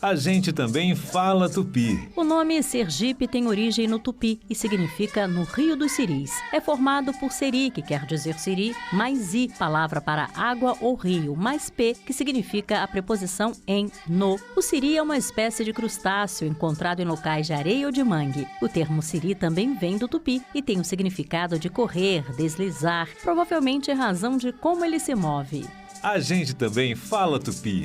A gente também fala tupi. O nome Sergipe tem origem no tupi e significa no Rio dos Siris. É formado por seri, que quer dizer siri, mais i, palavra para água ou rio, mais p, que significa a preposição em, no. O siri é uma espécie de crustáceo encontrado em locais de areia ou de mangue. O termo siri também vem do tupi e tem o significado de correr, deslizar, provavelmente em razão de como ele se move. A gente também fala tupi.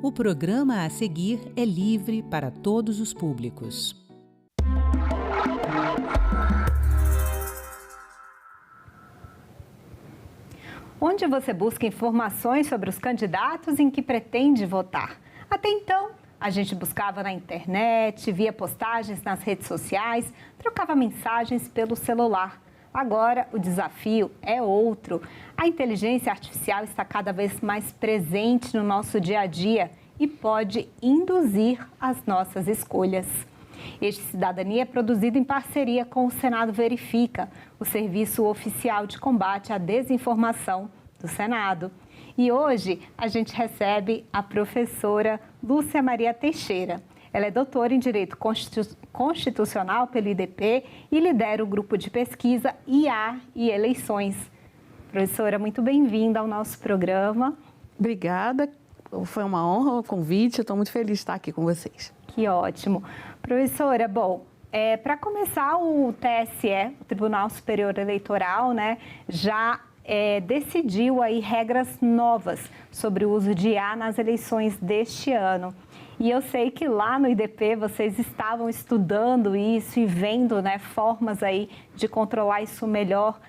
O programa a seguir é livre para todos os públicos. Onde você busca informações sobre os candidatos em que pretende votar. Até então, a gente buscava na internet, via postagens nas redes sociais, trocava mensagens pelo celular. Agora, o desafio é outro. A inteligência artificial está cada vez mais presente no nosso dia a dia e pode induzir as nossas escolhas. Este Cidadania é produzido em parceria com o Senado Verifica, o serviço oficial de combate à desinformação do Senado. E hoje a gente recebe a professora Lúcia Maria Teixeira. Ela é doutora em Direito Constitucional pelo IDP e lidera o grupo de pesquisa IA e Eleições. Professora, muito bem-vinda ao nosso programa. Obrigada, foi uma honra o convite, estou muito feliz de estar aqui com vocês. Que ótimo. Professora, bom, para começar, o TSE, o Tribunal Superior Eleitoral, já decidiu aí regras novas sobre o uso de IA nas eleições deste ano. E eu sei que lá no IDP vocês estavam estudando isso e vendo formas aí de controlar isso melhor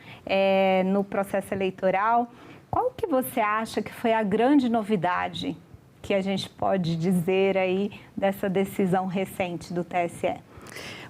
no processo eleitoral. Qual que você acha que foi a grande novidade que a gente pode dizer aí dessa decisão recente do TSE?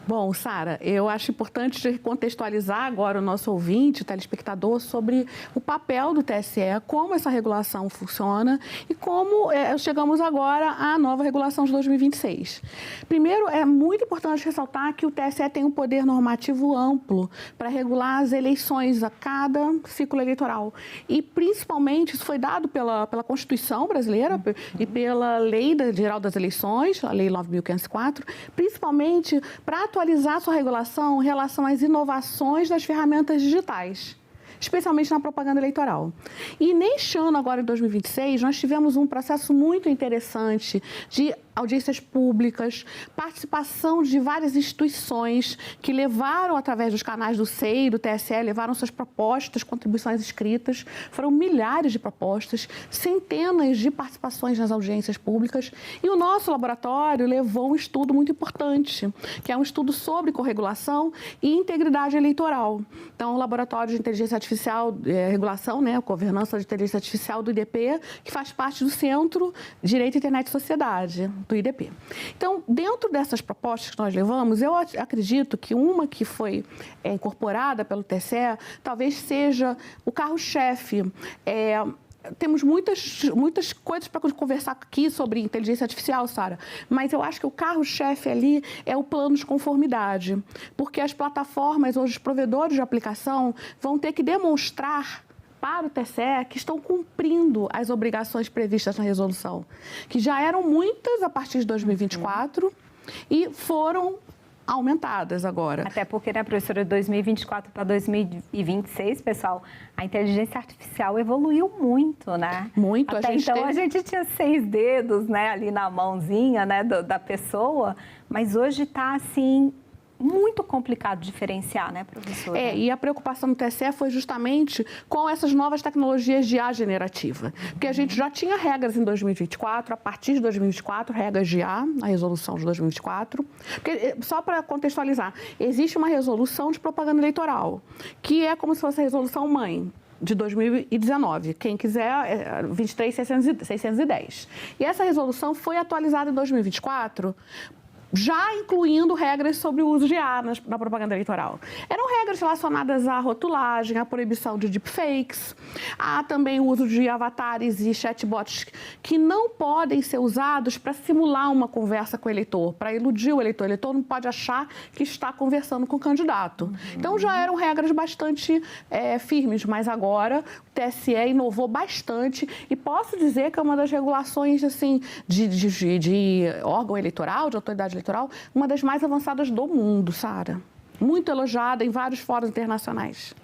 Bom, Sara, eu acho importante contextualizar agora o nosso ouvinte, o telespectador, sobre o papel do TSE, como essa regulação funciona e como chegamos agora à nova regulação de 2026. Primeiro, é muito importante ressaltar que o TSE tem um poder normativo amplo para regular as eleições a cada ciclo eleitoral. E, principalmente, isso foi dado pela Constituição brasileira e pela Lei Geral das Eleições, a Lei 9.504, principalmente para atualizar sua regulação em relação às inovações das ferramentas digitais, especialmente na propaganda eleitoral. E neste ano, agora em 2026, nós tivemos um processo muito interessante de audiências públicas, participação de várias instituições que levaram, através dos canais do SEI e do TSE, levaram suas propostas, contribuições escritas. Foram milhares de propostas, centenas de participações nas audiências públicas. E o nosso laboratório levou um estudo muito importante, que é um estudo sobre corregulação e integridade eleitoral. Então, o Laboratório de Inteligência Artificial, Regulação, Governança de Inteligência Artificial do IDP, que faz parte do Centro Direito, Internet e Sociedade, do IDP. Então, dentro dessas propostas que nós levamos, eu acredito que uma que foi incorporada pelo TSE talvez seja o carro-chefe. Temos muitas coisas para conversar aqui sobre inteligência artificial, Sara, mas eu acho que o carro-chefe ali é o plano de conformidade, porque as plataformas, hoje os provedores de aplicação, vão ter que demonstrar para o TSE que estão cumprindo as obrigações previstas na resolução, que já eram muitas a partir de 2024 e foram aumentadas agora. Até porque, professora, de 2024 para 2026, pessoal, a inteligência artificial evoluiu muito, Muito. Até então a gente tinha 6 dedos, ali na mãozinha, da pessoa, mas hoje está assim muito complicado diferenciar, professora? E a preocupação do TSE foi justamente com essas novas tecnologias de IA generativa. Porque a gente já tinha regras em 2024, a partir de 2024, regras de IA, a resolução de 2024. Porque, só para contextualizar, existe uma resolução de propaganda eleitoral, que é como se fosse a resolução mãe de 2019, quem quiser, 23.610. E essa resolução foi atualizada em 2024 já incluindo regras sobre o uso de IA na propaganda eleitoral. Eram regras relacionadas à rotulagem, à proibição de deepfakes, há também o uso de avatares e chatbots que não podem ser usados para simular uma conversa com o eleitor, para iludir o eleitor. O eleitor não pode achar que está conversando com o candidato. Então, já eram regras bastante firmes, mas agora o TSE inovou bastante e posso dizer que é uma das regulações assim, de órgão eleitoral, de autoridade eleitoral, uma das mais avançadas do mundo, Sara. Muito elogiada em vários fóruns internacionais.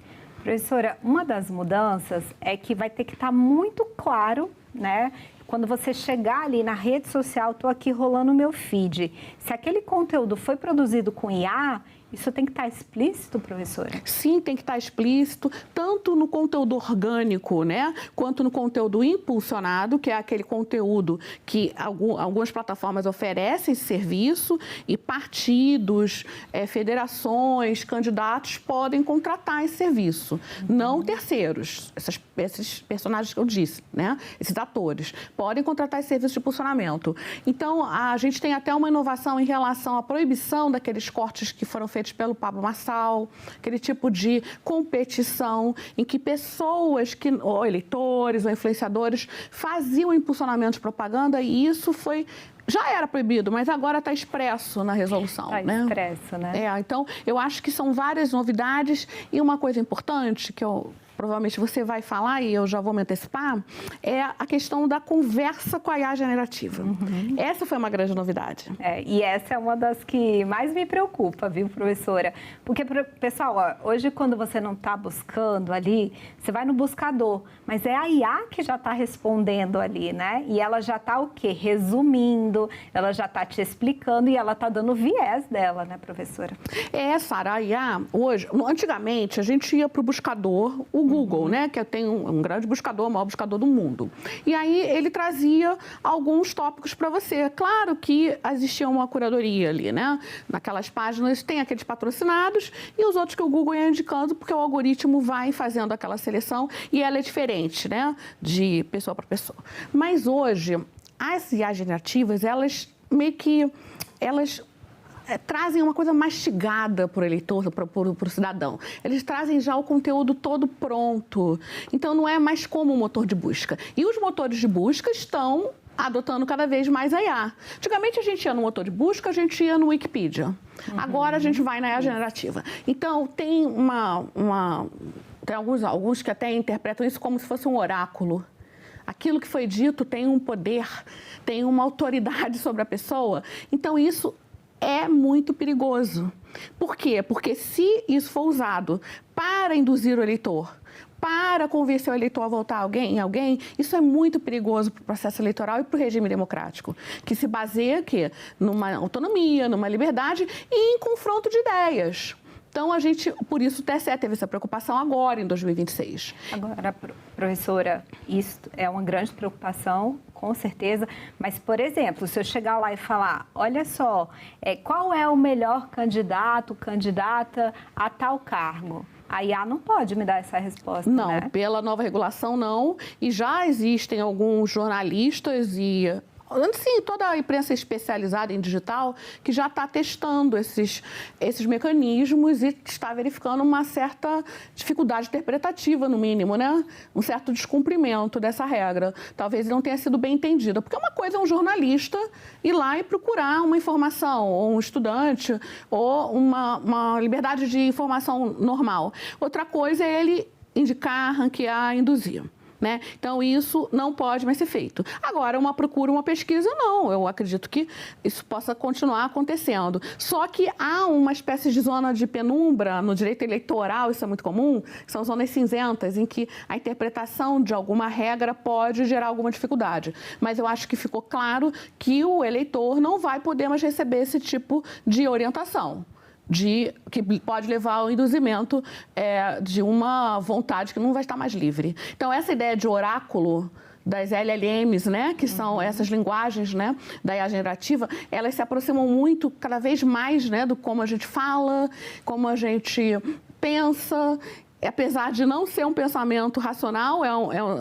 Professora, uma das mudanças é que vai ter que estar muito claro, né? Quando você chegar ali na rede social, estou aqui rolando o meu feed. Se aquele conteúdo foi produzido com IA, isso tem que estar explícito, professora? Sim, tem que estar explícito, tanto no conteúdo orgânico, né, quanto no conteúdo impulsionado, que é aquele conteúdo que algumas plataformas oferecem esse serviço e partidos, federações, candidatos podem contratar esse serviço, não terceiros, esses personagens que eu disse, né, esses atores, podem contratar esse serviço de impulsionamento. Então, a gente tem até uma inovação em relação à proibição daqueles cortes que foram feitos pelo Pablo Marçal, aquele tipo de competição em que pessoas, ou eleitores ou influenciadores, faziam impulsionamento de propaganda e isso já era proibido, mas agora está expresso na resolução. Está expresso, né? Então, eu acho que são várias novidades e uma coisa importante que provavelmente você vai falar e eu já vou me antecipar, é a questão da conversa com a IA generativa. Essa foi uma grande novidade. E essa é uma das que mais me preocupa, viu, professora? Porque, pessoal, hoje quando você não está buscando ali, você vai no buscador, mas é a IA que já está respondendo ali, né? E ela já está o quê? Resumindo, ela já está te explicando e ela está dando o viés dela, né, professora? Sara, a IA, hoje, antigamente, a gente ia para o buscador, o Google, né, que tem um grande buscador, o maior buscador do mundo. E aí ele trazia alguns tópicos para você. Claro que existia uma curadoria ali, né? Naquelas páginas tem aqueles patrocinados e os outros que o Google ia indicando, porque o algoritmo vai fazendo aquela seleção e ela é diferente, né, de pessoa para pessoa. Mas hoje, as IAs generativas, elas trazem uma coisa mastigada para o eleitor, para o cidadão. Eles trazem já o conteúdo todo pronto. Então, não é mais como um motor de busca. E os motores de busca estão adotando cada vez mais a IA. Antigamente, a gente ia no motor de busca, a gente ia no Wikipedia. Agora, a gente vai na IA generativa. Então, tem tem alguns que até interpretam isso como se fosse um oráculo. Aquilo que foi dito tem um poder, tem uma autoridade sobre a pessoa. Então, isso é muito perigoso. Por quê? Porque se isso for usado para induzir o eleitor, para convencer o eleitor a votar em alguém, isso é muito perigoso para o processo eleitoral e para o regime democrático, que se baseia numa autonomia, numa liberdade e em confronto de ideias. Então, por isso o TSE teve essa preocupação agora, em 2026. Agora, professora, isso é uma grande preocupação, com certeza, mas, por exemplo, se eu chegar lá e falar, olha só, qual é o melhor candidato, candidata a tal cargo? A IA não pode me dar essa resposta, não, né? Pela nova regulação, não. E já existem alguns jornalistas sim, toda a imprensa especializada em digital que já está testando esses mecanismos e está verificando uma certa dificuldade interpretativa, no mínimo, né? Um certo descumprimento dessa regra. Talvez não tenha sido bem entendida, porque uma coisa é um jornalista ir lá e procurar uma informação, ou um estudante, ou uma liberdade de informação normal. Outra coisa é ele indicar, ranquear, induzir. Né? Então, isso não pode mais ser feito. Agora, uma procura, uma pesquisa, não. Eu acredito que isso possa continuar acontecendo. Só que há uma espécie de zona de penumbra no direito eleitoral, isso é muito comum, são zonas cinzentas, em que a interpretação de alguma regra pode gerar alguma dificuldade. Mas eu acho que ficou claro que o eleitor não vai poder mais receber esse tipo de orientação. Que pode levar ao induzimento de uma vontade que não vai estar mais livre. Então, essa ideia de oráculo das LLMs, né, que são essas linguagens, né, da IA generativa, elas se aproximam muito, cada vez mais, né, do como a gente fala, como a gente pensa. Apesar de não ser um pensamento racional,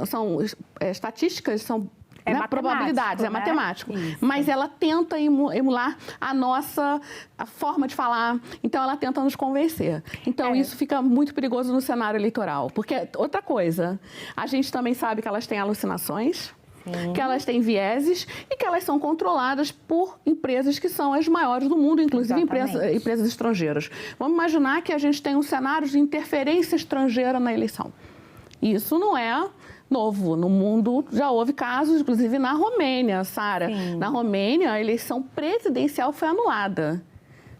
são estatísticas, são probabilidades, né? é matemático. Isso. Mas ela tenta emular a forma de falar, então ela tenta nos convencer. Então isso fica muito perigoso no cenário eleitoral. Porque, outra coisa, a gente também sabe que elas têm alucinações, que elas têm vieses e que elas são controladas por empresas que são as maiores do mundo, inclusive empresas estrangeiras. Vamos imaginar que a gente tem um cenário de interferência estrangeira na eleição. Isso não é novo. No mundo já houve casos, inclusive na Romênia, Sara. Na Romênia, a eleição presidencial foi anulada.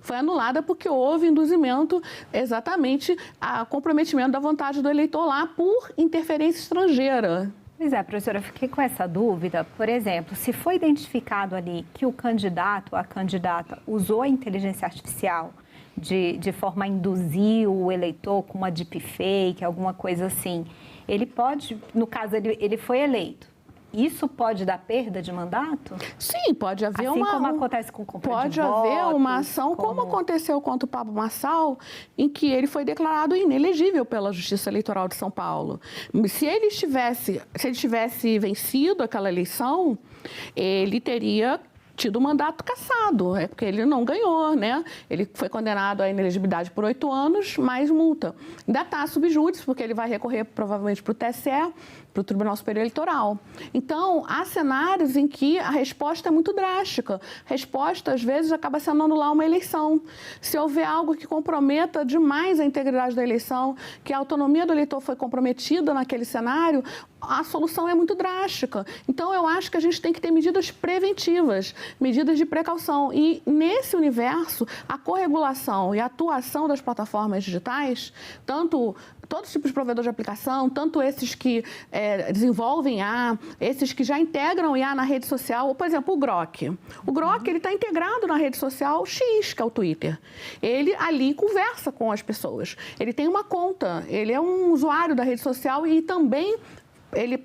Foi anulada porque houve induzimento, exatamente, a comprometimento da vontade do eleitor lá por interferência estrangeira. Pois é, professora, eu fiquei com essa dúvida. Por exemplo, se foi identificado ali que o candidato ou a candidata usou a inteligência artificial de forma a induzir o eleitor com uma deepfake, alguma coisa assim, ele pode, no caso, ele foi eleito. Isso pode dar perda de mandato? Sim, pode haver assim como acontece com compra de votos, pode haver uma ação, como aconteceu contra o Pablo Marçal, em que ele foi declarado inelegível pela Justiça Eleitoral de São Paulo. Se ele tivesse vencido aquela eleição, ele teria tido o mandato cassado, porque ele não ganhou, né? Ele foi condenado à inelegibilidade por 8 anos, mais multa. Ainda está subjúdice, porque ele vai recorrer provavelmente para o TSE, para o Tribunal Superior Eleitoral. Então, há cenários em que a resposta é muito drástica. A resposta, às vezes, acaba sendo anular uma eleição. Se houver algo que comprometa demais a integridade da eleição, que a autonomia do eleitor foi comprometida naquele cenário, a solução é muito drástica. Então, eu acho que a gente tem que ter medidas preventivas, medidas de precaução. E, nesse universo, a corregulação e a atuação das plataformas digitais, tanto todos os tipos de provedores de aplicação, tanto esses que desenvolvem IA, esses que já integram IA na rede social, por exemplo, o Grok. O Grok está integrado na rede social X, que é o Twitter. Ele ali conversa com as pessoas. Ele tem uma conta, ele é um usuário da rede social e também ele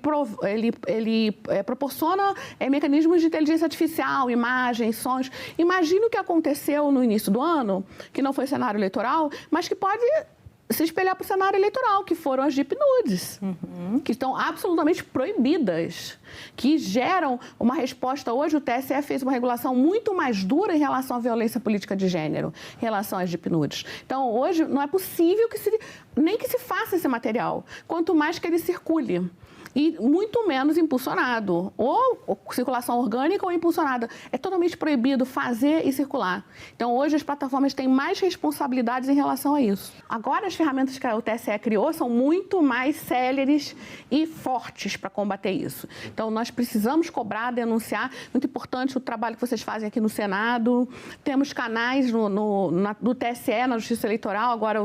proporciona mecanismos de inteligência artificial, imagens, sons. Imagina o que aconteceu no início do ano, que não foi cenário eleitoral, mas que pode se espelhar para o cenário eleitoral, que foram as deep nudes, que estão absolutamente proibidas, que geram uma resposta. Hoje o TSE fez uma regulação muito mais dura em relação à violência política de gênero, em relação às deep nudes. Então, hoje não é possível nem que se faça esse material, quanto mais que ele circule. E muito menos impulsionado, ou circulação orgânica ou impulsionada. É totalmente proibido fazer e circular. Então, hoje as plataformas têm mais responsabilidades em relação a isso. Agora, as ferramentas que o TSE criou são muito mais céleres e fortes para combater isso. Então, nós precisamos cobrar, denunciar. Muito importante o trabalho que vocês fazem aqui no Senado. Temos canais no TSE, na Justiça Eleitoral. Agora,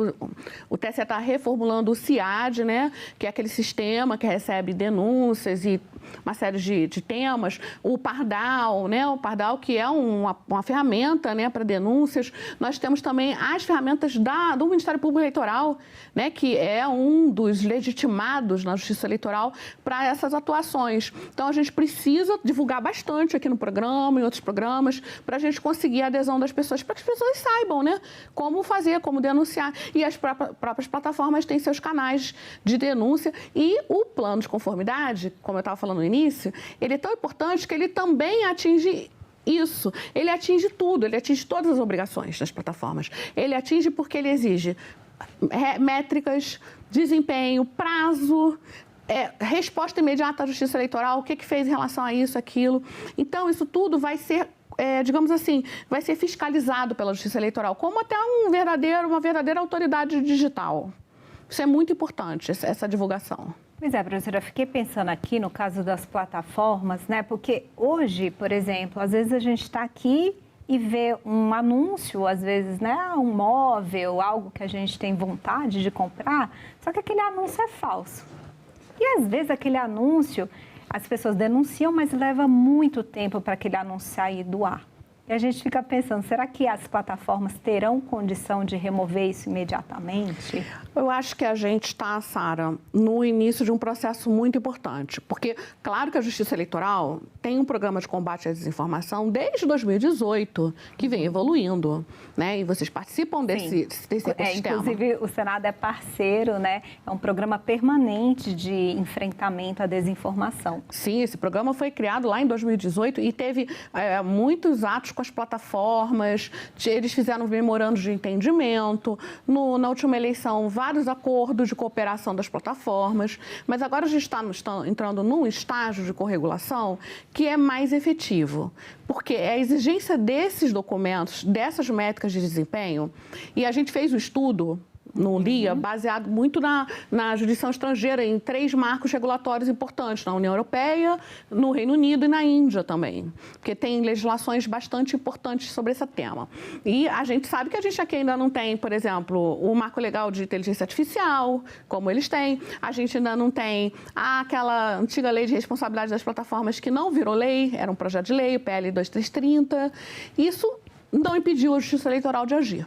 o TSE está reformulando o CIAD, né, que é aquele sistema que recebe denúncias e uma série de temas. O Pardal, né? O Pardal, que é uma ferramenta, né, para denúncias. Nós temos também as ferramentas do Ministério Público Eleitoral, né, que é um dos legitimados na Justiça Eleitoral para essas atuações. Então, a gente precisa divulgar bastante aqui no programa, em outros programas, para a gente conseguir a adesão das pessoas, para que as pessoas saibam, né, como fazer, como denunciar. E as próprias plataformas têm seus canais de denúncia. E o plano de conformidade, como eu estava falando no início, ele é tão importante que ele também atinge isso. Ele atinge tudo, ele atinge todas as obrigações das plataformas. Ele atinge porque ele exige métricas, desempenho, prazo, resposta imediata à Justiça Eleitoral, o que fez em relação a isso, aquilo. Então, isso tudo vai ser, digamos assim, vai ser fiscalizado pela Justiça Eleitoral, como até uma verdadeira autoridade digital. Isso é muito importante, essa divulgação. Pois é, professora, eu fiquei pensando aqui no caso das plataformas, né? Porque hoje, por exemplo, às vezes a gente está aqui e vê um anúncio, às vezes, né? Um móvel, algo que a gente tem vontade de comprar, só que aquele anúncio é falso. E às vezes aquele anúncio, as pessoas denunciam, mas leva muito tempo para aquele anúncio sair do ar. E a gente fica pensando, será que as plataformas terão condição de remover isso imediatamente? Eu acho que a gente está, Sara, no início de um processo muito importante, porque, claro que a Justiça Eleitoral tem um programa de combate à desinformação desde 2018, que vem evoluindo, né? E vocês participam desse ecossistema. Inclusive, o Senado é parceiro, né? É um programa permanente de enfrentamento à desinformação. Sim, esse programa foi criado lá em 2018 e teve muitos atos com as plataformas, eles fizeram memorandos de entendimento, na última eleição, vários acordos de cooperação das plataformas, mas agora a gente está entrando num estágio de corregulação que é mais efetivo, porque é a exigência desses documentos, dessas métricas de desempenho, e a gente fez um estudo no LIA, baseado muito na jurisdição estrangeira, em 3 marcos regulatórios importantes, na União Europeia, no Reino Unido e na Índia também, porque tem legislações bastante importantes sobre esse tema. E a gente sabe que a gente aqui ainda não tem, por exemplo, o marco legal de inteligência artificial, como eles têm, a gente ainda não tem aquela antiga lei de responsabilidade das plataformas que não virou lei, era um projeto de lei, o PL 2330, isso não impediu a Justiça Eleitoral de agir.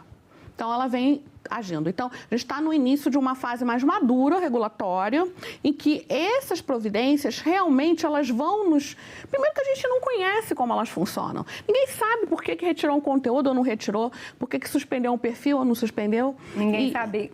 Então, ela vem agindo. Então, a gente está no início de uma fase mais madura, regulatória, em que essas providências realmente elas vão nos... Primeiro que a gente não conhece como elas funcionam. Ninguém sabe por que retirou um conteúdo ou não retirou, por que suspendeu um perfil ou não suspendeu. Ninguém sabe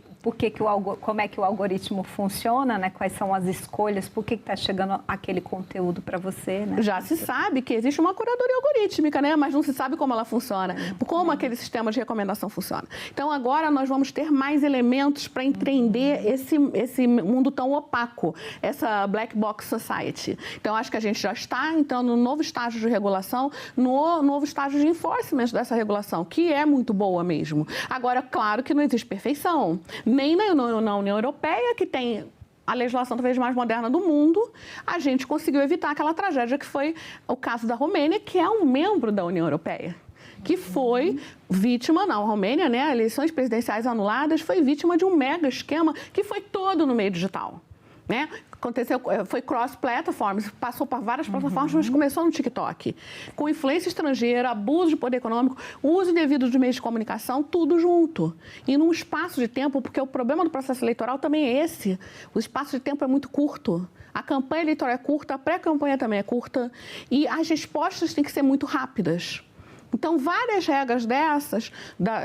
como é que o algoritmo funciona, né? Quais são as escolhas, por que está chegando aquele conteúdo para você, né? Já se sabe que existe uma curadoria algorítmica, né? Mas não se sabe como ela funciona, como aquele sistema de recomendação funciona. Então, agora nós vamos ter mais elementos para entender esse mundo tão opaco, essa Black Box Society. Então, acho que a gente já está entrando no novo estágio de regulação, no novo estágio de enforcement dessa regulação, que é muito boa mesmo. Agora, claro que não existe perfeição. Nem na União Europeia, que tem a legislação talvez mais moderna do mundo, a gente conseguiu evitar aquela tragédia que foi o caso da Romênia, que é um membro da União Europeia, que foi vítima, na Romênia, né, eleições presidenciais anuladas, foi vítima de um mega esquema que foi todo no meio digital, né? Aconteceu, foi cross-platform, passou por várias plataformas, mas começou no TikTok. Com influência estrangeira, abuso de poder econômico, uso indevido de meios de comunicação, tudo junto. E num espaço de tempo, porque o problema do processo eleitoral também é esse, o espaço de tempo é muito curto. A campanha eleitoral é curta, a pré-campanha também é curta, e as respostas têm que ser muito rápidas. Então, várias regras dessas,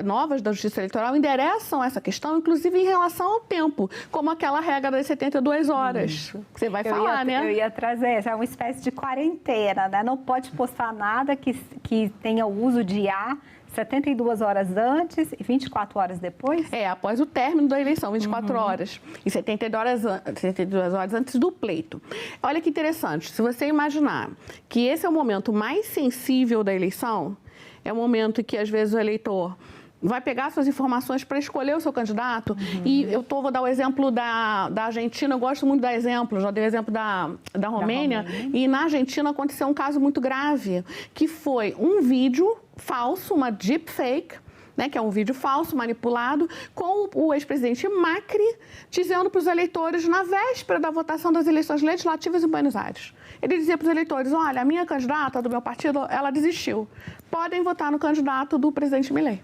novas da Justiça Eleitoral, endereçam essa questão, inclusive em relação ao tempo, como aquela regra das 72 horas, que você vai falar, né? Eu ia trazer, é uma espécie de quarentena, né? Não pode postar nada que tenha o uso de IA 72 horas antes e 24 horas depois? Após o término da eleição, 24 horas. E 72 horas antes do pleito. Olha que interessante, se você imaginar que esse é o momento mais sensível da eleição, é o momento em que, às vezes, o eleitor vai pegar suas informações para escolher o seu candidato. E vou dar o exemplo da Argentina, eu gosto muito de dar exemplo, já dei o exemplo da Romênia. E na Argentina aconteceu um caso muito grave, que foi um vídeo falso, uma deepfake, né, que é um vídeo falso, manipulado, com o ex-presidente Macri dizendo para os eleitores, na véspera da votação das eleições legislativas em Buenos Aires. Ele dizia para os eleitores, olha, a minha candidata do meu partido, ela desistiu. Podem votar no candidato do presidente Milei.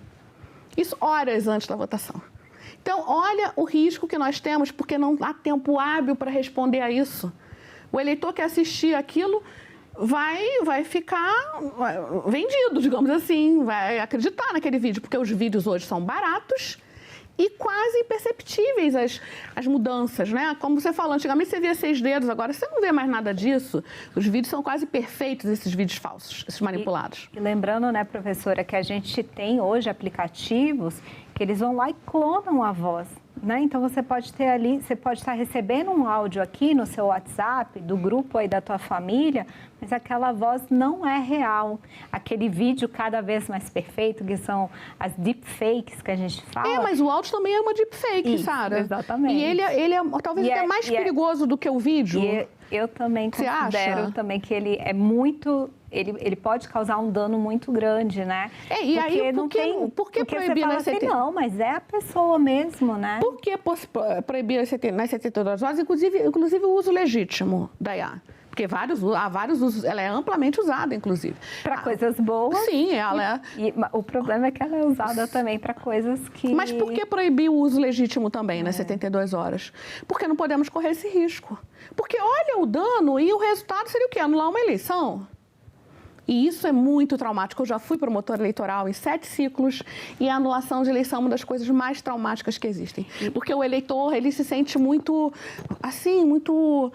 Isso horas antes da votação. Então, olha o risco que nós temos, porque não há tempo hábil para responder a isso. O eleitor que assistir aquilo vai ficar vendido, digamos assim, vai acreditar naquele vídeo, porque os vídeos hoje são baratos e quase imperceptíveis as mudanças, né? Como você falou, antigamente você via 6 dedos, agora você não vê mais nada disso. Os vídeos são quase perfeitos, esses vídeos falsos, esses manipulados. E lembrando, né, professora, que a gente tem hoje aplicativos que eles vão lá e clonam a voz. Né? Então, você pode ter ali, você pode estar recebendo um áudio aqui no seu WhatsApp, do grupo aí da tua família, mas aquela voz não é real. Aquele vídeo cada vez mais perfeito, que são as deepfakes que a gente fala. Mas o áudio também é uma deepfake, Sara. Exatamente. E ele é talvez até mais perigoso do que o vídeo. Eu também considero também que ele é muito... Ele pode causar um dano muito grande, né? E aí, por que proibir nas 72 horas? Não, mas é a pessoa mesmo, né? Por que proibir nas 72 horas? Inclusive o uso legítimo da IA. Porque há vários usos, ela é amplamente usada, inclusive. Para coisas boas. Sim, ela e o problema é que ela é usada também para coisas que... Mas por que proibir o uso legítimo também, nas 72 horas? Porque não podemos correr esse risco. Porque olha o dano e o resultado seria o quê? Anular uma eleição? E isso é muito traumático. Eu já fui promotora eleitoral em 7 ciclos e a anulação de eleição é uma das coisas mais traumáticas que existem. Porque o eleitor, ele se sente muito, assim, muito...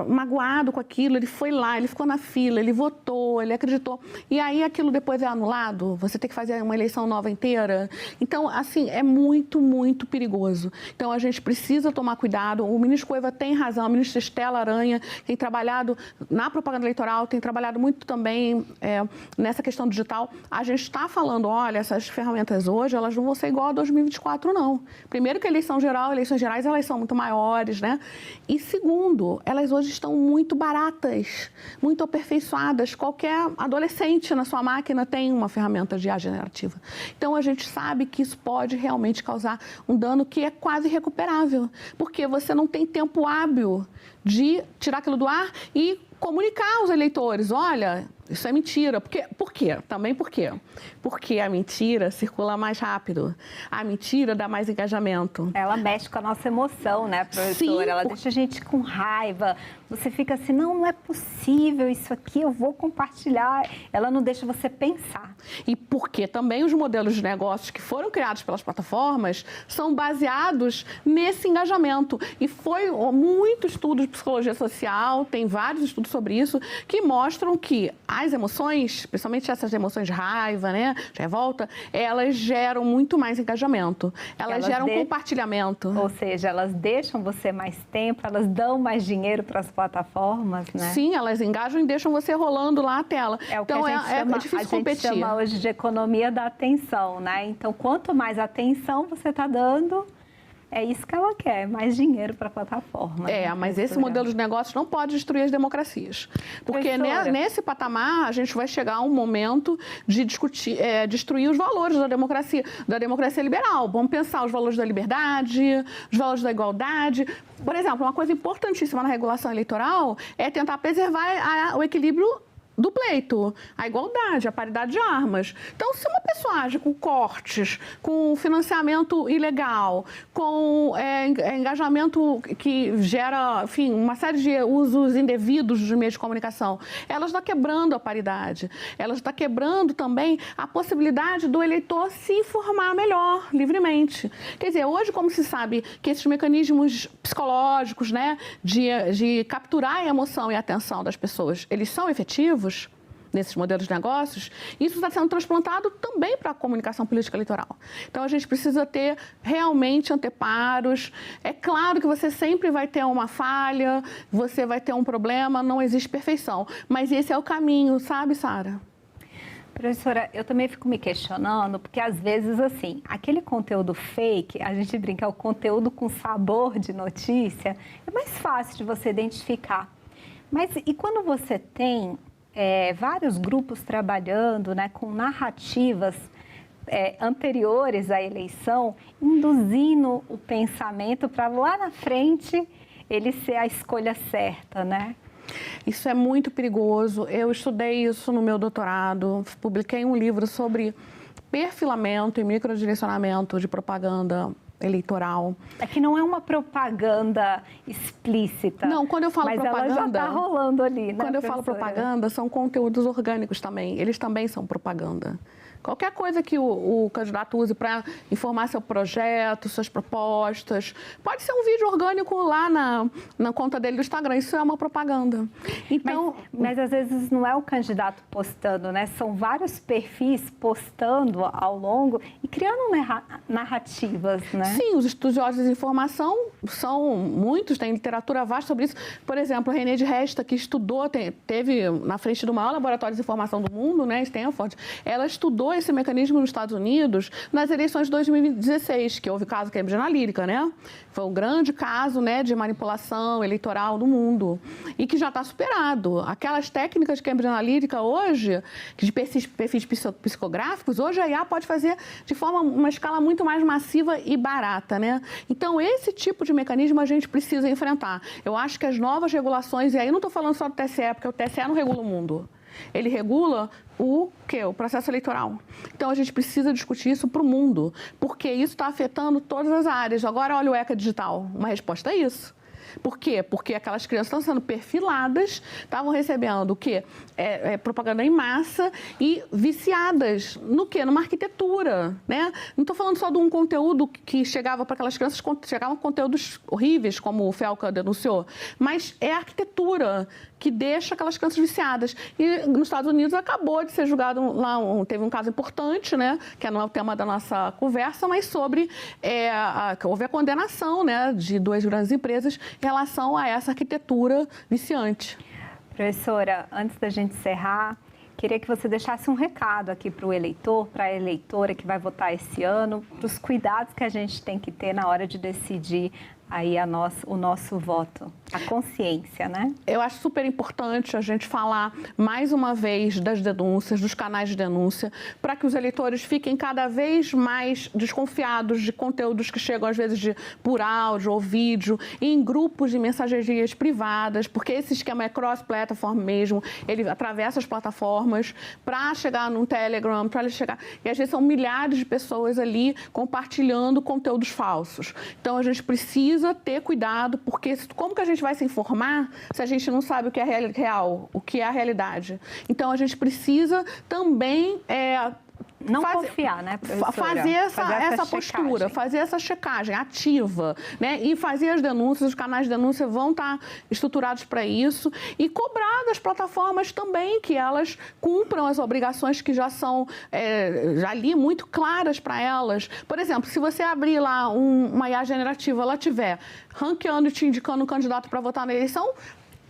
magoado com aquilo, ele foi lá, ele ficou na fila, ele votou, ele acreditou. E aí aquilo depois é anulado, você tem que fazer uma eleição nova inteira. Então, assim, é muito, muito perigoso. Então, a gente precisa tomar cuidado. O ministro Cueva tem razão, a ministra Estela Aranha tem trabalhado na propaganda eleitoral, tem trabalhado muito também nessa questão digital. A gente está falando, olha, essas ferramentas hoje, elas não vão ser igual a 2024, não. Primeiro que a eleição geral, eleições gerais, elas são muito maiores, né? E segundo, elas hoje estão muito baratas, muito aperfeiçoadas. Qualquer adolescente na sua máquina tem uma ferramenta de IA generativa. Então, a gente sabe que isso pode realmente causar um dano que é quase irrecuperável, porque você não tem tempo hábil de tirar aquilo do ar e comunicar aos eleitores, olha, isso é mentira. Por quê? Também por quê? Porque a mentira circula mais rápido. A mentira dá mais engajamento. Ela mexe com a nossa emoção, né, professora? Sim, ela deixa a gente com raiva. Você fica assim, não é possível isso aqui, eu vou compartilhar. Ela não deixa você pensar. E porque também os modelos de negócios que foram criados pelas plataformas são baseados nesse engajamento. E foi muito estudo de psicologia social, tem vários estudos sobre isso, que mostram que as emoções, principalmente essas emoções de raiva, né, de revolta, elas geram muito mais engajamento. Elas geram compartilhamento. Ou seja, elas deixam você mais tempo, elas dão mais dinheiro para as plataformas, né? Sim, elas engajam e deixam você rolando lá a tela. É o que então, a gente chama, é difícil competir. A gente chama hoje de economia da atenção, né? Então, quanto mais atenção você está dando, é isso que ela quer, mais dinheiro para a plataforma. Mas esse modelo de negócio não pode destruir as democracias. Porque nesse patamar, a gente vai chegar a um momento de discutir, destruir os valores da democracia liberal. Vamos pensar os valores da liberdade, os valores da igualdade. Por exemplo, uma coisa importantíssima na regulação eleitoral é tentar preservar o equilíbrio do pleito, a igualdade, a paridade de armas. Então, se uma pessoa age com cortes, com financiamento ilegal, com engajamento que gera, enfim, uma série de usos indevidos dos meios de comunicação, ela está quebrando a paridade. Ela está quebrando também a possibilidade do eleitor se informar melhor, livremente. Quer dizer, hoje, como se sabe que esses mecanismos psicológicos, né, de capturar a emoção e a atenção das pessoas, eles são efetivos nesses modelos de negócios, isso está sendo transplantado também para a comunicação política eleitoral. Então, a gente precisa ter realmente anteparos. É claro que você sempre vai ter uma falha, você vai ter um problema, não existe perfeição. Mas esse é o caminho, sabe, Sara? Professora, eu também fico me questionando, porque às vezes, assim, aquele conteúdo fake, a gente brinca, o conteúdo com sabor de notícia, é mais fácil de você identificar. Mas e quando você tem vários grupos trabalhando, né, com narrativas anteriores à eleição, induzindo o pensamento para lá na frente ele ser a escolha certa, né? Isso é muito perigoso. Eu estudei isso no meu doutorado, publiquei um livro sobre perfilamento e microdirecionamento de propaganda eleitoral. É que não é uma propaganda explícita. Não, quando eu falo mas propaganda... ela já está rolando ali, né, Quando eu falo propaganda, são conteúdos orgânicos também. Eles também são propaganda. Qualquer coisa que o candidato use para informar seu projeto, suas propostas. Pode ser um vídeo orgânico lá na conta dele do Instagram. Isso é uma propaganda. Então, mas às vezes não é o candidato postando, né? São vários perfis postando ao longo e criando narrativas, né? Sim, os estudiosos de informação são muitos, tem literatura vasta sobre isso. Por exemplo, a René de Resta, que estudou, teve na frente do maior laboratório de informação do mundo, né, Stanford, ela estudou esse mecanismo nos Estados Unidos nas eleições de 2016, que houve o caso Cambridge Analytica, né? Foi um grande caso, né, de manipulação eleitoral no mundo e que já está superado. Aquelas técnicas de Cambridge Analytica hoje, de perfis psicográficos, hoje a IA pode fazer de uma escala muito mais massiva e barata, né? Então, esse tipo de mecanismo a gente precisa enfrentar. Eu acho que as novas regulações, e aí não estou falando só do TSE, porque o TSE não regula o mundo. Ele regula o quê? O processo eleitoral. Então, a gente precisa discutir isso para o mundo, porque isso está afetando todas as áreas. Agora, olha o ECA digital. Uma resposta é isso. Por quê? Porque aquelas crianças estão sendo perfiladas, estavam recebendo o quê? Propaganda em massa e viciadas no quê? Numa arquitetura, né? Não estou falando só de um conteúdo que chegava para aquelas crianças, chegavam conteúdos horríveis, como o Felca denunciou, mas é a arquitetura que deixa aquelas crianças viciadas. E nos Estados Unidos acabou de ser julgado lá, teve um caso importante, né? Que não é o tema da nossa conversa, mas sobre houve a condenação, né, de 2 grandes empresas em relação a essa arquitetura viciante. Professora, antes da gente encerrar, queria que você deixasse um recado aqui para o eleitor, para a eleitora que vai votar esse ano, para os cuidados que a gente tem que ter na hora de decidir aí o nosso voto, a consciência, né? Eu acho super importante a gente falar mais uma vez das denúncias, dos canais de denúncia, para que os eleitores fiquem cada vez mais desconfiados de conteúdos que chegam às vezes por áudio ou vídeo, em grupos de mensagerias privadas, porque esse esquema é cross-platform mesmo, ele atravessa as plataformas para chegar no Telegram, para ele chegar... E às vezes são milhares de pessoas ali compartilhando conteúdos falsos. Então, a gente precisa ter cuidado, porque como que a gente vai se informar se a gente não sabe o que é real, o que é a realidade? Então, a gente precisa também... Não confiar, né, professora? Fazer essa postura, fazer essa checagem ativa, né? E fazer as denúncias, os canais de denúncia vão estar estruturados para isso e cobrar das plataformas também que elas cumpram as obrigações que já são, já ali, muito claras para elas. Por exemplo, se você abrir lá uma IA generativa, ela tiver ranqueando e te indicando um candidato para votar na eleição,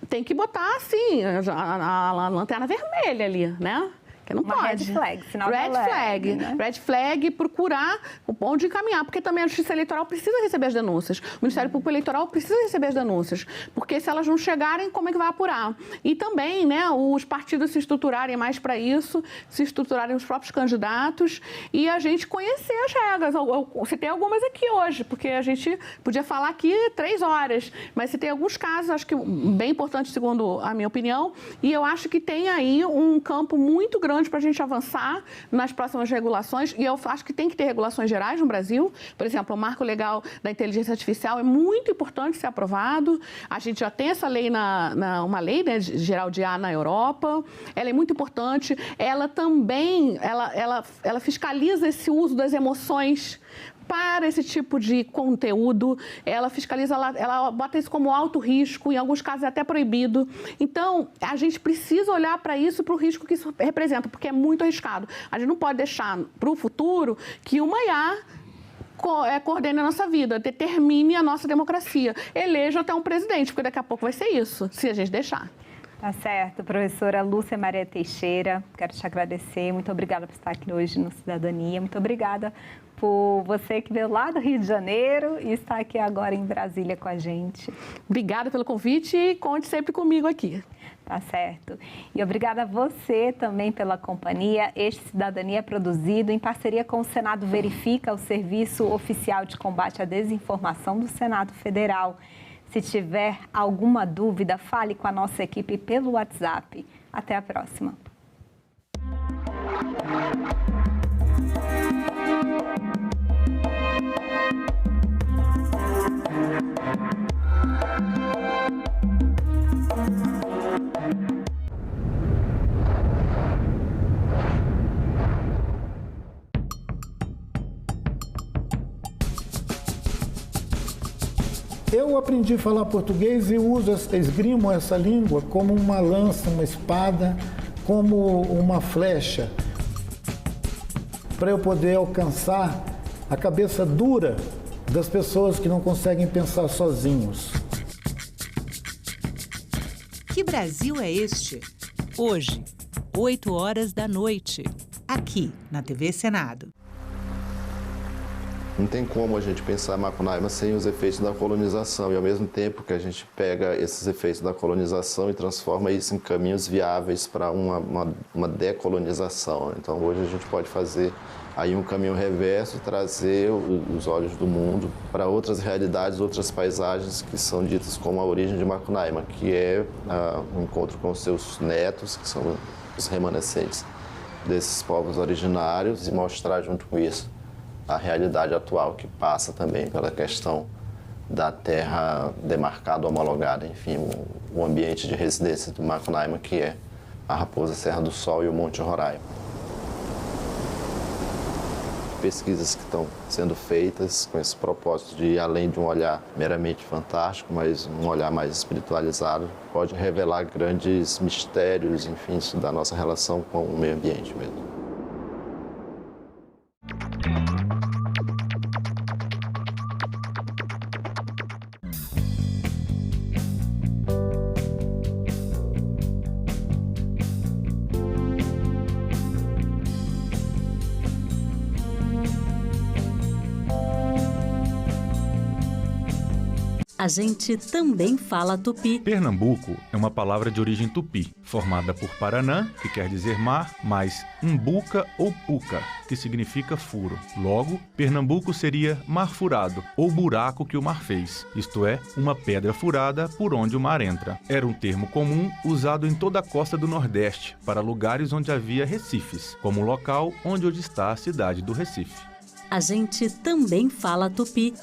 tem que botar, assim, a lanterna vermelha ali, né? Que não uma pode. Red flag, sinal de alerta, né? Red flag, procurar onde encaminhar, porque também a Justiça Eleitoral precisa receber as denúncias. O Ministério Público Eleitoral precisa receber as denúncias, porque se elas não chegarem, como é que vai apurar? E também, né, os partidos se estruturarem mais para isso, se estruturarem os próprios candidatos e a gente conhecer as regras. Eu citei algumas aqui hoje, porque a gente podia falar aqui 3 horas, mas citei alguns casos, acho que bem importantes, segundo a minha opinião, e eu acho que tem aí um campo muito grande para a gente avançar nas próximas regulações, e eu acho que tem que ter regulações gerais no Brasil. Por exemplo, o marco legal da inteligência artificial é muito importante ser aprovado. A gente já tem essa lei, uma lei, né, geral de IA na Europa. Ela é muito importante. Ela também, ela fiscaliza esse uso das emoções para esse tipo de conteúdo, ela fiscaliza, ela bota isso como alto risco, em alguns casos é até proibido. Então, a gente precisa olhar para isso, para o risco que isso representa, porque é muito arriscado. A gente não pode deixar para o futuro que uma IA coordene a nossa vida, determine a nossa democracia, eleja até um presidente, porque daqui a pouco vai ser isso, se a gente deixar. Tá certo, professora Lúcia Maria Teixeira, quero te agradecer, muito obrigada por estar aqui hoje no Cidadania, muito obrigada por você que veio lá do Rio de Janeiro e está aqui agora em Brasília com a gente. Obrigada pelo convite e conte sempre comigo aqui. Tá certo. E obrigada a você também pela companhia. Este Cidadania é produzido em parceria com o Senado Verifica, o Serviço Oficial de Combate à Desinformação do Senado Federal. Se tiver alguma dúvida, fale com a nossa equipe pelo WhatsApp. Até a próxima. Eu aprendi a falar português e esgrimo essa língua como uma lança, uma espada, como uma flecha, para eu poder alcançar a cabeça dura das pessoas que não conseguem pensar sozinhos. Que Brasil é este? Hoje, 8 horas da noite. aqui na TV Senado. Não tem como a gente pensar Macunaíma sem os efeitos da colonização e, ao mesmo tempo que a gente pega esses efeitos da colonização e transforma isso em caminhos viáveis para uma decolonização. Então, hoje a gente pode fazer aí um caminho reverso e trazer os olhos do mundo para outras realidades, outras paisagens que são ditas como a origem de Macunaíma, que é o encontro com os seus netos, que são os remanescentes desses povos originários, e mostrar junto com isso a realidade atual, que passa também pela questão da terra demarcada, homologada, enfim, o ambiente de residência do Macunaíma, que é a Raposa Serra do Sol e o Monte Roraima. Pesquisas que estão sendo feitas com esse propósito de ir além de um olhar meramente fantástico, mas um olhar mais espiritualizado, pode revelar grandes mistérios, enfim, da nossa relação com o meio ambiente mesmo. A gente também fala tupi. Pernambuco é uma palavra de origem tupi, formada por Paranã, que quer dizer mar, mais umbuca ou puca, que significa furo. Logo, Pernambuco seria mar furado, ou buraco que o mar fez, isto é, uma pedra furada por onde o mar entra. Era um termo comum usado em toda a costa do Nordeste, para lugares onde havia recifes, como o local onde hoje está a cidade do Recife. A gente também fala tupi.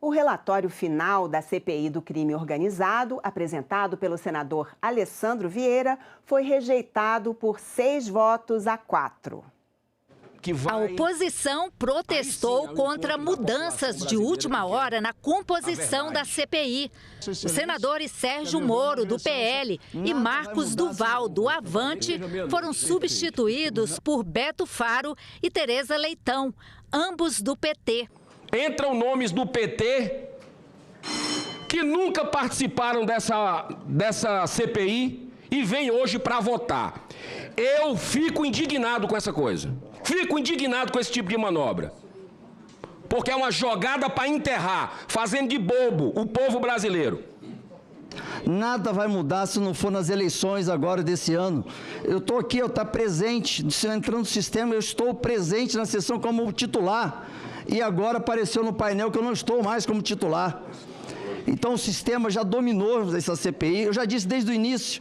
O relatório final da CPI do crime organizado, apresentado pelo senador Alessandro Vieira, foi rejeitado por 6-4. A oposição protestou contra mudanças de última hora na composição da CPI. Os senadores Sérgio Moro, do PL, e Marcos Duval, do Avante, foram substituídos por Beto Faro e Tereza Leitão, ambos do PT. Entram nomes do PT que nunca participaram dessa CPI e vêm hoje para votar. Eu fico indignado com essa coisa. Fico indignado com esse tipo de manobra. Porque é uma jogada para enterrar, fazendo de bobo o povo brasileiro. Nada vai mudar se não for nas eleições agora desse ano. Eu estou aqui, eu estou presente, se eu entrar no sistema, eu estou presente na sessão como titular. E agora apareceu no painel que eu não estou mais como titular. Então o sistema já dominou essa CPI, eu já disse desde o início.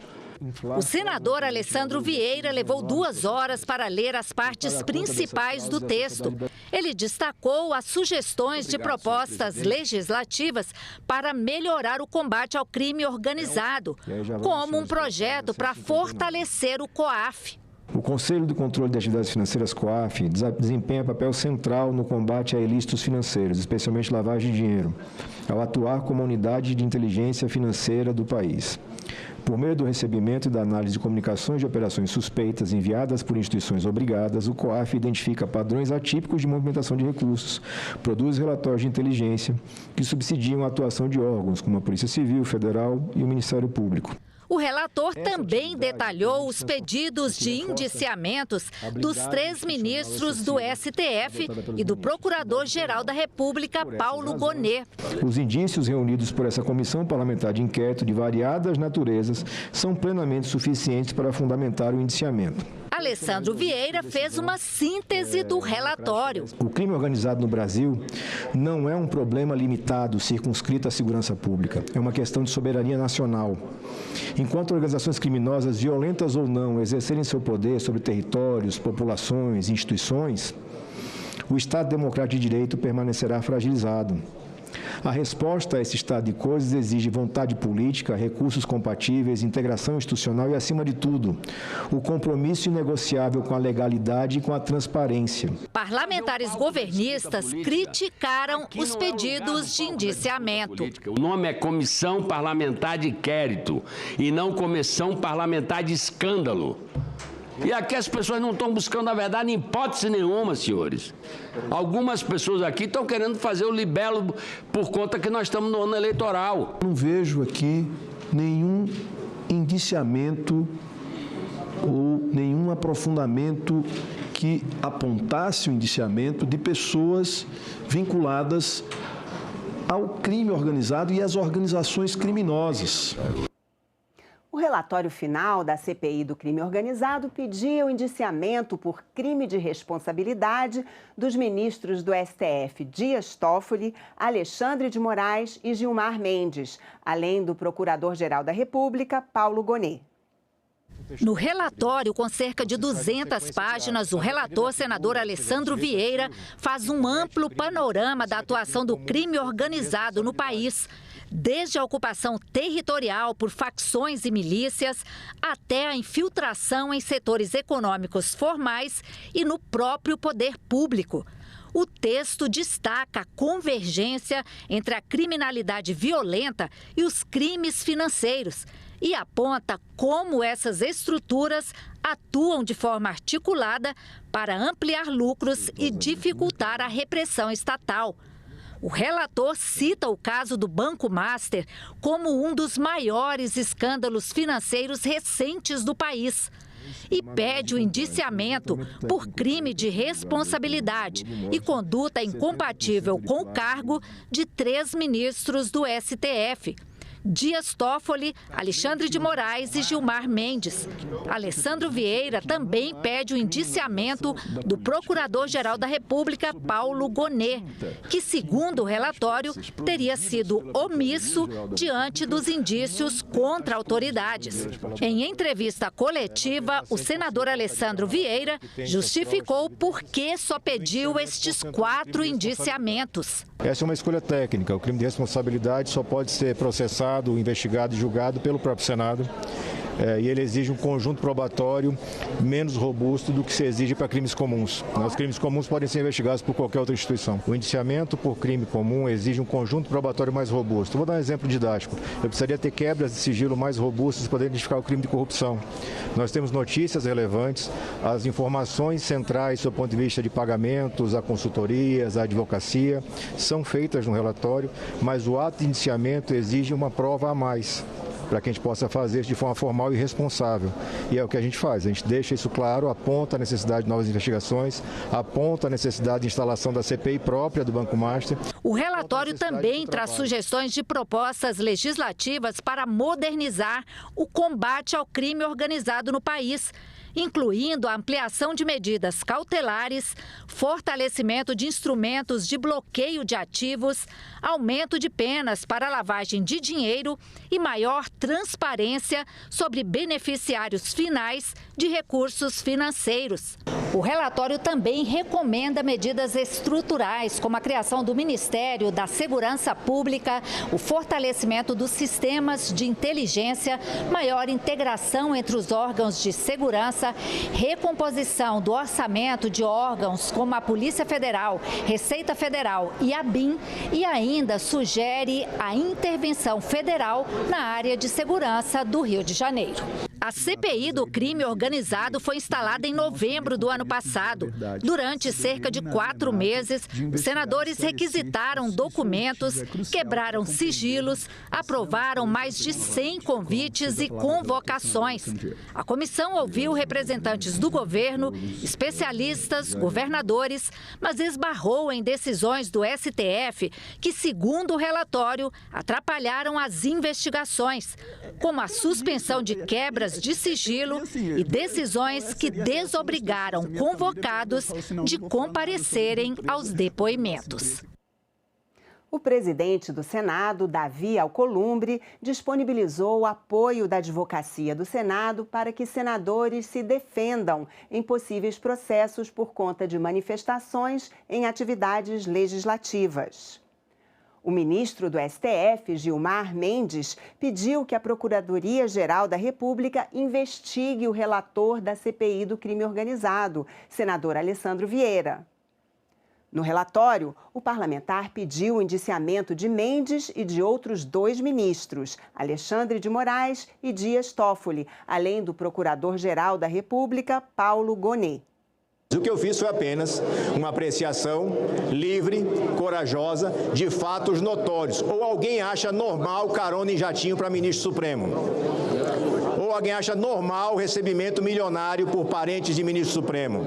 O senador Alessandro Vieira levou 2 horas para ler as partes principais do texto. Ele destacou as sugestões de propostas legislativas para melhorar o combate ao crime organizado, como um projeto para fortalecer o COAF. O Conselho do Controle de Atividades Financeiras, COAF, desempenha papel central no combate a ilícitos financeiros, especialmente lavagem de dinheiro, ao atuar como a unidade de inteligência financeira do país. Por meio do recebimento e da análise de comunicações de operações suspeitas enviadas por instituições obrigadas, o COAF identifica padrões atípicos de movimentação de recursos, produz relatórios de inteligência que subsidiam a atuação de órgãos como a Polícia Civil, Federal e o Ministério Público. O relator também detalhou os pedidos de indiciamentos dos 3 ministros do STF e do Procurador-Geral da República, Paulo Gonet. Os indícios reunidos por essa comissão parlamentar de inquérito de variadas naturezas são plenamente suficientes para fundamentar o indiciamento. A Alessandro Vieira fez uma síntese do relatório. O crime organizado no Brasil não é um problema limitado, circunscrito à segurança pública. É uma questão de soberania nacional. Enquanto organizações criminosas, violentas ou não, exercerem seu poder sobre territórios, populações, instituições, o Estado Democrático de Direito permanecerá fragilizado. A resposta a esse estado de coisas exige vontade política, recursos compatíveis, integração institucional e, acima de tudo, o compromisso inegociável com a legalidade e com a transparência. Parlamentares governistas criticaram os pedidos de indiciamento. O nome é Comissão Parlamentar de Inquérito e não Comissão Parlamentar de Escândalo. E aqui as pessoas não estão buscando a verdade em hipótese nenhuma, senhores. Algumas pessoas aqui estão querendo fazer o libelo por conta que nós estamos no ano eleitoral. Não vejo aqui nenhum indiciamento ou nenhum aprofundamento que apontasse o indiciamento de pessoas vinculadas ao crime organizado e às organizações criminosas. O relatório final da CPI do crime organizado pedia o indiciamento por crime de responsabilidade dos ministros do STF Dias Toffoli, Alexandre de Moraes e Gilmar Mendes, além do Procurador-Geral da República, Paulo Gonet. No relatório, com cerca de 200 páginas, o relator, senador Alessandro Vieira, faz um amplo panorama da atuação do crime organizado no país, desde a ocupação territorial por facções e milícias até a infiltração em setores econômicos formais e no próprio poder público. O texto destaca a convergência entre a criminalidade violenta e os crimes financeiros e aponta como essas estruturas atuam de forma articulada para ampliar lucros e dificultar a repressão estatal. O relator cita o caso do Banco Master como um dos maiores escândalos financeiros recentes do país e pede o indiciamento por crime de responsabilidade e conduta incompatível com o cargo de 3 ministros do STF. Dias Toffoli, Alexandre de Moraes e Gilmar Mendes. Alessandro Vieira também pede o indiciamento do Procurador-Geral da República, Paulo Gonet, que, segundo o relatório, teria sido omisso diante dos indícios contra autoridades. Em entrevista coletiva, o senador Alessandro Vieira justificou por que só pediu estes 4 indiciamentos. Essa é uma escolha técnica. O crime de responsabilidade só pode ser processado, investigado e julgado pelo próprio Senado. E ele exige um conjunto probatório menos robusto do que se exige para crimes comuns. Os crimes comuns podem ser investigados por qualquer outra instituição. O indiciamento por crime comum exige um conjunto probatório mais robusto. Vou dar um exemplo didático. Eu precisaria ter quebras de sigilo mais robustas para poder identificar o crime de corrupção. Nós temos notícias relevantes, as informações centrais do ponto de vista de pagamentos, a consultorias, a advocacia, são feitas no relatório, mas o ato de indiciamento exige uma prova a mais, para que a gente possa fazer isso de forma formal e responsável. E é o que a gente faz, a gente deixa isso claro, aponta a necessidade de novas investigações, aponta a necessidade de instalação da CPI própria do Banco Master. O relatório também traz sugestões de propostas legislativas para modernizar o combate ao crime organizado no país, incluindo a ampliação de medidas cautelares, fortalecimento de instrumentos de bloqueio de ativos, aumento de penas para lavagem de dinheiro e maior transparência sobre beneficiários finais de recursos financeiros. O relatório também recomenda medidas estruturais, como a criação do Ministério da Segurança Pública, o fortalecimento dos sistemas de inteligência, maior integração entre os órgãos de segurança, recomposição do orçamento de órgãos como a Polícia Federal, Receita Federal e a ABIN, e ainda sugere a intervenção federal na área de segurança do Rio de Janeiro. A CPI do crime organizado foi instalada em novembro do ano passado. Durante cerca de 4 meses, os senadores requisitaram documentos, quebraram sigilos, aprovaram mais de 100 convites e convocações. A comissão ouviu representantes do governo, especialistas, governadores, mas esbarrou em decisões do STF que, segundo o relatório, atrapalharam as investigações, como a suspensão de quebras medidas de sigilo e decisões que desobrigaram convocados de comparecerem aos depoimentos. O presidente do Senado, Davi Alcolumbre, disponibilizou o apoio da Advocacia do Senado para que senadores se defendam em possíveis processos por conta de manifestações em atividades legislativas. O ministro do STF, Gilmar Mendes, pediu que a Procuradoria-Geral da República investigue o relator da CPI do crime organizado, senador Alessandro Vieira. No relatório, o parlamentar pediu o indiciamento de Mendes e de outros 2 ministros, Alexandre de Moraes e Dias Toffoli, além do Procurador-Geral da República, Paulo Gonet. O que eu fiz foi apenas uma apreciação livre, corajosa, de fatos notórios. Ou alguém acha normal carona em jatinho para ministro supremo? Ou alguém acha normal o recebimento milionário por parentes de ministro supremo?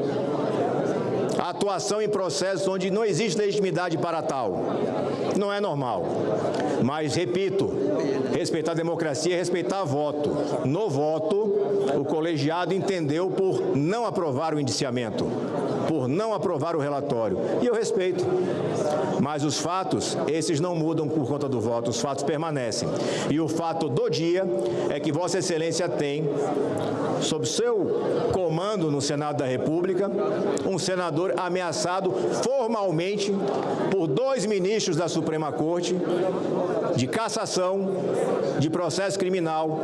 A atuação em processos onde não existe legitimidade para tal. Não é normal. Mas, repito, respeitar a democracia é respeitar voto. No voto, o colegiado entendeu por não aprovar o indiciamento, por não aprovar o relatório. E eu respeito. Mas os fatos, esses não mudam por conta do voto, os fatos permanecem. E o fato do dia é que Vossa Excelência tem, sob seu comando no Senado da República, um senador ameaçado formalmente por 2 ministros da Suprema Corte de cassação, de processo criminal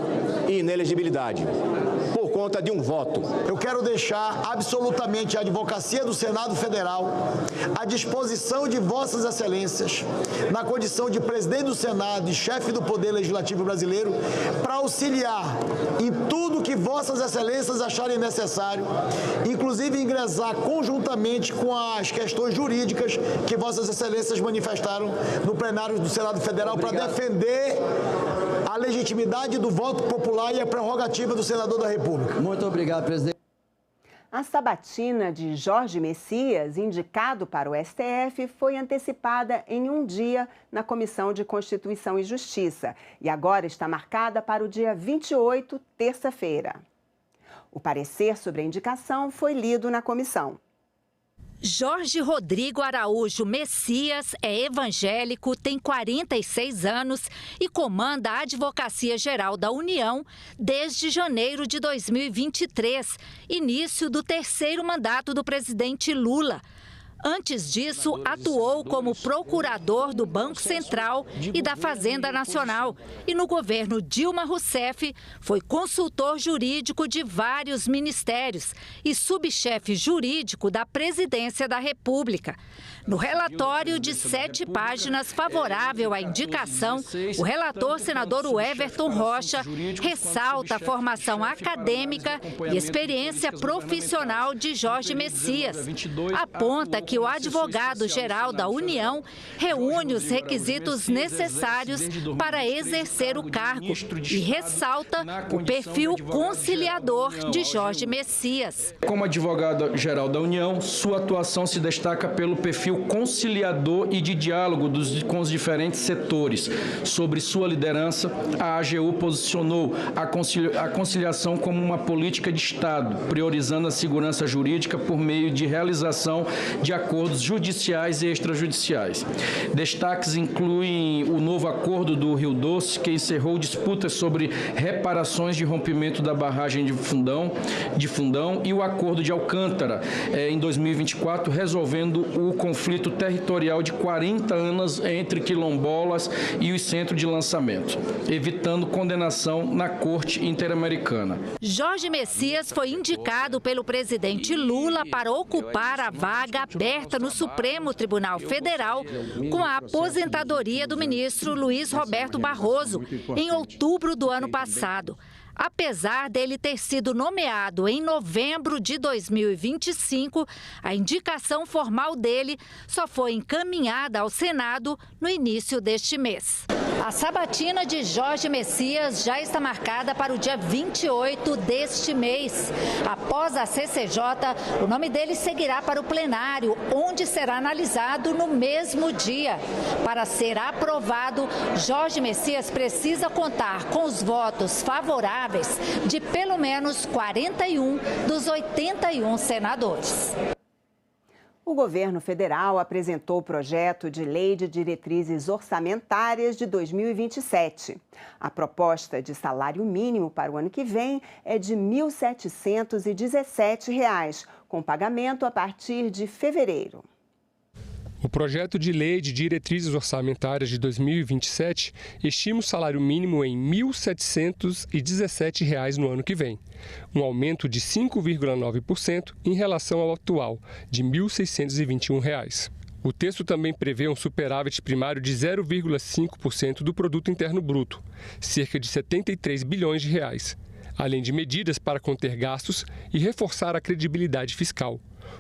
e inelegibilidade, por conta de um voto. Eu quero deixar absolutamente a Advocacia do Senado Federal à disposição de Vossas Excelências, na condição de presidente do Senado e chefe do Poder Legislativo brasileiro, para auxiliar em tudo que Vossas Excelências acharem necessário, inclusive ingressar conjuntamente com as questões jurídicas que Vossas Excelências manifestaram no plenário do Senado Federal para defender a legitimidade do voto popular e a prerrogativa do senador da República. Muito obrigado, presidente. A sabatina de Jorge Messias, indicado para o STF, foi antecipada em um dia na Comissão de Constituição e Justiça e agora está marcada para o dia 28, terça-feira. O parecer sobre a indicação foi lido na comissão. Jorge Rodrigo Araújo Messias é evangélico, tem 46 anos e comanda a Advocacia Geral da União desde janeiro de 2023, início do 3º mandato do presidente Lula. Antes disso, atuou como procurador do Banco Central e da Fazenda Nacional. E no governo Dilma Rousseff, foi consultor jurídico de vários ministérios e subchefe jurídico da Presidência da República. No relatório de 7 páginas favorável à indicação, o relator senador Everton Rocha ressalta a formação acadêmica e experiência profissional de Jorge Messias. Aponta que o advogado-geral da União reúne os requisitos necessários para exercer o cargo e ressalta o perfil conciliador de Jorge Messias. Como advogado-geral da União, sua atuação se destaca pelo perfil conciliador e de diálogo com os diferentes setores. Sobre sua liderança, a AGU posicionou a conciliação como uma política de Estado, priorizando a segurança jurídica por meio de realização de acordos judiciais e extrajudiciais. Destaques incluem o novo acordo do Rio Doce, que encerrou disputas sobre reparações de rompimento da barragem de Fundão, e o acordo de Alcântara, em 2024, resolvendo o conflito territorial de 40 anos entre quilombolas e os centros de lançamento, evitando condenação na Corte Interamericana. Jorge Messias foi indicado pelo presidente Lula para ocupar a vaga aberta no Supremo Tribunal Federal com a aposentadoria do ministro Luiz Roberto Barroso, em outubro do ano passado. Apesar dele ter sido nomeado em novembro de 2025, a indicação formal dele só foi encaminhada ao Senado no início deste mês. A sabatina de Jorge Messias já está marcada para o dia 28 deste mês. Após a CCJ, o nome dele seguirá para o plenário, onde será analisado no mesmo dia. Para ser aprovado, Jorge Messias precisa contar com os votos favoráveis de pelo menos 41 dos 81 senadores. O governo federal apresentou o projeto de Lei de Diretrizes Orçamentárias de 2027. A proposta de salário mínimo para o ano que vem é de R$ 1.717, com pagamento a partir de fevereiro. O projeto de lei de diretrizes orçamentárias de 2027 estima o salário mínimo em R$ 1.717 no ano que vem, um aumento de 5,9% em relação ao atual, de R$ 1.621. O texto também prevê um superávit primário de 0,5% do produto interno bruto, cerca de R$ 73 bilhões, além de medidas para conter gastos e reforçar a credibilidade fiscal.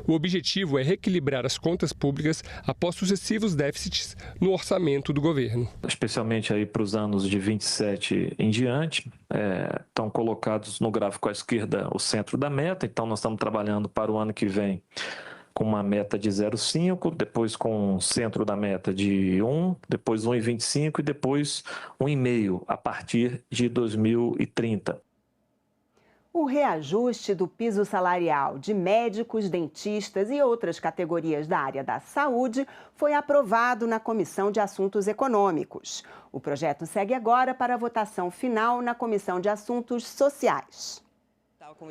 O objetivo é reequilibrar as contas públicas após sucessivos déficits no orçamento do governo. Especialmente aí para os anos de 27 em diante, estão colocados no gráfico à esquerda o centro da meta, então nós estamos trabalhando para o ano que vem com uma meta de 0,5, depois com o centro da meta de 1, depois 1,25 e depois 1,5 a partir de 2030. O reajuste do piso salarial de médicos, dentistas e outras categorias da área da saúde foi aprovado na Comissão de Assuntos Econômicos. O projeto segue agora para a votação final na Comissão de Assuntos Sociais.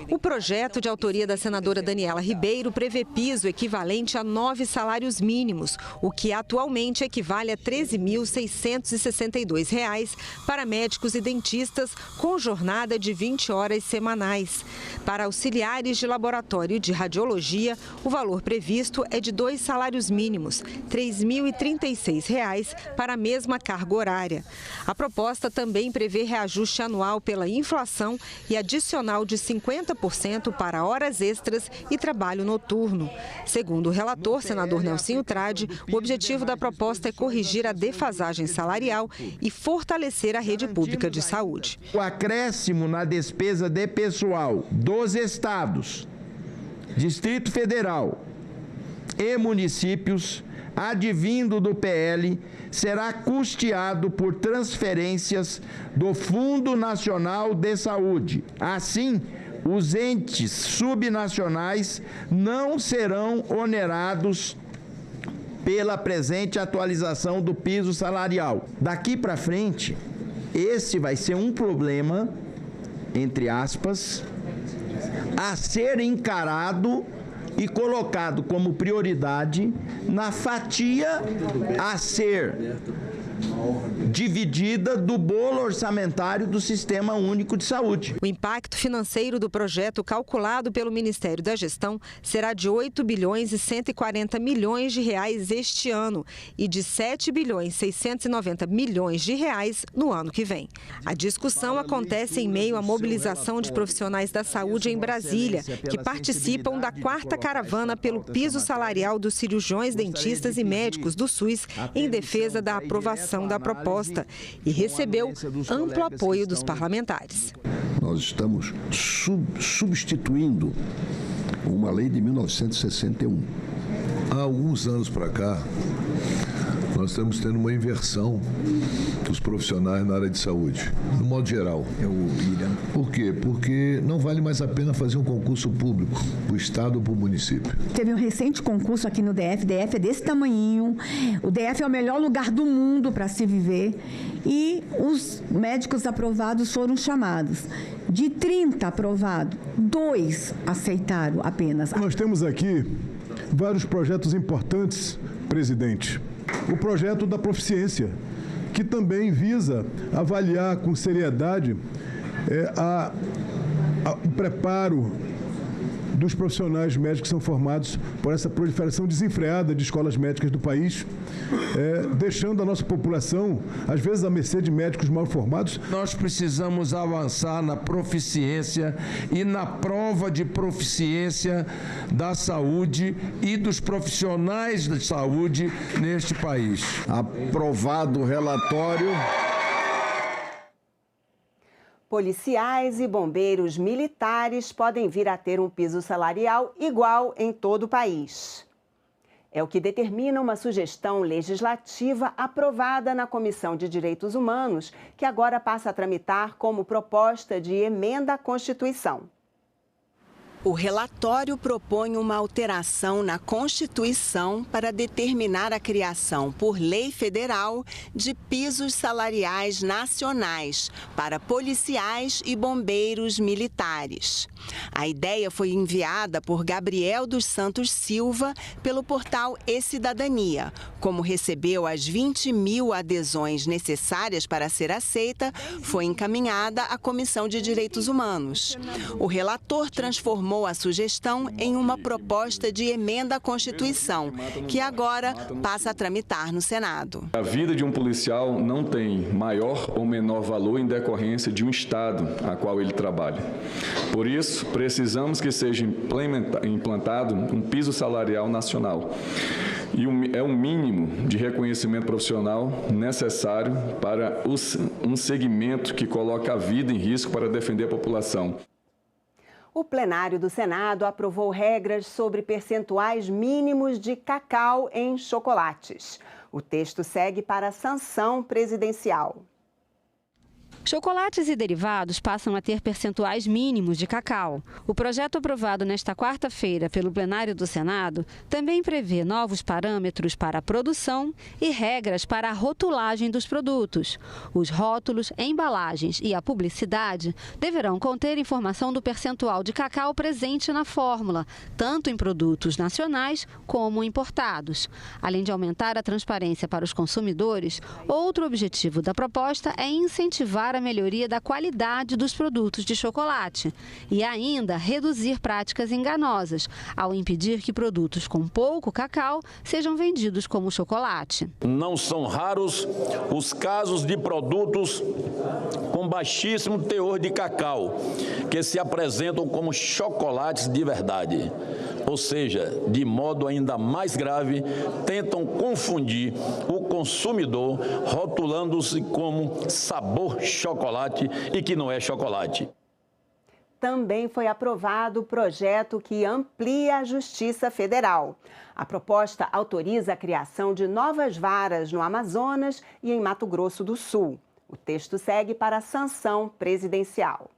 O projeto, de autoria da senadora Daniela Ribeiro, prevê piso equivalente a 9 salários mínimos, o que atualmente equivale a R$ 13.662 para médicos e dentistas com jornada de 20 horas semanais. Para auxiliares de laboratório de radiologia, o valor previsto é de 2 salários mínimos, R$ 3.036 para a mesma carga horária. A proposta também prevê reajuste anual pela inflação e adicional de 50% para horas extras e trabalho noturno. Segundo o relator, senador Nelsinho Trade, o objetivo da proposta é corrigir a defasagem salarial e fortalecer a rede pública de saúde. O acréscimo na despesa de pessoal dos estados, Distrito Federal e municípios, advindo do PL, será custeado por transferências do Fundo Nacional de Saúde. Assim, os entes subnacionais não serão onerados pela presente atualização do piso salarial. Daqui para frente, esse vai ser um problema, entre aspas, a ser encarado e colocado como prioridade na fatia a ser dividida do bolo orçamentário do Sistema Único de Saúde. O impacto financeiro do projeto, calculado pelo Ministério da Gestão, será de 8 bilhões e 140 milhões de reais este ano e de 7 bilhões 690 milhões de reais no ano que vem. A discussão acontece em meio à mobilização de profissionais da saúde em Brasília, que participam da 4ª caravana pelo piso salarial dos cirurgiões, dentistas e médicos do SUS em defesa da aprovação da proposta e recebeu amplo apoio dos parlamentares. Nós estamos substituindo uma lei de 1961. Há alguns anos para cá, nós estamos tendo uma inversão dos profissionais na área de saúde, no modo geral. Por quê? Porque não vale mais a pena fazer um concurso público para o Estado ou para o município. Teve um recente concurso aqui no DF, o DF é desse tamanhinho, o DF é o melhor lugar do mundo para se viver e os médicos aprovados foram chamados. De 30 aprovados, 2 aceitaram apenas. Nós temos aqui vários projetos importantes, presidente. O projeto da proficiência, que também visa avaliar com seriedade o preparo dos profissionais médicos que são formados por essa proliferação desenfreada de escolas médicas do país, deixando a nossa população, às vezes, à mercê de médicos mal formados. Nós precisamos avançar na proficiência e na prova de proficiência da saúde e dos profissionais de saúde neste país. Aprovado o relatório. Policiais e bombeiros militares podem vir a ter um piso salarial igual em todo o país. É o que determina uma sugestão legislativa aprovada na Comissão de Direitos Humanos, que agora passa a tramitar como proposta de emenda à Constituição. O relatório propõe uma alteração na Constituição para determinar a criação, por lei federal, de pisos salariais nacionais para policiais e bombeiros militares. A ideia foi enviada por Gabriel dos Santos Silva pelo portal E-Cidadania. Como recebeu as 20.000 adesões necessárias para ser aceita, foi encaminhada à Comissão de Direitos Humanos. O relator transformou a sugestão em uma proposta de emenda à Constituição, que agora passa a tramitar no Senado. A vida de um policial não tem maior ou menor valor em decorrência de um Estado a qual ele trabalha. Por isso, precisamos que seja implantado um piso salarial nacional. E é um mínimo de reconhecimento profissional necessário para um segmento que coloca a vida em risco para defender a população. O plenário do Senado aprovou regras sobre percentuais mínimos de cacau em chocolates. O texto segue para a sanção presidencial. Chocolates e derivados passam a ter percentuais mínimos de cacau. O projeto aprovado nesta quarta-feira pelo plenário do Senado também prevê novos parâmetros para a produção e regras para a rotulagem dos produtos. Os rótulos, embalagens e a publicidade deverão conter informação do percentual de cacau presente na fórmula, tanto em produtos nacionais como importados. Além de aumentar a transparência para os consumidores, outro objetivo da proposta é incentivar a melhoria da qualidade dos produtos de chocolate e ainda reduzir práticas enganosas, ao impedir que produtos com pouco cacau sejam vendidos como chocolate. Não são raros os casos de produtos com baixíssimo teor de cacau, que se apresentam como chocolates de verdade. Ou seja, de modo ainda mais grave, tentam confundir o consumidor, rotulando-se como sabor chocolate e que não é chocolate. Também foi aprovado o projeto que amplia a Justiça Federal. A proposta autoriza a criação de novas varas no Amazonas e em Mato Grosso do Sul. O texto segue para a sanção presidencial.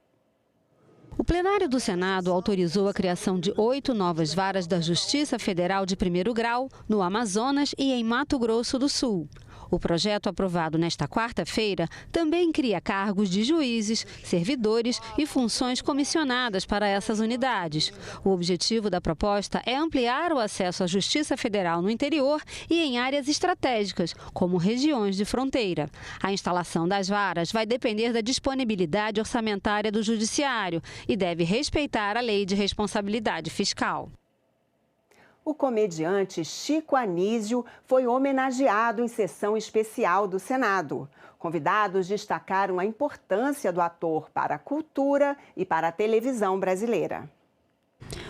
O plenário do Senado autorizou a criação de 8 novas varas da Justiça Federal de primeiro grau no Amazonas e em Mato Grosso do Sul. O projeto aprovado nesta quarta-feira também cria cargos de juízes, servidores e funções comissionadas para essas unidades. O objetivo da proposta é ampliar o acesso à Justiça Federal no interior e em áreas estratégicas, como regiões de fronteira. A instalação das varas vai depender da disponibilidade orçamentária do Judiciário e deve respeitar a Lei de Responsabilidade Fiscal. O comediante Chico Anísio foi homenageado em sessão especial do Senado. Convidados destacaram a importância do ator para a cultura e para a televisão brasileira.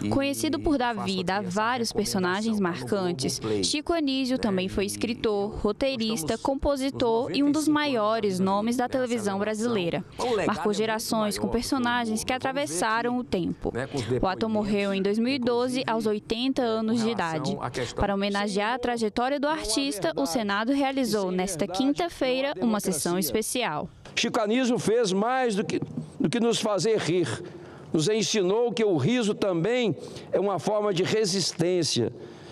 Conhecido por dar vida a vários personagens marcantes, Chico Anísio também foi escritor, roteirista, compositor e um dos maiores nomes da televisão brasileira. Marcou gerações com personagens que atravessaram o tempo. O ator morreu em 2012, aos 80 anos de idade. Para homenagear a trajetória do artista, o Senado realizou nesta quinta-feira uma sessão especial. Chico Anísio fez mais do que nos fazer rir. Nos ensinou que o riso também é uma forma de resistência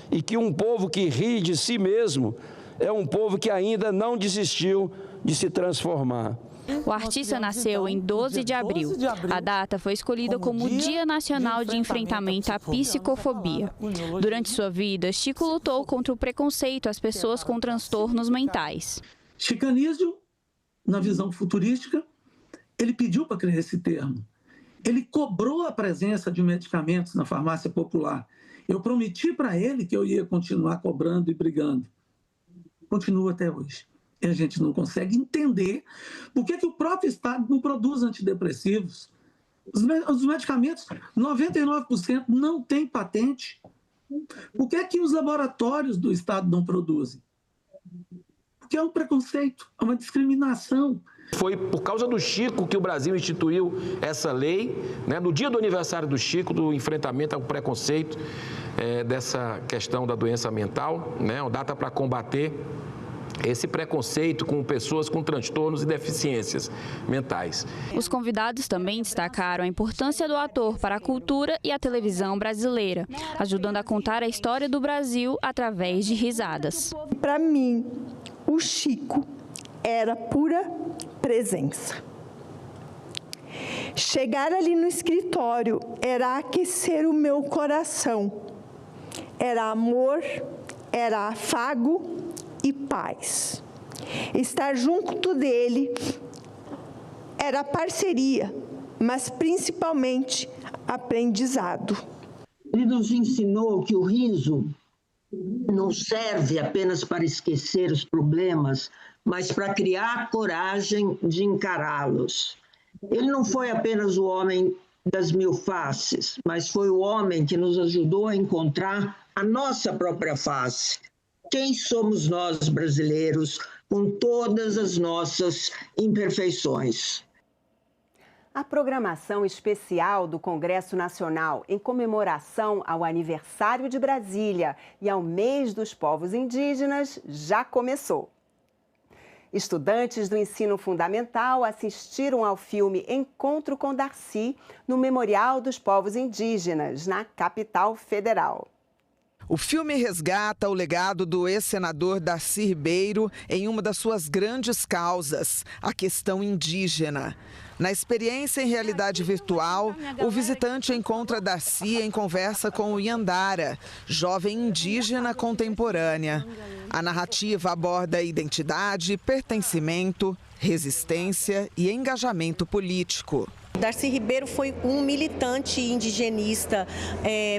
e que um povo que ri de si mesmo é um povo que ainda não desistiu de se transformar. O artista nasceu em 12 de abril. A data foi escolhida como Dia Nacional de Enfrentamento à Psicofobia. Durante sua vida, Chico lutou contra o preconceito às pessoas com transtornos mentais. Chico Anísio, na visão futurística, ele pediu para criar esse termo. Ele cobrou a presença de medicamentos na farmácia popular. Eu prometi para ele que eu ia continuar cobrando e brigando. Continua até hoje. E a gente não consegue entender por que o próprio Estado não produz antidepressivos. Os medicamentos, 99% não têm patente. Por que os laboratórios do Estado não produzem? Porque é um preconceito, é uma discriminação. Foi por causa do Chico que o Brasil instituiu essa lei, né, no dia do aniversário do Chico, do enfrentamento ao preconceito, dessa questão da doença mental, né, uma data para combater esse preconceito com pessoas com transtornos e deficiências mentais. Os convidados também destacaram a importância do ator para a cultura e a televisão brasileira, ajudando a contar a história do Brasil através de risadas. Para mim, o Chico era pura presença. Chegar ali no escritório era aquecer o meu coração. Era amor, era afago e paz. Estar junto dele era parceria, mas principalmente aprendizado. Ele nos ensinou que o riso não serve apenas para esquecer os problemas, mas para criar coragem de encará-los. Ele não foi apenas o homem das mil faces, mas foi o homem que nos ajudou a encontrar a nossa própria face. Quem somos nós, brasileiros, com todas as nossas imperfeições? A programação especial do Congresso Nacional em comemoração ao aniversário de Brasília e ao mês dos povos indígenas já começou. Estudantes do ensino fundamental assistiram ao filme Encontro com Darcy no Memorial dos Povos Indígenas, na capital federal. O filme resgata o legado do ex-senador Darcy Ribeiro em uma das suas grandes causas, a questão indígena. Na experiência em realidade virtual, o visitante encontra Darcy em conversa com o Yandara, jovem indígena contemporânea. A narrativa aborda identidade, pertencimento, resistência e engajamento político. Darcy Ribeiro foi um militante indigenista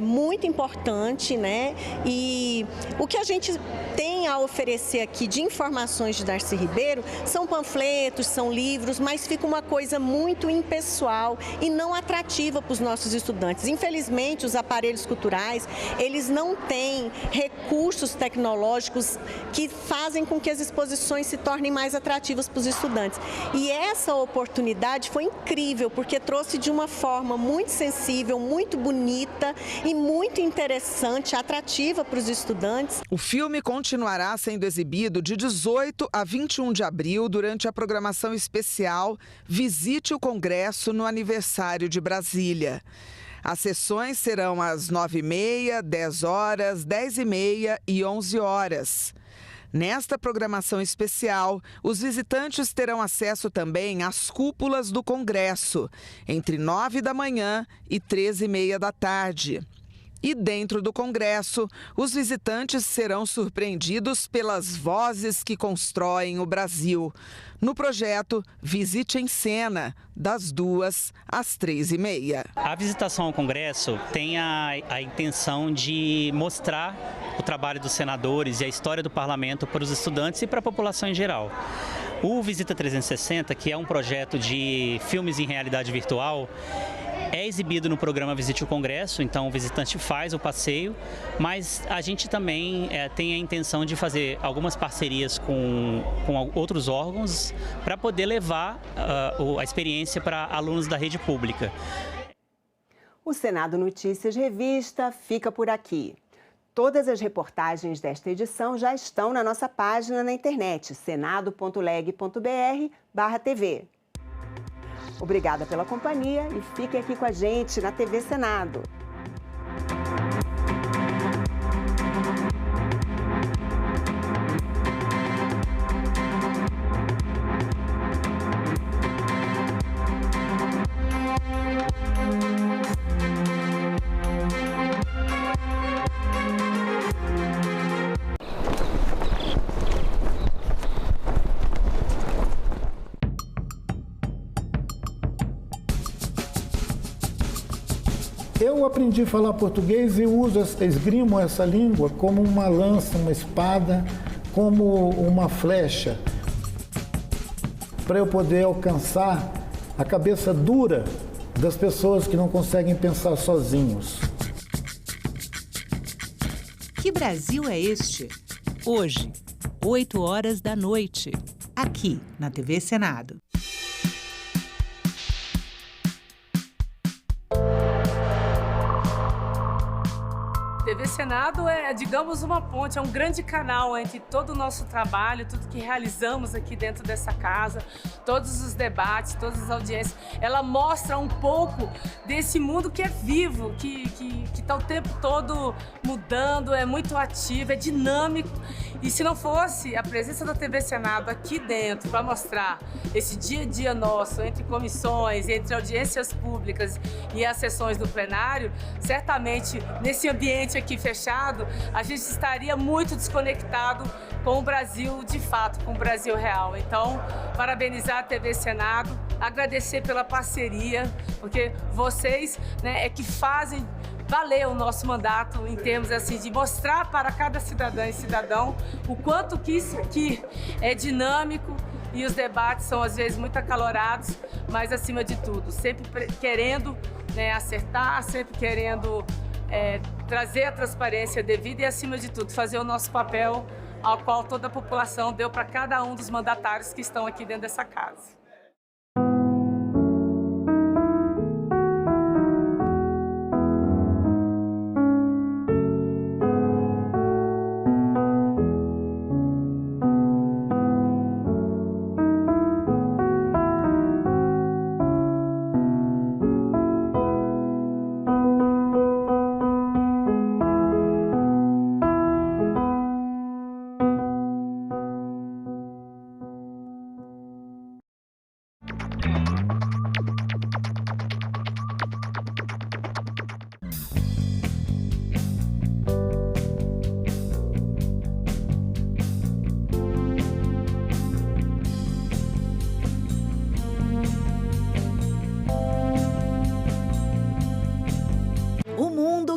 muito importante, né? E o que a gente tem a oferecer aqui de informações de Darcy Ribeiro são panfletos, são livros, mas fica uma coisa muito impessoal e não atrativa para os nossos estudantes. Infelizmente, os aparelhos culturais, eles não têm recursos tecnológicos que fazem com que as exposições se tornem mais atrativas para os estudantes. E essa oportunidade foi incrível, porque trouxe de uma forma muito sensível, muito bonita e muito interessante, atrativa para os estudantes. O filme continuará sendo exibido de 18 a 21 de abril durante a programação especial Visite o Congresso no aniversário de Brasília. As sessões serão às 9h30, 10 horas, 10h30 e 11 horas. Nesta programação especial, os visitantes terão acesso também às cúpulas do Congresso, entre 9 da manhã e 13h30 da tarde. E dentro do Congresso, os visitantes serão surpreendidos pelas vozes que constroem o Brasil. No projeto Visite em Cena, das 2 às 3h30. A visitação ao Congresso tem a intenção de mostrar o trabalho dos senadores e a história do parlamento para os estudantes e para a população em geral. O Visita 360, que é um projeto de filmes em realidade virtual, é exibido no programa Visite o Congresso, então o visitante faz o passeio, mas a gente também tem a intenção de fazer algumas parcerias com outros órgãos para poder levar a experiência para alunos da rede pública. O Senado Notícias Revista fica por aqui. Todas as reportagens desta edição já estão na nossa página na internet, senado.leg.br/TV. Obrigada pela companhia e fiquem aqui com a gente na TV Senado. Eu aprendi a falar português e esgrimo essa língua como uma lança, uma espada, como uma flecha, para eu poder alcançar a cabeça dura das pessoas que não conseguem pensar sozinhos. Que Brasil é este? Hoje, 8 horas da noite, aqui na TV Senado. TV Senado é, digamos, uma ponte, é um grande canal entre todo o nosso trabalho, tudo que realizamos aqui dentro dessa casa, todos os debates, todas as audiências. Ela mostra um pouco desse mundo que é vivo, que está o tempo todo mudando, é muito ativo, é dinâmico. E se não fosse a presença da TV Senado aqui dentro para mostrar esse dia a dia nosso, entre comissões, entre audiências públicas e as sessões do plenário, certamente nesse ambiente aqui fechado, a gente estaria muito desconectado com o Brasil de fato, com o Brasil real. Então, parabenizar a TV Senado, agradecer pela parceria, porque vocês, né, é que fazem valer o nosso mandato em termos assim de mostrar para cada cidadã e cidadão o quanto que isso aqui é dinâmico e os debates são às vezes muito acalorados, mas acima de tudo, sempre querendo, né, acertar, sempre querendo trazer a transparência devida e, acima de tudo, fazer o nosso papel ao qual toda a população deu para cada um dos mandatários que estão aqui dentro dessa casa.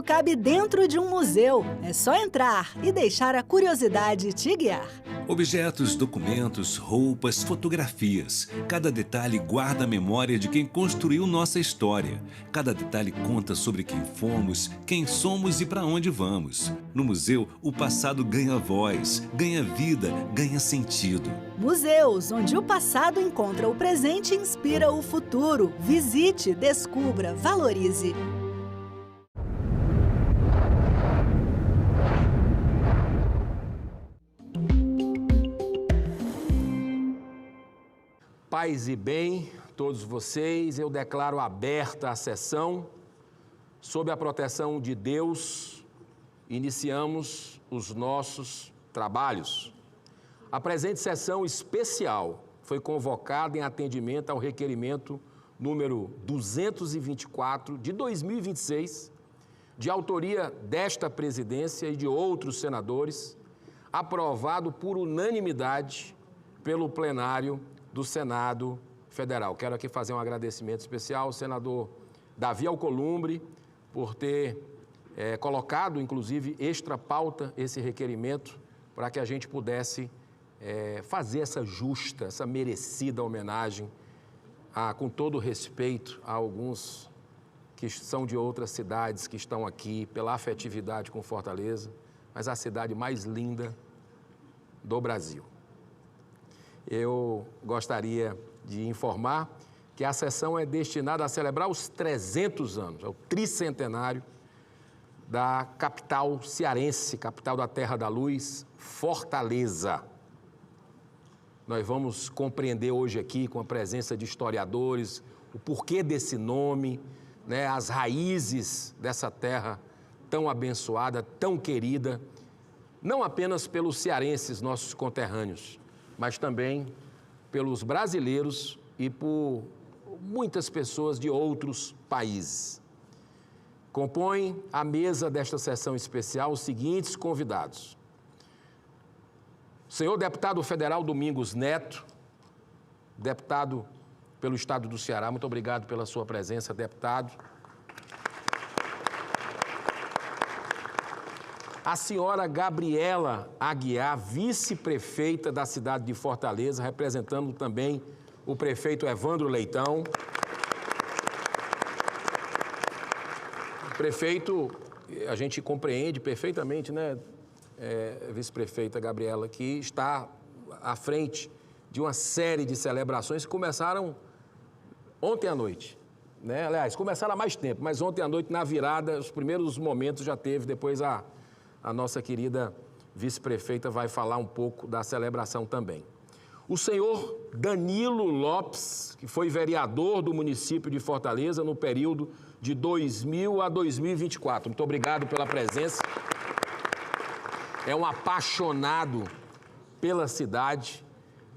Cabe dentro de um museu. É só entrar e deixar a curiosidade te guiar. Objetos, documentos, roupas, fotografias. Cada detalhe guarda a memória de quem construiu nossa história. Cada detalhe conta sobre quem fomos, quem somos e para onde vamos. No museu, o passado ganha voz, ganha vida, ganha sentido. Museus, onde o passado encontra o presente e inspira o futuro. Visite, descubra, valorize. Paz e bem, todos vocês, eu declaro aberta a sessão. Sob a proteção de Deus, iniciamos os nossos trabalhos. A presente sessão especial foi convocada em atendimento ao requerimento número 224 de 2026, de autoria desta presidência e de outros senadores, aprovado por unanimidade pelo plenário do Senado Federal. Quero aqui fazer um agradecimento especial ao senador Davi Alcolumbre por ter colocado, inclusive, extra pauta esse requerimento para que a gente pudesse fazer essa justa, essa merecida homenagem, com todo respeito a alguns que são de outras cidades que estão aqui pela afetividade com Fortaleza, mas a cidade mais linda do Brasil. Eu gostaria de informar que a sessão é destinada a celebrar os 300 anos, o tricentenário da capital cearense, capital da Terra da Luz, Fortaleza. Nós vamos compreender hoje aqui, com a presença de historiadores, o porquê desse nome, né, as raízes dessa terra tão abençoada, tão querida, não apenas pelos cearenses, nossos conterrâneos, mas também pelos brasileiros e por muitas pessoas de outros países. Compõem a mesa desta sessão especial os seguintes convidados: o senhor deputado federal Domingos Neto, deputado pelo Estado do Ceará, muito obrigado pela sua presença, deputado. A senhora Gabriela Aguiar, vice-prefeita da cidade de Fortaleza, representando também o prefeito Evandro Leitão. Prefeito, a gente compreende perfeitamente, né? vice-prefeita Gabriela, que está à frente de uma série de celebrações que começaram ontem à noite, né? Aliás, começaram há mais tempo, mas ontem à noite, na virada, os primeiros momentos já teve, depois a nossa querida vice-prefeita vai falar um pouco da celebração também. O senhor Danilo Lopes, que foi vereador do município de Fortaleza no período de 2000 a 2024. Muito obrigado pela presença. É um apaixonado pela cidade,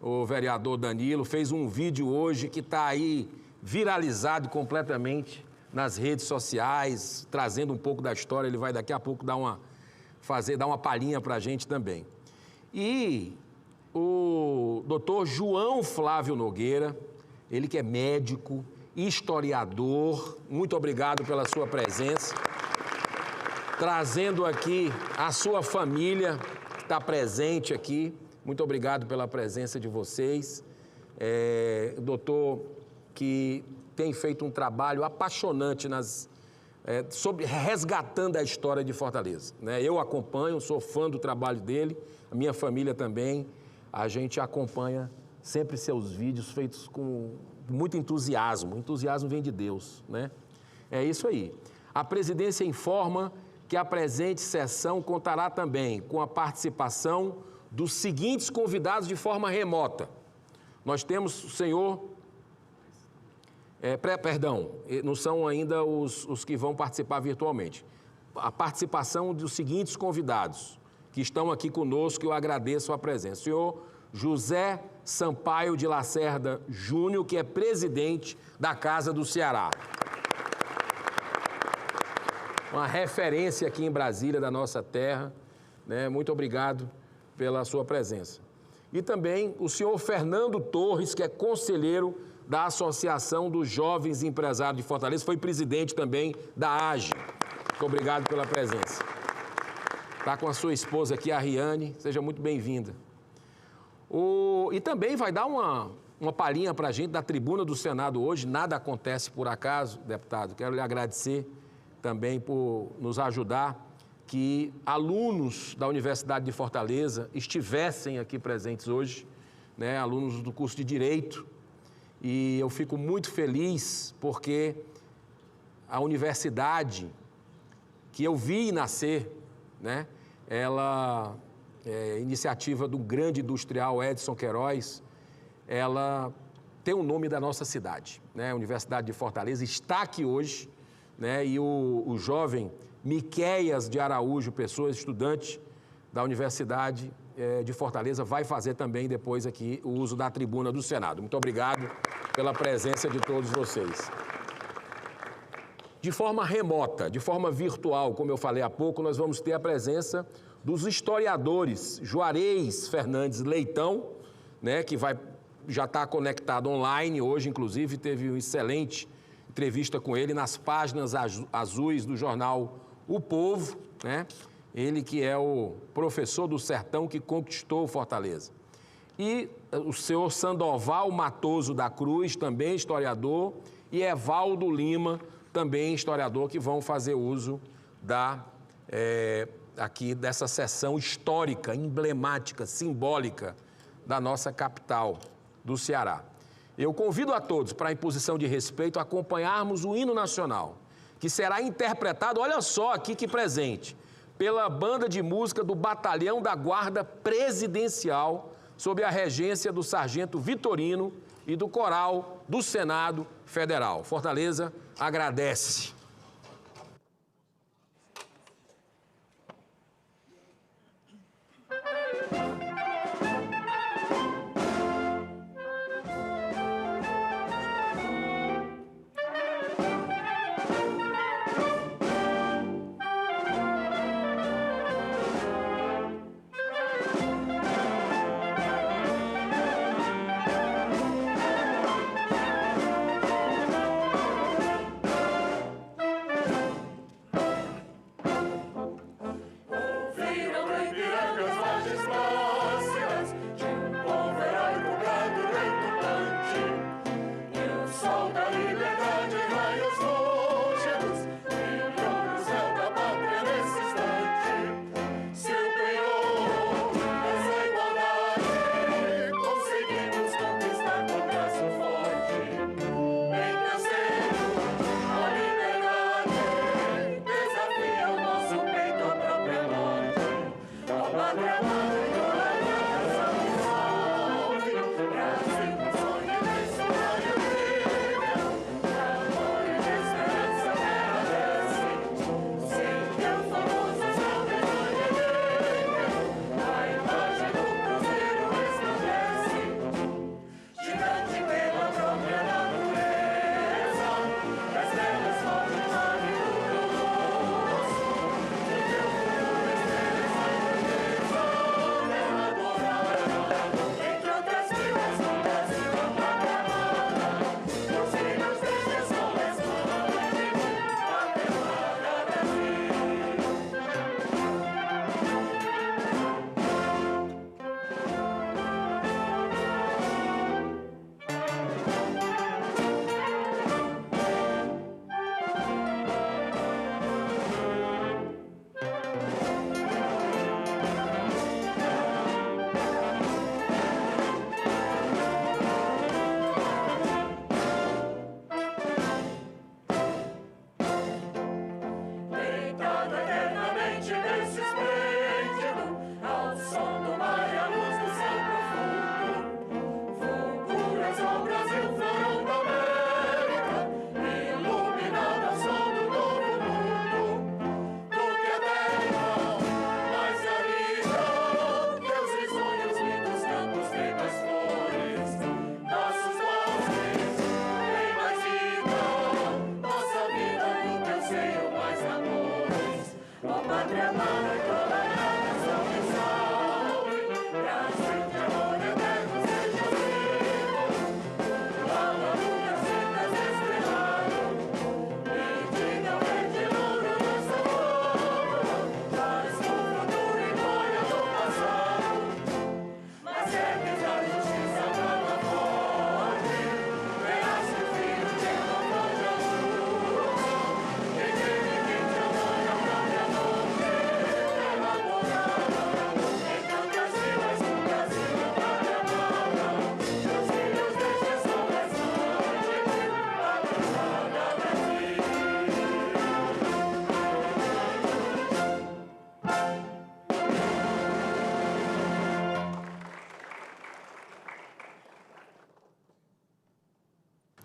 o vereador Danilo. Fez um vídeo hoje que está aí viralizado completamente nas redes sociais, trazendo um pouco da história. Ele vai daqui a pouco dar uma palhinha para a gente também. E o doutor João Flávio Nogueira, ele que é médico, historiador, muito obrigado pela sua presença, trazendo aqui a sua família, que está presente aqui, muito obrigado pela presença de vocês, doutor que tem feito um trabalho apaixonante sobre resgatando a história de Fortaleza, né? Eu acompanho, sou fã do trabalho dele, a minha família também, a gente acompanha sempre seus vídeos feitos com muito entusiasmo. O entusiasmo vem de Deus, né? É isso aí. A presidência informa que a presente sessão contará também com a participação dos seguintes convidados de forma remota. Nós temos o senhor... não são ainda os que vão participar virtualmente. A participação dos seguintes convidados que estão aqui conosco, eu agradeço a presença. O senhor José Sampaio de Lacerda Júnior, que é presidente da Casa do Ceará. Uma referência aqui em Brasília, da nossa terra, né? Muito obrigado pela sua presença. E também o senhor Fernando Torres, que é conselheiro da Associação dos Jovens Empresários de Fortaleza, foi presidente também da AGE. Muito obrigado pela presença. Está com a sua esposa aqui, a Riane, seja muito bem-vinda. E também vai dar uma palhinha para a gente da tribuna do Senado hoje, nada acontece por acaso, deputado. Quero lhe agradecer também por nos ajudar, que alunos da Universidade de Fortaleza estivessem aqui presentes hoje, né, alunos do curso de Direito, e eu fico muito feliz porque a universidade que eu vi nascer, né, ela iniciativa do grande industrial Edson Queiroz, ela tem o nome da nossa cidade, né? A Universidade de Fortaleza está aqui hoje, né? E o jovem Miqueias de Araújo Pessoa, estudante da Universidade de Fortaleza, vai fazer também depois aqui o uso da tribuna do Senado. Muito obrigado pela presença de todos vocês. De forma remota, de forma virtual, como eu falei há pouco, nós vamos ter a presença dos historiadores Juarez Fernandes Leitão, né, que já está conectado online hoje, inclusive teve uma excelente entrevista com ele nas páginas azuis do jornal O Povo, né? Ele que é o professor do sertão que conquistou Fortaleza. E o senhor Sandoval Matoso da Cruz, também historiador, e Evaldo Lima, também historiador, que vão fazer uso aqui dessa sessão histórica, emblemática, simbólica da nossa capital do Ceará. Eu convido a todos, para a imposição de respeito, a acompanharmos o hino nacional, que será interpretado, olha só aqui que presente, pela banda de música do Batalhão da Guarda Presidencial, sob a regência do Sargento Vitorino e do Coral do Senado Federal. Fortaleza agradece.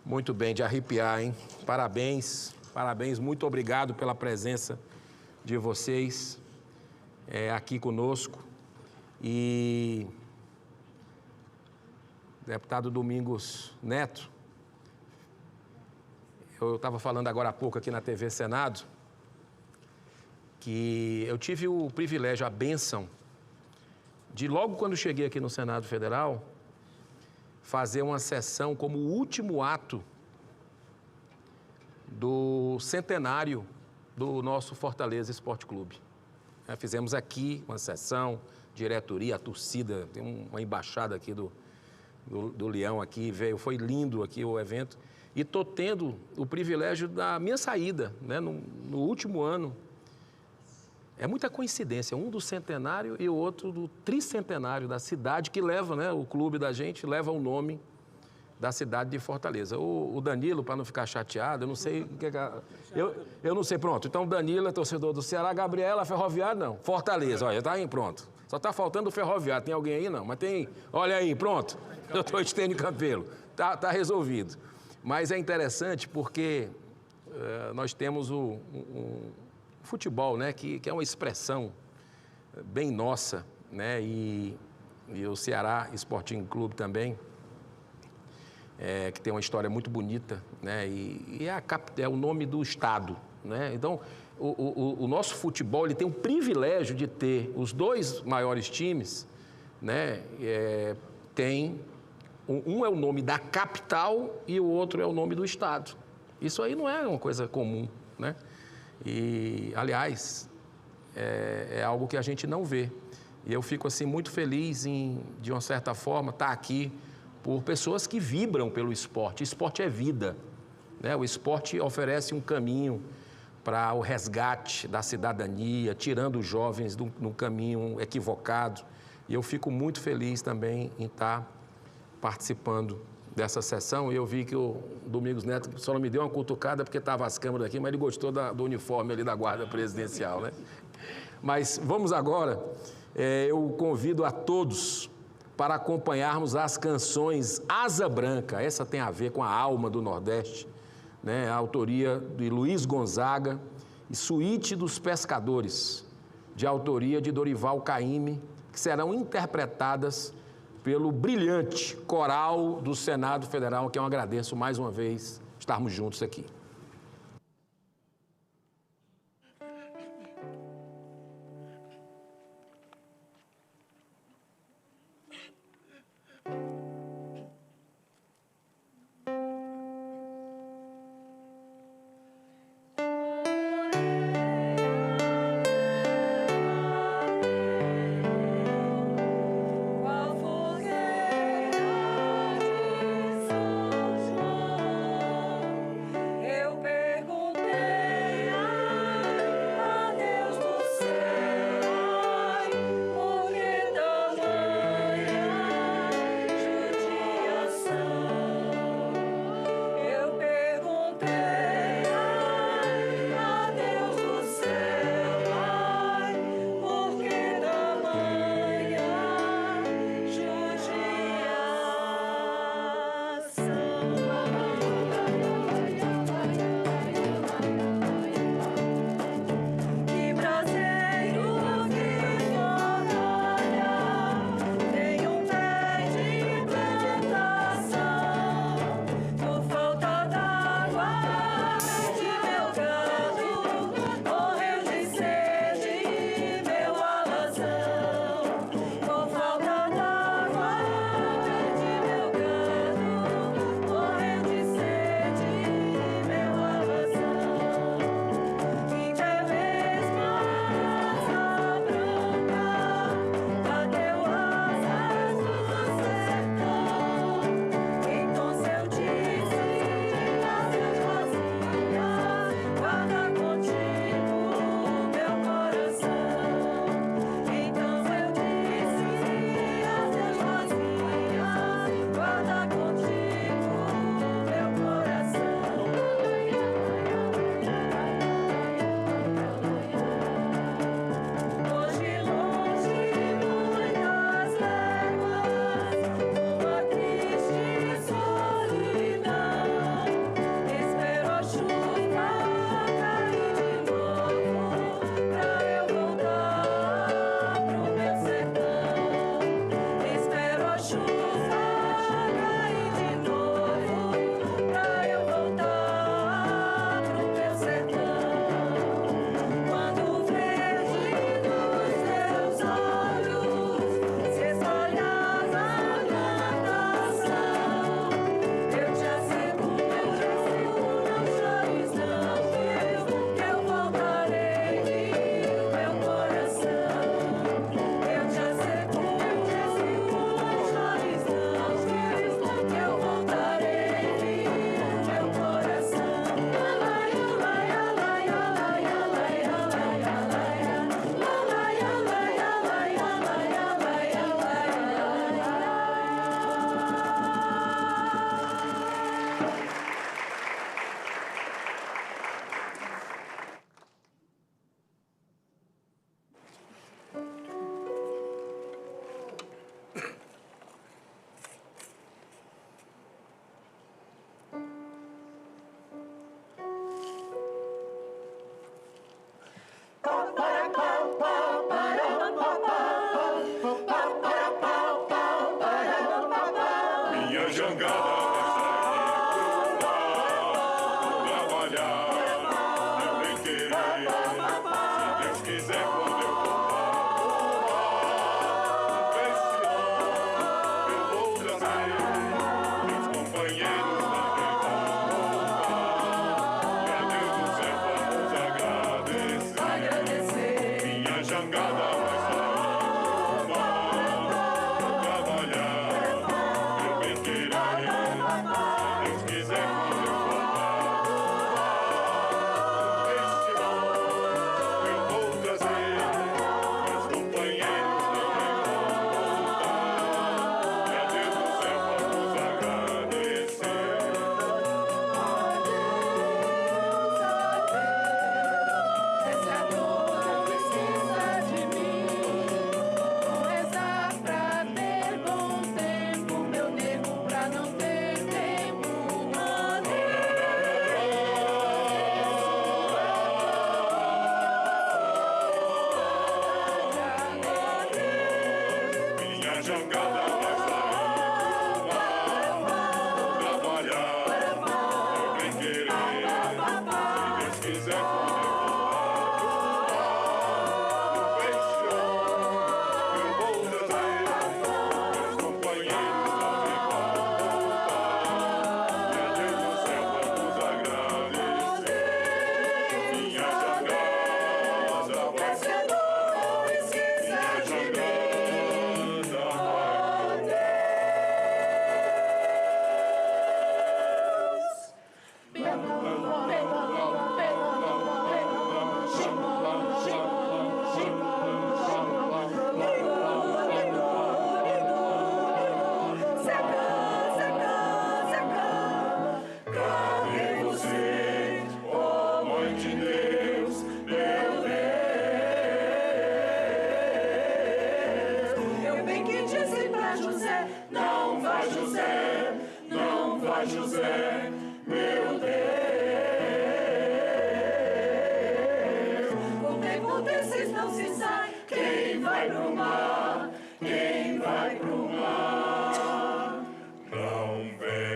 Muito bem, de arrepiar, hein? Parabéns, parabéns, muito obrigado pela presença de vocês aqui conosco. E deputado Domingos Neto, eu estava falando agora há pouco aqui na TV Senado, que eu tive o privilégio, a bênção, de logo quando cheguei aqui no Senado Federal, fazer uma sessão como o último ato do centenário do nosso Fortaleza Esporte Clube. Fizemos aqui uma sessão, diretoria, a torcida, tem uma embaixada aqui do Leão aqui, veio, foi lindo aqui o evento. E estou tendo o privilégio da minha saída, né, no último ano. É muita coincidência, um do centenário e o outro do tricentenário da cidade, que leva, né, o clube da gente, leva o nome da cidade de Fortaleza. O Danilo, para não ficar chateado, eu não sei o que é... Eu não sei, pronto. Então, o Danilo é torcedor do Ceará, Gabriela, Ferroviário, não. Fortaleza, olha, tá aí, pronto. Só está faltando o Ferroviário. Tem alguém aí? Não, mas tem... Olha aí, pronto. Doutor Estênio Campelo. Tá resolvido. Mas é interessante porque nós temos o futebol, né, que é uma expressão bem nossa, né, e o Ceará Sporting Clube também, que tem uma história muito bonita, né, e é o nome do estado, né. Então, o nosso futebol, ele tem o privilégio de ter os dois maiores times, né, um é o nome da capital e o outro é o nome do estado. Isso aí não é uma coisa comum, né? E, aliás, é algo que a gente não vê. E eu fico, assim, muito feliz em, de uma certa forma, estar aqui por pessoas que vibram pelo esporte. Esporte é vida, né? O esporte oferece um caminho para o resgate da cidadania, tirando os jovens de um caminho equivocado. E eu fico muito feliz também em estar participando dessa sessão, e eu vi que o Domingos Neto só não me deu uma cutucada porque estava as câmeras aqui, mas ele gostou do uniforme ali da Guarda Presidencial, né? Mas vamos agora, eu convido a todos para acompanharmos as canções Asa Branca, essa tem a ver com a alma do Nordeste, né? A autoria de Luiz Gonzaga, e Suíte dos Pescadores, de autoria de Dorival Caymmi, que serão interpretadas pelo brilhante coral do Senado Federal, que eu agradeço mais uma vez estarmos juntos aqui. Eu jangada vai sair pro mar, trabalhar, eu bem querer, se Deus quiser quando eu voltar, esse ano eu vou trazer meus companheiros também vão voltar, e a Deus do céu vamos agradecer, minha jangada vai sair pro mar, trabalhar, eu bem querer, se Deus quiser quando eu jangada vai sair pro mar, trabalhar, eu bem querer, se Deus quiser quando eu voltar, esse ano eu vou trazer meus companheiros também vão voltar, e a Deus do céu vamos agradecer, minha jangada vai sair, minha jangada. Cadê você, ó Mãe de Deus, meu Deus? Eu bem que disse pra José, não vai José, não vai José, meu Deus. Com tempo não se sai, quem vai pro mar, quem vai pro mar, não vem.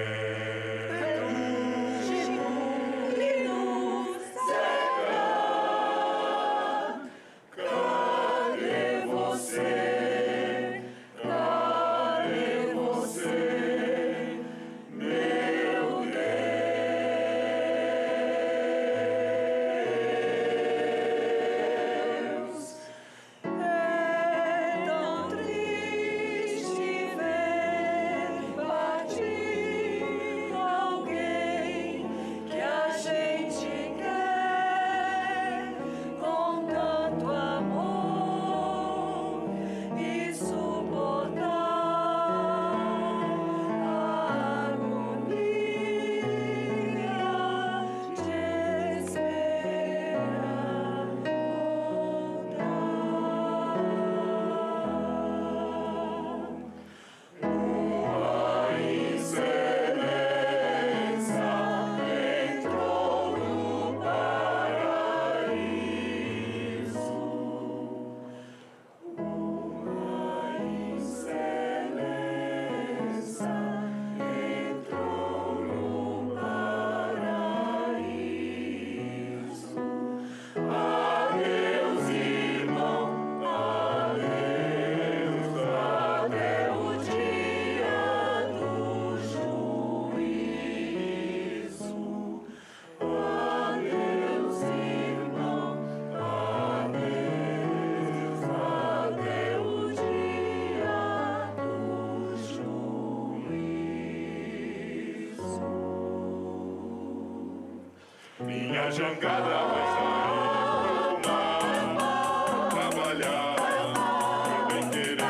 Cadê você? Cadê você? Meu Deus, é tão triste ver partir alguém que a gente quer com tanto amor e suportar a agonia de esperar Tua Excelência entrou no paraíso. Tua Excelência entrou no paraíso. Adeus, irmão, adeus, até o dia do juízo. Adeus, irmão, adeus, até o dia do juízo. Minha jangada vai sair pro mar, trabalhar, eu bem querer, se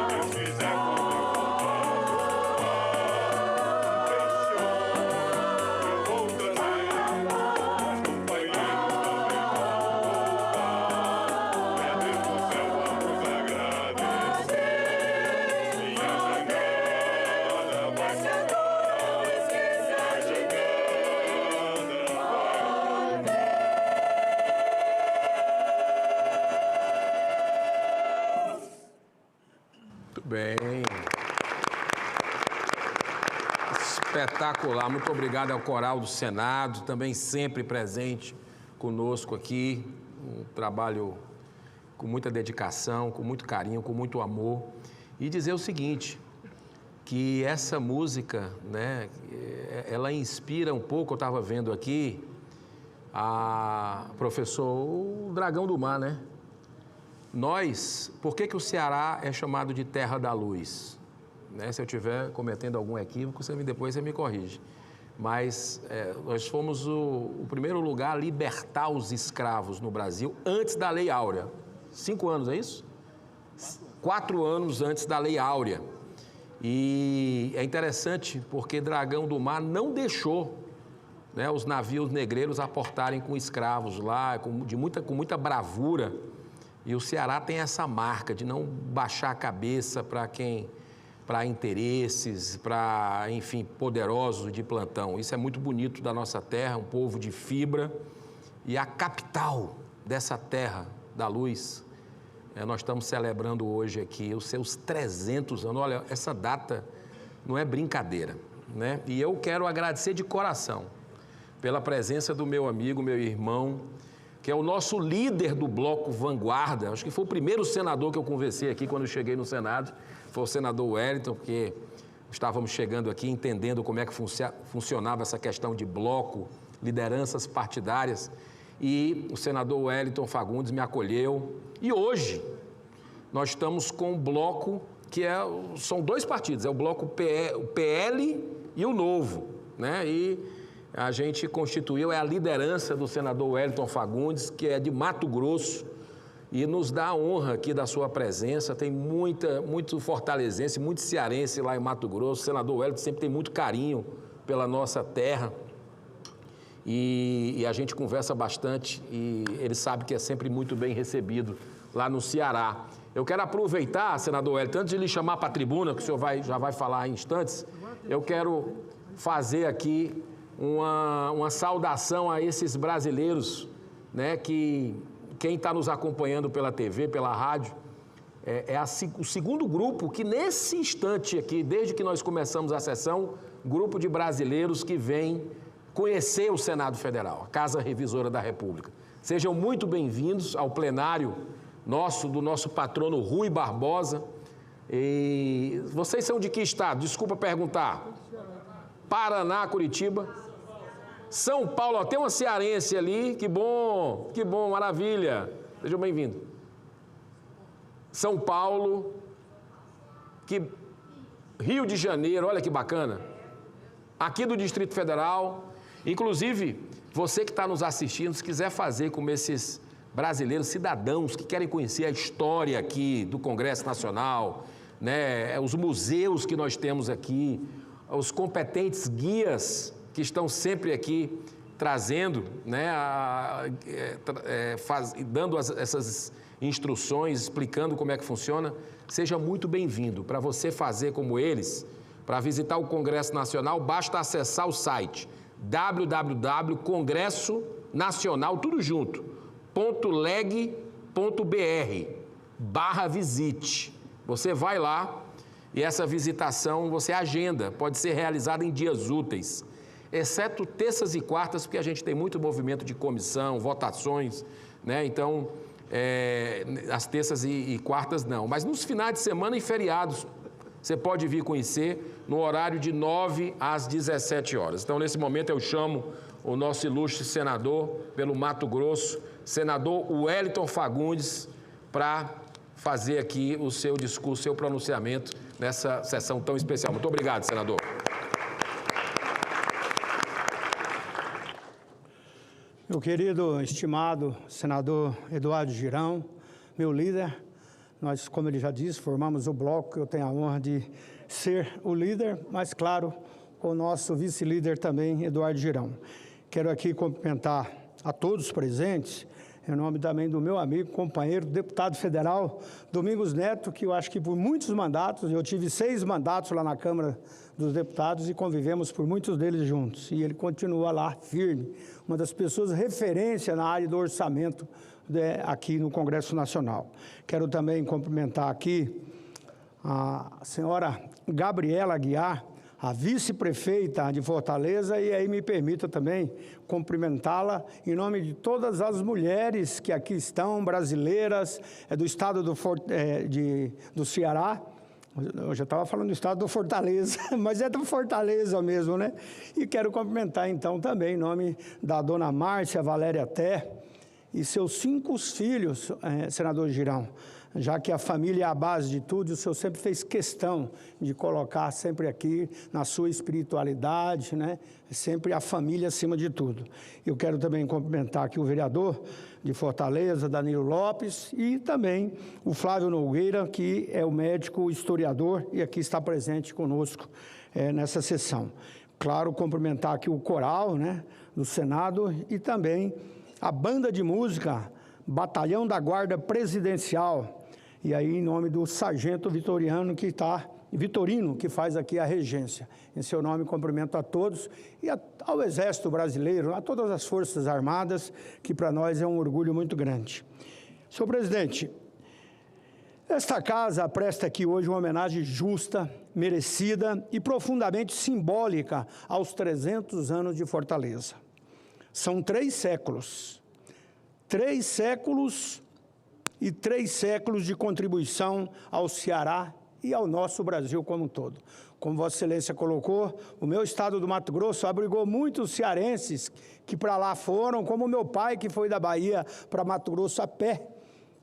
Deus quiser quando eu voltar, eu vou trazer meus companheiros também vão voltar, e a Deus do céu vamos agradecer, minha jangada vai sair, minha jangada vai Espetacular. Muito obrigado ao Coral do Senado, também sempre presente conosco aqui. Um trabalho com muita dedicação, com muito carinho, com muito amor. E dizer o seguinte, que essa música, né, ela inspira um pouco, eu estava vendo aqui, o Dragão do Mar, né? Por que o Ceará é chamado de Terra da Luz? Né? Se eu estiver cometendo algum equívoco, depois você me corrige. Mas nós fomos o primeiro lugar a libertar os escravos no Brasil antes da Lei Áurea. 5 anos, é isso? 4 anos antes da Lei Áurea. E é interessante porque Dragão do Mar não deixou, né, os navios negreiros aportarem com escravos lá, com muita bravura. E o Ceará tem essa marca de não baixar a cabeça para interesses, para, enfim, poderosos de plantão. Isso é muito bonito da nossa terra, um povo de fibra. E a capital dessa terra da luz, nós estamos celebrando hoje aqui os seus 300 anos. Olha, essa data não é brincadeira, né? E eu quero agradecer de coração pela presença do meu amigo, meu irmão, que é o nosso líder do Bloco Vanguarda. Acho que foi o primeiro senador que eu conversei aqui quando eu cheguei no Senado, foi o senador Wellington, porque estávamos chegando aqui entendendo como é que funcionava essa questão de bloco, lideranças partidárias, e o senador Wellington Fagundes me acolheu. E hoje nós estamos com um bloco que são 2 partidos, é o bloco o PL e o Novo, né? E a gente constituiu a liderança do senador Wellington Fagundes, que é de Mato Grosso, e nos dá a honra aqui da sua presença. Tem muito fortalezense, muito cearense lá em Mato Grosso. O senador Wellington sempre tem muito carinho pela nossa terra e a gente conversa bastante e ele sabe que é sempre muito bem recebido lá no Ceará. Eu quero aproveitar, senador Wellington, antes de lhe chamar para a tribuna, que o senhor já vai falar em instantes, eu quero fazer aqui uma saudação a esses brasileiros, né, que quem está nos acompanhando pela TV, pela rádio, o segundo grupo que nesse instante aqui, desde que nós começamos a sessão, grupo de brasileiros que vem conhecer o Senado Federal, a Casa Revisora da República. Sejam muito bem-vindos ao plenário do nosso patrono Rui Barbosa. E vocês são de que estado? Desculpa perguntar. Paraná, Curitiba. São Paulo, ó, tem uma cearense ali, que bom, maravilha. Sejam bem-vindos. São Paulo, Rio de Janeiro, olha que bacana. Aqui do Distrito Federal, inclusive, você que está nos assistindo, se quiser fazer como esses brasileiros, cidadãos que querem conhecer a história aqui do Congresso Nacional, né, os museus que nós temos aqui, os competentes guias que estão sempre aqui trazendo, né, dando essas instruções, explicando como é que funciona, seja muito bem-vindo. Para você fazer como eles, para visitar o Congresso Nacional, basta acessar o site www.congressonacional, tudo junto, .leg.br/visite. Você vai lá e essa visitação você agenda, pode ser realizada em dias úteis, exceto terças e quartas, porque a gente tem muito movimento de comissão, votações, né? Então, as terças e quartas não. Mas nos finais de semana e feriados, você pode vir conhecer no horário de 9 às 17 horas. Então, nesse momento, eu chamo o nosso ilustre senador pelo Mato Grosso, senador Wellington Fagundes, para fazer aqui o seu discurso, o seu pronunciamento nessa sessão tão especial. Muito obrigado, senador. Meu querido, estimado senador Eduardo Girão, meu líder, nós, como ele já disse, formamos o bloco, eu tenho a honra de ser o líder, mas, claro, com o nosso vice-líder também, Eduardo Girão. Quero aqui cumprimentar a todos presentes, em nome também do meu amigo, companheiro, deputado federal, Domingos Neto, que eu acho que por muitos mandatos, eu tive 6 mandatos lá na Câmara dos Deputados e convivemos por muitos deles juntos. E ele continua lá firme, uma das pessoas referência na área do orçamento aqui no Congresso Nacional. Quero também cumprimentar aqui a senhora Gabriela Aguiar, a vice-prefeita de Fortaleza, e aí me permita também cumprimentá-la em nome de todas as mulheres que aqui estão, brasileiras, do estado do Ceará. Eu já estava falando do estado do Fortaleza, mas é do Fortaleza mesmo, né? E quero cumprimentar, então, também em nome da dona Márcia Valéria Té e seus 5 filhos, senador Girão, já que a família é a base de tudo, o senhor sempre fez questão de colocar sempre aqui na sua espiritualidade, né? Sempre a família acima de tudo. Eu quero também cumprimentar aqui o vereador de Fortaleza, Danilo Lopes, e também o Flávio Nogueira, que é o médico historiador e aqui está presente conosco nessa sessão. Claro, cumprimentar aqui o coral, né, do Senado e também a banda de música Batalhão da Guarda Presidencial, e aí em nome do sargento Vitorino, que faz aqui a regência. Em seu nome, cumprimento a todos e ao Exército Brasileiro, a todas as Forças Armadas, que para nós é um orgulho muito grande. Senhor presidente, esta casa presta aqui hoje uma homenagem justa, merecida e profundamente simbólica aos 300 anos de Fortaleza. São 3 séculos. 3 séculos e 3 séculos de contribuição ao Ceará e ao nosso Brasil como um todo. Como Vossa Excelência colocou, o meu estado do Mato Grosso abrigou muitos cearenses que para lá foram, como o meu pai, que foi da Bahia para Mato Grosso a pé.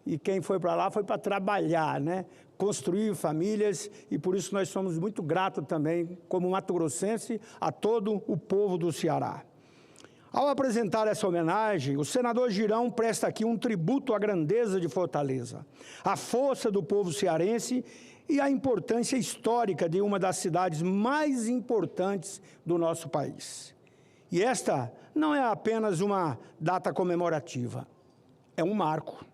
E quem foi para lá foi para trabalhar, né? Construir famílias, e por isso nós somos muito gratos também, como mato-grossense, a todo o povo do Ceará. Ao apresentar essa homenagem, o senador Girão presta aqui um tributo à grandeza de Fortaleza, à força do povo cearense e à importância histórica de uma das cidades mais importantes do nosso país. E esta não é apenas uma data comemorativa, é um marco.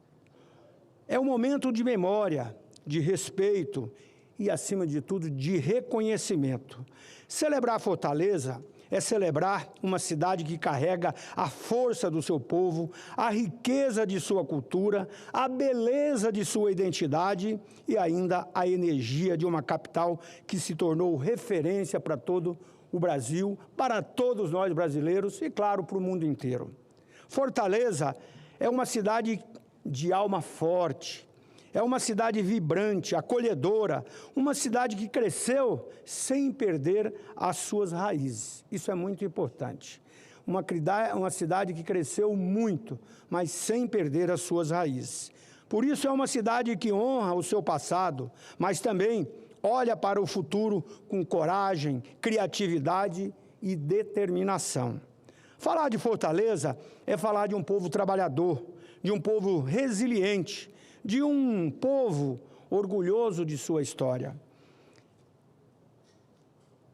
É um momento de memória, de respeito e, acima de tudo, de reconhecimento. Celebrar Fortaleza é celebrar uma cidade que carrega a força do seu povo, a riqueza de sua cultura, a beleza de sua identidade e ainda a energia de uma capital que se tornou referência para todo o Brasil, para todos nós brasileiros e, claro, para o mundo inteiro. Fortaleza é uma cidade de alma forte, é uma cidade vibrante, acolhedora, uma cidade que cresceu sem perder as suas raízes. Isso é muito importante. Uma cidade que cresceu muito, mas sem perder as suas raízes. Por isso é uma cidade que honra o seu passado, mas também olha para o futuro com coragem, criatividade e determinação. Falar de Fortaleza é falar de um povo trabalhador, de um povo resiliente, de um povo orgulhoso de sua história.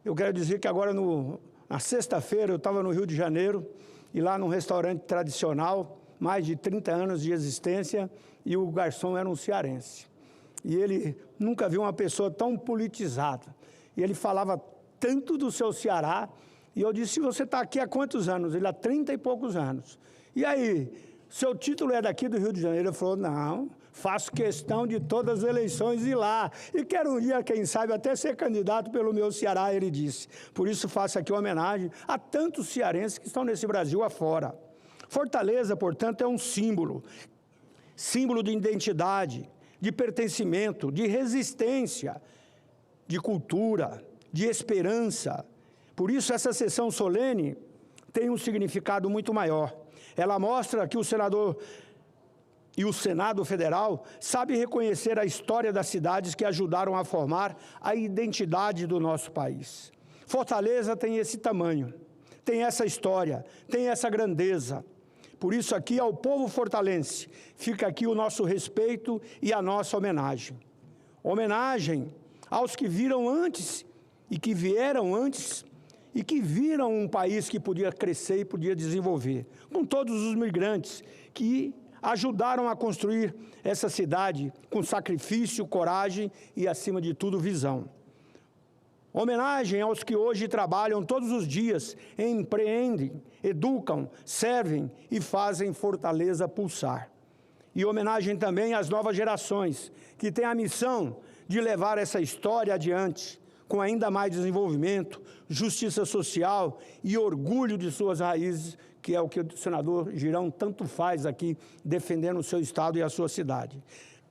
Eu quero dizer que agora, na sexta-feira, eu estava no Rio de Janeiro, e lá num restaurante tradicional, mais de 30 anos de existência, e o garçom era um cearense. E ele nunca viu uma pessoa tão politizada. E ele falava tanto do seu Ceará, e eu disse: você está aqui há quantos anos? Ele há 30 e poucos anos. E aí, seu título é daqui do Rio de Janeiro? Ele falou: não, faço questão de todas as eleições ir lá. E quero um dia, quem sabe, até ser candidato pelo meu Ceará, ele disse. Por isso faço aqui uma homenagem a tantos cearenses que estão nesse Brasil afora. Fortaleza, portanto, é um símbolo de identidade, de pertencimento, de resistência, de cultura, de esperança. Por isso essa sessão solene tem um significado muito maior. Ela mostra que o senador e o Senado Federal sabem reconhecer a história das cidades que ajudaram a formar a identidade do nosso país. Fortaleza tem esse tamanho, tem essa história, tem essa grandeza. Por isso aqui ao povo fortalense fica aqui o nosso respeito e a nossa homenagem. Homenagem aos que viram antes e que vieram antes e que viram um país que podia crescer e podia desenvolver, com todos os migrantes que ajudaram a construir essa cidade com sacrifício, coragem e, acima de tudo, visão. Homenagem aos que hoje trabalham todos os dias, empreendem, educam, servem e fazem Fortaleza pulsar. E homenagem também às novas gerações, que têm a missão de levar essa história adiante, com ainda mais desenvolvimento, justiça social e orgulho de suas raízes, que é o que o senador Girão tanto faz aqui, defendendo o seu estado e a sua cidade.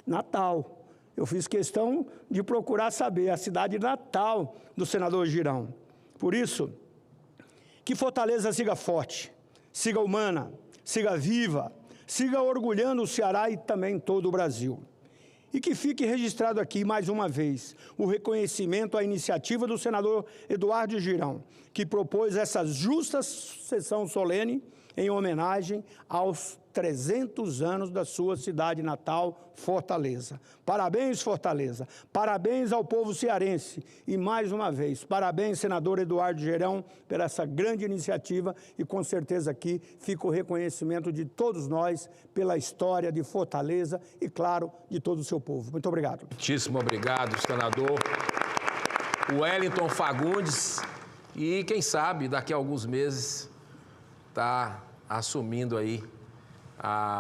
Natal. Eu fiz questão de procurar saber a cidade natal do senador Girão. Por isso, que Fortaleza siga forte, siga humana, siga viva, siga orgulhando o Ceará e também todo o Brasil. E que fique registrado aqui, mais uma vez, o reconhecimento à iniciativa do senador Eduardo Girão, que propôs essa justa sessão solene em homenagem aos 300 anos da sua cidade natal, Fortaleza. Parabéns, Fortaleza. Parabéns ao povo cearense. E, mais uma vez, parabéns, senador Eduardo Girão, por essa grande iniciativa. E, com certeza, aqui fica o reconhecimento de todos nós pela história de Fortaleza e, claro, de todo o seu povo. Muito obrigado. Muitíssimo obrigado, senador Wellington Fagundes. E, quem sabe, daqui a alguns meses, está assumindo aí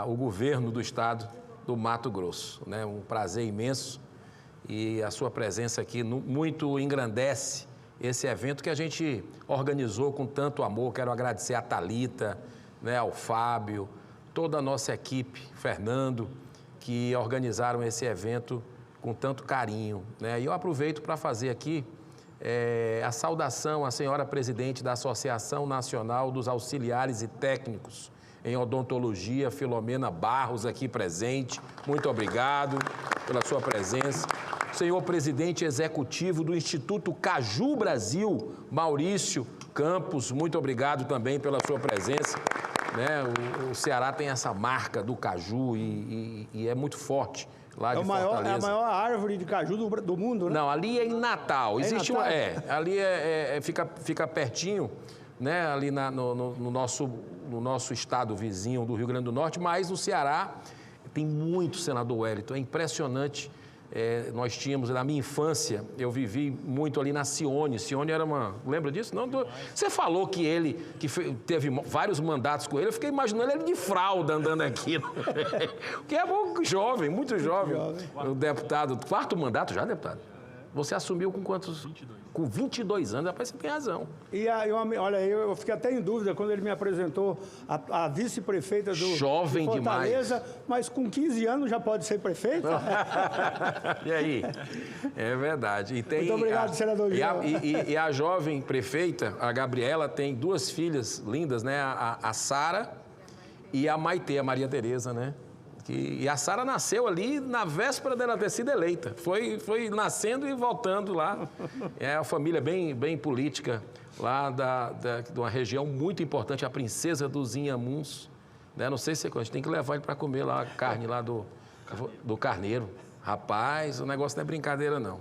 o governo do estado do Mato Grosso, né? Um prazer imenso e a sua presença aqui muito engrandece esse evento que a gente organizou com tanto amor. Quero agradecer a Thalita, né, ao Fábio, toda a nossa equipe, Fernando, que organizaram esse evento com tanto carinho, né? E eu aproveito para fazer aqui a saudação à senhora presidente da Associação Nacional dos Auxiliares e Técnicos em Odontologia, Filomena Barros, aqui presente. Muito obrigado pela sua presença. Senhor presidente executivo do Instituto Caju Brasil, Maurício Campos, muito obrigado também pela sua presença. Né? O Ceará tem essa marca do caju e é muito forte. Lá de Fortaleza. É a maior árvore de caju do mundo, né? Não, ali é em Natal. Existe Natal? Ali fica pertinho, né? Ali no nosso estado vizinho do Rio Grande do Norte, mas no Ceará tem muito, senador Wellington. É impressionante. Nós tínhamos, na minha infância, eu vivi muito ali na Cione. Cione era uma... Lembra disso? Não, você falou que ele teve vários mandatos com ele. Eu fiquei imaginando ele de fralda andando aqui. Porque é bom, jovem, muito jovem. O deputado, quarto mandato já, deputado? Você assumiu com quantos? 22. Com 22 anos, rapaz, você tem razão. E olha, eu fiquei até em dúvida quando ele me apresentou a vice-prefeita do Jovem de Fortaleza, demais. Mas com 15 anos já pode ser prefeita? E aí? É verdade. E tem muito obrigado, senador Girão. E a jovem prefeita, a Gabriela, tem duas filhas lindas, né? A Sara e a Maitê, a Maria Tereza, né? E a Sara nasceu ali na véspera dela ter sido eleita. Foi nascendo e voltando lá. É uma família bem política, lá de uma região muito importante, a Princesa dos Inhamuns. Né? Não sei se a gente tem que levar ele para comer lá a carne lá do carneiro. Rapaz, o negócio não é brincadeira, não.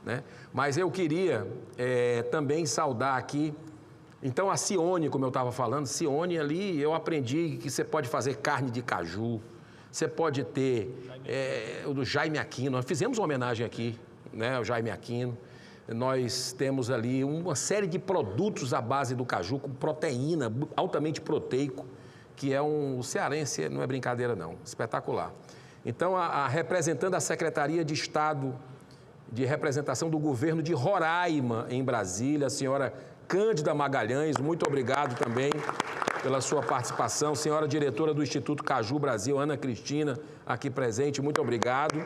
Né? Mas eu queria também saudar aqui. Então, a Cione, como eu estava falando, Cione ali, eu aprendi que você pode fazer carne de caju. Você pode ter o do Jaime Aquino. Nós fizemos uma homenagem aqui, né, ao Jaime Aquino. Nós temos ali uma série de produtos à base do caju, com proteína, altamente proteico, que é o cearense, não é brincadeira não, espetacular. Então, representando a Secretaria de Estado de Representação do Governo de Roraima, em Brasília, a senhora Cândida Magalhães, muito obrigado também pela sua participação. Senhora diretora do Instituto Caju Brasil, Ana Cristina, aqui presente, muito obrigado.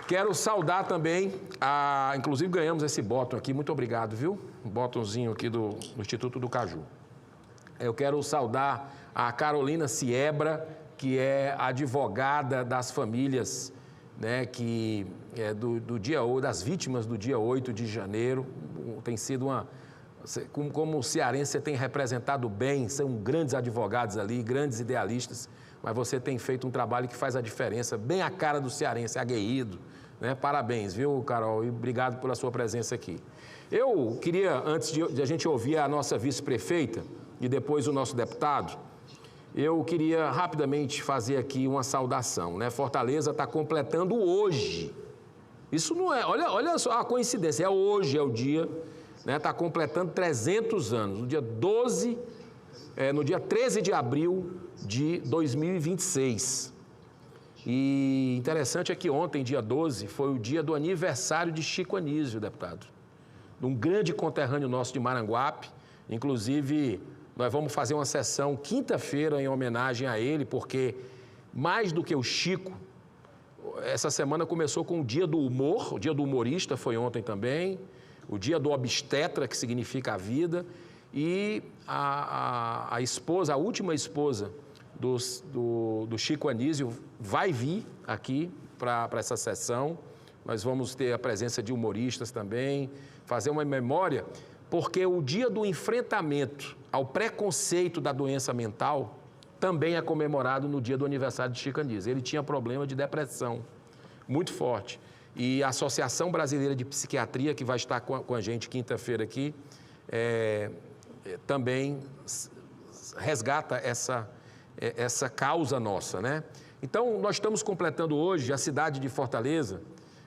Quero saudar também, inclusive ganhamos esse botão aqui, muito obrigado, viu? Um botãozinho aqui do Instituto do Caju. Eu quero saudar a Carolina Siebra, que é advogada das famílias, né, que é das vítimas do dia 8 de janeiro. Tem sido como cearense, você tem representado bem, são grandes advogados ali, grandes idealistas, mas você tem feito um trabalho que faz a diferença, bem a cara do cearense, aguerrido, né? Parabéns, viu, Carol? E obrigado pela sua presença aqui. Eu queria, antes de a gente ouvir a nossa vice-prefeita e depois o nosso deputado, eu queria rapidamente fazer aqui uma saudação, né? Fortaleza está completando hoje. Isso não é... Olha só a coincidência, hoje é o dia... Está completando 300 anos, no dia 13 de abril de 2026. E interessante é que ontem, dia 12, foi o dia do aniversário de Chico Anísio, deputado. de um grande conterrâneo nosso de Maranguape. Inclusive, nós vamos fazer uma sessão quinta-feira em homenagem a ele, porque mais do que o Chico, essa semana começou com o Dia do Humor, o Dia do Humorista foi ontem também, o Dia do Obstetra, que significa a vida, e a esposa, a última esposa do Chico Anísio vai vir aqui para essa sessão. Nós vamos ter a presença de humoristas também, fazer uma memória, porque o dia do enfrentamento ao preconceito da doença mental também é comemorado no dia do aniversário de Chico Anísio. Ele tinha problema de depressão muito forte. E a Associação Brasileira de Psiquiatria, que vai estar com a gente quinta-feira aqui, também resgata essa causa nossa, né? Então, nós estamos completando hoje, a cidade de Fortaleza,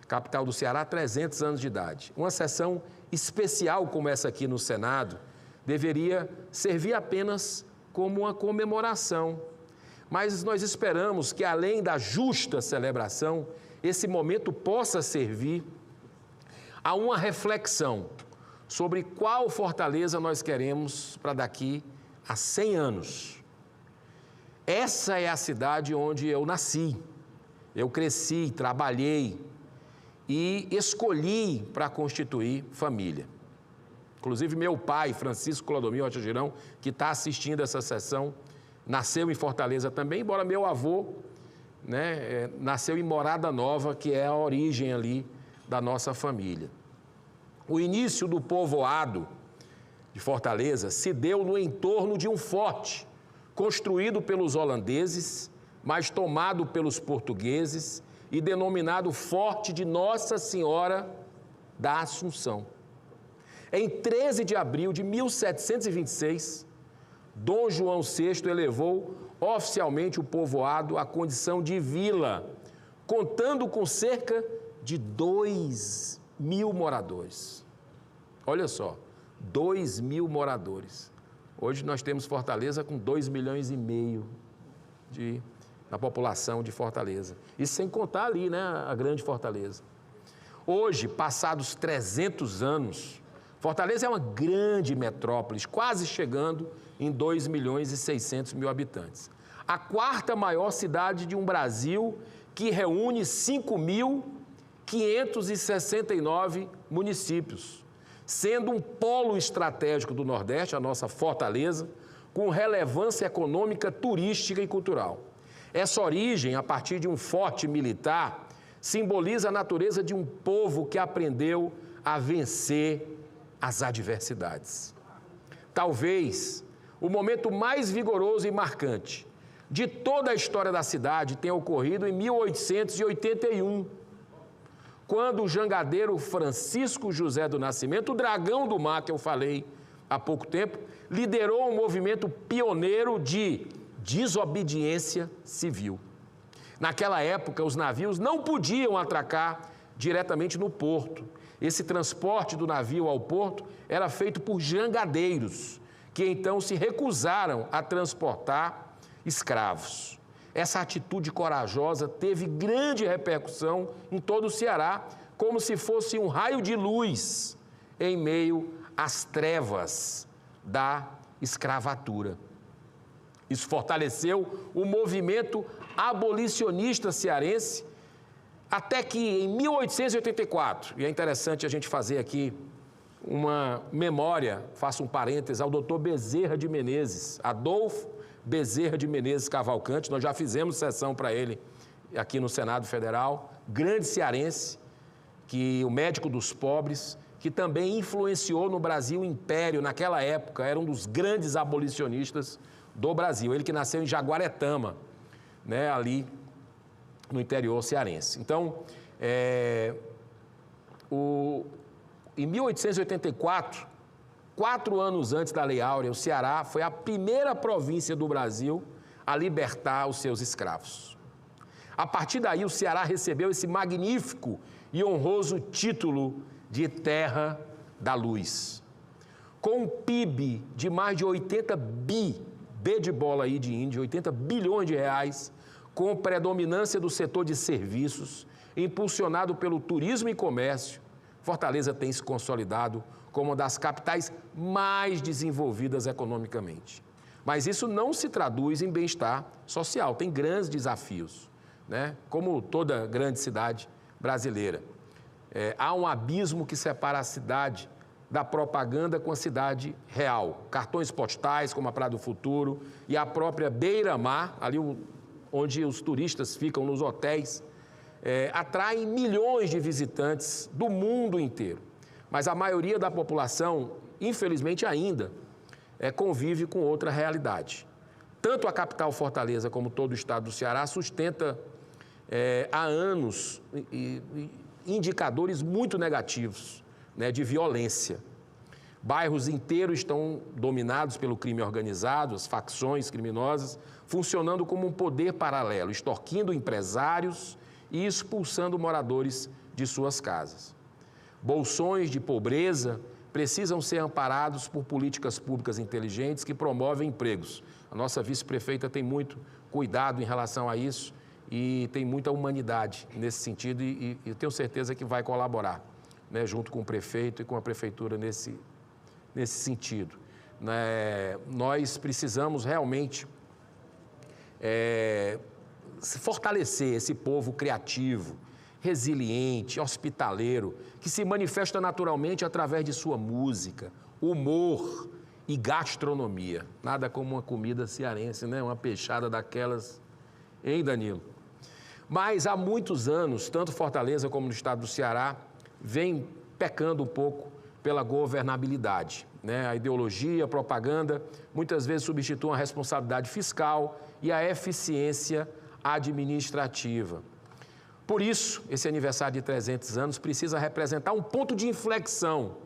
capital do Ceará, 300 anos de idade. Uma sessão especial como essa aqui no Senado deveria servir apenas como uma comemoração. Mas nós esperamos que, além da justa celebração, esse momento possa servir a uma reflexão sobre qual Fortaleza nós queremos para daqui a 100 anos. Essa é a cidade onde eu nasci, eu cresci, trabalhei e escolhi para constituir família. Inclusive, meu pai, Francisco Clodomiro Rocha Girão, que está assistindo essa sessão, nasceu em Fortaleza também, embora meu avô, né, nasceu em Morada Nova, que é a origem ali da nossa família. O início do povoado de Fortaleza se deu no entorno de um forte, construído pelos holandeses, mas tomado pelos portugueses e denominado Forte de Nossa Senhora da Assunção. Em 13 de abril de 1726, Dom João VI elevou oficialmente o povoado à condição de vila, contando com cerca de 2.000 moradores. Olha só, 2.000 moradores. Hoje nós temos Fortaleza com 2,5 milhões da população de Fortaleza. Isso sem contar ali, né, a grande Fortaleza. Hoje, passados 300 anos, Fortaleza é uma grande metrópole, quase chegando em 2.600.000 habitantes. A quarta maior cidade de um Brasil que reúne 5.569 municípios, sendo um polo estratégico do Nordeste, a nossa Fortaleza, com relevância econômica, turística e cultural. Essa origem, a partir de um forte militar, simboliza a natureza de um povo que aprendeu a vencer as adversidades. Talvez o momento mais vigoroso e marcante de toda a história da cidade tenha ocorrido em 1881, quando o jangadeiro Francisco José do Nascimento, o Dragão do Mar, que eu falei há pouco tempo, liderou um movimento pioneiro de desobediência civil. Naquela época, os navios não podiam atracar diretamente no porto. Esse transporte do navio ao porto era feito por jangadeiros, que então se recusaram a transportar escravos. Essa atitude corajosa teve grande repercussão em todo o Ceará, como se fosse um raio de luz em meio às trevas da escravatura. Isso fortaleceu o movimento abolicionista cearense, até que em 1884, e é interessante a gente fazer aqui uma memória, faço um parênteses, ao doutor Bezerra de Menezes, Adolfo Bezerra de Menezes Cavalcante, nós já fizemos sessão para ele aqui no Senado Federal, grande cearense, que o médico dos pobres, que também influenciou no Brasil o Império, naquela época, era um dos grandes abolicionistas do Brasil, ele que nasceu em Jaguaretama, né, ali no interior cearense. Então, em 1884, 4 anos antes da Lei Áurea, o Ceará foi a primeira província do Brasil a libertar os seus escravos. A partir daí, o Ceará recebeu esse magnífico e honroso título de Terra da Luz. Com um PIB de mais de 80 B de bola aí de índio, 80 bilhões de reais, com predominância do setor de serviços, impulsionado pelo turismo e comércio, Fortaleza tem se consolidado como uma das capitais mais desenvolvidas economicamente. Mas isso não se traduz em bem-estar social, tem grandes desafios, né? Como toda grande cidade brasileira. Há um abismo que separa a cidade da propaganda com a cidade real. Cartões postais, como a Praia do Futuro, e a própria beira-mar, ali onde os turistas ficam nos hotéis, atraem milhões de visitantes do mundo inteiro. Mas a maioria da população, infelizmente ainda, convive com outra realidade. Tanto a capital Fortaleza como todo o estado do Ceará sustenta há anos indicadores muito negativos, né, de violência. Bairros inteiros estão dominados pelo crime organizado, as facções criminosas, funcionando como um poder paralelo, extorquindo empresários e expulsando moradores de suas casas. Bolsões de pobreza precisam ser amparados por políticas públicas inteligentes que promovem empregos. A nossa vice-prefeita tem muito cuidado em relação a isso e tem muita humanidade nesse sentido e tenho certeza que vai colaborar, né, junto com o prefeito e com a prefeitura nesse sentido. Nós precisamos realmente fortalecer esse povo criativo, resiliente, hospitaleiro, que se manifesta naturalmente através de sua música, humor e gastronomia. Nada como uma comida cearense, né? Uma peixada daquelas, hein, Danilo? Mas há muitos anos, tanto Fortaleza como no estado do Ceará, vem pecando um pouco pela governabilidade, né? A ideologia, a propaganda, muitas vezes substituem a responsabilidade fiscal e a eficiência administrativa. Por isso, esse aniversário de 300 anos precisa representar um ponto de inflexão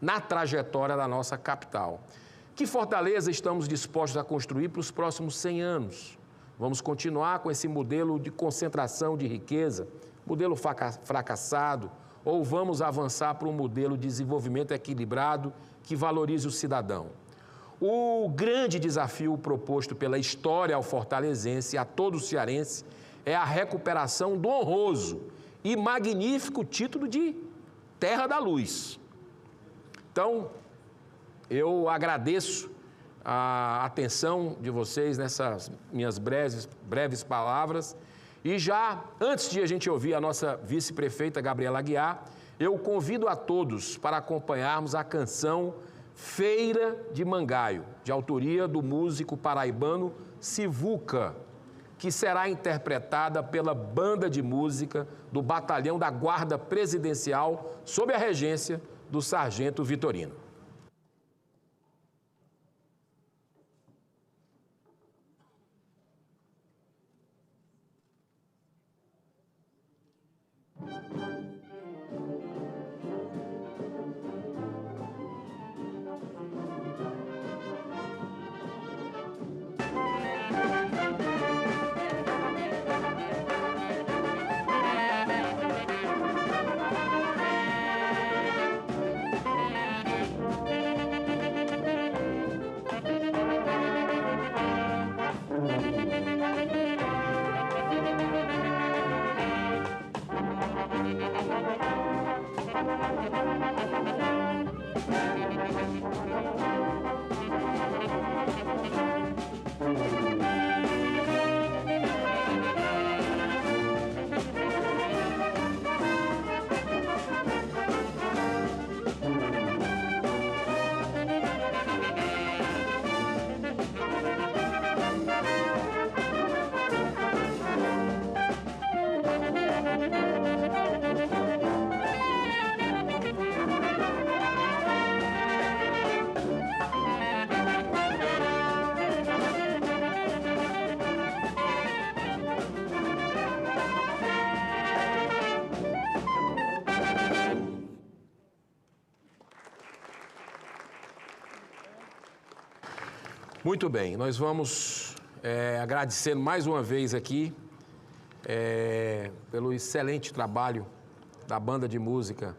na trajetória da nossa capital. Que Fortaleza estamos dispostos a construir para os próximos 100 anos? Vamos continuar com esse modelo de concentração de riqueza, modelo fracassado, ou vamos avançar para um modelo de desenvolvimento equilibrado que valorize o cidadão? O grande desafio proposto pela história ao fortalezense e a todo cearense é a recuperação do honroso e magnífico título de Terra da Luz. Então, eu agradeço a atenção de vocês nessas minhas breves palavras e já, antes de a gente ouvir a nossa vice-prefeita Gabriela Aguiar, eu convido a todos para acompanharmos a canção Feira de Mangaio, de autoria do músico paraibano Sivuca, que será interpretada pela banda de música do Batalhão da Guarda Presidencial, sob a regência do Sargento Vitorino. Muito bem, nós vamos agradecer mais uma vez aqui pelo excelente trabalho da banda de música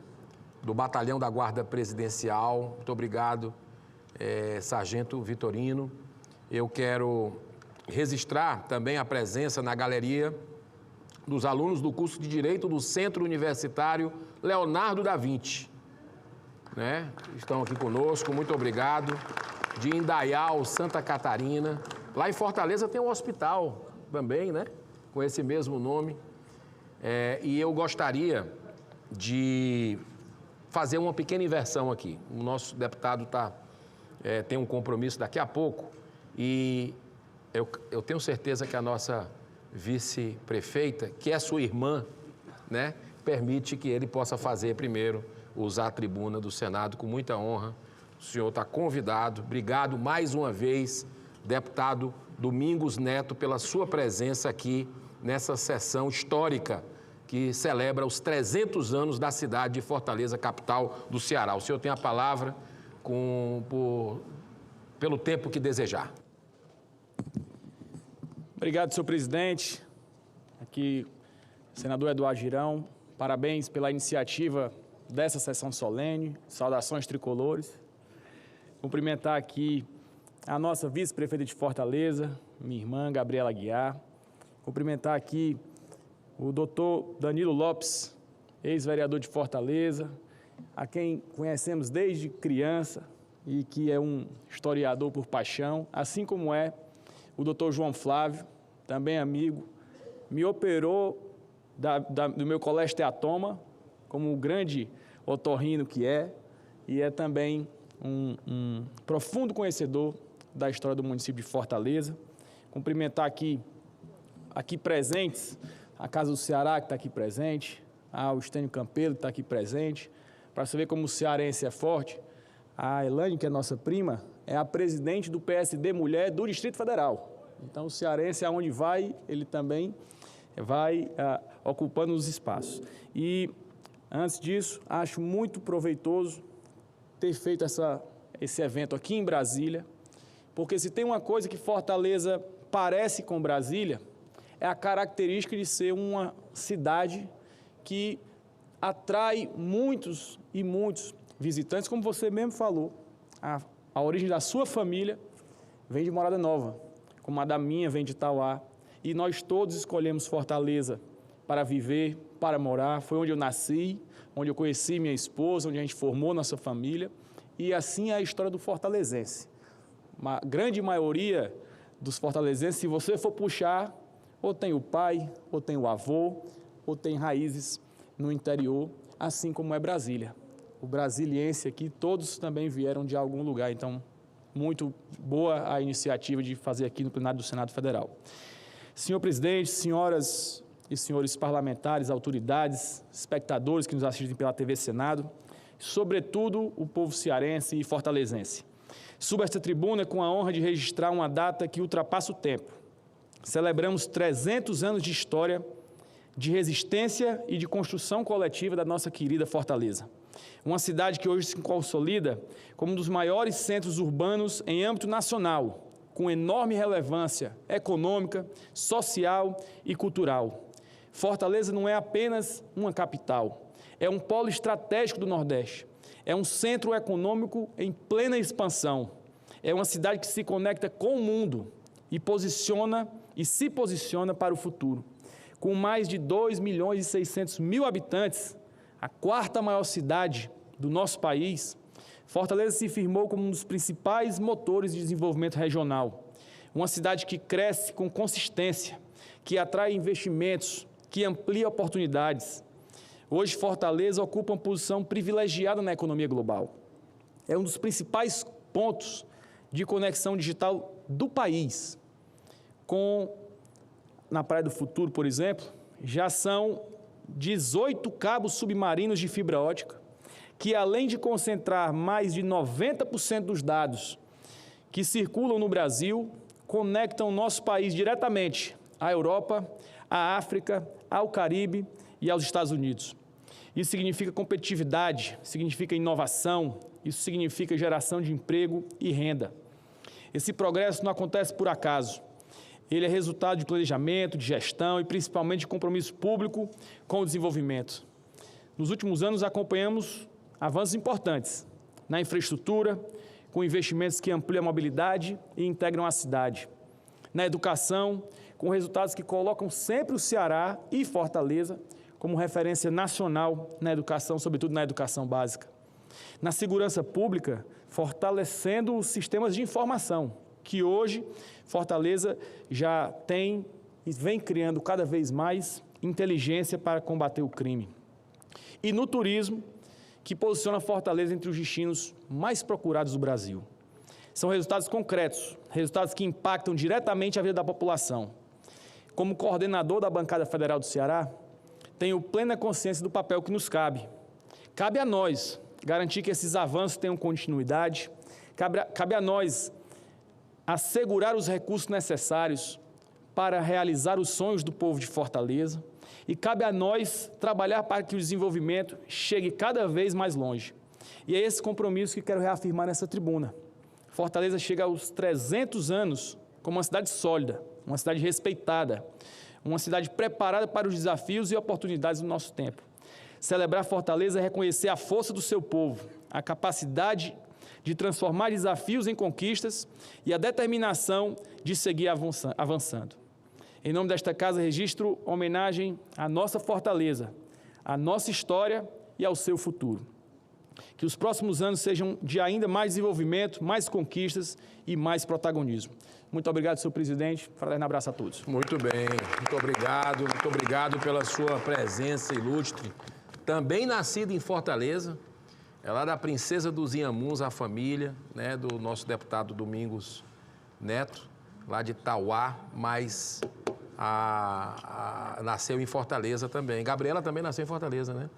do Batalhão da Guarda Presidencial. Muito obrigado, Sargento Vitorino. Eu quero registrar também a presença na galeria dos alunos do curso de Direito do Centro Universitário Leonardo da Vinci. né? Estão aqui conosco, muito obrigado. De Indaial, Santa Catarina. Lá em Fortaleza tem um hospital também, né? Com esse mesmo nome. E eu gostaria de fazer uma pequena inversão aqui. O nosso deputado tem um compromisso daqui a pouco e eu tenho certeza que a nossa vice-prefeita, que é sua irmã, né, permite que ele possa fazer primeiro, usar a tribuna do Senado com muita honra. O senhor está convidado. Obrigado mais uma vez, deputado Domingos Neto, pela sua presença aqui nessa sessão histórica que celebra os 300 anos da cidade de Fortaleza, capital do Ceará. O senhor tem a palavra pelo tempo que desejar. Obrigado, senhor presidente. Aqui, senador Eduardo Girão, parabéns pela iniciativa dessa sessão solene, saudações tricolores. Cumprimentar aqui a nossa vice-prefeita de Fortaleza, minha irmã Gabriela Aguiar. Cumprimentar aqui o doutor Danilo Lopes, ex-vereador de Fortaleza, a quem conhecemos desde criança e que é um historiador por paixão, assim como é o doutor João Flávio, também amigo, me operou do meu colesteatoma, como um grande otorrino que é, e é também um profundo conhecedor da história do município de Fortaleza. Cumprimentar aqui presentes, a Casa do Ceará, que está aqui presente, o Estênio Campelo, que está aqui presente, para você ver como o cearense é forte. A Elaine, que é nossa prima, é a presidente do PSD Mulher do Distrito Federal. Então, o cearense, aonde vai, ele também vai ocupando os espaços. E, antes disso, acho muito proveitoso ter feito esse evento aqui em Brasília, porque se tem uma coisa que Fortaleza parece com Brasília, é a característica de ser uma cidade que atrai muitos e muitos visitantes, como você mesmo falou. A origem da sua família vem de Morada Nova, como a da minha vem de Itauá. E nós todos escolhemos Fortaleza para viver, para morar. Foi onde eu nasci, onde eu conheci minha esposa, onde a gente formou nossa família. E assim é a história do fortalezense. Uma grande maioria dos fortalezenses, se você for puxar, ou tem o pai, ou tem o avô, ou tem raízes no interior, assim como é Brasília. O brasiliense aqui, todos também vieram de algum lugar, então muito boa a iniciativa de fazer aqui no plenário do Senado Federal. Senhor presidente, senhoras e senhores parlamentares, autoridades, espectadores que nos assistem pela TV Senado, sobretudo o povo cearense e fortalezense. Subo esta tribuna com a honra de registrar uma data que ultrapassa o tempo. Celebramos 300 anos de história, de resistência e de construção coletiva da nossa querida Fortaleza. Uma cidade que hoje se consolida como um dos maiores centros urbanos em âmbito nacional, com enorme relevância econômica, social e cultural. Fortaleza não é apenas uma capital, é um polo estratégico do Nordeste, é um centro econômico em plena expansão, é uma cidade que se conecta com o mundo e se posiciona para o futuro. Com mais de 2.600.000 habitantes, a quarta maior cidade do nosso país, Fortaleza se firmou como um dos principais motores de desenvolvimento regional. Uma cidade que cresce com consistência, que atrai investimentos, que amplia oportunidades. Hoje, Fortaleza ocupa uma posição privilegiada na economia global. É um dos principais pontos de conexão digital do país. Na Praia do Futuro, por exemplo, já são 18 cabos submarinos de fibra ótica, que além de concentrar mais de 90% dos dados que circulam no Brasil, conectam o nosso país diretamente à Europa, à África, ao Caribe e aos Estados Unidos. Isso significa competitividade, significa inovação, isso significa geração de emprego e renda. Esse progresso não acontece por acaso. Ele é resultado de planejamento, de gestão e principalmente de compromisso público com o desenvolvimento. Nos últimos anos acompanhamos avanços importantes na infraestrutura, com investimentos que ampliam a mobilidade e integram a cidade. Na educação, com resultados que colocam sempre o Ceará e Fortaleza como referência nacional na educação, sobretudo na educação básica. Na segurança pública, fortalecendo os sistemas de informação, que hoje Fortaleza já tem e vem criando cada vez mais inteligência para combater o crime. E no turismo, que posiciona Fortaleza entre os destinos mais procurados do Brasil. São resultados concretos, resultados que impactam diretamente a vida da população. Como coordenador da bancada federal do Ceará, tenho plena consciência do papel que nos cabe. Cabe a nós garantir que esses avanços tenham continuidade, cabe a nós assegurar os recursos necessários para realizar os sonhos do povo de Fortaleza e cabe a nós trabalhar para que o desenvolvimento chegue cada vez mais longe. E é esse compromisso que quero reafirmar nessa tribuna. Fortaleza chega aos 300 anos como uma cidade sólida, uma cidade respeitada, uma cidade preparada para os desafios e oportunidades do nosso tempo. Celebrar Fortaleza é reconhecer a força do seu povo, a capacidade de transformar desafios em conquistas e a determinação de seguir avançando. Em nome desta casa, registro homenagem à nossa Fortaleza, à nossa história e ao seu futuro. Que os próximos anos sejam de ainda mais desenvolvimento, mais conquistas e mais protagonismo. Muito obrigado, senhor presidente. Fraterno abraço a todos. Muito bem, muito obrigado pela sua presença ilustre. Também nascida em Fortaleza, é lá da Princesa dos Inhamuns, a família, né, do nosso deputado Domingos Neto, lá de Tauá, mas nasceu em Fortaleza também. Gabriela também nasceu em Fortaleza, né?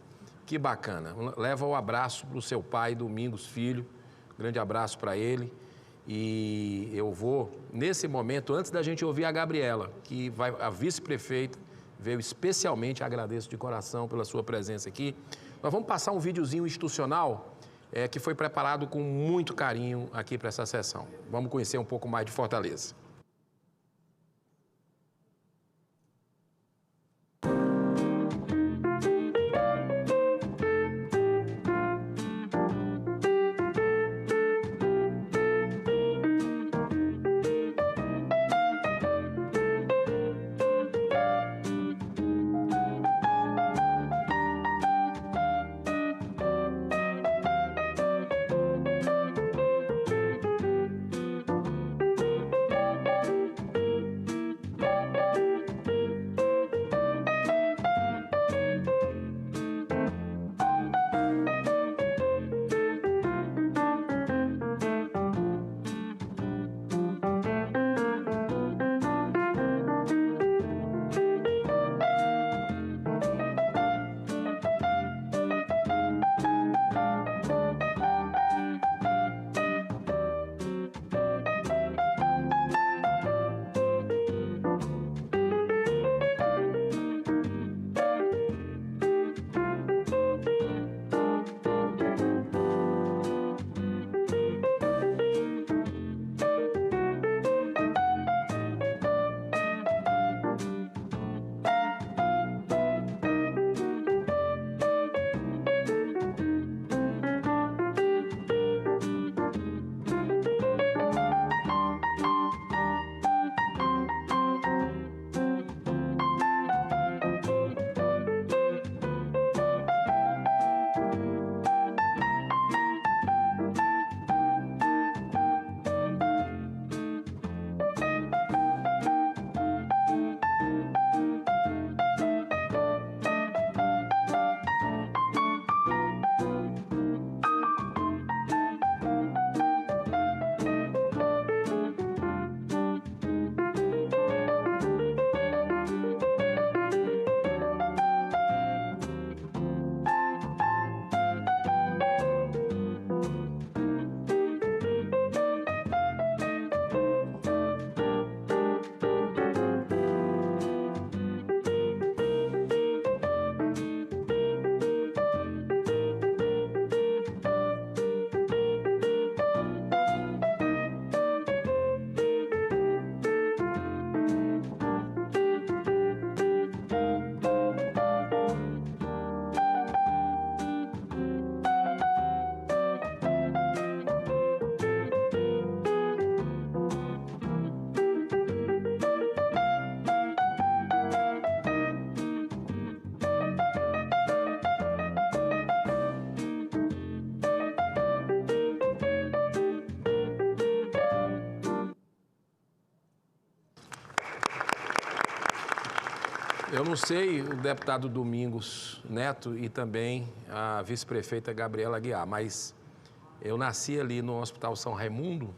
Que bacana. Leva o abraço para o seu pai, Domingos Filho. Grande abraço para ele. E eu vou, nesse momento, antes da gente ouvir a Gabriela, que vai, a vice-prefeita, veio especialmente, agradeço de coração pela sua presença aqui. Nós vamos passar um videozinho institucional que foi preparado com muito carinho aqui para essa sessão. Vamos conhecer um pouco mais de Fortaleza. Eu não sei o deputado Domingos Neto e também a vice-prefeita Gabriela Aguiar, mas eu nasci ali no Hospital São Raimundo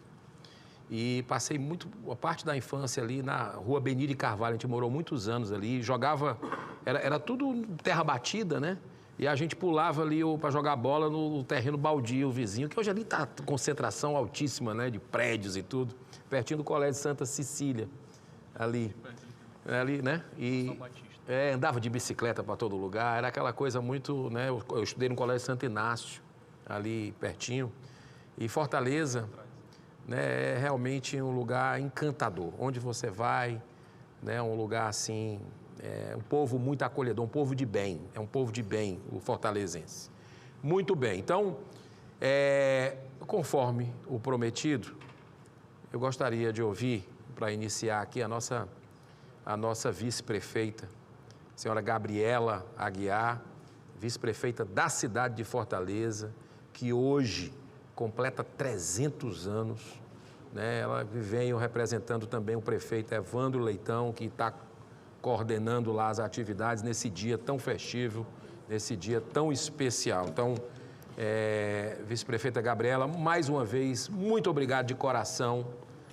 e passei a parte da infância ali na Rua Benir de Carvalho. A gente morou muitos anos ali, jogava, era tudo terra batida, né? E a gente pulava ali para jogar bola no terreno baldio, vizinho, que hoje ali está concentração altíssima, né? De prédios e tudo, pertinho do Colégio Santa Cecília, ali, né? E andava de bicicleta para todo lugar, era aquela coisa muito, né? Eu estudei no Colégio Santo Inácio, ali pertinho, e Fortaleza, né? É realmente um lugar encantador, onde você vai, né? Um lugar assim, um povo muito acolhedor, um povo de bem, é um povo de bem, o fortalezense. Muito bem, então, conforme o prometido, eu gostaria de ouvir, para iniciar aqui, a nossa vice-prefeita, a senhora Gabriela Aguiar, vice-prefeita da cidade de Fortaleza, que hoje completa 300 anos, né? Ela vem representando também o prefeito Evandro Leitão, que está coordenando lá as atividades nesse dia tão festivo, nesse dia tão especial. Então, vice-prefeita Gabriela, mais uma vez, muito obrigado de coração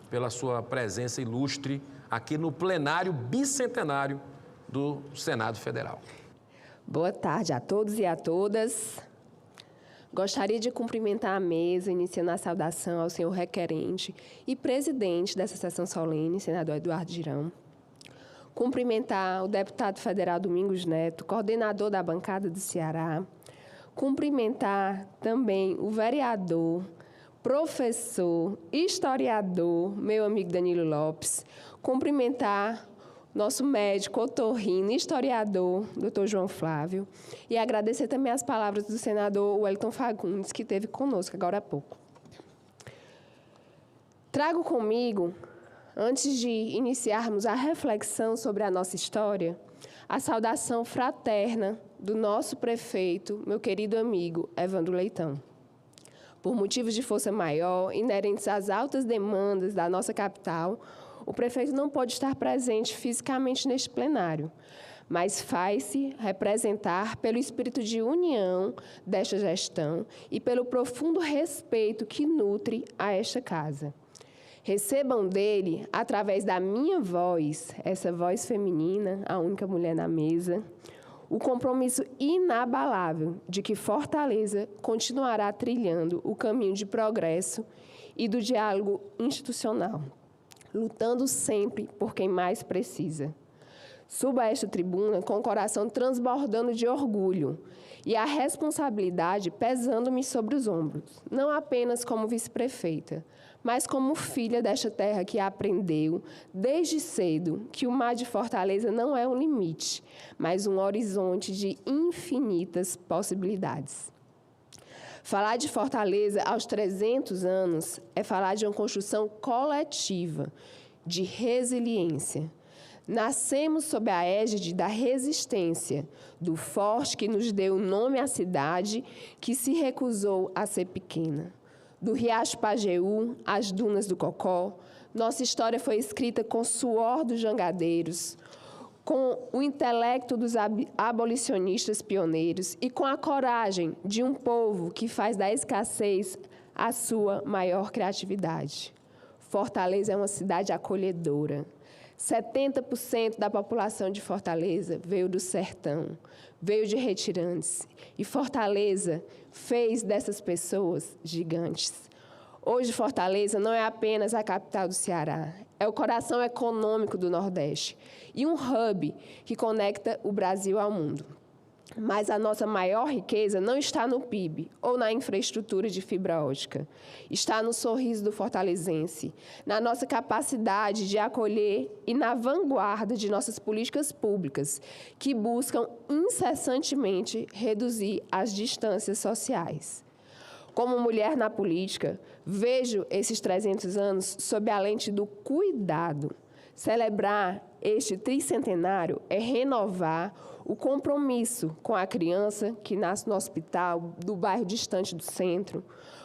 pela sua presença ilustre aqui no plenário bicentenário do Senado Federal. Boa tarde a todos e a todas. Gostaria de cumprimentar a mesa, iniciando a saudação ao senhor requerente e presidente dessa sessão solene, senador Eduardo Girão. Cumprimentar o deputado federal Domingos Neto, coordenador da bancada do Ceará. Cumprimentar também o vereador, professor, historiador, meu amigo Danilo Lopes. Cumprimentar nosso médico, otorrino, historiador, doutor João Flávio. E agradecer também as palavras do senador Wellington Fagundes, que esteve conosco agora há pouco. Trago comigo, antes de iniciarmos a reflexão sobre a nossa história, a saudação fraterna do nosso prefeito, meu querido amigo Evandro Leitão. Por motivos de força maior, inerentes às altas demandas da nossa capital, o prefeito não pode estar presente fisicamente neste plenário, mas faz-se representar pelo espírito de união desta gestão e pelo profundo respeito que nutre a esta casa. Recebam dele, através da minha voz, essa voz feminina, a única mulher na mesa, o compromisso inabalável de que Fortaleza continuará trilhando o caminho de progresso e do diálogo institucional, lutando sempre por quem mais precisa. Subo a esta tribuna com o coração transbordando de orgulho e a responsabilidade pesando-me sobre os ombros, não apenas como vice-prefeita, mas como filha desta terra que aprendeu, desde cedo, que o mar de Fortaleza não é um limite, mas um horizonte de infinitas possibilidades. Falar de Fortaleza aos 300 anos é falar de uma construção coletiva, de resiliência. Nascemos sob a égide da resistência, do forte que nos deu o nome à cidade, que se recusou a ser pequena. Do Riacho Pajeú às dunas do Cocó, nossa história foi escrita com o suor dos jangadeiros, com o intelecto dos abolicionistas pioneiros e com a coragem de um povo que faz da escassez a sua maior criatividade. Fortaleza é uma cidade acolhedora. 70% da população de Fortaleza veio do sertão, veio de retirantes. E Fortaleza fez dessas pessoas gigantes. Hoje, Fortaleza não é apenas a capital do Ceará, é o coração econômico do Nordeste e um hub que conecta o Brasil ao mundo. Mas a nossa maior riqueza não está no PIB ou na infraestrutura de fibra ótica. Está no sorriso do fortalezense, na nossa capacidade de acolher e na vanguarda de nossas políticas públicas, que buscam incessantemente reduzir as distâncias sociais. Como mulher na política, vejo esses 300 anos sob a lente do cuidado. Celebrar este tricentenário é renovar o compromisso com a criança que nasce no hospital do bairro distante do centro,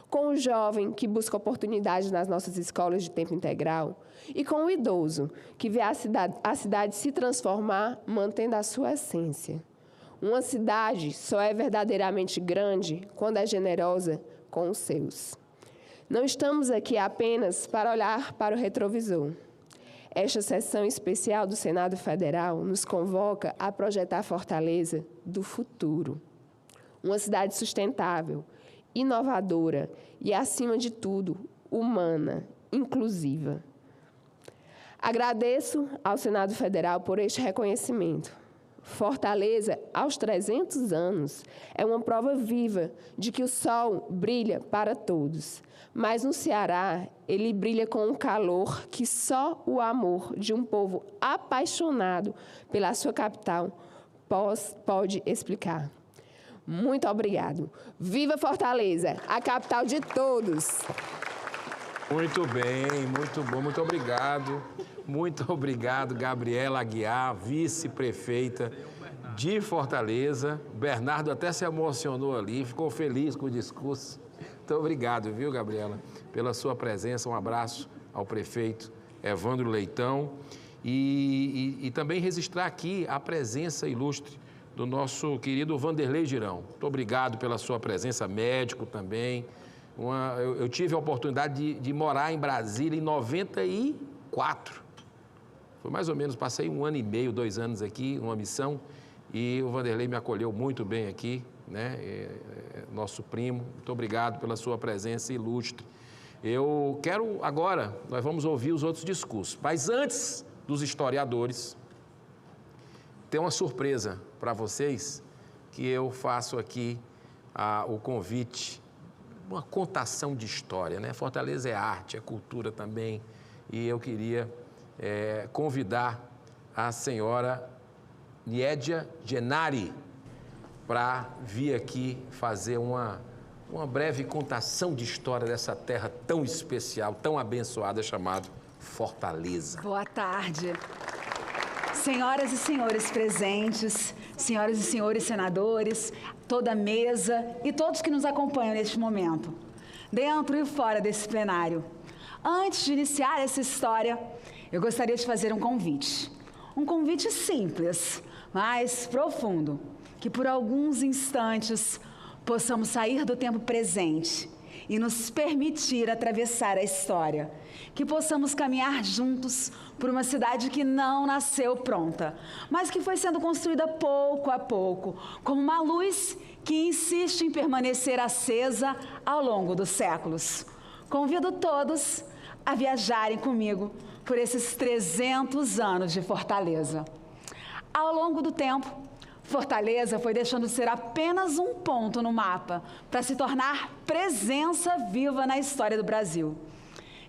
com o jovem que busca oportunidades nas nossas escolas de tempo integral e com o idoso que vê a cidade se transformar, mantendo a sua essência. Uma cidade só é verdadeiramente grande quando é generosa com os seus. Não estamos aqui apenas para olhar para o retrovisor. Esta sessão especial do Senado Federal nos convoca a projetar Fortaleza do futuro. Uma cidade sustentável, inovadora e, acima de tudo, humana, inclusiva. Agradeço ao Senado Federal por este reconhecimento. Fortaleza, aos 300 anos, é uma prova viva de que o sol brilha para todos. Mas no Ceará, ele brilha com um calor que só o amor de um povo apaixonado pela sua capital pode explicar. Muito obrigado. Viva Fortaleza, a capital de todos! Muito bem, muito bom, muito obrigado. Muito obrigado, Gabriela Aguiar, vice-prefeita de Fortaleza. O Bernardo até se emocionou ali, ficou feliz com o discurso. Muito obrigado, viu, Gabriela, pela sua presença. Um abraço ao prefeito Evandro Leitão. E também registrar aqui a presença ilustre do nosso querido Vanderlei Girão. Muito obrigado pela sua presença, médico também. Eu tive a oportunidade de morar em Brasília em 94. Foi mais ou menos, passei 1 ano e meio, 2 anos aqui, numa missão, e o Vanderlei me acolheu muito bem aqui, né? Nosso primo. Muito obrigado pela sua presença ilustre. Eu quero agora, nós vamos ouvir os outros discursos, mas antes dos historiadores, tem uma surpresa para vocês, que eu faço aqui o convite, uma contação de história, né? Fortaleza é arte, é cultura também, e eu queria convidar a senhora Niédia Genari para vir aqui fazer uma breve contação de história dessa terra tão especial, tão abençoada, chamada Fortaleza. Boa tarde. Senhoras e senhores presentes, senhoras e senhores senadores, toda a mesa e todos que nos acompanham neste momento, dentro e fora desse plenário. Antes de iniciar essa história, eu gostaria de fazer um convite. Um convite simples, mas profundo, que por alguns instantes possamos sair do tempo presente e nos permitir atravessar a história, que possamos caminhar juntos por uma cidade que não nasceu pronta, mas que foi sendo construída pouco a pouco, como uma luz que insiste em permanecer acesa ao longo dos séculos. Convido todos a viajarem comigo por esses 300 anos de Fortaleza. Ao longo do tempo, Fortaleza foi deixando de ser apenas um ponto no mapa para se tornar presença viva na história do Brasil.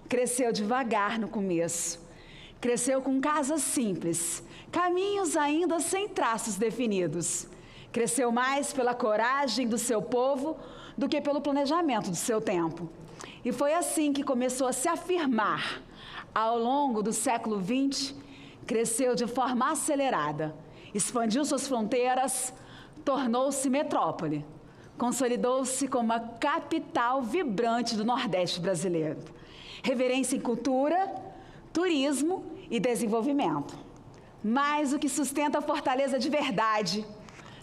Cresceu devagar no começo, cresceu com casas simples, caminhos ainda sem traços definidos. Cresceu mais pela coragem do seu povo do que pelo planejamento do seu tempo. E foi assim que começou a se afirmar. Ao longo do século XX, cresceu de forma acelerada, expandiu suas fronteiras, tornou-se metrópole, consolidou-se como uma capital vibrante do Nordeste brasileiro. Reverência em cultura, turismo e desenvolvimento. Mas o que sustenta a Fortaleza de verdade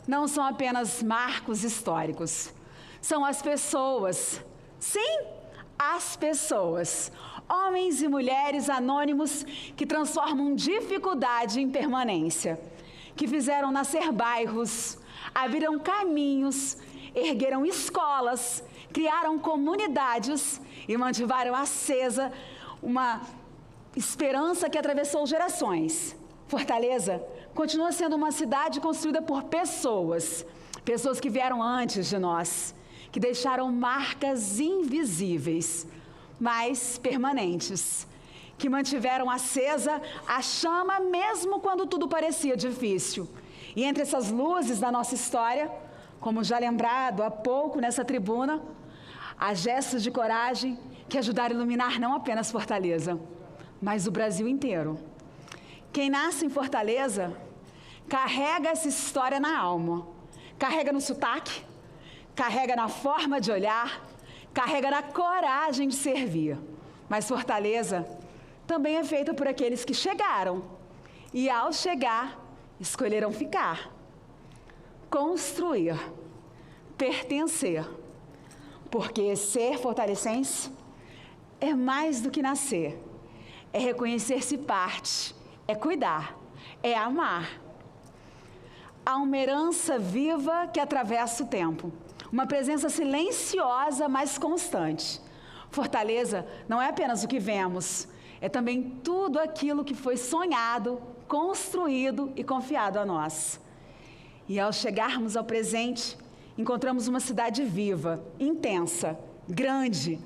não são apenas marcos históricos, são as pessoas. Sim, as pessoas. Homens e mulheres anônimos que transformam dificuldade em permanência, que fizeram nascer bairros, abriram caminhos, ergueram escolas, criaram comunidades e mantiveram acesa uma esperança que atravessou gerações. Fortaleza continua sendo uma cidade construída por pessoas que vieram antes de nós, que deixaram marcas invisíveis, mas permanentes, que mantiveram acesa a chama mesmo quando tudo parecia difícil. E entre essas luzes da nossa história, como já lembrado há pouco nessa tribuna, há gestos de coragem que ajudaram a iluminar não apenas Fortaleza, mas o Brasil inteiro. Quem nasce em Fortaleza carrega essa história na alma, carrega no sotaque, carrega na forma de olhar, carrega na coragem de servir. Mas Fortaleza também é feita por aqueles que chegaram e, ao chegar, escolheram ficar, construir, pertencer. Porque ser fortalecense é mais do que nascer, é reconhecer-se parte, é cuidar, é amar. Há uma herança viva que atravessa o tempo, uma presença silenciosa, mas constante. Fortaleza não é apenas o que vemos, é também tudo aquilo que foi sonhado, construído e confiado a nós. E ao chegarmos ao presente, encontramos uma cidade viva, intensa, grande,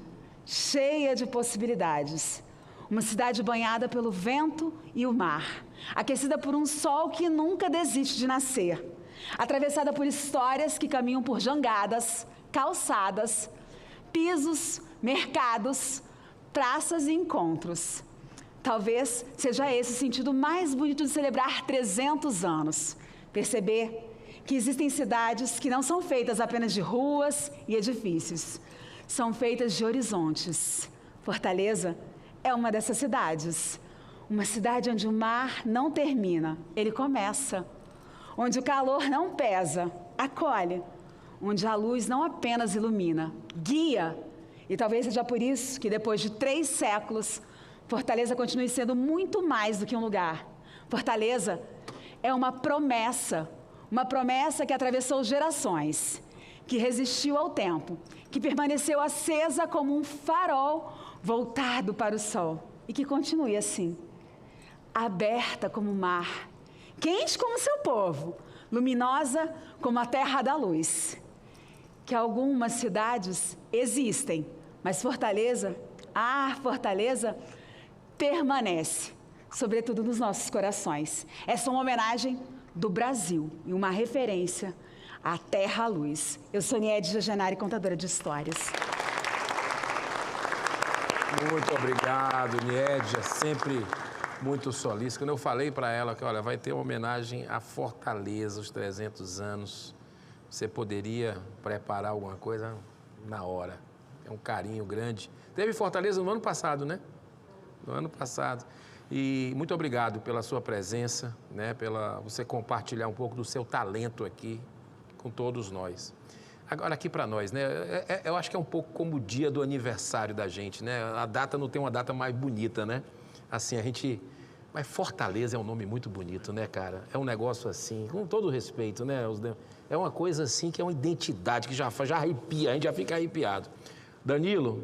cheia de possibilidades. Uma cidade banhada pelo vento e o mar, aquecida por um sol que nunca desiste de nascer, atravessada por histórias que caminham por jangadas, calçadas, pisos, mercados, praças e encontros. Talvez seja esse o sentido mais bonito de celebrar 300 anos. Perceber que existem cidades que não são feitas apenas de ruas e edifícios, são feitas de horizontes. Fortaleza é uma dessas cidades. Uma cidade onde o mar não termina, ele começa. Onde o calor não pesa, acolhe. Onde a luz não apenas ilumina, guia. E talvez seja por isso que depois de 3 séculos, Fortaleza continue sendo muito mais do que um lugar. Fortaleza é uma promessa que atravessou gerações, que resistiu ao tempo, que permaneceu acesa como um farol voltado para o sol e que continue assim, aberta como o mar, quente como seu povo, luminosa como a terra da luz. Que algumas cidades existem, mas Fortaleza permanece, sobretudo nos nossos corações. Essa é uma homenagem do Brasil e uma referência à Terra à Luz. Eu sou Niede Jajanari, contadora de histórias. Muito obrigado, Niede, é sempre muito solícita. Quando eu falei para ela que, olha, vai ter uma homenagem à Fortaleza, os 300 anos, você poderia preparar alguma coisa na hora. É um carinho grande. Teve Fortaleza no ano passado, né? No ano passado. E muito obrigado pela sua presença, né? Pela você compartilhar um pouco do seu talento aqui com todos nós. Agora, aqui para nós, né? Eu acho que é um pouco como o dia do aniversário da gente, né? A data não tem uma data mais bonita, né? Assim, a gente... Mas Fortaleza é um nome muito bonito, né, cara? É um negócio assim, com todo respeito, né? É uma coisa assim que é uma identidade que já arrepia, a gente já fica arrepiado. Danilo,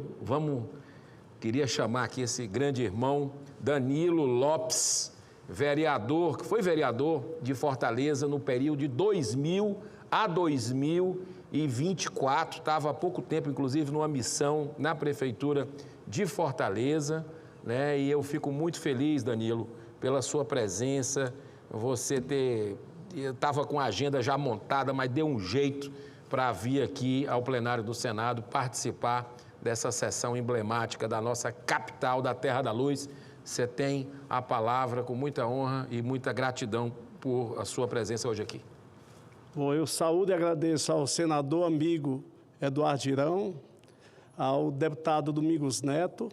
queria chamar aqui esse grande irmão, Danilo Lopes, vereador, que foi vereador de Fortaleza no período de 2000 a 2024, estava há pouco tempo, inclusive, numa missão na Prefeitura de Fortaleza, né? E eu fico muito feliz, Danilo, pela sua presença, você estava com a agenda já montada, mas deu um jeito para vir aqui ao plenário do Senado participar dessa sessão emblemática da nossa capital, da Terra da Luz. Você tem a palavra com muita honra e muita gratidão por a sua presença hoje aqui. Bom, eu saúdo e agradeço ao senador amigo Eduardo Girão, ao deputado Domingos Neto,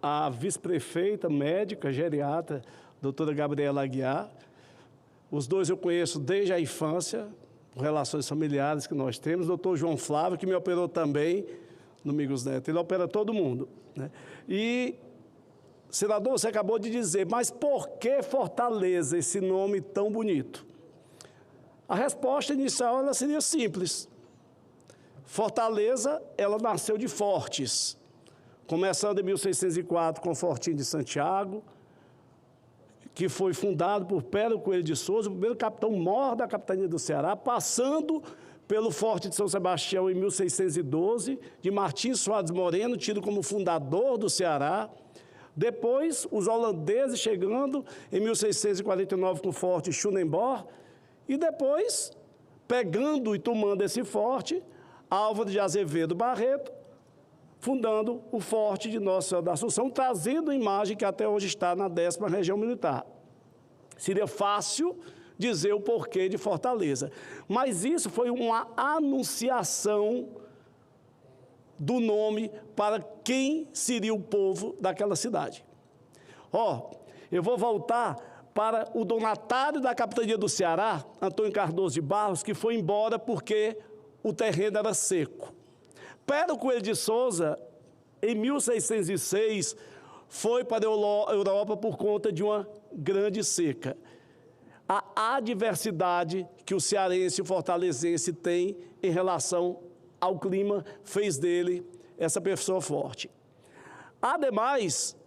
à vice-prefeita médica geriatra, doutora Gabriela Aguiar. Os dois eu conheço desde a infância, por relações familiares que nós temos. Doutor João Flávio, que me operou também, Domingos Neto. Ele opera todo mundo, né? E, senador, você acabou de dizer, mas por que Fortaleza, esse nome tão bonito? A resposta inicial ela seria simples. Fortaleza, ela nasceu de fortes, começando em 1604 com o Fortinho de Santiago, que foi fundado por Pedro Coelho de Souza, o primeiro capitão-mor da capitania do Ceará, passando pelo Forte de São Sebastião em 1612, de Martins Soares Moreno, tido como fundador do Ceará. Depois, os holandeses chegando em 1649 com o Forte Schunenborg, e depois, pegando e tomando esse forte, Álvaro de Azevedo Barreto, fundando o Forte de Nossa Senhora da Assunção, trazendo a imagem que até hoje está na 10ª Região Militar. Seria fácil dizer o porquê de Fortaleza, mas isso foi uma anunciação do nome para quem seria o povo daquela cidade. Eu vou voltar para o donatário da capitania do Ceará, Antônio Cardoso de Barros, que foi embora porque o terreno era seco. Pero Coelho de Souza, em 1606, foi para a Europa por conta de uma grande seca. A adversidade que o cearense e o fortalezense tem em relação ao clima fez dele essa pessoa forte. Ademais,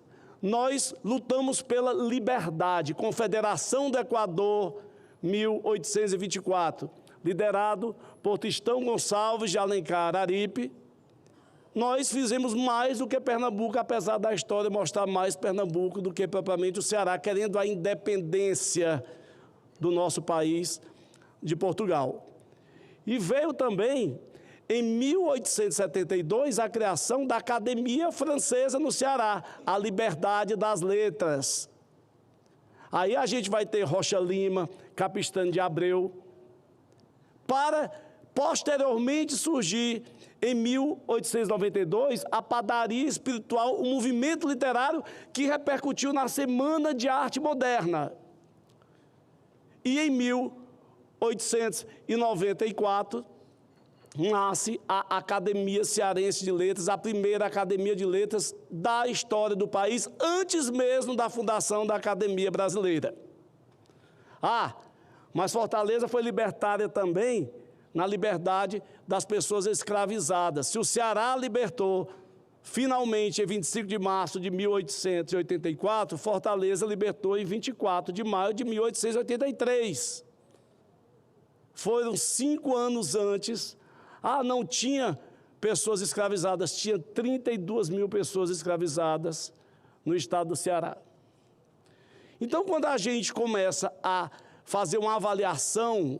nós lutamos pela liberdade, Confederação do Equador, 1824, liderado por Tristão Gonçalves de Alencar Aripe. Nós fizemos mais do que Pernambuco, apesar da história mostrar mais Pernambuco do que propriamente o Ceará, querendo a independência do nosso país de Portugal. E veio também, em 1872, a criação da Academia Francesa no Ceará, a Liberdade das Letras. Aí a gente vai ter Rocha Lima, Capistrano de Abreu, para posteriormente surgir, em 1892, a Padaria Espiritual, um movimento literário que repercutiu na Semana de Arte Moderna. E em 1894, nasce a Academia Cearense de Letras, a primeira academia de letras da história do país, antes mesmo da fundação da Academia Brasileira. Mas Fortaleza foi libertária também na liberdade das pessoas escravizadas. Se o Ceará libertou, finalmente, em 25 de março de 1884, Fortaleza libertou em 24 de maio de 1883. Foram 5 anos antes. Não tinha pessoas escravizadas, tinha 32 mil pessoas escravizadas no estado do Ceará. Então, quando a gente começa a fazer uma avaliação,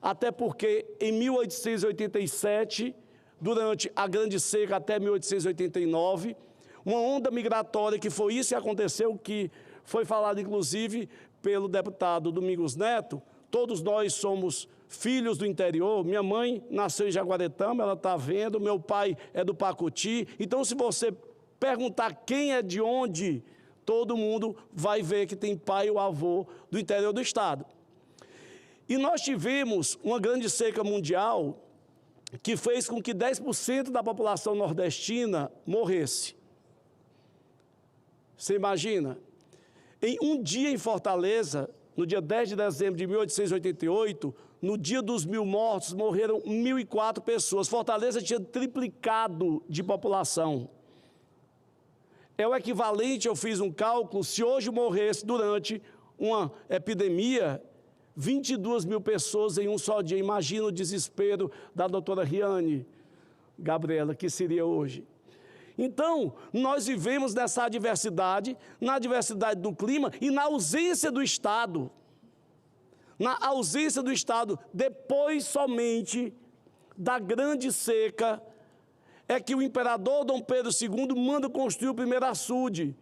até porque em 1887, durante a Grande Seca até 1889, uma onda migratória, que foi isso que aconteceu, que foi falado inclusive pelo deputado Domingos Neto. Todos nós somos filhos do interior. Minha mãe nasceu em Jaguaretama, ela está vendo, meu pai é do Pacuti. Então, se você perguntar quem é de onde, todo mundo vai ver que tem pai ou avô do interior do estado. E nós tivemos uma grande seca mundial que fez com que 10% da população nordestina morresse. Você imagina? Em um dia em Fortaleza, no dia 10 de dezembro de 1888, no dia dos 1.000 mortos, morreram 1.004 pessoas. Fortaleza tinha triplicado de população. É o equivalente, eu fiz um cálculo, se hoje morresse durante uma epidemia, 22 mil pessoas em um só dia. Imagina o desespero da doutora Riane Gabriela, que seria hoje. Então, nós vivemos nessa adversidade, na adversidade do clima e na ausência do Estado. Na ausência do Estado, depois somente da grande seca, é que o imperador Dom Pedro II manda construir o primeiro açude.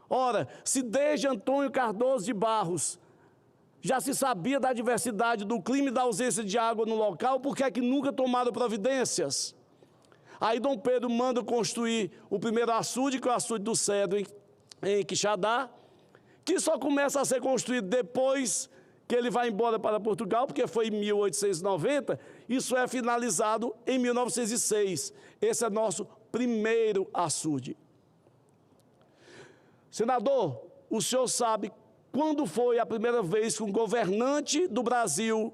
Ora, se desde Antônio Cardoso de Barros já se sabia da adversidade do clima e da ausência de água no local, por que é que nunca tomaram providências? Aí Dom Pedro manda construir o primeiro açude, que é o açude do Cedro, em Quixadá, que só começa a ser construído depois que ele vai embora para Portugal, porque foi em 1890, isso é finalizado em 1906. Esse é nosso primeiro açude. Senador, o senhor sabe quando foi a primeira vez que um governante do Brasil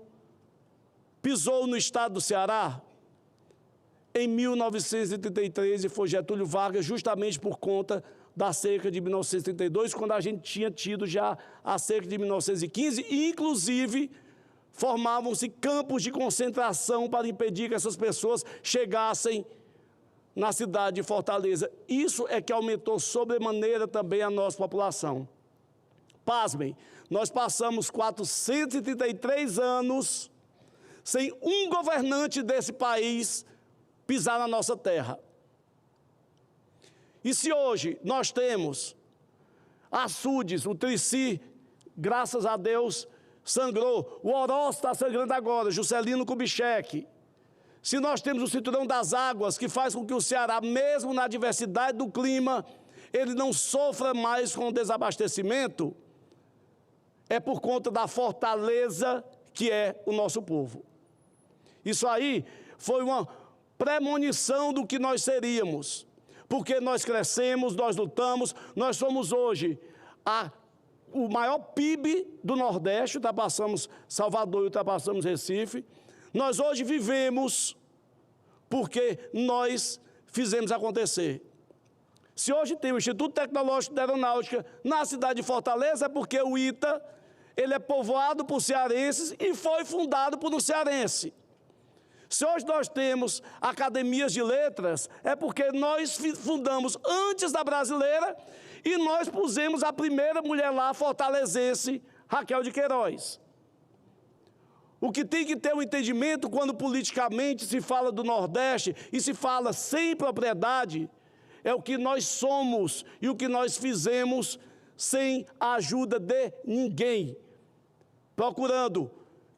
pisou no estado do Ceará? Em 1933, e foi Getúlio Vargas, justamente por conta da seca de 1932, quando a gente tinha tido já a seca de 1915, e inclusive formavam-se campos de concentração para impedir que essas pessoas chegassem na cidade de Fortaleza. Isso é que aumentou sobremaneira também a nossa população. Pasmem, nós passamos 433 anos sem um governante desse país pisar na nossa terra. E se hoje nós temos açudes, o Trici, graças a Deus, sangrou, o Oroz está sangrando agora, Juscelino Kubitschek. se nós temos o cinturão das águas, que faz com que o Ceará, mesmo na adversidade do clima, ele não sofra mais com o desabastecimento, é por conta da fortaleza que é o nosso povo. Isso aí foi uma premonição do que nós seríamos, porque nós crescemos, nós lutamos, nós somos hoje o maior PIB do Nordeste, ultrapassamos Salvador e ultrapassamos Recife. Nós hoje vivemos porque nós fizemos acontecer. Se hoje tem o Instituto Tecnológico da Aeronáutica na cidade de Fortaleza, é porque o ITA, ele é povoado por cearenses e foi fundado por um cearense. Se hoje nós temos academias de letras, é porque nós fundamos antes da brasileira e nós pusemos a primeira mulher lá, fortalezense, Raquel de Queiroz. O que tem que ter um entendimento quando politicamente se fala do Nordeste e se fala sem propriedade, é o que nós somos e o que nós fizemos sem a ajuda de ninguém. Procurando,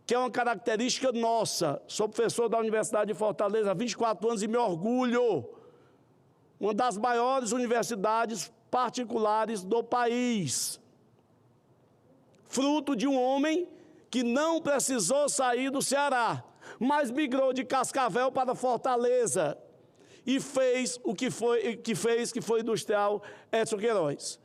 que é uma característica nossa. Sou professor da Universidade de Fortaleza há 24 anos e me orgulho. Uma das maiores universidades particulares do país. Fruto de um homem que não precisou sair do Ceará, mas migrou de Cascavel para Fortaleza e fez o que foi industrial Edson Queiroz.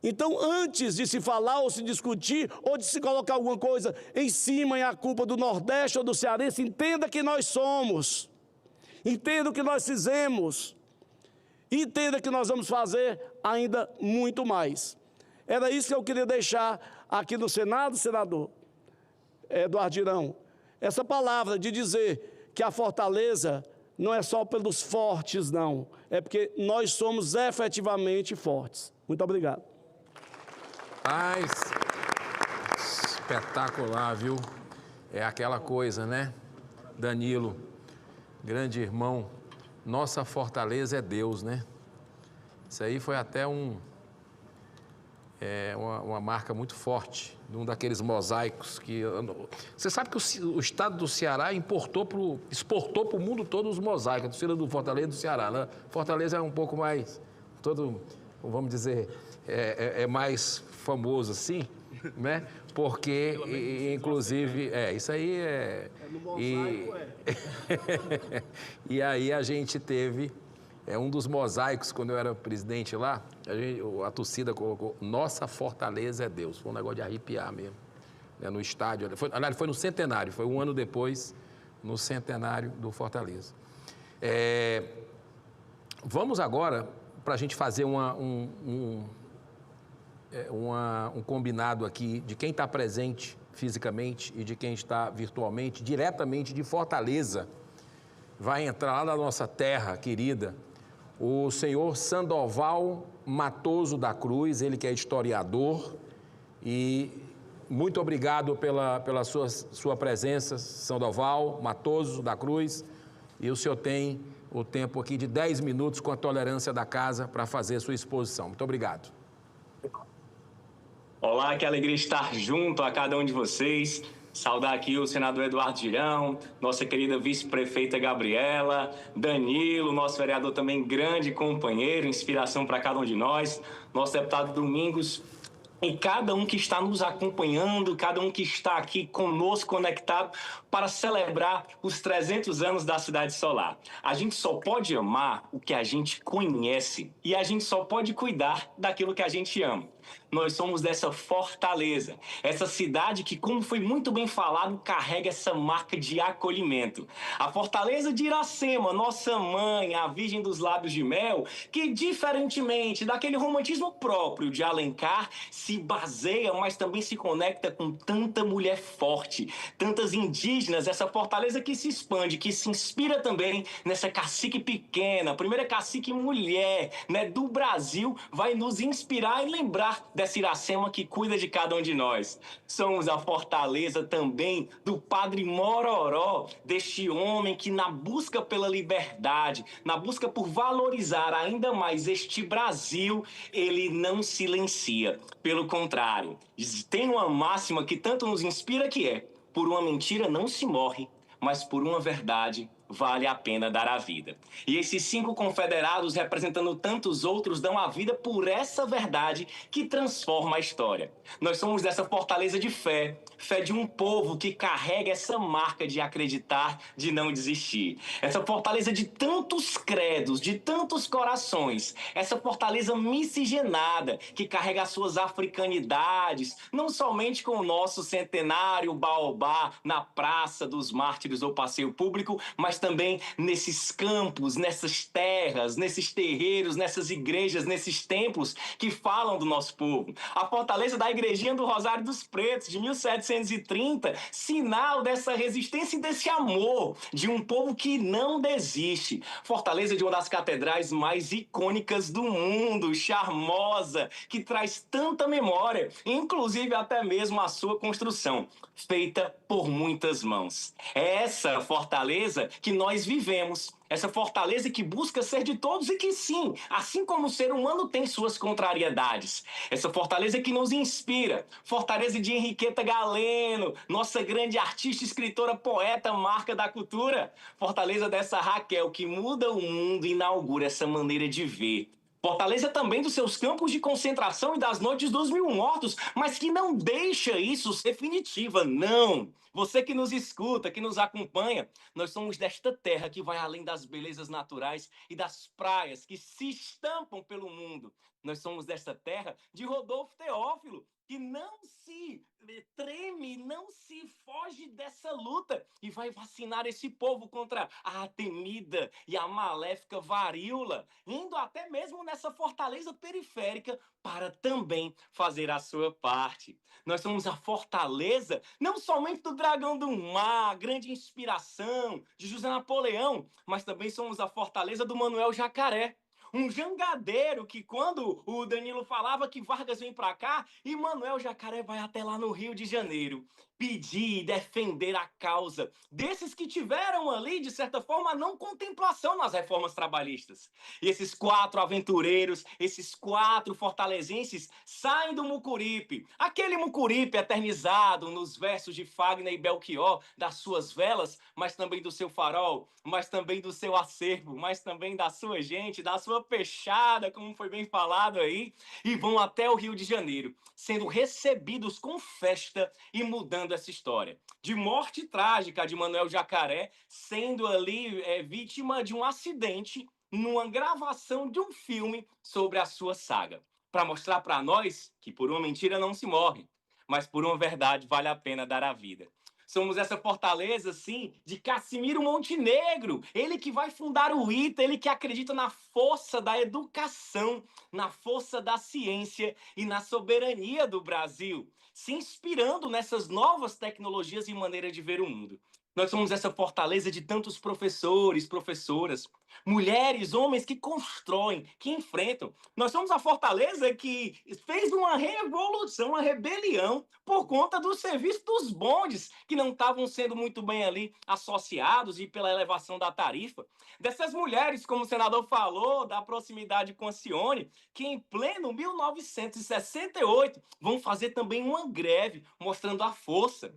Então, antes de se falar ou se discutir, ou de se colocar alguma coisa em cima e a culpa do Nordeste ou do cearense, entenda que nós somos, entenda o que nós fizemos, entenda que nós vamos fazer ainda muito mais. Era isso que eu queria deixar aqui no Senado, senador Eduardo Girão, essa palavra de dizer que a fortaleza não é só pelos fortes, não, é porque nós somos efetivamente fortes. Muito obrigado. Espetacular, viu? É aquela coisa, né? Danilo, grande irmão, nossa fortaleza é Deus, né? Isso aí foi até uma marca muito forte, num daqueles mosaicos que... Você sabe que o estado do Ceará exportou para o mundo todo os mosaicos, a torcida do Fortaleza e do Ceará, né? Fortaleza é um pouco mais, vamos dizer, é mais famoso assim, né? Porque, inclusive, isso aí é... no mosaico, E aí a gente teve... um dos mosaicos, quando eu era presidente lá, a torcida colocou, nossa fortaleza é Deus. Foi um negócio de arrepiar mesmo, né, no estádio. Foi no centenário, foi um ano depois, no centenário do Fortaleza. Vamos agora, para a gente fazer um combinado aqui de quem está presente fisicamente e de quem está virtualmente, diretamente de Fortaleza. Vai entrar lá na nossa terra querida, o senhor Sandoval Matoso da Cruz, ele que é historiador, e muito obrigado pela sua presença, Sandoval Matoso da Cruz, e o senhor tem o tempo aqui de 10 minutos com a tolerância da casa para fazer a sua exposição. Muito obrigado. Olá, que alegria estar junto a cada um de vocês. Saudar aqui o senador Eduardo Girão, nossa querida vice-prefeita Gabriela, Danilo, nosso vereador também, grande companheiro, inspiração para cada um de nós, nosso deputado Domingos, e cada um que está nos acompanhando, cada um que está aqui conosco conectado para celebrar os 300 anos da Cidade Solar. A gente só pode amar o que a gente conhece e a gente só pode cuidar daquilo que a gente ama. Nós somos dessa fortaleza, essa cidade que, como foi muito bem falado, carrega essa marca de acolhimento. A fortaleza de Iracema, nossa mãe, a Virgem dos Lábios de Mel, que, diferentemente daquele romantismo próprio de Alencar, se baseia, mas também se conecta com tanta mulher forte, tantas indígenas, essa fortaleza que se expande, que se inspira também nessa cacique pequena, a primeira cacique mulher, né, do Brasil, vai nos inspirar e lembrar dessa Iracema que cuida de cada um de nós. Somos a fortaleza também do Padre Mororó, deste homem que, na busca pela liberdade, na busca por valorizar ainda mais este Brasil, ele não silencia. Pelo contrário, tem uma máxima que tanto nos inspira, que é: por uma mentira não se morre, mas por uma verdade vale a pena dar a vida. E esses 5 confederados, representando tantos outros, dão a vida por essa verdade que transforma a história. Nós somos dessa fortaleza de fé, fé de um povo que carrega essa marca de acreditar, de não desistir. Essa fortaleza de tantos credos, de tantos corações, essa fortaleza miscigenada que carrega as suas africanidades, não somente com o nosso centenário baobá na Praça dos Mártires ou passeio público, mas também nesses campos, nessas terras, nesses terreiros, nessas igrejas, nesses templos que falam do nosso povo. A fortaleza da Igrejinha do Rosário dos Pretos, de 1730, sinal dessa resistência e desse amor de um povo que não desiste. Fortaleza de uma das catedrais mais icônicas do mundo, charmosa, que traz tanta memória, inclusive até mesmo a sua construção, feita por muitas mãos. É essa fortaleza que nós vivemos, essa fortaleza que busca ser de todos e que sim, assim como o ser humano tem suas contrariedades. Essa fortaleza que nos inspira, fortaleza de Henriqueta Galeno, nossa grande artista, escritora, poeta, marca da cultura. Fortaleza dessa Raquel que muda o mundo e inaugura essa maneira de ver. Fortaleza também dos seus campos de concentração e das noites dos 1000 mortos, mas que não deixa isso ser definitiva, não. Você que nos escuta, que nos acompanha, nós somos desta terra que vai além das belezas naturais e das praias que se estampam pelo mundo. Nós somos desta terra de Rodolfo Teófilo, que não se treme, não se foge dessa luta e vai vacinar esse povo contra a temida e a maléfica varíola, indo até mesmo nessa fortaleza periférica para também fazer a sua parte. Nós somos a fortaleza não somente do Dragão do Mar, grande inspiração de José Napoleão, mas também somos a fortaleza do Manuel Jacaré. Um jangadeiro que, quando o Danilo falava que Vargas vem para cá, e Manuel Jacaré vai até lá no Rio de Janeiro pedir e defender a causa desses que tiveram ali, de certa forma, a não contemplação nas reformas trabalhistas. E esses 4 aventureiros, esses 4 fortalezenses saem do Mucuripe. Aquele Mucuripe eternizado nos versos de Fagner e Belchior, das suas velas, mas também do seu farol, mas também do seu acervo, mas também da sua gente, da sua peixada, como foi bem falado aí, e vão até o Rio de Janeiro, sendo recebidos com festa e mudando essa história. De morte trágica de Manuel Jacaré, sendo ali vítima de um acidente numa gravação de um filme sobre a sua saga. Para mostrar para nós que por uma mentira não se morre, mas por uma verdade vale a pena dar a vida. Somos essa fortaleza, sim, de Cassimiro Montenegro. Ele que vai fundar o ITA, ele que acredita na força da educação, na força da ciência e na soberania do Brasil, se inspirando nessas novas tecnologias e maneira de ver o mundo. Nós somos essa fortaleza de tantos professores, professoras, mulheres, homens que constroem, que enfrentam. Nós somos a fortaleza que fez uma revolução, uma rebelião por conta do serviço dos bondes, que não estavam sendo muito bem ali associados e pela elevação da tarifa. Dessas mulheres, como o senador falou, da proximidade com a Cione, que em pleno 1968 vão fazer também uma greve, mostrando a força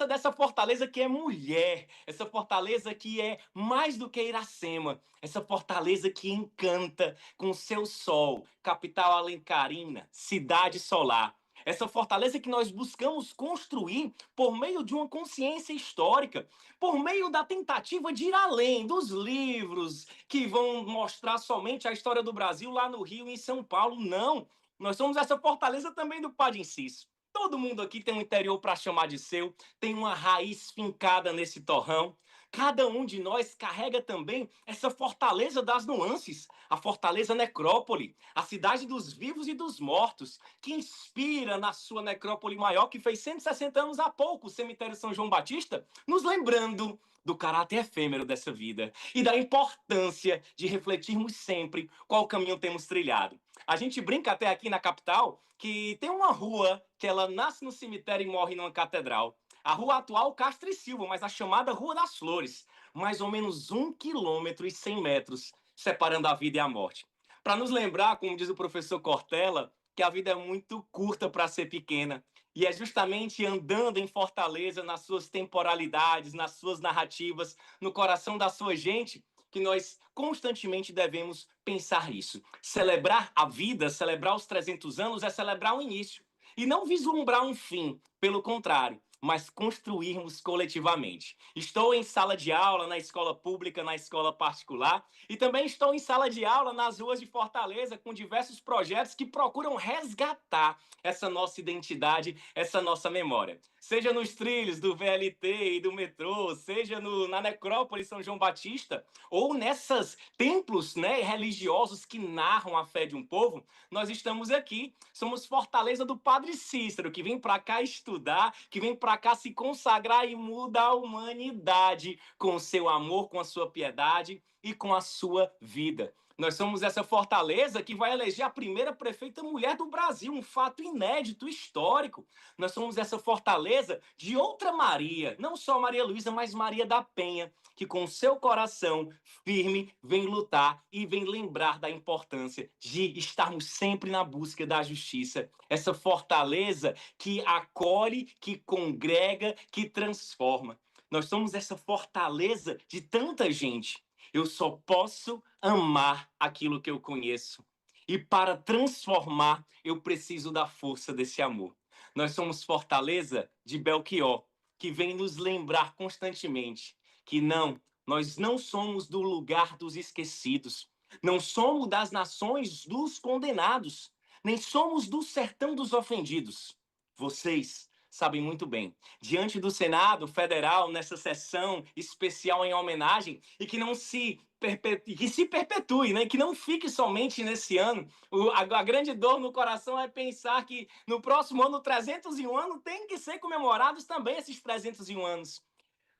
dessa fortaleza que é mulher, essa fortaleza que é mais do que Iracema, essa fortaleza que encanta com seu sol, capital alencarina, cidade solar. Essa fortaleza que nós buscamos construir por meio de uma consciência histórica, por meio da tentativa de ir além dos livros que vão mostrar somente a história do Brasil lá no Rio e em São Paulo. Não, nós somos essa fortaleza também do Padre Inciso. Todo mundo aqui tem um interior para chamar de seu, tem uma raiz fincada nesse torrão. Cada um de nós carrega também essa fortaleza das nuances, a fortaleza necrópole, a cidade dos vivos e dos mortos, que inspira na sua necrópole maior, que fez 160 anos há pouco, o cemitério São João Batista, nos lembrando do caráter efêmero dessa vida e da importância de refletirmos sempre qual caminho temos trilhado. A gente brinca até aqui na capital que tem uma rua que ela nasce no cemitério e morre numa catedral. A rua atual Castro e Silva, mas a chamada Rua das Flores. Mais ou menos 1 quilômetro e 100 metros separando a vida e a morte. Para nos lembrar, como diz o professor Cortella, que a vida é muito curta para ser pequena E é justamente andando em Fortaleza, nas suas temporalidades, nas suas narrativas, no coração da sua gente, que nós constantemente devemos pensar isso. Celebrar a vida, celebrar os 300 anos, é celebrar o início. E não vislumbrar um fim, pelo contrário, mas construirmos coletivamente. Estou em sala de aula, na escola pública, na escola particular, e também estou em sala de aula nas ruas de Fortaleza, com diversos projetos que procuram resgatar essa nossa identidade, essa nossa memória. Seja nos trilhos do VLT e do metrô, seja na necrópole São João Batista, ou nessas templos, né, religiosos que narram a fé de um povo, nós estamos aqui. Somos Fortaleza do Padre Cícero, que vem para cá estudar, que vem para cá se consagrar e muda a humanidade com o seu amor, com a sua piedade e com a sua vida. Nós somos essa Fortaleza que vai eleger a primeira prefeita mulher do Brasil, um fato inédito, histórico. Nós somos essa Fortaleza de outra Maria, não só Maria Luísa, mas Maria da Penha, que com seu coração firme vem lutar e vem lembrar da importância de estarmos sempre na busca da justiça. Essa Fortaleza que acolhe, que congrega, que transforma. Nós somos essa Fortaleza de tanta gente. Eu só posso amar aquilo que eu conheço. E para transformar, eu preciso da força desse amor. Nós somos Fortaleza de Belchior, que vem nos lembrar constantemente que nós não somos do lugar dos esquecidos, não somos das nações dos condenados, nem somos do sertão dos ofendidos. Vocês sabem muito bem, diante do Senado Federal, nessa sessão especial em homenagem, e que não se perpetue, né? Que não fique somente nesse ano. A grande dor no coração é pensar que no próximo ano, 301 anos, tem que ser comemorados também esses 301 anos.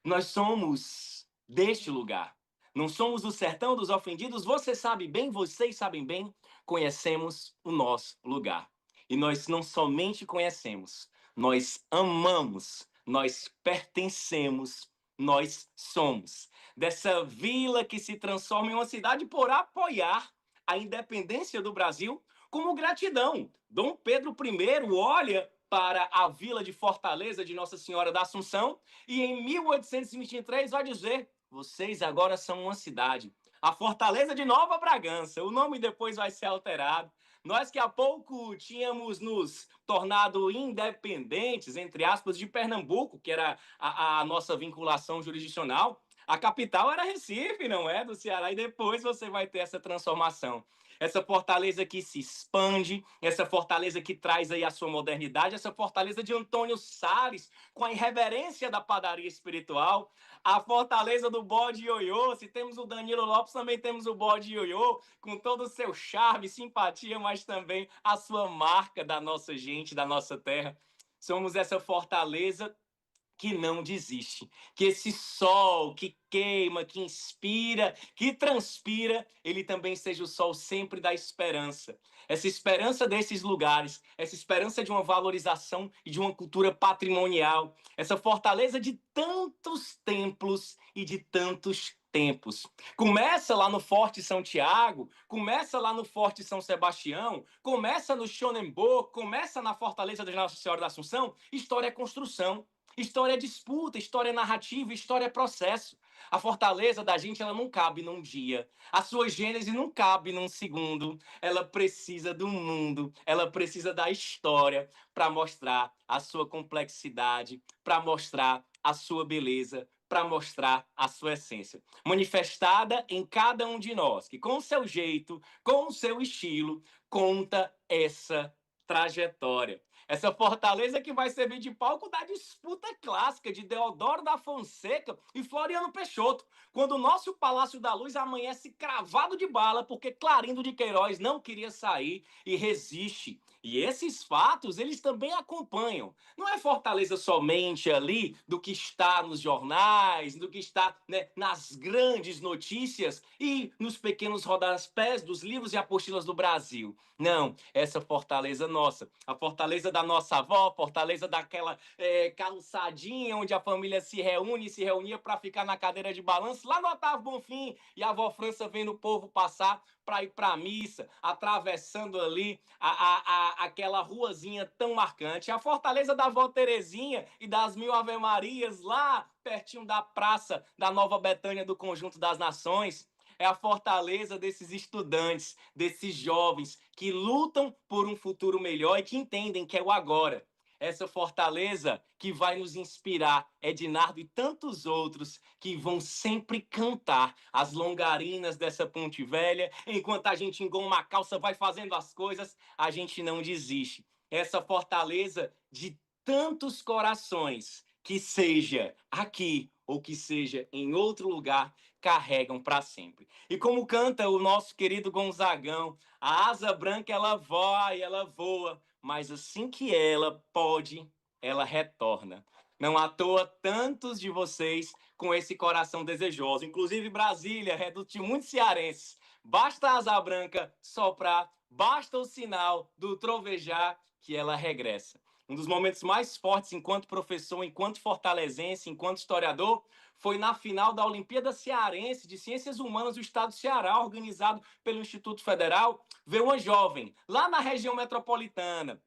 Nós somos deste lugar. Não somos do sertão dos ofendidos. Você sabe bem, vocês sabem bem, conhecemos o nosso lugar. E nós não somente conhecemos, nós amamos, nós pertencemos, nós somos. Dessa vila que se transforma em uma cidade por apoiar a independência do Brasil como gratidão. Dom Pedro I olha para a vila de Fortaleza de Nossa Senhora da Assunção e em 1823 vai dizer: vocês agora são uma cidade. A Fortaleza de Nova Bragança. O nome depois vai ser alterado. Nós que há pouco tínhamos nos tornado independentes, entre aspas, de Pernambuco, que era a nossa vinculação jurisdicional, a capital era Recife, não é? Do Ceará, e depois você vai ter essa transformação. Essa Fortaleza que se expande, essa Fortaleza que traz aí a sua modernidade, essa Fortaleza de Antônio Salles, com a irreverência da padaria espiritual, a Fortaleza do bode ioiô. Se temos o Danilo Lopes, também temos o bode ioiô, com todo o seu charme, simpatia, mas também a sua marca da nossa gente, da nossa terra. Somos essa Fortaleza que não desiste, que esse sol que queima, que inspira, que transpira, ele também seja o sol sempre da esperança. Essa esperança desses lugares, essa esperança de uma valorização e de uma cultura patrimonial, essa Fortaleza de tantos templos e de tantos tempos. Começa lá no Forte São Tiago, começa lá no Forte São Sebastião, começa no Xonembô, começa na Fortaleza de Nossa Senhora da Assunção. História é construção. História é disputa, história é narrativa, história é processo. A fortaleza da gente, ela não cabe num dia. A sua gênese não cabe num segundo. Ela precisa do mundo, ela precisa da história para mostrar a sua complexidade, para mostrar a sua beleza, para mostrar a sua essência. Manifestada em cada um de nós, que com o seu jeito, com o seu estilo, conta essa trajetória. Essa Fortaleza que vai servir de palco da disputa clássica de Deodoro da Fonseca e Floriano Peixoto, quando o nosso Palácio da Luz amanhece cravado de bala porque Clarindo de Queiroz não queria sair e resiste. E esses fatos, eles também acompanham. Não é Fortaleza somente ali do que está nos jornais, do que está, né, nas grandes notícias e nos pequenos rodapés dos livros e apostilas do Brasil. Não, essa Fortaleza nossa, a Fortaleza da nossa avó, a Fortaleza daquela calçadinha onde a família se reunia para ficar na cadeira de balanço, lá no Otávio Bonfim, e a avó França vendo o povo passar para ir para a missa, atravessando ali aquela ruazinha tão marcante. A fortaleza da Vó Terezinha e das Mil Ave-Marias, lá pertinho da praça da Nova Betânia do Conjunto das Nações. É a fortaleza desses estudantes, desses jovens que lutam por um futuro melhor e que entendem que é o agora. Essa fortaleza que vai nos inspirar, Ednardo e tantos outros que vão sempre cantar as longarinas dessa Ponte Velha, enquanto a gente engoma a calça, vai fazendo as coisas, a gente não desiste. Essa fortaleza de tantos corações, que seja aqui ou que seja em outro lugar, carregam para sempre. E como canta o nosso querido Gonzagão, a asa branca ela vai, ela voa, mas assim que ela pode, ela retorna. Não à toa, tantos de vocês com esse coração desejoso. Inclusive Brasília, reduto de muitos cearenses. Basta a asa branca soprar, basta o sinal do trovejar que ela regressa. Um dos momentos mais fortes enquanto professor, enquanto fortalezense, enquanto historiador, foi na final da Olimpíada Cearense de Ciências Humanas do Estado do Ceará, organizado pelo Instituto Federal, ver uma jovem, lá na região metropolitana,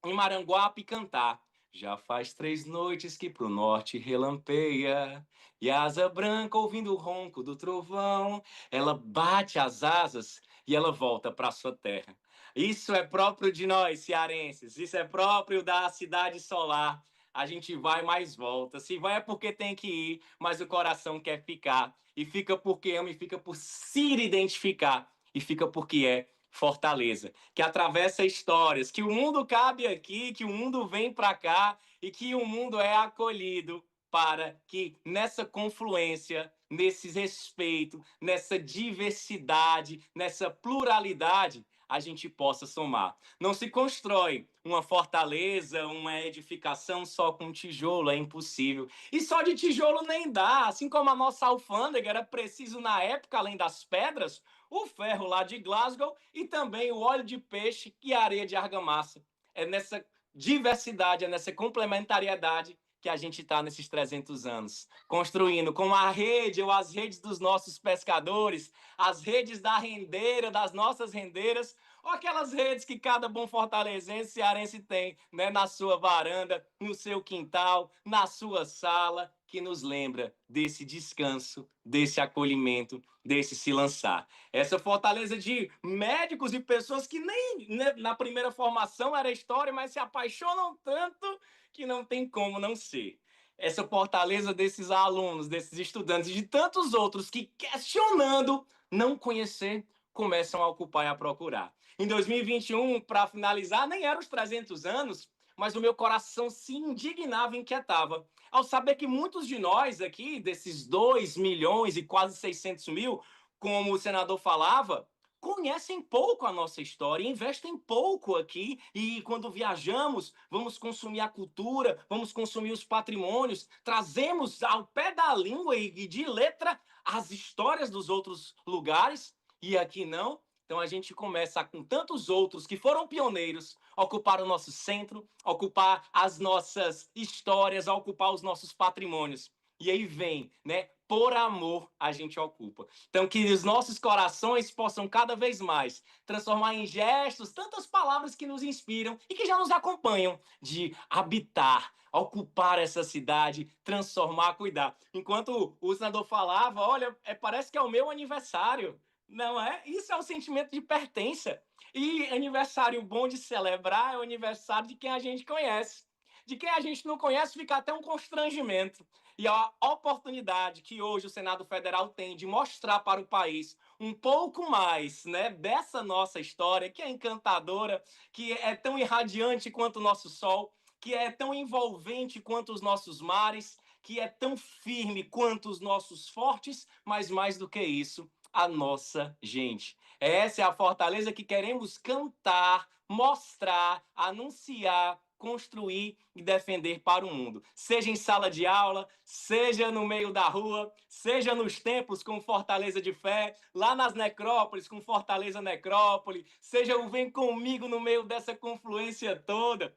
em Maranguape, cantar. Já faz 3 noites que pro norte relampeia, e a asa branca, ouvindo o ronco do trovão, ela bate as asas e ela volta para sua terra. Isso é próprio de nós, cearenses, isso é próprio da cidade solar. A gente vai, mais volta. Se vai é porque tem que ir, mas o coração quer ficar. E fica porque ama, e fica por se identificar. E fica porque é fortaleza, que atravessa histórias, que o mundo cabe aqui, que o mundo vem para cá e que o mundo é acolhido para que nessa confluência, nesse respeito, nessa diversidade, nessa pluralidade, a gente possa somar. Não se constrói uma fortaleza, uma edificação só com tijolo, é impossível. E só de tijolo nem dá, assim como a nossa alfândega era preciso na época, além das pedras, o ferro lá de Glasgow e também o óleo de peixe e a areia de argamassa. É nessa diversidade, é nessa complementariedade que a gente está nesses 300 anos, construindo com a rede ou as redes dos nossos pescadores, as redes da rendeira, das nossas rendeiras, ou aquelas redes que cada bom fortalezense cearense tem, né, na sua varanda, no seu quintal, na sua sala, que nos lembra desse descanso, desse acolhimento, desse se lançar. Essa fortaleza de médicos e pessoas que nem, né, na primeira formação era história, mas se apaixonam tanto que não tem como não ser. Essa fortaleza desses alunos, desses estudantes e de tantos outros que, questionando, não conhecer, começam a ocupar e a procurar. Em 2021, para finalizar, nem eram os 300 anos, mas o meu coração se indignava e inquietava ao saber que muitos de nós aqui, desses 2 milhões e quase 600 mil, como o senador falava, conhecem pouco a nossa história, investem pouco aqui e quando viajamos, vamos consumir a cultura, vamos consumir os patrimônios, trazemos ao pé da língua e de letra as histórias dos outros lugares e aqui não. Então a gente começa com tantos outros que foram pioneiros a ocupar o nosso centro, a ocupar as nossas histórias, a ocupar os nossos patrimônios. E aí vem, né? Por amor a gente ocupa. Então que os nossos corações possam cada vez mais transformar em gestos tantas palavras que nos inspiram e que já nos acompanham de habitar, ocupar essa cidade, transformar, cuidar. Enquanto o senador falava, olha, parece que é o meu aniversário. Não é? Isso é um sentimento de pertença. E aniversário bom de celebrar é o aniversário de quem a gente conhece. De quem a gente não conhece fica até um constrangimento. E a oportunidade que hoje o Senado Federal tem de mostrar para o país um pouco mais, né, dessa nossa história, que é encantadora, que é tão irradiante quanto o nosso sol, que é tão envolvente quanto os nossos mares, que é tão firme quanto os nossos fortes, mas mais do que isso, a nossa gente. Essa é a fortaleza que queremos cantar, mostrar, anunciar, construir e defender para o mundo. Seja em sala de aula, seja no meio da rua, seja nos templos com Fortaleza de Fé, lá nas necrópolis com Fortaleza Necrópole, seja o Vem Comigo no meio dessa confluência toda,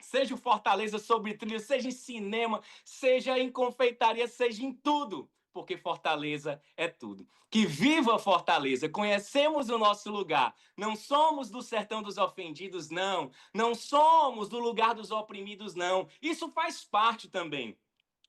seja o Fortaleza sobre trilho, seja em cinema, seja em confeitaria, seja em tudo. porque Fortaleza é tudo. Que viva Fortaleza! Conhecemos o nosso lugar. Não somos do sertão dos ofendidos, não. Não somos do lugar dos oprimidos, não. Isso faz parte também.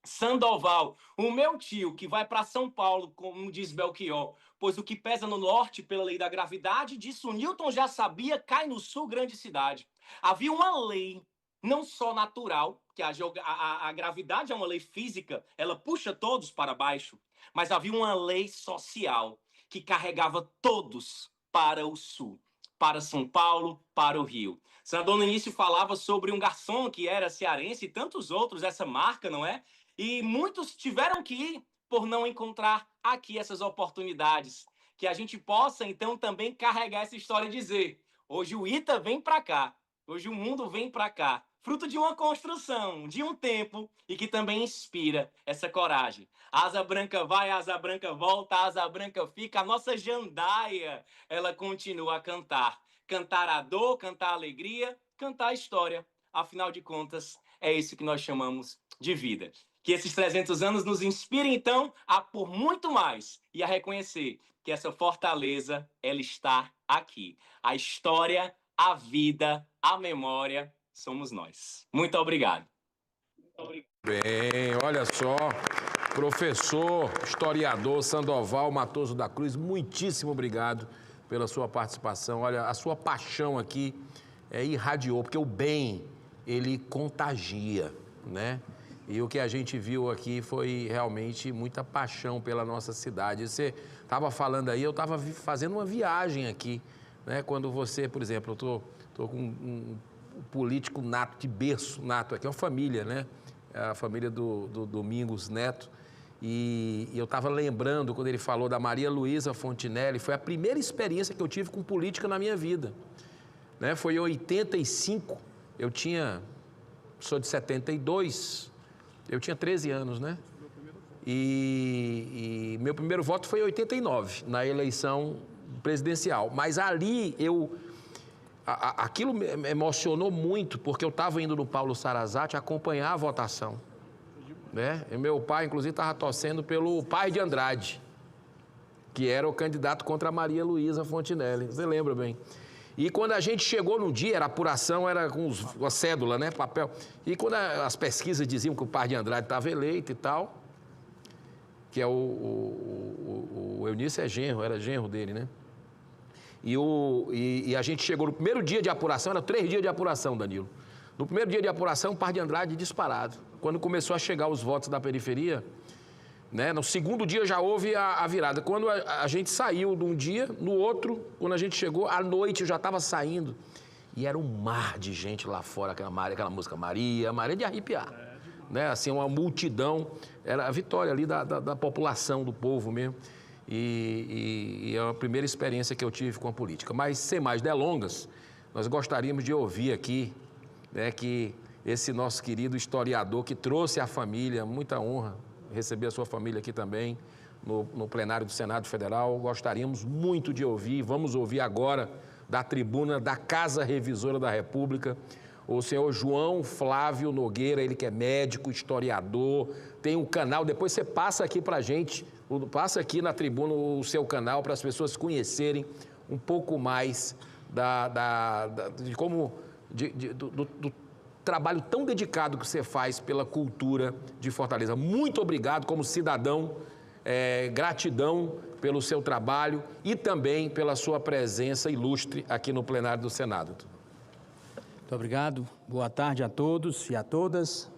Sandoval, o meu tio, que vai para São Paulo, como diz Belchior, pois o que pesa no norte pela lei da gravidade, disso Newton já sabia, cai no sul, grande cidade. Havia uma lei, não só natural, que a gravidade é uma lei física, ela puxa todos para baixo, mas havia uma lei social que carregava todos para o sul, para São Paulo, para o Rio. O senador no início falava sobre um garçom que era cearense e tantos outros, essa marca, não é? E muitos tiveram que ir por não encontrar aqui essas oportunidades. Que a gente possa, então, também carregar essa história e dizer: hoje o Ita vem para cá, hoje o mundo vem para cá. Fruto de uma construção, de um tempo, e que também inspira essa coragem. Asa branca vai, asa branca volta, asa branca fica. A nossa jandaia, ela continua a cantar. Cantar a dor, cantar a alegria, cantar a história. Afinal de contas, é isso que nós chamamos de vida. Que esses 300 anos nos inspirem, então, a por muito mais e a reconhecer que essa fortaleza, ela está aqui. A história, a vida, a memória, somos nós. Muito obrigado. Bem, olha só, professor, historiador Sandoval Matoso da Cruz, muitíssimo obrigado pela sua participação. Olha, a sua paixão aqui irradiou, porque o bem, ele contagia, né? E o que a gente viu aqui foi realmente muita paixão pela nossa cidade. Você estava falando aí, eu estava fazendo uma viagem aqui, né? Quando você, por exemplo, eu tô com um político nato, de berço nato aqui, é uma família, né? A família do Domingos Neto. E eu estava lembrando, quando ele falou da Maria Luísa Fontinelli, foi a primeira experiência que eu tive com política na minha vida, né? Foi em 85, sou de 72, eu tinha 13 anos, né? E meu primeiro voto foi em 89, na eleição presidencial. Mas ali aquilo me emocionou muito, porque eu estava indo no Paulo Sarazate acompanhar a votação, né? E meu pai, inclusive, estava torcendo pelo pai de Andrade, que era o candidato contra a Maria Luísa Fontinelli. Você lembra bem? E quando a gente chegou num dia, a apuração era com a cédula, né, papel. E quando as pesquisas diziam que o pai de Andrade estava eleito e tal, que é o Eunício era genro dele, né? E a gente chegou no primeiro dia de apuração, era 3 dias de apuração, Danilo. No primeiro dia de apuração, o pai de Andrade disparado. Quando começou a chegar os votos da periferia, né? No segundo dia já houve a virada. Quando a gente saiu de um dia, no outro, quando a gente chegou, à noite eu já estava saindo. E era um mar de gente lá fora, aquela música Maria de arrepiar. Né? Assim, uma multidão, era a vitória ali da população, do povo mesmo. E é a primeira experiência que eu tive com a política. Mas, sem mais delongas, nós gostaríamos de ouvir aqui, né, que esse nosso querido historiador que trouxe a família, muita honra receber a sua família aqui também, no plenário do Senado Federal. Gostaríamos muito de ouvir, vamos ouvir agora da tribuna da Casa Revisora da República, o senhor João Flávio Nogueira, ele que é médico, historiador, tem um canal, depois você passa aqui pra gente, passa aqui na tribuna o seu canal para as pessoas conhecerem um pouco mais do trabalho tão dedicado que você faz pela cultura de Fortaleza. Muito obrigado como cidadão, gratidão pelo seu trabalho e também pela sua presença ilustre aqui no plenário do Senado. Muito obrigado. Boa tarde a todos e a todas.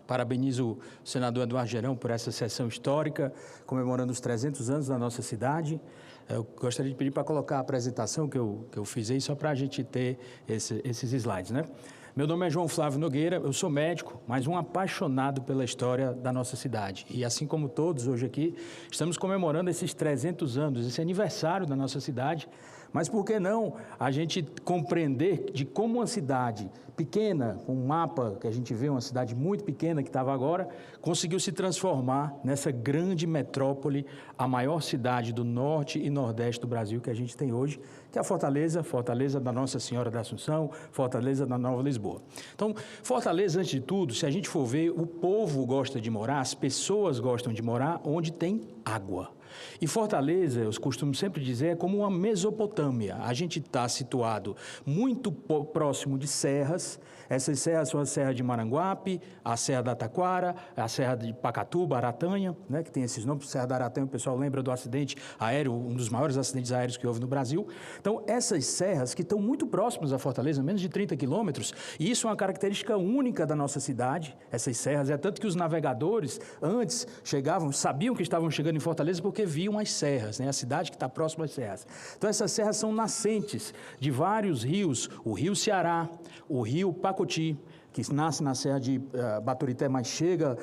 Parabenizo o senador Eduardo Girão por essa sessão histórica, comemorando os 300 anos da nossa cidade. Eu gostaria de pedir para colocar a apresentação que eu fiz aí, só para a gente ter esses slides, né? Meu nome é João Flávio Nogueira, eu sou médico, mas um apaixonado pela história da nossa cidade. E assim como todos hoje aqui, estamos comemorando esses 300 anos, esse aniversário da nossa cidade, Mas por que não a gente compreender de como uma cidade pequena, com um mapa que a gente vê, uma cidade muito pequena que estava agora, conseguiu se transformar nessa grande metrópole, a maior cidade do norte e nordeste do Brasil que a gente tem hoje, que é a Fortaleza, Fortaleza da Nossa Senhora da Assunção, Fortaleza da Nova Lisboa. Então, Fortaleza, antes de tudo, se a gente for ver, o povo gosta de morar, as pessoas gostam de morar onde tem água. E Fortaleza, eu costumo sempre dizer, é como uma Mesopotâmia. A gente está situado muito próximo de serras. Essas serras são a Serra de Maranguape, a Serra da Taquara, a Serra de Pacatuba, Aratanha, né, que tem esses nomes. Serra da Aratanha, o pessoal lembra do acidente aéreo, um dos maiores acidentes aéreos que houve no Brasil. Então, essas serras que estão muito próximas à Fortaleza, menos de 30 quilômetros, e isso é uma característica única da nossa cidade, essas serras. É tanto que os navegadores, antes, sabiam que estavam chegando em Fortaleza porque viam as serras, né? A cidade que está próxima às serras. Então, essas serras são nascentes de vários rios, o rio Ceará, o rio Pacoti, que nasce na Serra de Baturité, mas chega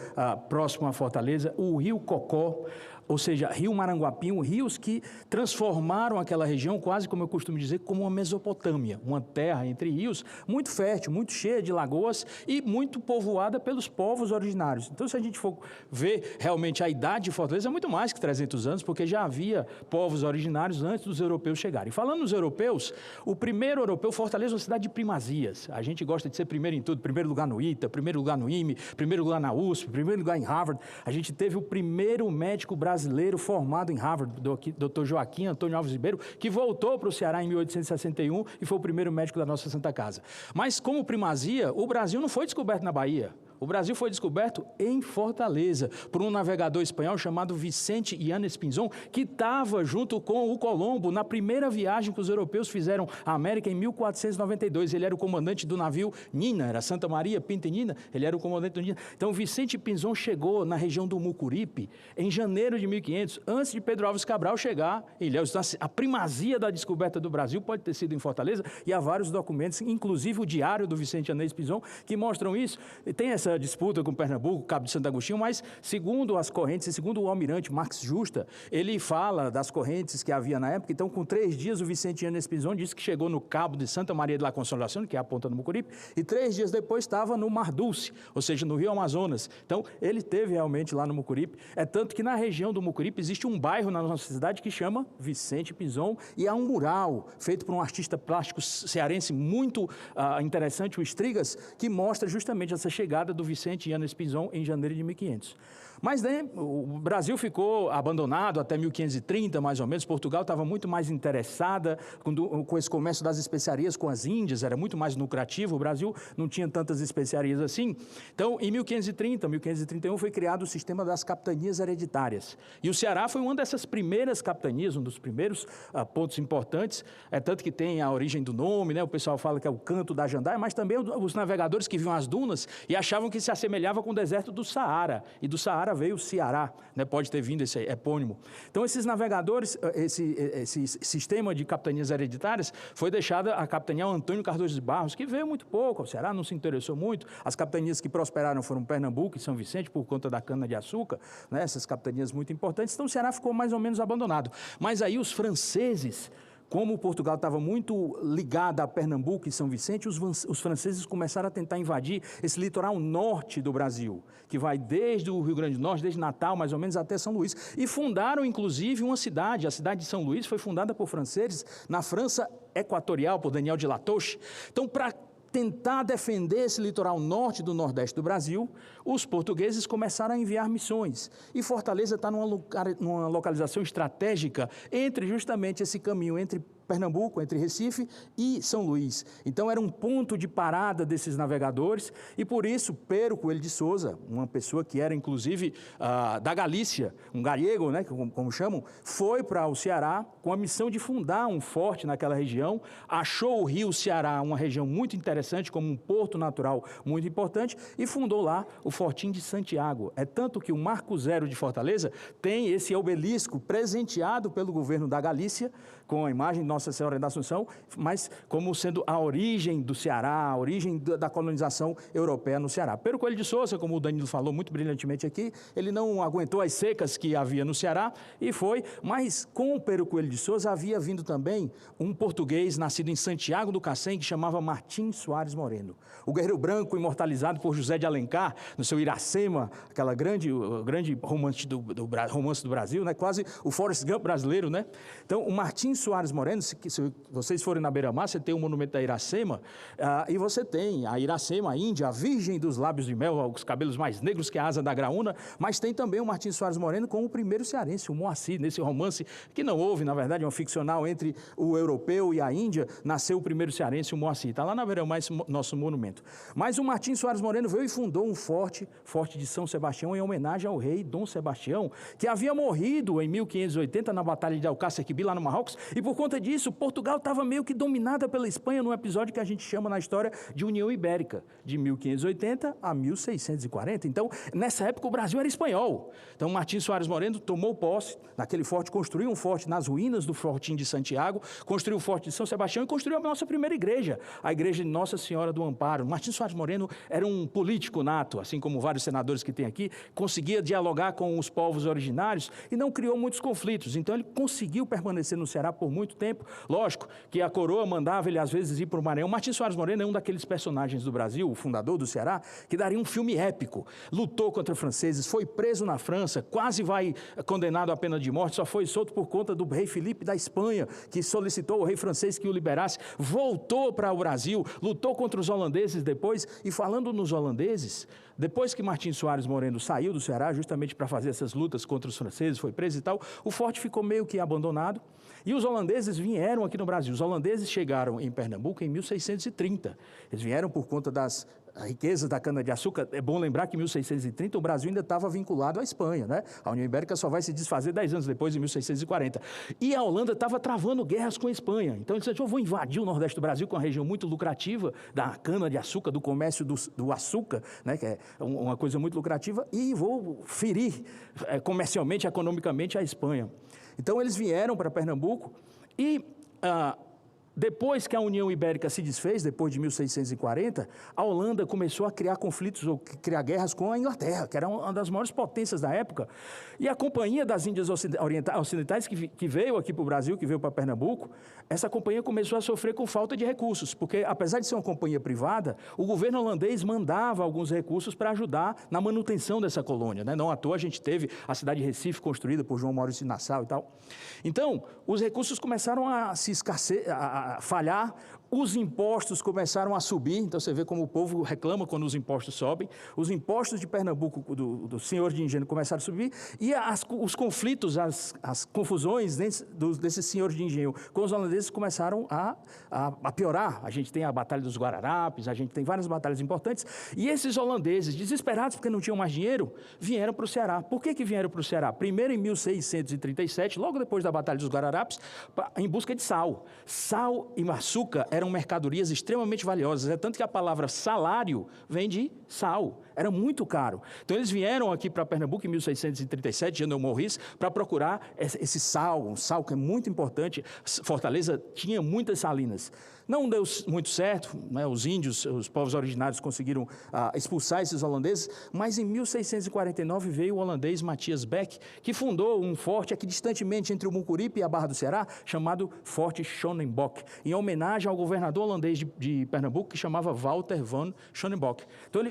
próximo à Fortaleza, o rio Cocó, ou seja, Rio Maranguapinho, rios que transformaram aquela região, quase como eu costumo dizer, como uma Mesopotâmia, uma terra entre rios muito fértil, muito cheia de lagoas e muito povoada pelos povos originários. Então, se a gente for ver realmente a idade de Fortaleza, é muito mais que 300 anos, porque já havia povos originários antes dos europeus chegarem. Falando nos europeus, o primeiro europeu, Fortaleza é uma cidade de primazias. A gente gosta de ser primeiro em tudo, primeiro lugar no ITA, primeiro lugar no IME, primeiro lugar na USP, primeiro lugar em Harvard. A gente teve o primeiro médico brasileiro formado em Harvard, Dr. Joaquim Antônio Alves Ribeiro, que voltou para o Ceará em 1861 e foi o primeiro médico da nossa Santa Casa. Mas, como primazia, o Brasil não foi descoberto na Bahia. O Brasil foi descoberto em Fortaleza, por um navegador espanhol chamado Vicente Yanes Pinzón, que estava junto com o Colombo na primeira viagem que os europeus fizeram à América em 1492. Ele era o comandante do navio Nina, era Santa Maria Pinta e Nina, ele era o comandante do Nina. Então, Vicente Pinzón chegou na região do Mucuripe em janeiro de 1500, antes de Pedro Álvares Cabral chegar em Ilhéus. A primazia da descoberta do Brasil pode ter sido em Fortaleza, e há vários documentos, inclusive o diário do Vicente Yanes Pinzón, que mostram isso. Tem essa disputa com Pernambuco, Cabo de Santo Agostinho, mas segundo as correntes, e segundo o almirante Marques Justa, ele fala das correntes que havia na época. Então, com 3 dias, o Vicente Yanes Pinzón disse que chegou no Cabo de Santa Maria de la Consolação, que é a ponta do Mucuripe, e 3 dias depois estava no Mar Dulce, ou seja, no Rio Amazonas. Então, ele esteve realmente lá no Mucuripe. É tanto que na região do Mucuripe existe um bairro na nossa cidade que chama Vicente Pinzón, e há um mural feito por um artista plástico cearense muito interessante, o Estrigas, que mostra justamente essa chegada do Vicente Yanes Pinzón em janeiro de 1500. Mas, né, o Brasil ficou abandonado até 1530, mais ou menos. Portugal estava muito mais interessada com esse comércio das especiarias com as Índias, era muito mais lucrativo. O Brasil não tinha tantas especiarias assim. Então, em 1530, 1531, foi criado o sistema das capitanias hereditárias. E o Ceará foi uma dessas primeiras capitanias, um dos primeiros pontos importantes. É tanto que tem a origem do nome, né? O pessoal fala que é o Canto da Jandaia, mas também os navegadores que viam as dunas e achavam que se assemelhava com o deserto do Saara. E do Saara veio o Ceará, né? Pode ter vindo esse epônimo. Então, esses navegadores, esse sistema de capitanias hereditárias, foi deixado a capitania Antônio Cardoso de Barros, que veio muito pouco, o Ceará não se interessou muito. As capitanias que prosperaram foram Pernambuco e São Vicente, por conta da cana-de-açúcar, né? Essas capitanias muito importantes. Então, o Ceará ficou mais ou menos abandonado. Mas aí os franceses, como Portugal estava muito ligado a Pernambuco e São Vicente, os franceses começaram a tentar invadir esse litoral norte do Brasil, que vai desde o Rio Grande do Norte, desde Natal, mais ou menos, até São Luís. E fundaram, inclusive, uma cidade. A cidade de São Luís foi fundada por franceses na França Equatorial, por Daniel de Latouche. Então, para tentar defender esse litoral norte do nordeste do Brasil, os portugueses começaram a enviar missões. E Fortaleza está numa localização estratégica entre justamente esse caminho entre Pernambuco, entre Recife e São Luís. Então, era um ponto de parada desses navegadores, e por isso, Pero Coelho de Souza, uma pessoa que era, inclusive, da Galícia, um gallego, né, como chamam, foi para o Ceará com a missão de fundar um forte naquela região, achou o rio Ceará uma região muito interessante, como um porto natural muito importante, e fundou lá o Fortim de Santiago. É tanto que o Marco Zero de Fortaleza tem esse obelisco presenteado pelo governo da Galícia, com a imagem de Nossa Nossa Senhora da Assunção, mas como sendo a origem do Ceará, a origem da colonização europeia no Ceará. Pero Coelho de Souza, como o Danilo falou muito brilhantemente aqui, ele não aguentou as secas que havia no Ceará e foi, mas com o Pero Coelho de Souza havia vindo também um português nascido em Santiago do Cacém que chamava Martim Soares Moreno. O guerreiro branco imortalizado por José de Alencar no seu Iracema, aquela grande romance do Brasil, né? Quase o Forrest Gump brasileiro, né? Então, o Martim Soares Moreno, se vocês forem na Beira-Mar, você tem o monumento da Iracema, e você tem a Iracema, a Índia, a virgem dos lábios de mel, os cabelos mais negros que a asa da graúna, mas tem também o Martim Soares Moreno com o primeiro cearense, o Moacir, nesse romance que não houve, na verdade, é um ficcional entre o europeu e a Índia, nasceu o primeiro cearense, o Moacir. Está lá na Beira-Mar esse nosso monumento. Mas o Martim Soares Moreno veio e fundou um forte de São Sebastião, em homenagem ao rei Dom Sebastião, que havia morrido em 1580 na Batalha de Alcácer-Quibir, lá no Marrocos, e por conta disso, Portugal estava meio que dominada pela Espanha num episódio que a gente chama na história de União Ibérica, de 1580 a 1640. Então, nessa época, o Brasil era espanhol. Então, Martim Soares Moreno tomou posse naquele forte, construiu um forte nas ruínas do Fortinho de Santiago, construiu o Forte de São Sebastião e construiu a nossa primeira igreja, a Igreja de Nossa Senhora do Amparo. Martim Soares Moreno era um político nato, assim como vários senadores que tem aqui, conseguia dialogar com os povos originários e não criou muitos conflitos. Então, ele conseguiu permanecer no Ceará por muito tempo. Lógico que a coroa mandava ele, às vezes, ir para o Maranhão. Martim Soares Moreno é um daqueles personagens do Brasil, o fundador do Ceará, que daria um filme épico. Lutou contra franceses, foi preso na França, quase vai condenado à pena de morte, só foi solto por conta do rei Filipe da Espanha, que solicitou ao rei francês que o liberasse, voltou para o Brasil, lutou contra os holandeses depois, e falando nos holandeses, depois que Martim Soares Moreno saiu do Ceará, justamente para fazer essas lutas contra os franceses, foi preso e tal, o forte ficou meio que abandonado, e os holandeses vieram aqui no Brasil. Os holandeses chegaram em Pernambuco em 1630. Eles vieram por conta das riquezas da cana-de-açúcar. É bom lembrar que em 1630 o Brasil ainda estava vinculado à Espanha, né? A União Ibérica só vai se desfazer 10 anos depois, em 1640. E a Holanda estava travando guerras com a Espanha. Então eles disseram, eu vou invadir o Nordeste do Brasil, com uma região muito lucrativa da cana-de-açúcar, do comércio do açúcar, né? Que é uma coisa muito lucrativa, e vou ferir comercialmente, economicamente a Espanha. Então eles vieram para Pernambuco e depois que a União Ibérica se desfez, depois de 1640, a Holanda começou a criar conflitos ou criar guerras com a Inglaterra, que era uma das maiores potências da época. E a Companhia das Índias Ocidentais, que veio aqui para o Brasil, que veio para Pernambuco, essa companhia começou a sofrer com falta de recursos, porque apesar de ser uma companhia privada, o governo holandês mandava alguns recursos para ajudar na manutenção dessa colônia, né? Não à toa a gente teve a cidade de Recife construída por João Maurício de Nassau e tal. Então, os recursos começaram a se falhar, os impostos começaram a subir, então você vê como o povo reclama quando os impostos sobem, os impostos de Pernambuco, do senhor de engenho, começaram a subir, e os conflitos, as confusões desses senhores de engenho com os holandeses começaram a piorar. A gente tem a Batalha dos Guararapes, a gente tem várias batalhas importantes, e esses holandeses, desesperados porque não tinham mais dinheiro, vieram para o Ceará. Por que vieram para o Ceará? Primeiro em 1637, logo depois da Batalha dos Guararapes, em busca de sal. Sal e açúcar eram mercadorias extremamente valiosas, é tanto que a palavra salário vem de sal, era muito caro. Então eles vieram aqui para Pernambuco em 1637, General Morris, para procurar esse sal, um sal que é muito importante. Fortaleza tinha muitas salinas. Não deu muito certo, né? Os índios, os povos originários conseguiram expulsar esses holandeses, mas em 1649 veio o holandês Matthias Beck, que fundou um forte aqui distantemente entre o Mucuripe e a Barra do Ceará, chamado Forte Schonenbock, em homenagem ao governador holandês de Pernambuco, que chamava Walter van Schonenbock. Então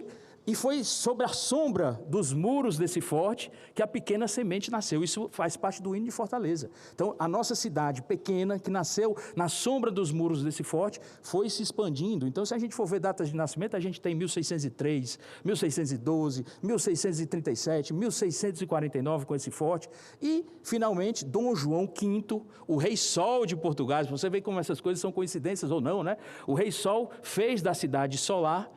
E foi sobre a sombra dos muros desse forte que a pequena semente nasceu. Isso faz parte do hino de Fortaleza. Então, a nossa cidade pequena, que nasceu na sombra dos muros desse forte, foi se expandindo. Então, se a gente for ver datas de nascimento, a gente tem 1603, 1612, 1637, 1649 com esse forte. E, finalmente, Dom João V, o Rei Sol de Portugal. Você vê como essas coisas são coincidências ou não, né? O Rei Sol fez da cidade solar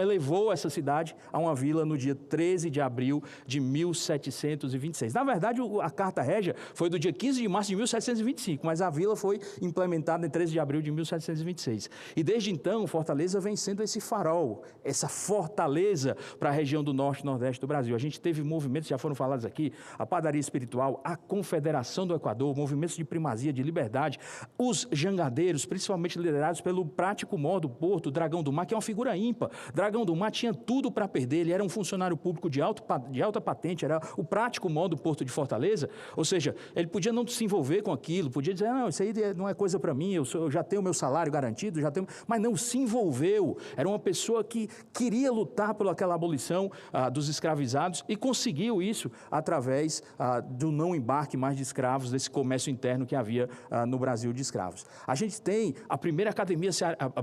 elevou essa cidade a uma vila no dia 13 de abril de 1726. Na verdade, a Carta Régia foi do dia 15 de março de 1725, mas a vila foi implementada em 13 de abril de 1726. E desde então, Fortaleza vem sendo esse farol, essa fortaleza para a região do norte e nordeste do Brasil. A gente teve movimentos, já foram falados aqui, a Padaria Espiritual, a Confederação do Equador, movimentos de primazia, de liberdade, os jangadeiros, principalmente liderados pelo prático mor do Porto, Dragão do Mar, que é uma figura ímpar. Dragão do Mar tinha tudo para perder, ele era um funcionário público de alta patente, era o prático mor do Porto de Fortaleza, ou seja, ele podia não se envolver com aquilo, podia dizer, não, isso aí não é coisa para mim, eu já tenho o meu salário garantido, mas não se envolveu. Era uma pessoa que queria lutar por aquela abolição dos escravizados e conseguiu isso através do não embarque mais de escravos, desse comércio interno que havia no Brasil de escravos. A gente tem a primeira Academia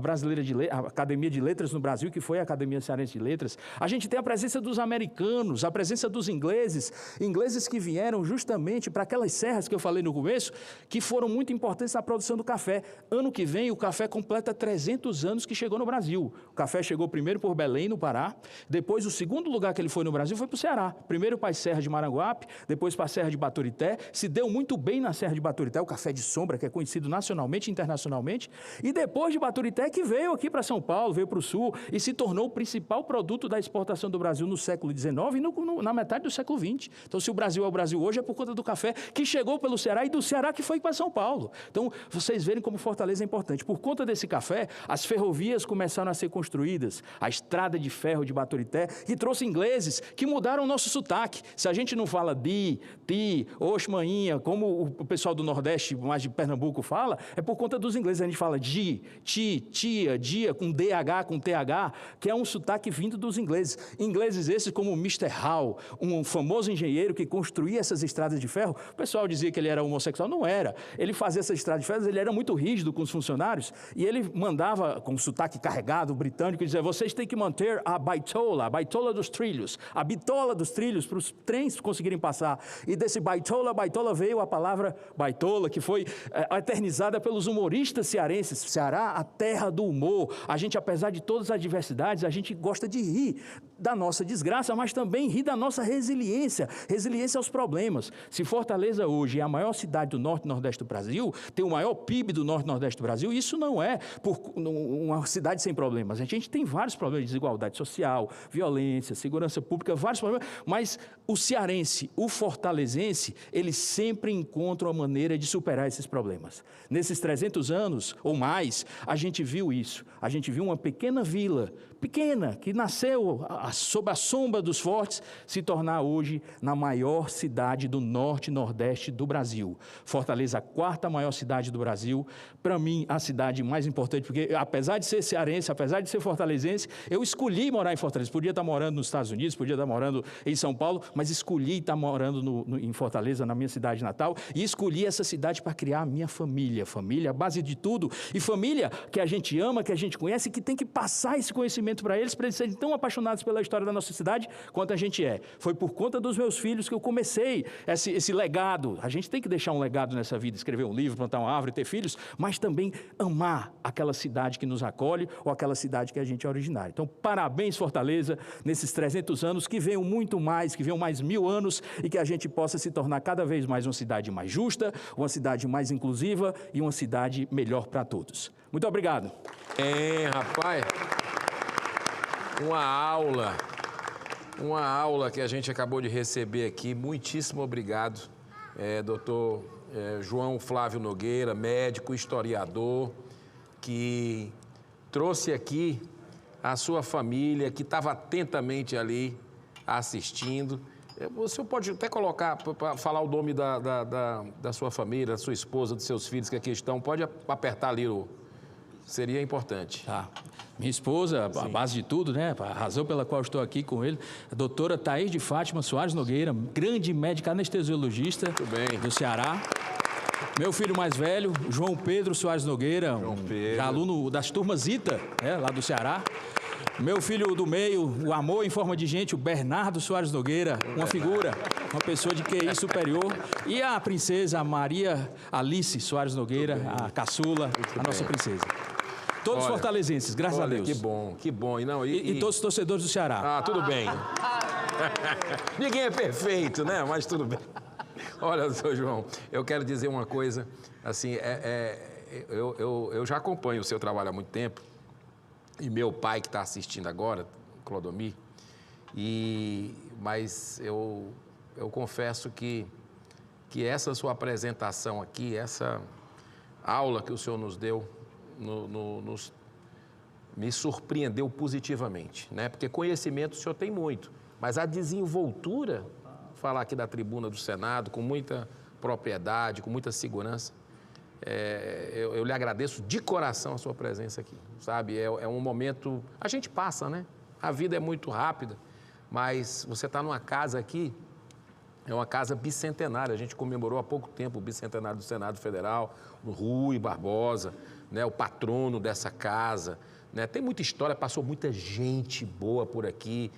Brasileira a Academia de Letras no Brasil, que foi a Academia Cearense de Letras. A gente tem a presença dos americanos, a presença dos ingleses que vieram justamente para aquelas serras que eu falei no começo, que foram muito importantes na produção do café. Ano que vem, o café completa 300 anos que chegou no Brasil. O café chegou primeiro por Belém, no Pará, depois o segundo lugar que ele foi no Brasil foi para o Ceará. Primeiro para a Serra de Maranguape, depois para a Serra de Baturité, se deu muito bem na Serra de Baturité, o café de sombra, que é conhecido nacionalmente e internacionalmente, e depois de Baturité que veio aqui para São Paulo, veio para o Sul e se tornou o principal produto da exportação do Brasil no século XIX e na metade do século XX. Então, se o Brasil é o Brasil hoje, é por conta do café que chegou pelo Ceará e do Ceará que foi para São Paulo. Então, vocês verem como Fortaleza é importante. Por conta desse café, as ferrovias começaram a ser construídas, a estrada de ferro de Baturité, que trouxe ingleses que mudaram o nosso sotaque. Se a gente não fala ti, oxe, maninha, como o pessoal do Nordeste, mais de Pernambuco, fala, é por conta dos ingleses. A gente fala ti, tia, dia, com DH, com TH, que é um sotaque vindo dos ingleses. Ingleses esses como o Mr. Howe, um famoso engenheiro que construía essas estradas de ferro. O pessoal dizia que ele era homossexual, não era. Ele fazia essas estradas de ferro, ele era muito rígido com os funcionários e ele mandava, com sotaque carregado, britânico, dizia, vocês têm que manter a baitola dos trilhos, a bitola dos trilhos para os trens conseguirem passar. E desse baitola veio a palavra baitola, que foi eternizada pelos humoristas cearenses. Ceará, a terra do humor. A gente, apesar de todas as adversidades, a gente gosta de rir da nossa desgraça, mas também rir da nossa resiliência aos problemas. Se Fortaleza hoje é a maior cidade do norte e nordeste do Brasil, tem o maior PIB do norte e nordeste do Brasil, isso não é por uma cidade sem problemas. A gente tem vários problemas de desigualdade social, violência, segurança pública, vários problemas, mas o cearense, o fortalezense, eles sempre encontram a maneira de superar esses problemas. Nesses 300 anos ou mais, a gente viu isso. A gente viu uma pequena vila, que nasceu sob a sombra dos fortes, se tornar hoje na maior cidade do norte e nordeste do Brasil. Fortaleza, a quarta maior cidade do Brasil, para mim, a cidade mais importante, porque apesar de ser cearense, apesar de ser fortalezense, eu escolhi morar em Fortaleza. Podia estar morando nos Estados Unidos, podia estar morando em São Paulo, mas escolhi estar morando em Fortaleza, na minha cidade natal, e escolhi essa cidade para criar a minha família, a base de tudo, e família que a gente ama, que a gente conhece, e que tem que passar esse conhecimento para eles serem tão apaixonados pela história da nossa cidade quanto a gente é. Foi por conta dos meus filhos que eu comecei esse legado. A gente tem que deixar um legado nessa vida, escrever um livro, plantar uma árvore, ter filhos, mas também amar aquela cidade que nos acolhe ou aquela cidade que a gente é originário. Então, parabéns, Fortaleza, nesses 300 anos, que venham muito mais, que venham mais 1000 anos e que a gente possa se tornar cada vez mais uma cidade mais justa, uma cidade mais inclusiva e uma cidade melhor para todos. Muito obrigado. Rapaz, uma aula que a gente acabou de receber aqui. Muitíssimo obrigado, doutor João Flávio Nogueira, médico, historiador, que trouxe aqui a sua família, que estava atentamente ali assistindo. O senhor pode até colocar, para falar o nome da sua família, da sua esposa, dos seus filhos que aqui estão, pode apertar ali, seria importante. Tá. Minha esposa, a base de tudo, né? A razão pela qual estou aqui com ele, a doutora Thaís de Fátima Soares Nogueira, grande médica anestesiologista do Ceará. Meu filho mais velho, João Pedro Soares Nogueira, já aluno das turmas ITA, lá do Ceará. Meu filho do meio, o amor em forma de gente, o Bernardo Soares Nogueira, uma figura, uma pessoa de QI superior. E a princesa Maria Alice Soares Nogueira, a caçula, a nossa princesa. Todos Olha, fortalezenses, graças a Deus. Que bom, que bom. E todos os torcedores do Ceará. Ah, tudo bem. Ninguém é perfeito, né? Mas tudo bem. Olha, seu João, eu quero dizer uma coisa, assim, eu já acompanho o seu trabalho há muito tempo, e meu pai que está assistindo agora, Clodomir, mas eu confesso que essa sua apresentação aqui, essa aula que o senhor nos deu, me surpreendeu positivamente, né? Porque conhecimento o senhor tem muito, mas a desenvoltura, falar aqui da tribuna do Senado, com muita propriedade, com muita segurança, eu lhe agradeço de coração a sua presença aqui, sabe? É um momento, a gente passa, né? A vida é muito rápida, mas você está numa casa aqui, é uma casa bicentenária, a gente comemorou há pouco tempo o bicentenário do Senado Federal, o Rui Barbosa, né? O patrono dessa casa, né? Tem muita história, passou muita gente boa por aqui,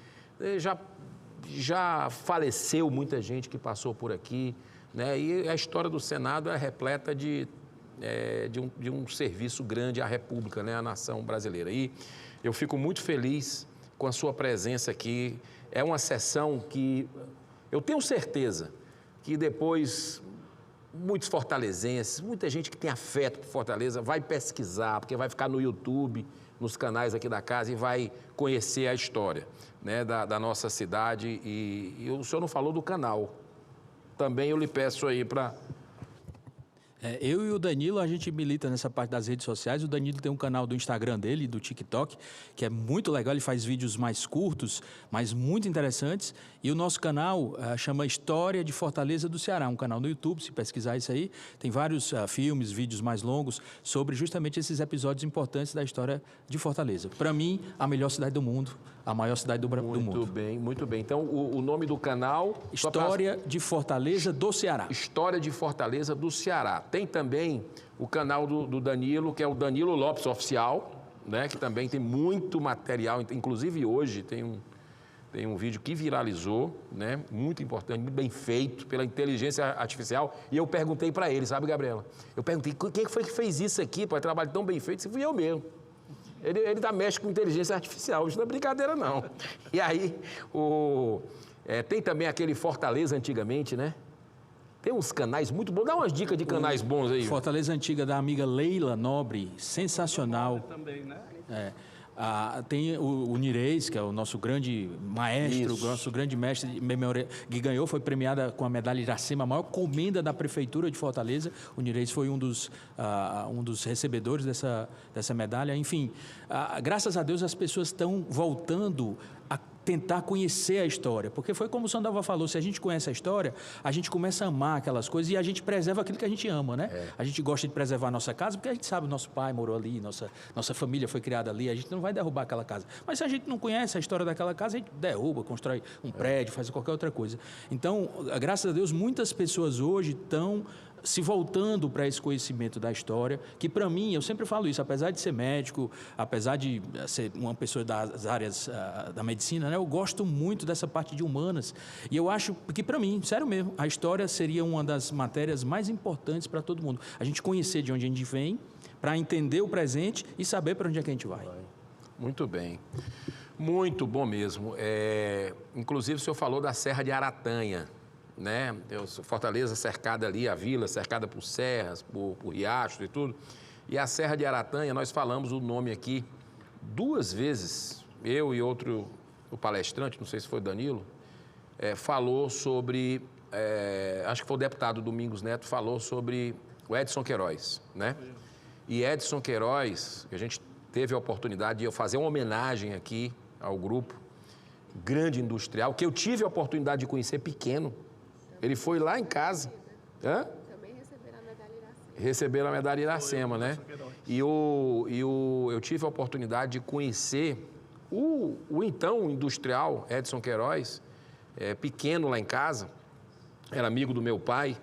já faleceu muita gente que passou por aqui, né? E a história do Senado é repleta de um serviço grande à República, né? À nação brasileira. E eu fico muito feliz com a sua presença aqui. É uma sessão que eu tenho certeza que depois muitos fortalezenses, muita gente que tem afeto por Fortaleza vai pesquisar, porque vai ficar no YouTube, nos canais aqui da casa e vai conhecer a história, né, da nossa cidade. E o senhor não falou do canal. Também eu lhe peço aí para... Eu e o Danilo, a gente milita nessa parte das redes sociais. O Danilo tem um canal do Instagram dele, do TikTok, que é muito legal. Ele faz vídeos mais curtos, mas muito interessantes. E o nosso canal chama História de Fortaleza do Ceará, um canal no YouTube, se pesquisar isso aí. Tem vários filmes, vídeos mais longos sobre justamente esses episódios importantes da história de Fortaleza. Para mim, a melhor cidade do mundo, a maior cidade do mundo. Muito bem, muito bem. Então, o nome do canal... História de Fortaleza do Ceará. História de Fortaleza do Ceará. Tem também o canal do Danilo, que é o Danilo Lopes Oficial, né? Que também tem muito material, inclusive hoje tem um vídeo que viralizou, né? Muito importante, muito bem feito pela inteligência artificial. E eu perguntei para ele, sabe, Gabriela? Eu perguntei, quem foi que fez isso aqui, para trabalho tão bem feito? Se fui eu mesmo. Ele tá mexe com inteligência artificial, isso não é brincadeira, não. E aí, tem também aquele Fortaleza antigamente, né? Tem uns canais muito bons. Dá umas dicas de canais bons aí. Fortaleza Antiga, da amiga Leila Nobre, sensacional. Também, né? Tem o Nireis, que é o nosso grande maestro, o nosso grande mestre de memória, que ganhou, foi premiada com a medalha Iracema, a maior comenda da Prefeitura de Fortaleza. O Nireis foi um dos recebedores dessa medalha. Enfim, graças a Deus as pessoas estão voltando a tentar conhecer a história, porque foi como o Sandoval falou, se a gente conhece a história, a gente começa a amar aquelas coisas e a gente preserva aquilo que a gente ama, né? A gente gosta de preservar a nossa casa porque a gente sabe, nosso pai morou ali, nossa família foi criada ali, a gente não vai derrubar aquela casa. Mas se a gente não conhece a história daquela casa, a gente derruba, constrói um prédio, faz qualquer outra coisa. Então, graças a Deus, muitas pessoas hoje estão se voltando para esse conhecimento da história, que para mim, eu sempre falo isso, apesar de ser médico, apesar de ser uma pessoa das áreas da medicina, né, eu gosto muito dessa parte de humanas. E eu acho que para mim, sério mesmo, a história seria uma das matérias mais importantes para todo mundo. A gente conhecer de onde a gente vem, para entender o presente e saber para onde é que a gente vai. Muito bem. Muito bom mesmo. Inclusive, o senhor falou da Serra de Aratanha, né? Fortaleza cercada ali, a vila cercada por serras, por riachos e tudo. E a Serra de Aratanha, nós falamos o nome aqui 2 vezes. Eu e outro, o palestrante, não sei se foi Danilo, falou sobre, acho que foi o deputado Domingos Neto, falou sobre o Edson Queiroz, né? E Edson Queiroz, a gente teve a oportunidade de eu fazer uma homenagem aqui ao grupo, grande industrial, que eu tive a oportunidade de conhecer pequeno. Ele foi lá em casa. Também receberam a medalha Iracema. Receberam a medalha Iracema, né? E eu tive a oportunidade de conhecer o então industrial Edson Queiroz, pequeno lá em casa, era amigo do meu pai,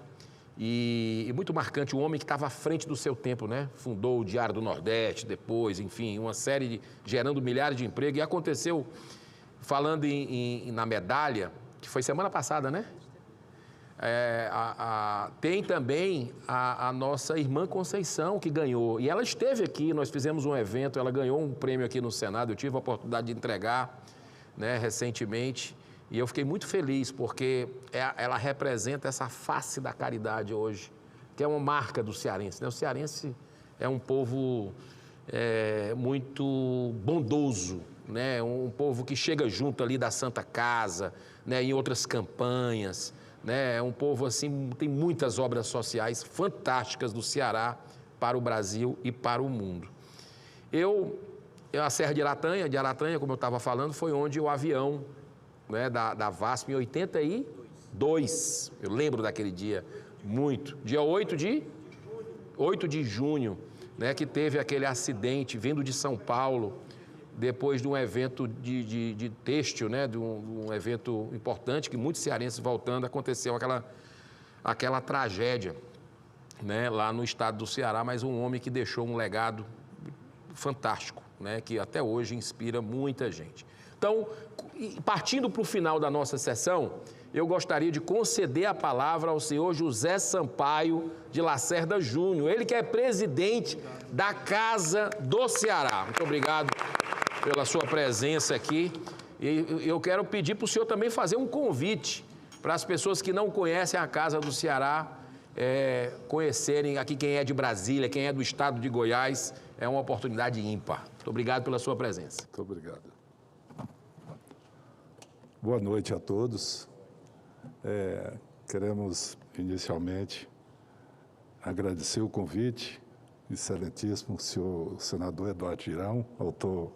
e muito marcante, um homem que estava à frente do seu tempo, né? Fundou o Diário do Nordeste depois, enfim, uma série gerando milhares de empregos. E aconteceu, falando na medalha, que foi semana passada, né? Tem também a nossa irmã Conceição, que ganhou. E ela esteve aqui, nós fizemos um evento, ela ganhou um prêmio aqui no Senado, eu tive a oportunidade de entregar, né, recentemente. E eu fiquei muito feliz, porque ela representa essa face da caridade hoje, que é uma marca do cearense, né? O cearense é um povo muito bondoso, né? Um povo que chega junto ali da Santa Casa, né, em outras campanhas, né? É um povo assim, tem muitas obras sociais fantásticas do Ceará para o Brasil e para o mundo. A Serra de Aratanha, como eu estava falando, foi onde o avião, né, da VASP em 82, eu lembro daquele dia muito, dia 8 de junho, né, que teve aquele acidente vindo de São Paulo, depois de um evento de têxtil, né, de um evento importante, que muitos cearenses voltando, aconteceu aquela tragédia, né, lá no estado do Ceará, mas um homem que deixou um legado fantástico, né, que até hoje inspira muita gente. Então, partindo para o final da nossa sessão, eu gostaria de conceder a palavra ao senhor José Sampaio de Lacerda Júnior, ele que é presidente da Casa do Ceará. Muito obrigado pela sua presença aqui. E eu quero pedir para o senhor também fazer um convite para as pessoas que não conhecem a Casa do Ceará, conhecerem aqui quem é de Brasília, quem é do estado de Goiás. É uma oportunidade ímpar. Muito obrigado pela sua presença. Muito obrigado. Boa noite a todos. Queremos, inicialmente, agradecer o convite, excelentíssimo senhor senador Eduardo Girão, autor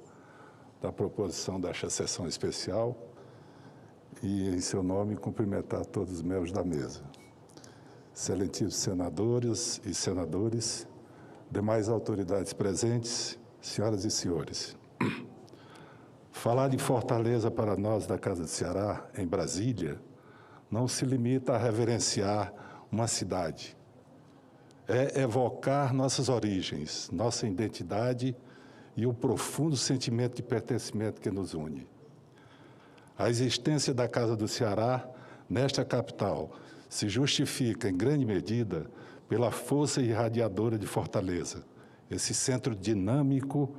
da proposição desta sessão especial, e, em seu nome, cumprimentar todos os membros da mesa. Excelentíssimos senadores e senadores, demais autoridades presentes, senhoras e senhores. Falar de Fortaleza para nós da Casa do Ceará, em Brasília, não se limita a reverenciar uma cidade. É evocar nossas origens, nossa identidade e o profundo sentimento de pertencimento que nos une. A existência da Casa do Ceará, nesta capital, se justifica, em grande medida, pela força irradiadora de Fortaleza, esse centro dinâmico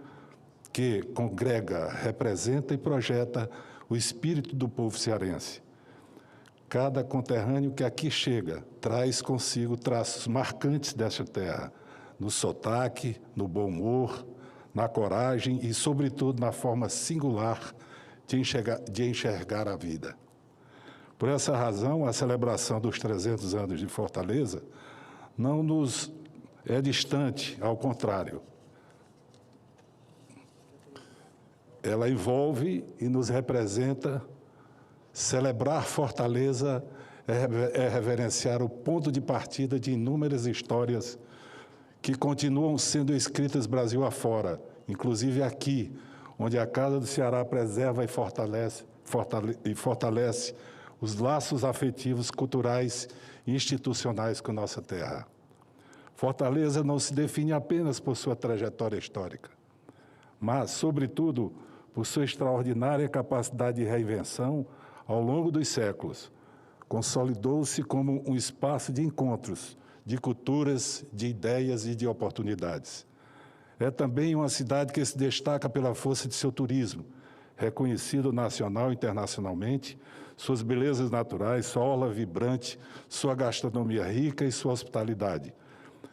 que congrega, representa e projeta o espírito do povo cearense. Cada conterrâneo que aqui chega traz consigo traços marcantes desta terra, no sotaque, no bom humor, na coragem e, sobretudo, na forma singular de enxergar a vida. Por essa razão, a celebração dos 300 anos de Fortaleza não nos é distante, ao contrário. Ela envolve e nos representa. Celebrar Fortaleza é reverenciar o ponto de partida de inúmeras histórias que continuam sendo escritas Brasil afora, inclusive aqui, onde a Casa do Ceará preserva e fortalece os laços afetivos, culturais e institucionais com nossa terra. Fortaleza não se define apenas por sua trajetória histórica, mas, sobretudo, por sua extraordinária capacidade de reinvenção ao longo dos séculos. Consolidou-se como um espaço de encontros, de culturas, de ideias e de oportunidades. É também uma cidade que se destaca pela força de seu turismo, reconhecido nacional e internacionalmente, suas belezas naturais, sua orla vibrante, sua gastronomia rica e sua hospitalidade.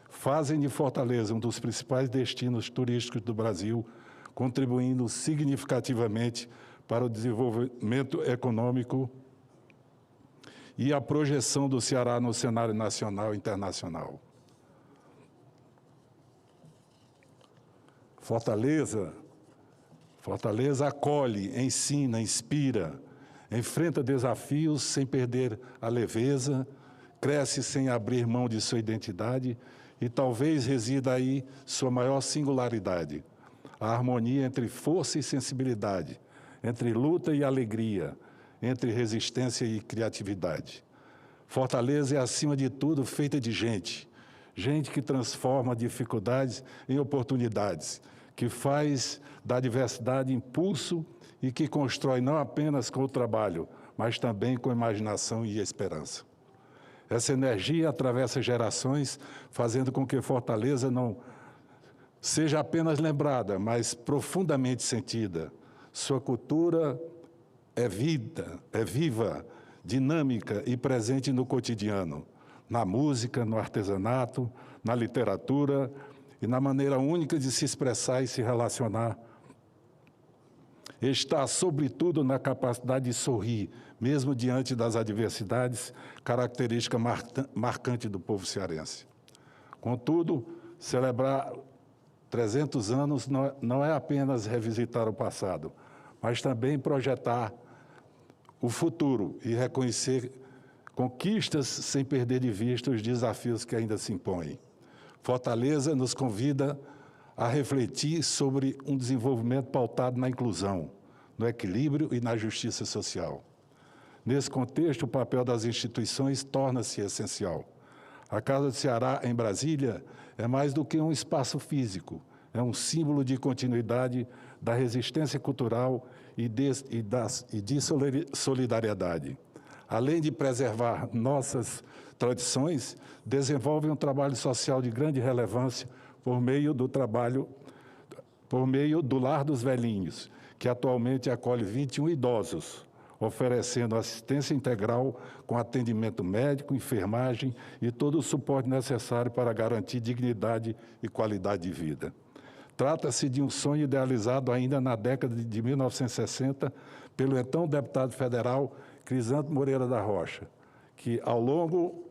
Fazem de Fortaleza um dos principais destinos turísticos do Brasil, contribuindo significativamente para o desenvolvimento econômico e a projeção do Ceará no cenário nacional e internacional. Fortaleza acolhe, ensina, inspira, enfrenta desafios sem perder a leveza, cresce sem abrir mão de sua identidade e talvez resida aí sua maior singularidade, a harmonia entre força e sensibilidade, entre luta e alegria, entre resistência e criatividade. Fortaleza é, acima de tudo, feita de gente, gente que transforma dificuldades em oportunidades, que faz da diversidade impulso e que constrói não apenas com o trabalho, mas também com imaginação e esperança. Essa energia atravessa gerações, fazendo com que Fortaleza não seja apenas lembrada, mas profundamente sentida. Sua cultura é viva, dinâmica e presente no cotidiano, na música, no artesanato, na literatura e na maneira única de se expressar e se relacionar. Está, sobretudo, na capacidade de sorrir, mesmo diante das adversidades, característica marcante do povo cearense. Contudo, celebrar 300 anos não é apenas revisitar o passado, mas também projetar o futuro e reconhecer conquistas sem perder de vista os desafios que ainda se impõem. Fortaleza nos convida a refletir sobre um desenvolvimento pautado na inclusão, no equilíbrio e na justiça social. Nesse contexto, o papel das instituições torna-se essencial. A Casa do Ceará, em Brasília, é mais do que um espaço físico, é um símbolo de continuidade da resistência cultural e de solidariedade. Além de preservar nossas tradições, desenvolve um trabalho social de grande relevância por meio do Lar dos Velhinhos, que atualmente acolhe 21 idosos, oferecendo assistência integral com atendimento médico, enfermagem e todo o suporte necessário para garantir dignidade e qualidade de vida. Trata-se de um sonho idealizado ainda na década de 1960 pelo então deputado federal Crisanto Moreira da Rocha, que ao longo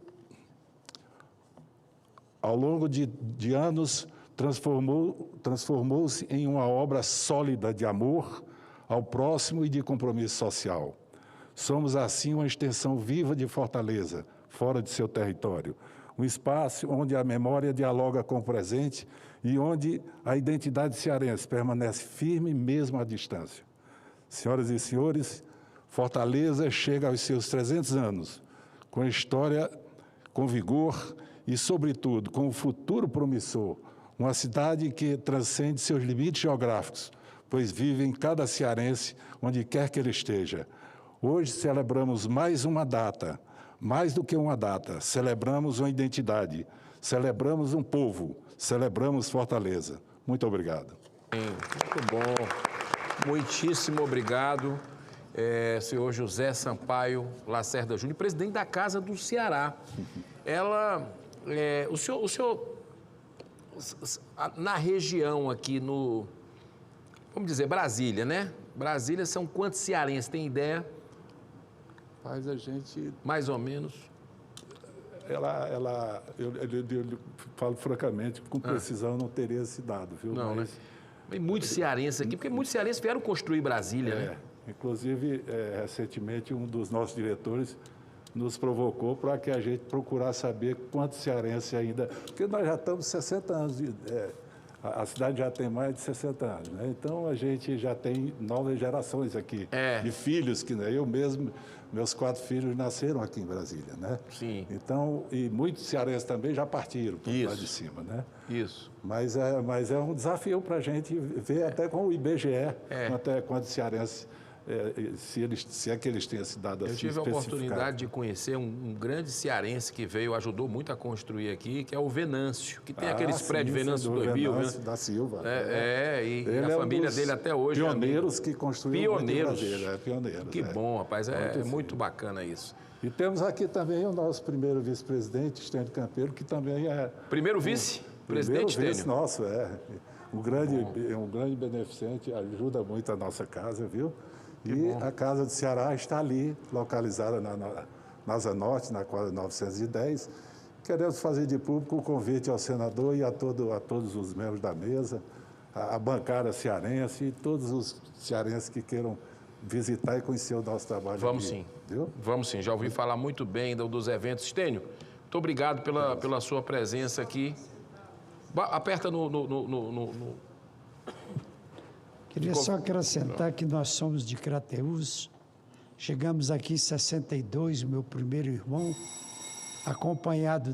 de anos transformou-se em uma obra sólida de amor ao próximo e de compromisso social. Somos, assim, uma extensão viva de Fortaleza, fora de seu território. Um espaço onde a memória dialoga com o presente e onde a identidade cearense permanece firme mesmo à distância. Senhoras e senhores, Fortaleza chega aos seus 300 anos, com história, com vigor e, sobretudo, com um futuro promissor. Uma cidade que transcende seus limites geográficos, pois vive em cada cearense, onde quer que ele esteja. Hoje celebramos mais uma data, mais do que uma data, celebramos uma identidade, celebramos um povo, celebramos Fortaleza. Muito obrigado. Muito bom, muitíssimo obrigado, senhor José Sampaio Lacerda Júnior, presidente da Casa do Ceará. O senhor, na região aqui vamos dizer, Brasília, né? Brasília são quantos cearenses, tem ideia? Mas a gente... Mais ou menos. Eu falo francamente, com precisão não teria esse dado, viu? Não, mas, né? Tem muitos cearenses aqui, porque muitos cearenses vieram construir Brasília, né? Inclusive, recentemente, um dos nossos diretores nos provocou para que a gente procurasse saber quantos cearenses ainda... Porque nós já estamos 60 anos a cidade já tem mais de 60 anos, né? Então, a gente já tem novas gerações aqui, de filhos, que eu mesmo, meus 4 filhos nasceram aqui em Brasília, né? Sim. Então, e muitos cearenses também já partiram para lá de cima, né? Isso. Mas é um desafio para a gente ver até com o IBGE, até quantos cearenses... se é que eles têm esse dado assim. Eu tive a oportunidade de conhecer um grande cearense que ajudou muito a construir aqui, que é o Venâncio, que tem aqueles prédios Venâncio 2000. Venâncio da Silva. E a família dele até hoje. Pioneiros que construíram Brasília. Pioneiros. Que bom, rapaz, muito bacana isso. E temos aqui também o nosso primeiro vice-presidente, Estênio Campeiro, que também é... Primeiro vice-presidente Estênio. Nosso, um grande beneficente, ajuda muito a nossa casa, viu? A Casa do Ceará está ali, localizada na Asa Norte, na quadra 910. Queremos fazer de público o convite ao senador e a todos os membros da mesa, a bancada cearense e todos os cearenses que queiram visitar e conhecer o nosso trabalho. Vamos sim, viu? Vamos sim, já ouvi falar muito bem dos eventos. Estênio, muito obrigado pela sua presença aqui. Aperta no... Queria só acrescentar que nós somos de Crateús, chegamos aqui em 62, meu primeiro irmão, acompanhado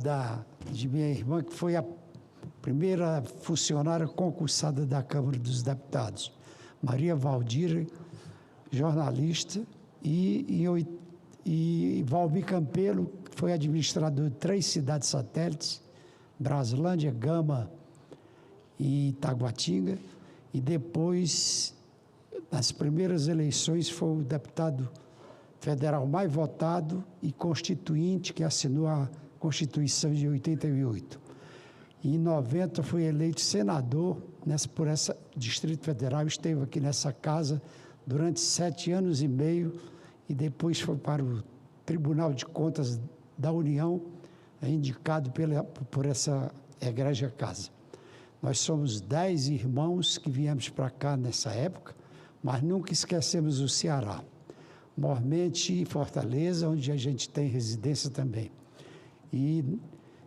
de minha irmã, que foi a primeira funcionária concursada da Câmara dos Deputados, Maria Valdira, jornalista, e Valmir Campelo, foi administrador de 3 cidades satélites, Braslândia, Gama e Taguatinga, e depois, nas primeiras eleições, foi o deputado federal mais votado e constituinte que assinou a Constituição de 88. E em 90 foi eleito senador por esse Distrito Federal, esteve aqui nessa casa durante 7 anos e meio e depois foi para o Tribunal de Contas da União, indicado por essa egrégia casa. Nós somos 10 irmãos que viemos para cá nessa época, mas nunca esquecemos o Ceará. Mormente e Fortaleza, onde a gente tem residência também. E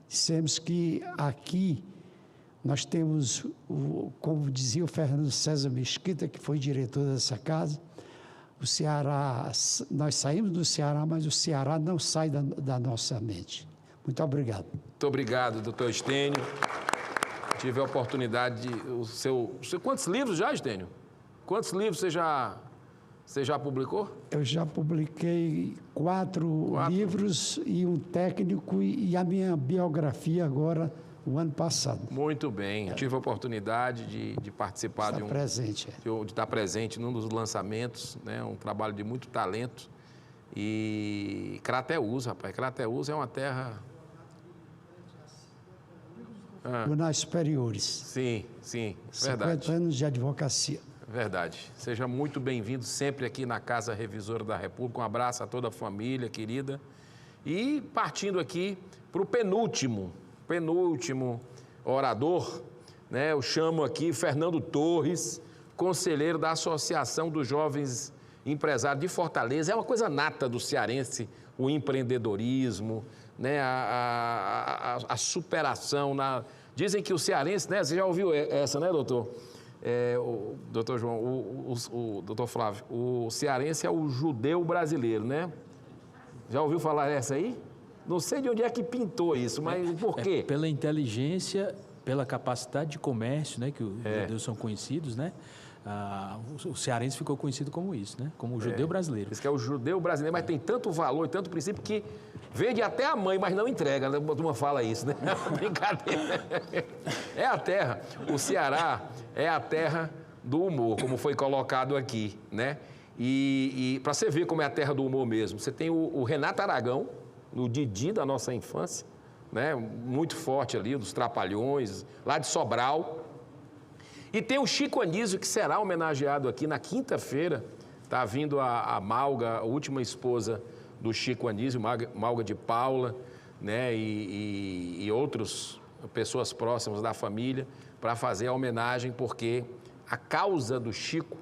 dissemos que aqui nós temos, como dizia o Fernando César Mesquita, que foi diretor dessa casa, o Ceará, nós saímos do Ceará, mas o Ceará não sai da nossa mente. Muito obrigado. Muito obrigado, doutor Estênio. Tive a oportunidade de... Quantos livros já, Estênio? Quantos livros você já publicou? Eu já publiquei 4 livros e um técnico e a minha biografia agora, o ano passado. Muito bem. Eu tive a oportunidade de participar de estar presente num dos lançamentos, né? Um trabalho de muito talento. E Crateús, rapaz. Crateús é uma terra... Tribunais Superiores. Sim, verdade. 50 anos de advocacia. Verdade. Seja muito bem-vindo sempre aqui na Casa Revisora da República. Um abraço a toda a família querida. E partindo aqui para o penúltimo orador, né? Eu chamo aqui Fernando Torres, conselheiro da Associação dos Jovens Empresários de Fortaleza. É uma coisa nata do cearense, o empreendedorismo, né? a superação. Dizem que o cearense, né? Você já ouviu essa, né, doutor? O doutor João, o doutor Flávio, o cearense é o judeu brasileiro, né? Já ouviu falar essa aí? Não sei de onde é que pintou isso, mas por quê? Pela inteligência, pela capacidade de comércio, né? Que os judeus são conhecidos, né? O cearense ficou conhecido como isso, né? Como o judeu brasileiro. Isso que é o judeu brasileiro, mas tem tanto valor e tanto princípio que vende até a mãe, mas não entrega. A turma fala isso, né? Brincadeira. É a terra. O Ceará é a terra do humor, como foi colocado aqui, né? E para você ver como é a terra do humor mesmo, você tem o Renato Aragão, no Didi da nossa infância, né? Muito forte ali, dos Trapalhões, lá de Sobral. E tem o Chico Anísio, que será homenageado aqui na quinta-feira. Está vindo a Malga, a última esposa do Chico Anísio, Malga de Paula, né? E outras pessoas próximas da família, para fazer a homenagem, porque a causa do Chico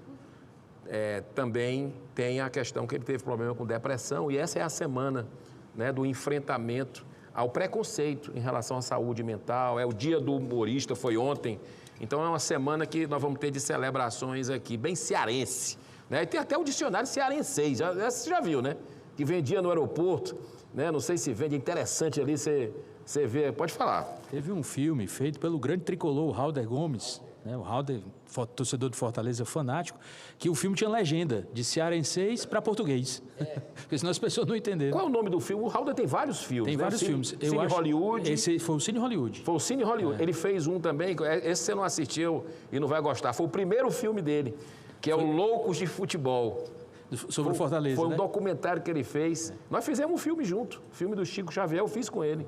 também tem a questão que ele teve problema com depressão, e essa é a semana, né, do enfrentamento ao preconceito em relação à saúde mental. É o dia do humorista, foi ontem. Então, é uma semana que nós vamos ter de celebrações aqui, bem cearense, né? E tem até o dicionário cearenseis, você já viu, né? Que vendia no aeroporto, né? Não sei se vende, é interessante ali, você vê, pode falar. Teve um filme feito pelo grande tricolor, o Halder Gomes, né? O Halder, torcedor de Fortaleza fanático, que o filme tinha legenda de cearenseis para português, porque senão as pessoas não entenderam. Qual é o nome do filme? O Halder tem vários filmes, Tem vários filmes. Cine Hollywood. Esse foi o Cine Hollywood. Foi o Cine Hollywood. Ele fez um também, esse você não assistiu e não vai gostar, foi o primeiro filme dele, que é o Loucos de Futebol. Sobre o Fortaleza, Foi um né? documentário que ele fez. Nós fizemos um filme junto, o filme do Chico Xavier, eu fiz com ele.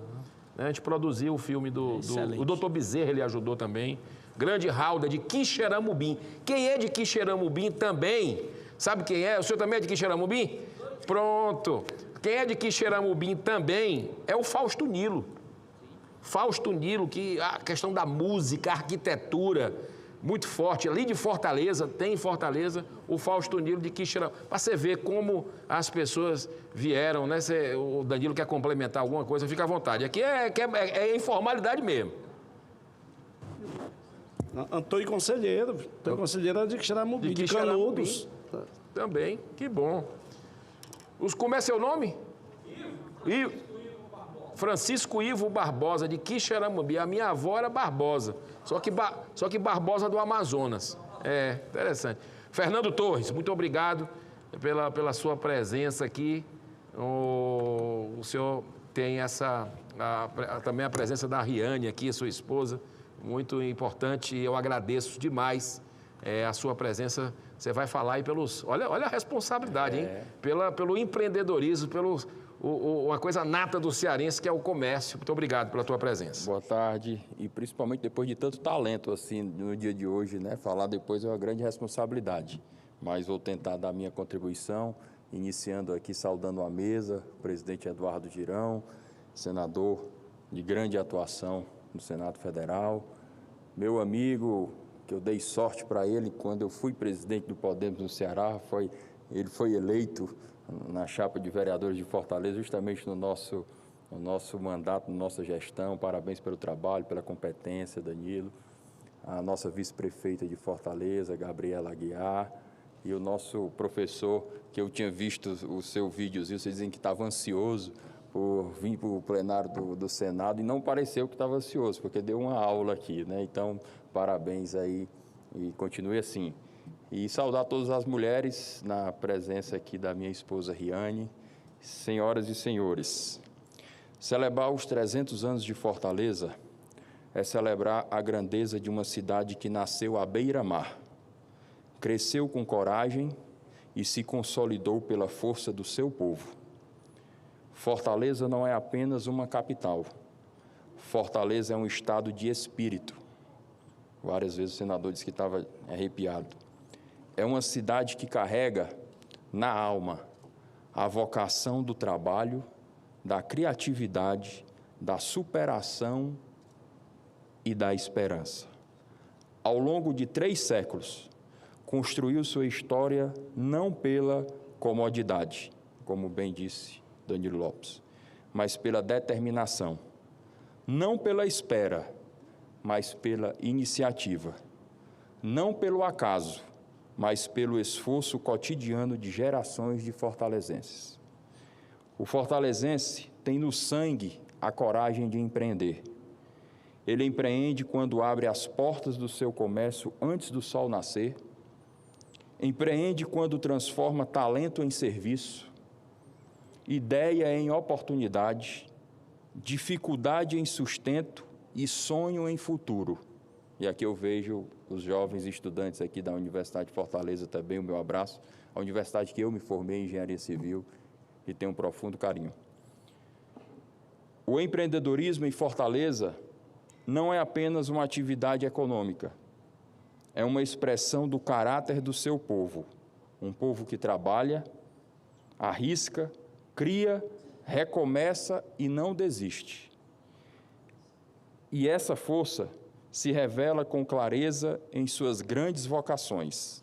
A gente produziu o filme o Dr. Bezerra, ele ajudou também. Grande Halder, de Quixeramobim. Quem é de Quixeramobim também? Sabe quem é? O senhor também é de Quixeramobim? Pronto. Quem é de Quixeramobim também é o Fausto Nilo. Fausto Nilo, que a questão da música, a arquitetura, muito forte. Ali de Fortaleza, tem em Fortaleza o Fausto Nilo de Quixeramobim. Para você ver como as pessoas vieram, né? O Danilo quer complementar alguma coisa, fica à vontade. Aqui é informalidade mesmo. Antônio Conselheiro. Antônio Conselheiro era de Quixeramobim, de Canudos. Também, que bom. Como é seu nome? Ivo. Francisco Ivo Barbosa, de Quixeramobim. A minha avó era Barbosa, só que Barbosa do Amazonas. É, interessante. Fernando Torres, muito obrigado pela sua presença aqui. O senhor tem também a presença da Riane aqui, sua esposa, muito importante, e eu agradeço demais a sua presença. Você vai falar aí pelos... Olha a responsabilidade, hein? Pelo empreendedorismo, uma coisa nata do cearense, que é o comércio. Muito obrigado pela tua presença. Boa tarde, e principalmente depois de tanto talento assim no dia de hoje, né? Falar depois é uma grande responsabilidade, mas vou tentar dar minha contribuição, iniciando aqui saudando a mesa, o presidente Eduardo Girão, senador de grande atuação no Senado Federal, meu amigo, que eu dei sorte para ele quando eu fui presidente do Podemos no Ceará, ele foi eleito na chapa de vereadores de Fortaleza, justamente no nosso mandato, na nossa gestão. Parabéns pelo trabalho, pela competência, Danilo. A nossa vice-prefeita de Fortaleza, Gabriela Aguiar, e o nosso professor, que eu tinha visto o seu videozinho, vocês dizem que estava ansioso por vir para o plenário do Senado, e não pareceu que estava ansioso, porque deu uma aula aqui, né? Então, parabéns aí e continue assim. E saudar todas as mulheres na presença aqui da minha esposa Riane. Senhoras e senhores, celebrar os 300 anos de Fortaleza é celebrar a grandeza de uma cidade que nasceu à beira-mar, cresceu com coragem e se consolidou pela força do seu povo. Fortaleza não é apenas uma capital. Fortaleza é um estado de espírito. Várias vezes o senador disse que estava arrepiado. É uma cidade que carrega na alma a vocação do trabalho, da criatividade, da superação e da esperança. Ao longo de 3 séculos, construiu sua história não pela comodidade, como bem disse Danilo Lopes, mas pela determinação. Não pela espera, mas pela iniciativa. Não pelo acaso, mas pelo esforço cotidiano de gerações de fortalezenses. O fortalezense tem no sangue a coragem de empreender. Ele empreende quando abre as portas do seu comércio antes do sol nascer, empreende quando transforma talento em serviço, ideia em oportunidade, dificuldade em sustento e sonho em futuro. E aqui eu vejo os jovens estudantes aqui da Universidade de Fortaleza também, o meu abraço, a universidade que eu me formei em Engenharia Civil e tenho um profundo carinho. O empreendedorismo em Fortaleza não é apenas uma atividade econômica, é uma expressão do caráter do seu povo, um povo que trabalha, arrisca, cria, recomeça e não desiste. E essa força se revela com clareza em suas grandes vocações.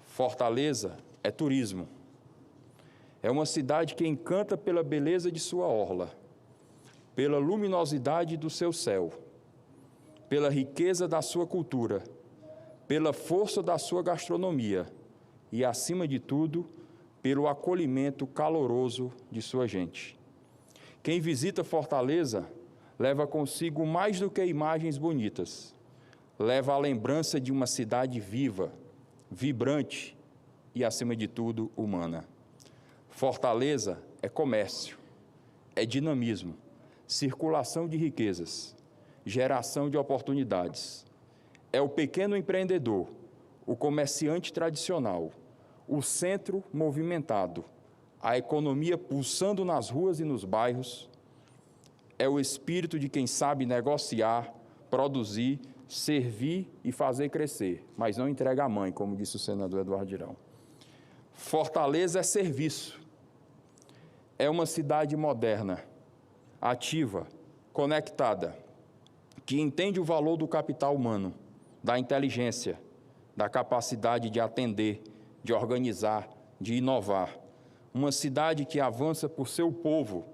Fortaleza é turismo. É uma cidade que encanta pela beleza de sua orla, pela luminosidade do seu céu, pela riqueza da sua cultura, pela força da sua gastronomia e, acima de tudo, pelo acolhimento caloroso de sua gente. Quem visita Fortaleza leva consigo mais do que imagens bonitas, leva a lembrança de uma cidade viva, vibrante e, acima de tudo, humana. Fortaleza é comércio, é dinamismo, circulação de riquezas, geração de oportunidades. É o pequeno empreendedor, o comerciante tradicional, o centro movimentado, a economia pulsando nas ruas e nos bairros. É o espírito de quem sabe negociar, produzir, servir e fazer crescer, mas não entrega a mãe, como disse o senador Eduardo Girão. Fortaleza é serviço. É uma cidade moderna, ativa, conectada, que entende o valor do capital humano, da inteligência, da capacidade de atender, de organizar, de inovar. Uma cidade que avança por seu povo,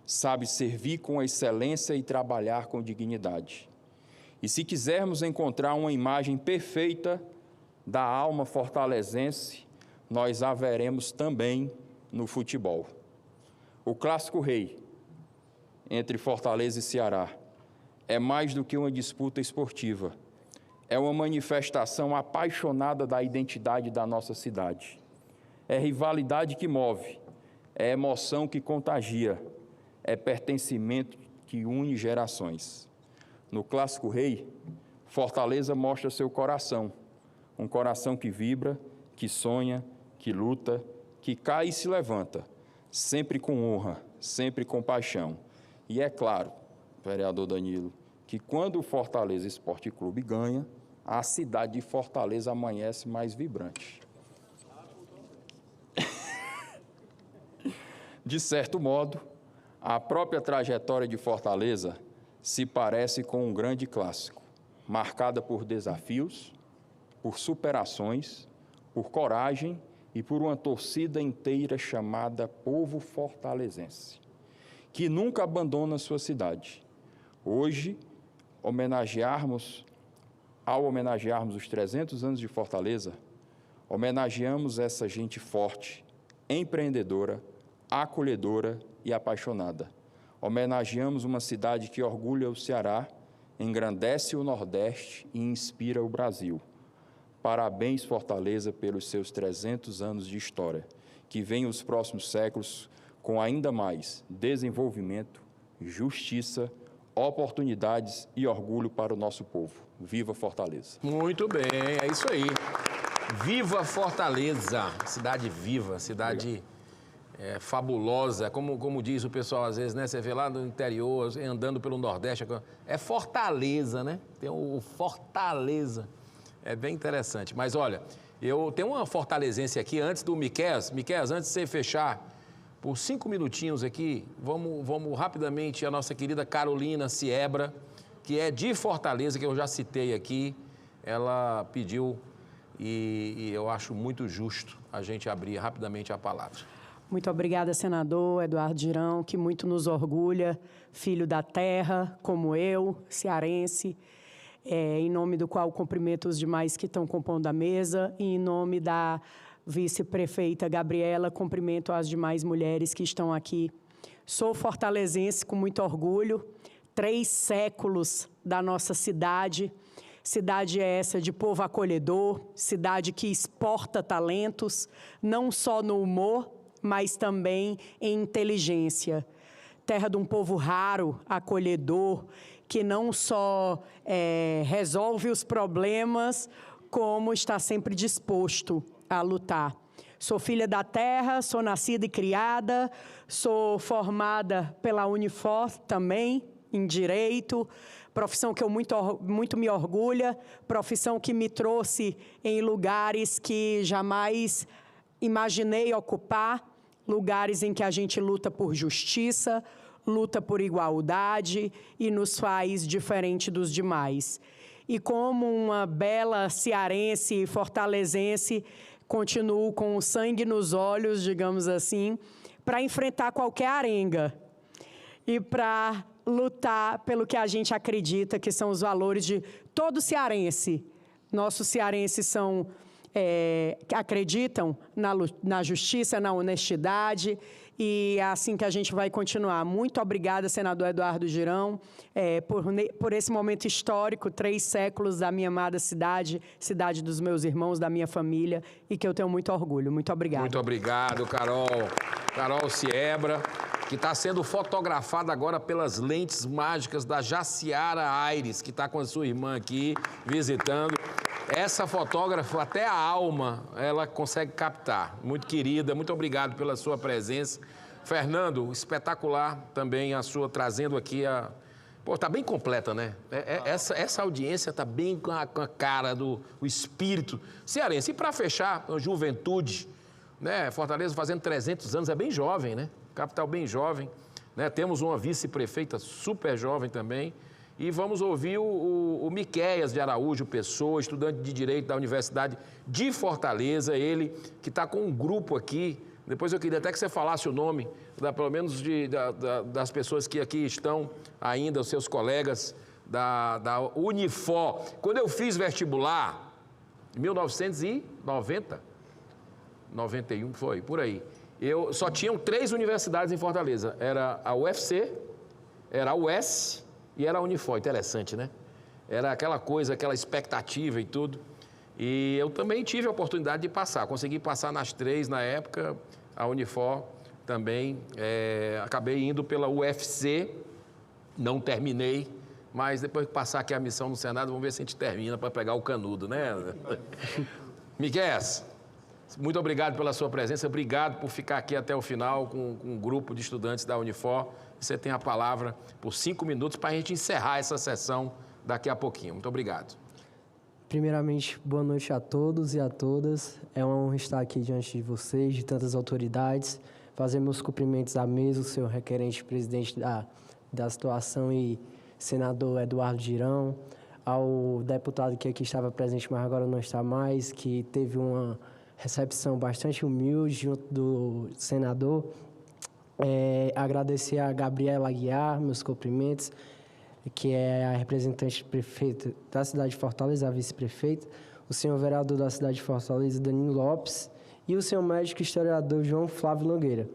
sabe servir com excelência e trabalhar com dignidade. E se quisermos encontrar uma imagem perfeita da alma fortalezense, nós a veremos também no futebol. O Clássico Rei, entre Fortaleza e Ceará, é mais do que uma disputa esportiva. É uma manifestação apaixonada da identidade da nossa cidade. É rivalidade que move, é emoção que contagia, é pertencimento que une gerações. No Clássico Rei, Fortaleza mostra seu coração, um coração que vibra, que sonha, que luta, que cai e se levanta, sempre com honra, sempre com paixão. E é claro, vereador Danilo, que quando o Fortaleza Esporte Clube ganha, a cidade de Fortaleza amanhece mais vibrante. De certo modo, a própria trajetória de Fortaleza se parece com um grande clássico, marcada por desafios, por superações, por coragem e por uma torcida inteira chamada Povo Fortalezense, que nunca abandona sua cidade. Hoje, ao homenagearmos os 300 anos de Fortaleza, homenageamos essa gente forte, empreendedora, acolhedora e apaixonada. Homenageamos uma cidade que orgulha o Ceará, engrandece o Nordeste e inspira o Brasil. Parabéns, Fortaleza, pelos seus 300 anos de história. Que venham os próximos séculos com ainda mais desenvolvimento, justiça, oportunidades e orgulho para o nosso povo. Viva Fortaleza! Muito bem, é isso aí. Viva Fortaleza! Cidade viva, cidade fabulosa. Como diz o pessoal às vezes, né? Você vê lá no interior, andando pelo Nordeste, é Fortaleza, né? Tem o Fortaleza. É bem interessante. Mas olha, eu tenho uma fortalezense aqui antes do Miqueias. Miqueias, antes de você fechar, por 5 minutinhos aqui, vamos rapidamente a nossa querida Carolina Siebra, que é de Fortaleza, que eu já citei aqui. Ela pediu e eu acho muito justo a gente abrir rapidamente a palavra. Muito obrigada, senador Eduardo Girão, que muito nos orgulha, filho da terra, como eu, cearense, em nome do qual cumprimento os demais que estão compondo a mesa, e em nome da vice-prefeita Gabriela, cumprimento as demais mulheres que estão aqui. Sou fortalezense com muito orgulho, 3 séculos da nossa cidade, cidade essa de povo acolhedor, cidade que exporta talentos, não só no humor, mas também em inteligência. Terra de um povo raro, acolhedor, que não só resolve os problemas, como está sempre disposto a lutar. Sou filha da terra, sou nascida e criada, sou formada pela Unifor também, em Direito, profissão que eu muito me orgulha, profissão que me trouxe em lugares que jamais imaginei ocupar, lugares em que a gente luta por justiça, luta por igualdade e nos faz diferente dos demais. E como uma bela cearense e fortalezense, continuo com o sangue nos olhos, digamos assim, para enfrentar qualquer arenga e para lutar pelo que a gente acredita que são os valores de todo cearense. Nossos cearenses acreditam na justiça, na honestidade, e é assim que a gente vai continuar. Muito obrigada, senador Eduardo Girão, por esse momento histórico, 3 séculos da minha amada cidade, cidade dos meus irmãos, da minha família, e que eu tenho muito orgulho. Muito obrigada. Muito obrigado, Carol. Carol Siebra, que está sendo fotografada agora pelas lentes mágicas da Jaciara Aires, que está com a sua irmã aqui, visitando. Essa fotógrafa, até a alma, ela consegue captar. Muito querida, muito obrigado pela sua presença. Fernando, espetacular também a sua, trazendo aqui a... Pô, tá bem completa, né? Essa audiência tá bem com a cara do espírito cearense. E para fechar, a juventude, né? Fortaleza fazendo 300 anos, é bem jovem, né? Capital bem jovem, né? Temos uma vice-prefeita super jovem também. E vamos ouvir o Miqueias de Araújo Pessoa, estudante de Direito da Universidade de Fortaleza, ele que está com um grupo aqui. Depois eu queria até que você falasse o nome, pelo menos das pessoas que aqui estão ainda, os seus colegas da Unifor. Quando eu fiz vestibular, em 1990, 91 foi, por aí, só tinham 3 universidades em Fortaleza. Era a UFC, era a UES... e era a Unifor. Interessante, né? Era aquela coisa, aquela expectativa e tudo. E eu também tive a oportunidade de passar. Consegui passar nas 3 na época. A Unifor também acabei indo pela UFC, não terminei, mas depois que passar aqui a missão no Senado, vamos ver se a gente termina para pegar o canudo, né? Miguel, muito obrigado pela sua presença, obrigado por ficar aqui até o final com um grupo de estudantes da Unifor. Você tem a palavra por 5 minutos para a gente encerrar essa sessão daqui a pouquinho. Muito obrigado. Primeiramente, boa noite a todos e a todas. É uma honra estar aqui diante de vocês, de tantas autoridades, fazer meus cumprimentos à mesa, o senhor requerente presidente da situação e senador Eduardo Girão, ao deputado que aqui estava presente, mas agora não está mais, que teve uma recepção bastante humilde junto do senador. Agradecer a Gabriela Aguiar, meus cumprimentos, que é a representante prefeita da cidade de Fortaleza, a vice-prefeita, o senhor vereador da cidade de Fortaleza, Danilo Lopes, e o senhor médico historiador João Flávio Nogueira.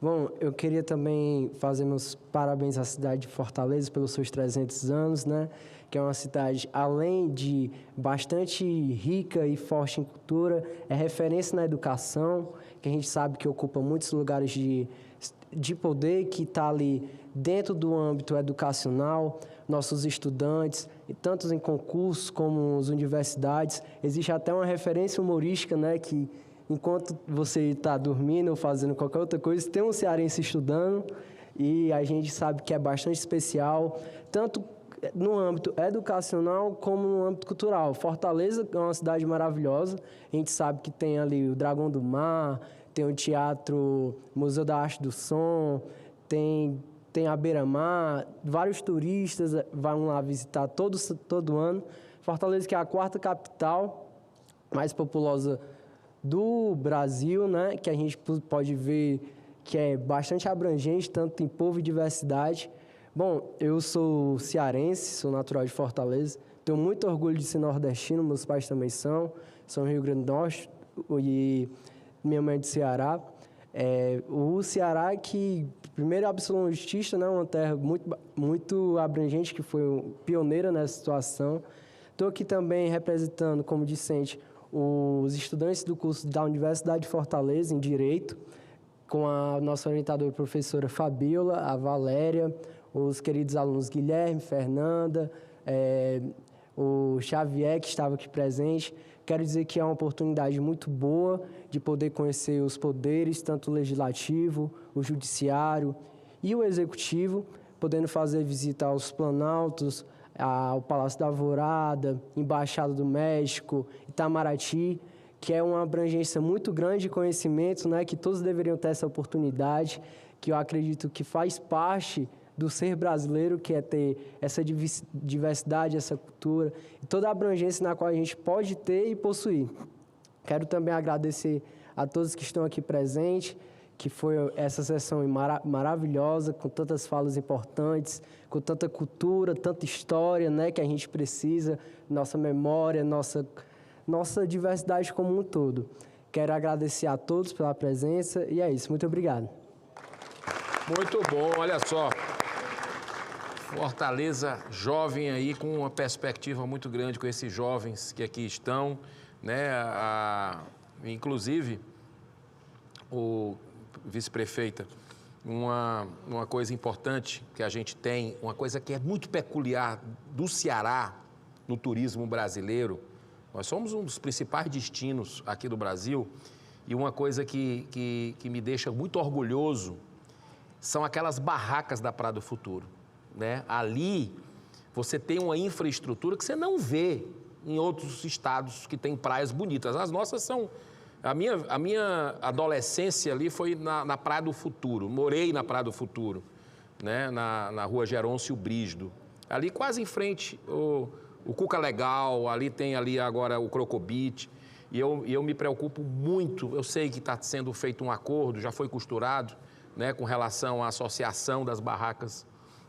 Bom, eu queria também fazer meus parabéns à cidade de Fortaleza pelos seus 300 anos, né? Que é uma cidade, além de bastante rica e forte em cultura, é referência na educação, que a gente sabe que ocupa muitos lugares de poder, que está ali dentro do âmbito educacional, nossos estudantes, tanto em concursos como as universidades. Existe até uma referência humorística, né, que enquanto você está dormindo ou fazendo qualquer outra coisa, tem um cearense estudando, e a gente sabe que é bastante especial, tanto no âmbito educacional como no âmbito cultural. Fortaleza é uma cidade maravilhosa, a gente sabe que tem ali o Dragão do Mar, tem o Teatro Museu da Arte do Som, tem a Beira-Mar, vários turistas vão lá visitar todo ano. Fortaleza, que é a 4ª capital mais populosa do Brasil, né? Que a gente pode ver que é bastante abrangente, tanto em povo e diversidade. Bom, eu sou cearense, sou natural de Fortaleza, tenho muito orgulho de ser nordestino, meus pais também são Rio Grande do Norte e minha mãe é de Ceará. O Ceará, que primeiro é absolutista, né, uma terra muito abrangente, que foi pioneira nessa situação. Estou aqui também representando como discente os estudantes do curso da Universidade de Fortaleza, em Direito, com a nossa orientadora professora Fabiola, a Valéria, os queridos alunos Guilherme, Fernanda, o Xavier, que estava aqui presente. Quero dizer que é uma oportunidade muito boa de poder conhecer os poderes, tanto o legislativo, o judiciário e o executivo, podendo fazer visita aos Planaltos, ao Palácio da Alvorada, Embaixada do México, Itamaraty, que é uma abrangência muito grande de conhecimentos, né, que todos deveriam ter essa oportunidade, que eu acredito que faz parte do ser brasileiro, que é ter essa diversidade, essa cultura, e toda a abrangência na qual a gente pode ter e possuir. Quero também agradecer a todos que estão aqui presentes, que foi essa sessão maravilhosa, com tantas falas importantes, com tanta cultura, tanta história, né, que a gente precisa, nossa memória, nossa diversidade como um todo. Quero agradecer a todos pela presença e é isso. Muito obrigado. Muito bom, olha só. Fortaleza jovem aí, com uma perspectiva muito grande com esses jovens que aqui estão, né? Inclusive, o vice-prefeita, uma coisa importante que a gente tem, uma coisa que é muito peculiar do Ceará no turismo brasileiro. Nós somos um dos principais destinos aqui do Brasil, e uma coisa que me deixa muito orgulhoso são aquelas barracas da Praia do Futuro, né? Ali você tem uma infraestrutura que você não vê em outros estados que têm praias bonitas. As nossas são... A minha adolescência ali foi na Praia do Futuro. Morei na Praia do Futuro, né? Na rua Gerôncio Brígido. Ali quase em frente o Cuca Legal, ali tem ali agora o Crocobit. E eu me preocupo muito. Eu sei que está sendo feito um acordo, já foi costurado, né, com relação à associação das barracas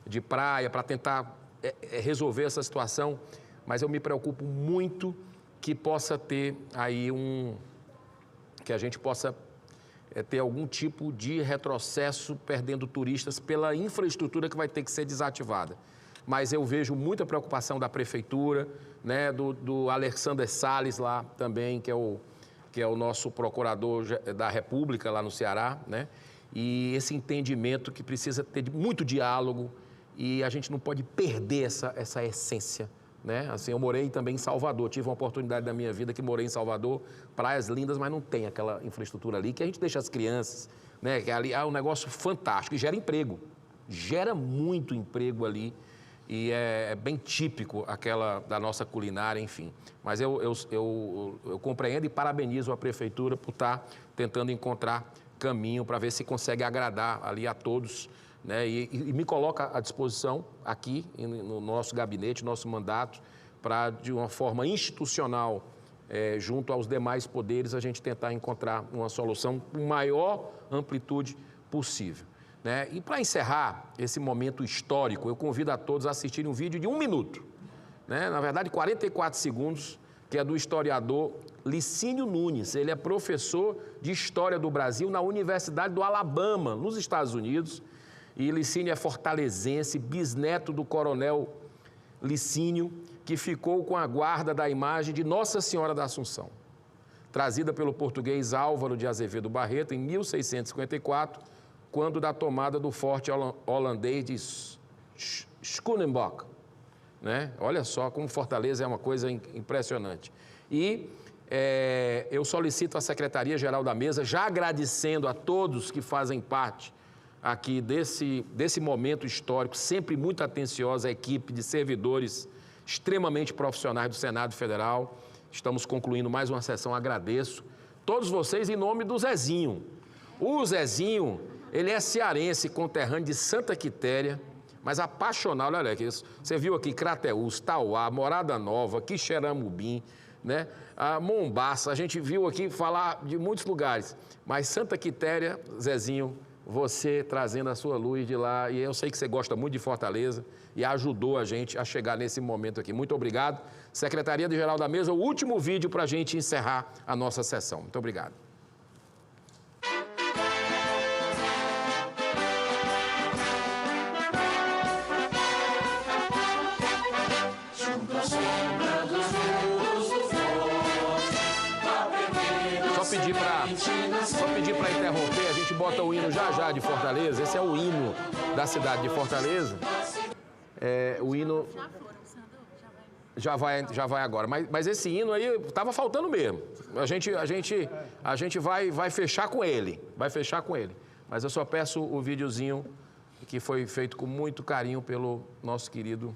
de praia, para tentar resolver essa situação, mas eu me preocupo muito que possa ter aí que a gente possa ter algum tipo de retrocesso, perdendo turistas pela infraestrutura que vai ter que ser desativada. Mas eu vejo muita preocupação da prefeitura, né, do Alexander Salles lá também, que é o nosso procurador da República lá no Ceará, né? e esse entendimento que precisa ter muito diálogo e a gente não pode perder essa essência, né? Assim, eu morei também em Salvador, tive uma oportunidade da minha vida que morei em Salvador, praias lindas, mas não tem aquela infraestrutura ali que a gente deixa as crianças, né? Que ali é um negócio fantástico e gera emprego, gera muito emprego ali e é bem típico aquela da nossa culinária, enfim. Mas eu compreendo e parabenizo a prefeitura por estar tentando encontrar caminho para ver se consegue agradar ali a todos, né? E me coloca à disposição aqui no nosso gabinete, nosso mandato, para de uma forma institucional, junto aos demais poderes, a gente tentar encontrar uma solução com maior amplitude possível, né? E para encerrar esse momento histórico, eu convido a todos a assistirem um vídeo de 1 minuto, né? Na verdade 44 segundos, que é do historiador Licínio Nunes. Ele é professor de História do Brasil na Universidade do Alabama, nos Estados Unidos. E Licínio é fortalezense, bisneto do coronel Licínio, que ficou com a guarda da imagem de Nossa Senhora da Assunção, trazida pelo português Álvaro de Azevedo Barreto em 1654, quando da tomada do forte holandês de Schoenenbock, né? Olha só como Fortaleza é uma coisa impressionante. E eu solicito à Secretaria-Geral da Mesa, já agradecendo a todos que fazem parte aqui desse momento histórico, sempre muito atenciosa, a equipe de servidores extremamente profissionais do Senado Federal. Estamos concluindo mais uma sessão, agradeço todos vocês em nome do Zezinho. O Zezinho, ele é cearense, conterrâneo de Santa Quitéria, mas apaixonado, olha aqui, você viu aqui Crateús, Tauá, Morada Nova, Quixeramobim, né? A Mombaça, a gente viu aqui falar de muitos lugares, mas Santa Quitéria, Zezinho, você trazendo a sua luz de lá, e eu sei que você gosta muito de Fortaleza e ajudou a gente a chegar nesse momento aqui. Muito obrigado. Secretaria-Geral da Mesa, o último vídeo para a gente encerrar a nossa sessão. Muito obrigado. Só pedir para interromper, a gente bota o hino já de Fortaleza. Esse é o hino da cidade de Fortaleza. O hino já vai agora. Mas esse hino aí estava faltando mesmo. A gente vai fechar com ele. Vai fechar com ele. Mas eu só peço o videozinho que foi feito com muito carinho pelo nosso querido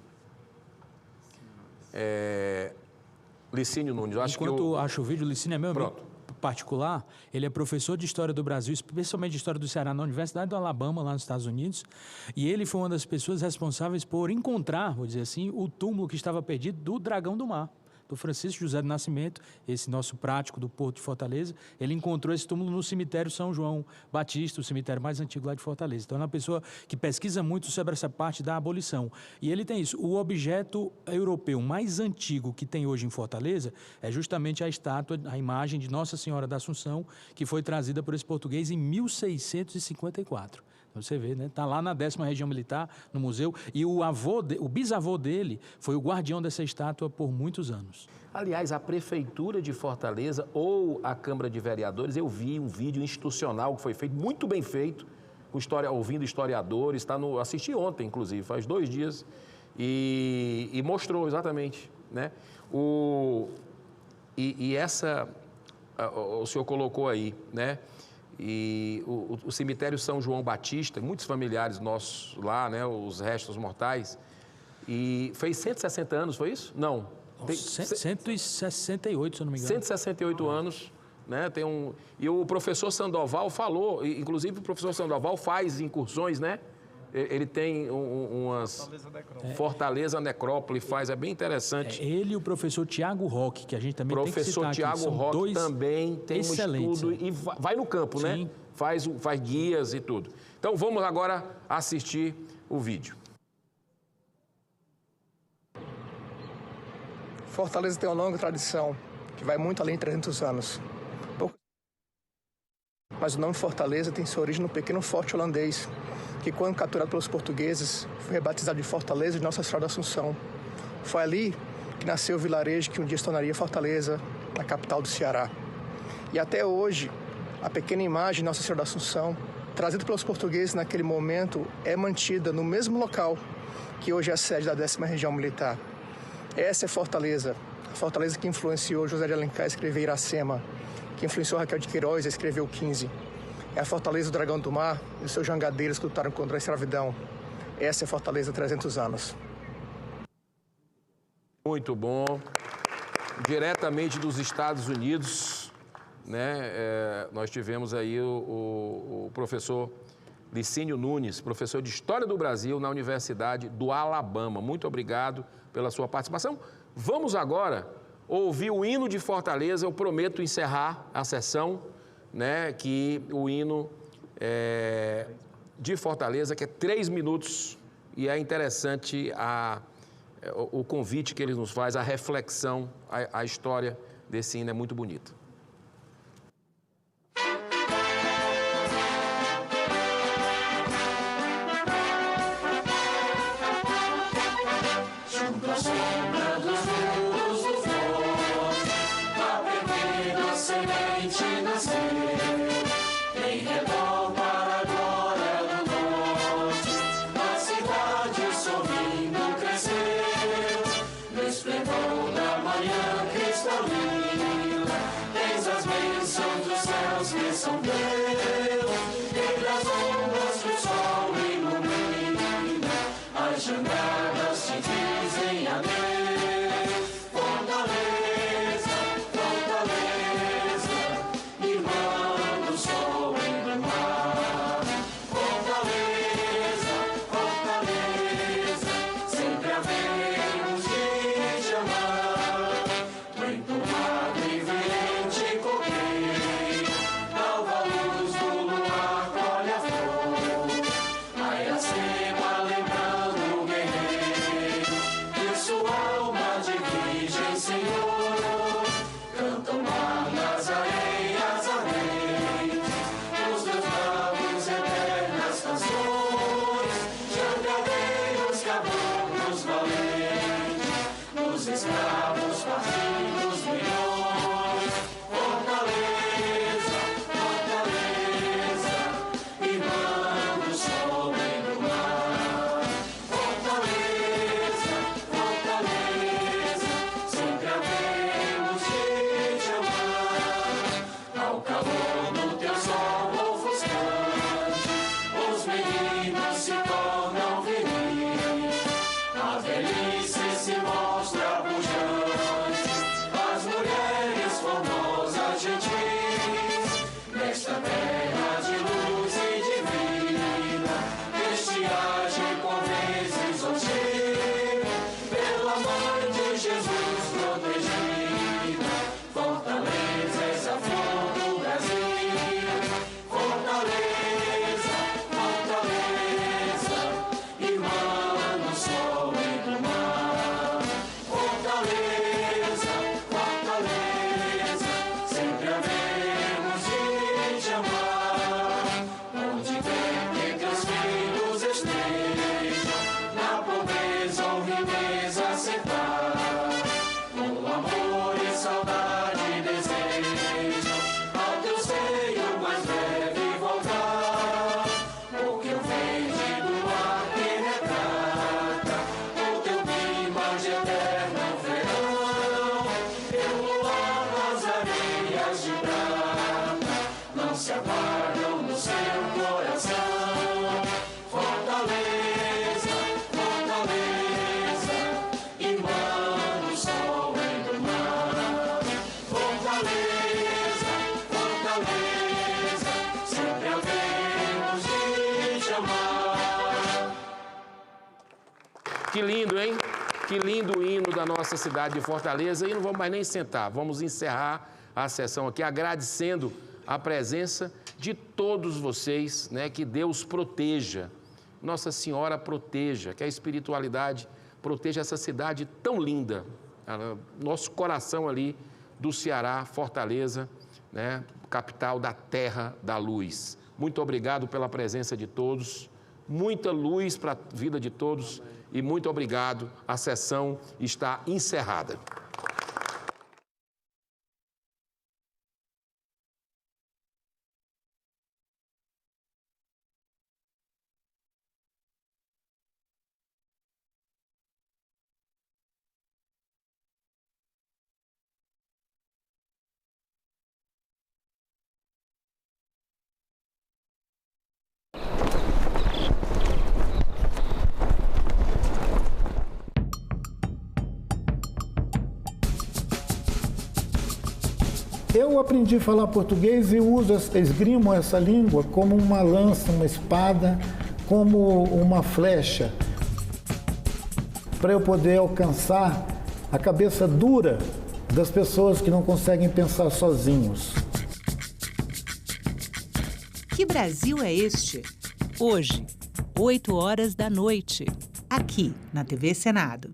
Licínio Nunes. Enquanto acho o vídeo, o Licínio é meu amigo particular, ele é professor de História do Brasil, especialmente de História do Ceará, na Universidade do Alabama, lá nos Estados Unidos, e ele foi uma das pessoas responsáveis por encontrar, vou dizer assim, o túmulo que estava perdido do Dragão do Mar, do Francisco José do Nascimento, esse nosso prático do Porto de Fortaleza. Ele encontrou esse túmulo no cemitério São João Batista, o cemitério mais antigo lá de Fortaleza. Então, é uma pessoa que pesquisa muito sobre essa parte da abolição. E ele tem isso. O objeto europeu mais antigo que tem hoje em Fortaleza é justamente a estátua, a imagem de Nossa Senhora da Assunção, que foi trazida por esse português em 1654. Então, você vê, né? Está lá na 10ª Região Militar, no museu, e o bisavô dele foi o guardião dessa estátua por muitos anos. Aliás, a Prefeitura de Fortaleza ou a Câmara de Vereadores, eu vi um vídeo institucional que foi feito, muito bem feito, ouvindo historiadores, assisti ontem, inclusive, faz 2 dias, e mostrou exatamente, né? O senhor colocou aí, né? E o cemitério São João Batista, muitos familiares nossos lá, né, os restos mortais, e fez 160 anos, foi isso? Não. 168, se eu não me engano. 168 anos, né, e o professor Sandoval falou, inclusive o professor Sandoval faz incursões, né? Ele tem umas... Fortaleza Necrópole faz, é bem interessante. Ele e o professor Tiago Roque, que a gente também tem que citar aqui. Professor Tiago Roque também tem um estudo e vai no campo, né? Faz guias e tudo. Então, vamos agora assistir o vídeo. Fortaleza tem uma longa tradição, que vai muito além de 300 anos. Mas o nome Fortaleza tem sua origem no pequeno forte holandês, que quando capturado pelos portugueses, foi rebatizado de Fortaleza de Nossa Senhora da Assunção. Foi ali que nasceu o vilarejo que um dia se tornaria Fortaleza, na capital do Ceará. E até hoje, a pequena imagem de Nossa Senhora da Assunção trazida pelos portugueses naquele momento, é mantida no mesmo local que hoje é a sede da 10ª Região Militar. Essa é Fortaleza, a Fortaleza que influenciou José de Alencar a escrever Iracema, que influenciou Raquel de Queiroz a escrever o 15. É a Fortaleza do Dragão do Mar e os seus jangadeiros que lutaram contra a escravidão. Essa é Fortaleza há 300 anos. Muito bom. Diretamente dos Estados Unidos, né, nós tivemos aí o professor Licínio Nunes, professor de História do Brasil na Universidade do Alabama. Muito obrigado pela sua participação. Vamos agora ouvir o hino de Fortaleza. Eu prometo encerrar a sessão, né, que o hino de Fortaleza, que é 3 minutos, e é interessante o convite que ele nos faz, a reflexão, a história desse hino é muito bonita. Junto à sombra dos muros do forte, a pequena semente nasceu, em redor para a glória do norte, a cidade sorrindo cresceu, no esplendor da manhã cristalina, tens as bênçãos dos céus que são teus, entre as ondas que o sol ilumina, as jangadas te dizem adeus. Fortaleza, Fortaleza, irmã do sol e do mar. Fortaleza, Fortaleza, sempre havemos de te amar. Tu entomado e veente coqueiro, alva luz do luar colhe a flor. A Iracema lembrando o guerreiro e sua alma de virgem, Senhor. Cantam lá nas areias ardentes, nos teus lábios eternas canções. Jangadeiros, caboclos valentes, nos escravos partidos milhões. Fortaleza, Fortaleza, irmã do sol e do mar. Fortaleza, Fortaleza, sempre havemos de te amar. Ao calor do teu sol ofuscante, os meninos se tornam viris, a velhice se mostra pujante, as mulheres formosas gentis, nesta terra de luz e divina, estiagem por vezes hostil, pela mãe de Jesus protegida. Fortaleza, essa flor do Brasil. Fortaleza, Fortaleza, irmã do sol e do mar. Fortaleza, Fortaleza, sempre havemos de te amar. Onde quer que teus filhos estejam, na pobreza ou riqueza sentar, com amor e saudade desejam ao teu seio mais breve voltar. Porque o verde do ar que retrata o teu clima de eterno verão, teu luar nas areias de prata não se apagam no seu coração. Fortaleza, Fortaleza, irmã do sol e do mar. Fortaleza, Fortaleza, sempre havemos de te amar. Que lindo, hein? Que lindo o hino da nossa cidade de Fortaleza. E não vamos mais nem sentar, vamos encerrar a sessão aqui agradecendo a presença de todos vocês, né? Que Deus proteja, Nossa Senhora proteja, que a espiritualidade proteja essa cidade tão linda, nosso coração ali do Ceará, Fortaleza, né? Capital da terra da luz. Muito obrigado pela presença de todos, muita luz para a vida de todos e muito obrigado. A sessão está encerrada. Eu aprendi a falar português e esgrimo essa língua como uma lança, uma espada, como uma flecha, para eu poder alcançar a cabeça dura das pessoas que não conseguem pensar sozinhos. Que Brasil é este? Hoje, 20h, aqui na TV Senado.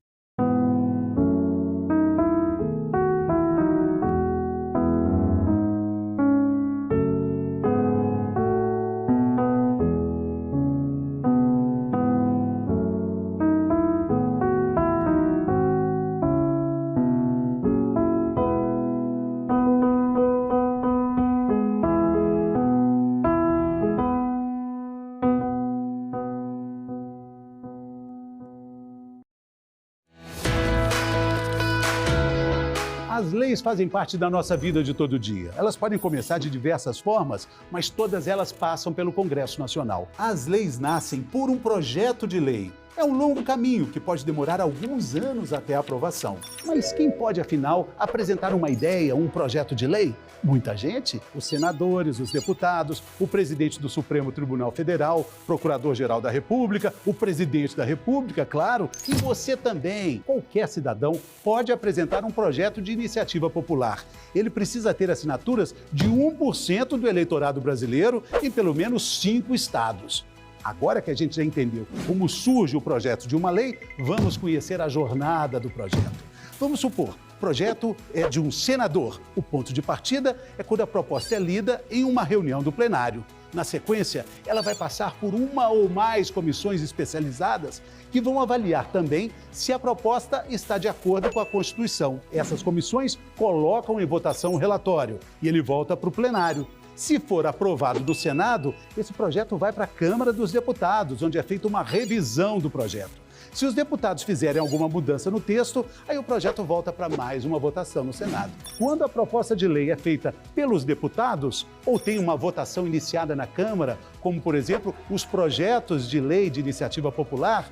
As leis fazem parte da nossa vida de todo dia. Elas podem começar de diversas formas, mas todas elas passam pelo Congresso Nacional. As leis nascem por um projeto de lei. É um longo caminho que pode demorar alguns anos até a aprovação. Mas quem pode, afinal, apresentar uma ideia, um projeto de lei? Muita gente. Os senadores, os deputados, o presidente do Supremo Tribunal Federal, procurador-geral da República, o presidente da República, claro, e você também. Qualquer cidadão pode apresentar um projeto de iniciativa popular. Ele precisa ter assinaturas de 1% do eleitorado brasileiro em pelo menos 5 estados. Agora que a gente já entendeu como surge o projeto de uma lei, vamos conhecer a jornada do projeto. Vamos supor, o projeto é de um senador. O ponto de partida é quando a proposta é lida em uma reunião do plenário. Na sequência, ela vai passar por uma ou mais comissões especializadas que vão avaliar também se a proposta está de acordo com a Constituição. Essas comissões colocam em votação o relatório e ele volta para o plenário. Se for aprovado do Senado, esse projeto vai para a Câmara dos Deputados, onde é feita uma revisão do projeto. Se os deputados fizerem alguma mudança no texto, aí o projeto volta para mais uma votação no Senado. Quando a proposta de lei é feita pelos deputados ou tem uma votação iniciada na Câmara, como, por exemplo, os projetos de lei de iniciativa popular,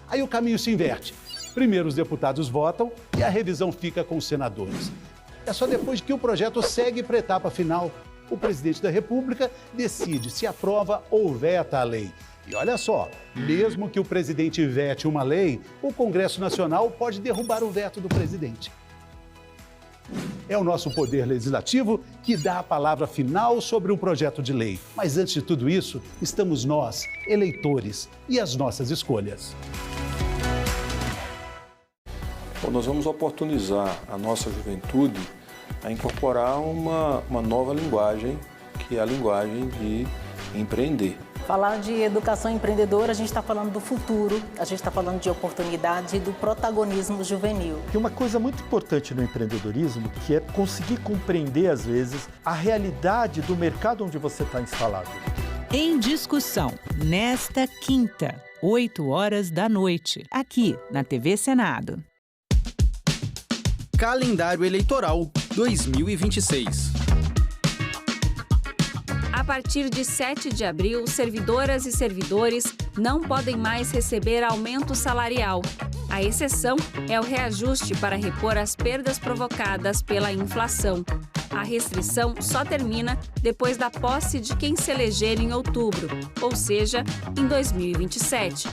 aí o caminho se inverte. Primeiro os deputados votam e a revisão fica com os senadores. É só depois que o projeto segue para a etapa final. O presidente da República decide se aprova ou veta a lei. E olha só, mesmo que o presidente vete uma lei, o Congresso Nacional pode derrubar o veto do presidente. É o nosso poder legislativo que dá a palavra final sobre um projeto de lei. Mas antes de tudo isso, estamos nós, eleitores, e as nossas escolhas. Bom, nós vamos oportunizar a nossa juventude a incorporar uma nova linguagem, que é a linguagem de empreender. Falar de educação empreendedora, a gente está falando do futuro, a gente está falando de oportunidade e do protagonismo juvenil. E uma coisa muito importante no empreendedorismo, que é conseguir compreender, às vezes, a realidade do mercado onde você está instalado. Em discussão, nesta quinta, 20h, aqui na TV Senado. Calendário Eleitoral 2026. A partir de 7 de abril, servidoras e servidores não podem mais receber aumento salarial. A exceção é o reajuste para repor as perdas provocadas pela inflação. A restrição só termina depois da posse de quem se eleger em outubro, ou seja, em 2027.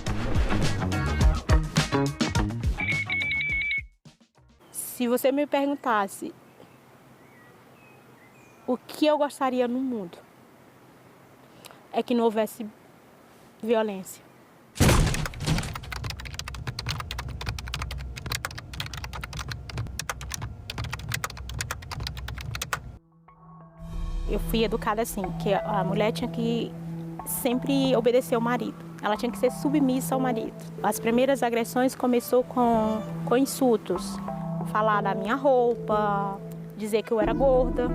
Se você me perguntasse o que eu gostaria no mundo, é que não houvesse violência. Eu fui educada assim, que a mulher tinha que sempre obedecer ao marido. Ela tinha que ser submissa ao marido. As primeiras agressões começou com insultos. Falar da minha roupa, dizer que eu era gorda,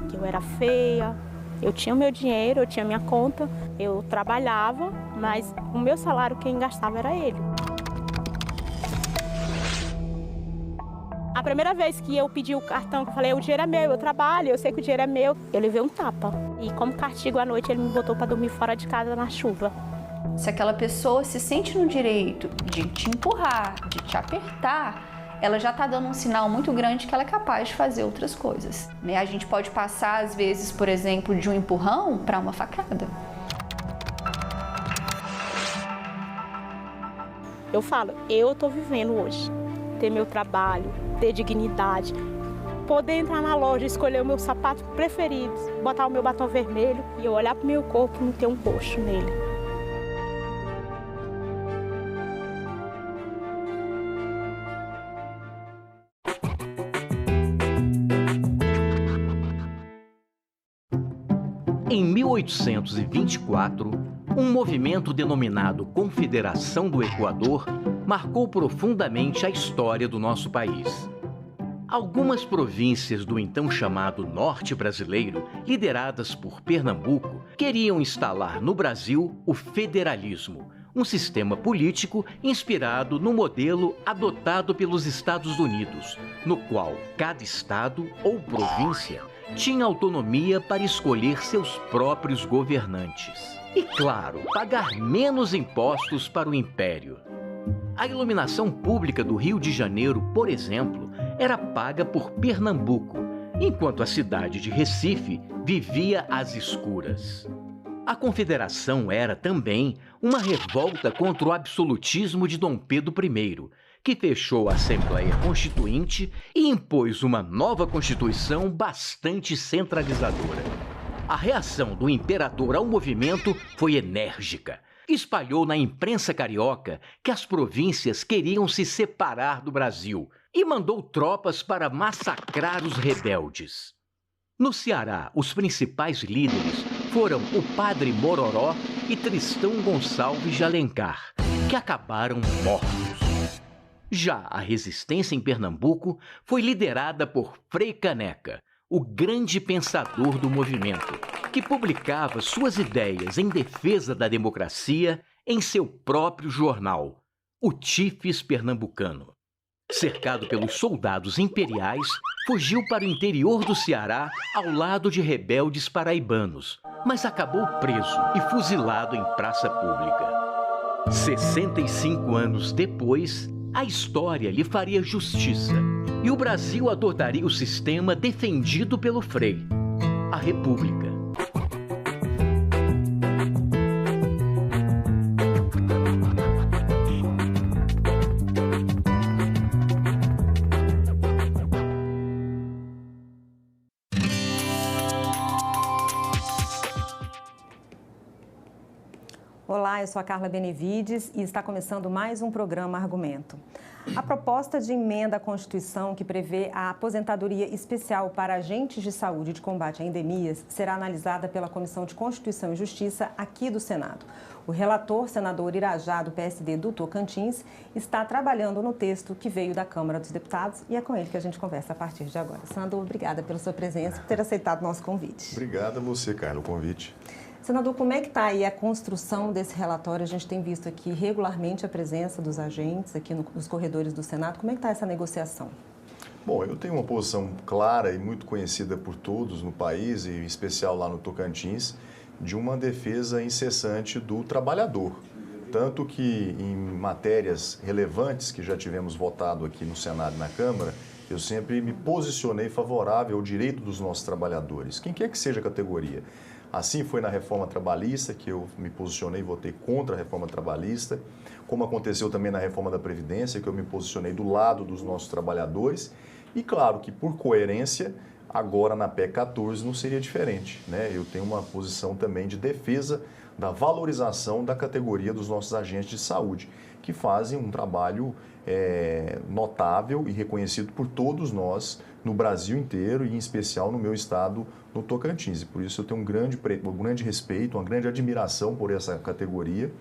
que eu era feia. Eu tinha o meu dinheiro, eu tinha minha conta, eu trabalhava, mas o meu salário quem gastava era ele. A primeira vez que eu pedi o cartão, que eu falei, o dinheiro é meu, eu trabalho, eu sei que o dinheiro é meu, eu levei um tapa. E como castigo à noite, ele me botou para dormir fora de casa na chuva. Se aquela pessoa se sente no direito de te empurrar, de te apertar, ela já está dando um sinal muito grande que ela é capaz de fazer outras coisas, né? A gente pode passar, às vezes, por exemplo, de um empurrão para uma facada. Eu falo, eu estou vivendo hoje, ter meu trabalho, ter dignidade, poder entrar na loja, escolher o meu sapato preferido, botar o meu batom vermelho e eu olhar para o meu corpo e não ter um roxo nele. Em 1824, um movimento denominado Confederação do Equador marcou profundamente a história do nosso país. Algumas províncias do então chamado Norte Brasileiro, lideradas por Pernambuco, queriam instalar no Brasil o federalismo, um sistema político inspirado no modelo adotado pelos Estados Unidos, no qual cada estado ou província tinha autonomia para escolher seus próprios governantes. E, claro, pagar menos impostos para o Império. A iluminação pública do Rio de Janeiro, por exemplo, era paga por Pernambuco, enquanto a cidade de Recife vivia às escuras. A Confederação era também uma revolta contra o absolutismo de Dom Pedro I, que fechou a Assembleia Constituinte e impôs uma nova Constituição bastante centralizadora. A reação do imperador ao movimento foi enérgica. Espalhou na imprensa carioca que as províncias queriam se separar do Brasil e mandou tropas para massacrar os rebeldes. No Ceará, os principais líderes foram o Padre Mororó e Tristão Gonçalves de Alencar, que acabaram mortos. Já a resistência em Pernambuco foi liderada por Frei Caneca, o grande pensador do movimento, que publicava suas ideias em defesa da democracia em seu próprio jornal, o Tifes Pernambucano. Cercado pelos soldados imperiais, fugiu para o interior do Ceará ao lado de rebeldes paraibanos, mas acabou preso e fuzilado em praça pública. 65 anos depois, a história lhe faria justiça e o Brasil adotaria o sistema defendido pelo Frei, a República. Olá, eu sou a Carla Benevides e está começando mais um programa Argumento. A proposta de emenda à Constituição que prevê a aposentadoria especial para agentes de saúde de combate a endemias será analisada pela Comissão de Constituição e Justiça aqui do Senado. O relator, senador Irajá, do PSD do Tocantins, está trabalhando no texto que veio da Câmara dos Deputados e é com ele que a gente conversa a partir de agora. Senador, obrigada pela sua presença e por ter aceitado o nosso convite. Obrigada a você, Carla, o convite. Senador, como é que está aí a construção desse relatório? A gente tem visto aqui regularmente a presença dos agentes aqui nos corredores do Senado. Como é que está essa negociação? Bom, eu tenho uma posição clara e muito conhecida por todos no país, e em especial lá no Tocantins, de uma defesa incessante do trabalhador. Tanto que em matérias relevantes que já tivemos votado aqui no Senado e na Câmara, eu sempre me posicionei favorável ao direito dos nossos trabalhadores, quem quer que seja a categoria. Assim foi na reforma trabalhista, que eu me posicionei e votei contra a reforma trabalhista, como aconteceu também na reforma da Previdência, que eu me posicionei do lado dos nossos trabalhadores. E claro que, por coerência, agora na PEC 14 não seria diferente, né? Eu tenho uma posição também de defesa da valorização da categoria dos nossos agentes de saúde, que fazem um trabalho notável e reconhecido por todos nós no Brasil inteiro e em especial no meu estado, no Tocantins. E por isso eu tenho um grande respeito, uma grande admiração por essa categoria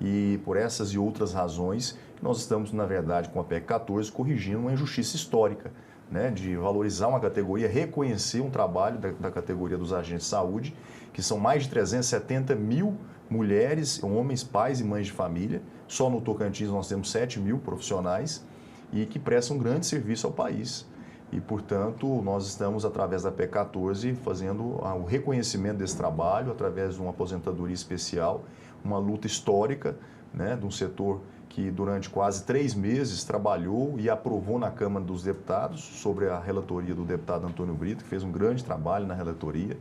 e por essas e outras razões nós estamos, na verdade, com a PEC 14 corrigindo uma injustiça histórica, né, de valorizar uma categoria, reconhecer um trabalho da categoria dos agentes de saúde, que são mais de 370 mil mulheres, homens, pais e mães de família. Só no Tocantins nós temos 7 mil profissionais e que prestam um grande serviço ao país. E, portanto, nós estamos, através da PEC 14, fazendo o reconhecimento desse trabalho, através de uma aposentadoria especial, uma luta histórica, né, de um setor que durante quase 3 meses trabalhou e aprovou na Câmara dos Deputados sobre a relatoria do deputado Antônio Brito, que fez um grande trabalho na relatoria,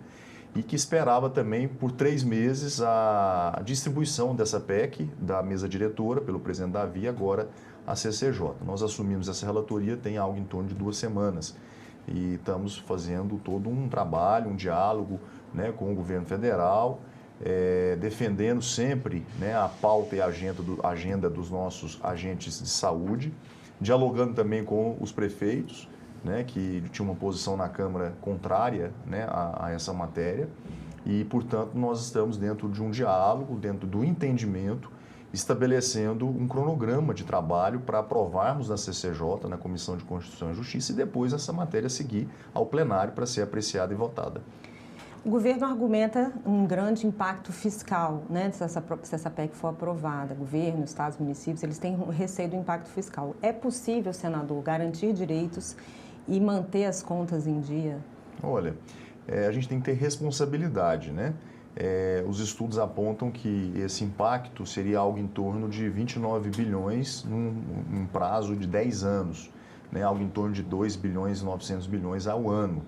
e que esperava também por 3 meses a distribuição dessa PEC da mesa diretora pelo presidente Davi e agora a CCJ. Nós assumimos essa relatoria tem algo em torno de 2 semanas e estamos fazendo todo um trabalho, um diálogo, né, com o governo federal, defendendo sempre, né, a pauta e a agenda dos nossos agentes de saúde, dialogando também com os prefeitos, né, que tinham uma posição na Câmara contrária, né, a essa matéria e, portanto, nós estamos dentro de um diálogo, dentro do entendimento, estabelecendo um cronograma de trabalho para aprovarmos na CCJ, na Comissão de Constituição e Justiça, e depois essa matéria seguir ao plenário para ser apreciada e votada. O governo argumenta um grande impacto fiscal, né, se essa PEC for aprovada. Governo, estados, municípios, eles têm receio do impacto fiscal. É possível, senador, garantir direitos e manter as contas em dia? Olha, a gente tem que ter responsabilidade, né? Os estudos apontam que esse impacto seria algo em torno de 29 bilhões num prazo de 10 anos, né? Algo em torno de 2 bilhões e 900 bilhões ao ano.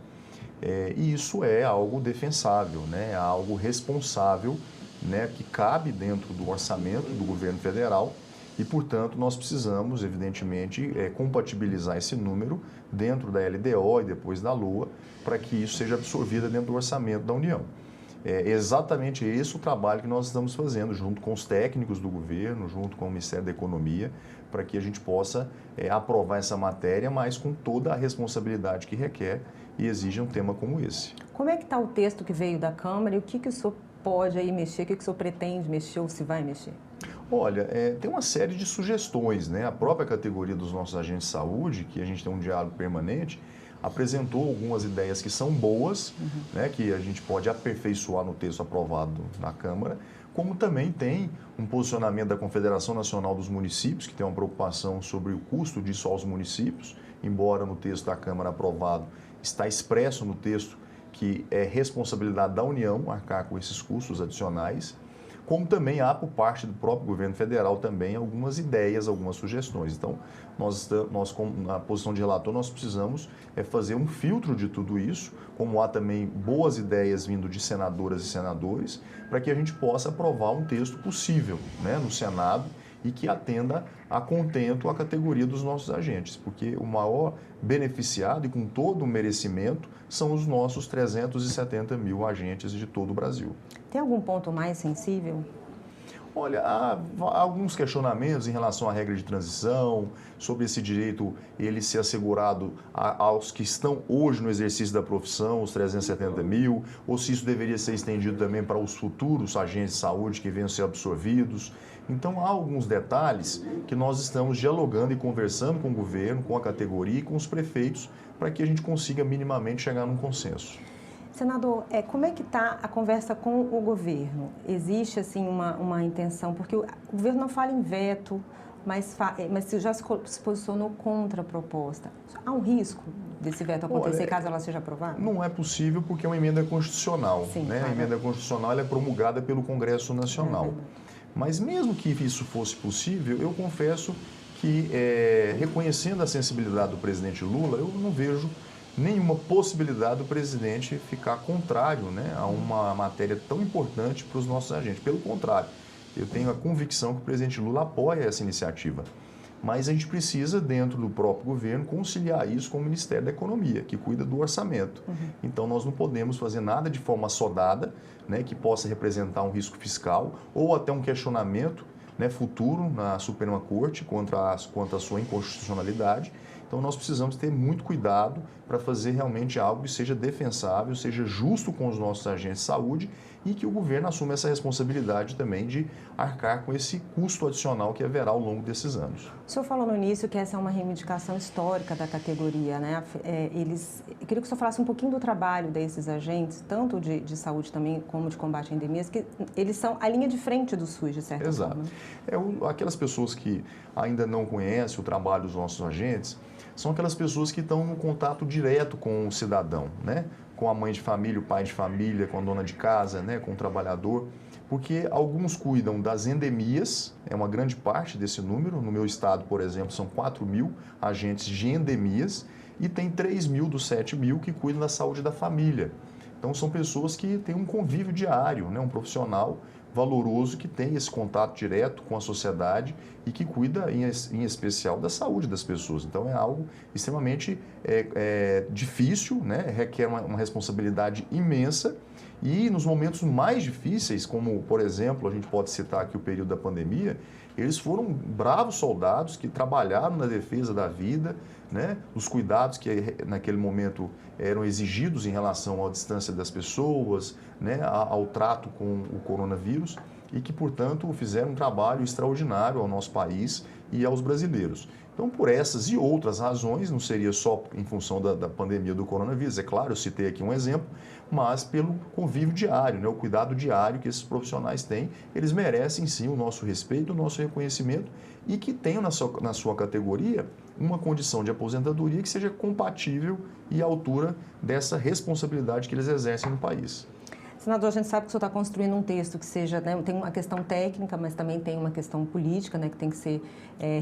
E isso é algo defensável, né? É algo responsável, né? Que cabe dentro do orçamento do governo federal e, portanto, nós precisamos, evidentemente, compatibilizar esse número dentro da LDO e depois da LOA para que isso seja absorvido dentro do orçamento da União. É exatamente esse o trabalho que nós estamos fazendo, junto com os técnicos do governo, junto com o Ministério da Economia, para que a gente possa aprovar essa matéria, mas com toda a responsabilidade que requer e exige um tema como esse. Como é que está o texto que veio da Câmara e o que o senhor pode aí mexer, o que o senhor pretende mexer ou se vai mexer? Olha, tem uma série de sugestões, né? A própria categoria dos nossos agentes de saúde, que a gente tem um diálogo permanente, apresentou algumas ideias que são boas, né, que a gente pode aperfeiçoar no texto aprovado na Câmara, como também tem um posicionamento da Confederação Nacional dos Municípios, que tem uma preocupação sobre o custo disso aos municípios, embora no texto da Câmara aprovado está expresso no texto que é responsabilidade da União arcar com esses custos adicionais, como também há por parte do próprio governo federal também algumas ideias, algumas sugestões. Então, nós na posição de relator, nós precisamos fazer um filtro de tudo isso, como há também boas ideias vindo de senadoras e senadores, para que a gente possa aprovar um texto possível, né, no Senado e que atenda a contento a categoria dos nossos agentes, porque o maior beneficiado e com todo o merecimento são os nossos 370 mil agentes de todo o Brasil. Tem algum ponto mais sensível? Olha, há alguns questionamentos em relação à regra de transição, sobre esse direito ele ser assegurado aos que estão hoje no exercício da profissão, os 370 mil, ou se isso deveria ser estendido também para os futuros agentes de saúde que venham a ser absorvidos. Então, há alguns detalhes que nós estamos dialogando e conversando com o governo, com a categoria e com os prefeitos, para que a gente consiga minimamente chegar num consenso. Senador, como é que está a conversa com o governo? Existe, assim, uma intenção, porque o governo não fala em veto, mas já se posicionou contra a proposta. Há um risco desse veto acontecer caso ela seja aprovada? Não é possível porque é uma emenda constitucional. Sim, né? A emenda constitucional ela é promulgada pelo Congresso Nacional. Mas mesmo que isso fosse possível, eu confesso que, reconhecendo a sensibilidade do presidente Lula, eu não vejo nenhuma possibilidade do presidente ficar contrário, né, a uma matéria tão importante para os nossos agentes. Pelo contrário, eu tenho a convicção que o presidente Lula apoia essa iniciativa. Mas a gente precisa, dentro do próprio governo, conciliar isso com o Ministério da Economia, que cuida do orçamento. Então, nós não podemos fazer nada de forma assodada, né, que possa representar um risco fiscal ou até um questionamento, né, futuro na Suprema Corte quanto à sua inconstitucionalidade. Então, nós precisamos ter muito cuidado para fazer realmente algo que seja defensável, seja justo com os nossos agentes de saúde e que o governo assuma essa responsabilidade também de arcar com esse custo adicional que haverá ao longo desses anos. O senhor falou no início que essa é uma reivindicação histórica da categoria, né? Eu queria que o senhor falasse um pouquinho do trabalho desses agentes, tanto de saúde também como de combate a endemias, que eles são a linha de frente do SUS, de certa forma. Exato. Aquelas pessoas que ainda não conhecem o trabalho dos nossos agentes, são aquelas pessoas que estão no contato direto com o cidadão, né? Com a mãe de família, o pai de família, com a dona de casa, né? Com o trabalhador, Porque alguns cuidam das endemias, é uma grande parte desse número. No meu estado, por exemplo, são 4.000 agentes de endemias e tem 3.000 dos 7.000 que cuidam da saúde da família. Então, são pessoas que têm um convívio diário, né? Um profissional valoroso que tem esse contato direto com a sociedade e que cuida, em especial, da saúde das pessoas. Então, é algo extremamente difícil, né? Requer uma responsabilidade imensa. E nos momentos mais difíceis, como, por exemplo, a gente pode citar aqui o período da pandemia, eles foram bravos soldados que trabalharam na defesa da vida, né? Os cuidados que naquele momento eram exigidos em relação à distância das pessoas, né? Ao trato com o coronavírus e que, portanto, fizeram um trabalho extraordinário ao nosso país e aos brasileiros. Então, por essas e outras razões, não seria só em função da pandemia do coronavírus, é claro, eu citei aqui um exemplo, mas pelo convívio diário, né, o cuidado diário que esses profissionais têm, eles merecem sim o nosso respeito, o nosso reconhecimento e que tenham na sua categoria uma condição de aposentadoria que seja compatível e à altura dessa responsabilidade que eles exercem no país. Senador, a gente sabe que o senhor está construindo um texto que seja, né, tem uma questão técnica, mas também tem uma questão política, né, que tem que ser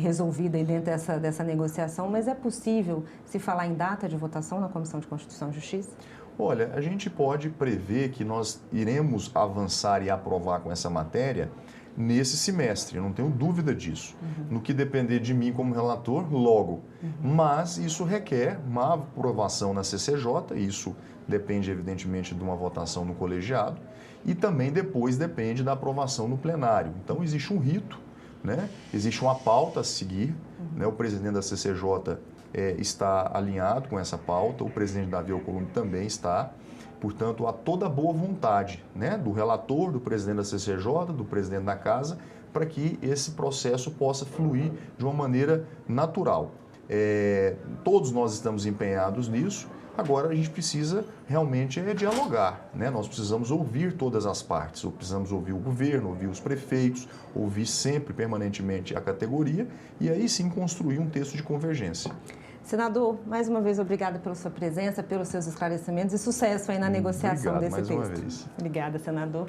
resolvida aí dentro dessa negociação, mas é possível se falar em data de votação na Comissão de Constituição e Justiça? Olha, a gente pode prever que nós iremos avançar e aprovar com essa matéria nesse semestre, eu não tenho dúvida disso. No que depender de mim como relator, logo. Mas isso requer uma aprovação na CCJ, isso depende evidentemente de uma votação no colegiado e também depois depende da aprovação no plenário. Então existe um rito, né? Existe uma pauta a seguir, né? O presidente da CCJ está alinhado com essa pauta, o presidente Davi Alcolumbre também está. Portanto, há toda a boa vontade, né, do relator, do presidente da CCJ, do presidente da Casa, para que esse processo possa fluir de uma maneira natural. Todos nós estamos empenhados nisso, agora a gente precisa realmente dialogar, né? Nós precisamos ouvir todas as partes, precisamos ouvir o governo, ouvir os prefeitos, ouvir sempre, permanentemente, a categoria e aí sim construir um texto de convergência. Senador, mais uma vez, obrigada pela sua presença, pelos seus esclarecimentos e sucesso aí na negociação desse texto. Obrigado mais uma vez. Obrigada, senador.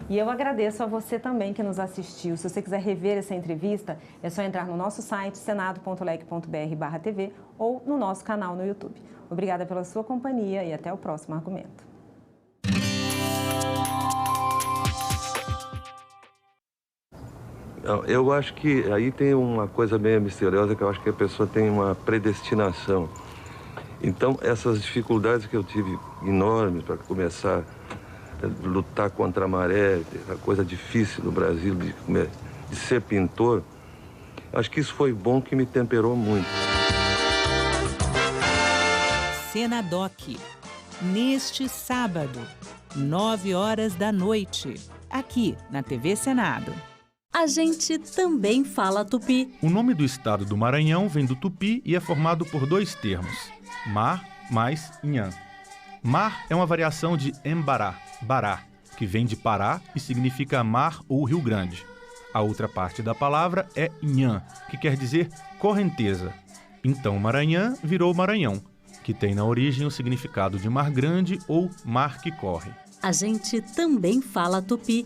E eu agradeço a você também que nos assistiu. Se você quiser rever essa entrevista, é só entrar no nosso site, senado.leg.br/tv ou no nosso canal no YouTube. Obrigada pela sua companhia e até o próximo argumento. Eu acho que aí tem uma coisa meio misteriosa, que eu acho que a pessoa tem uma predestinação. Então, essas dificuldades que eu tive enormes para começar a lutar contra a maré, a coisa difícil no Brasil de ser pintor, acho que isso foi bom, que me temperou muito. Senadoc, neste sábado, 21h, aqui na TV Senado. A gente também fala tupi. O nome do estado do Maranhão vem do tupi e é formado por dois termos, mar mais nhan. Mar é uma variação de embará, bará, que vem de Pará e significa mar ou Rio Grande. A outra parte da palavra é nhan, que quer dizer correnteza. Então Maranhão virou Maranhão, que tem na origem o significado de mar grande ou mar que corre. A gente também fala tupi.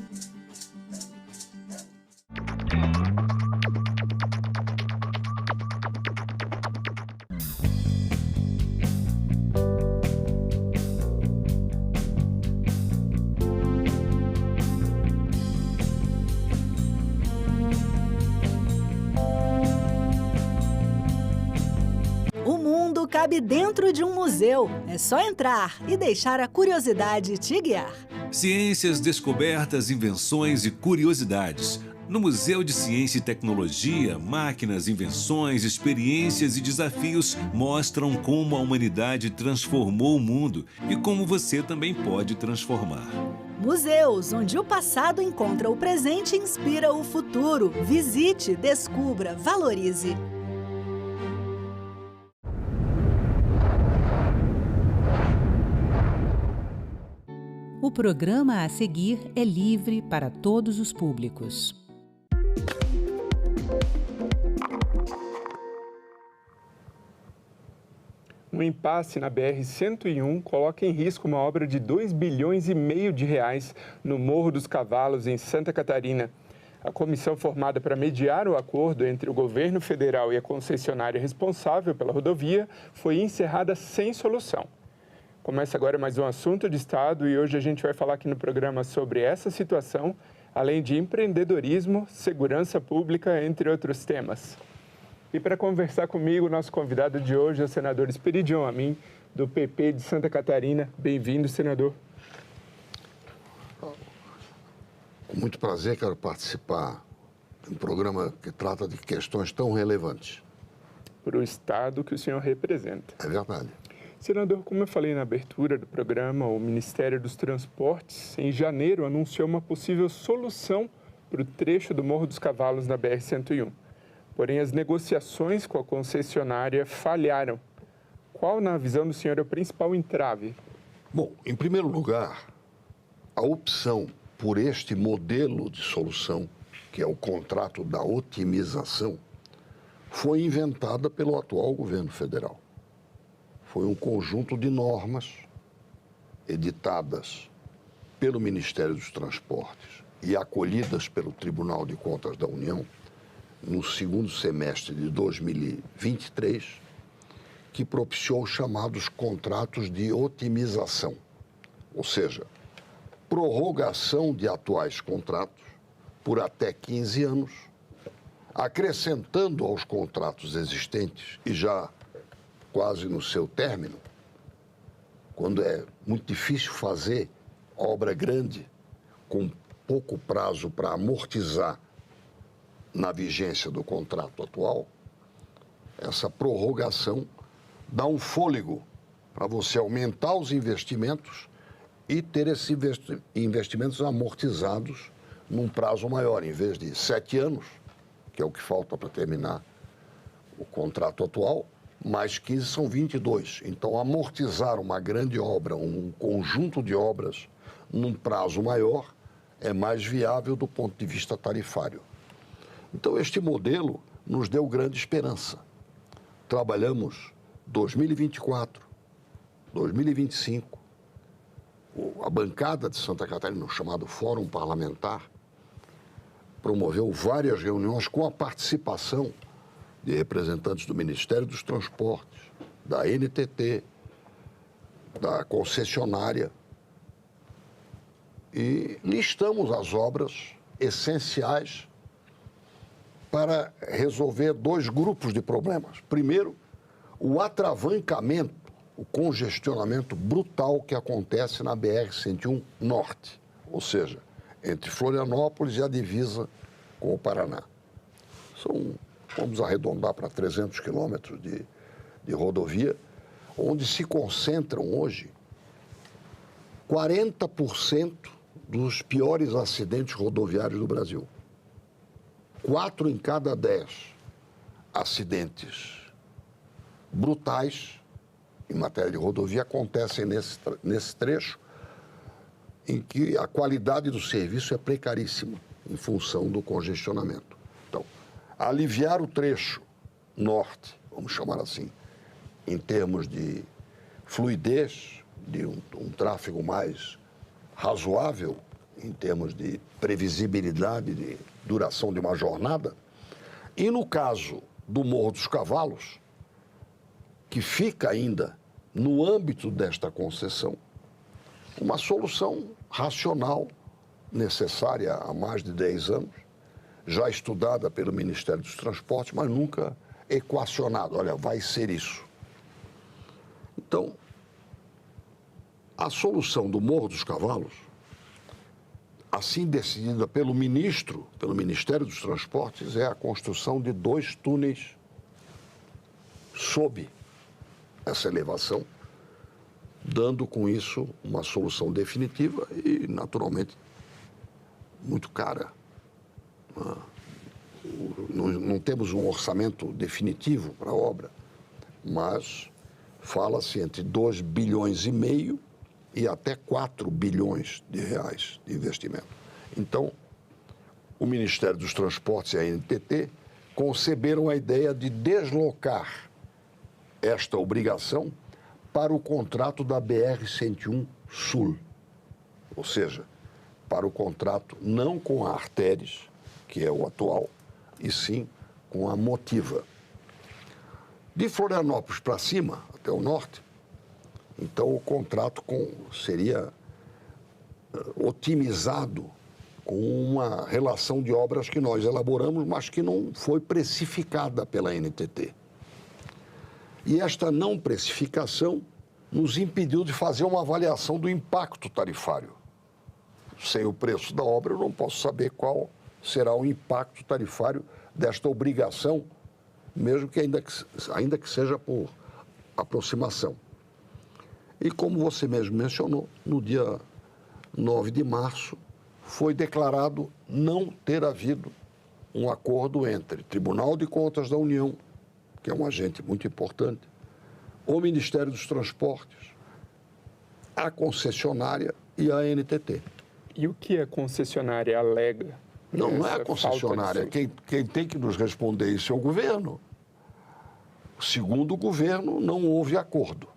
Cabe dentro de um museu. É só entrar e deixar a curiosidade te guiar. Ciências, descobertas, invenções e curiosidades. No Museu de Ciência e Tecnologia, máquinas, invenções, experiências e desafios mostram como a humanidade transformou o mundo e como você também pode transformar. Museus, onde o passado encontra o presente e inspira o futuro. Visite, descubra, valorize. O programa a seguir é livre para todos os públicos. Um impasse na BR-101 coloca em risco uma obra de 2,5 bilhões de reais no Morro dos Cavalos, em Santa Catarina. A comissão formada para mediar o acordo entre o governo federal e a concessionária responsável pela rodovia foi encerrada sem solução. Começa agora mais um assunto de Estado e hoje a gente vai falar aqui no programa sobre essa situação, além de empreendedorismo, segurança pública, entre outros temas. E para conversar comigo, nosso convidado de hoje é o senador Esperidion Amin, do PP de Santa Catarina. Bem-vindo, senador. Com muito prazer, quero participar de um programa que trata de questões tão relevantes. Para o Estado que o senhor representa. É verdade. Senador, como eu falei na abertura do programa, o Ministério dos Transportes, em janeiro, anunciou uma possível solução para o trecho do Morro dos Cavalos na BR-101. Porém, as negociações com a concessionária falharam. Qual, na visão do senhor, é o principal entrave? Bom, em primeiro lugar, a opção por este modelo de solução, que é o contrato da otimização, foi inventada pelo atual governo federal. Foi um conjunto de normas editadas pelo Ministério dos Transportes e acolhidas pelo Tribunal de Contas da União no segundo semestre de 2023, que propiciou os chamados contratos de otimização, ou seja, prorrogação de atuais contratos por até 15 anos, acrescentando aos contratos existentes e já quase no seu término, quando é muito difícil fazer obra grande com pouco prazo para amortizar na vigência do contrato atual, essa prorrogação dá um fôlego para você aumentar os investimentos e ter esses investimentos amortizados num prazo maior, em vez de 7 anos, que é o que falta para terminar o contrato atual, mais 15 são 22. Então, amortizar uma grande obra, um conjunto de obras, num prazo maior, é mais viável do ponto de vista tarifário. Então, este modelo nos deu grande esperança. Trabalhamos 2024, 2025, a bancada de Santa Catarina, no chamado Fórum Parlamentar, promoveu várias reuniões com a participação de representantes do Ministério dos Transportes, da NTT, da concessionária, e listamos as obras essenciais para resolver 2 grupos de problemas. Primeiro, o atravancamento, o congestionamento brutal que acontece na BR-101 Norte, ou seja, entre Florianópolis e a divisa com o Paraná. Vamos arredondar para 300 quilômetros de rodovia, onde se concentram hoje 40% dos piores acidentes rodoviários do Brasil. 4 em cada 10 acidentes brutais em matéria de rodovia acontecem nesse trecho, em que a qualidade do serviço é precaríssima em função do congestionamento. Então, aliviar o trecho norte, vamos chamar assim, em termos de fluidez, de um tráfego mais razoável, em termos de previsibilidade, de duração de uma jornada. E no caso do Morro dos Cavalos, que fica ainda no âmbito desta concessão, uma solução racional, necessária há mais de 10 anos, já estudada pelo Ministério dos Transportes, mas nunca equacionada. Olha, vai ser isso. Então, a solução do Morro dos Cavalos, assim decidida pelo Ministério dos Transportes, é a construção de 2 túneis sob essa elevação, dando com isso uma solução definitiva e, naturalmente, muito cara. Não temos um orçamento definitivo para a obra, mas fala-se entre 2,5 bilhões e até 4 bilhões de reais de investimento. Então, o Ministério dos Transportes e a NTT conceberam a ideia de deslocar esta obrigação para o contrato da BR-101 Sul. Ou seja, para o contrato não com a Artéries, que é o atual, e sim com a Motiva. De Florianópolis para cima, até o norte, então o contrato seria otimizado com uma relação de obras que nós elaboramos, mas que não foi precificada pela NTT. E esta não precificação nos impediu de fazer uma avaliação do impacto tarifário. Sem o preço da obra, eu não posso saber qual será o impacto tarifário desta obrigação, mesmo que ainda que seja por aproximação. E como você mesmo mencionou, no dia 9 de março, foi declarado não ter havido um acordo entre Tribunal de Contas da União, que é um agente muito importante, o Ministério dos Transportes, a concessionária e a NTT. E o que a concessionária alega? Não é a concessionária. Quem tem que nos responder isso é o governo. Segundo o governo, não houve acordo.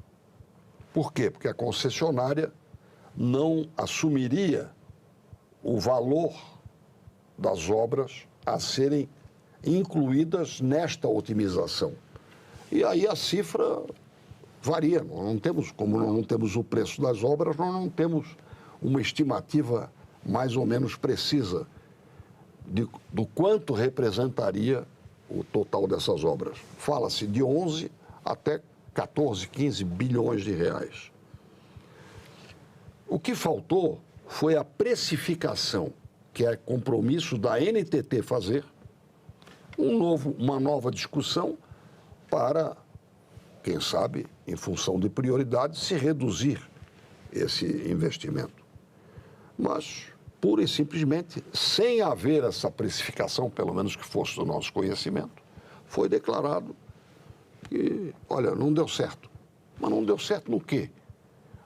Por quê? Porque a concessionária não assumiria o valor das obras a serem incluídas nesta otimização. E aí a cifra varia. Nós não temos, como nós não temos o preço das obras, nós não temos uma estimativa mais ou menos precisa do quanto representaria o total dessas obras. Fala-se de 11 até 14, 15 bilhões de reais. O que faltou foi a precificação, que é compromisso da NTT fazer, uma nova discussão para, quem sabe, em função de prioridade, se reduzir esse investimento. Mas, pura e simplesmente, sem haver essa precificação, pelo menos que fosse do nosso conhecimento, foi declarado que, olha, não deu certo. Mas não deu certo no quê?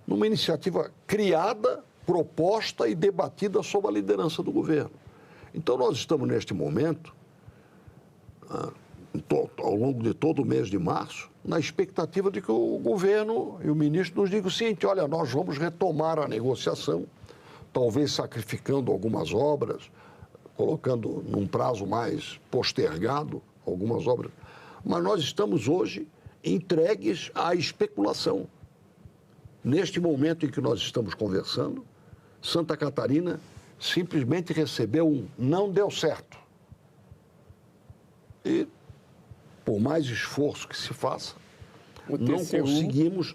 Numa iniciativa criada, proposta e debatida sob a liderança do governo. Então, nós estamos neste momento, ao longo de todo o mês de março, na expectativa de que o governo e o ministro nos digam o seguinte: olha, nós vamos retomar a negociação, talvez sacrificando algumas obras, colocando num prazo mais postergado algumas obras, mas nós estamos hoje entregues à especulação. Neste momento em que nós estamos conversando, Santa Catarina simplesmente recebeu um não deu certo. E, por mais esforço que se faça,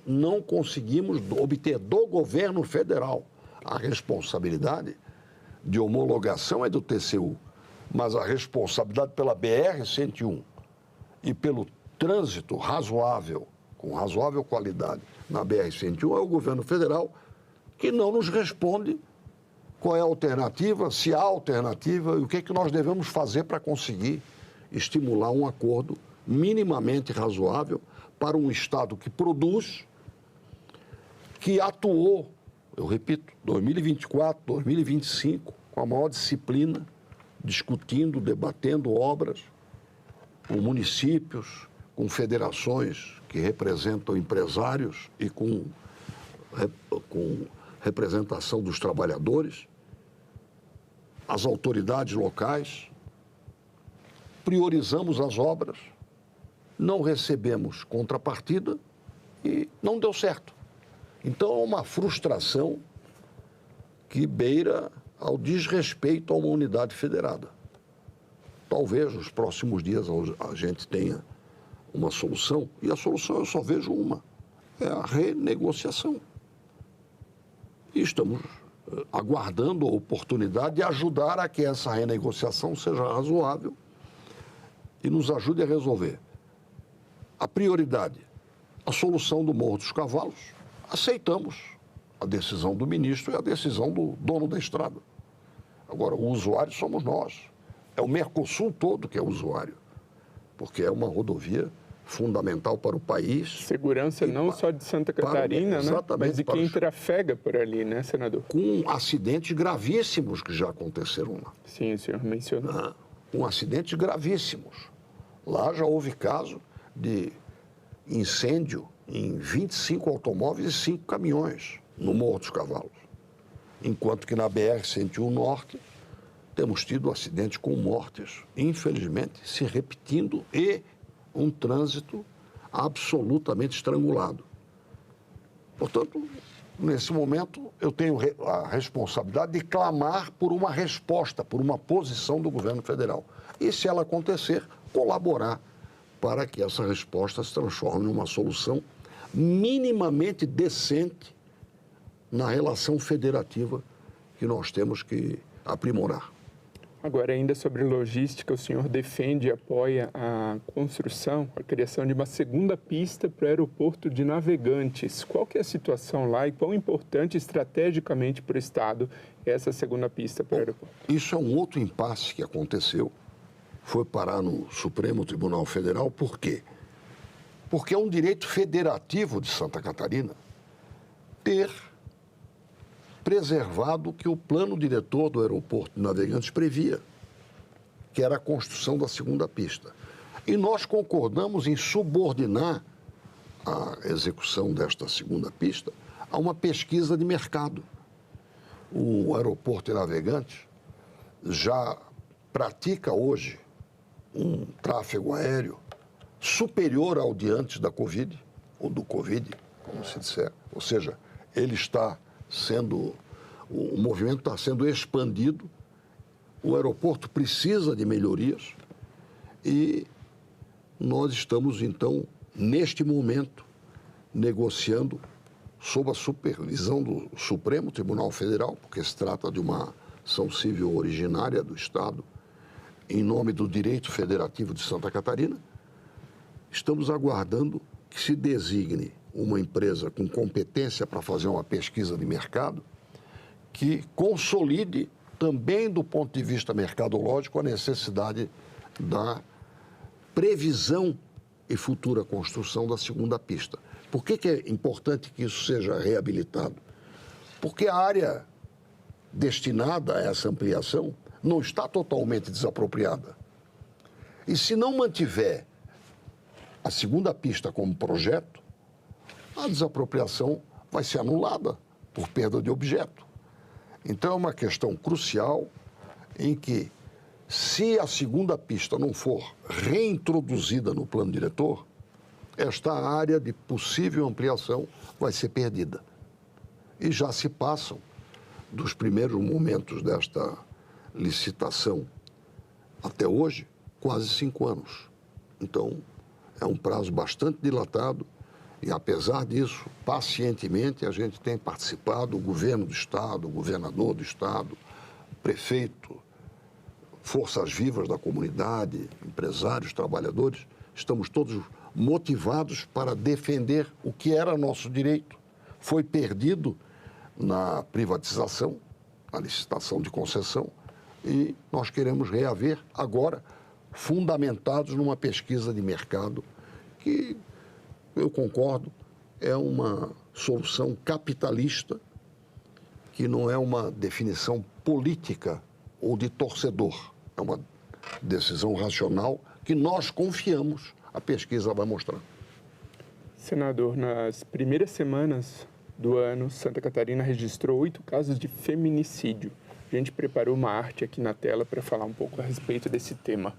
não conseguimos obter do governo federal. A responsabilidade de homologação é do TCU, mas a responsabilidade pela BR-101 e pelo trânsito razoável, com razoável qualidade, na BR-101 é o governo federal, que não nos responde qual é a alternativa, se há alternativa e o que é que nós devemos fazer para conseguir estimular um acordo minimamente razoável para um Estado que produz, que atuou, eu repito, 2024, 2025, com a maior disciplina, discutindo, debatendo obras com municípios, com federações que representam empresários e com representação dos trabalhadores, as autoridades locais. Priorizamos as obras, não recebemos contrapartida e não deu certo. Então, é uma frustração que beira ao desrespeito a uma unidade federada. Talvez nos próximos dias a gente tenha uma solução, e a solução eu só vejo uma, é a renegociação. E estamos aguardando a oportunidade de ajudar a que essa renegociação seja razoável e nos ajude a resolver. A prioridade, a solução do Morro dos Cavalos, aceitamos a decisão do ministro e a decisão do dono da estrada. Agora, o usuário somos nós. É o Mercosul todo que é usuário, porque é uma rodovia fundamental para o país. Segurança não só de Santa Catarina, né? Mas de quem trafega por ali, né, senador? Com acidentes gravíssimos que já aconteceram lá. Sim, o senhor mencionou. Com acidentes gravíssimos. Lá já houve caso de incêndio em 25 automóveis e 5 caminhões no Morro dos Cavalos. Enquanto que na BR-101 Norte temos tido acidentes com mortes, infelizmente, se repetindo e um trânsito absolutamente estrangulado. Portanto, nesse momento, eu tenho a responsabilidade de clamar por uma resposta, por uma posição do governo federal. E, se ela acontecer, colaborar para que essa resposta se transforme numa solução minimamente decente na relação federativa que nós temos que aprimorar. Agora, ainda sobre logística, o senhor defende e apoia a construção, a criação de uma segunda pista para o aeroporto de Navegantes. Qual que é a situação lá e quão importante estrategicamente para o Estado é essa segunda pista para o aeroporto? Isso é um outro impasse que aconteceu, foi parar no Supremo Tribunal Federal. Por quê? Porque é um direito federativo de Santa Catarina ter preservado o que o plano diretor do aeroporto de Navegantes previa, que era a construção da segunda pista. E nós concordamos em subordinar a execução desta segunda pista a uma pesquisa de mercado. O aeroporto de Navegantes já pratica hoje um tráfego aéreo superior ao de antes da Covid, ou do Covid, como se disser. Ou seja, ele está sendo, o movimento está sendo expandido, o aeroporto precisa de melhorias e nós estamos, então, neste momento, negociando sob a supervisão do Supremo Tribunal Federal, porque se trata de uma ação civil originária do Estado, em nome do direito federativo de Santa Catarina, estamos aguardando que se designe uma empresa com competência para fazer uma pesquisa de mercado que consolide também do ponto de vista mercadológico a necessidade da previsão e futura construção da segunda pista. Por que é importante que isso seja reabilitado? Porque a área destinada a essa ampliação não está totalmente desapropriada. E se não mantiver a segunda pista como projeto, a desapropriação vai ser anulada por perda de objeto. Então, é uma questão crucial em que, se a segunda pista não for reintroduzida no plano diretor, esta área de possível ampliação vai ser perdida. E já se passam, dos primeiros momentos desta licitação até hoje, quase 5 anos. Então, é um prazo bastante dilatado. E, apesar disso, pacientemente, a gente tem participado, o governo do Estado, o governador do Estado, o prefeito, forças vivas da comunidade, empresários, trabalhadores, estamos todos motivados para defender o que era nosso direito. Foi perdido na privatização, na licitação de concessão, e nós queremos reaver agora, fundamentados numa pesquisa de mercado que, eu concordo, é uma solução capitalista, que não é uma definição política ou de torcedor. É uma decisão racional que nós confiamos, a pesquisa vai mostrar. Senador, nas primeiras semanas do ano, Santa Catarina registrou 8 casos de feminicídio. A gente preparou uma arte aqui na tela para falar um pouco a respeito desse tema.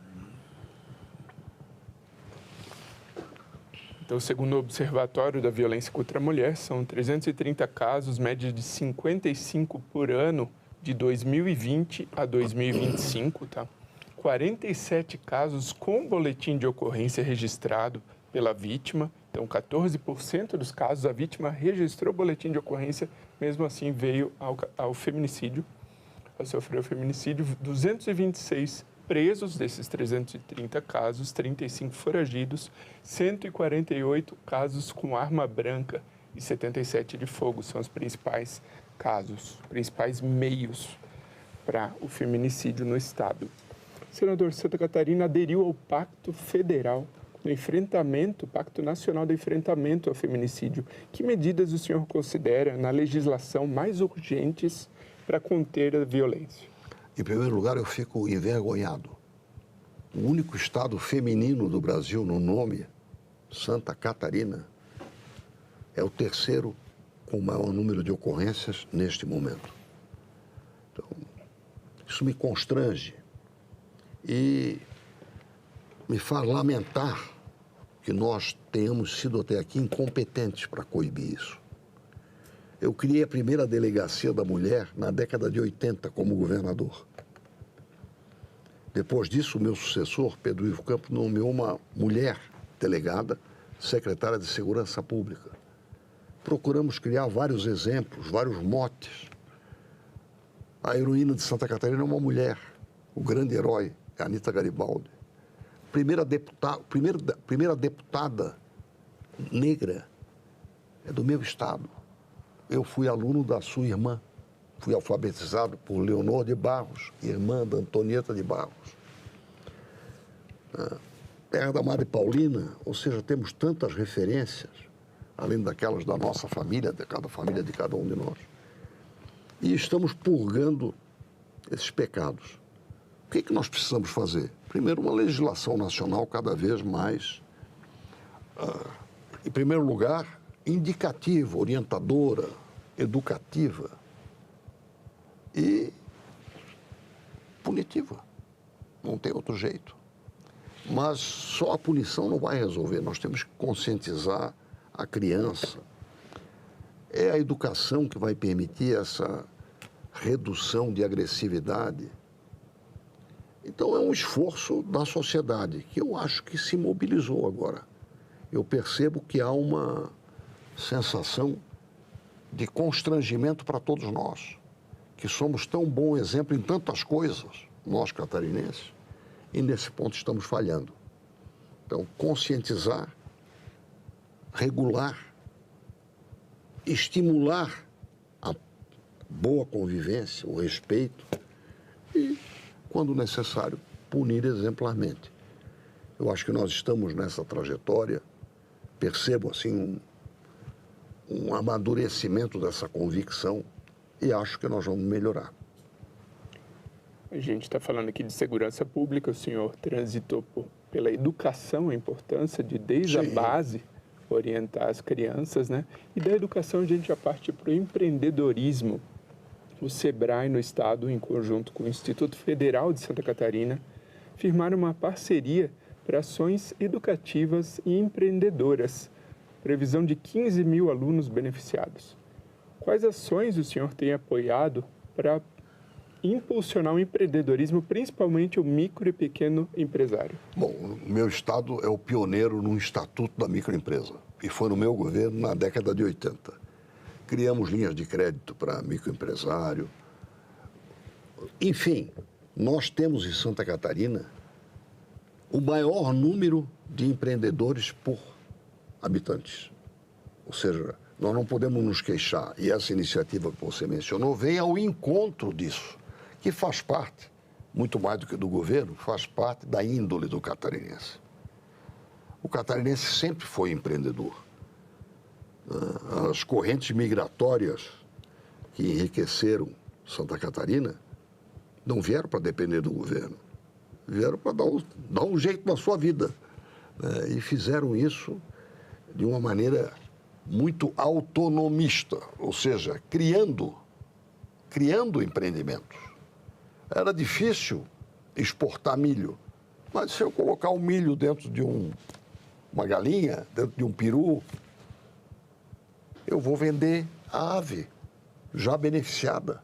Então, segundo o Observatório da Violência contra a Mulher, são 330 casos, média de 55 por ano, de 2020 a 2025, tá? 47 casos com boletim de ocorrência registrado pela vítima. Então, 14% dos casos a vítima registrou boletim de ocorrência, mesmo assim veio ao feminicídio, a sofrer o feminicídio. 226 presos desses 330 casos, 35 foragidos, 148 casos com arma branca e 77 de fogo. São os principais casos, principais meios para o feminicídio no Estado. Senador, Santa Catarina aderiu ao Pacto Federal do Enfrentamento, Pacto Nacional de Enfrentamento ao Feminicídio. Que medidas o senhor considera na legislação mais urgentes para conter a violência? Em primeiro lugar, eu fico envergonhado. O único estado feminino do Brasil no nome, Santa Catarina, é o terceiro com o maior número de ocorrências neste momento. Então, isso me constrange e me faz lamentar que nós tenhamos sido até aqui incompetentes para coibir isso. Eu criei a primeira delegacia da mulher na década de 80 como governador. Depois disso, o meu sucessor, Pedro Ivo Campos, nomeou uma mulher delegada, secretária de Segurança Pública. Procuramos criar vários exemplos, vários motes. A heroína de Santa Catarina é uma mulher, o grande herói é a Anita Garibaldi. Primeira deputada negra é do meu estado. Eu fui aluno da sua irmã. Fui alfabetizado por Leonor de Barros, irmã da Antonieta de Barros. Terra da Madre Paulina, ou seja, temos tantas referências, além daquelas da nossa família, de cada família de cada um de nós. E estamos purgando esses pecados. O que é que nós precisamos fazer? Primeiro, uma legislação nacional cada vez mais, em primeiro lugar, indicativa, orientadora, educativa e punitiva. Não tem outro jeito. Mas só a punição não vai resolver. Nós temos que conscientizar a criança. É a educação que vai permitir essa redução de agressividade. Então é um esforço da sociedade que eu acho que se mobilizou agora. Eu percebo que há uma sensação de constrangimento para todos nós, que somos tão bom exemplo em tantas coisas, nós catarinenses, e nesse ponto estamos falhando. Então, conscientizar, regular, estimular a boa convivência, o respeito e, quando necessário, punir exemplarmente. Eu acho que nós estamos nessa trajetória, percebo assim um amadurecimento dessa convicção e acho que nós vamos melhorar. A gente está falando aqui de segurança pública, o senhor transitou pela educação, a importância de, desde a base, orientar as crianças, né? E da educação a gente já parte para o empreendedorismo. O SEBRAE, no estado, em conjunto com o Instituto Federal de Santa Catarina, firmaram uma parceria para ações educativas e empreendedoras. Previsão de 15 mil alunos beneficiados. Quais ações o senhor tem apoiado para impulsionar o empreendedorismo, principalmente o micro e pequeno empresário? Bom, o meu estado é o pioneiro no Estatuto da Microempresa e foi no meu governo na década de 80. Criamos linhas de crédito para microempresário. Enfim, nós temos em Santa Catarina o maior número de empreendedores por habitantes. Ou seja, nós não podemos nos queixar. E essa iniciativa que você mencionou vem ao encontro disso, que faz parte, muito mais do que do governo, faz parte da índole do catarinense. O catarinense sempre foi empreendedor. As correntes migratórias que enriqueceram Santa Catarina não vieram para depender do governo, vieram para dar um jeito na sua vida. E fizeram isso de uma maneira muito autonomista, ou seja, criando empreendimentos. Era difícil exportar milho, mas se eu colocar o milho dentro de uma galinha, dentro de um peru, eu vou vender a ave já beneficiada.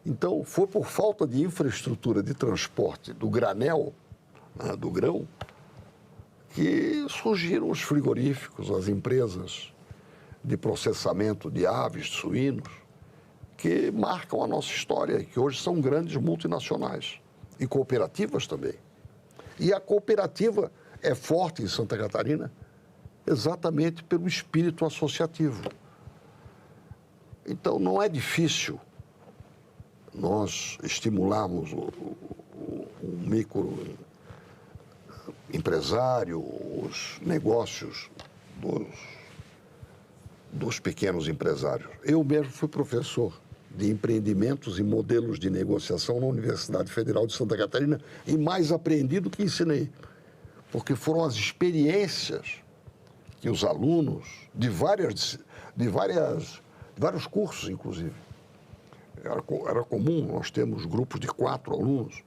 Então, foi por falta de infraestrutura de transporte do granel, do grão, que surgiram os frigoríficos, as empresas de processamento de aves, de suínos, que marcam a nossa história e que hoje são grandes multinacionais e cooperativas também. E a cooperativa é forte em Santa Catarina exatamente pelo espírito associativo. Então, não é difícil nós estimularmos o microempresário, os negócios dos pequenos empresários. Eu mesmo fui professor de empreendimentos e modelos de negociação na Universidade Federal de Santa Catarina e mais aprendi do que ensinei, porque foram as experiências que os alunos de vários cursos, inclusive, era comum, nós temos grupos de 4 alunos,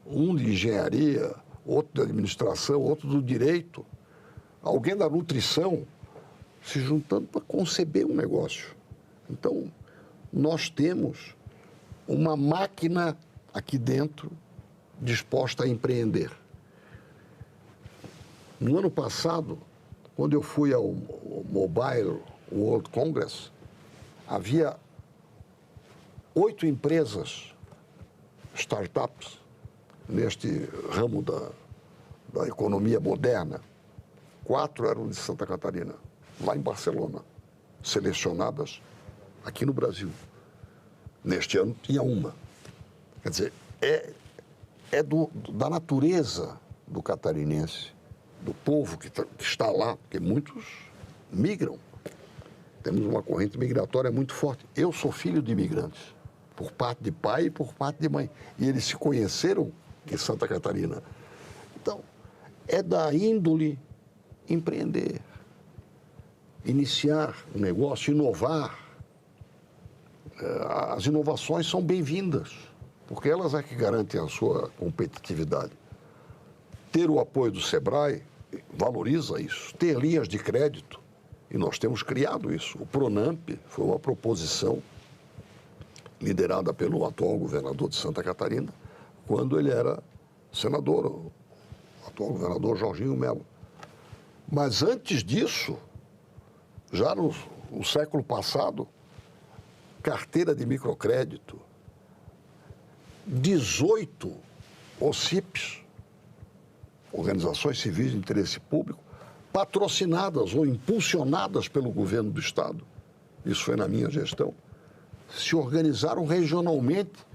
um de engenharia, outro de administração, outro do direito, alguém da nutrição, se juntando para conceber um negócio. Então, nós temos uma máquina aqui dentro disposta a empreender. No ano passado, quando eu fui ao Mobile World Congress, havia 8 empresas, startups, neste ramo da economia moderna. 4 eram de Santa Catarina, lá em Barcelona, selecionadas aqui no Brasil. Neste ano tinha uma. Quer dizer, da natureza do catarinense, do povo que está lá, porque muitos migram. Temos uma corrente migratória muito forte. Eu sou filho de imigrantes, por parte de pai e por parte de mãe. E eles se conheceram em Santa Catarina. Então, é da índole empreender, iniciar um negócio, inovar. As inovações são bem-vindas, porque elas é que garantem a sua competitividade. Ter o apoio do SEBRAE valoriza isso. Ter linhas de crédito, e nós temos criado isso. O PRONAMP foi uma proposição liderada pelo atual governador de Santa Catarina, quando ele era senador, o atual governador Jorginho Melo. Mas antes disso, já no século passado, carteira de microcrédito, 18 OCIPs, organizações civis de interesse público, patrocinadas ou impulsionadas pelo governo do Estado, isso foi na minha gestão, se organizaram regionalmente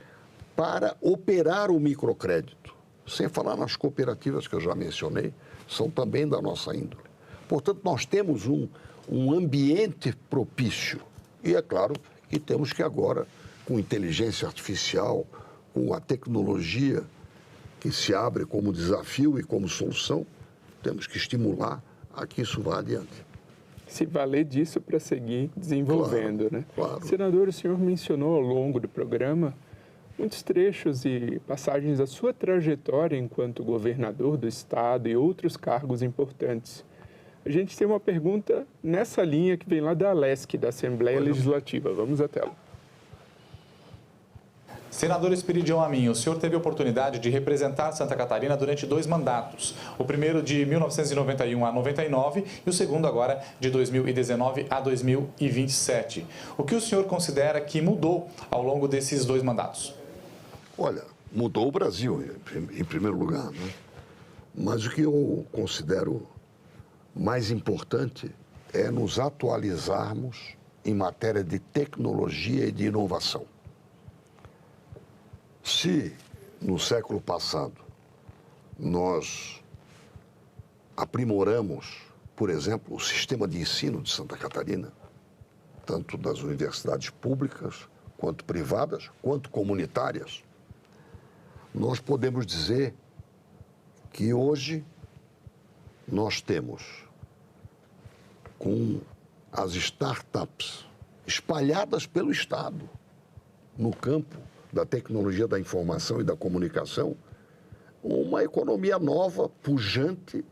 para operar o microcrédito. Sem falar nas cooperativas que eu já mencionei, são também da nossa índole. Portanto, nós temos um ambiente propício. E é claro que temos que agora, com inteligência artificial, com a tecnologia que se abre como desafio e como solução, temos que estimular a que isso vá adiante. Se valer disso para seguir desenvolvendo, claro, né? Claro. Senador, o senhor mencionou ao longo do programa muitos trechos e passagens da sua trajetória enquanto governador do Estado e outros cargos importantes. A gente tem uma pergunta nessa linha que vem lá da ALESC, da Assembleia Legislativa. Vamos à tela. Senador Espiridião Amin, o senhor teve a oportunidade de representar Santa Catarina durante 2 mandatos. O primeiro de 1991 a 99 e o segundo agora de 2019 a 2027. O que o senhor considera que mudou ao longo desses 2 mandatos? Olha, mudou o Brasil, em primeiro lugar, né? Mas o que eu considero mais importante é nos atualizarmos em matéria de tecnologia e de inovação. Se, no século passado, nós aprimoramos, por exemplo, o sistema de ensino de Santa Catarina, tanto das universidades públicas, quanto privadas, quanto comunitárias, nós podemos dizer que hoje nós temos, com as startups espalhadas pelo Estado, no campo da tecnologia da informação e da comunicação, uma economia nova, pujante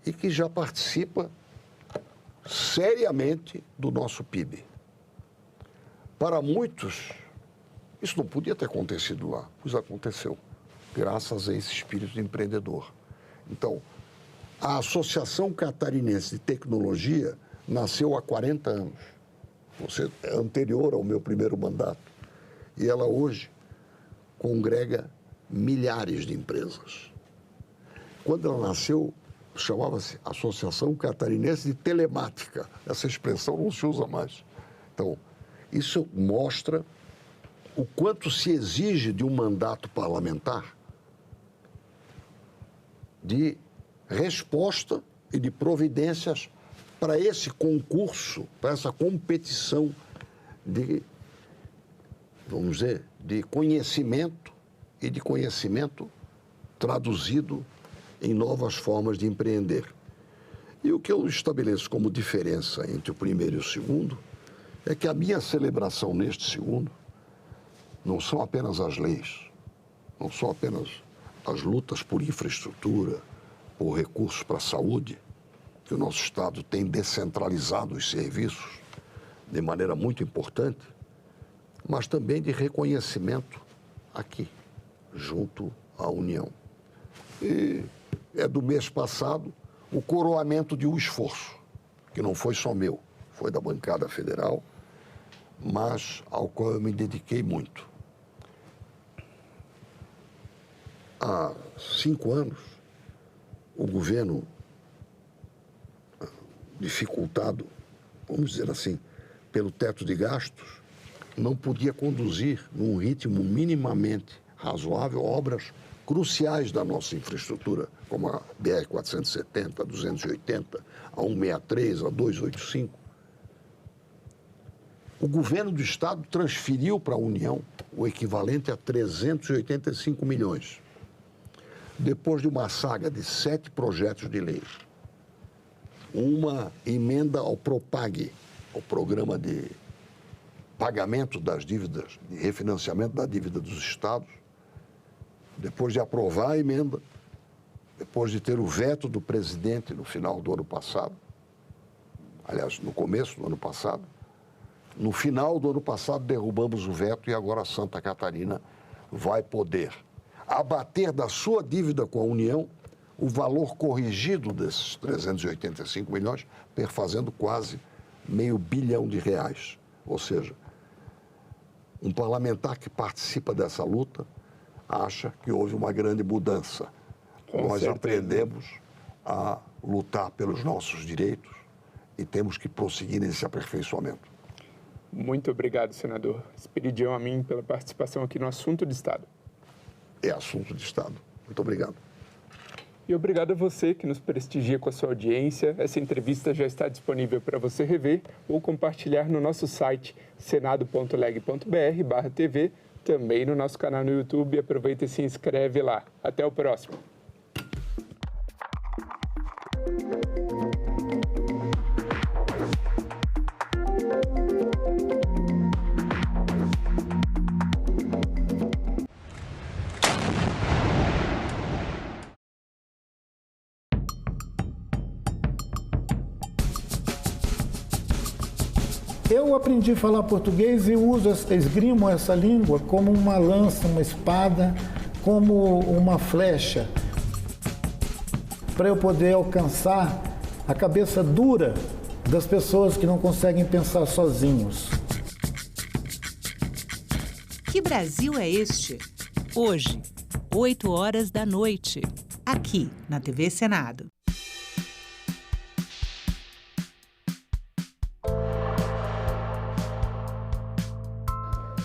e que já participa seriamente do nosso PIB. Para muitos, isso não podia ter acontecido lá, pois aconteceu, graças a esse espírito empreendedor. Então, a Associação Catarinense de Tecnologia nasceu há 40 anos. Você é anterior ao meu primeiro mandato. E ela hoje congrega milhares de empresas. Quando ela nasceu, chamava-se Associação Catarinense de Telemática. Essa expressão não se usa mais. Então, isso mostra o quanto se exige de um mandato parlamentar de resposta e de providências para esse concurso, para essa competição de, vamos dizer, de conhecimento e de conhecimento traduzido em novas formas de empreender. E o que eu estabeleço como diferença entre o primeiro e o segundo é que a minha celebração neste segundo não são apenas as leis, não são apenas as lutas por infraestrutura, por recursos para a saúde, que o nosso Estado tem descentralizado os serviços de maneira muito importante, mas também de reconhecimento aqui, junto à União. E é do mês passado o coroamento de um esforço, que não foi só meu, foi da bancada federal, mas ao qual eu me dediquei muito. Há 5 anos, o governo, dificultado, vamos dizer assim, pelo teto de gastos, não podia conduzir num ritmo minimamente razoável obras cruciais da nossa infraestrutura, como a BR-470, a 280, a 163, a 285. O governo do Estado transferiu para a União o equivalente a 385 milhões. Depois de uma saga de 7 projetos de lei, uma emenda ao PROPAG, ao Programa de Pagamento das Dívidas, de refinanciamento da dívida dos Estados, depois de aprovar a emenda, depois de ter o veto do presidente no final do ano passado, aliás, no começo do ano passado, no final do ano passado derrubamos o veto e agora Santa Catarina vai poder abater da sua dívida com a União o valor corrigido desses 385 milhões, perfazendo quase R$500 bilhão. Ou seja, um parlamentar que participa dessa luta acha que houve uma grande mudança. Nós aprendemos a lutar pelos nossos direitos e temos que prosseguir nesse aperfeiçoamento. Muito obrigado, senador Esperidião Amin, pela participação aqui no Assunto de Estado. É assunto de Estado. Muito obrigado. E obrigado a você que nos prestigia com a sua audiência. Essa entrevista já está disponível para você rever ou compartilhar no nosso site senado.leg.br/TV, também no nosso canal no YouTube. Aproveita e se inscreve lá. Até o próximo. Eu aprendi a falar português e esgrimo essa língua como uma lança, uma espada, como uma flecha, para eu poder alcançar a cabeça dura das pessoas que não conseguem pensar sozinhos. Que Brasil é este? Hoje, 20h, aqui na TV Senado.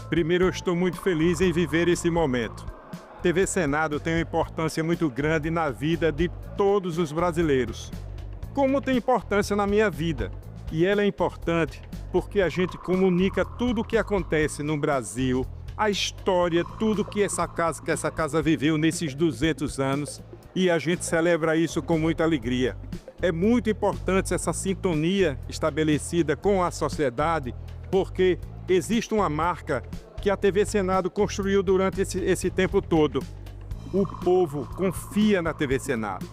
Primeiro, eu estou muito feliz em viver esse momento. TV Senado tem uma importância muito grande na vida de todos os brasileiros. Como tem importância na minha vida. E ela é importante porque a gente comunica tudo o que acontece no Brasil, a história, tudo que essa casa viveu nesses 200 anos, e a gente celebra isso com muita alegria. É muito importante essa sintonia estabelecida com a sociedade, porque existe uma marca que a TV Senado construiu durante esse tempo todo. O povo confia na TV Senado.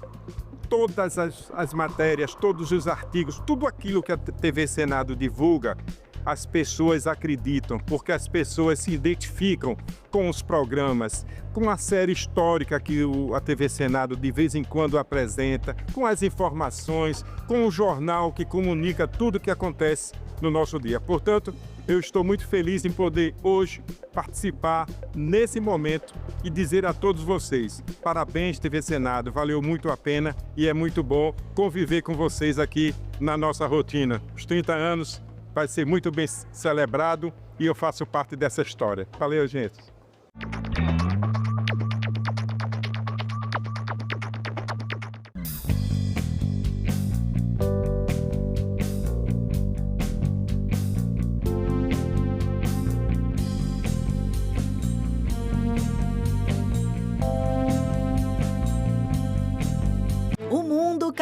Todas as matérias, todos os artigos, tudo aquilo que a TV Senado divulga, as pessoas acreditam, porque as pessoas se identificam com os programas, com a série histórica que a TV Senado de vez em quando apresenta, com as informações, com o jornal que comunica tudo o que acontece no nosso dia. Portanto, eu estou muito feliz em poder hoje participar nesse momento e dizer a todos vocês, parabéns TV Senado, valeu muito a pena e é muito bom conviver com vocês aqui na nossa rotina. Os 30 anos vai ser muito bem celebrado e eu faço parte dessa história. Valeu, gente!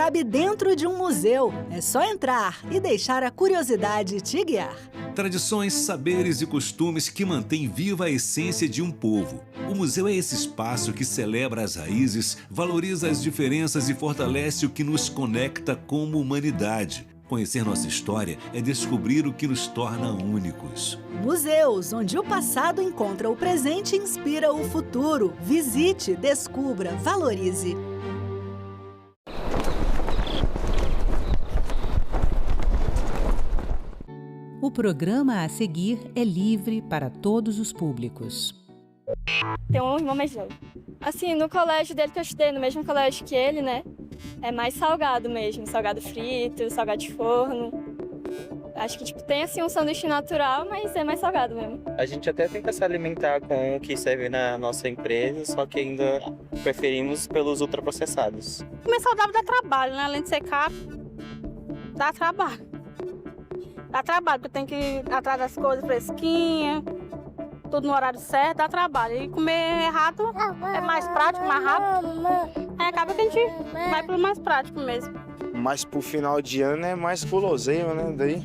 cabe dentro de um museu. É só entrar e deixar a curiosidade te guiar. Tradições, saberes e costumes que mantêm viva a essência de um povo. O museu é esse espaço que celebra as raízes, valoriza as diferenças e fortalece o que nos conecta como humanidade. Conhecer nossa história é descobrir o que nos torna únicos. Museus, onde o passado encontra o presente e inspira o futuro. Visite, descubra, valorize. O programa a seguir é livre para todos os públicos. Tem um irmão mais novo. Assim, no colégio dele que eu estudei, no mesmo colégio que ele, né? É mais salgado mesmo, salgado frito, salgado de forno. Acho que tem assim um sanduíche natural, mas é mais salgado mesmo. A gente até tenta se alimentar com o que serve na nossa empresa, só que ainda preferimos pelos ultraprocessados. Comer saudável dá trabalho, né? Além de ser caro, dá trabalho. Dá trabalho, porque tem que ir atrás das coisas fresquinhas, tudo no horário certo, dá trabalho. E comer errado é mais prático, mais rápido. Aí acaba que a gente vai pelo mais prático mesmo. Mas pro final de ano é mais guloseima, né? Daí.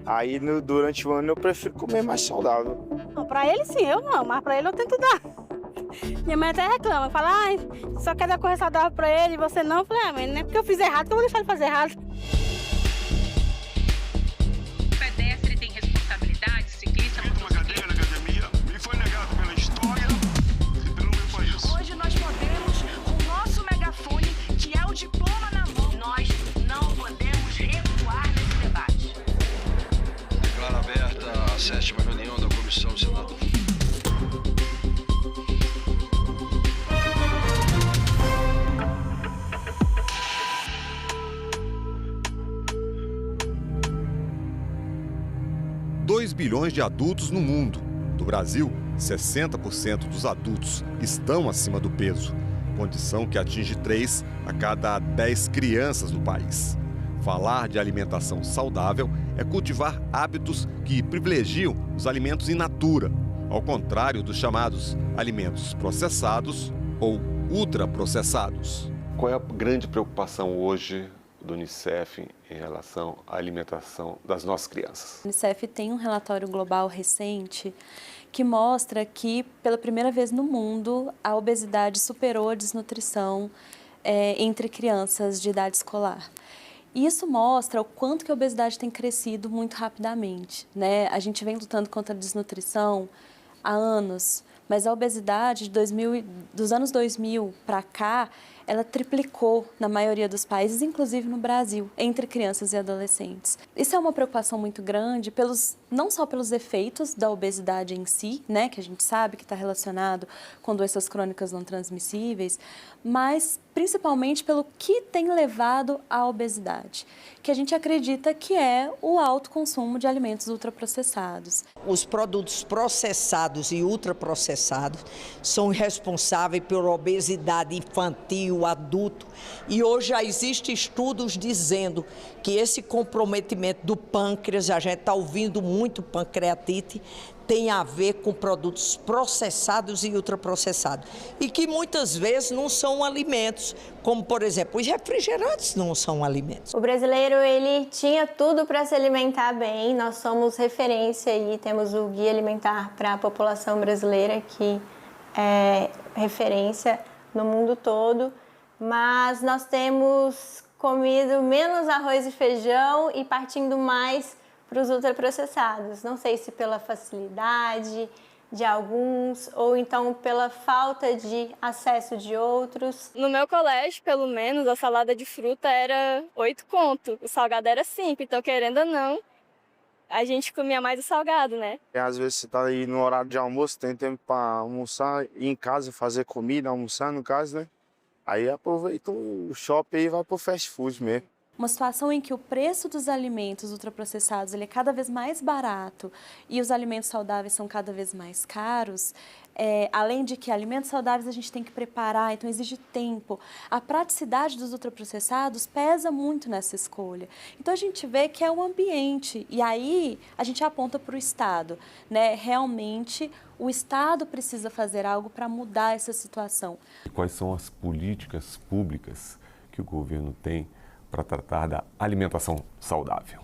Aí durante o ano eu prefiro comer mais saudável. Não, pra ele sim, eu não, mas pra ele eu tento dar. Minha mãe até reclama, fala, só quer dar coisa saudável pra ele e você não. Eu falei, mãe, não é porque eu fiz errado que eu vou deixar ele fazer errado. Diploma na mão, nós não podemos recuar nesse debate. Declaro aberta a 7ª reunião da Comissão do Senado. $2 bilhões de adultos no mundo. No Brasil, 60% dos adultos estão acima do peso, condição que atinge 3 a cada 10 crianças no país. Falar de alimentação saudável é cultivar hábitos que privilegiam os alimentos in natura, ao contrário dos chamados alimentos processados ou ultraprocessados. Qual é a grande preocupação hoje do Unicef em relação à alimentação das nossas crianças? O Unicef tem um relatório global recente que mostra que, pela primeira vez no mundo, a obesidade superou a desnutrição entre crianças de idade escolar. Isso mostra o quanto que a obesidade tem crescido muito rapidamente, né? A gente vem lutando contra a desnutrição há anos, mas a obesidade dos anos 2000 para cá, ela triplicou na maioria dos países, inclusive no Brasil, entre crianças e adolescentes. Isso é uma preocupação muito grande, não só pelos efeitos da obesidade em si, né, que a gente sabe que está relacionado com doenças crônicas não transmissíveis, mas principalmente pelo que tem levado à obesidade, que a gente acredita que é o alto consumo de alimentos ultraprocessados. Os produtos processados e ultraprocessados são responsáveis pela obesidade infantil, adulto, e hoje já existem estudos dizendo que esse comprometimento do pâncreas, a gente está ouvindo muito pancreatite, tem a ver com produtos processados e ultraprocessados. E que muitas vezes não são alimentos, como, por exemplo, os refrigerantes não são alimentos. O brasileiro, ele tinha tudo para se alimentar bem. Nós somos referência e temos o Guia Alimentar para a população brasileira, que é referência no mundo todo. Mas nós temos comido menos arroz e feijão e partindo mais para os ultraprocessados. Não sei se pela facilidade de alguns ou então pela falta de acesso de outros. No meu colégio, pelo menos, a salada de fruta era 8 conto. O salgado era 5, então querendo ou não, a gente comia mais o salgado, né? E às vezes você tá aí no horário de almoço, tem tempo para almoçar, ir em casa fazer comida, almoçar no caso, né? Aí aproveita o shopping e vai pro fast food mesmo. Uma situação em que o preço dos alimentos ultraprocessados ele é cada vez mais barato e os alimentos saudáveis são cada vez mais caros, além de que alimentos saudáveis a gente tem que preparar, então exige tempo. A praticidade dos ultraprocessados pesa muito nessa escolha. Então a gente vê que é um ambiente e aí a gente aponta para o Estado, né? Realmente o Estado precisa fazer algo para mudar essa situação. Quais são as políticas públicas que que o governo tem para tratar da alimentação saudável?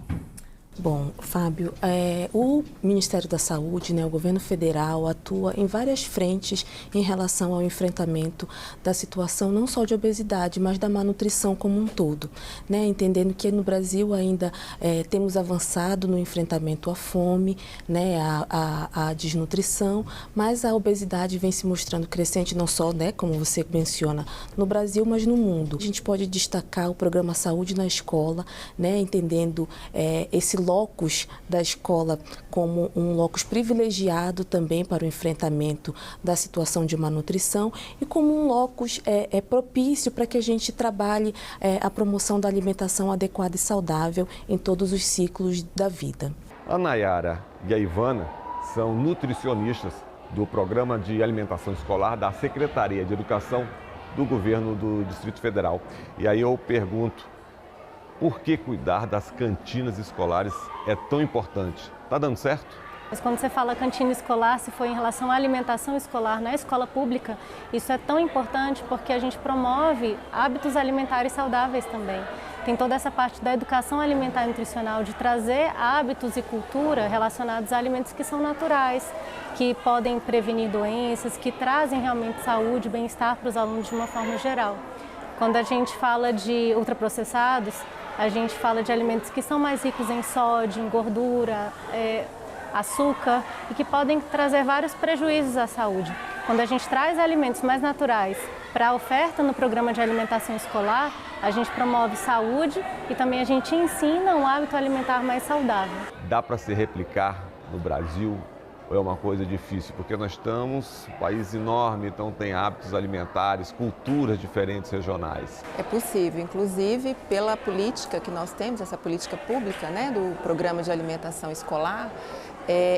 Bom, Fábio, o Ministério da Saúde, o governo federal, atua em várias frentes em relação ao enfrentamento da situação não só de obesidade, mas da malnutrição como um todo, entendendo que no Brasil ainda temos avançado no enfrentamento à fome, à desnutrição, mas a obesidade vem se mostrando crescente não só, como você menciona, no Brasil, mas no mundo. A gente pode destacar o programa Saúde na Escola, entendendo esse locus da escola como um locus privilegiado também para o enfrentamento da situação de malnutrição e como um locus propício para que a gente trabalhe a promoção da alimentação adequada e saudável em todos os ciclos da vida. A Nayara e a Ivana são nutricionistas do Programa de Alimentação Escolar da Secretaria de Educação do Governo do Distrito Federal. E aí eu pergunto, por que cuidar das cantinas escolares é tão importante? Está dando certo? Mas quando você fala cantina escolar, se for em relação à alimentação escolar na escola pública, isso é tão importante porque a gente promove hábitos alimentares saudáveis também. Tem toda essa parte da educação alimentar e nutricional, de trazer hábitos e cultura relacionados a alimentos que são naturais, que podem prevenir doenças, que trazem realmente saúde e bem-estar para os alunos de uma forma geral. Quando a gente fala de ultraprocessados, a gente fala de alimentos que são mais ricos em sódio, em gordura, açúcar e que podem trazer vários prejuízos à saúde. Quando a gente traz alimentos mais naturais para a oferta no programa de alimentação escolar, a gente promove saúde e também a gente ensina um hábito alimentar mais saudável. Dá para se replicar no Brasil? Ou é uma coisa difícil? Porque nós estamos um país enorme, então tem hábitos alimentares, culturas diferentes regionais. É possível, inclusive pela política que nós temos, essa política pública, do Programa de Alimentação Escolar,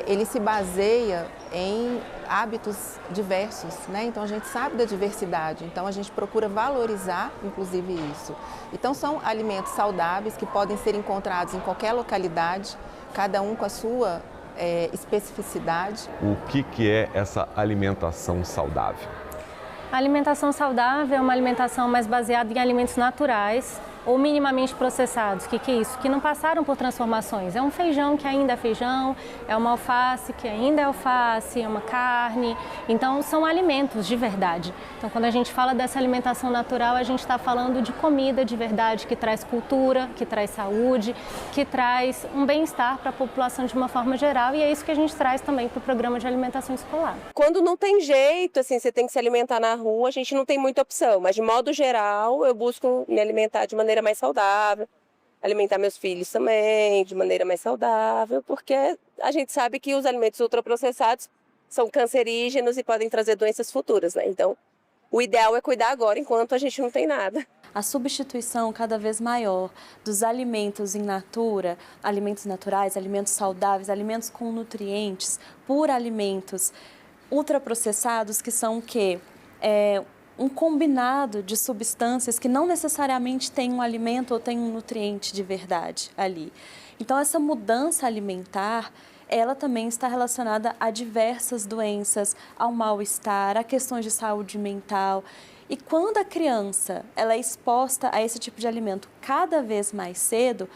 ele se baseia em hábitos diversos, Então a gente sabe da diversidade, então a gente procura valorizar, inclusive, isso. Então são alimentos saudáveis que podem ser encontrados em qualquer localidade, cada um com a sua especificidade. O que é essa alimentação saudável? A alimentação saudável é uma alimentação mais baseada em alimentos naturais ou minimamente processados. O que é isso? Que não passaram por transformações. É um feijão que ainda é feijão, é uma alface que ainda é alface, é uma carne. Então, são alimentos de verdade. Então, quando a gente fala dessa alimentação natural, a gente está falando de comida de verdade, que traz cultura, que traz saúde, que traz um bem-estar para a população de uma forma geral. E é isso que a gente traz também para o programa de alimentação escolar. Quando não tem jeito, você tem que se alimentar na rua, a gente não tem muita opção. Mas, de modo geral, eu busco me alimentar de maneira mais saudável, alimentar meus filhos também de maneira mais saudável, porque a gente sabe que os alimentos ultraprocessados são cancerígenos e podem trazer doenças futuras, Então, o ideal é cuidar agora, enquanto a gente não tem nada. A substituição cada vez maior dos alimentos in natura, alimentos naturais, alimentos saudáveis, alimentos com nutrientes, por alimentos ultraprocessados, que são o quê? Um combinado de substâncias que não necessariamente tem um alimento ou tem um nutriente de verdade ali. Então, essa mudança alimentar, ela também está relacionada a diversas doenças, ao mal-estar, a questões de saúde mental. E quando a criança ela é exposta a esse tipo de alimento cada vez mais cedo,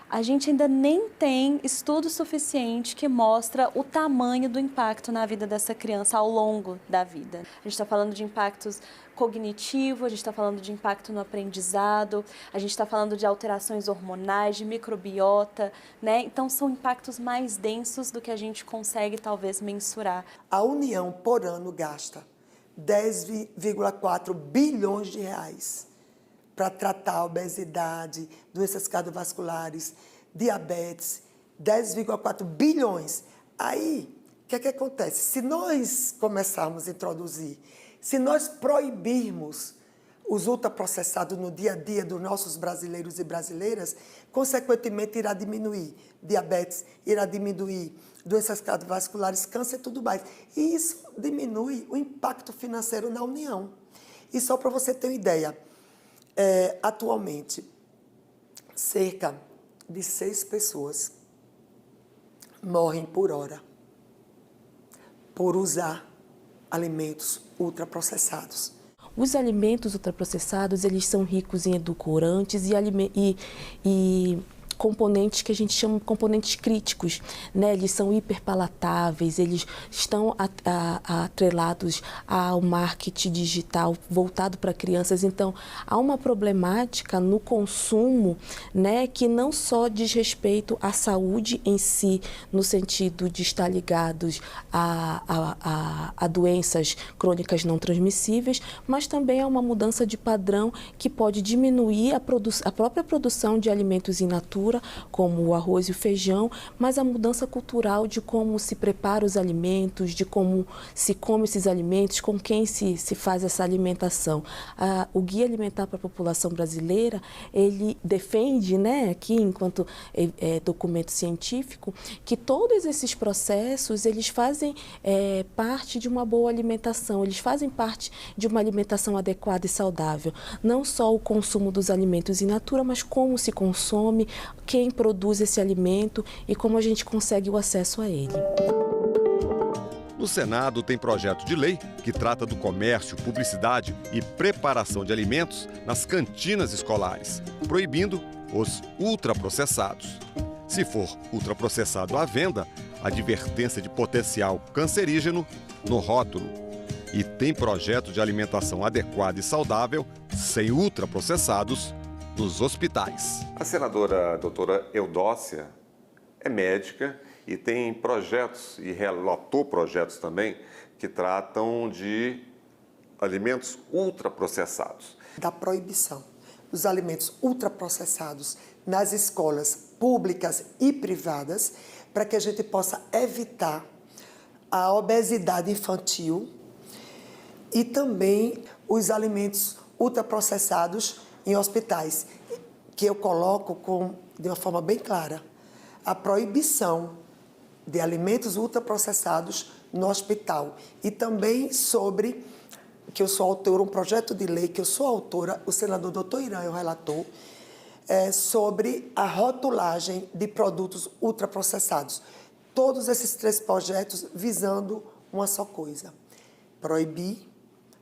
a gente ainda nem tem estudo suficiente que mostra o tamanho do impacto na vida dessa criança ao longo da vida. A gente está falando de impactos cognitivos, a gente está falando de impacto no aprendizado, a gente está falando de alterações hormonais, de microbiota, Então são impactos mais densos do que a gente consegue talvez mensurar. A União por ano gasta 10,4 bilhões de reais para tratar a obesidade, doenças cardiovasculares, diabetes, 10,4 bilhões. Aí, o que acontece? Se nós começarmos a introduzir, se nós proibirmos os ultraprocessados no dia a dia dos nossos brasileiros e brasileiras, consequentemente irá diminuir diabetes, irá diminuir doenças cardiovasculares, câncer e tudo mais. E isso diminui o impacto financeiro na União. E só para você ter uma ideia, atualmente, cerca de 6 pessoas morrem por hora por usar alimentos ultraprocessados. Os alimentos ultraprocessados, eles são ricos em edulcorantes e componentes que a gente chama de componentes críticos, né? Eles são hiperpalatáveis, eles estão atrelados ao marketing digital voltado para crianças. Então, há uma problemática no consumo, né, que não só diz respeito à saúde em si, no sentido de estar ligados a doenças crônicas não transmissíveis, mas também há uma mudança de padrão que pode diminuir a própria produção de alimentos in natura, como o arroz e o feijão, mas a mudança cultural de como se prepara os alimentos, de como se come esses alimentos, com quem se faz essa alimentação. O Guia Alimentar para a População Brasileira, ele defende, né, aqui enquanto documento científico, que todos esses processos, eles fazem parte de uma boa alimentação, eles fazem parte de uma alimentação adequada e saudável. Não só o consumo dos alimentos in natura, mas como se consome, quem produz esse alimento e como a gente consegue o acesso a ele. No Senado tem projeto de lei que trata do comércio, publicidade e preparação de alimentos nas cantinas escolares, proibindo os ultraprocessados. Se for ultraprocessado à venda, advertência de potencial cancerígeno no rótulo. E tem projeto de alimentação adequada e saudável, sem ultraprocessados, nos hospitais. A senadora doutora Eudócia é médica e tem projetos, e relatou projetos também, que tratam de alimentos ultraprocessados. Da proibição dos alimentos ultraprocessados nas escolas públicas e privadas, para que a gente possa evitar a obesidade infantil e também os alimentos ultraprocessados em hospitais, que eu coloco de uma forma bem clara, a proibição de alimentos ultraprocessados no hospital. E também sobre, que eu sou autora, um projeto de lei que eu sou autora, o senador Dr. Irã é o relator, sobre a rotulagem de produtos ultraprocessados. Todos esses 3 projetos visando uma só coisa: proibir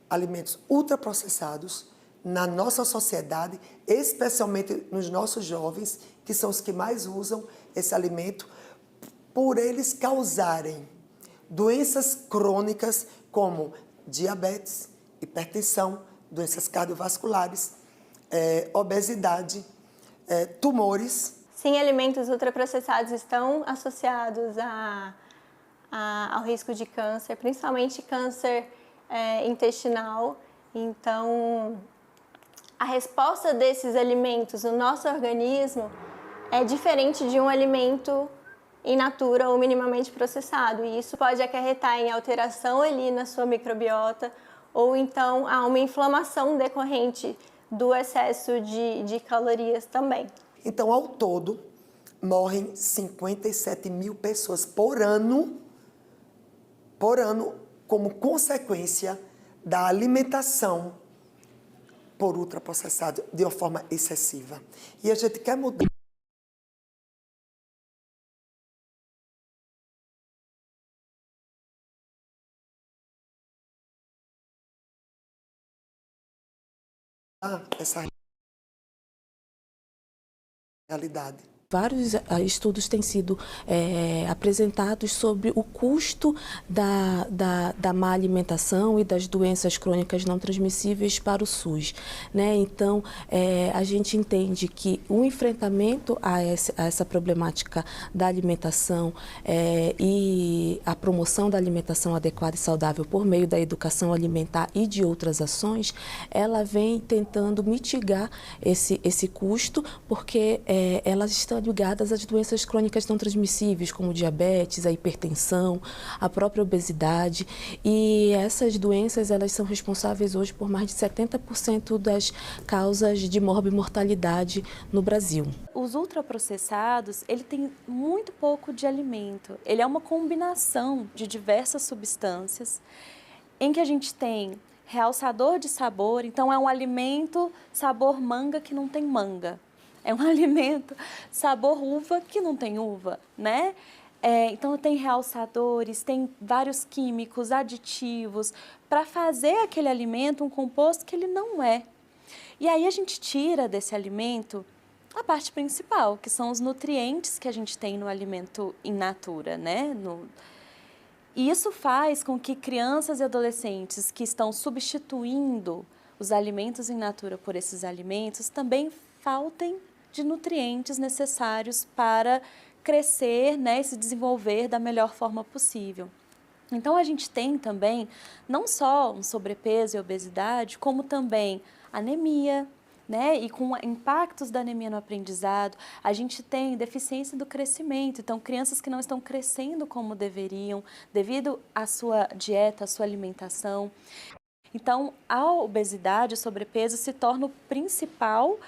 alimentos ultraprocessados na nossa sociedade, especialmente nos nossos jovens, que são os que mais usam esse alimento, por eles causarem doenças crônicas como diabetes, hipertensão, doenças cardiovasculares, obesidade, tumores. Sim, alimentos ultraprocessados estão associados ao risco de câncer, principalmente câncer intestinal. Então, a resposta desses alimentos no nosso organismo é diferente de um alimento in natura ou minimamente processado. E isso pode acarretar em alteração ali na sua microbiota ou então a uma inflamação decorrente do excesso de calorias também. Então, ao todo, morrem 57 mil pessoas por ano, como consequência da alimentação por ultraprocessado de uma forma excessiva. E a gente quer mudar. Essa realidade. Vários estudos têm sido apresentados sobre o custo da má alimentação e das doenças crônicas não transmissíveis para o SUS, né? Então, a gente entende que o enfrentamento a essa problemática da alimentação e a promoção da alimentação adequada e saudável por meio da educação alimentar e de outras ações, ela vem tentando mitigar esse custo, porque elas estão ligadas às doenças crônicas não transmissíveis, como diabetes, a hipertensão, a própria obesidade. E essas doenças, elas são responsáveis hoje por mais de 70% das causas de morbimortalidade no Brasil. Os ultraprocessados, ele tem muito pouco de alimento. Ele é uma combinação de diversas substâncias em que a gente tem realçador de sabor, então é um alimento sabor manga que não tem manga. É um alimento sabor uva que não tem uva, né? Então tem realçadores, tem vários químicos, aditivos, para fazer aquele alimento um composto que ele não é. E aí a gente tira desse alimento a parte principal, que são os nutrientes que a gente tem no alimento in natura, né? E isso faz com que crianças e adolescentes que estão substituindo os alimentos in natura por esses alimentos também faltem de nutrientes necessários para crescer, né, e se desenvolver da melhor forma possível. Então a gente tem também não só um sobrepeso e obesidade, como também anemia, né? E com impactos da anemia no aprendizado, a gente tem deficiência do crescimento. Então, crianças que não estão crescendo como deveriam, devido à sua dieta, à sua alimentação. Então, a obesidade, o sobrepeso se torna o principal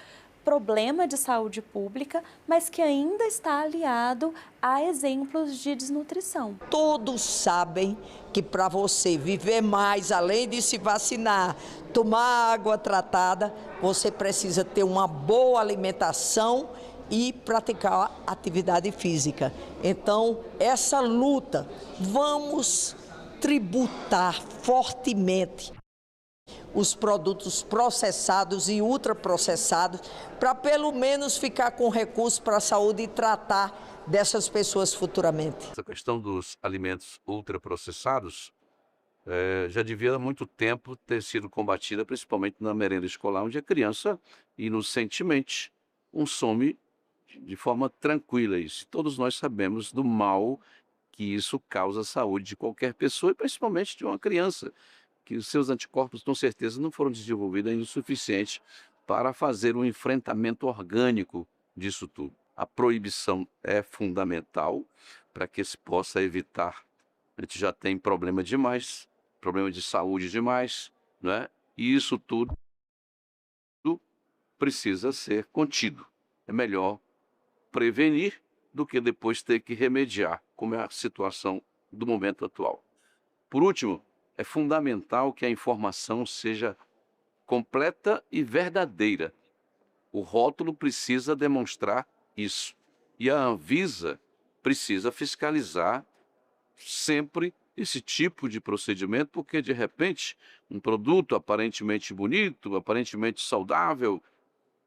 problema de saúde pública, mas que ainda está aliado a exemplos de desnutrição. Todos sabem que para você viver mais, além de se vacinar, tomar água tratada, você precisa ter uma boa alimentação e praticar atividade física. Então, essa luta, vamos tributar fortemente os produtos processados e ultraprocessados, para pelo menos ficar com recursos para a saúde e tratar dessas pessoas futuramente. Essa questão dos alimentos ultraprocessados já devia há muito tempo ter sido combatida, principalmente na merenda escolar, onde a criança, inocentemente, consome de forma tranquila. E todos nós sabemos do mal que isso causa à saúde de qualquer pessoa, e principalmente de uma criança, que os seus anticorpos, com certeza, não foram desenvolvidos ainda o suficiente para fazer um enfrentamento orgânico disso tudo. A proibição é fundamental para que se possa evitar. A gente já tem problema demais, problema de saúde demais, né? E isso tudo precisa ser contido. É melhor prevenir do que depois ter que remediar, como é a situação do momento atual. Por último, é fundamental que a informação seja completa e verdadeira. O rótulo precisa demonstrar isso. E a Anvisa precisa fiscalizar sempre esse tipo de procedimento, porque, de repente, um produto aparentemente bonito, aparentemente saudável,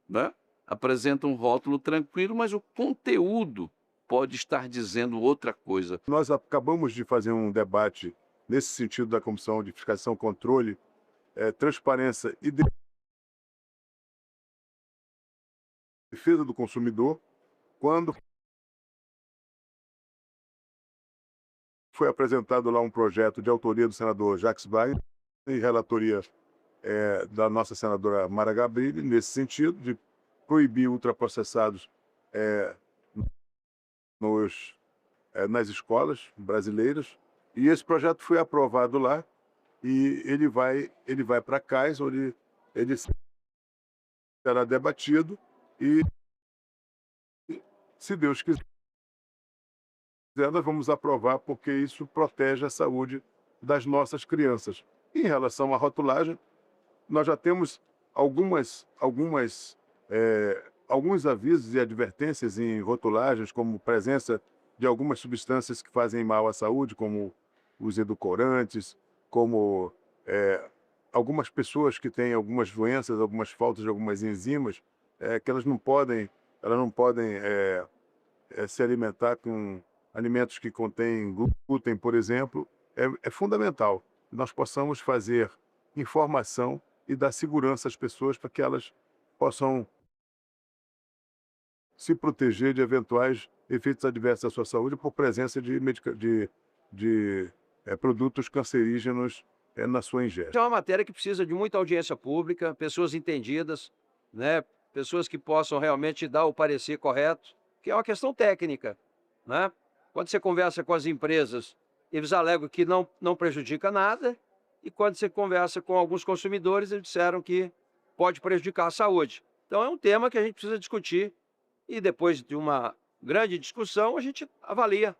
né, apresenta um rótulo tranquilo, mas o conteúdo pode estar dizendo outra coisa. Nós acabamos de fazer um debate nesse sentido da Comissão de Fiscalização, Controle, Transparência e Defesa do Consumidor, quando foi apresentado lá um projeto de autoria do senador Jacques Wagner e relatoria da nossa senadora Mara Gabrilli, nesse sentido, de proibir ultraprocessados nas escolas brasileiras. E esse projeto foi aprovado lá e ele vai para a CAIS, onde ele será debatido e, se Deus quiser, nós vamos aprovar, porque isso protege a saúde das nossas crianças. Em relação à rotulagem, nós já temos alguns avisos e advertências em rotulagens, como presença de algumas substâncias que fazem mal à saúde, como os edulcorantes, como algumas pessoas que têm algumas doenças, algumas faltas de algumas enzimas, que elas não podem se alimentar com alimentos que contêm glúten, por exemplo. É fundamental que nós possamos fazer informação e dar segurança às pessoas para que elas possam se proteger de eventuais efeitos adversos à sua saúde por presença de produtos cancerígenos na sua ingesta. É uma matéria que precisa de muita audiência pública, pessoas entendidas, né? Pessoas que possam realmente dar o parecer correto, que é uma questão técnica, né? Quando você conversa com as empresas, eles alegam que não prejudica nada, e quando você conversa com alguns consumidores, eles disseram que pode prejudicar a saúde. Então é um tema que a gente precisa discutir, e depois de uma grande discussão, a gente avalia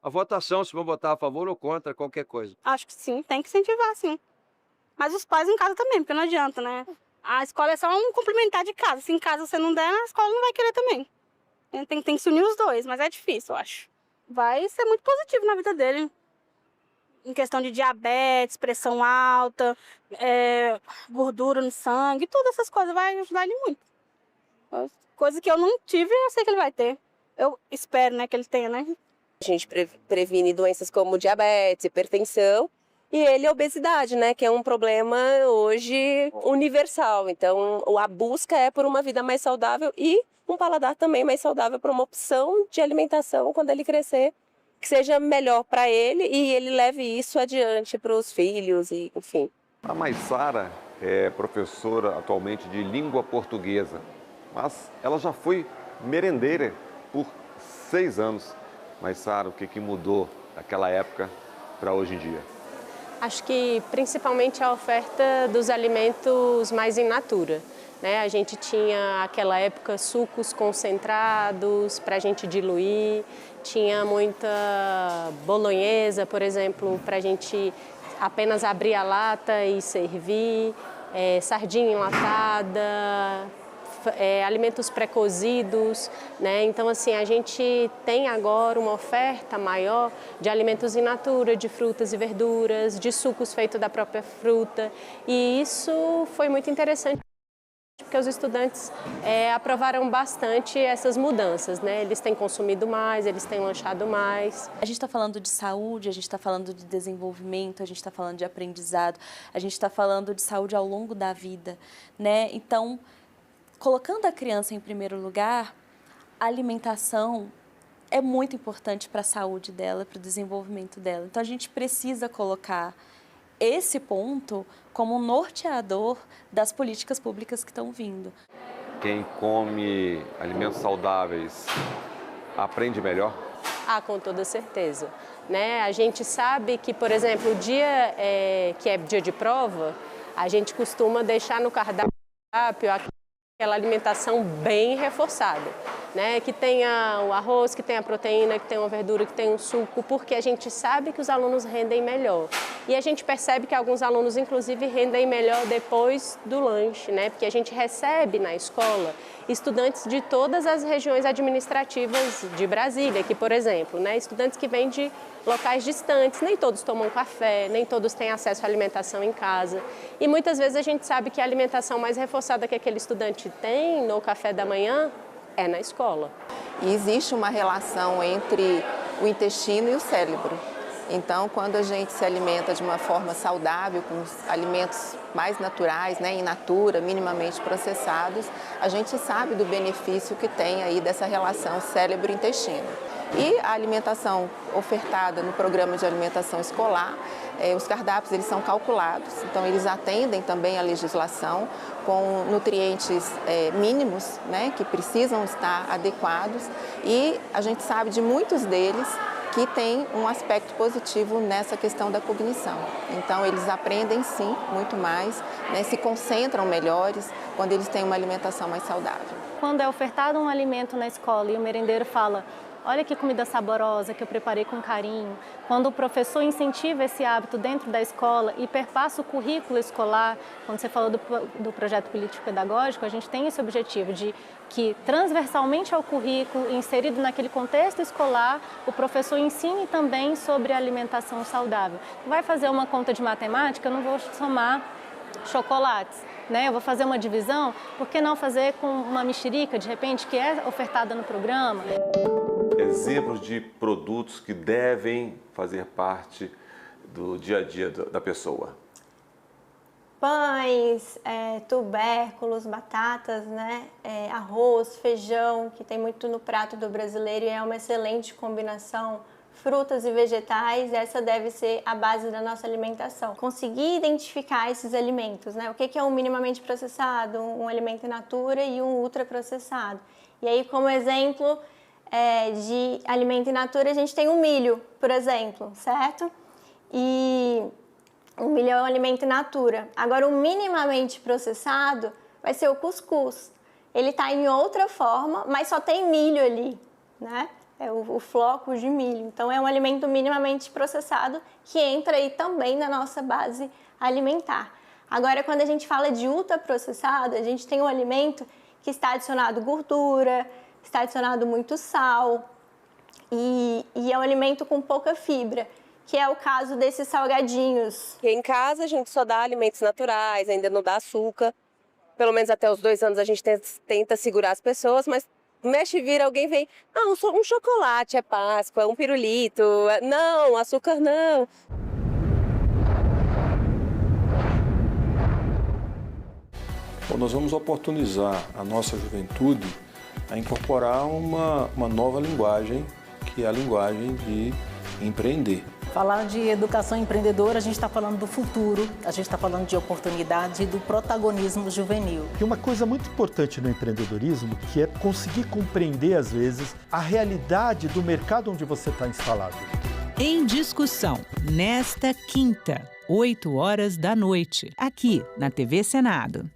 a votação, se vão votar a favor ou contra qualquer coisa. Acho que sim, tem que incentivar, sim. Mas os pais em casa também, porque não adianta, né? A escola é só um complementar de casa. Se em casa você não der, a escola não vai querer também. Tem que se unir os dois, mas é difícil, eu acho. vai ser muito positivo na vida dele. Em questão de diabetes, pressão alta, gordura no sangue, todas essas coisas vai ajudar ele muito. Coisa que eu não tive, eu sei que ele vai ter. Eu espero, né, que ele tenha, né? A gente previne doenças como diabetes, hipertensão e ele a obesidade, né, que é um problema hoje universal. Então, a busca é por uma vida mais saudável e um paladar também mais saudável para uma opção de alimentação quando ele crescer, que seja melhor para ele e ele leve isso adiante para os filhos, e enfim. A Maysara é professora atualmente de língua portuguesa, mas ela já foi merendeira por 6 anos. Maysara, o que mudou daquela época para hoje em dia? Acho que principalmente a oferta dos alimentos mais in natura. Né? A gente tinha, naquela época, sucos concentrados para a gente diluir, tinha muita bolonhesa, por exemplo, para a gente apenas abrir a lata e servir, sardinha enlatada, alimentos pré-cozidos, né? Então, assim, a gente tem agora uma oferta maior de alimentos in natura, de frutas e verduras, de sucos feitos da própria fruta, e isso foi muito interessante, porque os estudantes aprovaram bastante essas mudanças, né? Eles têm consumido mais, eles têm lanchado mais. A gente está falando de saúde, a gente está falando de desenvolvimento, a gente está falando de aprendizado, a gente está falando de saúde ao longo da vida, né? Então, colocando a criança em primeiro lugar, a alimentação é muito importante para a saúde dela, para o desenvolvimento dela. Então, a gente precisa colocar esse ponto como um norteador das políticas públicas que estão vindo. Quem come alimentos saudáveis aprende melhor? Ah, com toda certeza. Né? A gente sabe que, por exemplo, o dia que é dia de prova, a gente costuma deixar no cardápio aquela alimentação bem reforçada, né? Que tenha o arroz, que tenha a proteína, que tenha uma verdura, que tenha um suco, porque a gente sabe que os alunos rendem melhor. E a gente percebe que alguns alunos, inclusive, rendem melhor depois do lanche, né? Porque a gente recebe na escola estudantes de todas as regiões administrativas de Brasília, aqui, por exemplo, né? Estudantes que vêm de locais distantes, nem todos tomam café, nem todos têm acesso à alimentação em casa. E muitas vezes a gente sabe que a alimentação mais reforçada que aquele estudante tem no café da manhã é na escola. E existe uma relação entre o intestino e o cérebro. Então, quando a gente se alimenta de uma forma saudável, com os alimentos mais naturais, né, in natura, minimamente processados, a gente sabe do benefício que tem aí dessa relação cérebro-intestino. E a alimentação ofertada no programa de alimentação escolar, os cardápios eles são calculados, então eles atendem também à legislação com nutrientes mínimos, né, que precisam estar adequados, e a gente sabe de muitos deles que tem um aspecto positivo nessa questão da cognição. Então, eles aprendem, sim, muito mais, né, se concentram melhores quando eles têm uma alimentação mais saudável. Quando é ofertado um alimento na escola e o merendeiro fala: olha que comida saborosa que eu preparei com carinho. Quando o professor incentiva esse hábito dentro da escola e perpassa o currículo escolar, quando você falou do projeto político-pedagógico, a gente tem esse objetivo de que, transversalmente ao currículo, inserido naquele contexto escolar, o professor ensine também sobre alimentação saudável. Vai fazer uma conta de matemática, eu não vou somar chocolates, né? Eu vou fazer uma divisão, por que não fazer com uma mexerica, de repente, que é ofertada no programa? Exemplos de produtos que devem fazer parte do dia a dia da pessoa. Pães, tubérculos, batatas, né? Arroz, feijão, que tem muito no prato do brasileiro e é uma excelente combinação. Frutas e vegetais, essa deve ser a base da nossa alimentação. Conseguir identificar esses alimentos, né? O que é um minimamente processado, um alimento in natura e um ultraprocessado. E aí, como exemplo de alimento in natura, a gente tem o milho, por exemplo, certo? E o milho é um alimento in natura. Agora, o minimamente processado vai ser o cuscuz. Ele está em outra forma, mas só tem milho ali, né? É o floco de milho. Então, é um alimento minimamente processado que entra aí também na nossa base alimentar. Agora, quando a gente fala de ultraprocessado, a gente tem um alimento que está adicionado gordura, está adicionado muito sal, e é um alimento com pouca fibra, que é o caso desses salgadinhos. Em casa a gente só dá alimentos naturais, ainda não dá açúcar. Pelo menos até os 2 anos a gente tenta segurar as pessoas, mas mexe e vira, alguém vem, um chocolate é Páscoa, um pirulito, não, açúcar não. Bom, nós vamos oportunizar a nossa juventude a incorporar uma nova linguagem, que é a linguagem de empreender. Falar de educação empreendedora, a gente está falando do futuro, a gente está falando de oportunidade e do protagonismo juvenil. E uma coisa muito importante no empreendedorismo, que é conseguir compreender, às vezes, a realidade do mercado onde você está instalado. Em Discussão, nesta quinta, 20h, aqui na TV Senado.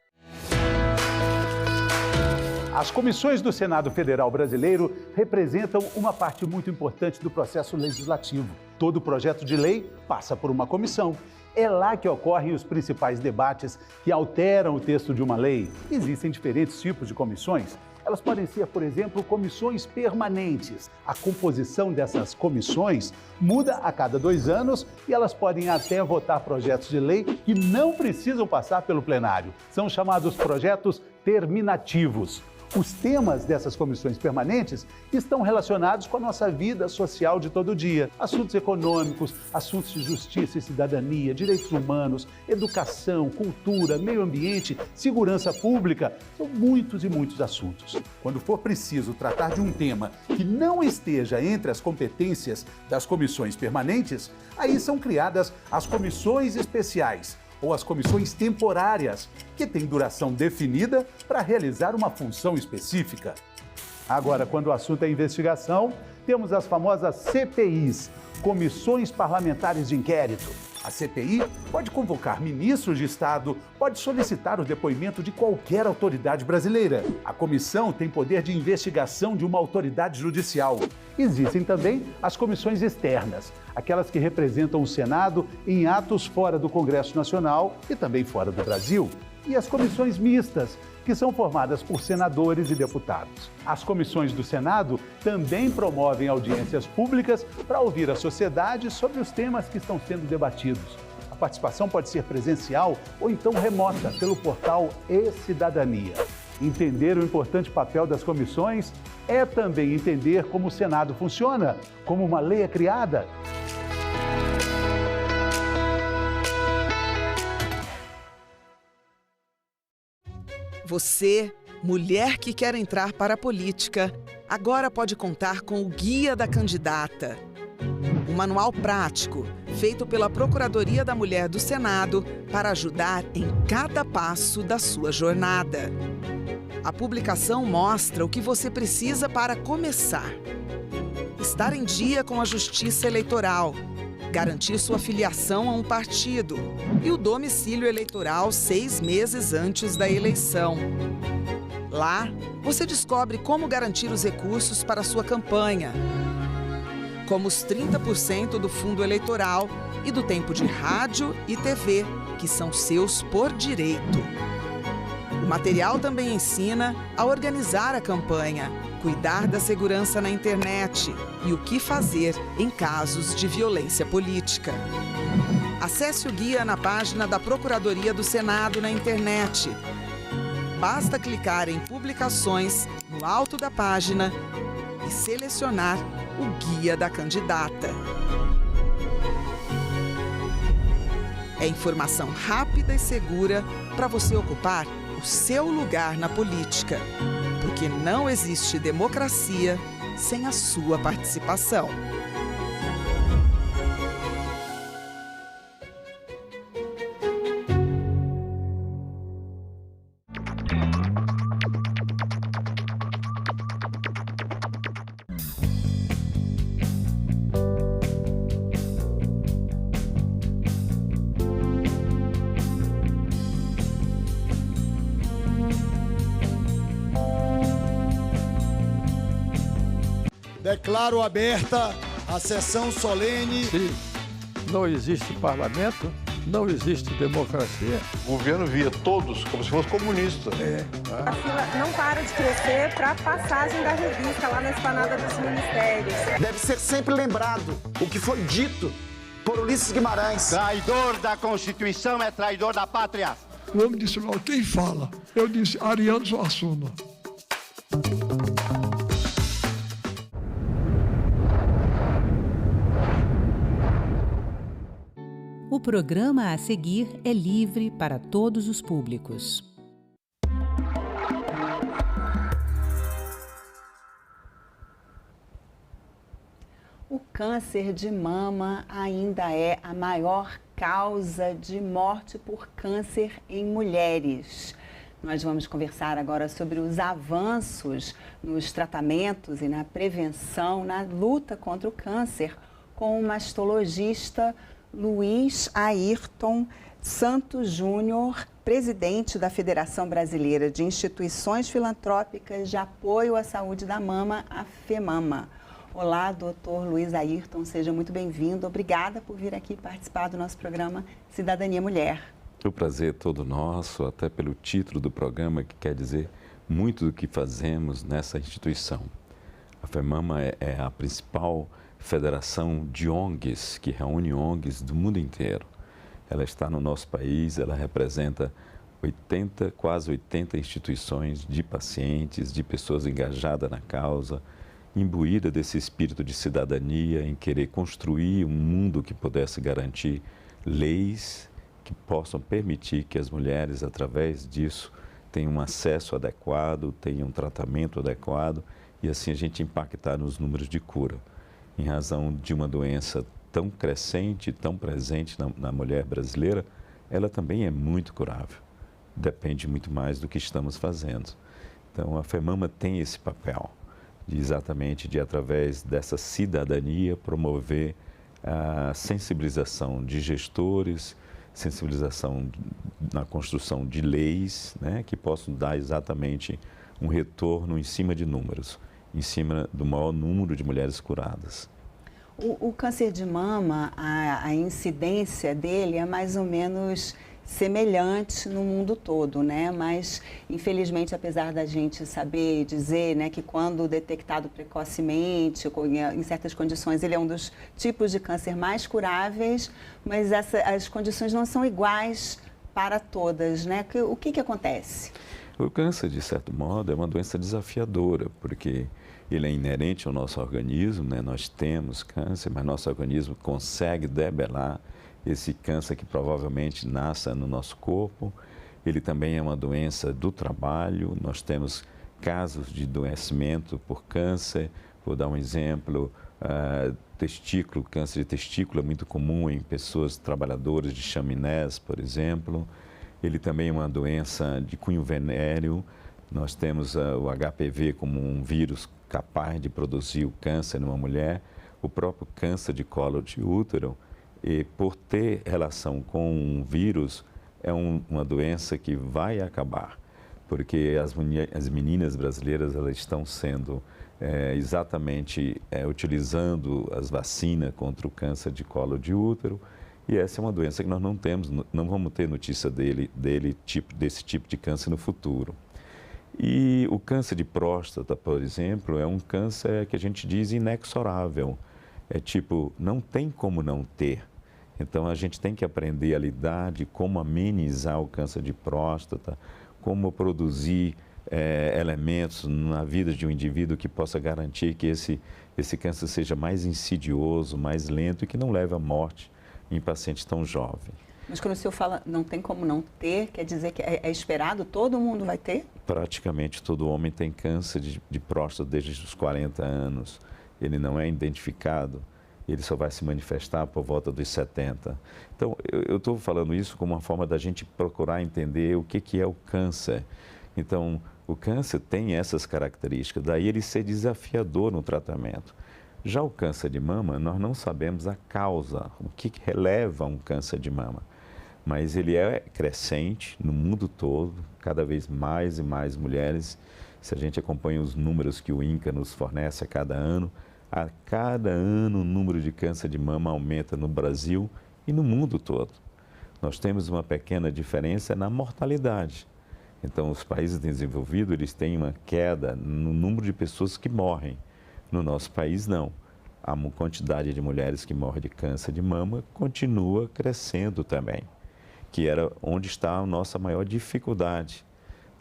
As comissões do Senado Federal Brasileiro representam uma parte muito importante do processo legislativo. Todo projeto de lei passa por uma comissão. É lá que ocorrem os principais debates que alteram o texto de uma lei. Existem diferentes tipos de comissões. Elas podem ser, por exemplo, comissões permanentes. A composição dessas comissões muda a cada 2 anos e elas podem até votar projetos de lei que não precisam passar pelo plenário. São chamados projetos terminativos. Os temas dessas comissões permanentes estão relacionados com a nossa vida social de todo dia. Assuntos econômicos, assuntos de justiça e cidadania, direitos humanos, educação, cultura, meio ambiente, segurança pública. São muitos e muitos assuntos. Quando for preciso tratar de um tema que não esteja entre as competências das comissões permanentes, aí são criadas as comissões especiais, ou as comissões temporárias, que têm duração definida para realizar uma função específica. Agora, quando o assunto é investigação, temos as famosas CPIs, Comissões Parlamentares de Inquérito. A CPI pode convocar ministros de Estado, pode solicitar o depoimento de qualquer autoridade brasileira. A comissão tem poder de investigação de uma autoridade judicial. Existem também as comissões externas, aquelas que representam o Senado em atos fora do Congresso Nacional e também fora do Brasil. E as comissões mistas, que são formadas por senadores e deputados. As comissões do Senado também promovem audiências públicas para ouvir a sociedade sobre os temas que estão sendo debatidos. A participação pode ser presencial ou então remota pelo portal e-Cidadania. Entender o importante papel das comissões é também entender como o Senado funciona, como uma lei é criada. Você, mulher que quer entrar para a política, agora pode contar com o Guia da Candidata. Um manual prático, feito pela Procuradoria da Mulher do Senado para ajudar em cada passo da sua jornada. A publicação mostra o que você precisa para começar. Estar em dia com a Justiça Eleitoral, garantir sua filiação a um partido e o domicílio eleitoral 6 meses antes da eleição. Lá, você descobre como garantir os recursos para a sua campanha, como os 30% do fundo eleitoral e do tempo de rádio e TV, que são seus por direito. O material também ensina a organizar a campanha, cuidar da segurança na internet e o que fazer em casos de violência política. Acesse o guia na página da Procuradoria do Senado na internet. Basta clicar em Publicações no alto da página e selecionar o Guia da Candidata. É informação rápida e segura para você ocupar o seu lugar na política. Porque não existe democracia sem a sua participação. Declaro aberta a sessão solene. Se não existe parlamento, Não existe democracia. O governo via todos como se fosse comunista. A fila não para de crescer para a passagem da revista lá na esplanada dos ministérios. Deve ser sempre lembrado o que foi dito por Ulisses Guimarães. Traidor da Constituição é traidor da pátria. O homem disse logo, quem fala? Eu disse, Ariano Suassuna. O programa a seguir é livre para todos os públicos. O câncer de mama ainda é a maior causa de morte por câncer em mulheres. Nós vamos conversar agora sobre os avanços nos tratamentos e na prevenção, na luta contra o câncer, com o mastologista Luiz Ayrton Santos Júnior, presidente da Federação Brasileira de Instituições Filantrópicas de Apoio à Saúde da Mama, a FEMAMA. Olá, doutor Luiz Ayrton, seja muito bem-vindo. Obrigada por vir aqui participar do nosso programa Cidadania Mulher. O prazer é todo nosso, até pelo título do programa, que quer dizer muito do que fazemos nessa instituição. A FEMAMA é a principal federação de ONGs, que reúne ONGs do mundo inteiro. Ela está no nosso país, ela representa quase 80 instituições de pacientes, de pessoas engajadas na causa, imbuída desse espírito de cidadania, em querer construir um mundo que pudesse garantir leis que possam permitir que as mulheres, através disso, tenham um acesso adequado, tenham um tratamento adequado e assim a gente impactar nos números de cura. Em razão de uma doença tão crescente, tão presente na mulher brasileira, ela também é muito curável. Depende muito mais do que estamos fazendo. Então, a FEMAMA tem esse papel de através dessa cidadania, promover a sensibilização de gestores, sensibilização na construção de leis, né, que possam dar exatamente um retorno em cima de números, em cima do maior número de mulheres curadas. O câncer de mama, a incidência dele é mais ou menos semelhante no mundo todo, né? Mas, infelizmente, apesar da gente saber e dizer, né, que quando detectado precocemente, em certas condições, ele é um dos tipos de câncer mais curáveis, mas as condições não são iguais para todas, né? O que acontece? O câncer, de certo modo, é uma doença desafiadora, porque ele é inerente ao nosso organismo, né? Nós temos câncer, mas nosso organismo consegue debelar esse câncer que provavelmente nasce no nosso corpo. Ele também é uma doença do trabalho, nós temos casos de adoecimento por câncer. Vou dar um exemplo, testículo, câncer de testículo é muito comum em pessoas trabalhadoras de chaminés, por exemplo. Ele também é uma doença de cunho venéreo. Nós temos o HPV como um vírus capaz de produzir o câncer numa mulher. O próprio câncer de colo de útero, e por ter relação com um vírus, é uma doença que vai acabar, porque as meninas brasileiras elas estão sendo utilizando as vacinas contra o câncer de colo de útero, e essa é uma doença que nós não vamos ter notícia desse tipo de câncer no futuro. E o câncer de próstata, por exemplo, é um câncer que a gente diz inexorável. É tipo, não tem como não ter. Então, a gente tem que aprender a lidar de como amenizar o câncer de próstata, como produzir elementos na vida de um indivíduo que possa garantir que esse câncer seja mais insidioso, mais lento e que não leve à morte em pacientes tão jovens. Mas quando o senhor fala não tem como não ter, quer dizer que é esperado, todo mundo vai ter? Praticamente todo homem tem câncer de próstata desde os 40 anos. Ele não é identificado, ele só vai se manifestar por volta dos 70. Então, eu estou falando isso como uma forma da gente procurar entender o que é o câncer. Então, o câncer tem essas características, daí ele ser desafiador no tratamento. Já o câncer de mama, nós não sabemos a causa, o que releva um câncer de mama. Mas ele é crescente no mundo todo, cada vez mais e mais mulheres. Se a gente acompanha os números que o INCA nos fornece a cada ano o número de câncer de mama aumenta no Brasil e no mundo todo. Nós temos uma pequena diferença na mortalidade. Então, os países desenvolvidos, eles têm uma queda no número de pessoas que morrem. No nosso país, não. A quantidade de mulheres que morrem de câncer de mama continua crescendo também, que era onde está a nossa maior dificuldade.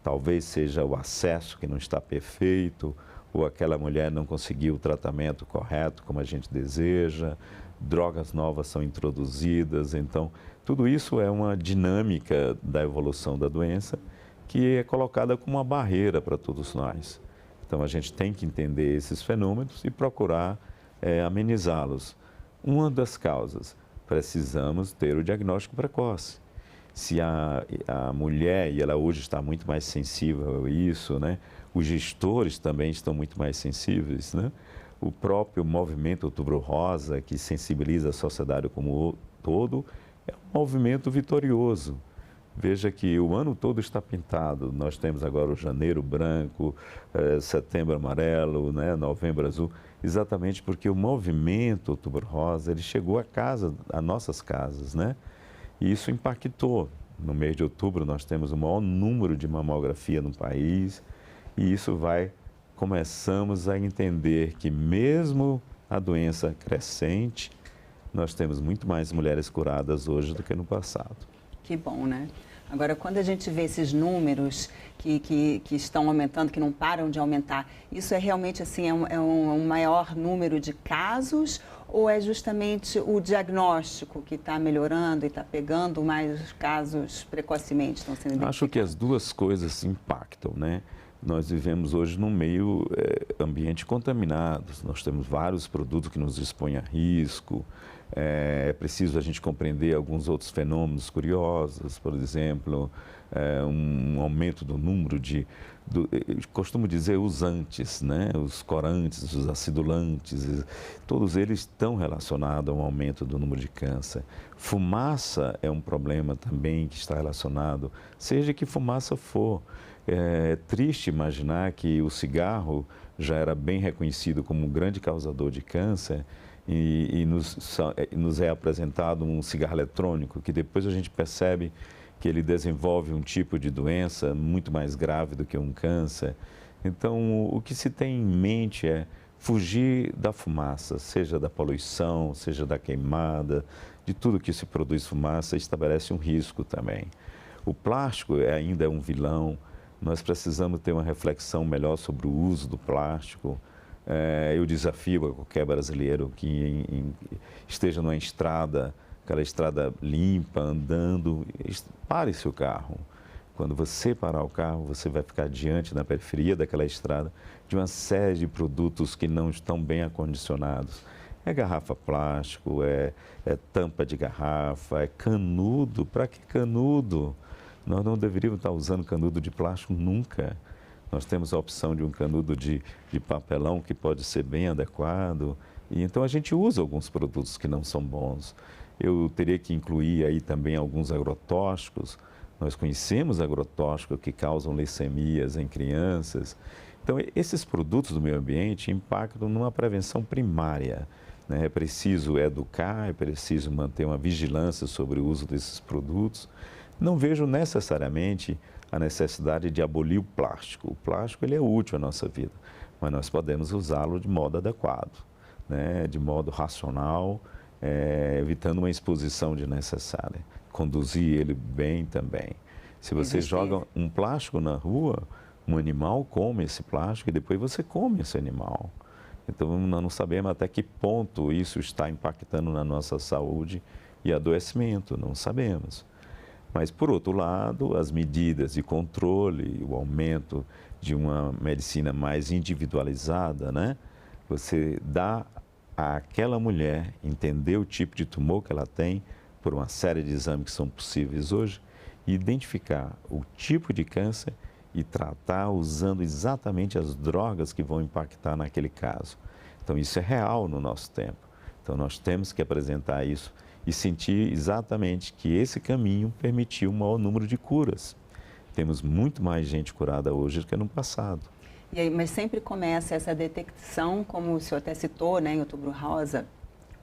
Talvez seja o acesso que não está perfeito, ou aquela mulher não conseguiu o tratamento correto como a gente deseja, drogas novas são introduzidas. Então, tudo isso é uma dinâmica da evolução da doença que é colocada como uma barreira para todos nós. Então, a gente tem que entender esses fenômenos e procurar amenizá-los. Uma das causas, precisamos ter o diagnóstico precoce. Se a mulher, e ela hoje está muito mais sensível a isso, né? Os gestores também estão muito mais sensíveis, né? O próprio movimento Outubro Rosa, que sensibiliza a sociedade como um todo, é um movimento vitorioso. Veja que o ano todo está pintado. Nós temos agora o janeiro branco, setembro amarelo, né? Novembro azul, exatamente porque o movimento Outubro Rosa ele chegou a nossas casas, né? E isso impactou. No mês de outubro nós temos o maior número de mamografia no país e isso começamos a entender que mesmo a doença crescente, nós temos muito mais mulheres curadas hoje do que no passado. Que bom, né? Agora, quando a gente vê esses números que estão aumentando, que não param de aumentar, isso é realmente assim, é um maior número de casos ou é justamente o diagnóstico que está melhorando e está pegando mais casos precocemente? Estão sendo identificados? Acho que as duas coisas se impactam, né? Nós vivemos hoje num meio ambiente contaminado, nós temos vários produtos que nos expõem a risco, é preciso a gente compreender alguns outros fenômenos curiosos, por exemplo, um aumento do número costumo dizer usantes, né? Os corantes, os acidulantes, todos eles estão relacionados a um aumento do número de câncer. Fumaça é um problema também que está relacionado, seja que fumaça for. É triste imaginar que o cigarro já era bem reconhecido como um grande causador de câncer e nos é apresentado um cigarro eletrônico, que depois a gente percebe que ele desenvolve um tipo de doença muito mais grave do que um câncer. Então, o que se tem em mente é fugir da fumaça, seja da poluição, seja da queimada, de tudo que se produz fumaça, estabelece um risco também. O plástico ainda é um vilão. Nós precisamos ter uma reflexão melhor sobre o uso do plástico. Eu desafio a qualquer brasileiro que esteja numa estrada, aquela estrada limpa, andando, pare seu carro. Quando você parar o carro, você vai ficar diante, na periferia daquela estrada, de uma série de produtos que não estão bem acondicionados. É garrafa plástico, é tampa de garrafa, é canudo. Para que canudo? Nós não deveríamos estar usando canudo de plástico nunca. Nós temos a opção de um canudo de papelão que pode ser bem adequado. E então a gente usa alguns produtos que não são bons. Eu teria que incluir aí também alguns agrotóxicos. Nós conhecemos agrotóxicos que causam leucemias em crianças. Então, esses produtos do meio ambiente impactam numa prevenção primária, né? É preciso educar, é preciso manter uma vigilância sobre o uso desses produtos. Não vejo necessariamente a necessidade de abolir o plástico. O plástico ele é útil à nossa vida, mas nós podemos usá-lo de modo adequado, né? De modo racional, evitando uma exposição desnecessária. Conduzir ele bem também. Se você joga um plástico na rua, um animal come esse plástico e depois você come esse animal. Então, nós não sabemos até que ponto isso está impactando na nossa saúde e adoecimento, não sabemos. Mas, por outro lado, as medidas de controle, o aumento de uma medicina mais individualizada, né? Você dá àquela mulher entender o tipo de tumor que ela tem por uma série de exames que são possíveis hoje e identificar o tipo de câncer e tratar usando exatamente as drogas que vão impactar naquele caso. Então, isso é real no nosso tempo. Então, nós temos que apresentar isso e sentir exatamente que esse caminho permitiu um maior número de curas. Temos muito mais gente curada hoje do que no passado. E aí, mas sempre começa essa detecção, como o senhor até citou, né, em Outubro Rosa,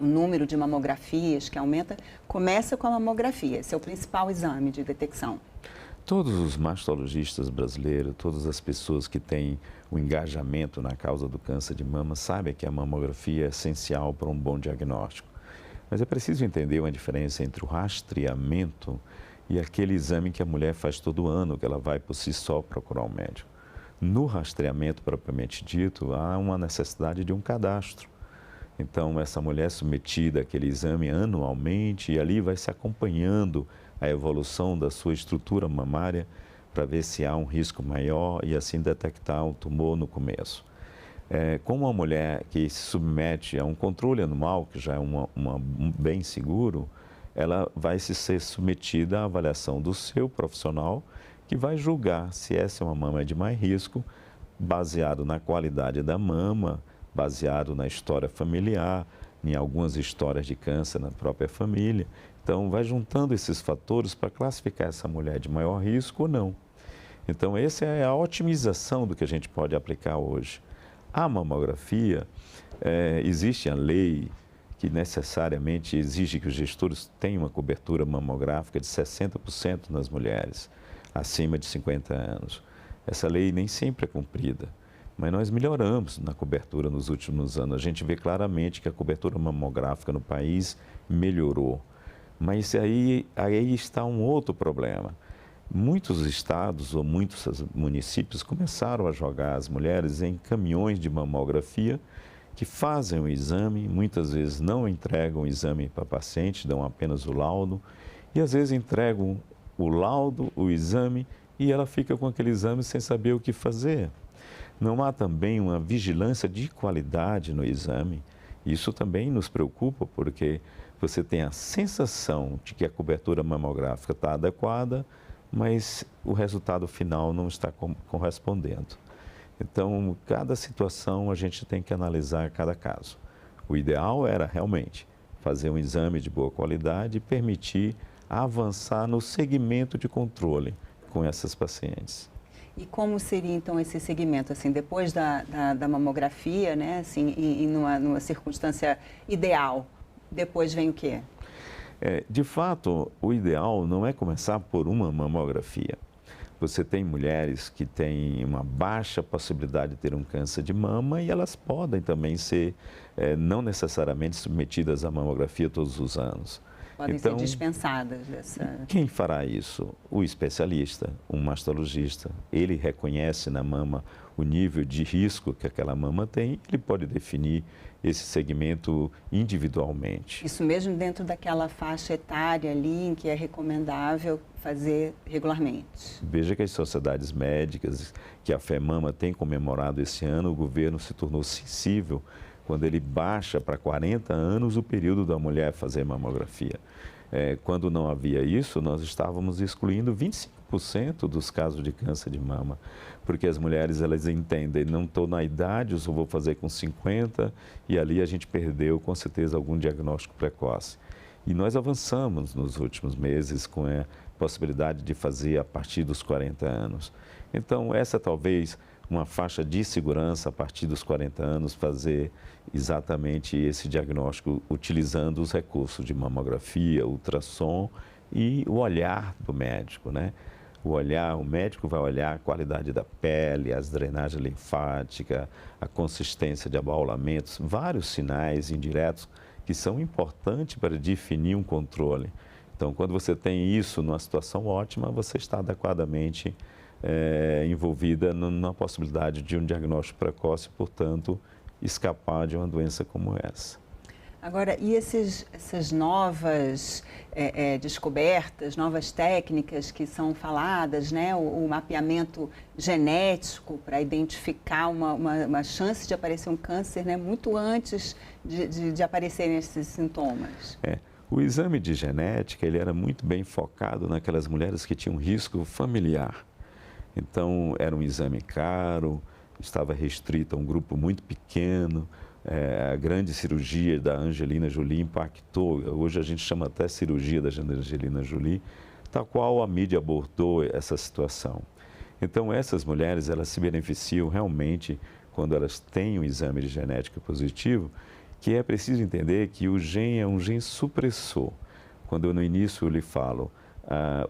o número de mamografias que aumenta, começa com a mamografia. Esse é o principal exame de detecção. Todos os mastologistas brasileiros, todas as pessoas que têm o engajamento na causa do câncer de mama sabem que a mamografia é essencial para um bom diagnóstico. Mas é preciso entender uma diferença entre o rastreamento e aquele exame que a mulher faz todo ano, que ela vai por si só procurar um médico. No rastreamento propriamente dito, há uma necessidade de um cadastro. Então, essa mulher é submetida àquele exame anualmente e ali vai se acompanhando a evolução da sua estrutura mamária para ver se há um risco maior e assim detectar um tumor no começo. Como uma mulher que se submete a um controle anual, que já é um bem seguro, ela vai ser submetida à avaliação do seu profissional, que vai julgar se essa é uma mama de mais risco, baseado na qualidade da mama, baseado na história familiar, em algumas histórias de câncer na própria família. Então, vai juntando esses fatores para classificar essa mulher de maior risco ou não. Então, essa é a otimização do que a gente pode aplicar hoje. A mamografia, existe a lei que necessariamente exige que os gestores tenham uma cobertura mamográfica de 60% nas mulheres acima de 50 anos. Essa lei nem sempre é cumprida, mas nós melhoramos na cobertura nos últimos anos. A gente vê claramente que a cobertura mamográfica no país melhorou. Mas aí está um outro problema. Muitos estados ou muitos municípios começaram a jogar as mulheres em caminhões de mamografia que fazem o exame, muitas vezes não entregam o exame para a paciente, dão apenas o laudo, e às vezes entregam o laudo, o exame, e ela fica com aquele exame sem saber o que fazer. Não há também uma vigilância de qualidade no exame. Isso também nos preocupa, porque você tem a sensação de que a cobertura mamográfica está adequada, mas o resultado final não está correspondendo. Então, cada situação a gente tem que analisar cada caso. O ideal era realmente fazer um exame de boa qualidade e permitir avançar no segmento de controle com essas pacientes. E como seria então esse segmento, assim, depois da mamografia, né, assim, e numa circunstância ideal, depois vem o quê? De fato, o ideal não é começar por uma mamografia. Você tem mulheres que têm uma baixa possibilidade de ter um câncer de mama e elas podem também ser não necessariamente submetidas à mamografia todos os anos. Podem ser dispensadas dessa... Quem fará isso? O especialista, um mastologista. Ele reconhece na mama o nível de risco que aquela mama tem, ele pode definir esse segmento individualmente. Isso mesmo dentro daquela faixa etária ali em que é recomendável fazer regularmente. Veja que as sociedades médicas, que a FEMAMA tem comemorado esse ano, o governo se tornou sensível quando ele baixa para 40 anos o período da mulher fazer mamografia. Quando não havia isso, nós estávamos excluindo 25% dos casos de câncer de mama, porque as mulheres elas entendem, não estou na idade, eu só vou fazer com 50, e ali a gente perdeu com certeza algum diagnóstico precoce. E nós avançamos nos últimos meses com a possibilidade de fazer a partir dos 40 anos. Então, essa talvez uma faixa de segurança a partir dos 40 anos, fazer exatamente esse diagnóstico utilizando os recursos de mamografia, ultrassom e o olhar do médico, né? O médico vai olhar a qualidade da pele, as drenagens linfáticas, a consistência de abaulamentos, vários sinais indiretos que são importantes para definir um controle. Então, quando você tem isso numa situação ótima, você está adequadamente envolvida na possibilidade de um diagnóstico precoce, portanto, escapar de uma doença como essa. Agora, e essas novas descobertas, novas técnicas que são faladas, né? O mapeamento genético para identificar uma chance de aparecer um câncer, né? Muito antes de aparecerem esses sintomas. O exame de genética ele era muito bem focado naquelas mulheres que tinham risco familiar. Então, era um exame caro, estava restrito a um grupo muito pequeno. A grande cirurgia da Angelina Jolie impactou, hoje a gente chama até cirurgia da Angelina Jolie, tal qual a mídia abordou essa situação. Então, essas mulheres, elas se beneficiam realmente quando elas têm um exame de genética positivo que é preciso entender que o gene é um gene supressor. Quando eu no início lhe falo,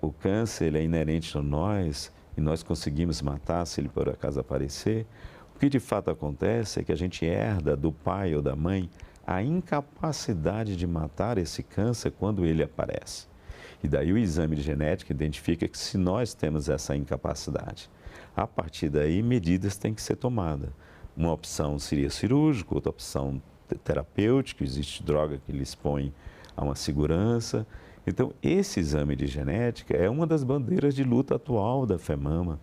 o câncer ele é inerente a nós e nós conseguimos matar se ele por acaso aparecer, o que de fato acontece é que a gente herda do pai ou da mãe a incapacidade de matar esse câncer quando ele aparece. E daí o exame de genética identifica que se nós temos essa incapacidade, a partir daí medidas têm que ser tomadas. Uma opção seria cirúrgica, outra opção terapêutica, existe droga que lhe expõe a uma segurança. Então, esse exame de genética é uma das bandeiras de luta atual da FEMAMA.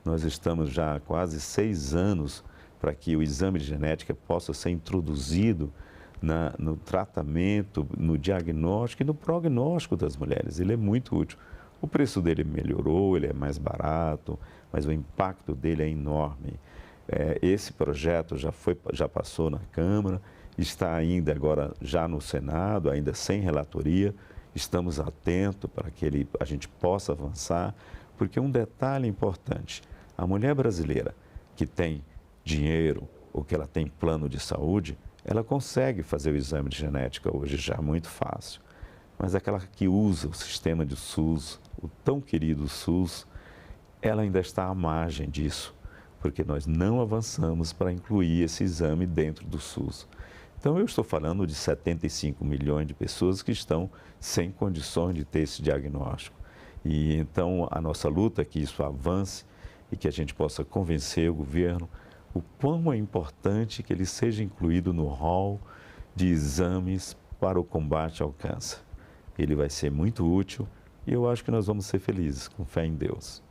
Nós estamos já há quase 6 anos para que o exame de genética possa ser introduzido no tratamento, no diagnóstico e no prognóstico das mulheres. Ele é muito útil. O preço dele melhorou, ele é mais barato, mas o impacto dele é enorme. Esse projeto já passou na Câmara, está ainda agora já no Senado, ainda sem relatoria. Estamos atentos para que a gente possa avançar, porque um detalhe importante, a mulher brasileira que tem dinheiro ou que ela tem plano de saúde, ela consegue fazer o exame de genética hoje já muito fácil. Mas aquela que usa o sistema de SUS, o tão querido SUS, ela ainda está à margem disso, porque nós não avançamos para incluir esse exame dentro do SUS. Então, eu estou falando de 75 milhões de pessoas que estão sem condições de ter esse diagnóstico. E então, a nossa luta é que isso avance e que a gente possa convencer o governo o quão é importante que ele seja incluído no rol de exames para o combate ao câncer. Ele vai ser muito útil e eu acho que nós vamos ser felizes, com fé em Deus.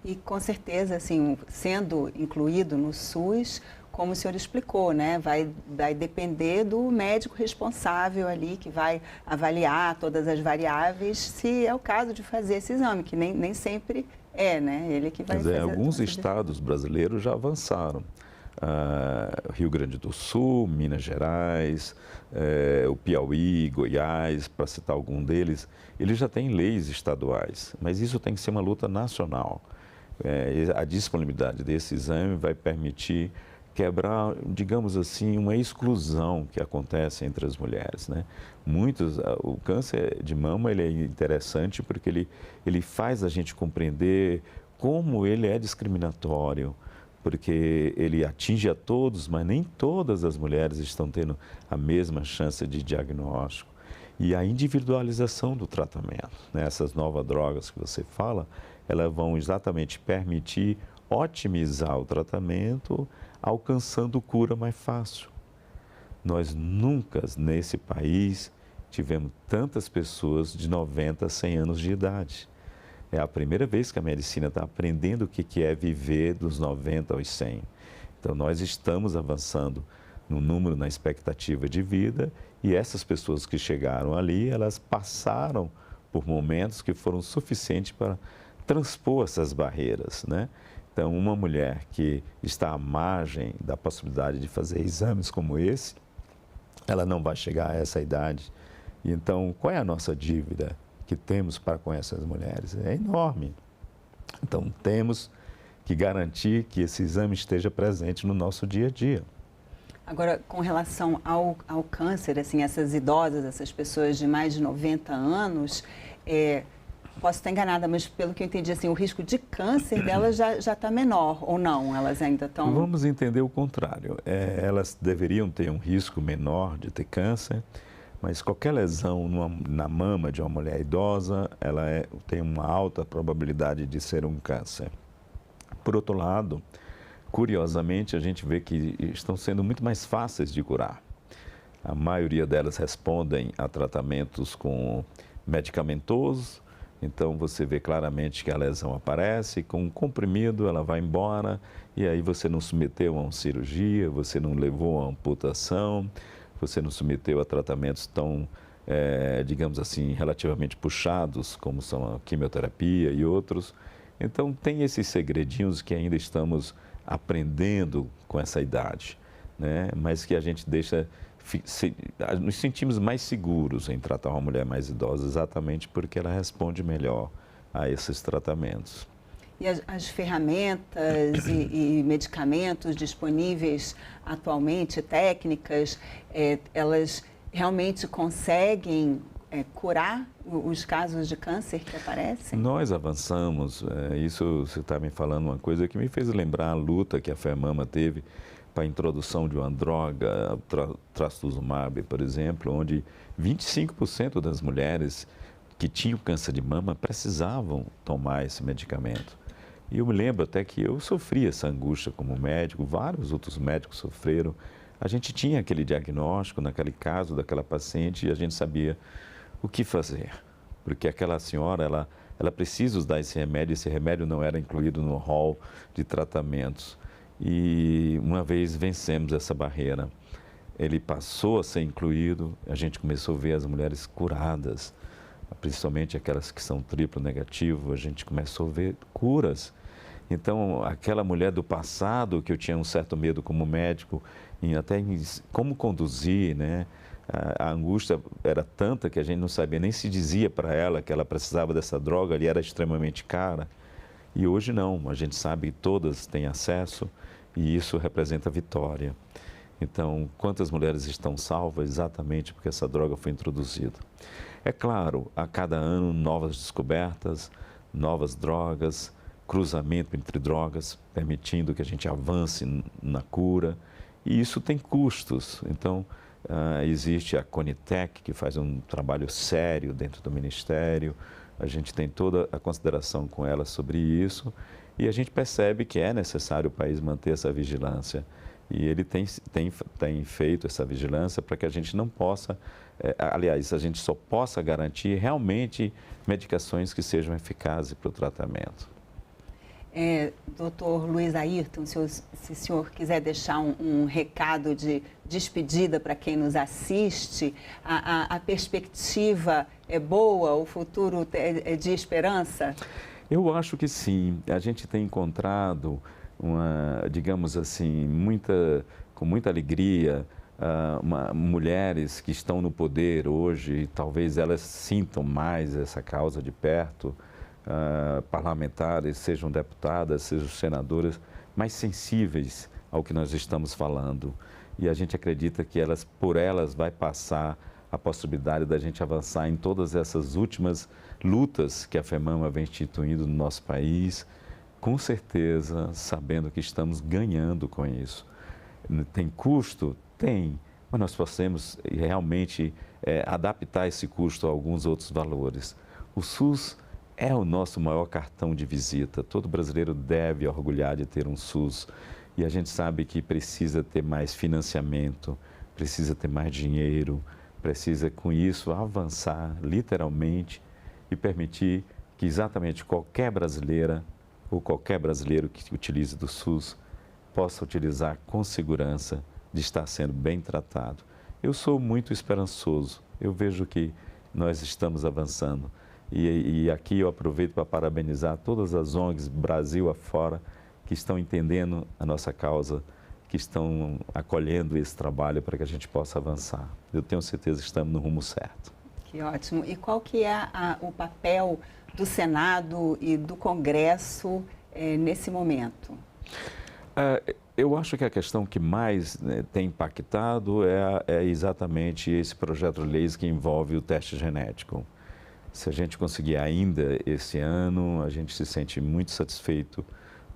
E com certeza, assim, sendo incluído no SUS, como o senhor explicou, né, vai depender do médico responsável ali, que vai avaliar todas as variáveis, se é o caso de fazer esse exame, que nem sempre né, ele que vai fazer. Alguns estados brasileiros já avançaram. Rio Grande do Sul, Minas Gerais, o Piauí, Goiás, para citar algum deles, eles já têm leis estaduais, mas isso tem que ser uma luta nacional. A disponibilidade desse exame vai permitir quebrar, digamos assim, uma exclusão que acontece entre as mulheres, né? O câncer de mama ele é interessante porque ele faz a gente compreender como ele é discriminatório, porque ele atinge a todos, mas nem todas as mulheres estão tendo a mesma chance de diagnóstico. E a individualização do tratamento, né? Essas novas drogas que você fala, elas vão exatamente permitir otimizar o tratamento, alcançando cura mais fácil. Nós nunca, nesse país, tivemos tantas pessoas de 90 a 100 anos de idade. É a primeira vez que a medicina está aprendendo o que é viver dos 90 aos 100. Então, nós estamos avançando no número, na expectativa de vida, e essas pessoas que chegaram ali, elas passaram por momentos que foram suficientes para transpor essas barreiras, né? Então, uma mulher que está à margem da possibilidade de fazer exames como esse, ela não vai chegar a essa idade. E então, qual é a nossa dívida que temos para com essas mulheres? É enorme. Então, temos que garantir que esse exame esteja presente no nosso dia a dia. Agora, com relação ao câncer, assim, essas idosas, essas pessoas de mais de 90 anos, posso estar enganada, mas pelo que eu entendi, assim, o risco de câncer delas já está menor, ou não? Elas ainda estão... Vamos entender o contrário. Elas deveriam ter um risco menor de ter câncer, mas qualquer lesão na mama de uma mulher idosa, ela tem uma alta probabilidade de ser um câncer. Por outro lado, curiosamente, a gente vê que estão sendo muito mais fáceis de curar. A maioria delas respondem a tratamentos medicamentosos. Então, você vê claramente que a lesão aparece, com um comprimido ela vai embora, e aí você não submeteu a uma cirurgia, você não levou a amputação, você não submeteu a tratamentos tão, digamos assim, relativamente puxados, como são a quimioterapia e outros. Então, tem esses segredinhos que ainda estamos aprendendo com essa idade, né? Mas que a gente nos sentimos mais seguros em tratar uma mulher mais idosa, exatamente porque ela responde melhor a esses tratamentos. E as ferramentas e medicamentos disponíveis atualmente, técnicas, elas realmente conseguem curar os casos de câncer que aparecem? Nós avançamos. Isso você está me falando uma coisa que me fez lembrar a luta que a FEMAMA teve para a introdução de uma droga, trastuzumab, por exemplo, onde 25% das mulheres que tinham câncer de mama precisavam tomar esse medicamento. E eu me lembro até que eu sofri essa angústia como médico, vários outros médicos sofreram. A gente tinha aquele diagnóstico, naquele caso daquela paciente, e a gente sabia o que fazer. Porque aquela senhora, ela precisa usar esse remédio não era incluído no rol de tratamentos. E uma vez vencemos essa barreira. Ele passou a ser incluído, a gente começou a ver as mulheres curadas, principalmente aquelas que são triplo negativo, a gente começou a ver curas. Então, aquela mulher do passado, que eu tinha um certo medo como médico, até em como conduzir, né? A angústia era tanta que a gente não sabia, nem se dizia para ela que ela precisava dessa droga, ali era extremamente cara. E hoje não, a gente sabe que todas têm acesso e isso representa vitória. Então, quantas mulheres estão salvas exatamente porque essa droga foi introduzida? É claro, a cada ano novas descobertas, novas drogas, cruzamento entre drogas, permitindo que a gente avance na cura, e isso tem custos. Então, existe a Conitec, que faz um trabalho sério dentro do Ministério, a gente tem toda a consideração com ela sobre isso, e a gente percebe que é necessário o país manter essa vigilância. E ele tem feito essa vigilância para que a gente não possa, aliás, a gente só possa garantir realmente medicações que sejam eficazes para o tratamento. Doutor Luiz Ayrton, se o senhor quiser deixar um recado de despedida para quem nos assiste, a perspectiva é boa, o futuro é de esperança? Eu acho que sim. A gente tem encontrado, digamos assim, com muita alegria, mulheres que estão no poder hoje, talvez elas sintam mais essa causa de perto, parlamentares, sejam deputadas, sejam senadoras, mais sensíveis ao que nós estamos falando. E a gente acredita que por elas vai passar a possibilidade da gente avançar em todas essas últimas lutas que a FEMAMA vem instituindo no nosso país, com certeza sabendo que estamos ganhando com isso. Tem custo? Tem, mas nós podemos realmente adaptar esse custo a alguns outros valores. O SUS é o nosso maior cartão de visita. Todo brasileiro deve orgulhar de ter um SUS. E a gente sabe que precisa ter mais financiamento, precisa ter mais dinheiro, precisa, com isso, avançar literalmente e permitir que exatamente qualquer brasileira ou qualquer brasileiro que utilize do SUS possa utilizar com segurança de estar sendo bem tratado. Eu sou muito esperançoso. Eu vejo que nós estamos avançando. E aqui eu aproveito para parabenizar todas as ONGs Brasil afora que estão entendendo a nossa causa, que estão acolhendo esse trabalho para que a gente possa avançar. Eu tenho certeza que estamos no rumo certo. Que ótimo. E qual que é o papel do Senado e do Congresso nesse momento? Eu acho que a questão que mais tem impactado é exatamente esse projeto de leis que envolve o teste genético. Se a gente conseguir ainda esse ano, a gente se sente muito satisfeito,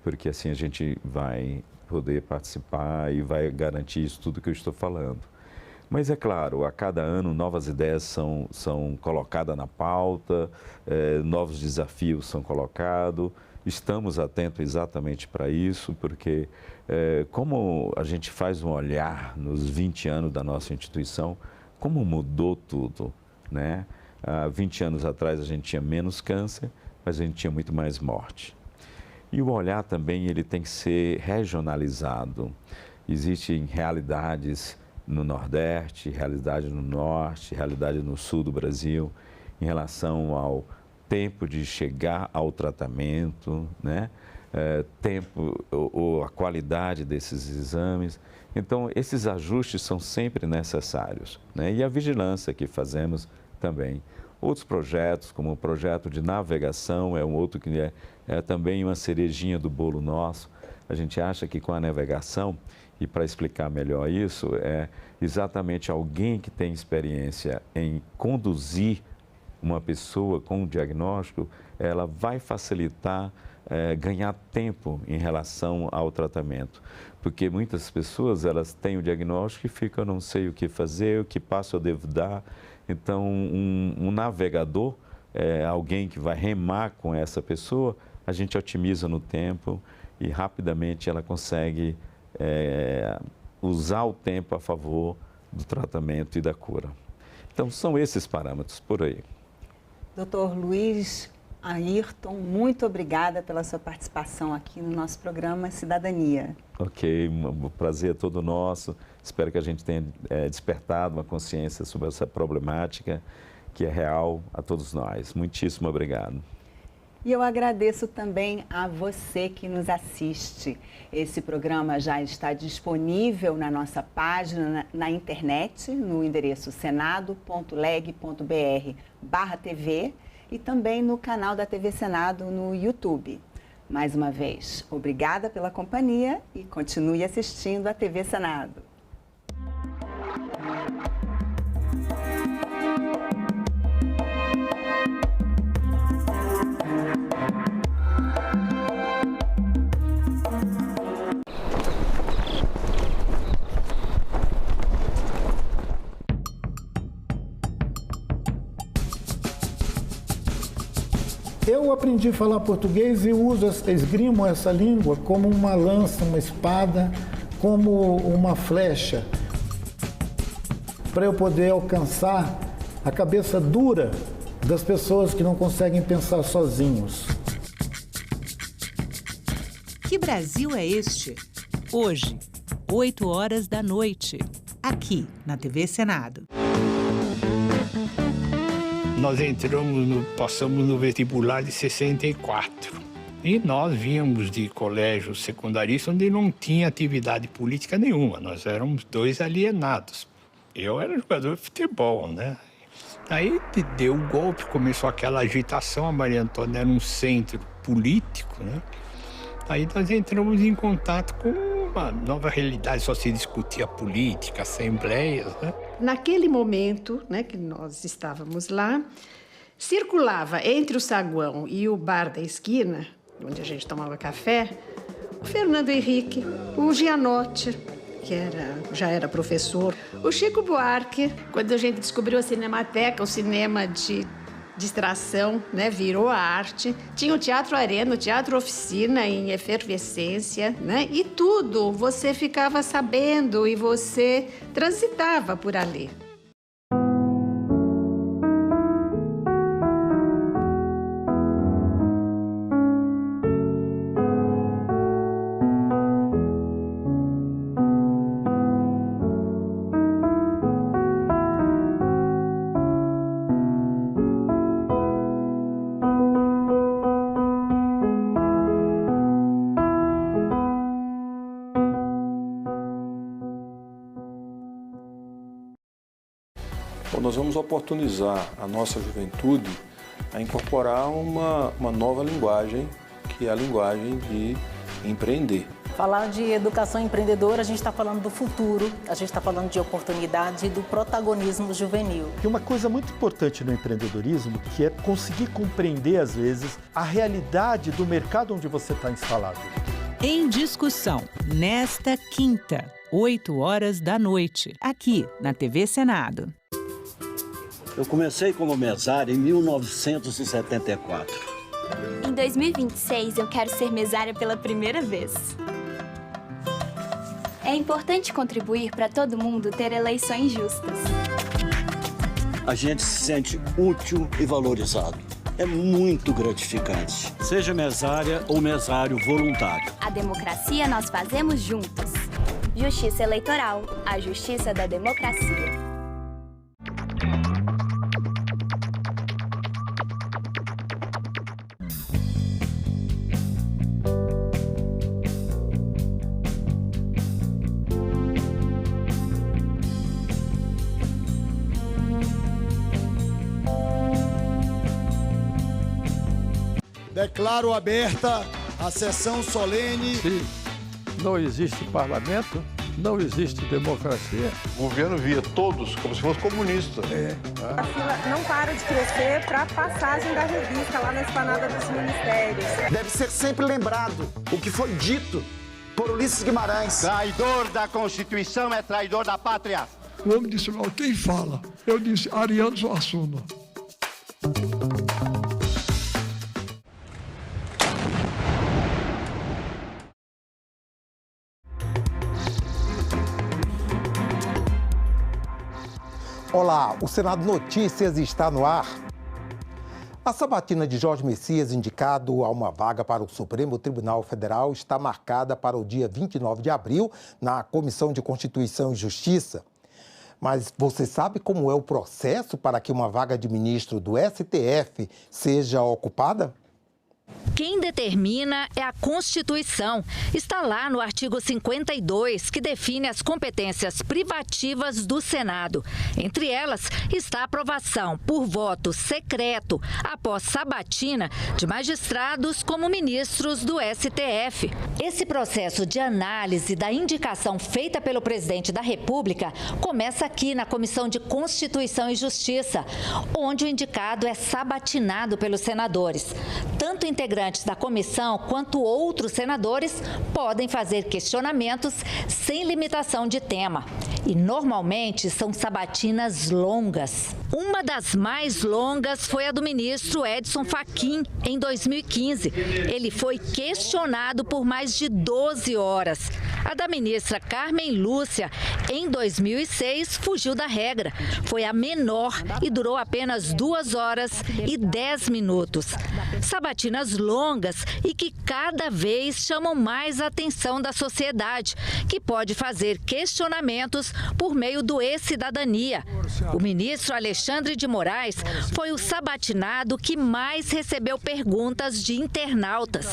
porque assim a gente vai poder participar e vai garantir isso tudo que eu estou falando. Mas é claro, a cada ano novas ideias são colocadas na pauta, novos desafios são colocados. Estamos atentos exatamente para isso, porque como a gente faz um olhar nos 20 anos da nossa instituição, como mudou tudo, né? Há 20 anos atrás a gente tinha menos câncer, mas a gente tinha muito mais morte. E o olhar também ele tem que ser regionalizado. Existem realidades no Nordeste, realidade no Norte, realidade no Sul do Brasil, em relação ao tempo de chegar ao tratamento, né? Tempo ou a qualidade desses exames. Então, esses ajustes são sempre necessários, né? E a vigilância que fazemos também. outros projetos, como o projeto de navegação, é um outro que é também uma cerejinha do bolo nosso. A gente acha que com a navegação, e para explicar melhor isso, é exatamente alguém que tem experiência em conduzir uma pessoa com um diagnóstico, ela vai facilitar ganhar tempo em relação ao tratamento. Porque muitas pessoas, elas têm o diagnóstico e ficam, eu não sei o que fazer, o que passo eu devo dar. Então, um navegador, alguém que vai remar com essa pessoa, a gente otimiza no tempo e rapidamente ela consegue usar o tempo a favor do tratamento e da cura. Então, são esses parâmetros por aí. Dr. Luiz Ayrton, muito obrigada pela sua participação aqui no nosso programa Cidadania. Ok, um prazer todo nosso. Espero que a gente tenha despertado uma consciência sobre essa problemática que é real a todos nós. Muitíssimo obrigado. E eu agradeço também a você que nos assiste. Esse programa já está disponível na nossa página na internet, no endereço senado.leg.br/TV e também no canal da TV Senado no YouTube. Mais uma vez, obrigada pela companhia e continue assistindo a TV Senado. Eu aprendi a falar português e esgrimo essa língua como uma lança, uma espada, como uma flecha, para eu poder alcançar a cabeça dura das pessoas que não conseguem pensar sozinhos. Que Brasil é este? Hoje, 20h, aqui na TV Senado. Nós passamos no vestibular de 64. E nós víamos de colégio secundarista onde não tinha atividade política nenhuma. Nós éramos dois alienados. Eu era jogador de futebol, né? Aí deu o golpe, começou aquela agitação. A Maria Antônia era um centro político, né? Aí nós entramos em contato com uma nova realidade, só se discutia política, assembleias, né? Naquele momento, né, que nós estávamos lá, circulava entre o saguão e o bar da esquina, onde a gente tomava café, o Fernando Henrique, o Gianotti, que já era professor, o Chico Buarque. Quando a gente descobriu a Cinemateca, o cinema de distração, né, virou a arte. Tinha o Teatro Arena, o Teatro Oficina em efervescência, né? E tudo você ficava sabendo e você transitava por ali. Nós vamos oportunizar a nossa juventude a incorporar uma nova linguagem, que é a linguagem de empreender. Falar de educação empreendedora, a gente está falando do futuro, a gente está falando de oportunidade e do protagonismo juvenil. E uma coisa muito importante no empreendedorismo, que é conseguir compreender, às vezes, a realidade do mercado onde você está instalado. Em discussão, nesta quinta, 20h, aqui na TV Senado. Eu comecei como mesária em 1974. Em 2026, eu quero ser mesária pela primeira vez. É importante contribuir para todo mundo ter eleições justas. A gente se sente útil e valorizado. É muito gratificante. Seja mesária ou mesário voluntário. A democracia nós fazemos juntos. Justiça Eleitoral, a justiça da democracia. Declaro aberta a sessão solene. Se não existe parlamento, não existe democracia. O governo via todos como se fosse comunista. A fila não para de crescer para a passagem da revista lá na esplanada dos ministérios. Deve ser sempre lembrado o que foi dito por Ulisses Guimarães. Traidor da Constituição é traidor da pátria. O homem disse, não, quem fala? Eu disse, Ariano Suassuna. Olá, o Senado Notícias está no ar. A sabatina de Jorge Messias, indicado a uma vaga para o Supremo Tribunal Federal, está marcada para o dia 29 de abril na Comissão de Constituição e Justiça. Mas você sabe como é o processo para que uma vaga de ministro do STF seja ocupada? Quem determina é a Constituição. Está lá no artigo 52, que define as competências privativas do Senado. Entre elas está a aprovação por voto secreto, após sabatina, de magistrados como ministros do STF. Esse processo de análise da indicação feita pelo presidente da República começa aqui na Comissão de Constituição e Justiça, onde o indicado é sabatinado pelos senadores. Tanto integrantes da comissão quanto outros senadores podem fazer questionamentos sem limitação de tema. E normalmente são sabatinas longas. Uma das mais longas foi a do ministro Edson Fachin, em 2015. Ele foi questionado por mais de 12 horas. A da ministra Carmen Lúcia, em 2006, fugiu da regra. Foi a menor e durou apenas 2 horas e 10 minutos. Sabatinas longas e que cada vez chamam mais a atenção da sociedade, que pode fazer questionamentos por meio do e-cidadania. O ministro Alexandre de Moraes foi o sabatinado que mais recebeu perguntas de internautas.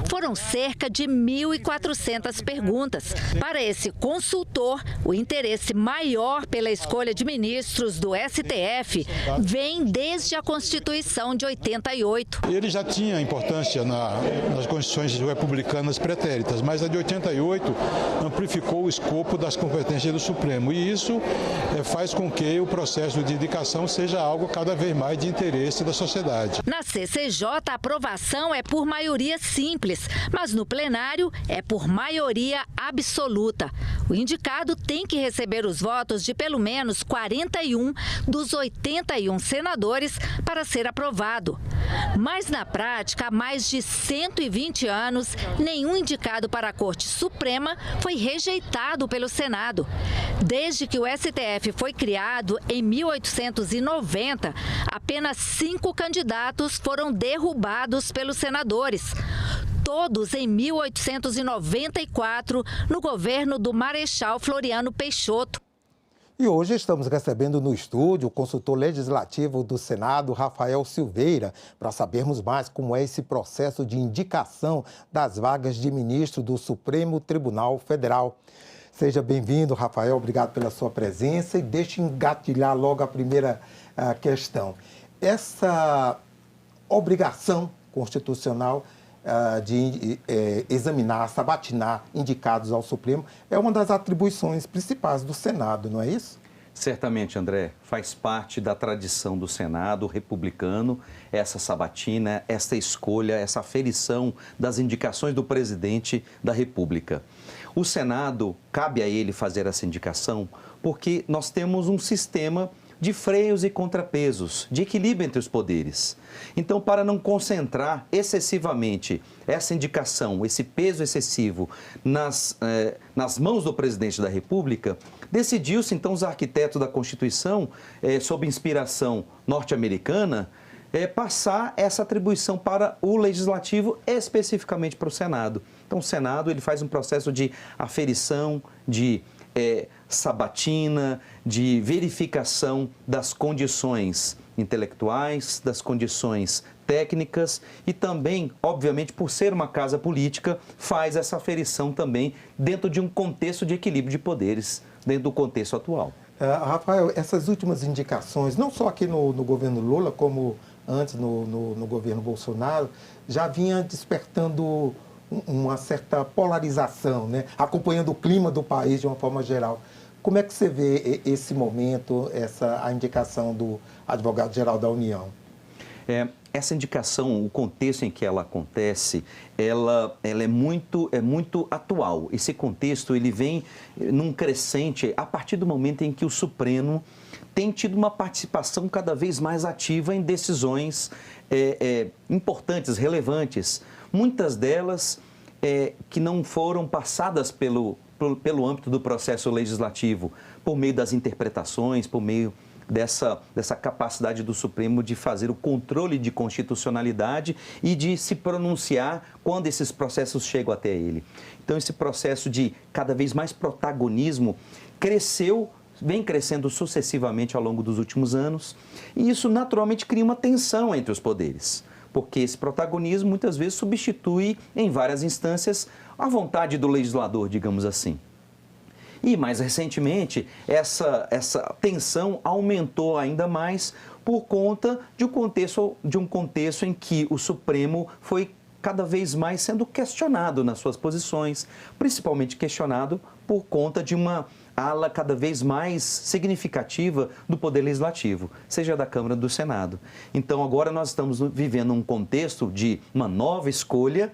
Foram cerca de 1.400 perguntas. Para esse consultor, o interesse maior pela escolha de ministros do STF vem desde a Constituição de 88. Ele já tinha importância nas constituições republicanas pretéritas, mas a de 88 amplificou o escopo das competências do Supremo. E isso faz com que o processo de indicação seja algo cada vez mais de interesse da sociedade. Na CCJ, a aprovação é por maioria simples, mas no plenário é por maioria absoluta. O indicado tem que receber os votos de pelo menos 41 dos 81 senadores para ser aprovado. Mas na prática, há mais de 120 anos, nenhum indicado para a Corte Suprema foi rejeitado pelo Senado. Desde que o STF foi criado em 1890, apenas 5 candidatos foram derrubados pelos senadores. Todos em 1894, no governo do Marechal Floriano Peixoto. E hoje estamos recebendo no estúdio o consultor legislativo do Senado, Rafael Silveira, para sabermos mais como é esse processo de indicação das vagas de ministro do Supremo Tribunal Federal. Seja bem-vindo, Rafael, obrigado pela sua presença e deixe engatilhar logo a primeira questão. Essa obrigação constitucional de examinar, sabatinar indicados ao Supremo é uma das atribuições principais do Senado, não é isso? Certamente, André, faz parte da tradição do Senado republicano, essa sabatina, essa escolha, essa aferição das indicações do presidente da República. O Senado, cabe a ele fazer essa indicação porque nós temos um sistema de freios e contrapesos, de equilíbrio entre os poderes. Então, para não concentrar excessivamente essa indicação, esse peso excessivo nas mãos do presidente da República, decidiu-se, então, os arquitetos da Constituição, sob inspiração norte-americana, passar essa atribuição para o Legislativo, especificamente para o Senado. Então, o Senado ele faz um processo de aferição, de sabatina, de verificação das condições intelectuais, das condições técnicas e também, obviamente, por ser uma casa política, faz essa aferição também dentro de um contexto de equilíbrio de poderes, dentro do contexto atual. Rafael, essas últimas indicações, não só aqui no governo Lula, como antes no governo Bolsonaro, já vinha despertando uma certa polarização, né? Acompanhando o clima do país de uma forma geral. Como é que você vê esse momento, a indicação do advogado-geral da União? Essa indicação, o contexto em que ela acontece, ela é muito atual. Esse contexto ele vem num crescente a partir do momento em que o Supremo tem tido uma participação cada vez mais ativa em decisões importantes, relevantes. Muitas delas que não foram passadas pelo âmbito do processo legislativo, por meio das interpretações, por meio dessa capacidade do Supremo de fazer o controle de constitucionalidade e de se pronunciar quando esses processos chegam até ele. Então, esse processo de cada vez mais protagonismo vem crescendo sucessivamente ao longo dos últimos anos, e isso naturalmente cria uma tensão entre os poderes, porque esse protagonismo muitas vezes substitui em várias instâncias a vontade do legislador, digamos assim. E, mais recentemente, essa tensão aumentou ainda mais por conta de um contexto em que o Supremo foi cada vez mais sendo questionado nas suas posições, principalmente questionado por conta de uma ala cada vez mais significativa do Poder Legislativo, seja da Câmara ou do Senado. Então, agora nós estamos vivendo um contexto de uma nova escolha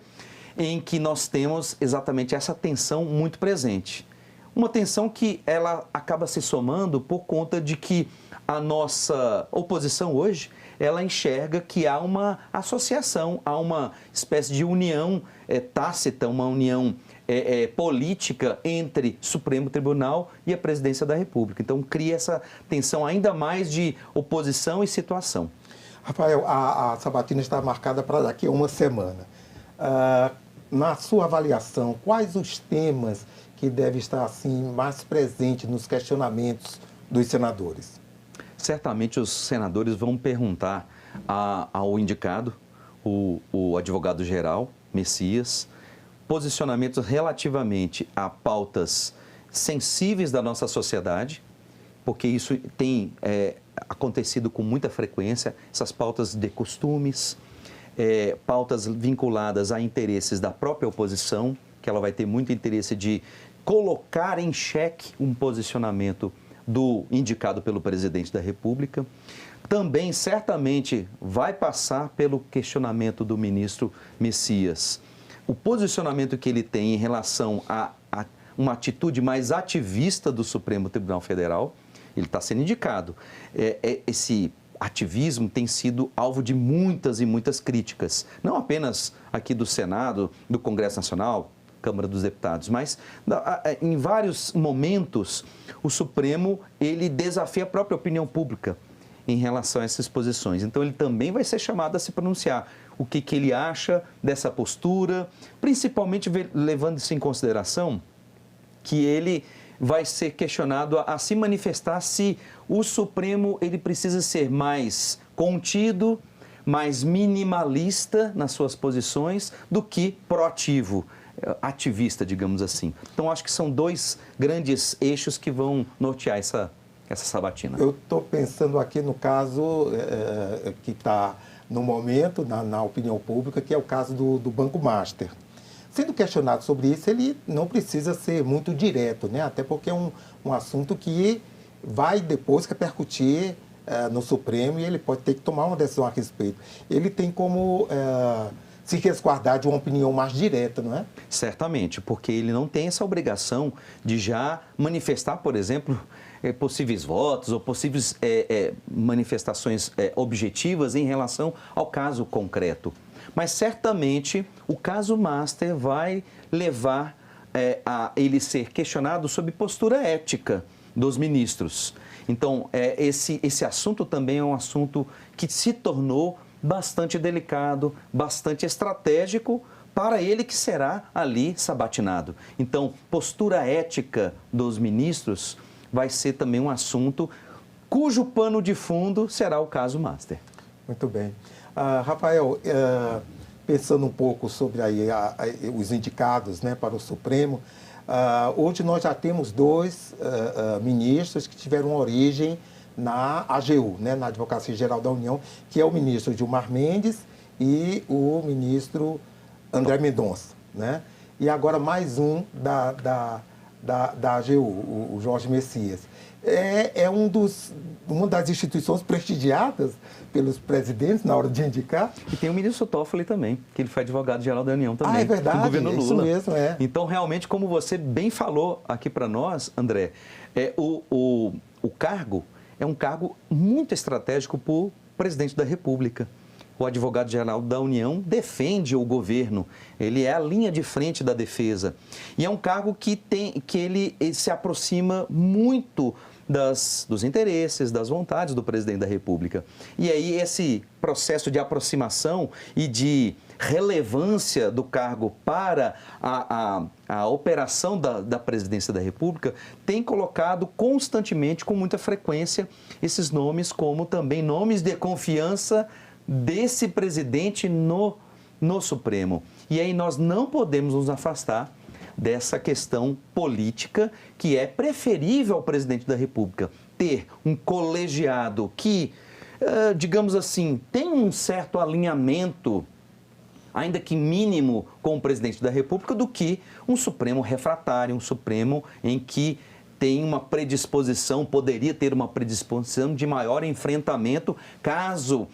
em que nós temos exatamente essa tensão muito presente. Uma tensão que ela acaba se somando por conta de que a nossa oposição hoje, ela enxerga que há uma associação, há uma espécie de união tácita, uma união política entre Supremo Tribunal e a Presidência da República. Então, cria essa tensão ainda mais de oposição e situação. Rafael, a sabatina está marcada para daqui a uma semana. Na sua avaliação, quais os temas que devem estar assim mais presentes nos questionamentos dos senadores? Certamente os senadores vão perguntar ao indicado, o advogado-geral, Messias, posicionamentos relativamente a pautas sensíveis da nossa sociedade, porque isso tem acontecido com muita frequência, essas pautas de costumes, pautas vinculadas a interesses da própria oposição, que ela vai ter muito interesse de colocar em xeque um posicionamento do indicado pelo presidente da República. Também, certamente, vai passar pelo questionamento do ministro Messias. O posicionamento que ele tem em relação a uma atitude mais ativista do Supremo Tribunal Federal, ele está sendo indicado. Esse ativismo tem sido alvo de muitas e muitas críticas, não apenas aqui do Senado, do Congresso Nacional, Câmara dos Deputados, mas em vários momentos o Supremo ele desafia a própria opinião pública em relação a essas posições. Então ele também vai ser chamado a se pronunciar o que ele acha dessa postura, principalmente levando isso em consideração que ele vai ser questionado a se manifestar se o Supremo ele precisa ser mais contido, mais minimalista nas suas posições do que proativo, ativista, digamos assim. Então, acho que são dois grandes eixos que vão nortear essa sabatina. Eu estou pensando aqui no caso que está no momento, na opinião pública, que é o caso do Banco Master. Sendo questionado sobre isso, ele não precisa ser muito direto, né? Até porque é um assunto que vai depois repercutir no Supremo e ele pode ter que tomar uma decisão a respeito. Ele tem como se resguardar de uma opinião mais direta, não é? Certamente, porque ele não tem essa obrigação de já manifestar, por exemplo, possíveis votos ou possíveis manifestações objetivas em relação ao caso concreto. Mas, certamente, o caso Master vai levar a ele ser questionado sobre postura ética dos ministros. Então, esse assunto também é um assunto que se tornou bastante delicado, bastante estratégico para ele que será ali sabatinado. Então, postura ética dos ministros vai ser também um assunto cujo pano de fundo será o caso Master. Muito bem. Rafael, pensando um pouco sobre os indicados, né, para o Supremo, hoje nós já temos dois ministros que tiveram origem na AGU, né, na Advocacia Geral da União, que é o ministro Gilmar Mendes e o ministro André Mendonça, né? E agora mais um da AGU, o Jorge Messias. É uma das instituições prestigiadas pelos presidentes na hora de indicar. E tem o ministro Toffoli também, que ele foi advogado-geral da União também. É verdade, no governo Lula. Isso mesmo, é. Então, realmente, como você bem falou aqui para nós, André, o cargo é um cargo muito estratégico para o presidente da República. O advogado-geral da União defende o governo, ele é a linha de frente da defesa. E é um cargo que ele se aproxima muito dos interesses, das vontades do presidente da República. E aí esse processo de aproximação e de relevância do cargo para a operação da presidência da República tem colocado constantemente, com muita frequência, esses nomes como também nomes de confiança desse presidente no Supremo. E aí nós não podemos nos afastar dessa questão política, que é preferível ao presidente da República ter um colegiado que, digamos assim, tem um certo alinhamento, ainda que mínimo, com o presidente da República, do que um Supremo refratário, um Supremo em que tem uma predisposição, poderia ter uma predisposição de maior enfrentamento caso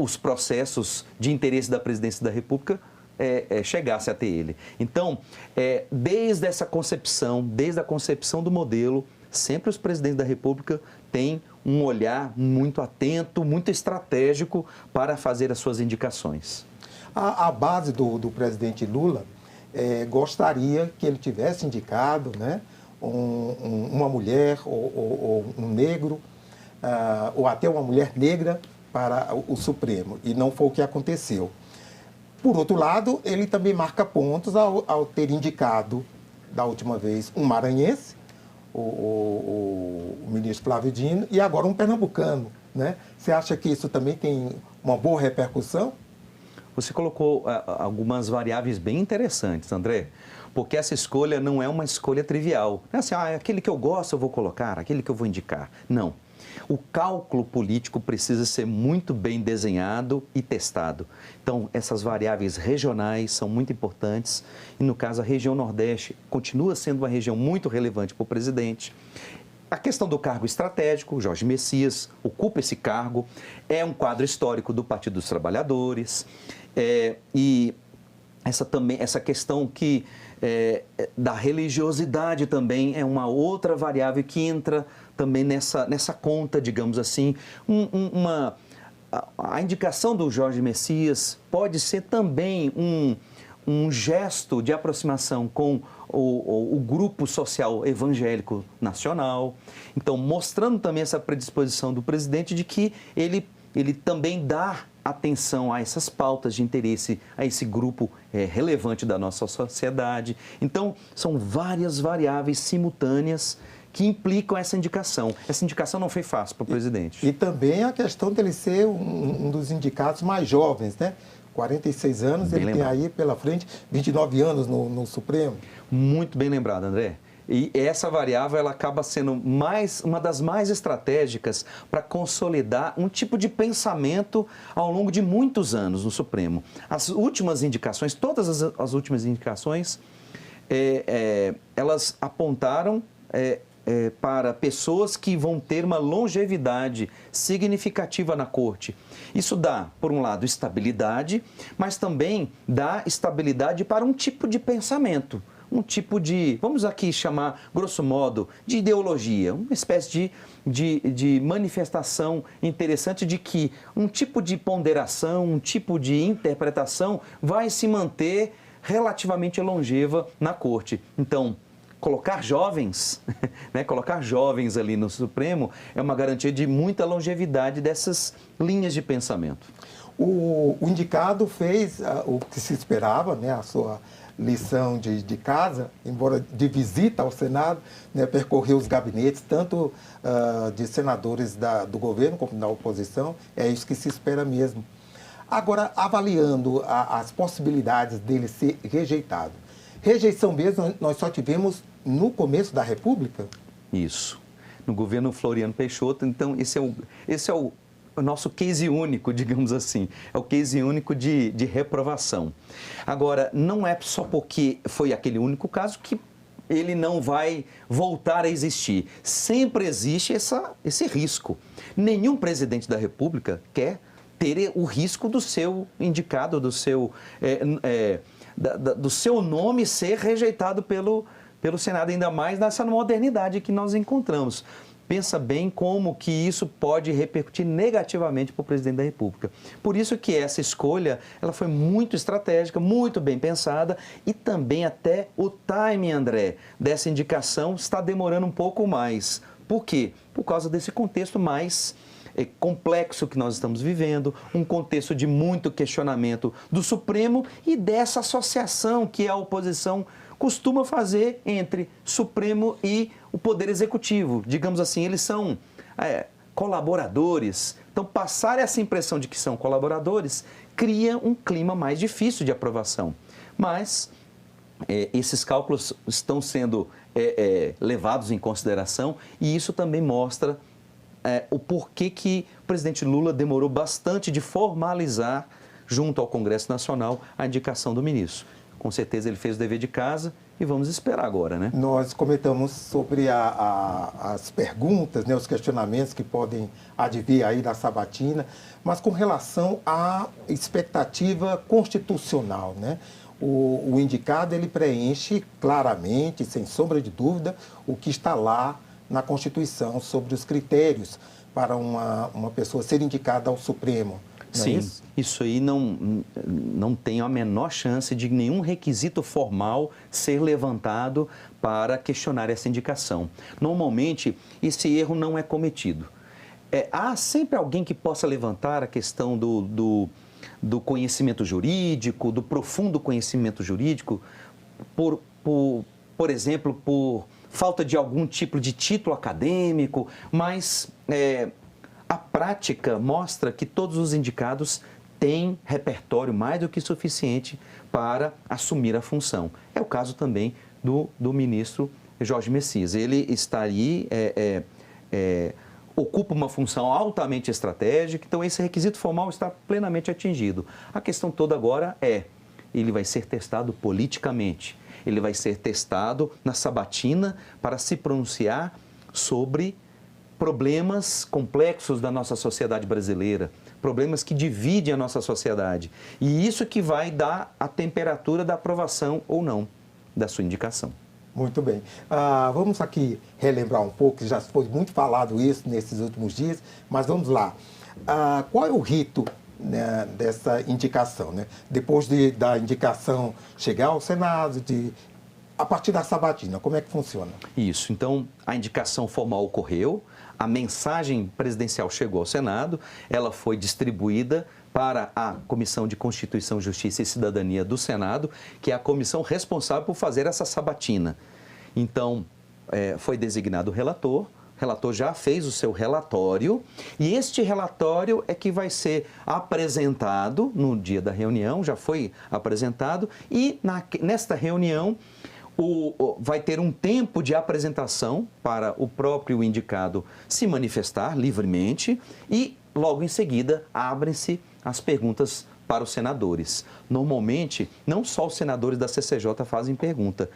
os processos de interesse da presidência da República chegasse até ele. Então, desde a concepção do modelo, sempre os presidentes da República têm um olhar muito atento, muito estratégico para fazer as suas indicações. A base do presidente Lula gostaria que ele tivesse indicado, né, uma mulher ou um negro, ou até uma mulher negra para o Supremo, e não foi o que aconteceu. Por outro lado, ele também marca pontos ao ter indicado, da última vez, um maranhense, o ministro Flávio Dino, e agora um pernambucano, né? Você acha que isso também tem uma boa repercussão? Você colocou algumas variáveis bem interessantes, André, porque essa escolha não é uma escolha trivial. Não é assim, aquele que eu gosto eu vou colocar, aquele que eu vou indicar. Não. O cálculo político precisa ser muito bem desenhado e testado. Então, essas variáveis regionais são muito importantes e, no caso, a região Nordeste continua sendo uma região muito relevante para o presidente. A questão do cargo estratégico, o Jorge Messias ocupa esse cargo, é um quadro histórico do Partido dos Trabalhadores, e essa questão da religiosidade também é uma outra variável que entra também nessa conta, digamos assim. A indicação do Jorge Messias pode ser também um gesto de aproximação com o grupo social evangélico nacional. Então, mostrando também essa predisposição do presidente de que ele também dá atenção a essas pautas de interesse, a esse grupo relevante da nossa sociedade. Então, são várias variáveis simultâneas que implicam essa indicação. Essa indicação não foi fácil para o presidente. E também a questão dele ser um dos indicados mais jovens, né? 46 anos, bem ele lembrado. Tem aí pela frente 29 anos no Supremo. Muito bem lembrado, André. E essa variável ela acaba sendo uma das mais estratégicas para consolidar um tipo de pensamento ao longo de muitos anos no Supremo. As últimas indicações, todas as últimas indicações, elas apontaram para pessoas que vão ter uma longevidade significativa na corte. Isso dá, por um lado, estabilidade, mas também dá estabilidade para um tipo de pensamento. Um tipo de, vamos aqui chamar, grosso modo, de ideologia, uma espécie de manifestação interessante de que um tipo de ponderação, um tipo de interpretação vai se manter relativamente longeva na corte. Então, colocar jovens, né, colocar jovens ali no Supremo é uma garantia de muita longevidade dessas linhas de pensamento. O indicado fez o que se esperava, né, a sua lição de casa, embora de visita ao Senado, né, percorreu os gabinetes, tanto de senadores do governo como da oposição, é isso que se espera mesmo. Agora, avaliando as possibilidades dele ser rejeitado, rejeição mesmo nós só tivemos no começo da República? Isso. no governo Floriano Peixoto. Então, esse é o nosso case único, digamos assim. É o case único de reprovação. Agora, não é só porque foi aquele único caso que ele não vai voltar a existir. Sempre existe esse risco. Nenhum presidente da República quer ter o risco do seu indicado, do seu nome ser rejeitado pelo Senado, ainda mais nessa modernidade que nós encontramos. Pensa bem como que isso pode repercutir negativamente para o presidente da República. Por isso que essa escolha ela foi muito estratégica, muito bem pensada e também até o timing, André, dessa indicação está demorando um pouco mais. Por quê? Por causa desse contexto mais complexo que nós estamos vivendo, um contexto de muito questionamento do Supremo e dessa associação que a oposição costuma fazer entre Supremo e o Poder Executivo. Digamos assim, eles são colaboradores. Então, passar essa impressão de que são colaboradores cria um clima mais difícil de aprovação. Mas esses cálculos estão sendo levados em consideração e isso também mostra o porquê que o presidente Lula demorou bastante de formalizar, junto ao Congresso Nacional, a indicação do ministro. Com certeza ele fez o dever de casa e vamos esperar agora, né? Nós comentamos sobre as perguntas, né, os questionamentos que podem advir aí da sabatina, mas com relação à expectativa constitucional, né? O indicado, ele preenche claramente, sem sombra de dúvida, o que está lá na Constituição sobre os critérios para uma pessoa ser indicada ao Supremo. Sim, isso aí não tem a menor chance de nenhum requisito formal ser levantado para questionar essa indicação. Normalmente, esse erro não é cometido. Há sempre alguém que possa levantar a questão do conhecimento jurídico, do profundo conhecimento jurídico, por exemplo, por falta de algum tipo de título acadêmico, mas a prática mostra que todos os indicados têm repertório mais do que suficiente para assumir a função. É o caso também do ministro Jorge Messias. Ele está ali, ocupa uma função altamente estratégica, então esse requisito formal está plenamente atingido. A questão toda agora ele vai ser testado politicamente, ele vai ser testado na sabatina para se pronunciar sobre problemas complexos da nossa sociedade brasileira, problemas que dividem a nossa sociedade. E isso que vai dar a temperatura da aprovação ou não da sua indicação. Muito bem. Vamos aqui relembrar um pouco, já foi muito falado isso nesses últimos dias, mas vamos lá. Qual é o rito, né, dessa indicação, né? Depois da indicação chegar ao Senado, a partir da sabatina, como é que funciona? Isso, então a indicação formal ocorreu, a mensagem presidencial chegou ao Senado, ela foi distribuída para a Comissão de Constituição, Justiça e Cidadania do Senado, que é a comissão responsável por fazer essa sabatina. Então, foi designado o relator já fez o seu relatório e este relatório é que vai ser apresentado no dia da reunião, já foi apresentado e nesta reunião vai ter um tempo de apresentação para o próprio indicado se manifestar livremente e, logo em seguida, abrem-se as perguntas para os senadores. Normalmente, não só os senadores da CCJ fazem pergunta.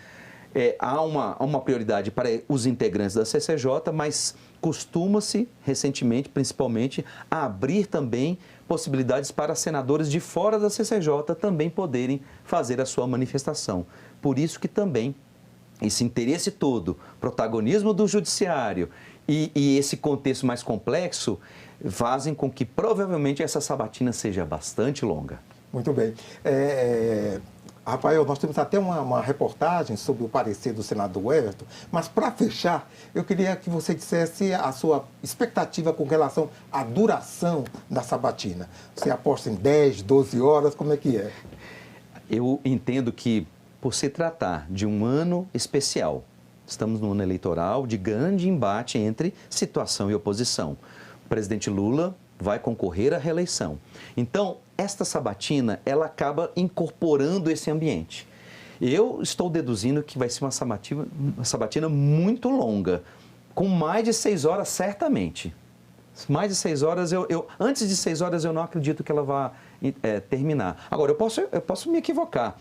Há uma prioridade para os integrantes da CCJ, mas costuma-se, recentemente, principalmente, abrir também possibilidades para senadores de fora da CCJ também poderem fazer a sua manifestação. Por isso que também esse interesse todo, protagonismo do judiciário e esse contexto mais complexo fazem com que provavelmente essa sabatina seja bastante longa. Muito bem. Rafael, nós temos até uma reportagem sobre o parecer do senador Everton, mas para fechar, eu queria que você dissesse a sua expectativa com relação à duração da sabatina. Você aposta em 10, 12 horas, como é que é? Eu entendo que, por se tratar de um ano especial, estamos num ano eleitoral de grande embate entre situação e oposição. O presidente Lula vai concorrer à reeleição. Então, esta sabatina, ela acaba incorporando esse ambiente. Eu estou deduzindo que vai ser uma sabatina muito longa. Com mais de 6 horas, certamente. Mais de 6 horas, antes de 6 horas eu não acredito que ela vá terminar. Agora, eu posso me equivocar.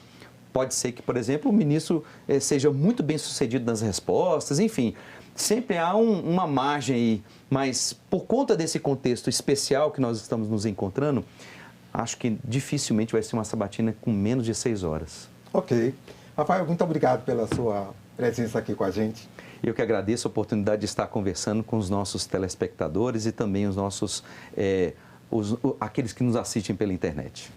Pode ser que, por exemplo, o ministro seja muito bem sucedido nas respostas, enfim. Sempre há uma margem aí, mas por conta desse contexto especial que nós estamos nos encontrando, acho que dificilmente vai ser uma sabatina com menos de 6 horas. Ok. Rafael, muito obrigado pela sua presença aqui com a gente. Eu que agradeço a oportunidade de estar conversando com os nossos telespectadores e também os nossos, aqueles que nos assistem pela internet.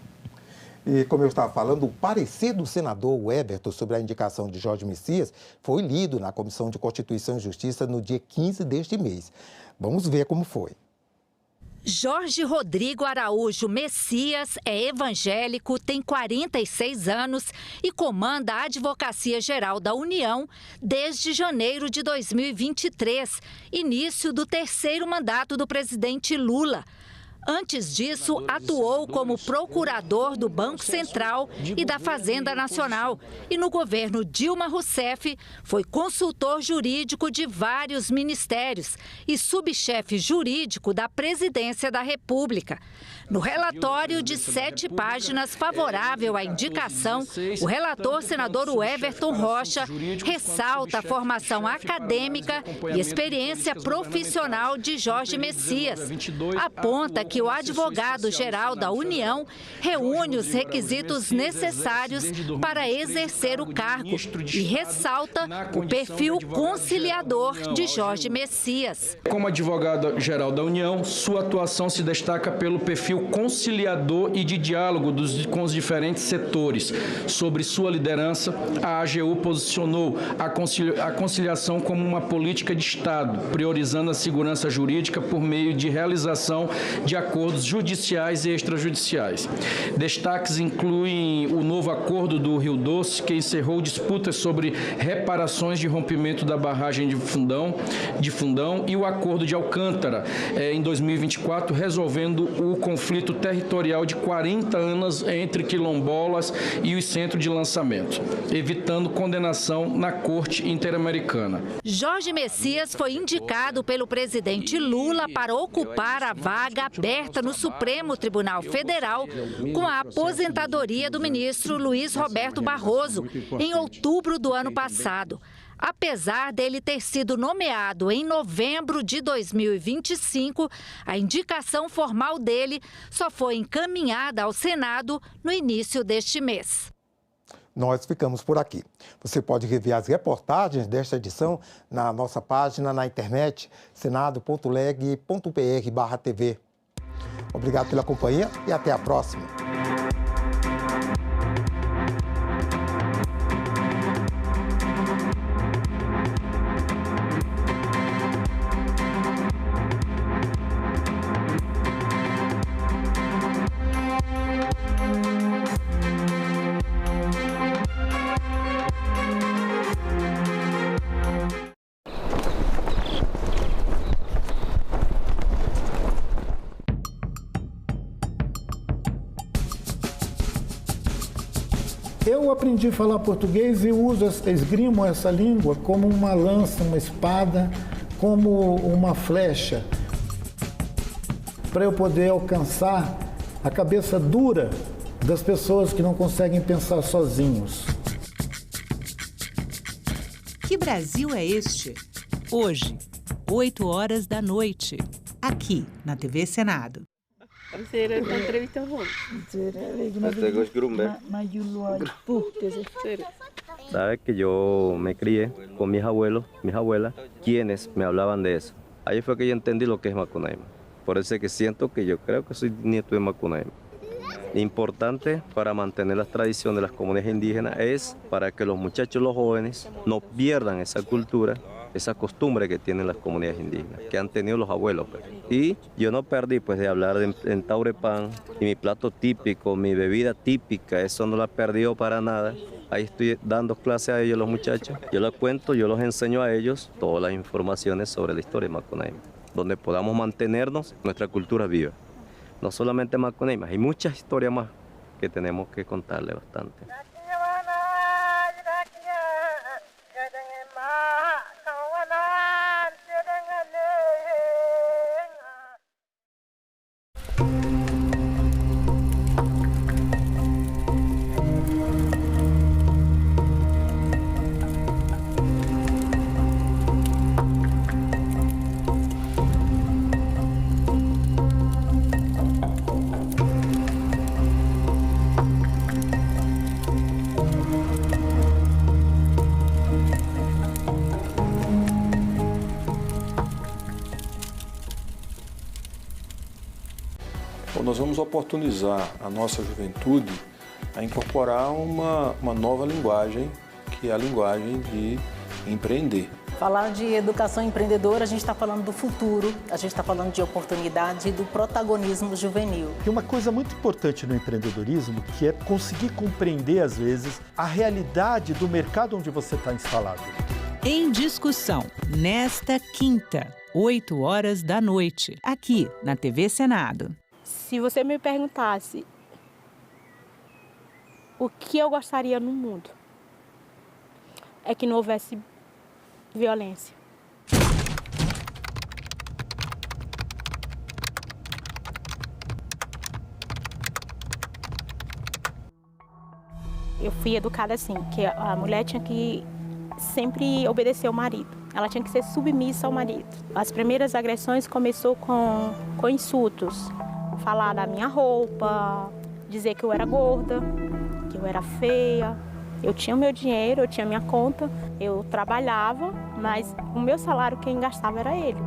E como eu estava falando, o parecer do senador Everton sobre a indicação de Jorge Messias foi lido na Comissão de Constituição e Justiça no dia 15 deste mês. Vamos ver como foi. Jorge Rodrigo Araújo Messias é evangélico, tem 46 anos e comanda a Advocacia Geral da União desde janeiro de 2023, início do 3º mandato do presidente Lula. Antes disso, atuou como procurador do Banco Central e da Fazenda Nacional. E no governo Dilma Rousseff, foi consultor jurídico de vários ministérios e subchefe jurídico da Presidência da República. No relatório de 7 páginas favorável à indicação, o relator senador Everton Rocha ressalta a formação acadêmica e experiência profissional de Jorge Messias. Aponta que o advogado-geral da União reúne os requisitos necessários para exercer o cargo e ressalta o perfil conciliador de Jorge Messias. Como advogado-geral da União, sua atuação se destaca pelo perfil conciliador e de diálogo com os diferentes setores. Sobre sua liderança, a AGU posicionou a conciliação como uma política de Estado, priorizando a segurança jurídica por meio de realização de acordos judiciais e extrajudiciais. Destaques incluem o novo acordo do Rio Doce, que encerrou disputas sobre reparações de rompimento da barragem de Fundão, e o acordo de Alcântara, em 2024, resolvendo o conflito territorial de 40 anos entre quilombolas e os centros de lançamento, evitando condenação na Corte Interamericana. Jorge Messias foi indicado pelo presidente Lula para ocupar a vaga aberta no Supremo Tribunal Federal com a aposentadoria do ministro Luiz Roberto Barroso, em outubro do ano passado. Apesar dele ter sido nomeado em novembro de 2025, a indicação formal dele só foi encaminhada ao Senado no início deste mês. Nós ficamos por aqui. Você pode rever as reportagens desta edição na nossa página na internet, senado.leg.br/TV. Obrigado pela companhia e até a próxima. Eu aprendi a falar português e esgrimo essa língua como uma lança, uma espada, como uma flecha, para eu poder alcançar a cabeça dura das pessoas que não conseguem pensar sozinhos. Que Brasil é este? Hoje, 20h, aqui na TV Senado. Sabes que yo me crié con mis abuelos, mis abuelas, quienes me hablaban de eso. Ahí fue que yo entendí lo que es Macunaíma. Por eso es que siento que yo creo que soy nieto de Macunaíma. Importante para mantener las tradiciones de las comunidades indígenas es para que los muchachos, los jóvenes, no pierdan esa cultura, esa costumbre que tienen las comunidades indígenas, que han tenido los abuelos. Pues. Y yo no perdí pues de hablar en Taurepán, y mi plato típico, mi bebida típica, eso no la he perdido para nada. Ahí estoy dando clases a ellos, los muchachos. Yo les cuento, yo los enseño a ellos todas las informaciones sobre la historia de Macunaíma, donde podamos mantenernos nuestra cultura viva. No solamente Macunaíma, hay muchas historias más que tenemos que contarle bastante. Bom, nós vamos oportunizar a nossa juventude a incorporar uma nova linguagem, que é a linguagem de empreender. Falar de educação empreendedora, a gente está falando do futuro, a gente está falando de oportunidade e do protagonismo juvenil. E uma coisa muito importante no empreendedorismo, que é conseguir compreender, às vezes, a realidade do mercado onde você está instalado. Em Discussão, nesta quinta, 8 horas da noite, aqui na TV Senado. Se você me perguntasse o que eu gostaria no mundo, é que não houvesse violência. Eu fui educada assim, que a mulher tinha que sempre obedecer ao marido. Ela tinha que ser submissa ao marido. As primeiras agressões começou com insultos. Falar da minha roupa, dizer que eu era gorda, que eu era feia. Eu tinha o meu dinheiro, eu tinha a minha conta, eu trabalhava, mas o meu salário quem gastava era ele.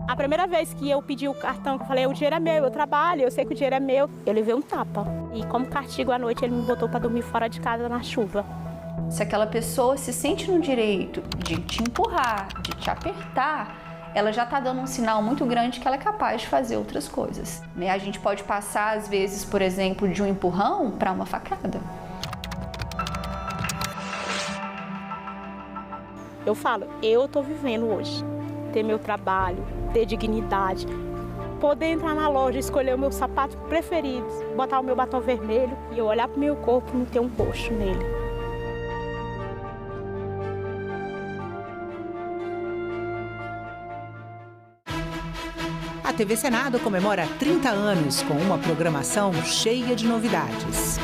A primeira vez que eu pedi o cartão, que eu falei, o dinheiro é meu, eu trabalho, eu sei que o dinheiro é meu, eu levei um tapa. E como castigo à noite, ele me botou para dormir fora de casa na chuva. Se aquela pessoa se sente no direito de te empurrar, de te apertar, ela já está dando um sinal muito grande que ela é capaz de fazer outras coisas. A gente pode passar, às vezes, por exemplo, de um empurrão para uma facada. Eu falo, eu estou vivendo hoje. Ter meu trabalho, ter dignidade, poder entrar na loja, escolher o meu sapato preferido, botar o meu batom vermelho e eu olhar para o meu corpo e não ter um roxo nele. A TV Senado comemora 30 anos com uma programação cheia de novidades.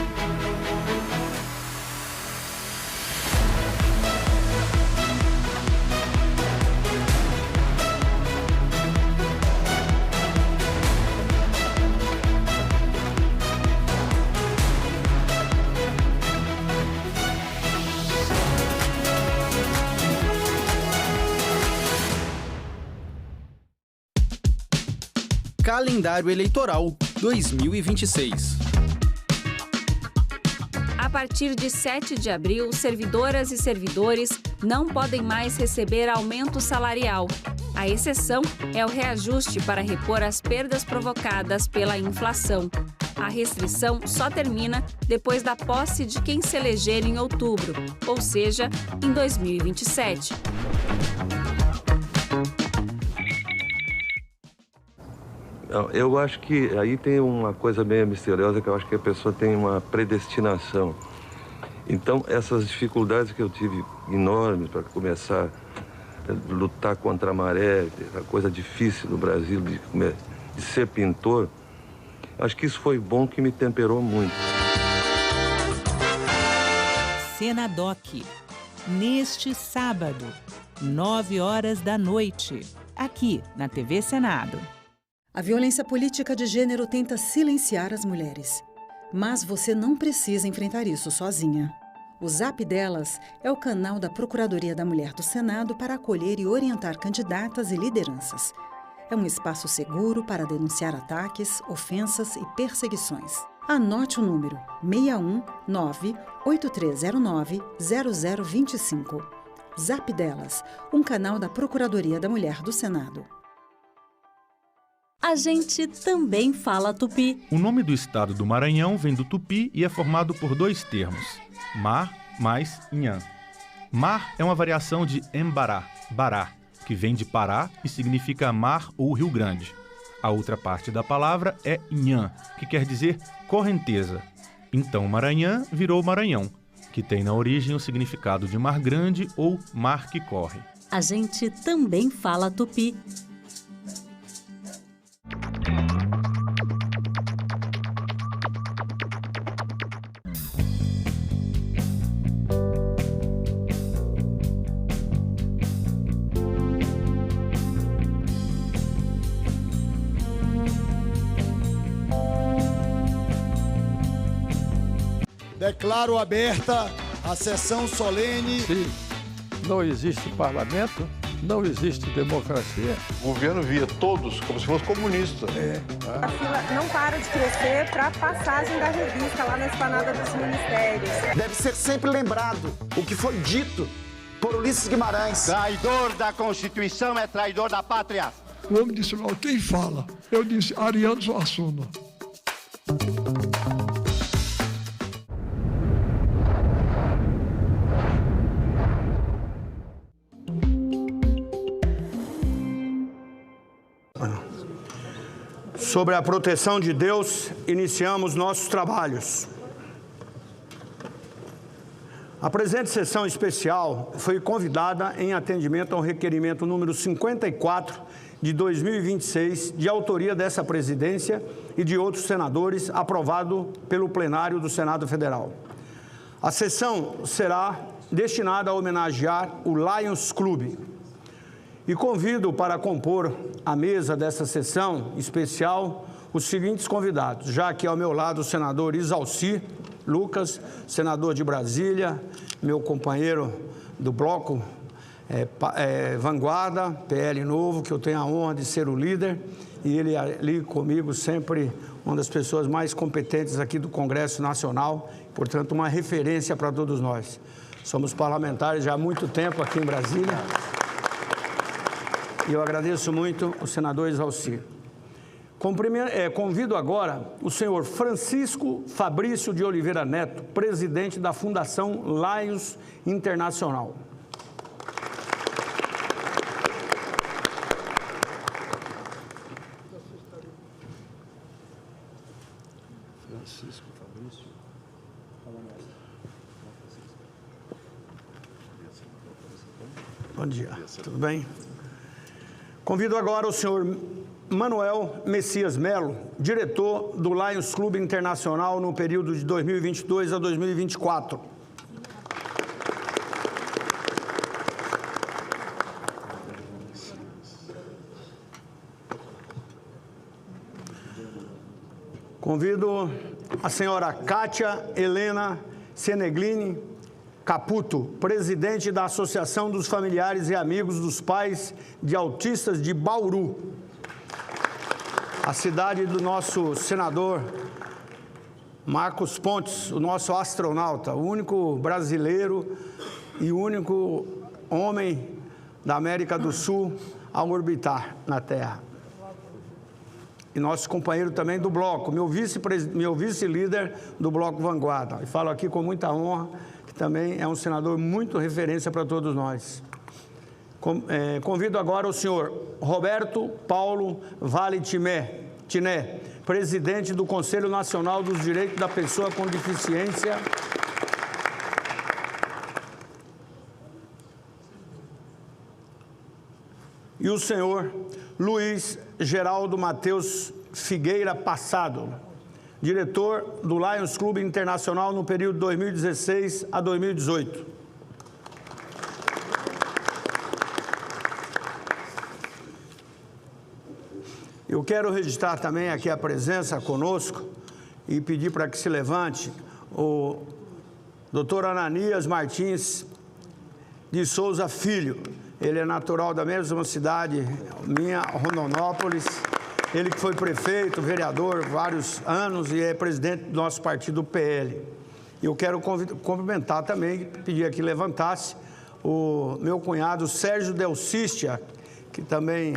Calendário Eleitoral 2026. A partir de 7 de abril, servidoras e servidores não podem mais receber aumento salarial. A exceção é o reajuste para repor as perdas provocadas pela inflação. A restrição só termina depois da posse de quem se eleger em outubro, ou seja, em 2027. Eu acho que aí tem uma coisa meio misteriosa, que eu acho que a pessoa tem uma predestinação. Então, essas dificuldades que eu tive enormes para começar a lutar contra a maré, a coisa difícil no Brasil de ser pintor, acho que isso foi bom, que me temperou muito. Senadoc, neste sábado, 9 horas da noite, aqui na TV Senado. A violência política de gênero tenta silenciar as mulheres. Mas você não precisa enfrentar isso sozinha. O Zap Delas é o canal da Procuradoria da Mulher do Senado para acolher e orientar candidatas e lideranças. É um espaço seguro para denunciar ataques, ofensas e perseguições. Anote o número 619-8309-0025. Zap Delas, um canal da Procuradoria da Mulher do Senado. A gente também fala tupi. O nome do estado do Maranhão vem do tupi e é formado por dois termos, mar mais inhã. Mar é uma variação de embará, bará, que vem de Pará e significa mar ou Rio Grande. A outra parte da palavra é inhã, que quer dizer correnteza. Então Maranhã virou Maranhão, que tem na origem o significado de mar grande ou mar que corre. A gente também fala tupi. Declaro aberta a sessão solene. Se não existe parlamento, não existe democracia. O governo via todos como se fosse comunista. A fila não para de crescer para passagem da revista lá na esplanada dos ministérios. Deve ser sempre lembrado o que foi dito por Ulisses Guimarães. Traidor da Constituição é traidor da pátria. O homem disse, quem fala? Eu disse, Ariano Suassuna. Sobre a proteção de Deus, iniciamos nossos trabalhos. A presente sessão especial foi convidada em atendimento ao requerimento número 54 de 2026, de autoria dessa presidência e de outros senadores, aprovado pelo plenário do Senado Federal. A sessão será destinada a homenagear o Lions Clube. E convido para compor a mesa dessa sessão especial os seguintes convidados, já que ao meu lado o senador Isalci Lucas, senador de Brasília, meu companheiro do bloco Vanguarda, PL Novo, que eu tenho a honra de ser o líder, e ele ali comigo sempre uma das pessoas mais competentes aqui do Congresso Nacional, portanto uma referência para todos nós. Somos parlamentares já há muito tempo aqui em Brasília. E eu agradeço muito o senador Isalci. Convido agora o senhor Francisco Fabrício de Oliveira Neto, presidente da Fundação Lions Internacional. Francisco Fabrício. Bom dia, tudo bem? Convido agora o senhor Manuel Messias Melo, diretor do Lions Clube Internacional no período de 2022 a 2024. Convido a senhora Kátia Helena Seneglini Caputo, presidente da Associação dos Familiares e Amigos dos Pais de Autistas de Bauru, a cidade do nosso senador Marcos Pontes, o nosso astronauta, o único brasileiro e o único homem da América do Sul a orbitar na Terra. E nosso companheiro também do bloco, meu vice-líder do bloco Vanguarda. E falo aqui com muita honra, que também é um senador muito referência para todos nós. Convido agora o senhor Roberto Paulo Vale Tiné, presidente do Conselho Nacional dos Direitos da Pessoa com Deficiência. E o senhor Luiz Geraldo Matheus Figueira Passado, diretor do Lions Clube Internacional no período 2016 a 2018. Eu quero registrar também aqui a presença conosco e pedir para que se levante o Dr. Ananias Martins de Souza Filho. Ele é natural da mesma cidade minha, Rondonópolis. Ele que foi prefeito, vereador vários anos e é presidente do nosso partido, PL. E eu quero cumprimentar também, pedir aqui que levantasse o meu cunhado Sérgio Delcistia, que também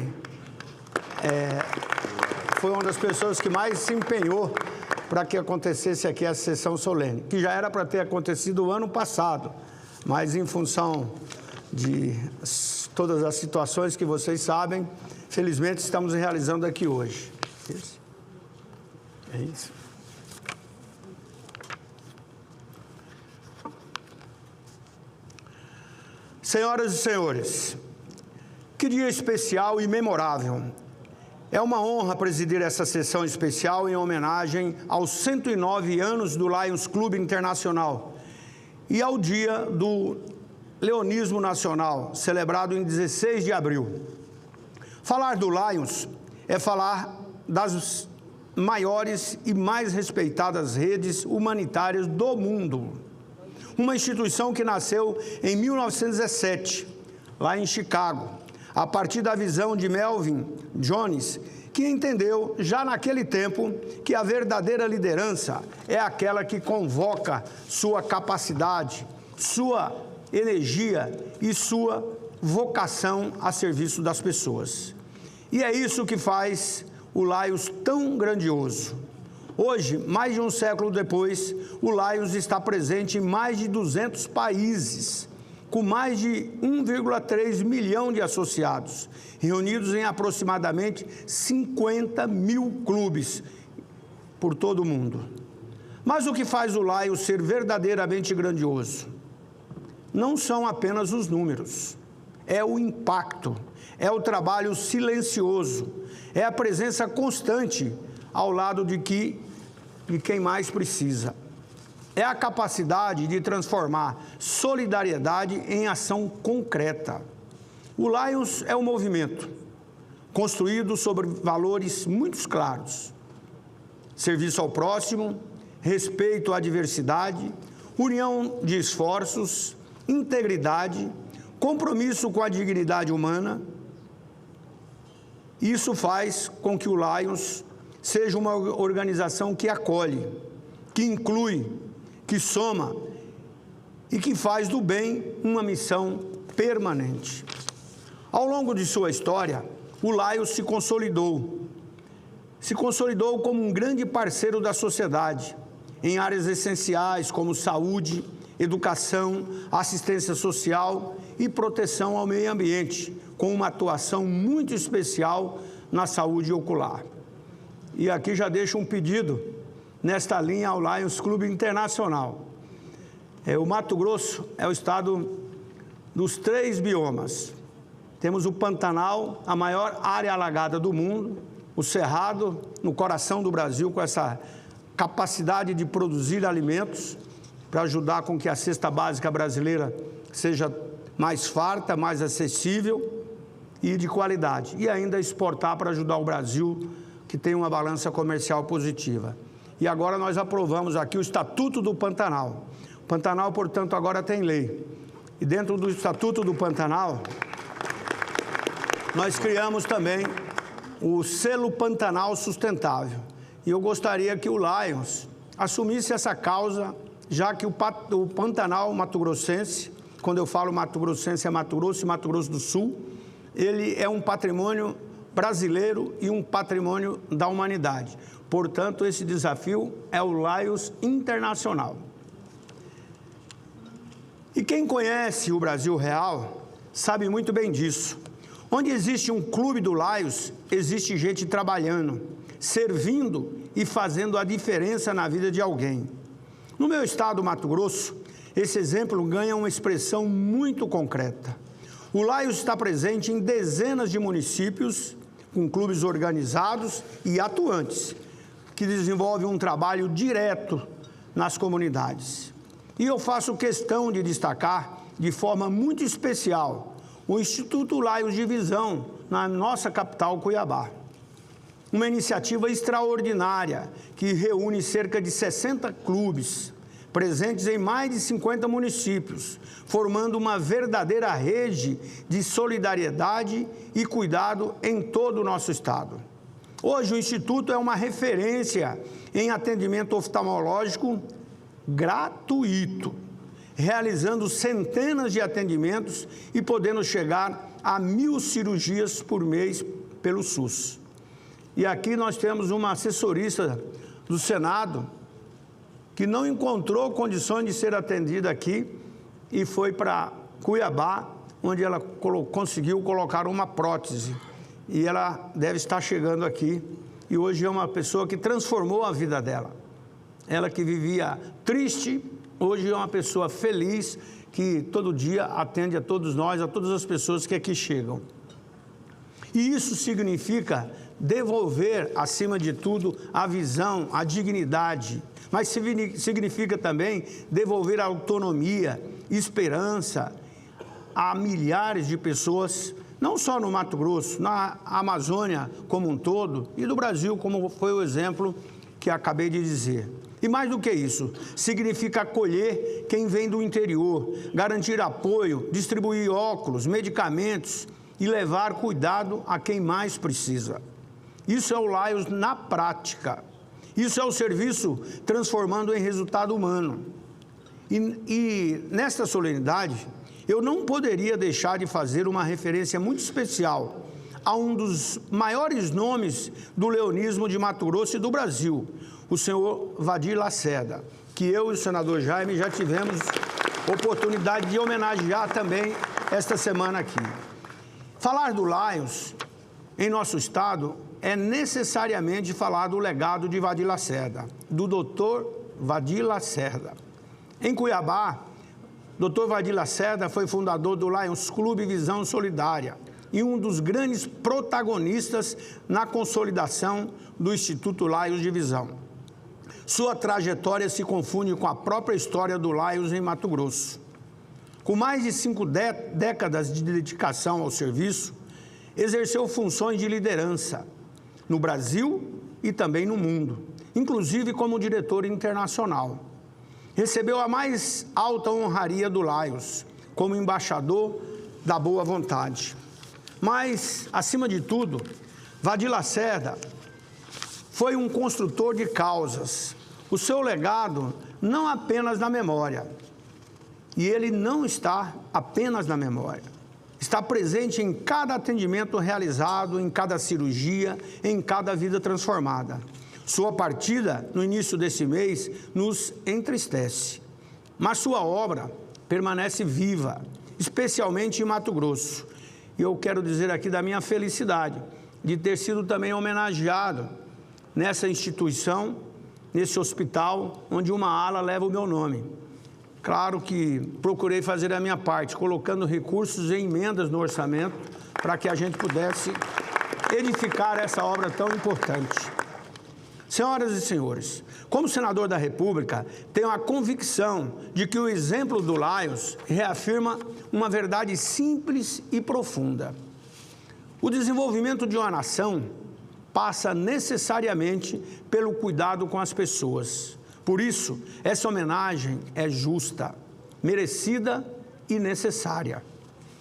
foi uma das pessoas que mais se empenhou para que acontecesse aqui a sessão solene, que já era para ter acontecido o ano passado, mas em função de todas as situações que vocês sabem, felizmente estamos realizando aqui hoje. É isso. Senhoras e senhores, que dia especial e memorável. É uma honra presidir essa sessão especial em homenagem aos 109 anos do Lions Clube Internacional e ao Dia do Leonismo Nacional, celebrado em 16 de abril. Falar do Lions é falar das maiores e mais respeitadas redes humanitárias do mundo. Uma instituição que nasceu em 1917, lá em Chicago, a partir da visão de Melvin Jones, que entendeu já naquele tempo que a verdadeira liderança é aquela que convoca sua capacidade, sua energia e sua vocação a serviço das pessoas. E é isso que faz o Lions tão grandioso. Hoje, mais de um século depois, o Lions está presente em mais de 200 países, com mais de 1,3 milhão de associados, reunidos em aproximadamente 50 mil clubes por todo o mundo. Mas o que faz o Lions ser verdadeiramente grandioso? Não são apenas os números, é o impacto, é o trabalho silencioso, é a presença constante ao lado de quem mais precisa. É a capacidade de transformar solidariedade em ação concreta. O Lions é um movimento construído sobre valores muito claros: serviço ao próximo, respeito à diversidade, união de esforços, integridade, compromisso com a dignidade humana. Isso faz com que o Lions seja uma organização que acolhe, que inclui, que soma e que faz do bem uma missão permanente. Ao longo de sua história, o Lions se consolidou como um grande parceiro da sociedade, em áreas essenciais como saúde, educação, assistência social e proteção ao meio ambiente, com uma atuação muito especial na saúde ocular. E aqui já deixo um pedido nesta linha ao Lions Clube Internacional. O Mato Grosso é o estado dos 3 biomas. Temos o Pantanal, a maior área alagada do mundo, o Cerrado, no coração do Brasil, com essa capacidade de produzir alimentos para ajudar com que a cesta básica brasileira seja mais farta, mais acessível e de qualidade. E ainda exportar para ajudar o Brasil, que tem uma balança comercial positiva. E agora nós aprovamos aqui o Estatuto do Pantanal. O Pantanal, portanto, agora tem lei. E dentro do Estatuto do Pantanal, nós criamos também o Selo Pantanal Sustentável. E eu gostaria que o Lions assumisse essa causa, já que o Pantanal mato-grossense, quando eu falo mato-grossense é Mato Grosso e Mato Grosso do Sul, ele é um patrimônio brasileiro e um patrimônio da humanidade. Portanto, esse desafio é o Lions Internacional. E quem conhece o Brasil real sabe muito bem disso. Onde existe um clube do Lions, existe gente trabalhando, servindo e fazendo a diferença na vida de alguém. No meu estado, Mato Grosso, esse exemplo ganha uma expressão muito concreta. O Lions está presente em dezenas de municípios, com clubes organizados e atuantes, que desenvolvem um trabalho direto nas comunidades. E eu faço questão de destacar, de forma muito especial, o Instituto Lions de Visão, na nossa capital, Cuiabá. Uma iniciativa extraordinária que reúne cerca de 60 clubes, presentes em mais de 50 municípios, formando uma verdadeira rede de solidariedade e cuidado em todo o nosso estado. Hoje, o Instituto é uma referência em atendimento oftalmológico gratuito, realizando centenas de atendimentos e podendo chegar a 1.000 cirurgias por mês pelo SUS. E aqui nós temos uma assessorista do Senado que não encontrou condições de ser atendida aqui e foi para Cuiabá, onde ela conseguiu colocar uma prótese. E ela deve estar chegando aqui e hoje é uma pessoa que transformou a vida dela. Ela que vivia triste, hoje é uma pessoa feliz que todo dia atende a todos nós, a todas as pessoas que aqui chegam. E isso significa devolver, acima de tudo, a visão, a dignidade, mas significa também devolver a autonomia, esperança a milhares de pessoas, não só no Mato Grosso, na Amazônia como um todo e do Brasil, como foi o exemplo que acabei de dizer. E mais do que isso, significa acolher quem vem do interior, garantir apoio, distribuir óculos, medicamentos e levar cuidado a quem mais precisa. Isso é o Lions na prática. Isso é o serviço transformando em resultado humano. E nesta solenidade, eu não poderia deixar de fazer uma referência muito especial a um dos maiores nomes do leonismo de Mato Grosso e do Brasil, o senhor Valdir Lacerda, que eu e o senador Jaime já tivemos oportunidade de homenagear também esta semana aqui. Falar do Lions em nosso estado é necessariamente falar do legado de Valdir Lacerda, do doutor Valdir Lacerda. Em Cuiabá, Dr. Valdir Lacerda foi fundador do Lions Clube Visão Solidária e um dos grandes protagonistas na consolidação do Instituto Lions de Visão. Sua trajetória se confunde com a própria história do Lions em Mato Grosso. Com mais de 5 décadas de dedicação ao serviço, exerceu funções de liderança no Brasil e também no mundo, inclusive como diretor internacional. Recebeu a mais alta honraria do Lions, como embaixador da boa vontade. Mas, acima de tudo, Valdir Lacerda foi um construtor de causas. O seu legado não apenas na memória, e ele não está apenas na memória, está presente em cada atendimento realizado, em cada cirurgia, em cada vida transformada. Sua partida, no início desse mês, nos entristece, mas sua obra permanece viva, especialmente em Mato Grosso. E eu quero dizer aqui da minha felicidade de ter sido também homenageado nessa instituição, nesse hospital, onde uma ala leva o meu nome. Claro que procurei fazer a minha parte, colocando recursos e emendas no orçamento para que a gente pudesse edificar essa obra tão importante. Senhoras e senhores, como senador da República, tenho a convicção de que o exemplo do Lions reafirma uma verdade simples e profunda. O desenvolvimento de uma nação passa necessariamente pelo cuidado com as pessoas. Por isso, essa homenagem é justa, merecida e necessária.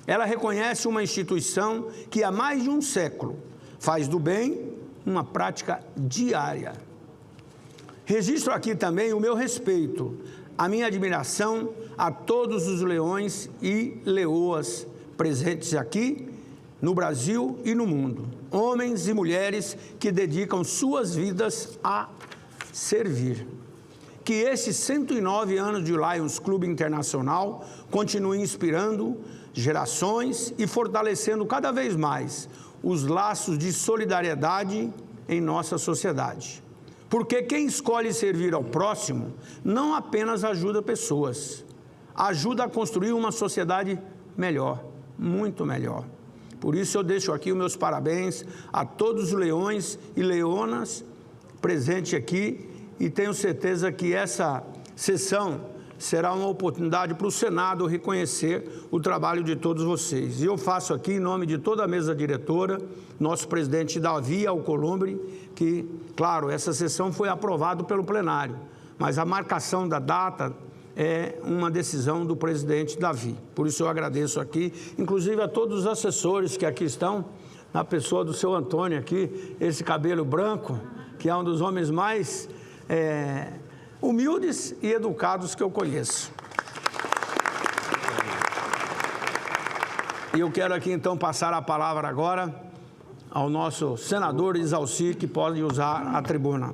Ela reconhece uma instituição que há mais de um século faz do bem uma prática diária. Registro aqui também o meu respeito, a minha admiração a todos os leões e leoas presentes aqui no Brasil e no mundo. Homens e mulheres que dedicam suas vidas a servir. Que esses 109 anos de Lions Clube Internacional continuem inspirando gerações e fortalecendo cada vez mais os laços de solidariedade em nossa sociedade. Porque quem escolhe servir ao próximo não apenas ajuda pessoas, ajuda a construir uma sociedade melhor, muito melhor. Por isso eu deixo aqui os meus parabéns a todos os leões e leonas presentes aqui e tenho certeza que essa sessão será uma oportunidade para o Senado reconhecer o trabalho de todos vocês. E eu faço aqui, em nome de toda a mesa diretora, nosso presidente Davi Alcolumbre, que, claro, essa sessão foi aprovada pelo plenário, mas a marcação da data é uma decisão do presidente Davi. Por isso eu agradeço aqui, inclusive a todos os assessores que aqui estão, na pessoa do seu Antônio aqui, esse cabelo branco, que é um dos homens mais humildes e educados que eu conheço. E eu quero aqui então passar a palavra agora ao nosso senador Isalci, que pode usar a tribuna.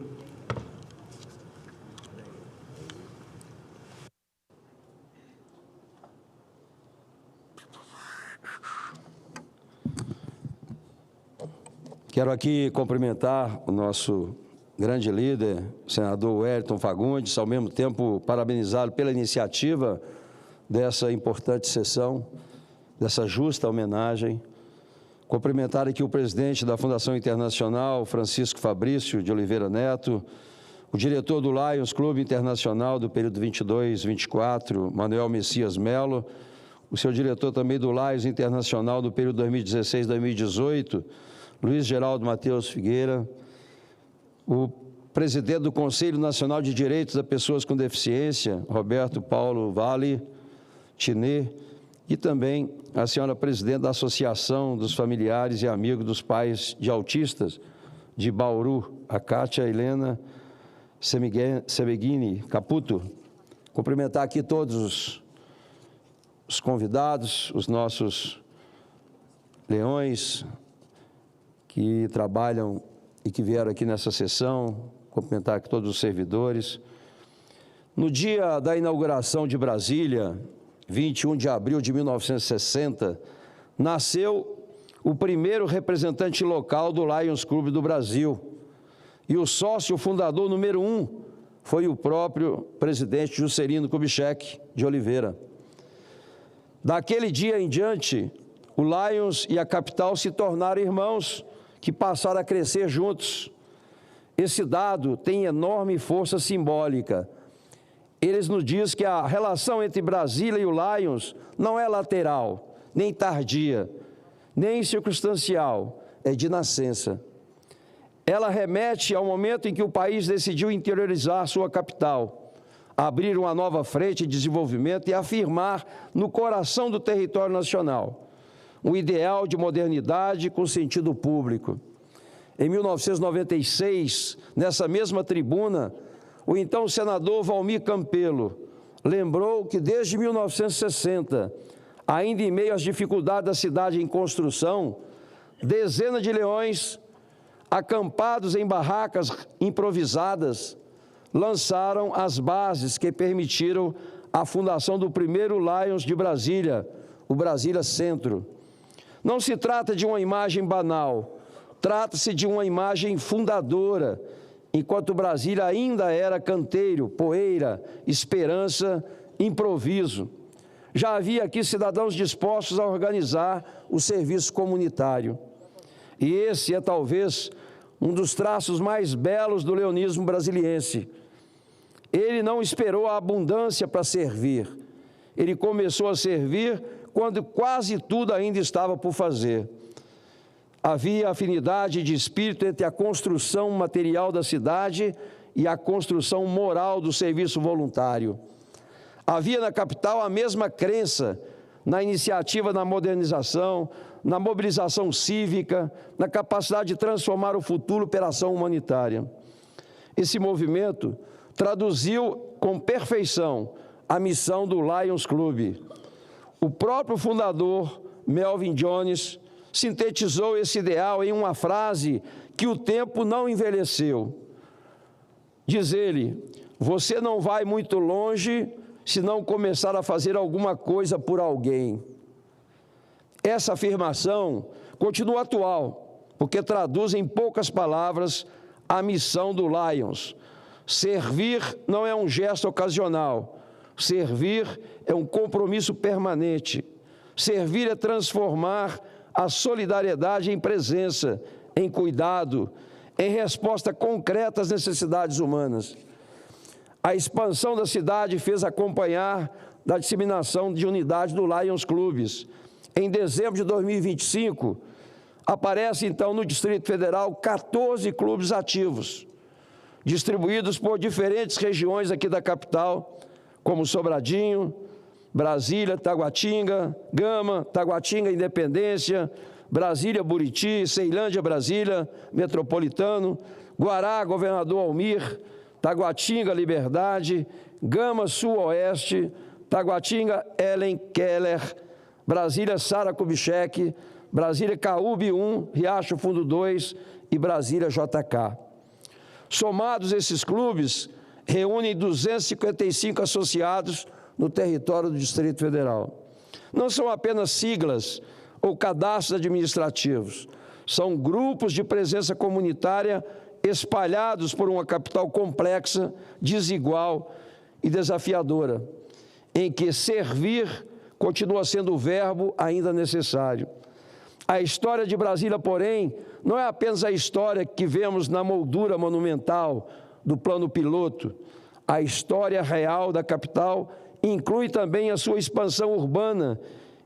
Quero aqui cumprimentar o nosso grande líder, o senador Wellington Fagundes, ao mesmo tempo parabenizá-lo pela iniciativa dessa importante sessão, dessa justa homenagem. Cumprimentar aqui o presidente da Fundação Internacional, Francisco Fabrício de Oliveira Neto, o diretor do Lions Clube Internacional do período 22-24, Manuel Messias Melo, o seu diretor também do Lions Internacional do período 2016-2018, Luiz Geraldo Matheus Figueira, o presidente do Conselho Nacional de Direitos das Pessoas com Deficiência, Roberto Paulo Vale Tinê, e também a senhora presidente da Associação dos Familiares e Amigos dos Pais de Autistas de Bauru, a Kátia Helena Sebeghini Caputo. Cumprimentar aqui todos os convidados, os nossos leões que trabalham e que vieram aqui nessa sessão, cumprimentar aqui todos os servidores. No dia da inauguração de Brasília, 21 de abril de 1960, nasceu o primeiro representante local do Lions Clube do Brasil. E o sócio fundador número 1 foi o próprio presidente Juscelino Kubitschek de Oliveira. Daquele dia em diante, o Lions e a capital se tornaram irmãos que passaram a crescer juntos. Esse dado tem enorme força simbólica. Eles nos dizem que a relação entre Brasília e o Lions não é lateral, nem tardia, nem circunstancial, é de nascença. Ela remete ao momento em que o país decidiu interiorizar sua capital, abrir uma nova frente de desenvolvimento e afirmar no coração do território nacional um ideal de modernidade com sentido público. Em 1996, nessa mesma tribuna, o então senador Valmir Campelo lembrou que desde 1960, ainda em meio às dificuldades da cidade em construção, dezenas de leões, acampados em barracas improvisadas, lançaram as bases que permitiram a fundação do primeiro Lions de Brasília, o Brasília Centro. Não se trata de uma imagem banal, trata-se de uma imagem fundadora, enquanto Brasília ainda era canteiro, poeira, esperança, improviso. Já havia aqui cidadãos dispostos a organizar o serviço comunitário. E esse é talvez um dos traços mais belos do leonismo brasiliense. Ele não esperou a abundância para servir. Ele começou a servir quando quase tudo ainda estava por fazer. Havia afinidade de espírito entre a construção material da cidade e a construção moral do serviço voluntário. Havia na capital a mesma crença na iniciativa da modernização, na mobilização cívica, na capacidade de transformar o futuro pela ação humanitária. Esse movimento traduziu com perfeição a missão do Lions Club. O próprio fundador, Melvin Jones, sintetizou esse ideal em uma frase que o tempo não envelheceu. Diz ele: você não vai muito longe se não começar a fazer alguma coisa por alguém. Essa afirmação continua atual, porque traduz em poucas palavras a missão do Lions. Servir não é um gesto ocasional. Servir é um compromisso permanente. Servir é transformar a solidariedade em presença, em cuidado, em resposta concreta às necessidades humanas. A expansão da cidade fez acompanhar da disseminação de unidades do Lions Clubes. Em dezembro de 2025, aparece então no Distrito Federal 14 clubes ativos, distribuídos por diferentes regiões aqui da capital, como Sobradinho, Brasília, Taguatinga, Gama, Taguatinga, Independência, Brasília, Buriti, Ceilândia, Brasília, Metropolitano, Guará, Governador Almir, Taguatinga, Liberdade, Gama, Sul-Oeste, Taguatinga, Ellen Keller, Brasília, Sara Kubitschek, Brasília, Caúbe 1, Riacho Fundo 2 e Brasília, JK. Somados, esses clubes reúnem 255 associados no território do Distrito Federal. Não são apenas siglas ou cadastros administrativos, são grupos de presença comunitária espalhados por uma capital complexa, desigual e desafiadora, em que servir continua sendo o verbo ainda necessário. A história de Brasília, porém, não é apenas a história que vemos na moldura monumental do plano piloto. A história real da capital inclui também a sua expansão urbana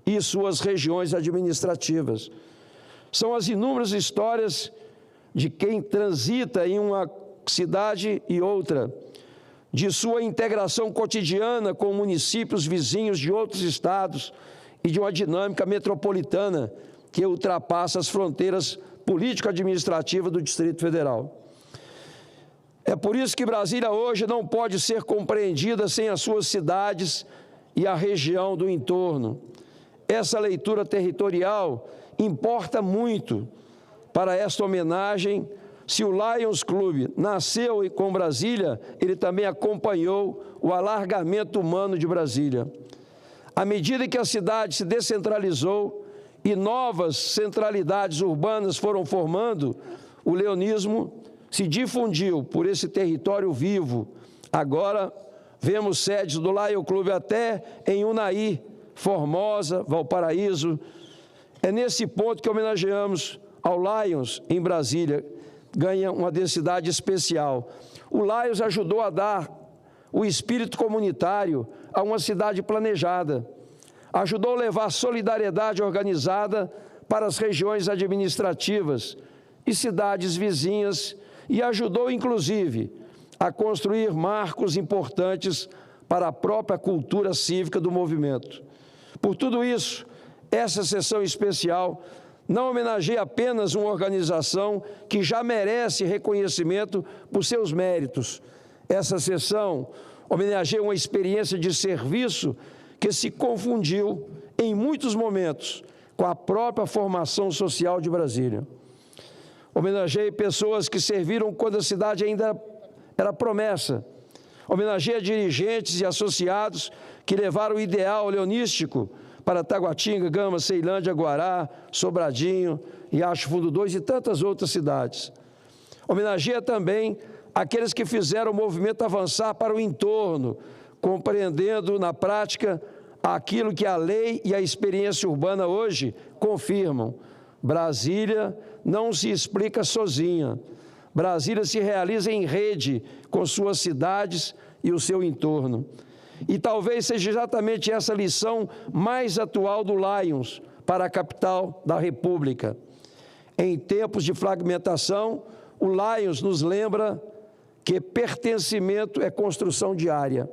e suas regiões administrativas. São as inúmeras histórias de quem transita em uma cidade e outra, de sua integração cotidiana com municípios vizinhos de outros estados e de uma dinâmica metropolitana que ultrapassa as fronteiras político-administrativas do Distrito Federal. É por isso que Brasília hoje não pode ser compreendida sem as suas cidades e a região do entorno. Essa leitura territorial importa muito para esta homenagem. Se o Lions Clube nasceu com Brasília, ele também acompanhou o alargamento humano de Brasília. À medida que a cidade se descentralizou e novas centralidades urbanas foram formando, o leonismo se difundiu por esse território vivo. Agora, vemos sedes do Lions Clube até em Unai, Formosa, Valparaíso. É nesse ponto que homenageamos ao Lions em Brasília, ganha uma densidade especial. O Lions ajudou a dar o espírito comunitário a uma cidade planejada, ajudou a levar solidariedade organizada para as regiões administrativas e cidades vizinhas e ajudou, inclusive, a construir marcos importantes para a própria cultura cívica do movimento. Por tudo isso, essa sessão especial não homenageia apenas uma organização que já merece reconhecimento por seus méritos. Essa sessão homenageia uma experiência de serviço que se confundiu, em muitos momentos, com a própria formação social de Brasília. Homenageia pessoas que serviram quando a cidade ainda era promessa. Homenageia dirigentes e associados que levaram o ideal leonístico para Taguatinga, Gama, Ceilândia, Guará, Sobradinho, Riacho Fundo 2 e tantas outras cidades. Homenageia também aqueles que fizeram o movimento avançar para o entorno, compreendendo na prática aquilo que a lei e a experiência urbana hoje confirmam. Brasília não se explica sozinha. Brasília se realiza em rede com suas cidades e o seu entorno. E talvez seja exatamente essa lição mais atual do Lions para a capital da República. Em tempos de fragmentação, o Lions nos lembra que pertencimento é construção diária.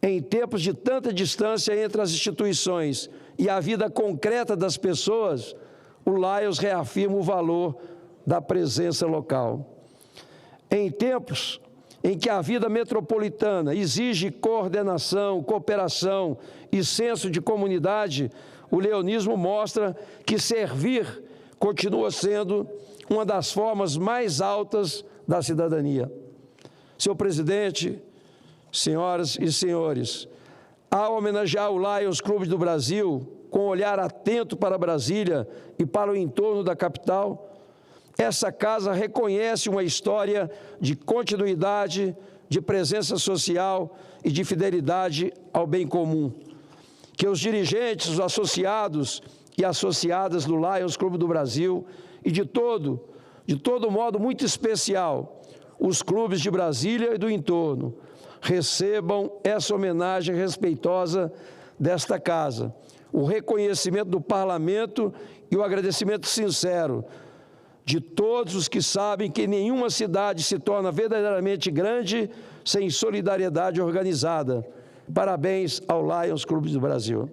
Em tempos de tanta distância entre as instituições e a vida concreta das pessoas, o Lions reafirma o valor da presença local. Em tempos em que a vida metropolitana exige coordenação, cooperação e senso de comunidade, o leonismo mostra que servir continua sendo uma das formas mais altas da cidadania. Senhor presidente, senhoras e senhores, ao homenagear o Lions Clube do Brasil, com um olhar atento para Brasília e para o entorno da capital, essa casa reconhece uma história de continuidade, de presença social e de fidelidade ao bem comum. Que os dirigentes, os associados e associadas do Lions Clube do Brasil e de todo modo muito especial, os clubes de Brasília e do entorno, recebam essa homenagem respeitosa desta casa, o reconhecimento do parlamento e o agradecimento sincero de todos os que sabem que nenhuma cidade se torna verdadeiramente grande sem solidariedade organizada. Parabéns ao Lions Clube do Brasil.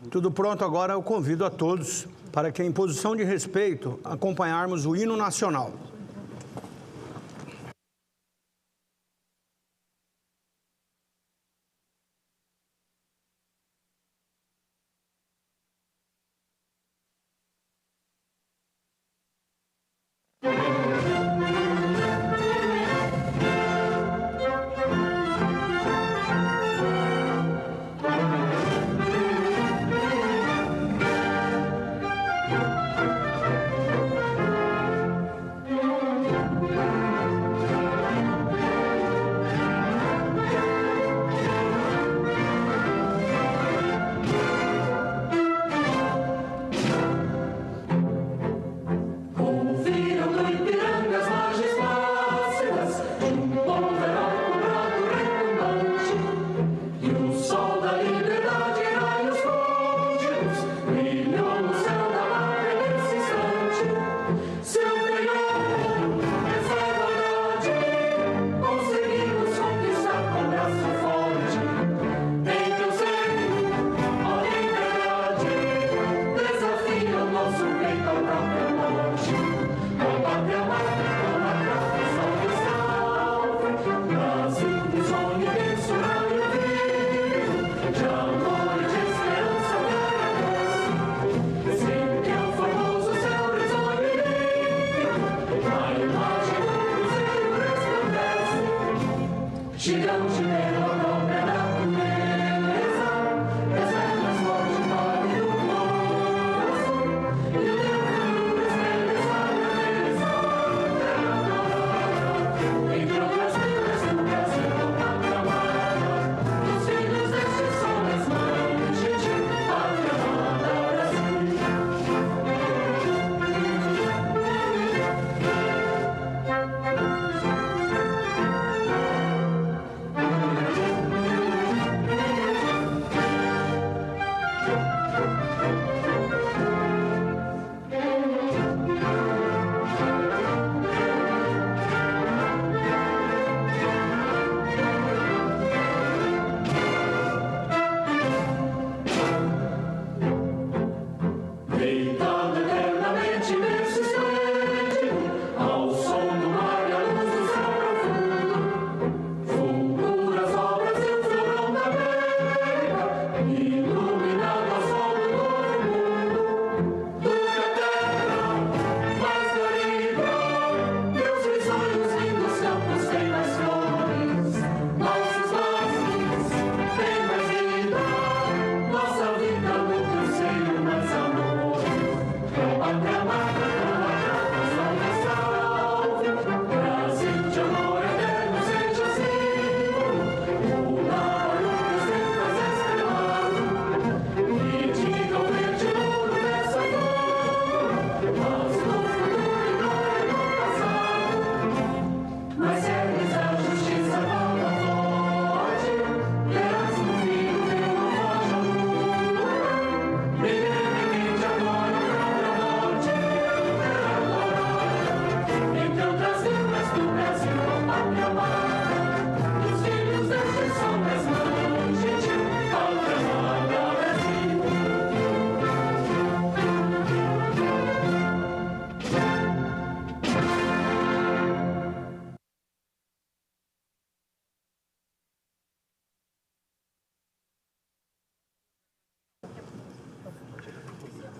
Tudo pronto agora, eu convido a todos para que, em posição de respeito, acompanharmos o hino nacional.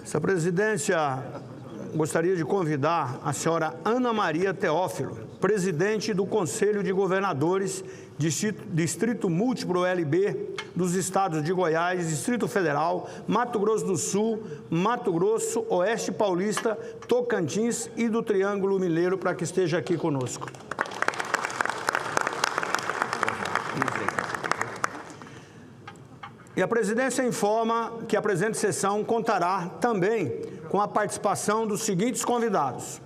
Essa presidência gostaria de convidar a senhora Ana Maria Teófilo, presidente do Conselho de Governadores, Distrito Múltiplo LB, dos estados de Goiás, Distrito Federal, Mato Grosso do Sul, Mato Grosso, Oeste Paulista, Tocantins e do Triângulo Mineiro, para que esteja aqui conosco. E a presidência informa que a presente sessão contará também com a participação dos seguintes convidados: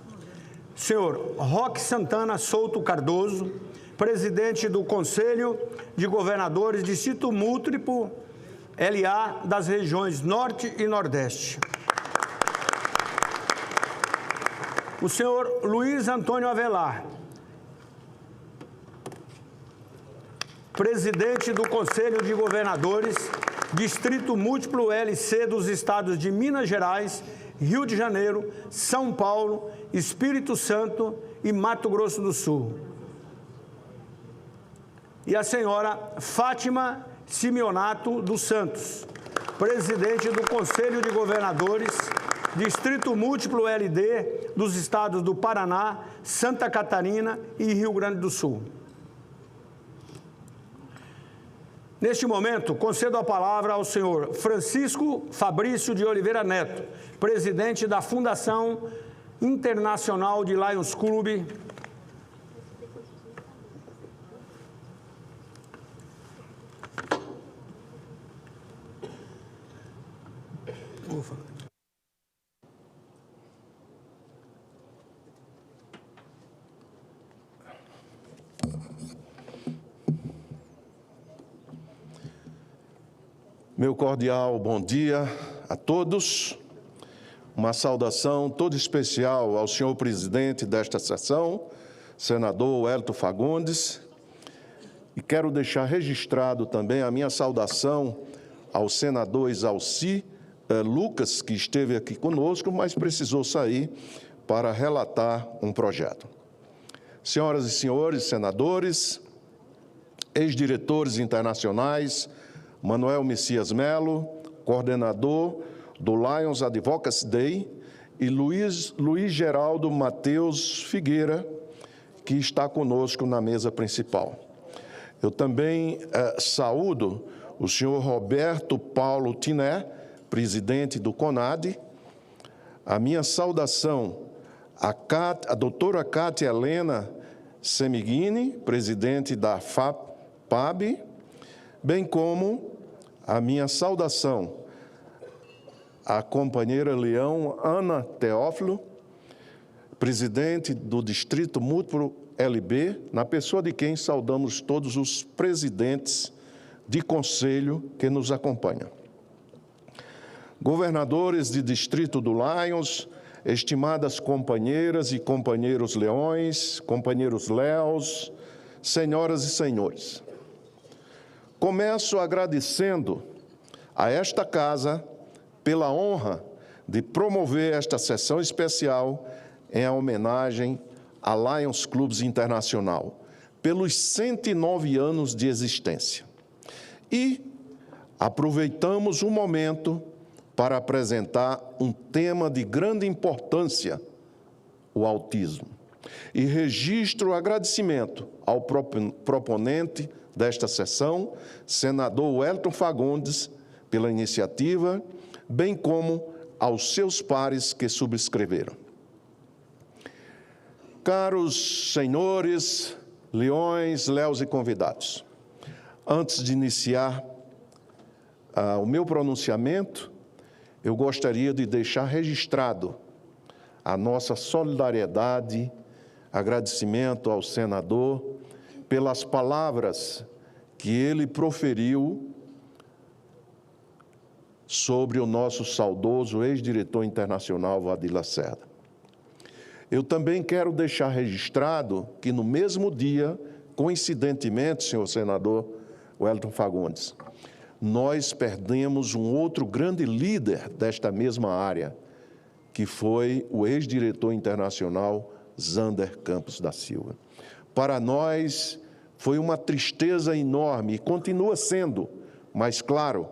senhor Roque Santana Souto Cardoso, presidente do Conselho de Governadores, Distrito Múltiplo LA das regiões Norte e Nordeste. O senhor Luiz Antônio Avelar, presidente do Conselho de Governadores, Distrito Múltiplo LC dos estados de Minas Gerais, Rio de Janeiro, São Paulo, Espírito Santo e Mato Grosso do Sul. E a senhora Fátima Simeonato dos Santos, presidente do Conselho de Governadores, Distrito Múltiplo LD dos estados do Paraná, Santa Catarina e Rio Grande do Sul. Neste momento, concedo a palavra ao senhor Francisco Fabrício de Oliveira Neto, presidente da Fundação Internacional de Lions Club. Meu cordial bom dia a todos. Uma saudação toda especial ao senhor presidente desta sessão, senador Wellington Fagundes. E quero deixar registrado também a minha saudação ao senador Exalci Lucas, que esteve aqui conosco, mas precisou sair para relatar um projeto. Senhoras e senhores senadores, ex-diretores internacionais, Manuel Messias Melo, coordenador do Lions Advocacy Day, e Luiz Geraldo Mateus Figueira, que está conosco na mesa principal. Eu também saúdo o senhor Roberto Paulo Tiné, presidente do CONAD. A minha saudação à doutora Cátia Helena Seneglini, presidente da FAPAB, bem como a minha saudação à companheira Leão Ana Teófilo, presidente do Distrito Mútuo LB, na pessoa de quem saudamos todos os presidentes de conselho que nos acompanham. Governadores de Distrito do Lions, estimadas companheiras e companheiros leões, companheiros léus, senhoras e senhores. Começo agradecendo a esta casa pela honra de promover esta sessão especial em homenagem à Lions Clubs Internacional, pelos 109 anos de existência. E aproveitamos o momento para apresentar um tema de grande importância, o autismo. E registro o agradecimento ao proponente desta sessão, senador Wellington Fagundes, pela iniciativa, bem como aos seus pares que subscreveram. Caros senhores, leões, léus e convidados, antes de iniciar o meu pronunciamento, eu gostaria de deixar registrado a nossa solidariedade, agradecimento ao senador pelas palavras que ele proferiu sobre o nosso saudoso ex-diretor internacional, Valdir Lacerda. Eu também quero deixar registrado que no mesmo dia, coincidentemente, senhor senador Wellington Fagundes, nós perdemos um outro grande líder desta mesma área, que foi o ex-diretor internacional Zander Campos da Silva. Para nós, foi uma tristeza enorme e continua sendo, mas, claro,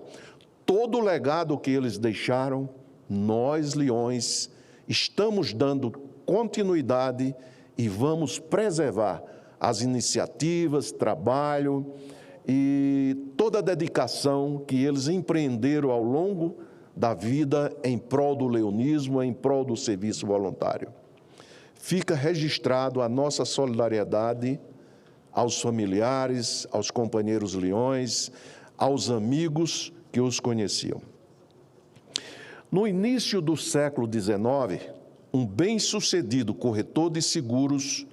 todo o legado que eles deixaram, nós, leões, estamos dando continuidade e vamos preservar as iniciativas, trabalho e toda a dedicação que eles empreenderam ao longo da vida em prol do leonismo, em prol do serviço voluntário. Fica registrado a nossa solidariedade aos familiares, aos companheiros leões, aos amigos que os conheciam. No início do século XIX, um bem-sucedido corretor de seguros,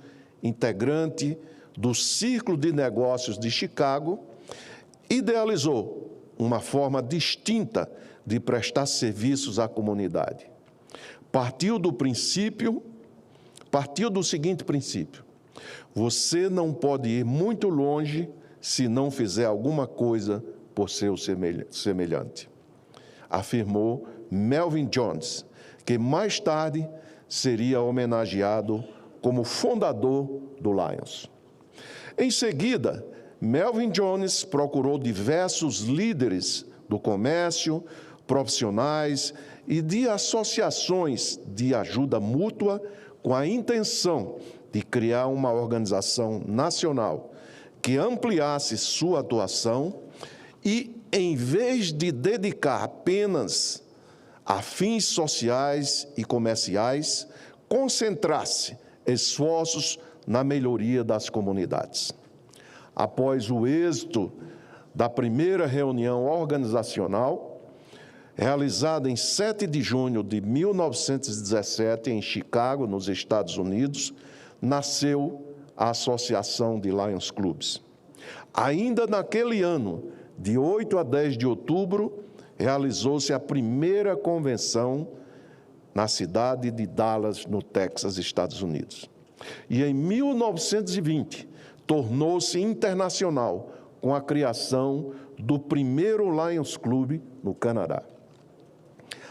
integrante do Círculo de Negócios de Chicago, idealizou uma forma distinta de prestar serviços à comunidade. Partiu do seguinte princípio: você não pode ir muito longe se não fizer alguma coisa por seu semelhante, afirmou Melvin Jones, que mais tarde seria homenageado como fundador do Lions. Em seguida, Melvin Jones procurou diversos líderes do comércio, profissionais e de associações de ajuda mútua com a intenção de criar uma organização nacional que ampliasse sua atuação e, em vez de dedicar apenas a fins sociais e comerciais, concentrasse esforços na melhoria das comunidades. Após o êxito da primeira reunião organizacional, realizada em 7 de junho de 1917 em Chicago, nos Estados Unidos, nasceu a Associação de Lions Clubs. Ainda naquele ano, de 8 a 10 de outubro, realizou-se a primeira convenção na cidade de Dallas, no Texas, Estados Unidos. E em 1920, tornou-se internacional com a criação do primeiro Lions Club no Canadá.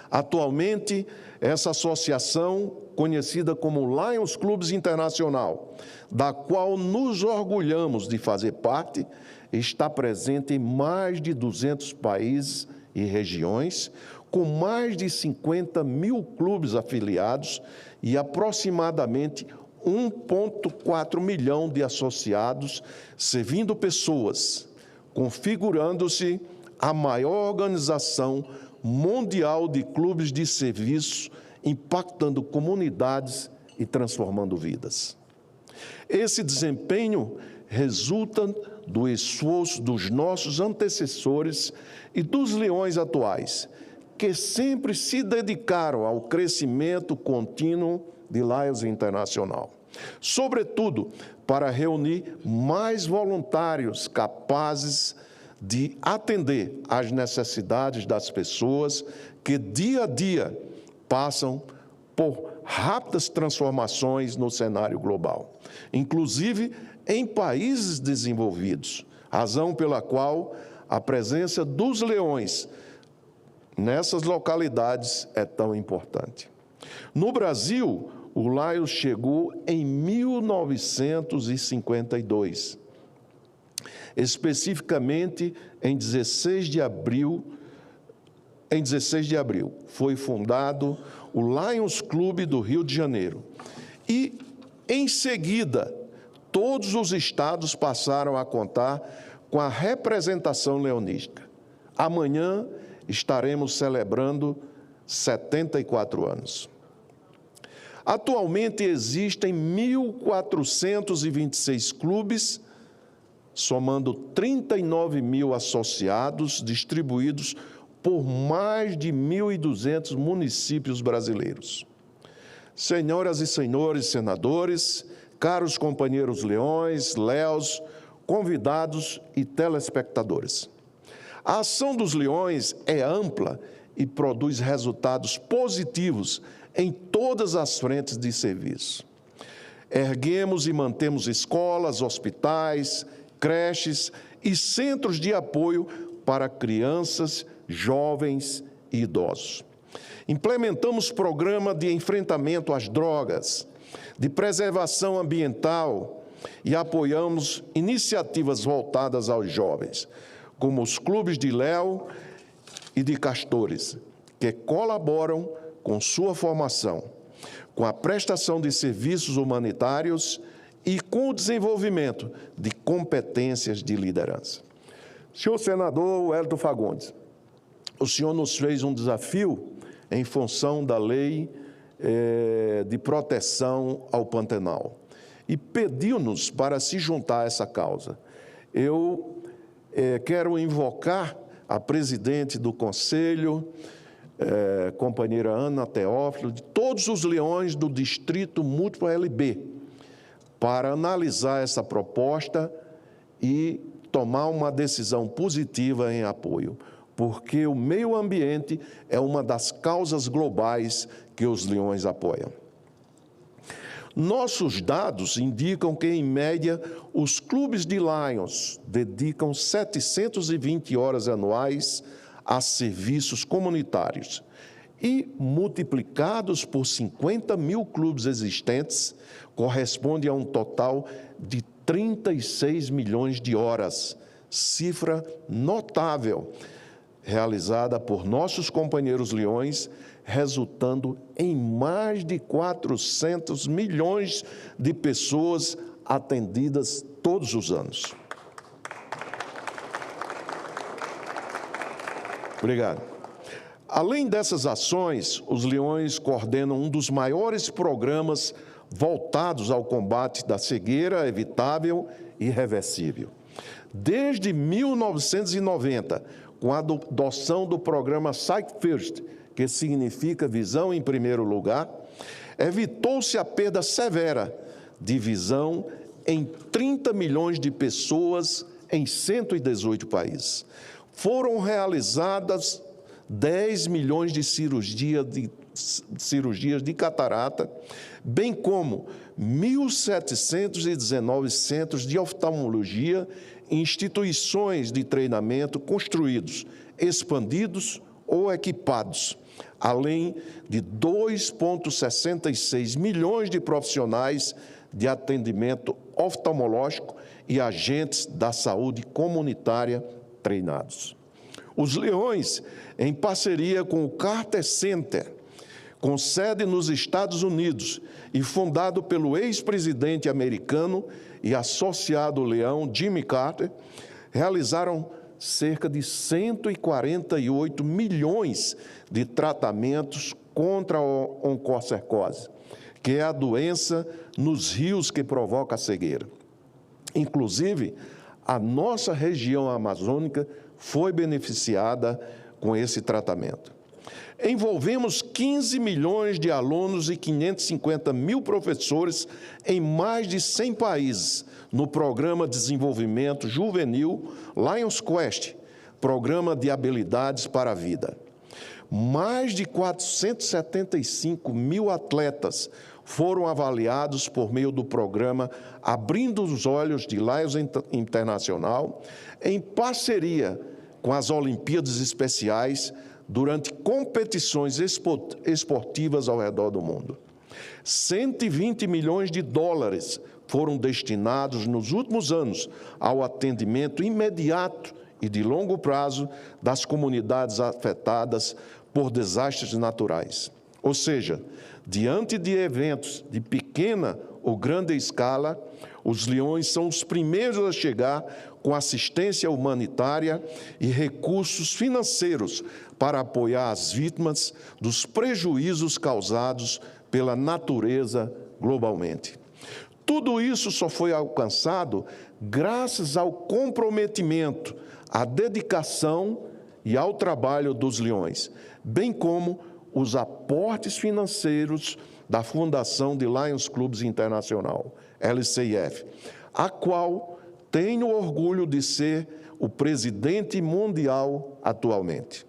Atualmente, essa associação, conhecida como Lions Clubs Internacional, da qual nos orgulhamos de fazer parte, está presente em mais de 200 países e regiões, com mais de 50 mil clubes afiliados e aproximadamente 1,4 milhão de associados, servindo pessoas, configurando-se a maior organização mundial de clubes de serviço, impactando comunidades e transformando vidas. Esse desempenho resulta do esforço dos nossos antecessores e dos leões atuais, que sempre se dedicaram ao crescimento contínuo de Lions International, sobretudo para reunir mais voluntários capazes de atender às necessidades das pessoas que dia a dia passam por rápidas transformações no cenário global, inclusive em países desenvolvidos, razão pela qual a presença dos leões nessas localidades é tão importante. No Brasil, o Lions chegou em 1952, especificamente em 16 de abril, foi fundado o Lions Clube do Rio de Janeiro. E, em seguida, todos os estados passaram a contar com a representação leonística. Amanhã estaremos celebrando 74 anos. Atualmente existem 1.426 clubes, somando 39 mil associados, distribuídos por mais de 1.200 municípios brasileiros. Senhoras e senhores senadores, caros companheiros leões, léus, convidados e telespectadores. A ação dos leões é ampla e produz resultados positivos em todas as frentes de serviço. Erguemos e mantemos escolas, hospitais, creches e centros de apoio para crianças, jovens e idosos. Implementamos programa de enfrentamento às drogas, de preservação ambiental e apoiamos iniciativas voltadas aos jovens, como os clubes de Léo e de Castores, que colaboram com sua formação, com a prestação de serviços humanitários e com o desenvolvimento de competências de liderança. Senhor senador Wellington Fagundes, o senhor nos fez um desafio em função da lei de proteção ao Pantanal e pediu-nos para se juntar a essa causa. Eu quero invocar a presidente do Conselho, companheira Ana Teófilo, de todos os leões do Distrito Múltiplo LB, para analisar essa proposta e tomar uma decisão positiva em apoio, porque o meio ambiente é uma das causas globais que os leões apoiam. Nossos dados indicam que, em média, os clubes de Lions dedicam 720 horas anuais a serviços comunitários e, multiplicados por 50 mil clubes existentes, corresponde a um total de 36 milhões de horas, cifra notável, realizada por nossos companheiros leões, resultando em mais de 400 milhões de pessoas atendidas todos os anos. Obrigado. Além dessas ações, os leões coordenam um dos maiores programas voltados ao combate da cegueira evitável e reversível. Desde 1990, com a adoção do programa Sight First, que significa visão em primeiro lugar, evitou-se a perda severa de visão em 30 milhões de pessoas em 118 países. Foram realizadas 10 milhões de cirurgias de catarata, bem como 1.719 centros de oftalmologia e instituições de treinamento construídos, expandidos ou equipados, além de 2,66 milhões de profissionais de atendimento oftalmológico e agentes da saúde comunitária treinados. Os leões, em parceria com o Carter Center, com sede nos Estados Unidos e fundado pelo ex-presidente americano e associado leão Jimmy Carter, realizaram cerca de 148 milhões de tratamentos contra a oncocercose, que é a doença nos rios que provoca a cegueira. Inclusive, a nossa região amazônica foi beneficiada com esse tratamento. Envolvemos 15 milhões de alunos e 550 mil professores em mais de 100 países no Programa de Desenvolvimento Juvenil Lions Quest, Programa de Habilidades para a Vida. Mais de 475 mil atletas foram avaliados por meio do programa Abrindo os Olhos de Lions Internacional, em parceria com as Olimpíadas Especiais, durante competições esportivas ao redor do mundo. 120 milhões de dólares foram destinados nos últimos anos ao atendimento imediato e de longo prazo das comunidades afetadas por desastres naturais. Ou seja, diante de eventos de pequena ou grande escala, os Leões são os primeiros a chegar com assistência humanitária e recursos financeiros para apoiar as vítimas dos prejuízos causados pela natureza globalmente. Tudo isso só foi alcançado graças ao comprometimento, à dedicação e ao trabalho dos Leões, bem como os aportes financeiros da Fundação de Lions Clubs Internacional, LCIF, a qual tenho orgulho de ser o presidente mundial atualmente.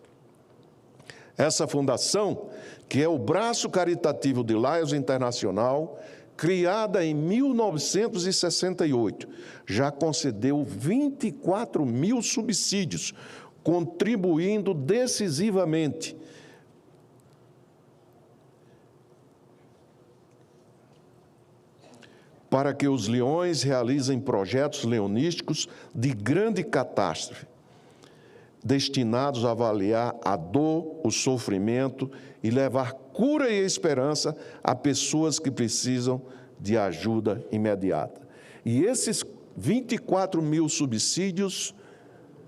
Essa fundação, que é o braço caritativo de Lions Internacional, criada em 1968, já concedeu 24 mil subsídios, contribuindo decisivamente para que os Leões realizem projetos leonísticos de grande catástrofe, destinados a avaliar a dor, o sofrimento e levar cura e esperança a pessoas que precisam de ajuda imediata. E esses 24 mil subsídios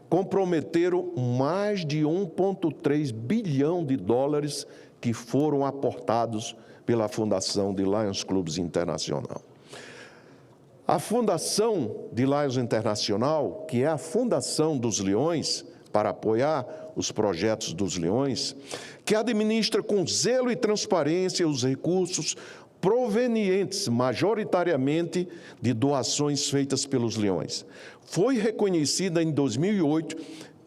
comprometeram mais de 1,3 bilhão de dólares que foram aportados pela Fundação de Lions Clubs Internacional. A Fundação de Lions Internacional, que é a fundação dos Leões, para apoiar os projetos dos Leões, que administra com zelo e transparência os recursos provenientes majoritariamente de doações feitas pelos Leões. Foi reconhecida em 2008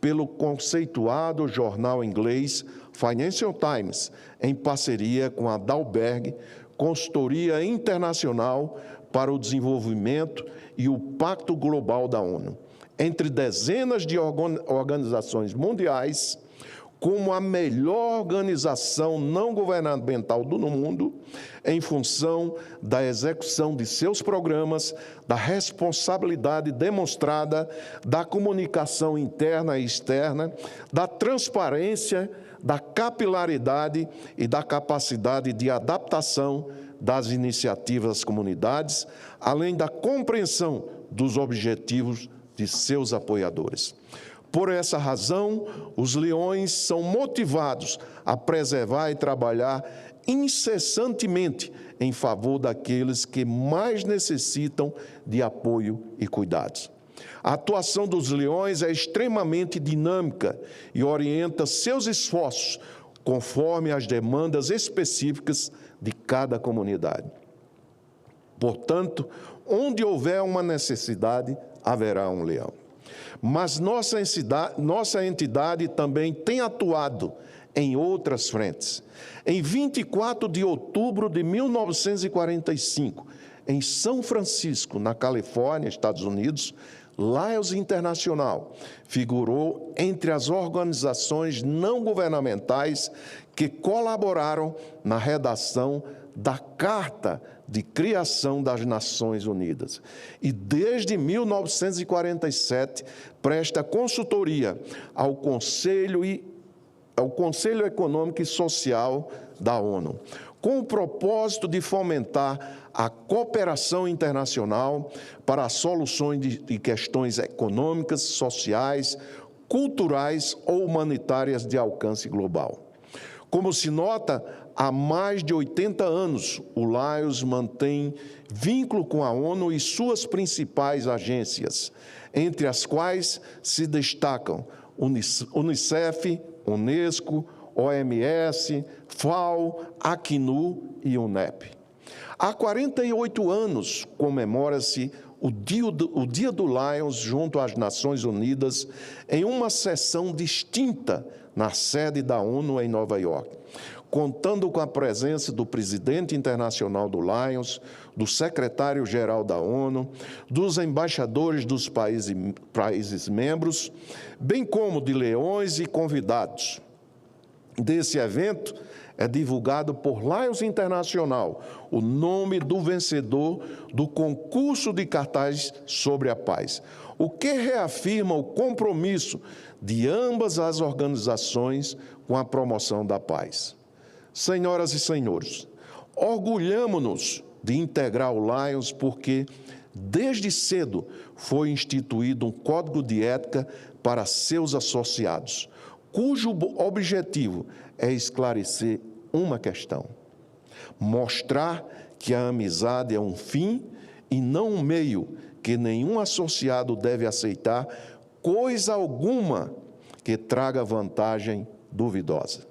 pelo conceituado jornal inglês Financial Times, em parceria com a Dalberg, consultoria internacional para o desenvolvimento e o Pacto Global da ONU, entre dezenas de organizações mundiais, como a melhor organização não governamental do mundo, em função da execução de seus programas, da responsabilidade demonstrada, da comunicação interna e externa, da transparência, da capilaridade e da capacidade de adaptação das iniciativas das comunidades, além da compreensão dos objetivos de seus apoiadores. Por essa razão, os Leões são motivados a preservar e trabalhar incessantemente em favor daqueles que mais necessitam de apoio e cuidados. A atuação dos Leões é extremamente dinâmica e orienta seus esforços conforme as demandas específicas de cada comunidade. Portanto, onde houver uma necessidade, haverá um leão. Mas nossa entidade também tem atuado em outras frentes. Em 24 de outubro de 1945, em São Francisco, na Califórnia, Estados Unidos, Lions Internacional figurou entre as organizações não governamentais que colaboraram na redação da Carta de Criação das Nações Unidas. E desde 1947 presta consultoria ao Conselho o Conselho Econômico e Social da ONU, com o propósito de fomentar a cooperação internacional para as soluções de questões econômicas, sociais, culturais ou humanitárias de alcance global. Como se nota, há mais de 80 anos, o Lions mantém vínculo com a ONU e suas principais agências, entre as quais se destacam Unicef, Unesco, OMS, FAO, Acnu e UNEP. Há 48 anos comemora-se o Dia do Lions junto às Nações Unidas em uma sessão distinta na sede da ONU em Nova York, contando com a presença do presidente internacional do Lions, do secretário-geral da ONU, dos embaixadores dos países membros, bem como de leões e convidados. Desse evento é divulgado por Lions Internacional o nome do vencedor do concurso de cartaz sobre a paz, o que reafirma o compromisso de ambas as organizações com a promoção da paz. Senhoras e senhores, orgulhamo-nos de integrar o Lions porque, desde cedo, foi instituído um código de ética para seus associados, cujo objetivo é esclarecer uma questão: mostrar que a amizade é um fim e não um meio, que nenhum associado deve aceitar coisa alguma que traga vantagem duvidosa.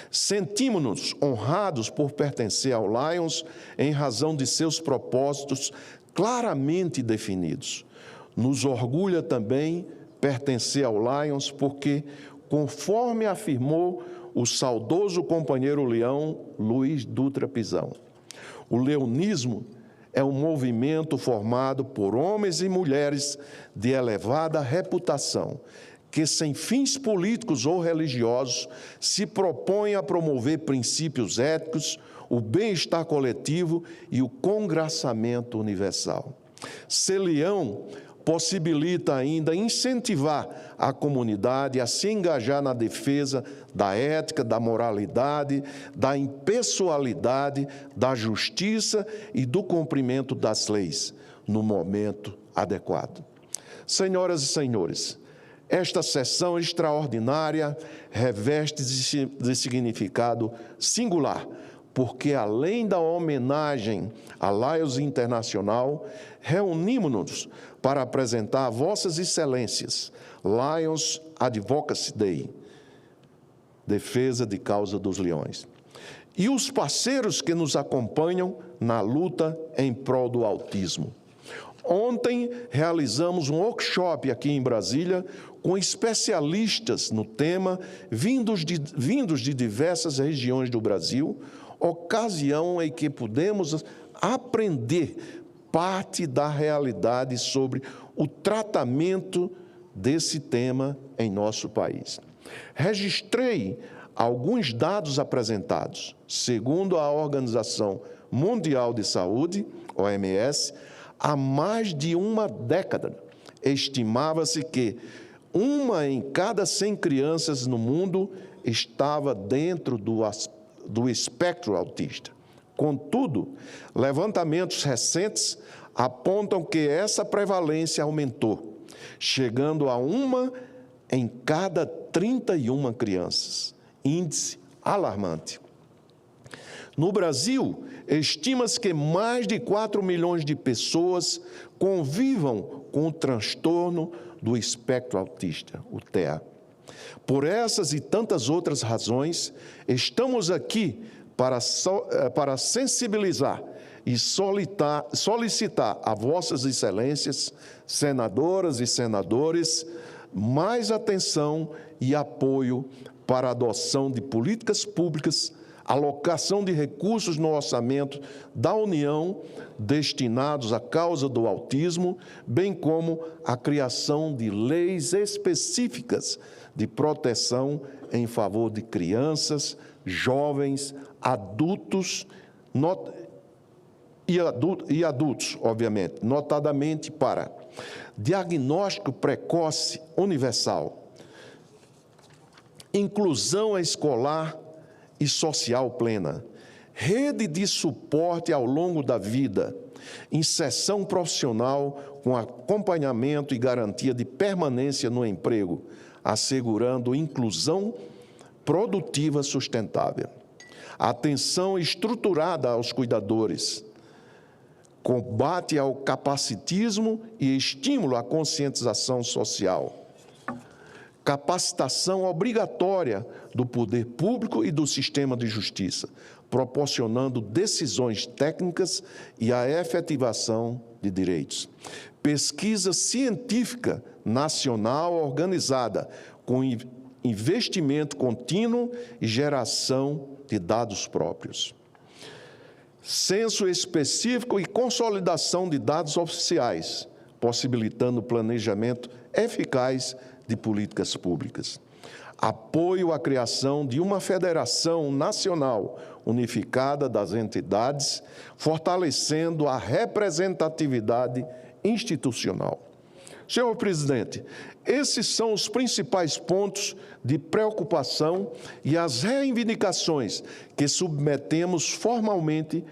Sentimos-nos honrados por pertencer ao Lions em razão de seus propósitos claramente definidos. Nos orgulha também pertencer ao Lions porque, conforme afirmou o saudoso companheiro leão Luiz Dutra Pizão, o leonismo é um movimento formado por homens e mulheres de elevada reputação, que, sem fins políticos ou religiosos, se propõem a promover princípios éticos, o bem-estar coletivo e o congraçamento universal. Ser leão possibilita ainda incentivar a comunidade a se engajar na defesa da ética, da moralidade, da impessoalidade, da justiça e do cumprimento das leis, no momento adequado. Senhoras e senhores, esta sessão extraordinária reveste de significado singular, porque, além da homenagem à Lions Internacional, reunimos-nos para apresentar a Vossas Excelências Lions Advocacy Day, defesa de causa dos leões, e os parceiros que nos acompanham na luta em prol do autismo. Ontem realizamos um workshop aqui em Brasília com especialistas no tema, vindos de diversas regiões do Brasil, ocasião em que pudemos aprender parte da realidade sobre o tratamento desse tema em nosso país. Registrei alguns dados apresentados. Segundo a Organização Mundial de Saúde, OMS, há mais de uma década, estimava-se que 1 em cada 100 crianças no mundo estava dentro do espectro autista. Contudo, levantamentos recentes apontam que essa prevalência aumentou, chegando a 1 em cada 31 crianças, índice alarmante. No Brasil, estima-se que mais de 4 milhões de pessoas convivam com o transtorno do espectro autista, o TEA. Por essas e tantas outras razões, estamos aqui para sensibilizar e solicitar a Vossas Excelências, senadoras e senadores, mais atenção e apoio para a adoção de políticas públicas, alocação de recursos no orçamento da União destinados à causa do autismo, bem como a criação de leis específicas de proteção em favor de crianças, jovens, adultos e adultos, obviamente, notadamente para diagnóstico precoce universal, inclusão escolar e social plena, rede de suporte ao longo da vida, inserção profissional com acompanhamento e garantia de permanência no emprego, assegurando inclusão produtiva sustentável. Atenção estruturada aos cuidadores, combate ao capacitismo e estímulo à conscientização social. Capacitação obrigatória do poder público e do sistema de justiça, proporcionando decisões técnicas e a efetivação de direitos. Pesquisa científica nacional organizada, com investimento contínuo e geração de dados próprios. Censo específico e consolidação de dados oficiais, possibilitando planejamento eficaz de políticas públicas. Apoio à criação de uma federação nacional unificada das entidades, fortalecendo a representatividade institucional. Senhor presidente, esses são os principais pontos de preocupação e as reivindicações que submetemos formalmente,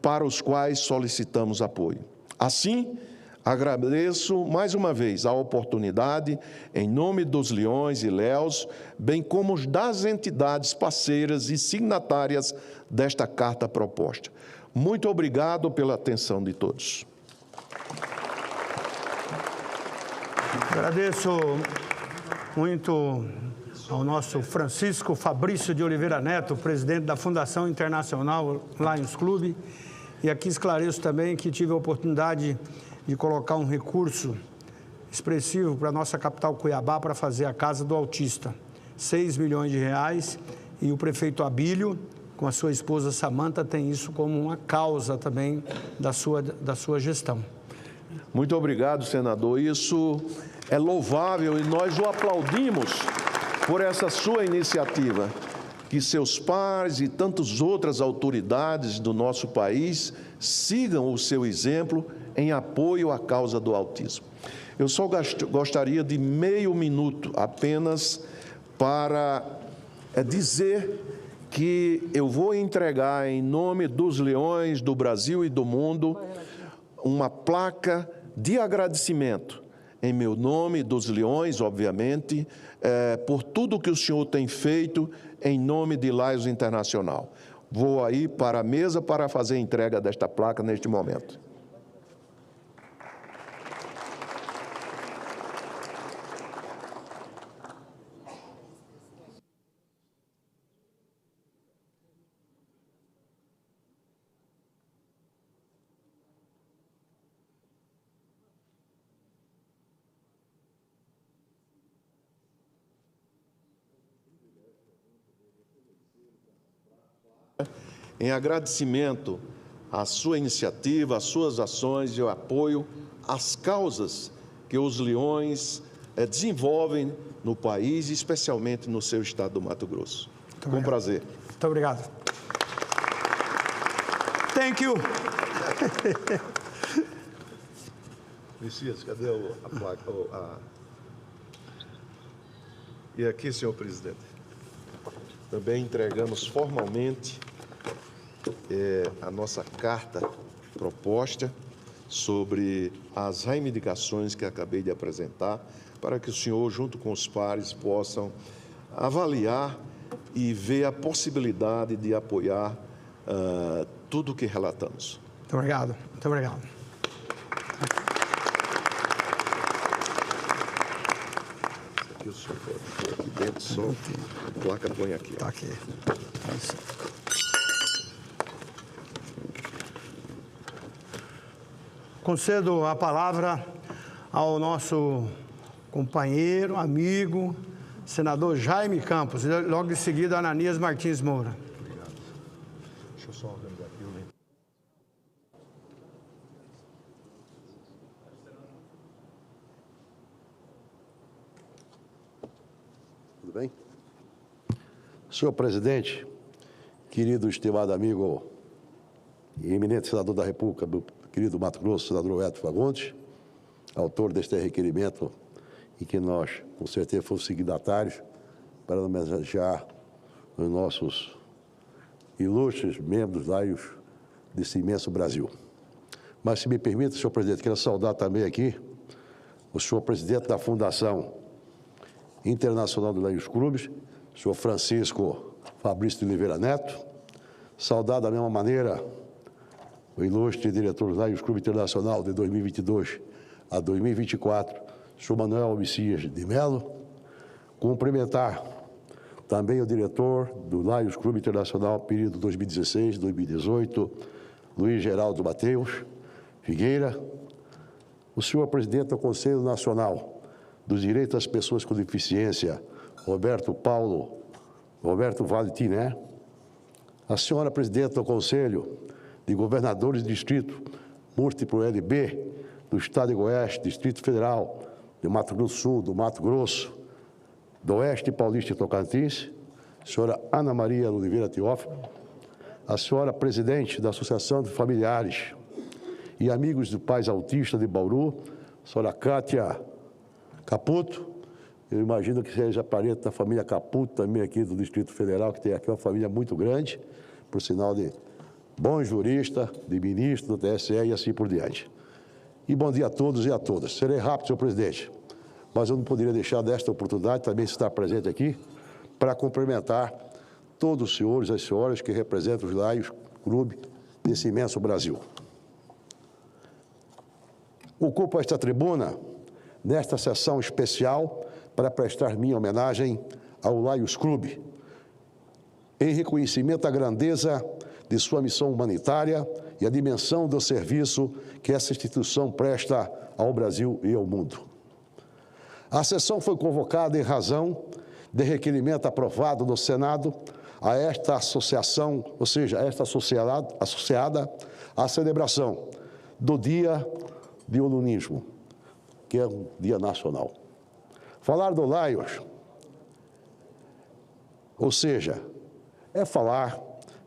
para os quais solicitamos apoio. Assim, agradeço mais uma vez a oportunidade, em nome dos Leões e Léos, bem como das entidades parceiras e signatárias desta carta proposta. Muito obrigado pela atenção de todos. Agradeço muito ao nosso Francisco Fabrício de Oliveira Neto, presidente da Fundação Internacional Lions Club. E aqui esclareço também que tive a oportunidade de colocar um recurso expressivo para a nossa capital Cuiabá para fazer a Casa do Autista. 6 milhões de reais, e o prefeito Abílio, com a sua esposa Samanta, tem isso como uma causa também da sua gestão. Muito obrigado, senador. Isso é louvável e nós o aplaudimos por essa sua iniciativa. Que seus pares e tantas outras autoridades do nosso país sigam o seu exemplo em apoio à causa do autismo. Eu só gostaria de meio minuto apenas para dizer que eu vou entregar em nome dos Leões do Brasil e do mundo uma placa de agradecimento em meu nome, dos Leões, obviamente, por tudo que o senhor tem feito em nome de Lions Internacional. Vou aí para a mesa para fazer a entrega desta placa neste momento. Em agradecimento à sua iniciativa, às suas ações e o apoio às causas que os Leões desenvolvem no país, especialmente no seu estado do Mato Grosso. Com prazer. Muito obrigado. Thank you. Messias, cadê a placa? E aqui, senhor presidente, também entregamos formalmente a nossa carta proposta sobre as reivindicações que acabei de apresentar, para que o senhor, junto com os pares, possam avaliar e ver a possibilidade de apoiar tudo o que relatamos. Muito obrigado. Muito obrigado. Isso aqui o senhor pode pôr aqui dentro, só a placa põe aqui. Está aqui. Concedo a palavra ao nosso companheiro, amigo, senador Jaime Campos, e logo em seguida Ananias Martins Moura. Obrigado. Deixa eu só organizar aqui. Tudo bem? Senhor presidente, querido estimado amigo e eminente senador da República, meu querido Mato Grosso, senador Hélio Fagundes, autor deste requerimento, em que nós, com certeza, fomos signatários, para homenagear os nossos ilustres membros laios desse imenso Brasil. Mas, se me permite, senhor presidente, quero saudar também aqui o senhor presidente da Fundação Internacional dos Laios Clubes, o senhor Francisco Fabrício de Oliveira Neto, saudar da mesma maneira o ilustre diretor dos Laios Clube Internacional de 2022 a 2024, o senhor Manuel Messias de Mello, cumprimentar também o diretor do Laios Clube Internacional, período 2016-2018, Luiz Geraldo Mateus Figueira, o senhor presidente do Conselho Nacional dos Direitos das Pessoas com Deficiência, Roberto Vale Tiné, a senhora presidente do Conselho de Governadores de Distrito Múltiplo LB do Estado de Goiás, Distrito Federal, de Mato Grosso do Sul, do Mato Grosso, do Oeste Paulista e Tocantins, a senhora Ana Maria Oliveira Teófilo, a senhora presidente da Associação de Familiares e Amigos de Pais Autistas de Bauru, a senhora Kátia Caputo, eu imagino que seja parente da família Caputo, também aqui do Distrito Federal, que tem aqui uma família muito grande, por sinal de bom jurista, de ministro do TSE e assim por diante. E bom dia a todos e a todas. Serei rápido, senhor presidente, mas eu não poderia deixar desta oportunidade também estar presente aqui para cumprimentar todos os senhores e as senhoras que representam os Laios Clube desse imenso Brasil. Ocupo esta tribuna nesta sessão especial para prestar minha homenagem ao Laios Clube, em reconhecimento à grandeza de sua missão humanitária e à dimensão do serviço que essa instituição presta ao Brasil e ao mundo. A sessão foi convocada em razão de requerimento aprovado no Senado a esta associação, ou seja, a esta associada à celebração do Dia de Ulunismo, que é um dia nacional. Falar do Laios, ou seja, é falar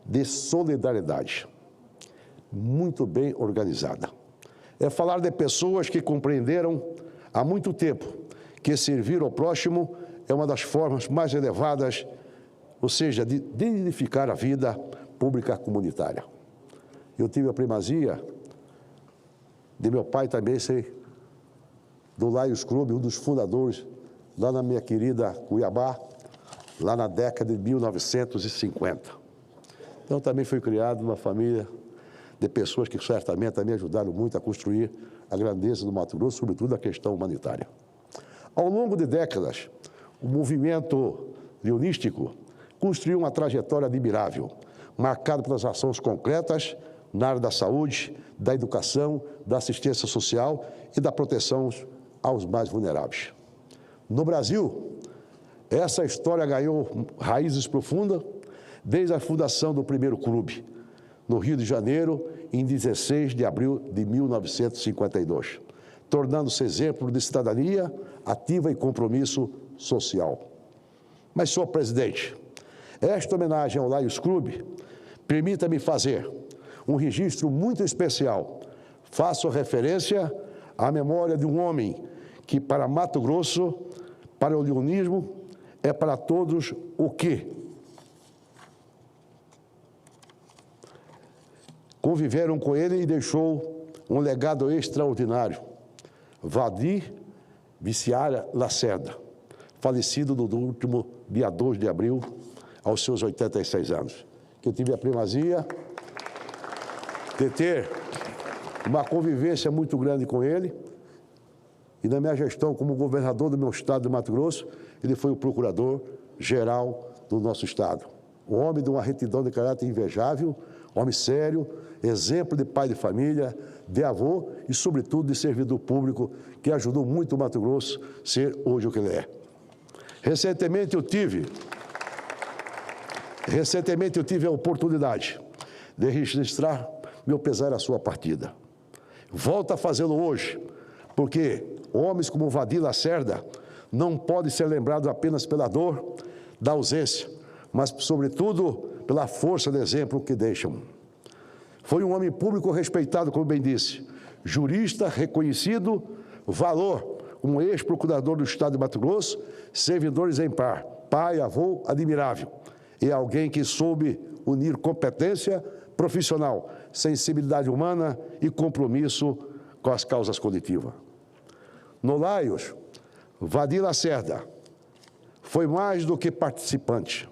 de solidariedade, muito bem organizada. É falar de pessoas que compreenderam há muito tempo que servir ao próximo é uma das formas mais elevadas, ou seja, de dignificar a vida pública comunitária. Eu tive a primazia de meu pai também ser do Laios Clube, um dos fundadores, lá na minha querida Cuiabá, lá na década de 1950. Então, também fui criado numa família de pessoas que certamente também ajudaram muito a construir a grandeza do Mato Grosso, sobretudo a questão humanitária. Ao longo de décadas, o movimento leonístico construiu uma trajetória admirável, marcada pelas ações concretas na área da saúde, da educação, da assistência social e da proteção aos mais vulneráveis. No Brasil, essa história ganhou raízes profundas desde a fundação do primeiro clube, no Rio de Janeiro, em 16 de abril de 1952, tornando-se exemplo de cidadania ativa e compromisso social. Mas, senhor presidente, esta homenagem ao Laios Clube, permita-me fazer um registro muito especial. Faço referência à memória de um homem que, para Mato Grosso, para o leonismo, é para todos o que conviveram com ele e deixou um legado extraordinário. Valdir Viciara Lacerda, falecido no último dia 2 de abril, aos seus 86 anos. Que eu tive a primazia de ter uma convivência muito grande com ele, e na minha gestão como governador do meu estado de Mato Grosso, ele foi o procurador-geral do nosso estado. Um homem de uma retidão de caráter invejável, homem sério, exemplo de pai de família, de avô e, sobretudo, de servidor público, que ajudou muito o Mato Grosso a ser hoje o que ele é. Recentemente eu tive a oportunidade de registrar meu pesar à sua partida. Volto a fazê-lo hoje, porque homens como Valdir Lacerda não podem ser lembrados apenas pela dor da ausência, mas, sobretudo, pela força do exemplo que deixam. Foi um homem público respeitado, como bem disse, jurista reconhecido, valor, um ex-procurador do Estado de Mato Grosso, servidor exemplar, pai, avô admirável e alguém que soube unir competência profissional, sensibilidade humana e compromisso com as causas coletivas. No Laios, Valdir Lacerda foi mais do que participante,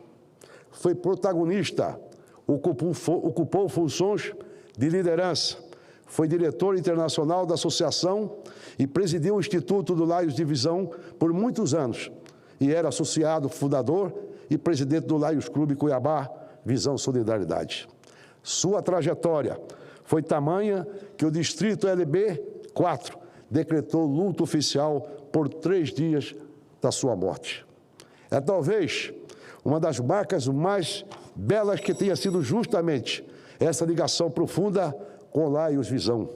foi protagonista, ocupou funções de liderança, foi diretor internacional da associação e presidiu o Instituto do Laios de Visão por muitos anos e era associado, fundador e presidente do Laios Clube Cuiabá, Visão Solidariedade. Sua trajetória foi tamanha que o Distrito LB 4 decretou luto oficial por 3 dias da sua morte. É talvez uma das marcas mais belas que tenha sido justamente essa ligação profunda com Laios Visão.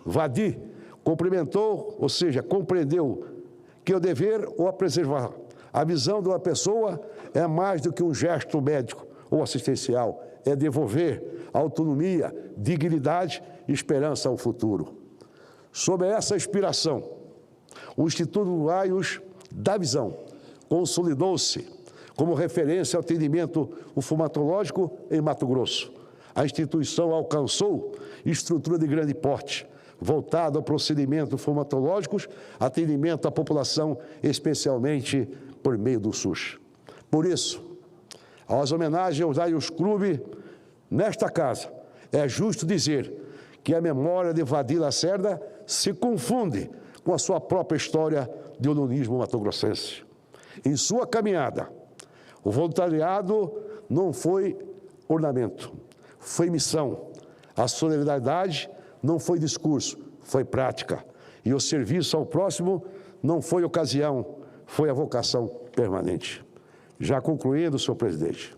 Valdir cumprimentou, ou seja, compreendeu que o dever ou a preservar a visão de uma pessoa é mais do que um gesto médico ou assistencial, é devolver autonomia, dignidade e esperança ao futuro. Sob essa inspiração, o Instituto Laios da Visão consolidou-se como referência ao atendimento ufomatológico em Mato Grosso. A instituição alcançou estrutura de grande porte, voltada ao procedimento ufomatológicos, atendimento à população, especialmente por meio do SUS. Por isso, as homenagens ao Laios Clube nesta casa, é justo dizer que a memória de Valdir Lacerda se confunde com a sua própria história de ulunismo matogrossense. Em sua caminhada, o voluntariado não foi ornamento, foi missão. A solidariedade não foi discurso, foi prática. E o serviço ao próximo não foi ocasião, foi a vocação permanente. Já concluindo, senhor presidente,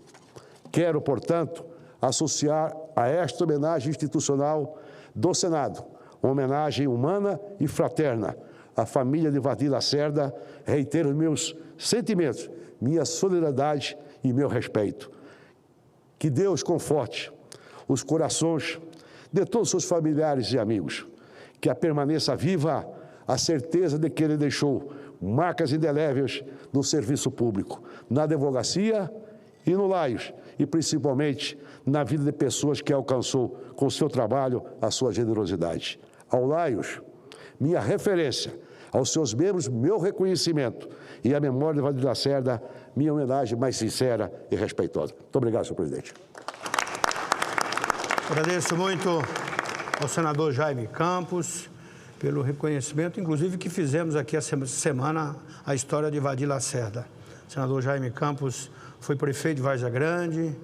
quero, portanto, associar a esta homenagem institucional do Senado, uma homenagem humana e fraterna à família de Valdir Lacerda, reitero meus sentimentos, minha solidariedade e meu respeito. Que Deus conforte os corações de todos os seus familiares e amigos, que permaneça viva a certeza de que ele deixou marcas indeléveis no serviço público, na advocacia e no Laios, e principalmente na vida de pessoas que alcançou com o seu trabalho a sua generosidade. Ao Laios, minha referência, aos seus membros, meu reconhecimento e à memória de Valdir Lacerda, minha homenagem mais sincera e respeitosa. Muito obrigado, senhor presidente. Agradeço muito ao senador Jaime Campos pelo reconhecimento, inclusive que fizemos aqui essa semana a história de Valdir Lacerda. O senador Jaime Campos foi prefeito de Várzea Grande,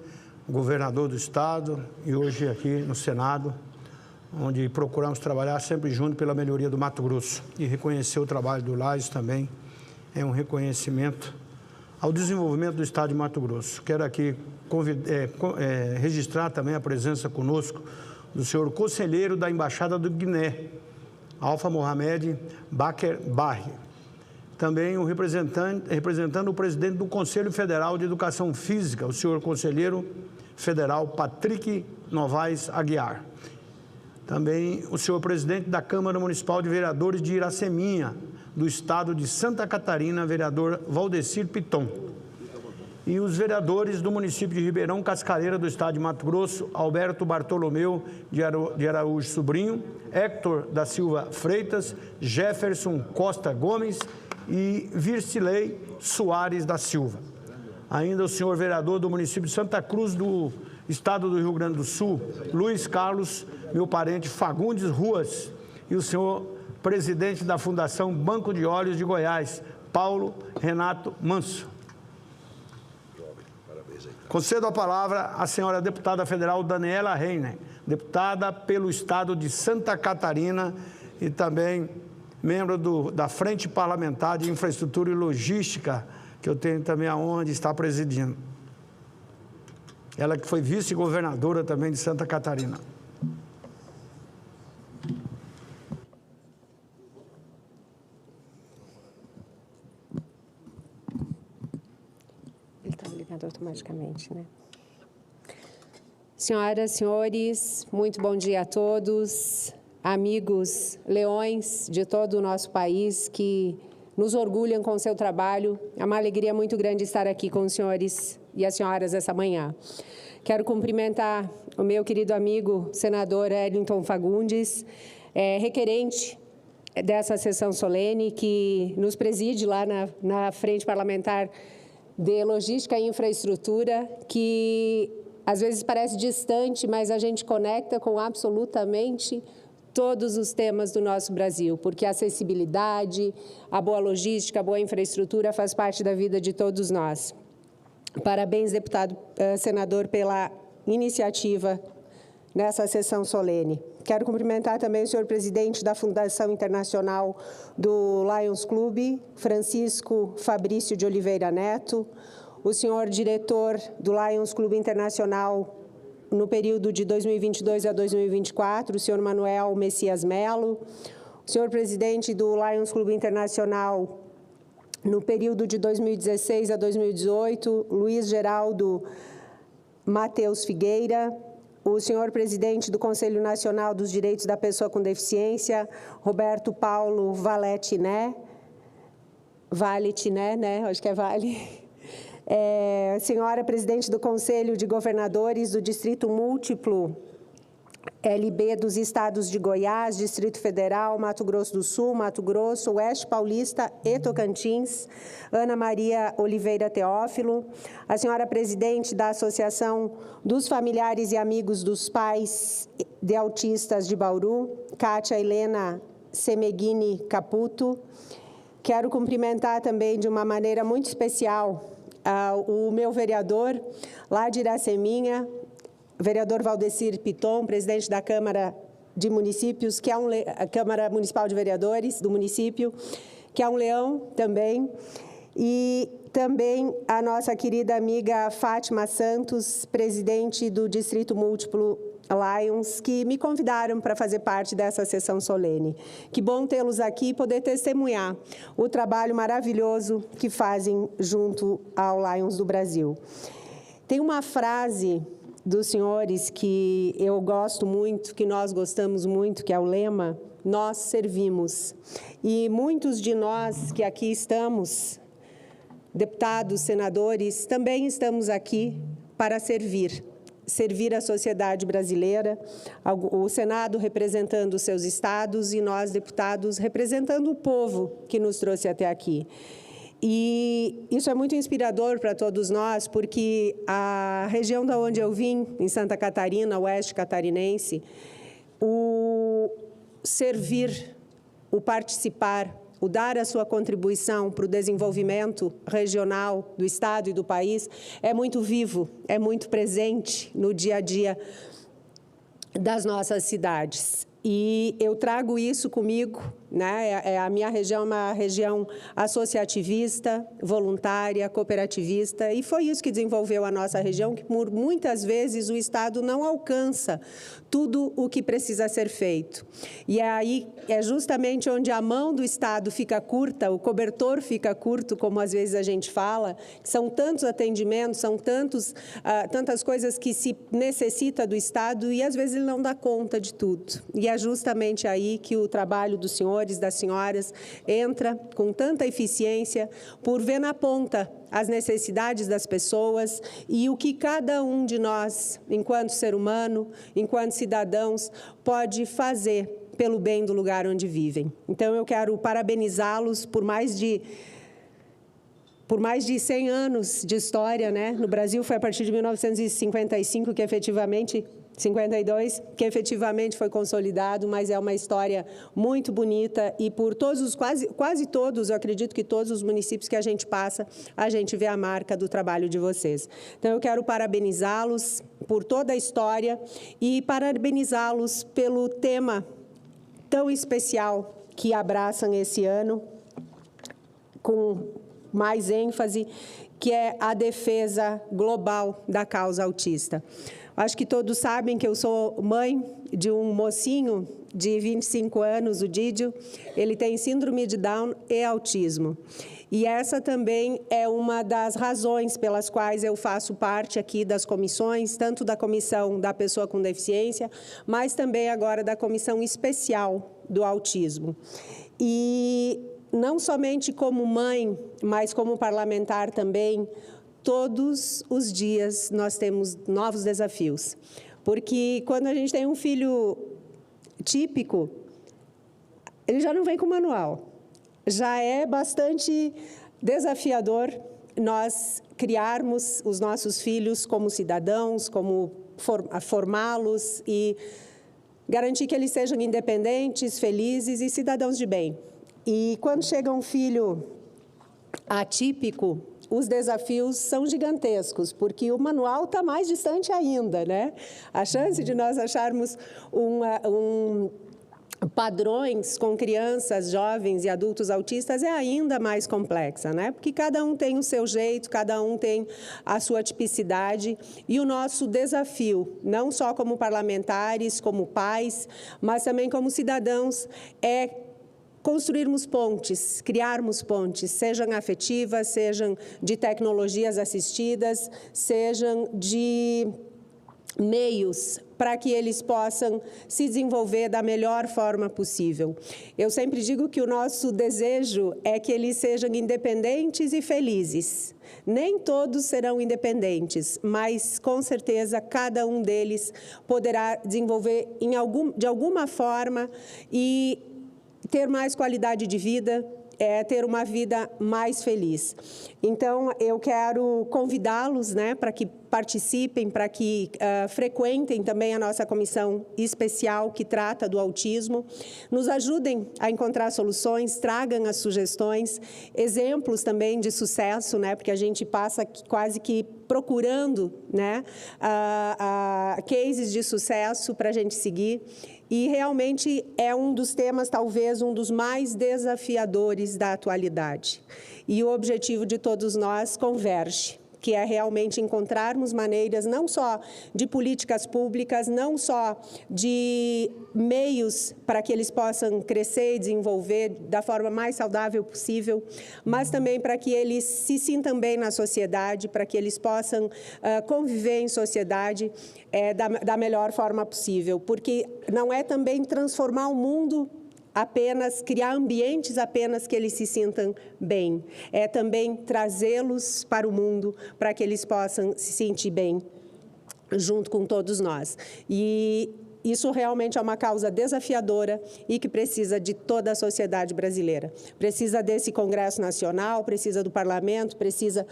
governador do estado e hoje aqui no Senado, onde procuramos trabalhar sempre junto pela melhoria do Mato Grosso. E reconhecer o trabalho do Laios também é um reconhecimento ao desenvolvimento do estado de Mato Grosso. Quero aqui registrar também a presença conosco do senhor conselheiro da Embaixada do Guiné, Alfa Mohamed Baker Barri. Também o representando o presidente do Conselho Federal de Educação Física, o senhor conselheiro federal Patrick Novaes Aguiar. Também o senhor presidente da Câmara Municipal de Vereadores de Iraceminha, do estado de Santa Catarina, vereador Valdecir Piton. E os vereadores do município de Ribeirão Cascareira, do estado de Mato Grosso, Alberto Bartolomeu de Araújo Sobrinho, Héctor da Silva Freitas, Jefferson Costa Gomes e Vircilei Soares da Silva. Ainda o senhor vereador do município de Santa Cruz, do estado do Rio Grande do Sul, Luiz Carlos, meu parente Fagundes Ruas, e o senhor presidente da Fundação Banco de Olhos de Goiás, Paulo Renato Manso. Concedo a palavra à senhora deputada federal Daniela Reiner, deputada pelo estado de Santa Catarina e também membro da Frente Parlamentar de Infraestrutura e Logística, que eu tenho também a honra de estar presidindo. Ela que foi vice-governadora também de Santa Catarina. Ele está ligado automaticamente, né? Senhoras, senhores, muito bom dia a todos. Amigos leões de todo o nosso país que nos orgulham com o seu trabalho. É uma alegria muito grande estar aqui com os senhores e as senhoras essa manhã. Quero cumprimentar o meu querido amigo, senador Wellington Fagundes, requerente dessa sessão solene, que nos preside lá na Frente Parlamentar de Logística e Infraestrutura, que às vezes parece distante, mas a gente conecta com absolutamente todos os temas do nosso Brasil, porque a acessibilidade, a boa logística, a boa infraestrutura faz parte da vida de todos nós. Parabéns, deputado senador, pela iniciativa nessa sessão solene. Quero cumprimentar também o senhor presidente da Fundação Internacional do Lions Club, Francisco Fabrício de Oliveira Neto, o senhor diretor do Lions Club Internacional no período de 2022 a 2024, o senhor Manuel Messias Melo, o senhor presidente do Lions Club Internacional no período de 2016 a 2018, Luiz Geraldo Matheus Figueira, o senhor presidente do Conselho Nacional dos Direitos da Pessoa com Deficiência, Roberto Paulo Valetiné, né? Acho que é Vale. Senhora presidente do Conselho de Governadores do Distrito Múltiplo LB dos estados de Goiás, Distrito Federal, Mato Grosso do Sul, Mato Grosso, Oeste Paulista e Tocantins, Ana Maria Oliveira Teófilo, a senhora presidente da Associação dos Familiares e Amigos dos Pais de Autistas de Bauru, Kátia Helena Semeghini Caputo. Quero cumprimentar também de uma maneira muito especial o meu vereador lá de Iraceminha, vereador Valdecir Piton, presidente da Câmara de Municípios, que é a Câmara Municipal de Vereadores do município, que é um leão também, e também a nossa querida amiga Fátima Santos, presidente do Distrito Múltiplo Lions, que me convidaram para fazer parte dessa sessão solene. Que bom tê-los aqui e poder testemunhar o trabalho maravilhoso que fazem junto ao Lions do Brasil. Tem uma frase dos senhores que eu gosto muito, que nós gostamos muito, que é o lema: nós servimos. E muitos de nós que aqui estamos, deputados, senadores, também estamos aqui para servir a sociedade brasileira, o Senado representando os seus estados e nós, deputados, representando o povo que nos trouxe até aqui. E isso é muito inspirador para todos nós, porque a região da onde eu vim, em Santa Catarina, oeste catarinense, o servir, o participar, o dar a sua contribuição para o desenvolvimento regional do Estado e do país é muito vivo, é muito presente no dia a dia das nossas cidades. E eu trago isso comigo, né? A minha região é uma região associativista, voluntária, cooperativista, e foi isso que desenvolveu a nossa região, que por muitas vezes o Estado não alcança tudo o que precisa ser feito. E aí é justamente onde a mão do Estado fica curta, o cobertor fica curto, como às vezes a gente fala, são tantos atendimentos, são tantas coisas que se necessita do Estado e às vezes ele não dá conta de tudo. E é justamente aí que o trabalho dos senhores, das senhoras, entra com tanta eficiência por ver na ponta as necessidades das pessoas e o que cada um de nós, enquanto ser humano, enquanto cidadãos, pode fazer pelo bem do lugar onde vivem. Então, eu quero parabenizá-los por mais de 100 anos de história, né? No Brasil foi a partir de 1955 que efetivamente 52, que efetivamente foi consolidado, mas é uma história muito bonita e por todos, quase todos, eu acredito que todos os municípios que a gente passa, a gente vê a marca do trabalho de vocês. Então, eu quero parabenizá-los por toda a história e parabenizá-los pelo tema tão especial que abraçam esse ano, com mais ênfase, que é a defesa global da causa autista. Acho que todos sabem que eu sou mãe de um mocinho de 25 anos, o Didio. Ele tem síndrome de Down e autismo. E essa também é uma das razões pelas quais eu faço parte aqui das comissões, tanto da Comissão da Pessoa com Deficiência, mas também agora da Comissão Especial do Autismo. E não somente como mãe, mas como parlamentar também, todos os dias nós temos novos desafios. Porque quando a gente tem um filho típico, ele já não vem com manual. Já é bastante desafiador nós criarmos os nossos filhos como cidadãos, como formá-los e garantir que eles sejam independentes, felizes e cidadãos de bem. E quando chega um filho atípico, os desafios são gigantescos, porque o manual está mais distante ainda, né? A chance de nós acharmos padrões com crianças, jovens e adultos autistas é ainda mais complexa, né? Porque cada um tem o seu jeito, cada um tem a sua tipicidade e o nosso desafio, não só como parlamentares, como pais, mas também como cidadãos, é construirmos pontes, criarmos pontes, sejam afetivas, sejam de tecnologias assistidas, sejam de meios para que eles possam se desenvolver da melhor forma possível. Eu sempre digo que o nosso desejo é que eles sejam independentes e felizes. Nem todos serão independentes, mas, com certeza, cada um deles poderá desenvolver de alguma forma e ter mais qualidade de vida, ter uma vida mais feliz. Então, eu quero convidá-los, né, para que participem, para que frequentem também a nossa comissão especial que trata do autismo, nos ajudem a encontrar soluções, tragam as sugestões, exemplos também de sucesso, né, porque a gente passa quase que procurando, né, cases de sucesso para a gente seguir. E realmente é um dos temas, talvez, um dos mais desafiadores da atualidade. E o objetivo de todos nós converge, que é realmente encontrarmos maneiras não só de políticas públicas, não só de meios para que eles possam crescer e desenvolver da forma mais saudável possível, mas também para que eles se sintam bem na sociedade, para que eles possam conviver em sociedade da melhor forma possível. Porque não é também transformar o mundo apenas criar ambientes apenas que eles se sintam bem. É também trazê-los para o mundo para que eles possam se sentir bem junto com todos nós. E isso realmente é uma causa desafiadora e que precisa de toda a sociedade brasileira. Precisa desse Congresso Nacional, precisa do Parlamento, precisa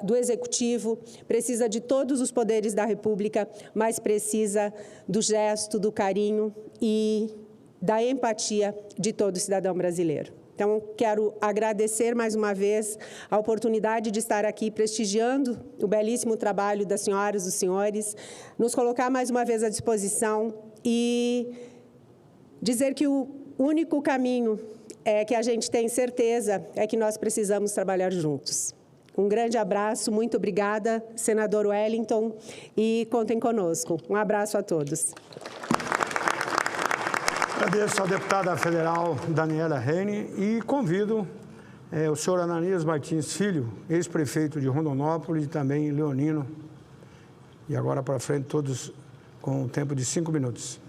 do Executivo, precisa de todos os poderes da República, mas precisa do gesto, do carinho e da empatia de todo cidadão brasileiro. Então, quero agradecer mais uma vez a oportunidade de estar aqui prestigiando o belíssimo trabalho das senhoras e dos senhores, nos colocar mais uma vez à disposição e dizer que o único caminho que a gente tem certeza é que nós precisamos trabalhar juntos. Um grande abraço, muito obrigada, senador Wellington, e contem conosco. Um abraço a todos. Agradeço à deputada federal Daniela Rene e convido o senhor Ananias Martins Filho, ex-prefeito de Rondonópolis e também leonino. E agora para frente, todos com um tempo de 5 minutos.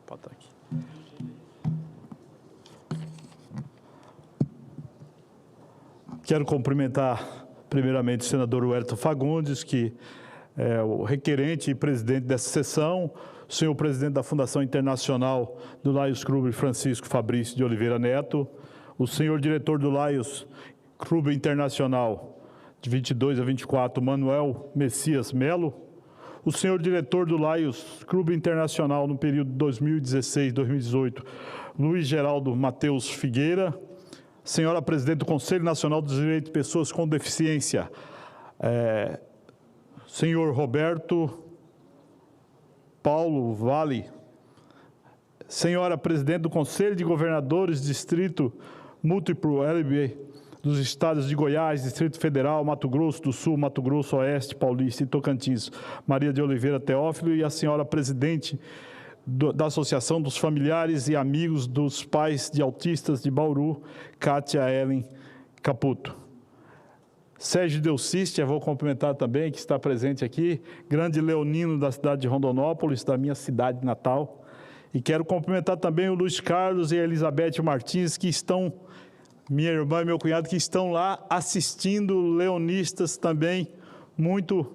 Pode estar aqui. Quero cumprimentar, primeiramente, o senador Wellington Fagundes, que é o requerente e presidente dessa sessão, o senhor presidente da Fundação Internacional do Lions Clube, Francisco Fabrício de Oliveira Neto, o senhor diretor do Lions Clube Internacional, de 22 a 24, Manuel Messias Melo, o senhor diretor do Lions Clube Internacional no período 2016-2018, Luiz Geraldo Matheus Figueira, senhora presidente do Conselho Nacional dos Direitos de Pessoas com Deficiência, senhor Roberto Paulo Vale, senhora presidente do Conselho de Governadores Distrito Múltiplo LB dos estados de Goiás, Distrito Federal, Mato Grosso do Sul, Mato Grosso Oeste, Paulista e Tocantins, Maria de Oliveira Teófilo, e a senhora presidente da Associação dos Familiares e Amigos dos Pais de Autistas de Bauru, Kátia Ellen Caputo. Sérgio Delcístia, vou cumprimentar também, que está presente aqui, grande leonino da cidade de Rondonópolis, da minha cidade natal. E quero cumprimentar também o Luiz Carlos e a Elizabeth Martins, que estão, minha irmã e meu cunhado, que estão lá assistindo, leonistas também, muito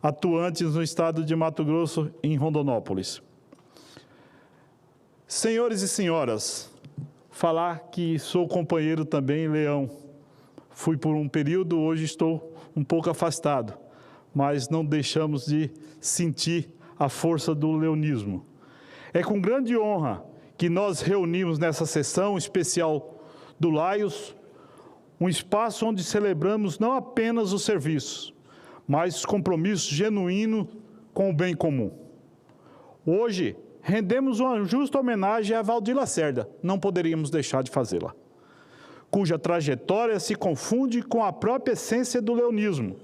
atuantes no estado de Mato Grosso, em Rondonópolis. Senhores e senhoras, falar que sou companheiro também leão. Fui por um período, hoje estou um pouco afastado, mas não deixamos de sentir a força do leonismo. É com grande honra que nós reunimos nessa sessão especial do Laios, um espaço onde celebramos não apenas os serviços, mas compromisso genuíno com o bem comum. Hoje, rendemos uma justa homenagem a Valdir Lacerda, não poderíamos deixar de fazê-la, cuja trajetória se confunde com a própria essência do leonismo.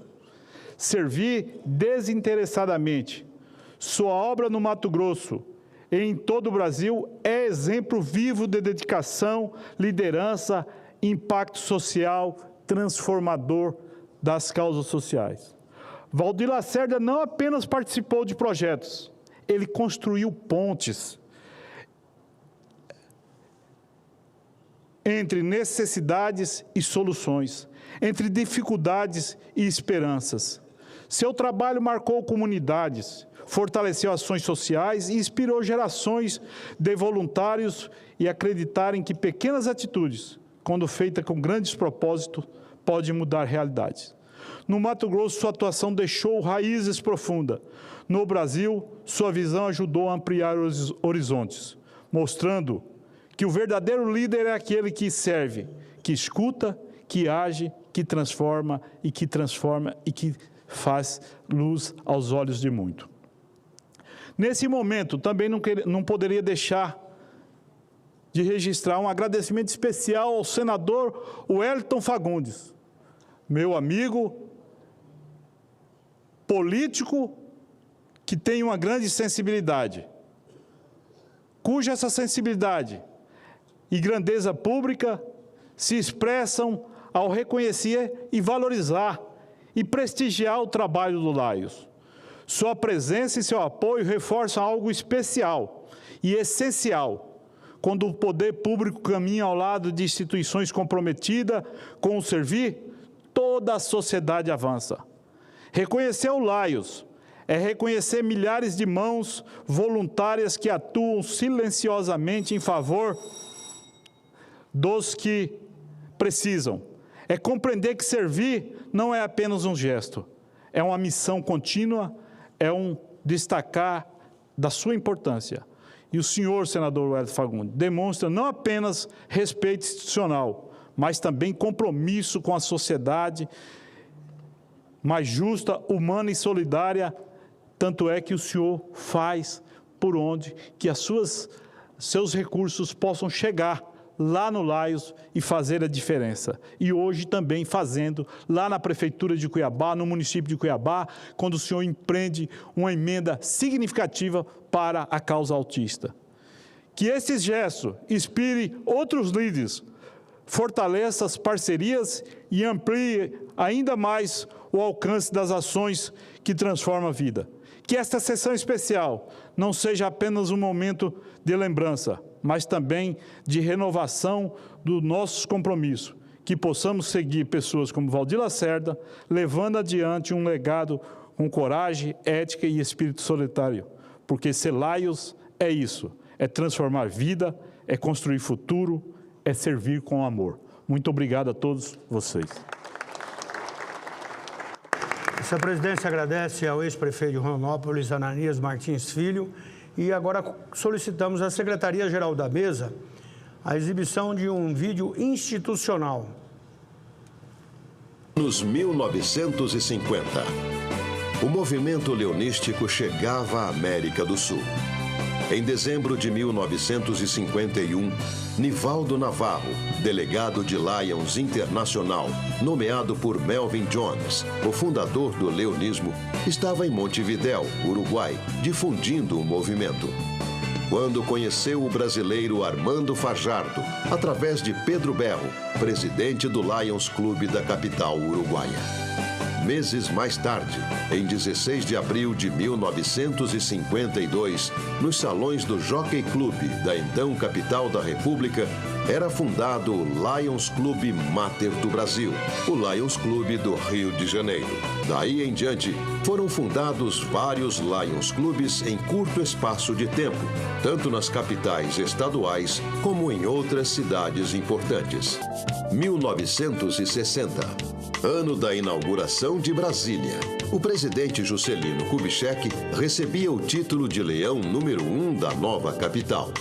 Servir desinteressadamente. Sua obra no Mato Grosso e em todo o Brasil é exemplo vivo de dedicação, liderança, impacto social, transformador das causas sociais. Valdir Lacerda não apenas participou de projetos, ele construiu pontes entre necessidades e soluções, entre dificuldades e esperanças. Seu trabalho marcou comunidades, fortaleceu ações sociais e inspirou gerações de voluntários e acreditarem que pequenas atitudes, quando feitas com grandes propósitos, podem mudar realidades. No Mato Grosso, sua atuação deixou raízes profundas. No Brasil, sua visão ajudou a ampliar os horizontes, mostrando que o verdadeiro líder é aquele que serve, que escuta, que age, que transforma e que faz luz aos olhos de muito. Nesse momento, também não poderia deixar de registrar um agradecimento especial ao senador Wellington Fagundes, meu amigo, político, que tem uma grande sensibilidade, cuja essa sensibilidade e grandeza pública se expressam ao reconhecer e valorizar e prestigiar o trabalho do Laios. Sua presença e seu apoio reforçam algo especial e essencial quando o poder público caminha ao lado de instituições comprometidas com o servir, toda a sociedade avança. Reconhecer o Laios é reconhecer milhares de mãos voluntárias que atuam silenciosamente em favor dos que precisam. É compreender que servir não é apenas um gesto, é uma missão contínua, é um destacar da sua importância. E o senhor, senador Wellington Fagundes, demonstra não apenas respeito institucional, mas também compromisso com a sociedade mais justa, humana e solidária. Tanto é que o senhor faz por onde que seus recursos possam chegar lá no Laios e fazer a diferença. E hoje também fazendo lá na Prefeitura de Cuiabá, no município de Cuiabá, quando o senhor empreende uma emenda significativa para a causa autista. Que esse gesto inspire outros líderes, fortaleça as parcerias e amplie ainda mais o alcance das ações que transformam a vida. Que esta sessão especial não seja apenas um momento de lembrança, mas também de renovação dos nossos compromissos, que possamos seguir pessoas como Valdir Lacerda, levando adiante um legado com coragem, ética e espírito solitário, porque ser Laios é isso, é transformar vida, é construir futuro, é servir com amor. Muito obrigado a todos vocês. Essa presidência agradece ao ex-prefeito de Rondonópolis, Ananias Martins Filho, e agora solicitamos à Secretaria-Geral da Mesa a exibição de um vídeo institucional. Nos 1950, o movimento leonístico chegava à América do Sul. Em dezembro de 1951, Nivaldo Navarro, delegado de Lions Internacional, nomeado por Melvin Jones, o fundador do leonismo, estava em Montevidéu, Uruguai, difundindo o movimento. quando conheceu o brasileiro Armando Fajardo, através de Pedro Berro, presidente do Lions Clube da capital uruguaia. Meses mais tarde, em 16 de abril de 1952, nos salões do Jockey Club da então capital da República, era fundado o Lions Clube Mater do Brasil, o Lions Clube do Rio de Janeiro. Daí em diante, foram fundados vários Lions Clubes em curto espaço de tempo, tanto nas capitais estaduais como em outras cidades importantes. 1960, ano da inauguração de Brasília. O presidente Juscelino Kubitschek recebia o título de Leão número 1 da nova capital.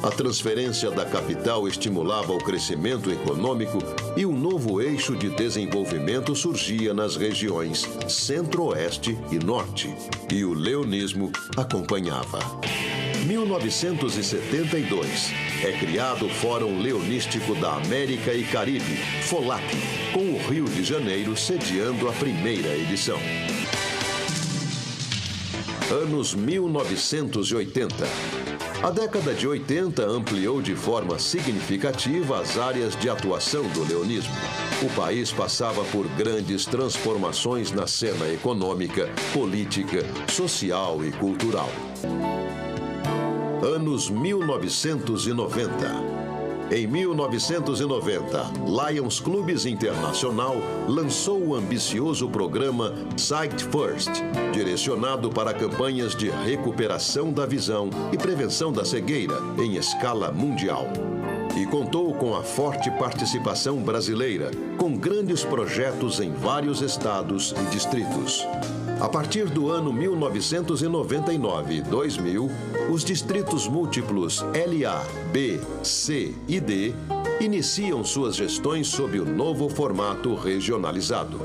A transferência da capital estimulava o crescimento econômico e um novo eixo de desenvolvimento surgia nas regiões Centro-Oeste e Norte. E o leonismo acompanhava. 1972, é criado o Fórum Leonístico da América e Caribe, FOLAC, com o Rio de Janeiro sediando a primeira edição. Anos 1980. A década de 80 ampliou de forma significativa as áreas de atuação do leonismo. O país passava por grandes transformações na cena econômica, política, social e cultural. Anos 1990. Em 1990, Lions Clubes Internacional lançou o ambicioso programa Sight First, direcionado para campanhas de recuperação da visão e prevenção da cegueira em escala mundial. E contou com a forte participação brasileira, com grandes projetos em vários estados e distritos. A partir do ano 1999 e 2000, os distritos múltiplos LA, B, C e D iniciam suas gestões sob o novo formato regionalizado.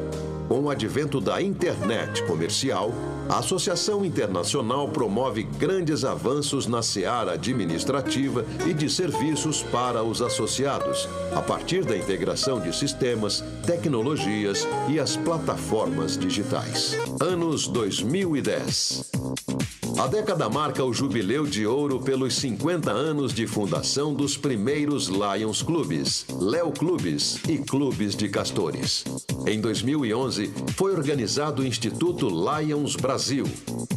Com o advento da internet comercial, a Associação Internacional promove grandes avanços na seara administrativa e de serviços para os associados, a partir da integração de sistemas, tecnologias e as plataformas digitais. Anos 2010. A década marca o jubileu de ouro pelos 50 anos de fundação dos primeiros Lions Clubes, Léo Clubes e Clubes de Castores. Em 2011, foi organizado o Instituto Lions Brasil.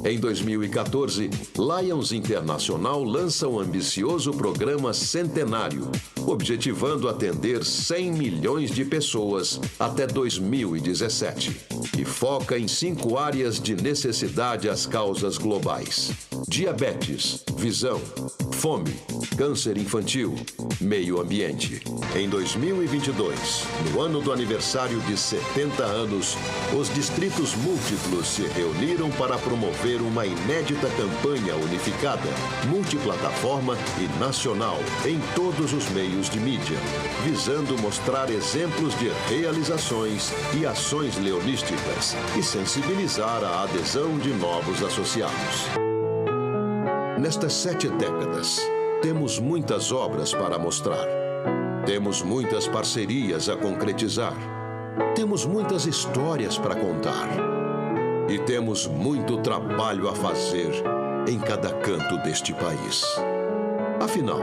Em 2014, Lions Internacional lança o ambicioso programa Centenário, objetivando atender 100 milhões de pessoas até 2017. E foca em 5 áreas de necessidade às causas globais: diabetes, visão, fome, câncer infantil, meio ambiente. Em 2022, no ano do aniversário de 70 anos, os distritos múltiplos se reuniram para promover uma inédita campanha unificada, multiplataforma e nacional em todos os meios de mídia, visando mostrar exemplos de realizações e ações leonísticas e sensibilizar a adesão de novos associados. Nestas 7 décadas, temos muitas obras para mostrar. Temos muitas parcerias a concretizar. Temos muitas histórias para contar. E temos muito trabalho a fazer em cada canto deste país. Afinal,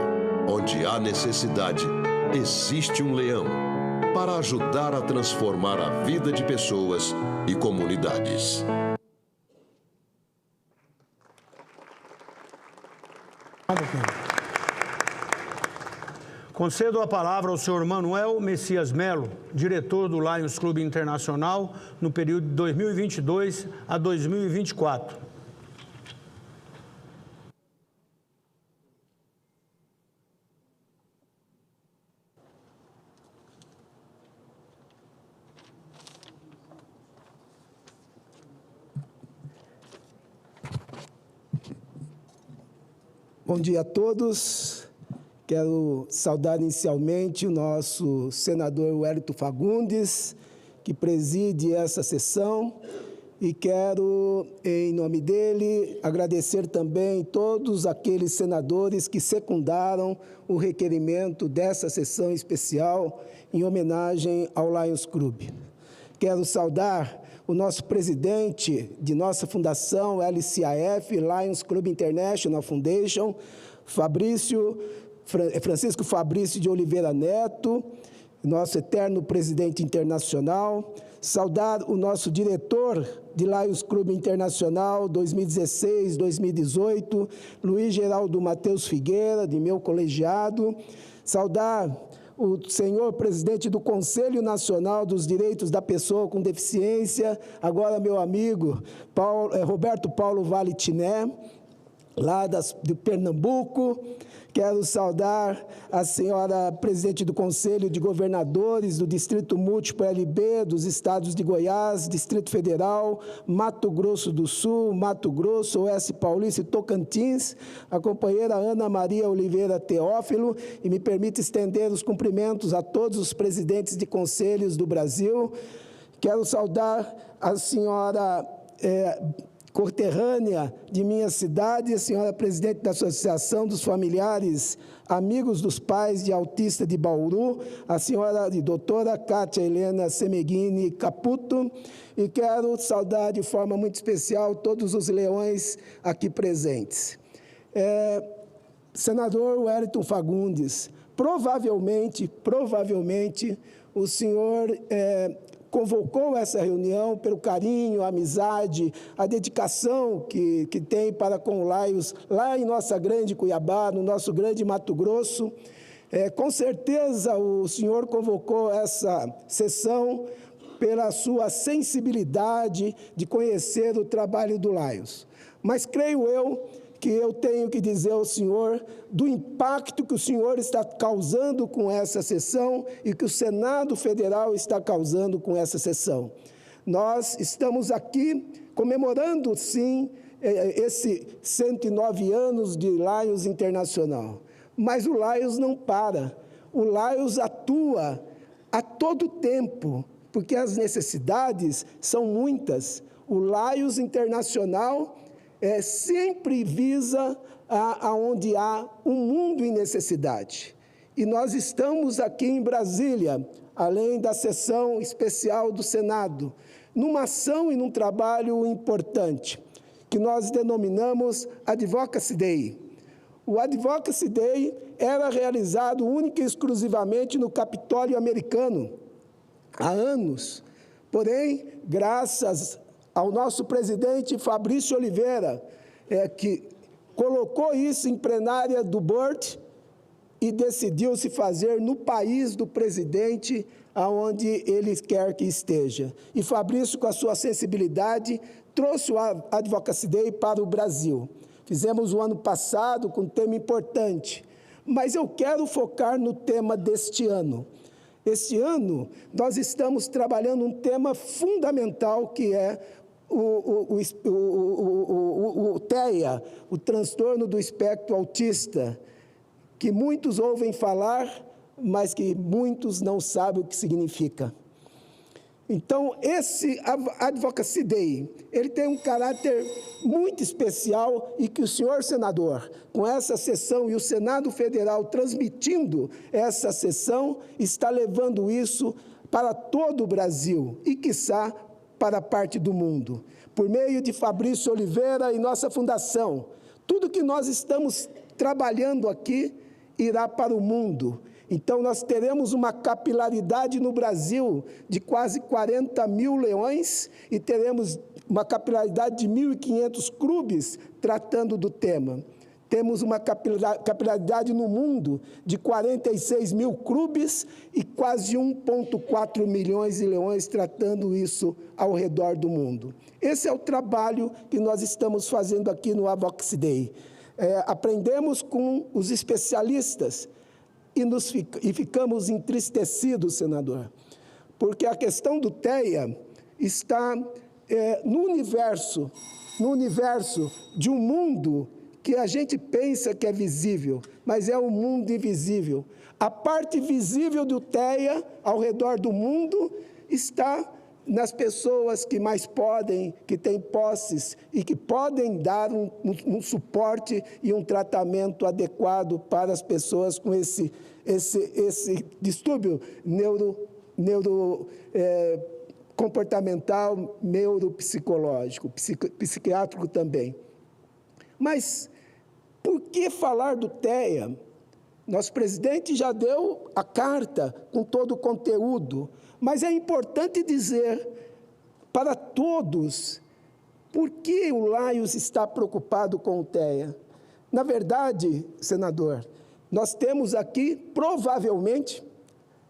onde há necessidade, existe um leão para ajudar a transformar a vida de pessoas e comunidades. Concedo a palavra ao senhor Manuel Messias Melo, diretor do Lions Clube Internacional, no período de 2022 a 2024. Bom dia a todos. Quero saudar inicialmente o nosso senador Wellington Fagundes, que preside essa sessão, e quero, em nome dele, agradecer também todos aqueles senadores que secundaram o requerimento dessa sessão especial em homenagem ao Lions Club. Quero saudar o nosso presidente de nossa fundação, LCAF, Lions Club International Foundation, Francisco Fabrício de Oliveira Neto, nosso eterno presidente internacional. Saudar o nosso diretor de Lions Clube Internacional 2016-2018, Luiz Geraldo Matheus Figueira, de meu colegiado. Saudar o senhor presidente do Conselho Nacional dos Direitos da Pessoa com Deficiência, agora meu amigo Roberto Paulo Vale Tiné, lá de Pernambuco. Quero saudar a senhora presidente do Conselho de Governadores do Distrito Múltiplo LB, dos estados de Goiás, Distrito Federal, Mato Grosso do Sul, Mato Grosso, Oeste Paulista e Tocantins, a companheira Ana Maria Oliveira Teófilo, e me permite estender os cumprimentos a todos os presidentes de conselhos do Brasil. Quero saudar a senhora conterrânea de minha cidade, a senhora presidente da Associação dos Familiares Amigos dos Pais de Autista de Bauru, a senhora doutora Kátia Helena Semeghini Caputo, e quero saudar de forma muito especial todos os leões aqui presentes. Senador Wellington Fagundes, provavelmente, o senhor convocou essa reunião pelo carinho, a amizade, a dedicação que tem para com o Lions, lá em nossa grande Cuiabá, no nosso grande Mato Grosso. Com certeza o senhor convocou essa sessão pela sua sensibilidade de conhecer o trabalho do Lions. Mas creio eu que eu tenho que dizer ao senhor do impacto que o senhor está causando com essa sessão e que o Senado Federal está causando com essa sessão. Nós estamos aqui comemorando, sim, esse 109 anos de Lions Internacional. Mas o Lions não para. O Lions atua a todo tempo, porque as necessidades são muitas. O Lions Internacional sempre visa aonde há um mundo em necessidade. E nós estamos aqui em Brasília, além da sessão especial do Senado, numa ação e num trabalho importante, que nós denominamos Advocacy Day. O Advocacy Day era realizado única e exclusivamente no Capitólio americano, há anos. Porém, graças ao nosso presidente Fabrício Oliveira, que colocou isso em plenária do BERT e decidiu se fazer no país do presidente, aonde ele quer que esteja. E Fabrício, com a sua sensibilidade, trouxe o Advocacy Day para o Brasil. Fizemos o ano passado com um tema importante, mas eu quero focar no tema deste ano. Este ano, nós estamos trabalhando um tema fundamental, que é o TEA, o transtorno do espectro autista, que muitos ouvem falar, mas que muitos não sabem o que significa. Então, esse Advocacy Day, ele tem um caráter muito especial e que o senhor senador, com essa sessão e o Senado Federal transmitindo essa sessão, está levando isso para todo o Brasil e, quiçá, para a parte do mundo. Por meio de Fabrício Oliveira e nossa fundação, tudo que nós estamos trabalhando aqui irá para o mundo. Então, nós teremos uma capilaridade no Brasil de quase 40 mil leões e teremos uma capilaridade de 1.500 clubes tratando do tema. Temos uma capilaridade no mundo de 46 mil clubes e quase 1,4 milhões de leões tratando isso ao redor do mundo. Esse é o trabalho que nós estamos fazendo aqui no Advocacy Day. Aprendemos com os especialistas e ficamos entristecidos, senador, porque a questão do TEA está no universo de um mundo que a gente pensa que é visível, mas é um mundo invisível. A parte visível do TEA ao redor do mundo está nas pessoas que mais podem, que têm posses e que podem dar um suporte e um tratamento adequado para as pessoas com esse distúrbio comportamental, neuropsicológico, psiquiátrico também. Mas Por que falar do TEA? Nosso presidente já deu a carta com todo o conteúdo, mas é importante dizer para todos por que o Laios está preocupado com o TEA. Na verdade, senador, nós temos aqui, provavelmente,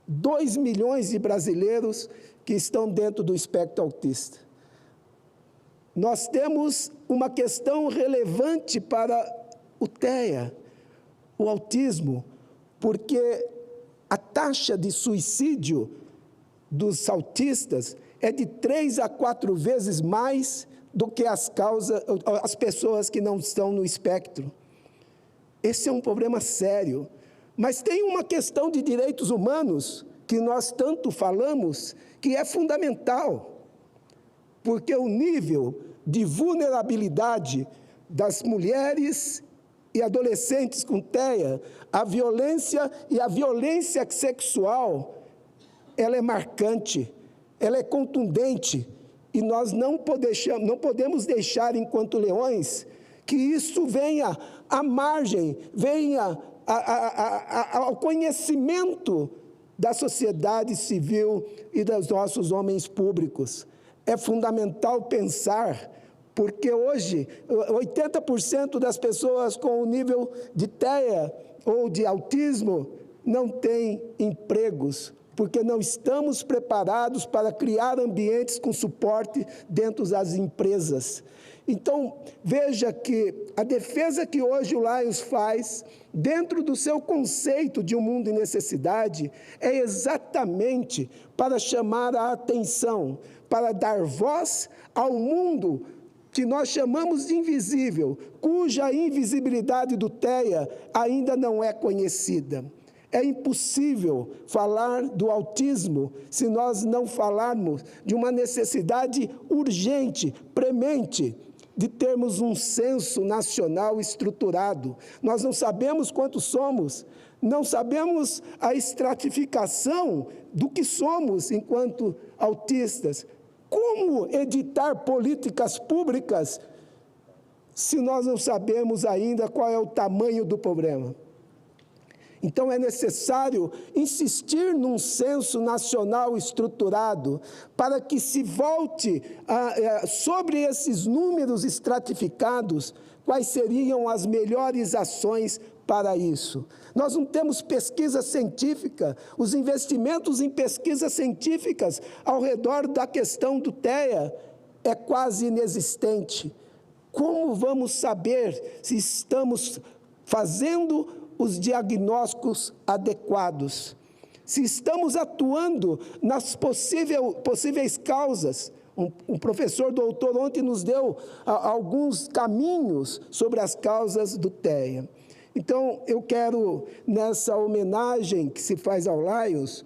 2 milhões de brasileiros que estão dentro do espectro autista. Nós temos uma questão relevante para o TEA, o autismo, porque a taxa de suicídio dos autistas é de 3 a 4 vezes mais do que as pessoas que não estão no espectro. Esse é um problema sério. Mas tem uma questão de direitos humanos que nós tanto falamos, que é fundamental, porque o nível de vulnerabilidade das mulheres e adolescentes com TEA, a violência e a violência sexual, ela é marcante, ela é contundente, e nós não podemos deixar, enquanto leões, que isso venha à margem, venha ao conhecimento da sociedade civil e dos nossos homens públicos. É fundamental pensar, porque hoje 80% das pessoas com o nível de TEA ou de autismo não têm empregos, porque não estamos preparados para criar ambientes com suporte dentro das empresas. Então, veja que a defesa que hoje o Laios faz, dentro do seu conceito de um mundo em necessidade, é exatamente para chamar a atenção, para dar voz ao mundo que nós chamamos de invisível, cuja invisibilidade do TEA ainda não é conhecida. É impossível falar do autismo se nós não falarmos de uma necessidade urgente, premente, de termos um censo nacional estruturado. Nós não sabemos quantos somos, não sabemos a estratificação do que somos enquanto autistas. Como editar políticas públicas se nós não sabemos ainda qual é o tamanho do problema? Então, é necessário insistir num censo nacional estruturado para que se volte sobre esses números estratificados, quais seriam as melhores ações para isso. Nós não temos pesquisa científica, os investimentos em pesquisas científicas ao redor da questão do TEA é quase inexistente. Como vamos saber se estamos fazendo os diagnósticos adequados, se estamos atuando nas possíveis causas? Um professor doutor ontem nos deu alguns caminhos sobre as causas do TEA. Então, eu quero, nessa homenagem que se faz ao Laios,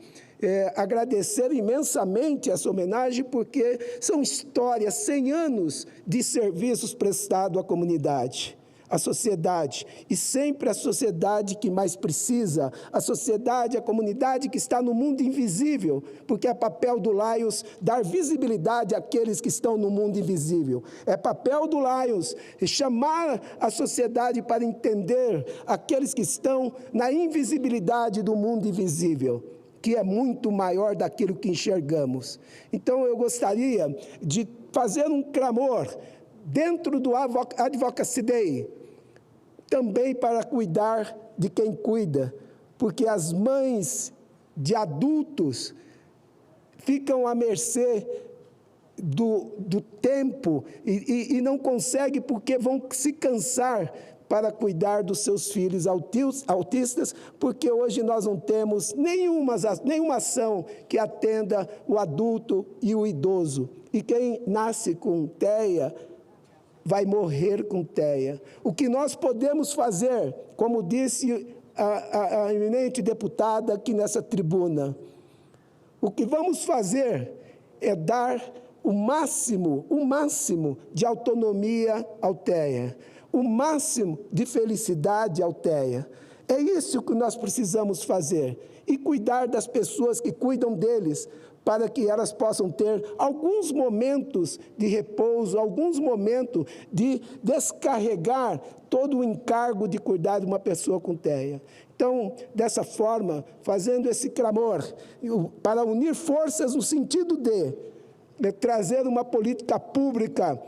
agradecer imensamente essa homenagem, porque são histórias, 100 anos de serviços prestados à comunidade, à sociedade, e sempre a sociedade que mais precisa, a sociedade, a comunidade que está no mundo invisível, porque é papel do Laios dar visibilidade àqueles que estão no mundo invisível. É papel do Laios chamar a sociedade para entender aqueles que estão na invisibilidade do mundo invisível, que é muito maior daquilo que enxergamos. Então, eu gostaria de fazer um clamor dentro do Advocacy Day, também para cuidar de quem cuida, porque as mães de adultos ficam à mercê do tempo e não conseguem, porque vão se cansar para cuidar dos seus filhos autistas, porque hoje nós não temos nenhuma ação que atenda o adulto e o idoso. E quem nasce com TEA vai morrer com TEA. O que nós podemos fazer, como disse a eminente deputada aqui nessa tribuna, o que vamos fazer é dar o máximo de autonomia ao TEA, o máximo de felicidade ao TEA. É isso que nós precisamos fazer. e cuidar das pessoas que cuidam deles, para que elas possam ter alguns momentos de repouso, alguns momentos de descarregar todo o encargo de cuidar de uma pessoa com TEA. Então, dessa forma, fazendo esse clamor, para unir forças no sentido de trazer uma política pública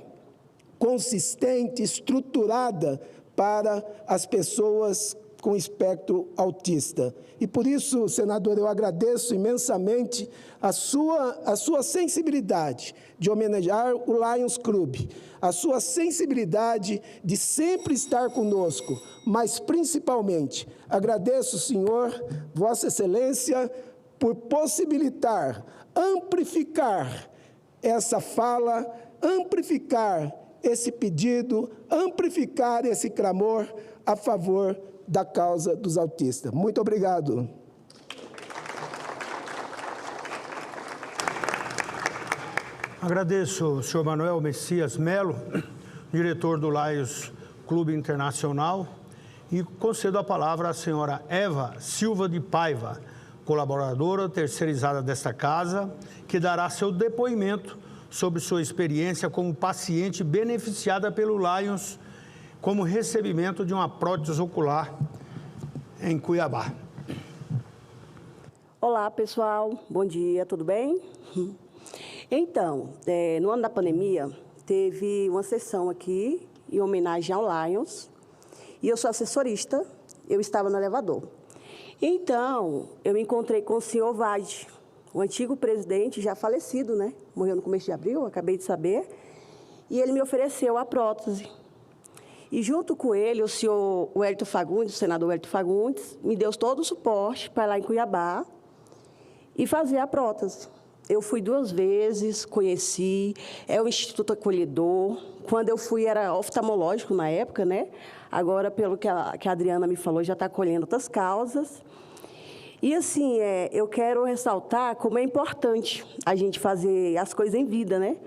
consistente, estruturada para as pessoas com espectro autista. E por isso, senador, eu agradeço imensamente a sua sensibilidade de homenagear o Lions Club, a sua sensibilidade de sempre estar conosco, mas principalmente agradeço, senhor, Vossa Excelência, por possibilitar, amplificar essa fala, amplificar esse pedido, amplificar esse clamor a favor da causa dos autistas. Muito obrigado. Agradeço ao senhor Manuel Messias Melo, diretor do Lions Clube Internacional, e concedo a palavra à senhora Eva Silva de Paiva, colaboradora terceirizada desta casa, que dará seu depoimento sobre sua experiência como paciente beneficiada pelo Lions como recebimento de uma prótese ocular em Cuiabá. Olá, pessoal. Bom dia, tudo bem? Então, no ano da pandemia, teve uma sessão aqui em homenagem ao Lions, e eu sou assessorista, eu estava no elevador. Então, eu me encontrei com o senhor Vade, o antigo presidente, já falecido, né? Morreu no começo de abril, acabei de saber, e ele me ofereceu a prótese. E junto com ele, o senhor Wellington Fagundes, o senador Wellington Fagundes, me deu todo o suporte para ir lá em Cuiabá e fazer a prótese. Eu fui 2 vezes, conheci, é o Instituto Acolhedor. Quando eu fui, era oftalmológico na época, né? Agora, pelo que a Adriana me falou, já está acolhendo outras causas. E, assim, eu quero ressaltar como é importante a gente fazer as coisas em vida, né?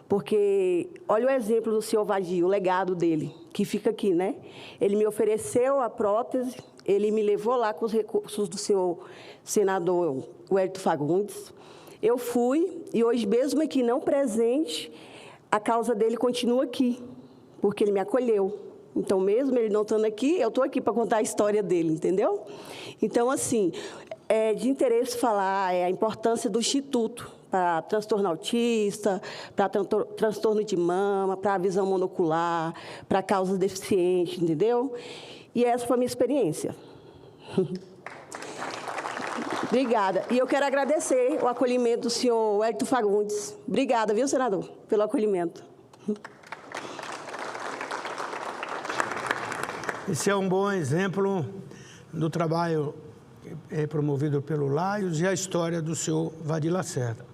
Porque, olha o exemplo do senhor Vadir, o legado dele, que fica aqui, né? Ele me ofereceu a prótese, ele me levou lá com os recursos do senhor senador Wellington Fagundes. Eu fui, e hoje, mesmo aqui não presente, a causa dele continua aqui, porque ele me acolheu. Então, mesmo ele não estando aqui, eu estou aqui para contar a história dele, entendeu? Então, assim, é de interesse falar a importância do Instituto para transtorno autista, para transtorno de mama, para visão monocular, para causas deficientes, entendeu? E essa foi a minha experiência. Obrigada. E eu quero agradecer o acolhimento do senhor Wellington Fagundes. Obrigada, viu, senador, pelo acolhimento. Esse é um bom exemplo do trabalho promovido pelo Lions e a história do senhor Vadir Lacerda.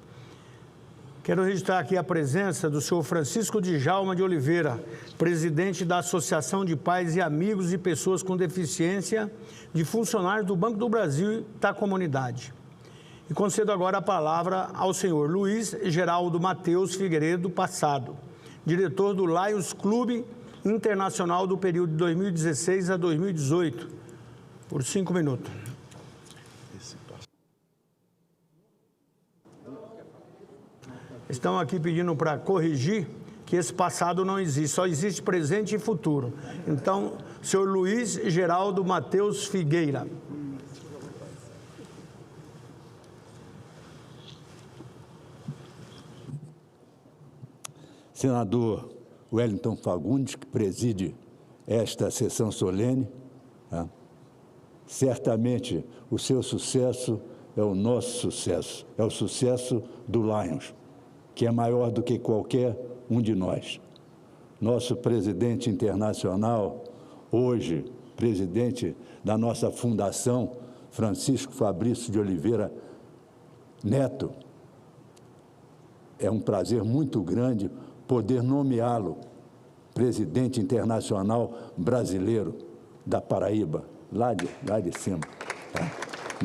Quero registrar aqui a presença do senhor Francisco Djalma de Oliveira, presidente da Associação de Pais e Amigos de Pessoas com Deficiência, de funcionários do Banco do Brasil e da comunidade. E concedo agora a palavra ao senhor Luiz Geraldo Mateus Figueiredo Passado, diretor do Lions Clube Internacional do período de 2016 a 2018, por 5 minutos. Estão aqui pedindo para corrigir que esse passado não existe, só existe presente e futuro. Então, senhor Luiz Geraldo Mateus Figueira. Senador Wellington Fagundes, que preside esta sessão solene, tá? Certamente o seu sucesso é o nosso sucesso, é o sucesso do Lions, que é maior do que qualquer um de nós. Nosso presidente internacional, hoje presidente da nossa fundação, Francisco Fabrício de Oliveira Neto, é um prazer muito grande poder nomeá-lo presidente internacional brasileiro da Paraíba, lá de cima. Tá?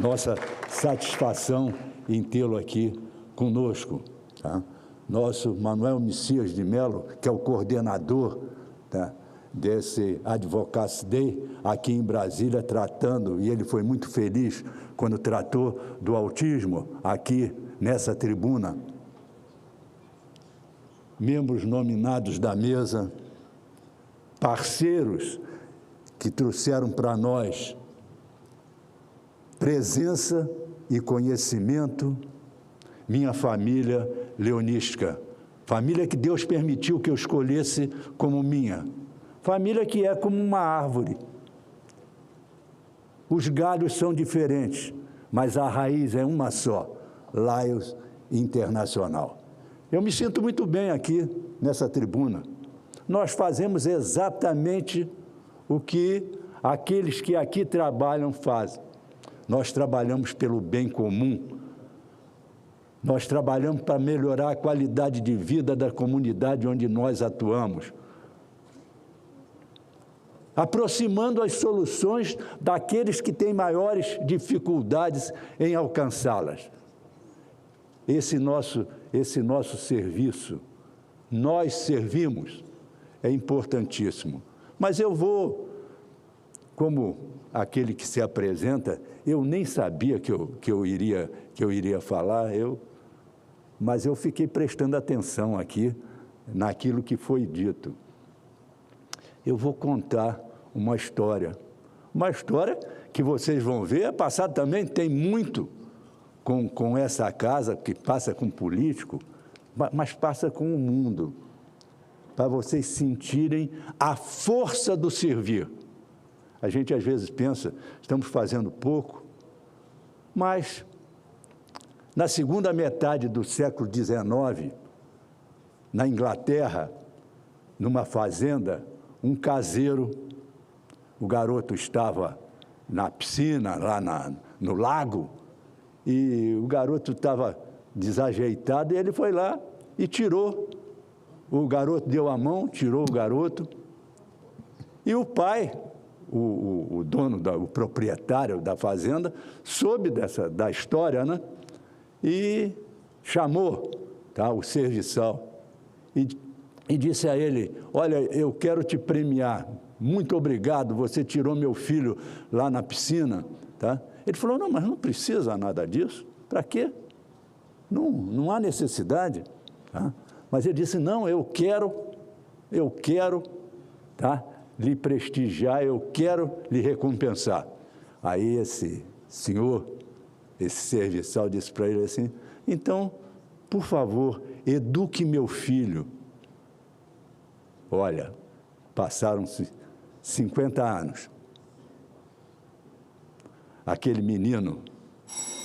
Nossa satisfação em tê-lo aqui conosco. Tá? Nosso Manuel Messias de Melo, que é o coordenador, tá, desse Advocacy Day aqui em Brasília, tratando, e ele foi muito feliz quando tratou do autismo aqui nessa tribuna. Membros nominados da mesa, parceiros que trouxeram para nós presença e conhecimento, minha família leonística, família que Deus permitiu que eu escolhesse como minha, família que é como uma árvore. Os galhos são diferentes, mas a raiz é uma só, Lions Internacional. Eu me sinto muito bem aqui nessa tribuna. Nós fazemos exatamente o que aqueles que aqui trabalham fazem. Nós trabalhamos pelo bem comum. Nós trabalhamos para melhorar a qualidade de vida da comunidade onde nós atuamos, aproximando as soluções daqueles que têm maiores dificuldades em alcançá-las. Esse nosso serviço, nós servimos, é importantíssimo. Mas eu vou, como aquele que se apresenta, eu nem sabia que eu iria falar, mas eu fiquei prestando atenção aqui naquilo que foi dito. Eu vou contar uma história que vocês vão ver, passado também tem muito com essa casa, que passa com político, mas passa com o mundo, para vocês sentirem a força do servir. A gente às vezes pensa, estamos fazendo pouco, mas na segunda metade do século XIX, na Inglaterra, numa fazenda, um caseiro, o garoto estava na piscina, lá no lago, e o garoto estava desajeitado, e ele foi lá e tirou. O garoto deu a mão, tirou o garoto, e o pai, o dono, o proprietário da fazenda, soube da história, né? E chamou, tá, o serviçal e disse a ele: olha, eu quero te premiar, muito obrigado, você tirou meu filho lá na piscina, tá? Ele falou: não, mas não precisa nada disso, para quê? Não há necessidade, tá? Mas ele disse: não, eu quero, tá, lhe prestigiar, eu quero lhe recompensar. Aí esse senhor, esse serviçal, disse para ele assim: então, por favor, eduque meu filho. Olha, passaram-se 50 anos. Aquele menino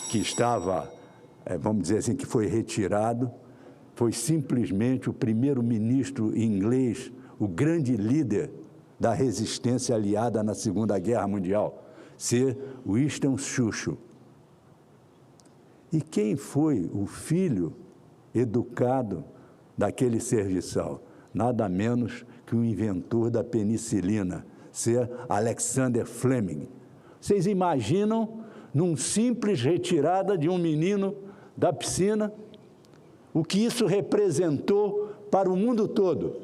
que estava, vamos dizer assim, que foi retirado, foi simplesmente o primeiro-ministro inglês, o grande líder da resistência aliada na Segunda Guerra Mundial, ser Winston Churchill. E quem foi o filho educado daquele serviçal? Nada menos que o inventor da penicilina, ser Alexander Fleming. Vocês imaginam, num simples retirada de um menino da piscina, o que isso representou para o mundo todo?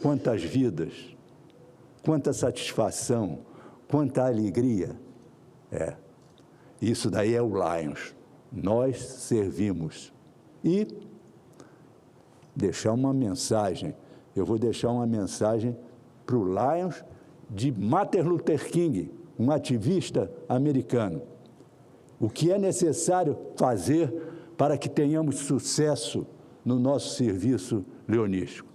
Quantas vidas, quanta satisfação, quanta alegria. Isso daí é o Lions. Nós servimos. E deixar uma mensagem. Eu vou deixar uma mensagem para o Lions de Martin Luther King, um ativista americano. O que é necessário fazer para que tenhamos sucesso no nosso serviço leonístico?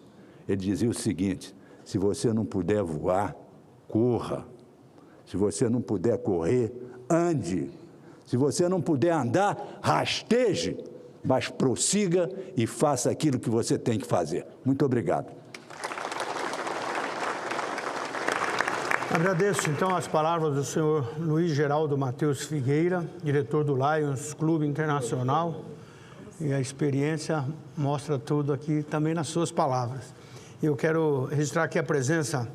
Ele dizia o seguinte: se você não puder voar, corra. Se você não puder correr, ande. Se você não puder andar, rasteje, mas prossiga e faça aquilo que você tem que fazer. Muito obrigado. Agradeço, então, as palavras do senhor Luiz Geraldo Matheus Figueira, diretor do Lions Clube Internacional, e a experiência mostra tudo aqui também nas suas palavras. Eu quero registrar aqui a presença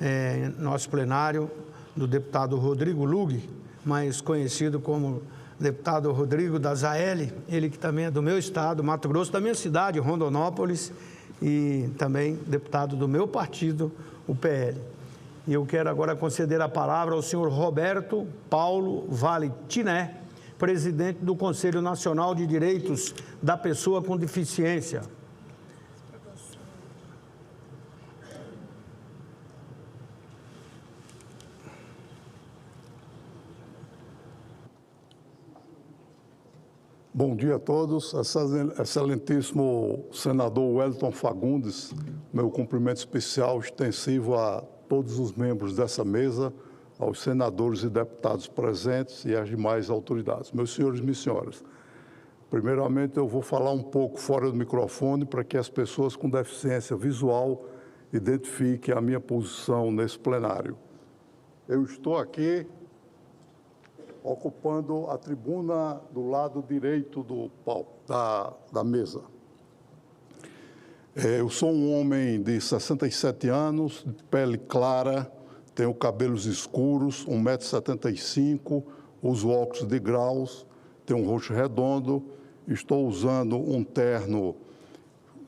em nosso plenário do deputado Rodrigo Lug, mais conhecido como deputado Rodrigo da Zael, ele que também é do meu estado, Mato Grosso, da minha cidade, Rondonópolis, e também deputado do meu partido, o PL. E eu quero agora conceder a palavra ao senhor Roberto Paulo Vale Tiné, presidente do Conselho Nacional de Direitos da Pessoa com Deficiência. Bom dia a todos. Excelentíssimo senador Wellington Fagundes, meu cumprimento especial extensivo a todos os membros dessa mesa, aos senadores e deputados presentes e às demais autoridades. Meus senhores e minhas senhoras, primeiramente eu vou falar um pouco fora do microfone para que as pessoas com deficiência visual identifiquem a minha posição nesse plenário. Eu estou aqui ocupando a tribuna do lado direito da mesa. Eu sou um homem de 67 anos, de pele clara, tenho cabelos escuros, 1,75 m, uso óculos de graus, tenho um rosto redondo, estou usando um terno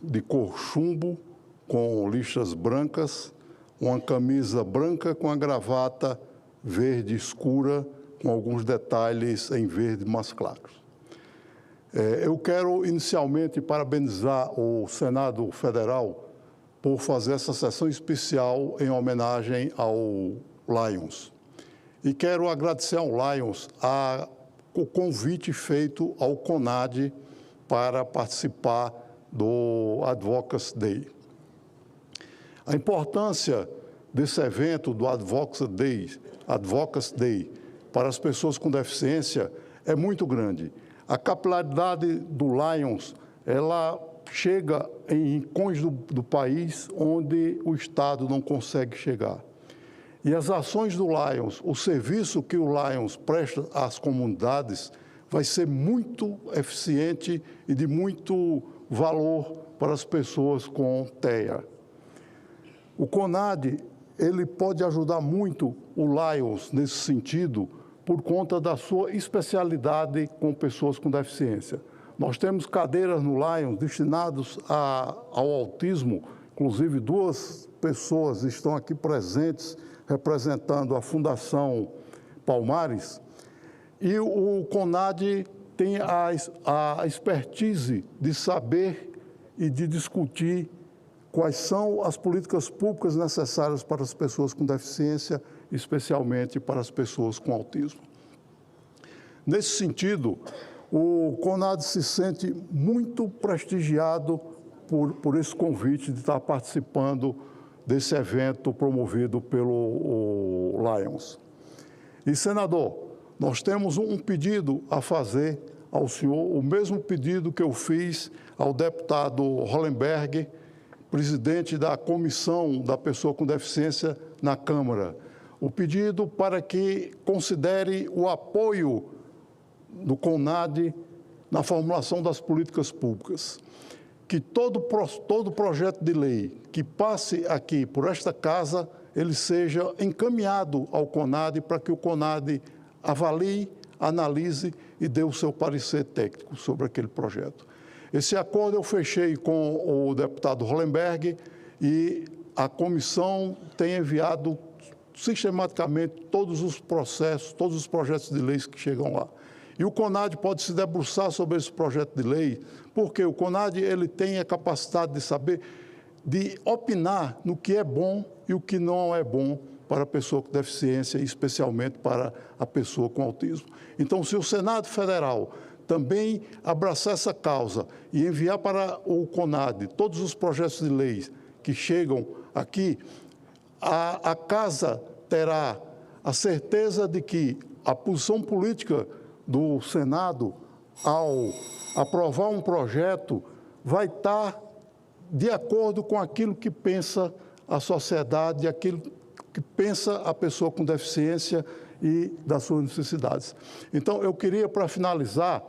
de cor chumbo, com listras brancas, uma camisa branca com a gravata verde escura, com alguns detalhes em verde mais claros. Eu quero inicialmente parabenizar o Senado Federal por fazer essa sessão especial em homenagem ao Lions. E quero agradecer ao Lions o convite feito ao CONAD para participar do Advocacy Day. A importância desse evento do Advocacy Day para as pessoas com deficiência é muito grande. A capilaridade do Lions, ela chega em rincões do país onde o Estado não consegue chegar. E as ações do Lions, o serviço que o Lions presta às comunidades, vai ser muito eficiente e de muito valor para as pessoas com TEA. O CONAD, ele pode ajudar muito o Lions nesse sentido, por conta da sua especialidade com pessoas com deficiência. Nós temos cadeiras no Lions destinadas ao autismo, inclusive 2 pessoas estão aqui presentes representando a Fundação Palmares, e o CONAD tem a expertise de saber e de discutir quais são as políticas públicas necessárias para as pessoas com deficiência, especialmente para as pessoas com autismo. Nesse sentido, o CONAD se sente muito prestigiado por esse convite de estar participando desse evento promovido pelo Lions. E, senador, nós temos um pedido a fazer ao senhor, o mesmo pedido que eu fiz ao deputado Hollenberg, presidente da Comissão da Pessoa com Deficiência na Câmara. O pedido para que considere o apoio do CONAD na formulação das políticas públicas. Que todo projeto de lei que passe aqui por esta casa, ele seja encaminhado ao CONAD para que o CONAD avalie, analise e dê o seu parecer técnico sobre aquele projeto. Esse acordo eu fechei com o deputado Hollenberg e a comissão tem enviado sistematicamente todos os processos, todos os projetos de leis que chegam lá. E o CONAD pode se debruçar sobre esse projeto de lei, porque o CONAD ele tem a capacidade de saber, de opinar no que é bom e o que não é bom para a pessoa com deficiência, especialmente para a pessoa com autismo. Então, se o Senado Federal também abraçar essa causa e enviar para o CONAD todos os projetos de lei que chegam aqui, a casa terá a certeza de que a posição política do Senado, ao aprovar um projeto, vai estar de acordo com aquilo que pensa a sociedade, aquilo que pensa a pessoa com deficiência e das suas necessidades. Então, eu queria, para finalizar,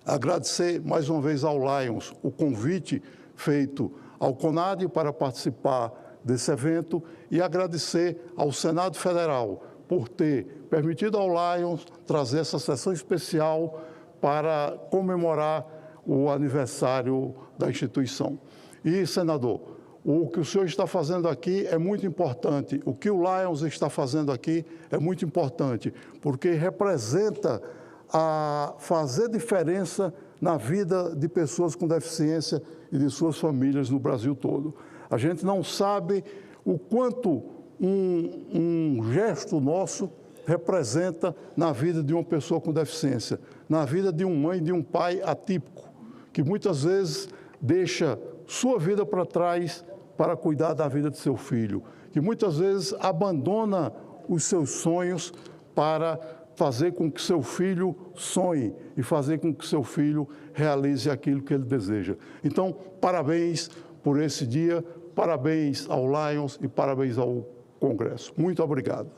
agradecer mais uma vez ao Lions o convite feito ao CONAD para participar desse evento e agradecer ao Senado Federal por ter permitido ao Lions trazer essa sessão especial para comemorar o aniversário da instituição. E, senador, O que o senhor está fazendo aqui é muito importante. O que o Lions está fazendo aqui é muito importante, porque representa a fazer diferença na vida de pessoas com deficiência e de suas famílias no Brasil todo. A gente não sabe o quanto um gesto nosso representa na vida de uma pessoa com deficiência, na vida de uma mãe e de um pai atípico, que muitas vezes deixa sua vida para trás para cuidar da vida de seu filho, que muitas vezes abandona os seus sonhos para fazer com que seu filho sonhe e fazer com que seu filho realize aquilo que ele deseja. Então, parabéns por esse dia, parabéns ao Lions e parabéns ao Congresso. Muito obrigado.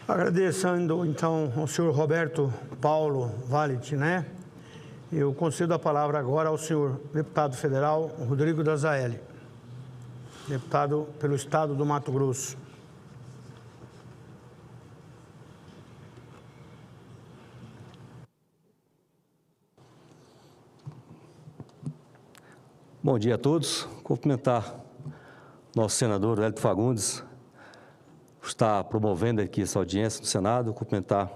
Agradecendo, então, ao senhor Roberto Paulo Valit, né? Eu concedo a palavra agora ao senhor deputado federal Rodrigo Dazaeli, deputado pelo Estado do Mato Grosso. Bom dia a todos. Cumprimentar nosso senador Wellington Fagundes, que está promovendo aqui essa audiência no Senado. Cumprimentar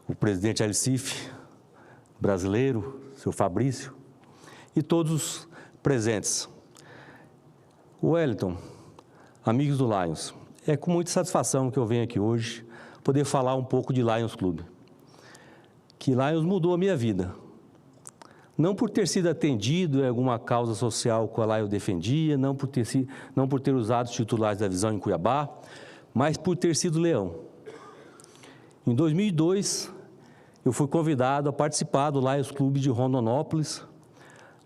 o presidente Alicif, brasileiro, senhor Fabrício, e todos os presentes. Wellington, amigos do Lions, é com muita satisfação que eu venho aqui hoje poder falar um pouco de Lions Clube. Que Lions mudou a minha vida. Não por ter sido atendido em alguma causa social com a qual eu defendia, não por ter usado os titulares da Visão em Cuiabá, mas por ter sido leão. Em 2002, eu fui convidado a participar do Lions Clube de Rondonópolis,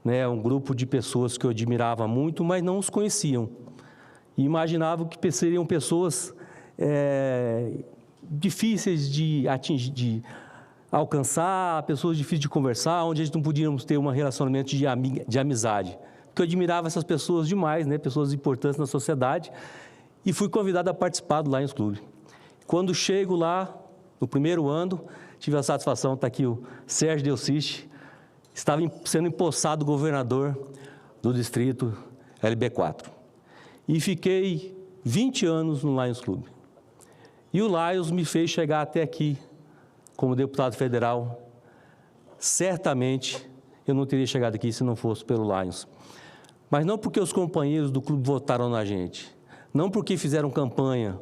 né, um grupo de pessoas que eu admirava muito, mas não os conheciam. E imaginavam que seriam pessoas difíceis de atingir, alcançar, pessoas difíceis de conversar, onde a gente não podíamos ter um relacionamento de amizade. Porque eu admirava essas pessoas demais, né? Pessoas importantes na sociedade, e fui convidado a participar do Lions Clube. Quando chego lá, no primeiro ano, tive a satisfação de estar aqui o Sérgio Delciste, estava sendo empossado governador do distrito LB4. E fiquei 20 anos no Lions Clube. E o Lions me fez chegar até aqui, como deputado federal. Certamente eu não teria chegado aqui se não fosse pelo Lions. Mas não porque os companheiros do clube votaram na gente, não porque fizeram campanha,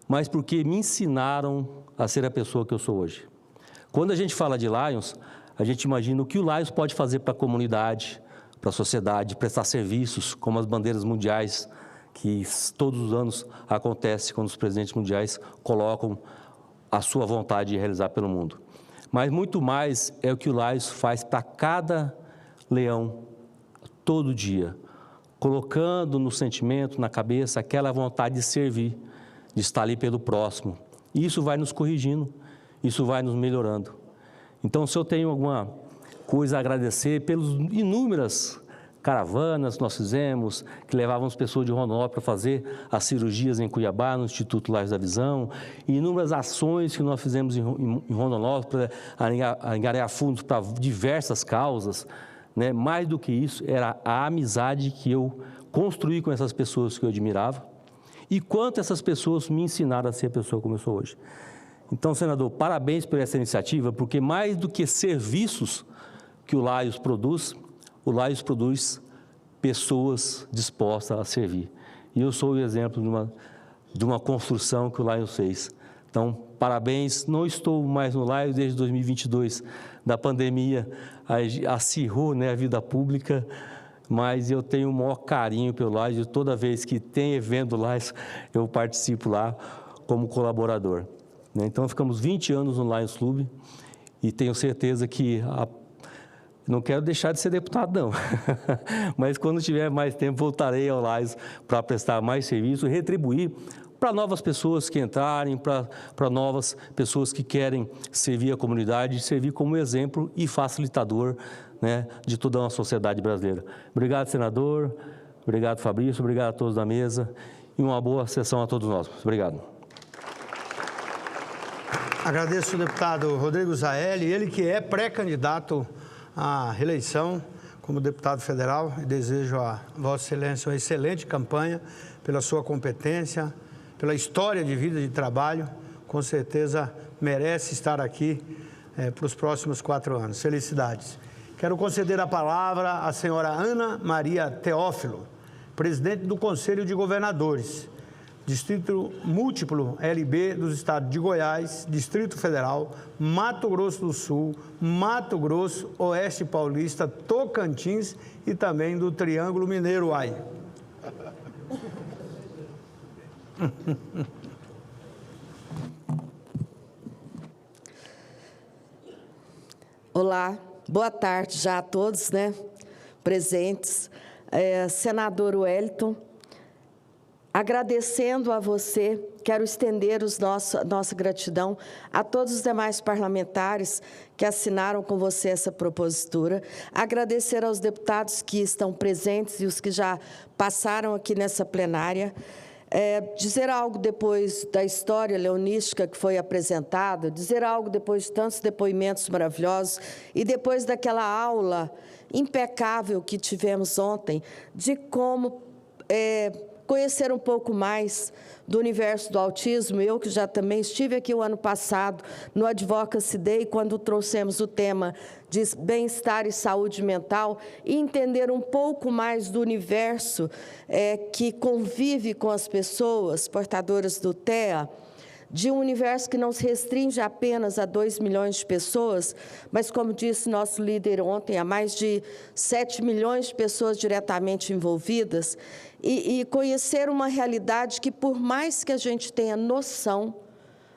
mas porque me ensinaram a ser a pessoa que eu sou hoje. Quando a gente fala de Lions, a gente imagina o que o Lions pode fazer para a comunidade, para a sociedade, prestar serviços, como as bandeiras mundiais, que todos os anos acontece quando os presidentes mundiais colocam a sua vontade de realizar pelo mundo. Mas muito mais é o que o Lions faz para cada leão, todo dia, colocando no sentimento, na cabeça, aquela vontade de servir, de estar ali pelo próximo. E isso vai nos corrigindo, isso vai nos melhorando. Então, se eu tenho alguma coisa a agradecer pelas inúmeras caravanas que nós fizemos, que levávamos pessoas de Rondonópolis para fazer as cirurgias em Cuiabá, no Instituto Lages da Visão, e inúmeras ações que nós fizemos em Rondonópolis para angariar fundos para diversas causas, né? Mais do que isso, era a amizade que eu construí com essas pessoas que eu admirava e quanto essas pessoas me ensinaram a ser a pessoa como eu sou hoje. Então, senador, parabéns por essa iniciativa, porque mais do que serviços que o Lions produz pessoas dispostas a servir. E eu sou o exemplo de uma construção que o Lions fez. Então, parabéns. Não estou mais no Lions desde 2022, da pandemia, acirrou, né, a vida pública, mas eu tenho o maior carinho pelo Lions, e toda vez que tem evento do Lions, eu participo lá como colaborador. Então, ficamos 20 anos no Lions Clube e tenho certeza que não quero deixar de ser deputado, não. Mas quando tiver mais tempo, voltarei ao Lions para prestar mais serviço e retribuir para novas pessoas que entrarem, para novas pessoas que querem servir a comunidade, servir como exemplo e facilitador, né, de toda a nossa sociedade brasileira. Obrigado, senador. Obrigado, Fabrício. Obrigado a todos da mesa. E uma boa sessão a todos nós. Obrigado. Agradeço o deputado Rodrigo Dazaeli, ele que é pré-candidato à reeleição como deputado federal e desejo a Vossa Excelência uma excelente campanha pela sua competência, pela história de vida e de trabalho. Com certeza merece estar aqui para os próximos 4 anos. Felicidades. Quero conceder a palavra à senhora Ana Maria Teófilo, presidente do Conselho de Governadores, Distrito Múltiplo LB dos estados de Goiás, Distrito Federal, Mato Grosso do Sul, Mato Grosso, Oeste Paulista, Tocantins e também do Triângulo Mineiro. Ai. Olá, boa tarde já a todos, presentes. Senador Wellington, agradecendo a você, quero estender nossa gratidão a todos os demais parlamentares que assinaram com você essa propositura, agradecer aos deputados que estão presentes e os que já passaram aqui nessa plenária, dizer algo depois da história leonística que foi apresentada, dizer algo depois de tantos depoimentos maravilhosos e depois daquela aula impecável que tivemos ontem, de como conhecer um pouco mais do universo do autismo. Eu, que já também estive aqui o ano passado no Advocacy Day, quando trouxemos o tema de bem-estar e saúde mental, e entender um pouco mais do universo que convive com as pessoas portadoras do TEA, de um universo que não se restringe apenas a 2 milhões de pessoas, mas, como disse nosso líder ontem, há mais de 7 milhões de pessoas diretamente envolvidas, e conhecer uma realidade que, por mais que a gente tenha noção,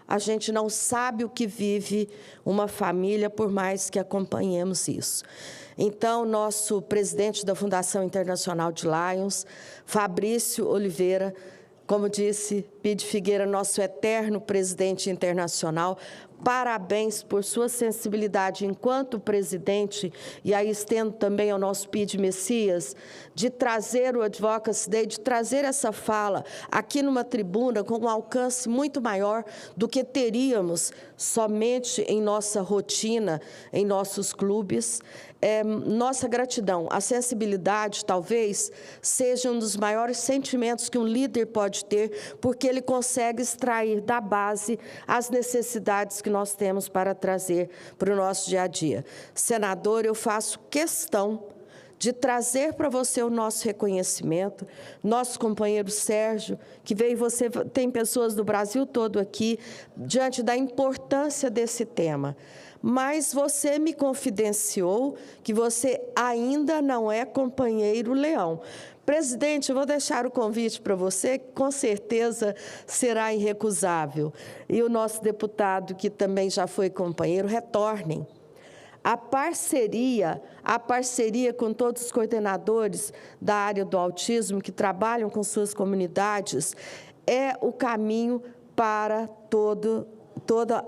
a gente não sabe o que vive uma família, por mais que acompanhemos isso. Então, nosso presidente da Fundação Internacional de Lions, Fabrício Oliveira, como disse Pide Figueira, nosso eterno presidente internacional, parabéns por sua sensibilidade enquanto presidente, e aí estendo também ao nosso Pide Messias, de trazer o Advocacy Day, de trazer essa fala aqui numa tribuna com um alcance muito maior do que teríamos somente em nossa rotina, em nossos clubes. Nossa gratidão, a sensibilidade talvez seja um dos maiores sentimentos que um líder pode ter, porque ele consegue extrair da base as necessidades que nós temos para trazer para o nosso dia a dia. Senador, eu faço questão de trazer para você o nosso reconhecimento, nosso companheiro Sérgio, que veio, você tem pessoas do Brasil todo aqui, diante da importância desse tema. Mas você me confidenciou que você ainda não é companheiro Leão. Presidente, eu vou deixar o convite para você, que com certeza será irrecusável. E o nosso deputado, que também já foi companheiro, retornem. A parceria com todos os coordenadores da área do autismo que trabalham com suas comunidades é o caminho para toda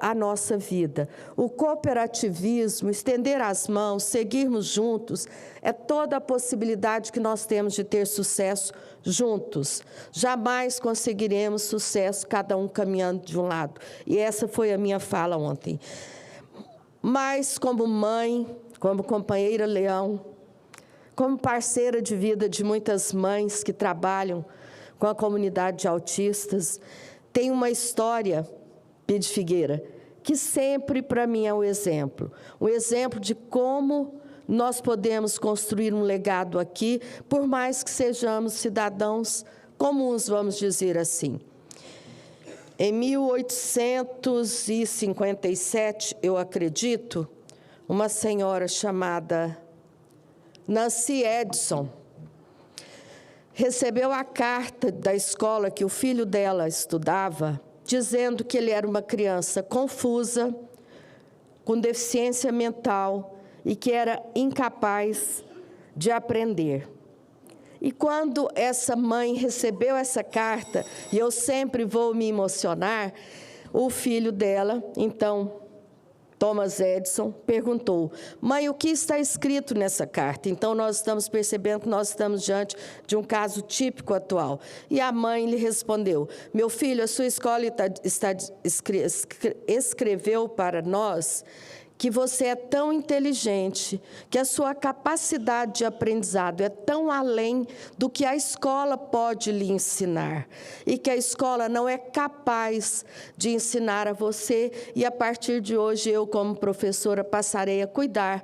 a nossa vida. O cooperativismo, estender as mãos, seguirmos juntos, é toda a possibilidade que nós temos de ter sucesso juntos. Jamais conseguiremos sucesso cada um caminhando de um lado. E essa foi a minha fala ontem. Mas, como mãe, como companheira Leão, como parceira de vida de muitas mães que trabalham com a comunidade de autistas, tem uma história, Pide Figueira, que sempre para mim é um exemplo de como nós podemos construir um legado aqui, por mais que sejamos cidadãos comuns, vamos dizer assim. Em 1857, eu acredito, uma senhora chamada Nancy Edson recebeu a carta da escola que o filho dela estudava, dizendo que ele era uma criança confusa, com deficiência mental e que era incapaz de aprender. E quando essa mãe recebeu essa carta, e eu sempre vou me emocionar, o filho dela, então, Thomas Edison, perguntou: mãe, o que está escrito nessa carta? Então, nós estamos percebendo que nós estamos diante de um caso típico atual. E a mãe lhe respondeu: meu filho, a sua escola escreveu para nós que você é tão inteligente, que a sua capacidade de aprendizado é tão além do que a escola pode lhe ensinar, e que a escola não é capaz de ensinar a você, e a partir de hoje eu, como professora, passarei a cuidar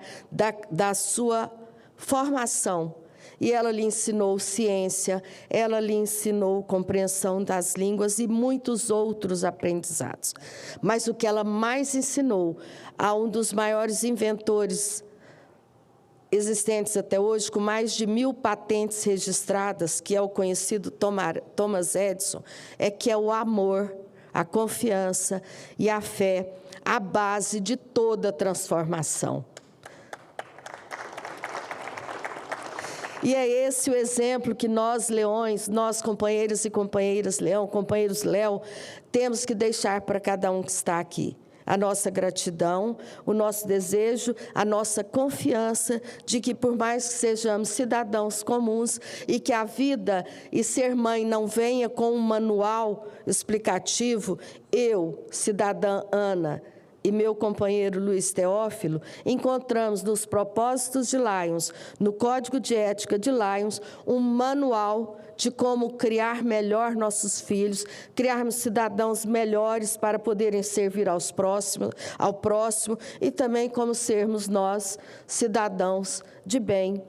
da sua formação. E ela lhe ensinou ciência, ela lhe ensinou compreensão das línguas e muitos outros aprendizados. Mas o que ela mais ensinou a um dos maiores inventores existentes até hoje, com mais de 1000 patentes registradas, que é o conhecido Thomas Edison, é que é o amor, a confiança e a fé, a base de toda transformação. E é esse o exemplo que nós, leões, nós, companheiros e companheiras leão, companheiros Léo, temos que deixar para cada um que está aqui. A nossa gratidão, o nosso desejo, a nossa confiança de que, por mais que sejamos cidadãos comuns e que a vida e ser mãe não venha com um manual explicativo, eu, cidadã Ana, e meu companheiro Luiz Teófilo, encontramos nos propósitos de Lions, no Código de Ética de Lions, um manual de como criar melhor nossos filhos, criarmos cidadãos melhores para poderem servir ao próximo, e também como sermos nós cidadãos de bem,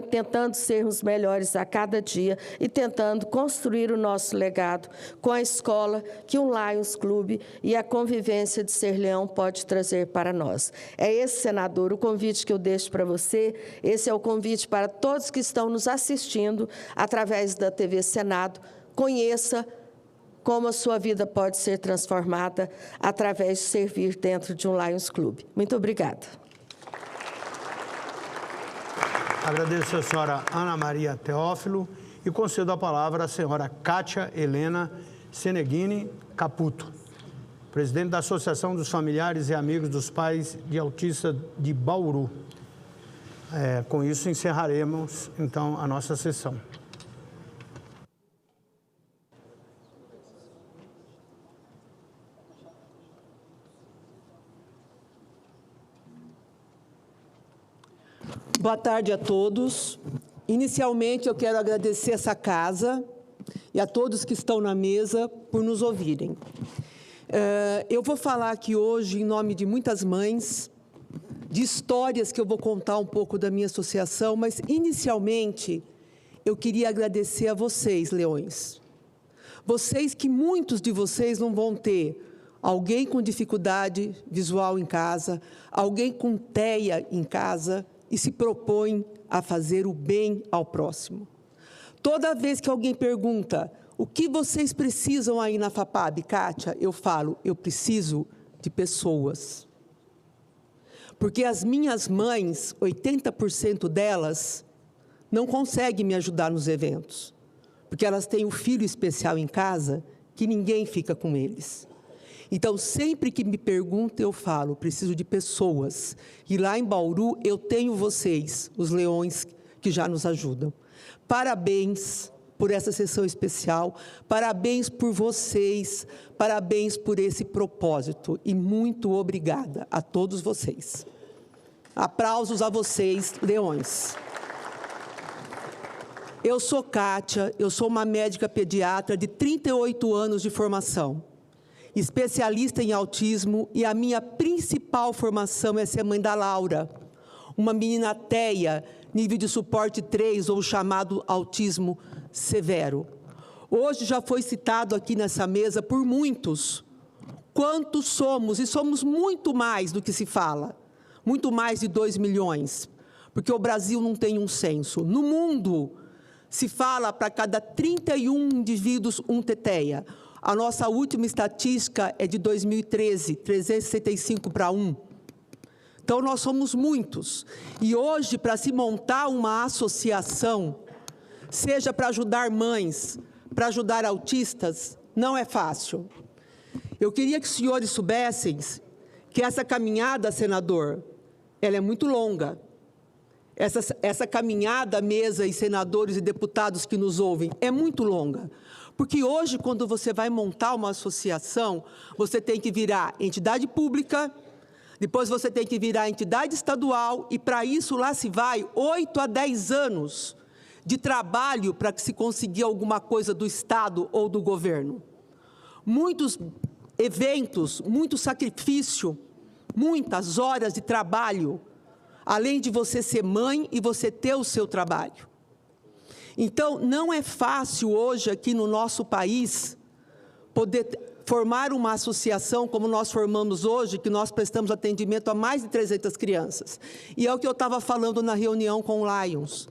tentando sermos melhores a cada dia e tentando construir o nosso legado com a escola que um Lions Clube e a convivência de ser leão pode trazer para nós. É esse, senador, o convite que eu deixo para você, esse é o convite para todos que estão nos assistindo através da TV Senado. Conheça como a sua vida pode ser transformada através de servir dentro de um Lions Clube. Muito obrigada. Agradeço a senhora Ana Maria Teófilo e concedo a palavra à senhora Kátia Helena Seneghini Caputo, presidente da Associação dos Familiares e Amigos dos Pais de Autistas de Bauru. Com isso, encerraremos, então, a nossa sessão. Boa tarde a todos. Inicialmente, eu quero agradecer essa casa e a todos que estão na mesa por nos ouvirem. Eu vou falar aqui hoje em nome de muitas mães, de histórias que eu vou contar um pouco da minha associação, mas, inicialmente, eu queria agradecer a vocês, leões. Vocês que muitos de vocês não vão ter alguém com dificuldade visual em casa, alguém com TEA em casa, e se propõe a fazer o bem ao próximo. Toda vez que alguém pergunta o que vocês precisam aí na FAPAB, Kátia, eu falo, eu preciso de pessoas. Porque as minhas mães, 80% delas, não conseguem me ajudar nos eventos. Porque elas têm um filho especial em casa que ninguém fica com eles. Então, sempre que me perguntam, eu falo, preciso de pessoas. E lá em Bauru, eu tenho vocês, os leões, que já nos ajudam. Parabéns por essa sessão especial, parabéns por vocês, parabéns por esse propósito. E muito obrigada a todos vocês. Aplausos a vocês, leões. Eu sou Kátia, eu sou uma médica pediatra de 38 anos de formação. Especialista em autismo, e a minha principal formação é ser mãe da Laura, uma menina TEA, nível de suporte 3, ou chamado autismo severo. Hoje já foi citado aqui nessa mesa por muitos quantos somos, e somos muito mais do que se fala, muito mais de 2 milhões, porque o Brasil não tem um censo. No mundo, se fala para cada 31 indivíduos um TEA. A nossa última estatística é de 2013, 365 para 1. Então, nós somos muitos. E hoje, para se montar uma associação, seja para ajudar mães, para ajudar autistas, não é fácil. Eu queria que os senhores soubessem que essa caminhada, senador, ela é muito longa. Essa caminhada, mesa e senadores e deputados que nos ouvem, é muito longa. Porque hoje, quando você vai montar uma associação, você tem que virar entidade pública, Depois você tem que virar entidade estadual e, para isso, lá se vai 8 a 10 anos de trabalho para que se conseguir alguma coisa do Estado ou do governo. Muitos eventos, muito sacrifício, muitas horas de trabalho, além de você ser mãe e você ter o seu trabalho. Então, não é fácil hoje aqui no nosso país poder formar uma associação como nós formamos hoje, que nós prestamos atendimento a mais de 300 crianças. E é o que eu estava falando na reunião com o Lions.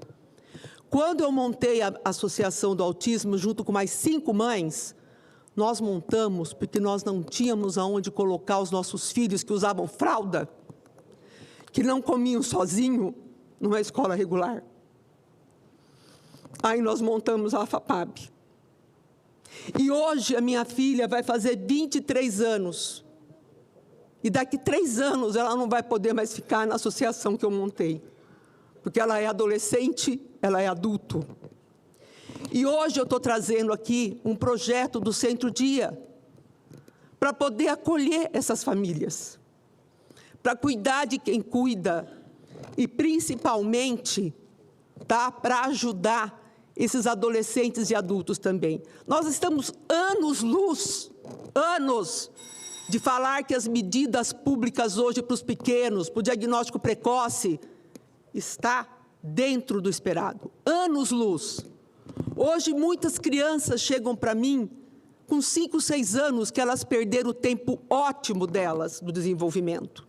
Quando eu montei a Associação do Autismo, junto com mais 5 mães, nós montamos porque nós não tínhamos aonde colocar os nossos filhos que usavam fralda, que não comiam sozinho numa escola regular. Aí nós montamos a FAPAB. E hoje a minha filha vai fazer 23 anos. E daqui 3 anos ela não vai poder mais ficar na associação que eu montei. Porque ela é adolescente, ela é adulto. E hoje eu estou trazendo aqui um projeto do Centro Dia para poder acolher essas famílias, para cuidar de quem cuida e, principalmente, para ajudar esses adolescentes e adultos também. Nós estamos anos-luz, anos, de falar que as medidas públicas hoje para os pequenos, para o diagnóstico precoce, está dentro do esperado. Anos-luz. Hoje, muitas crianças chegam para mim com 5, 6 anos que elas perderam o tempo ótimo delas, do desenvolvimento,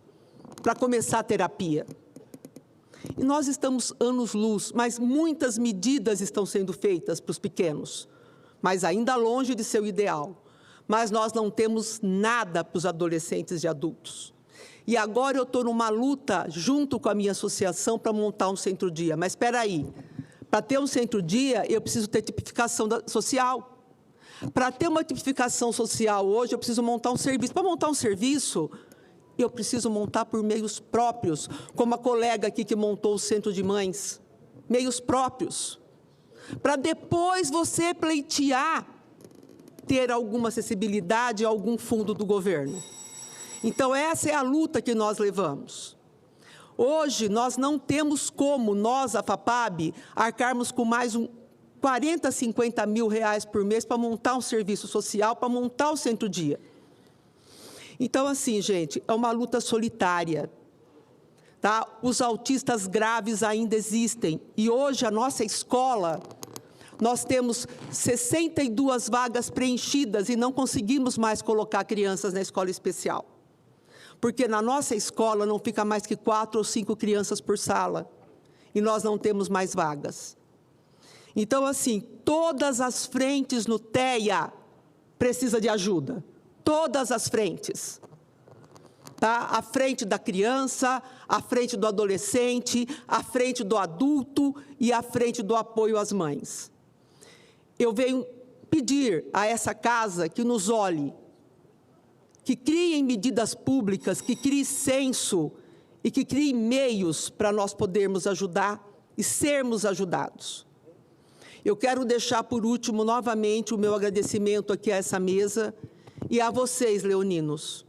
para começar a terapia. E nós estamos anos-luz, mas muitas medidas estão sendo feitas para os pequenos, mas ainda longe de ser o ideal. Mas nós não temos nada para os adolescentes e adultos. E agora eu estou numa luta, junto com a minha associação, para montar um centro-dia. Mas espera aí, para ter um centro-dia, eu preciso ter tipificação social. Para ter uma tipificação social hoje, eu preciso montar um serviço. Para montar um serviço, eu preciso montar por meios próprios, como a colega aqui que montou o Centro de Mães. Meios próprios. Para depois você pleitear ter alguma acessibilidade a algum fundo do governo. Então, essa é a luta que nós levamos. Hoje, nós não temos como, nós, a FAPAB, arcarmos com mais 40, 50 mil reais por mês para montar um serviço social, para montar o Centro-Dia. Então, assim, gente, é uma luta solitária. Tá? Os autistas graves ainda existem. E hoje, a nossa escola, nós temos 62 vagas preenchidas e não conseguimos mais colocar crianças na escola especial. Porque na nossa escola não fica mais que 4 ou 5 crianças por sala. E nós não temos mais vagas. Então, assim, todas as frentes no TEA precisam de ajuda. Todas as frentes. Tá? A frente da criança, a frente do adolescente, a frente do adulto e a frente do apoio às mães. Eu venho pedir a essa casa que nos olhe, que criem medidas públicas, que criem censo e que criem meios para nós podermos ajudar e sermos ajudados. Eu quero deixar, por último, novamente, o meu agradecimento aqui a essa mesa e a vocês, leoninos.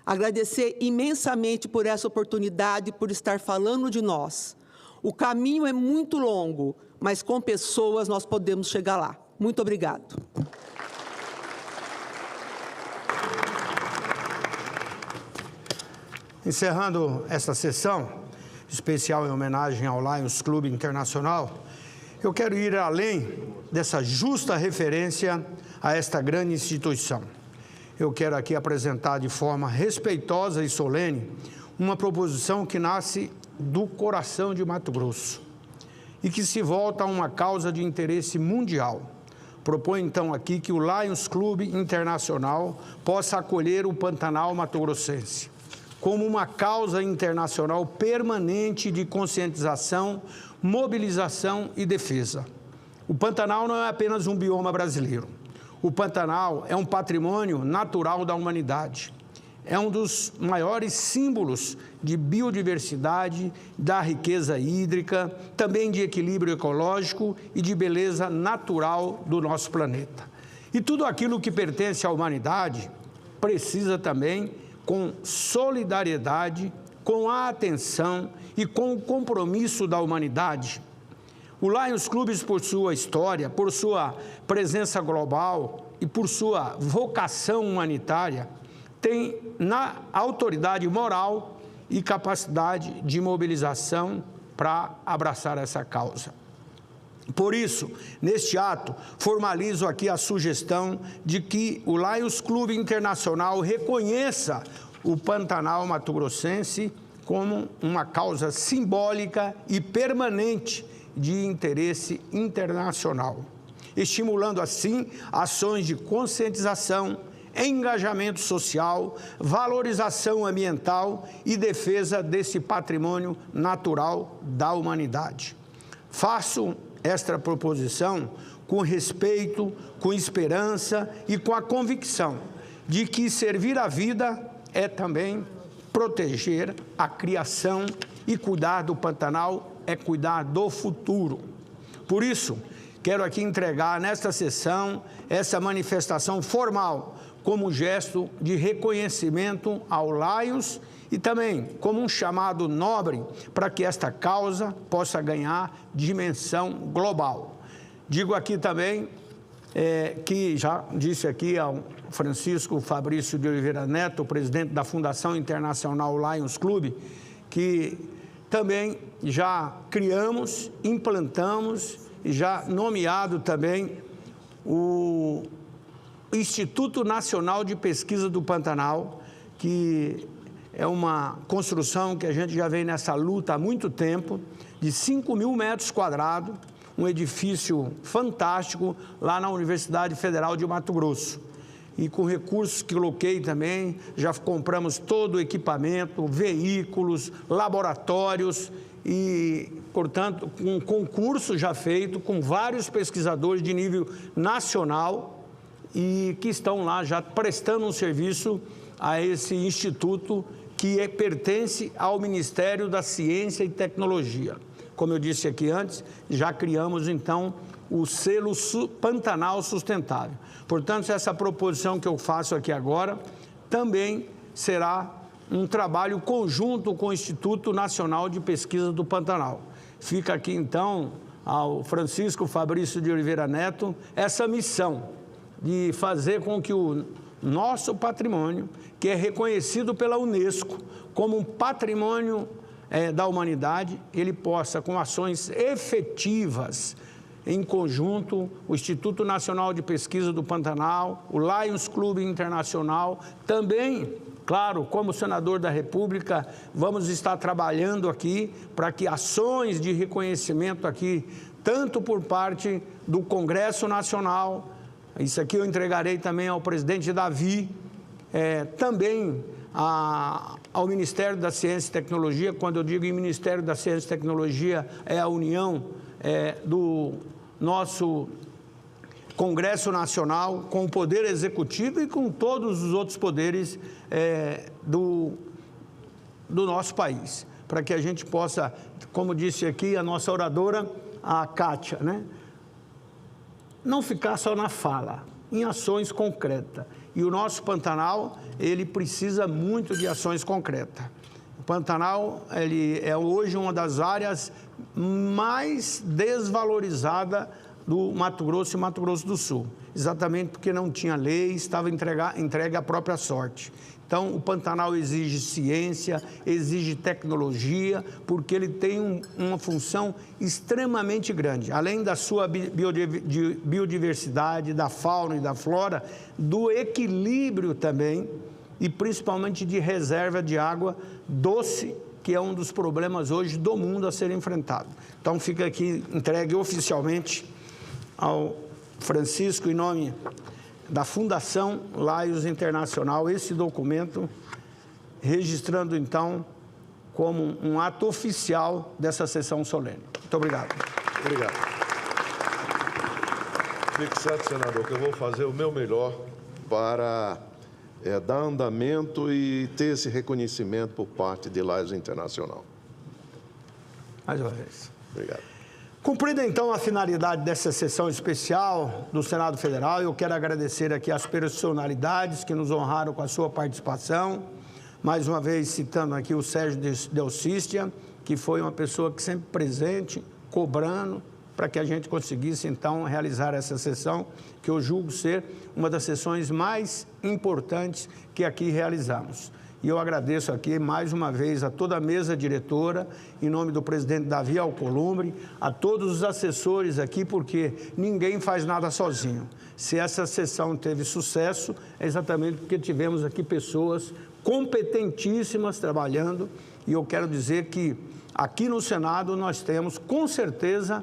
Agradecer imensamente por essa oportunidade, por estar falando de nós. O caminho é muito longo, mas com pessoas nós podemos chegar lá. Muito obrigado. Encerrando esta sessão especial em homenagem ao Lions Clube Internacional, eu quero ir além dessa justa referência a esta grande instituição. Eu quero aqui apresentar de forma respeitosa e solene uma proposição que nasce do coração de Mato Grosso e que se volta a uma causa de interesse mundial. Proponho, então, aqui que o Lions Clube Internacional possa acolher o Pantanal mato-grossense como uma causa internacional permanente de conscientização, mobilização e defesa. O Pantanal não é apenas um bioma brasileiro. O Pantanal é um patrimônio natural da humanidade. É um dos maiores símbolos de biodiversidade, da riqueza hídrica, também de equilíbrio ecológico e de beleza natural do nosso planeta. E tudo aquilo que pertence à humanidade precisa também com solidariedade, com a atenção e com o compromisso da humanidade. O Lions Clubes, por sua história, por sua presença global e por sua vocação humanitária, tem na autoridade moral e capacidade de mobilização para abraçar essa causa. Por isso, neste ato, formalizo aqui a sugestão de que o Lions Clube Internacional reconheça o Pantanal mato-grossense como uma causa simbólica e permanente de interesse internacional, estimulando assim ações de conscientização, engajamento social, valorização ambiental e defesa desse patrimônio natural da humanidade. Faço esta proposição com respeito, com esperança e com a convicção de que servir a vida é também proteger a criação e cuidar do Pantanal é cuidar do futuro. Por isso, quero aqui entregar nesta sessão essa manifestação formal como gesto de reconhecimento ao Lions e também como um chamado nobre para que esta causa possa ganhar dimensão global. Digo aqui também que já disse aqui ao Francisco Fabrício de Oliveira Neto, presidente da Fundação Internacional Lions Clube, que também já criamos, implantamos e já nomeado também o Instituto Nacional de Pesquisa do Pantanal, que é uma construção que a gente já vem nessa luta há muito tempo, de 5.000 metros quadrados, um edifício fantástico lá na Universidade Federal de Mato Grosso. E com recursos que coloquei também, já compramos todo o equipamento, veículos, laboratórios e, portanto, um concurso já feito com vários pesquisadores de nível nacional e que estão lá já prestando um serviço a esse instituto que pertence ao Ministério da Ciência e Tecnologia. Como eu disse aqui antes, já criamos, então, o selo Pantanal Sustentável. Portanto, essa proposição que eu faço aqui agora também será um trabalho conjunto com o Instituto Nacional de Pesquisa do Pantanal. Fica aqui, então, ao Francisco Fabrício de Oliveira Neto essa missão de fazer com que o nosso patrimônio, que é reconhecido pela Unesco como um patrimônio da humanidade, ele possa, com ações efetivas, em conjunto, o Instituto Nacional de Pesquisa do Pantanal, o Lions Clube Internacional, também, claro, como senador da República, vamos estar trabalhando aqui para que ações de reconhecimento aqui, tanto por parte do Congresso Nacional, isso aqui eu entregarei também ao presidente Davi, também ao Ministério da Ciência e Tecnologia. Quando eu digo em Ministério da Ciência e Tecnologia, é a união do nosso Congresso Nacional com o Poder Executivo e com todos os outros poderes do nosso país, para que a gente possa, como disse aqui a nossa oradora, a Kátia, né? Não ficar só na fala, em ações concretas. E o nosso Pantanal, ele precisa muito de ações concretas. O Pantanal, ele é hoje uma das áreas mais desvalorizadas do Mato Grosso e Mato Grosso do Sul, exatamente porque não tinha lei, estava entregue à própria sorte. Então, o Pantanal exige ciência, exige tecnologia, porque ele tem uma função extremamente grande. Além da sua biodiversidade, da fauna e da flora, do equilíbrio também, e principalmente de reserva de água doce, que é um dos problemas hoje do mundo a ser enfrentado. Então, fica aqui entregue oficialmente ao Francisco, em nome da Fundação Lions Internacional, esse documento, registrando, então, como um ato oficial dessa sessão solene. Muito obrigado. Obrigado. Fique certo, senador, que eu vou fazer o meu melhor para dar andamento e ter esse reconhecimento por parte de Lions Internacional. Mais uma vez. Obrigado. Cumprida, então, a finalidade dessa sessão especial do Senado Federal, eu quero agradecer aqui as personalidades que nos honraram com a sua participação, mais uma vez citando aqui o Sérgio Delcístia, que foi uma pessoa que sempre presente, cobrando, para que a gente conseguisse, então, realizar essa sessão, que eu julgo ser uma das sessões mais importantes que aqui realizamos. E eu agradeço aqui, mais uma vez, a toda a mesa diretora, em nome do presidente Davi Alcolumbre, a todos os assessores aqui, porque ninguém faz nada sozinho. Se essa sessão teve sucesso, é exatamente porque tivemos aqui pessoas competentíssimas trabalhando, e eu quero dizer que aqui no Senado nós temos, com certeza,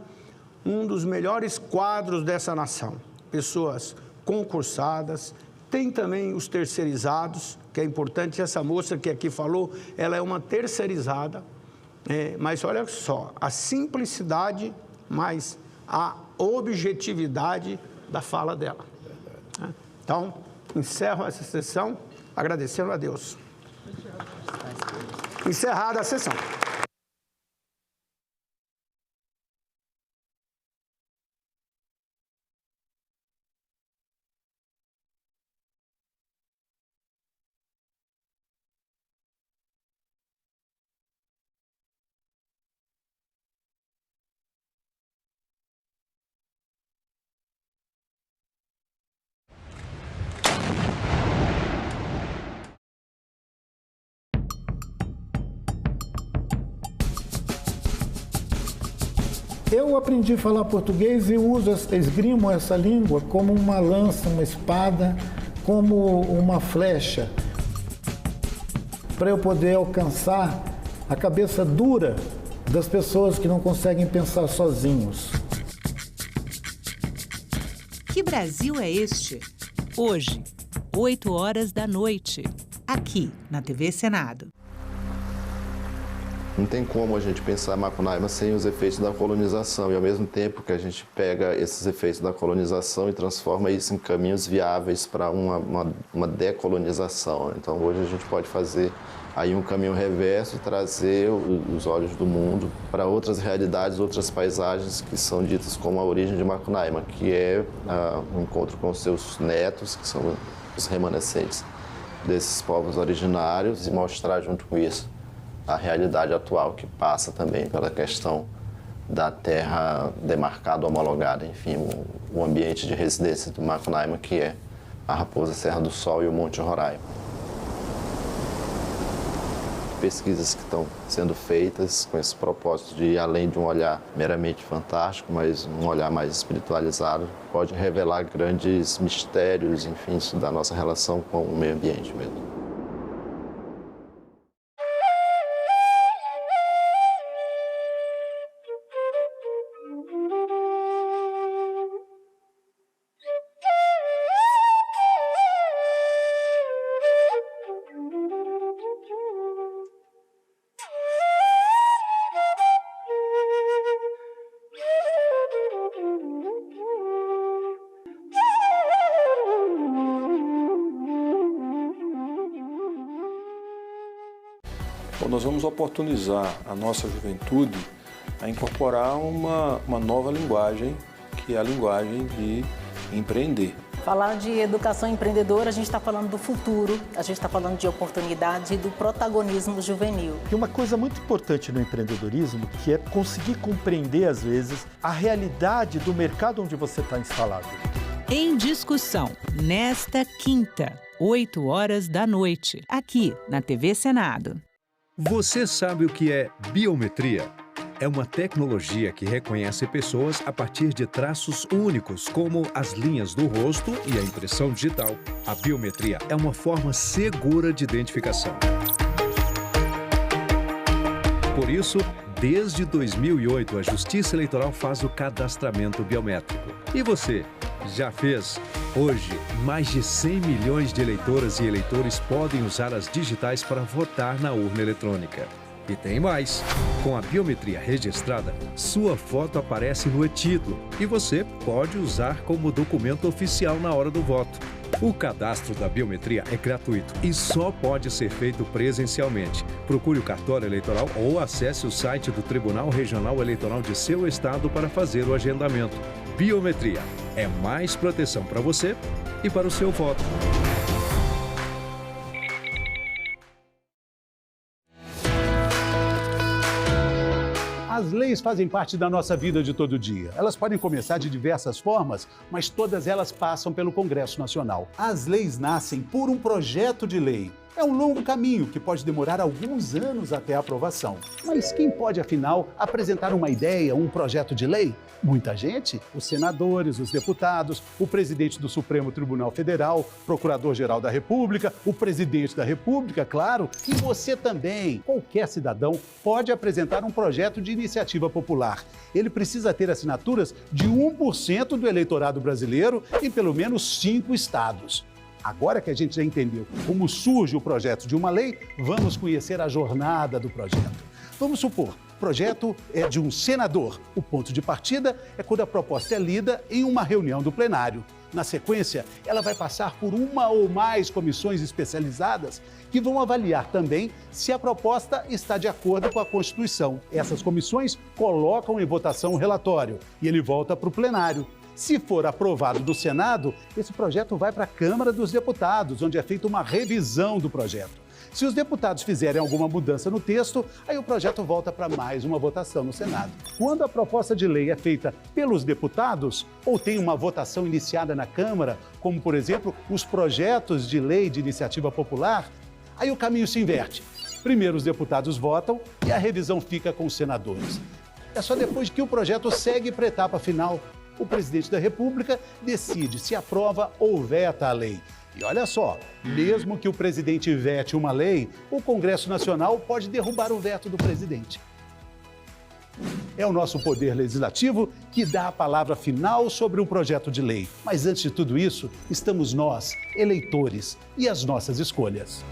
um dos melhores quadros dessa nação. Pessoas concursadas, tem também os terceirizados, que é importante. Essa moça que aqui falou, ela é uma terceirizada, mas olha só, a simplicidade, mas a objetividade da fala dela. Então, encerro essa sessão agradecendo a Deus. Encerrada a sessão. Eu aprendi a falar português e esgrimo essa língua como uma lança, uma espada, como uma flecha, para eu poder alcançar a cabeça dura das pessoas que não conseguem pensar sozinhos. Que Brasil é este? Hoje, 20h, aqui na TV Senado. Não tem como a gente pensar Macunaíma sem os efeitos da colonização e, ao mesmo tempo que a gente pega esses efeitos da colonização e transforma isso em caminhos viáveis para uma decolonização. Então, hoje a gente pode fazer aí um caminho reverso e trazer os olhos do mundo para outras realidades, outras paisagens que são ditas como a origem de Macunaíma, que é o encontro com os seus netos, que são os remanescentes desses povos originários, e mostrar junto com isso a realidade atual, que passa também pela questão da terra demarcada, homologada, enfim, o ambiente de residência do Macunaíma, que é a Raposa Serra do Sol e o Monte Roraima. Pesquisas que estão sendo feitas com esse propósito de ir além de um olhar meramente fantástico, mas um olhar mais espiritualizado, pode revelar grandes mistérios, enfim, da nossa relação com o meio ambiente mesmo. Nós vamos oportunizar a nossa juventude a incorporar uma nova linguagem, que é a linguagem de empreender. Falar de educação empreendedora, a gente está falando do futuro, a gente está falando de oportunidade e do protagonismo juvenil. Tem uma coisa muito importante no empreendedorismo, que é conseguir compreender, às vezes, a realidade do mercado onde você está instalado. Em discussão, nesta quinta, 20h, aqui na TV Senado. Você sabe o que é biometria? É uma tecnologia que reconhece pessoas a partir de traços únicos, como as linhas do rosto e a impressão digital. A biometria é uma forma segura de identificação. Por isso, desde 2008, a Justiça Eleitoral faz o cadastramento biométrico. E você, já fez? Hoje, mais de 100 milhões de eleitoras e eleitores podem usar as digitais para votar na urna eletrônica. E tem mais! Com a biometria registrada, sua foto aparece no e-título e você pode usar como documento oficial na hora do voto. O cadastro da biometria é gratuito e só pode ser feito presencialmente. Procure o cartório eleitoral ou acesse o site do Tribunal Regional Eleitoral de seu estado para fazer o agendamento. Biometria é mais proteção para você e para o seu voto. As leis fazem parte da nossa vida de todo dia. Elas podem começar de diversas formas, mas todas elas passam pelo Congresso Nacional. As leis nascem por um projeto de lei. É um longo caminho que pode demorar alguns anos até a aprovação. Mas quem pode, afinal, apresentar uma ideia, um projeto de lei? Muita gente. Os senadores, os deputados, o presidente do Supremo Tribunal Federal, procurador-geral da República, o presidente da República, claro, e você também. Qualquer cidadão pode apresentar um projeto de iniciativa popular. Ele precisa ter assinaturas de 1% do eleitorado brasileiro em pelo menos 5 estados. Agora que a gente já entendeu como surge o projeto de uma lei, vamos conhecer a jornada do projeto. Vamos supor, o projeto é de um senador. O ponto de partida é quando a proposta é lida em uma reunião do plenário. Na sequência, ela vai passar por uma ou mais comissões especializadas que vão avaliar também se a proposta está de acordo com a Constituição. Essas comissões colocam em votação o relatório e ele volta para o plenário. Se for aprovado do Senado, esse projeto vai para a Câmara dos Deputados, onde é feita uma revisão do projeto. Se os deputados fizerem alguma mudança no texto, aí o projeto volta para mais uma votação no Senado. Quando a proposta de lei é feita pelos deputados ou tem uma votação iniciada na Câmara, como, por exemplo, os projetos de lei de iniciativa popular, aí o caminho se inverte. Primeiro os deputados votam e a revisão fica com os senadores. É só depois que o projeto segue para a etapa final. O presidente da República decide se aprova ou veta a lei. E olha só, mesmo que o presidente vete uma lei, o Congresso Nacional pode derrubar o veto do presidente. É o nosso poder legislativo que dá a palavra final sobre um projeto de lei. Mas antes de tudo isso, estamos nós, eleitores, e as nossas escolhas.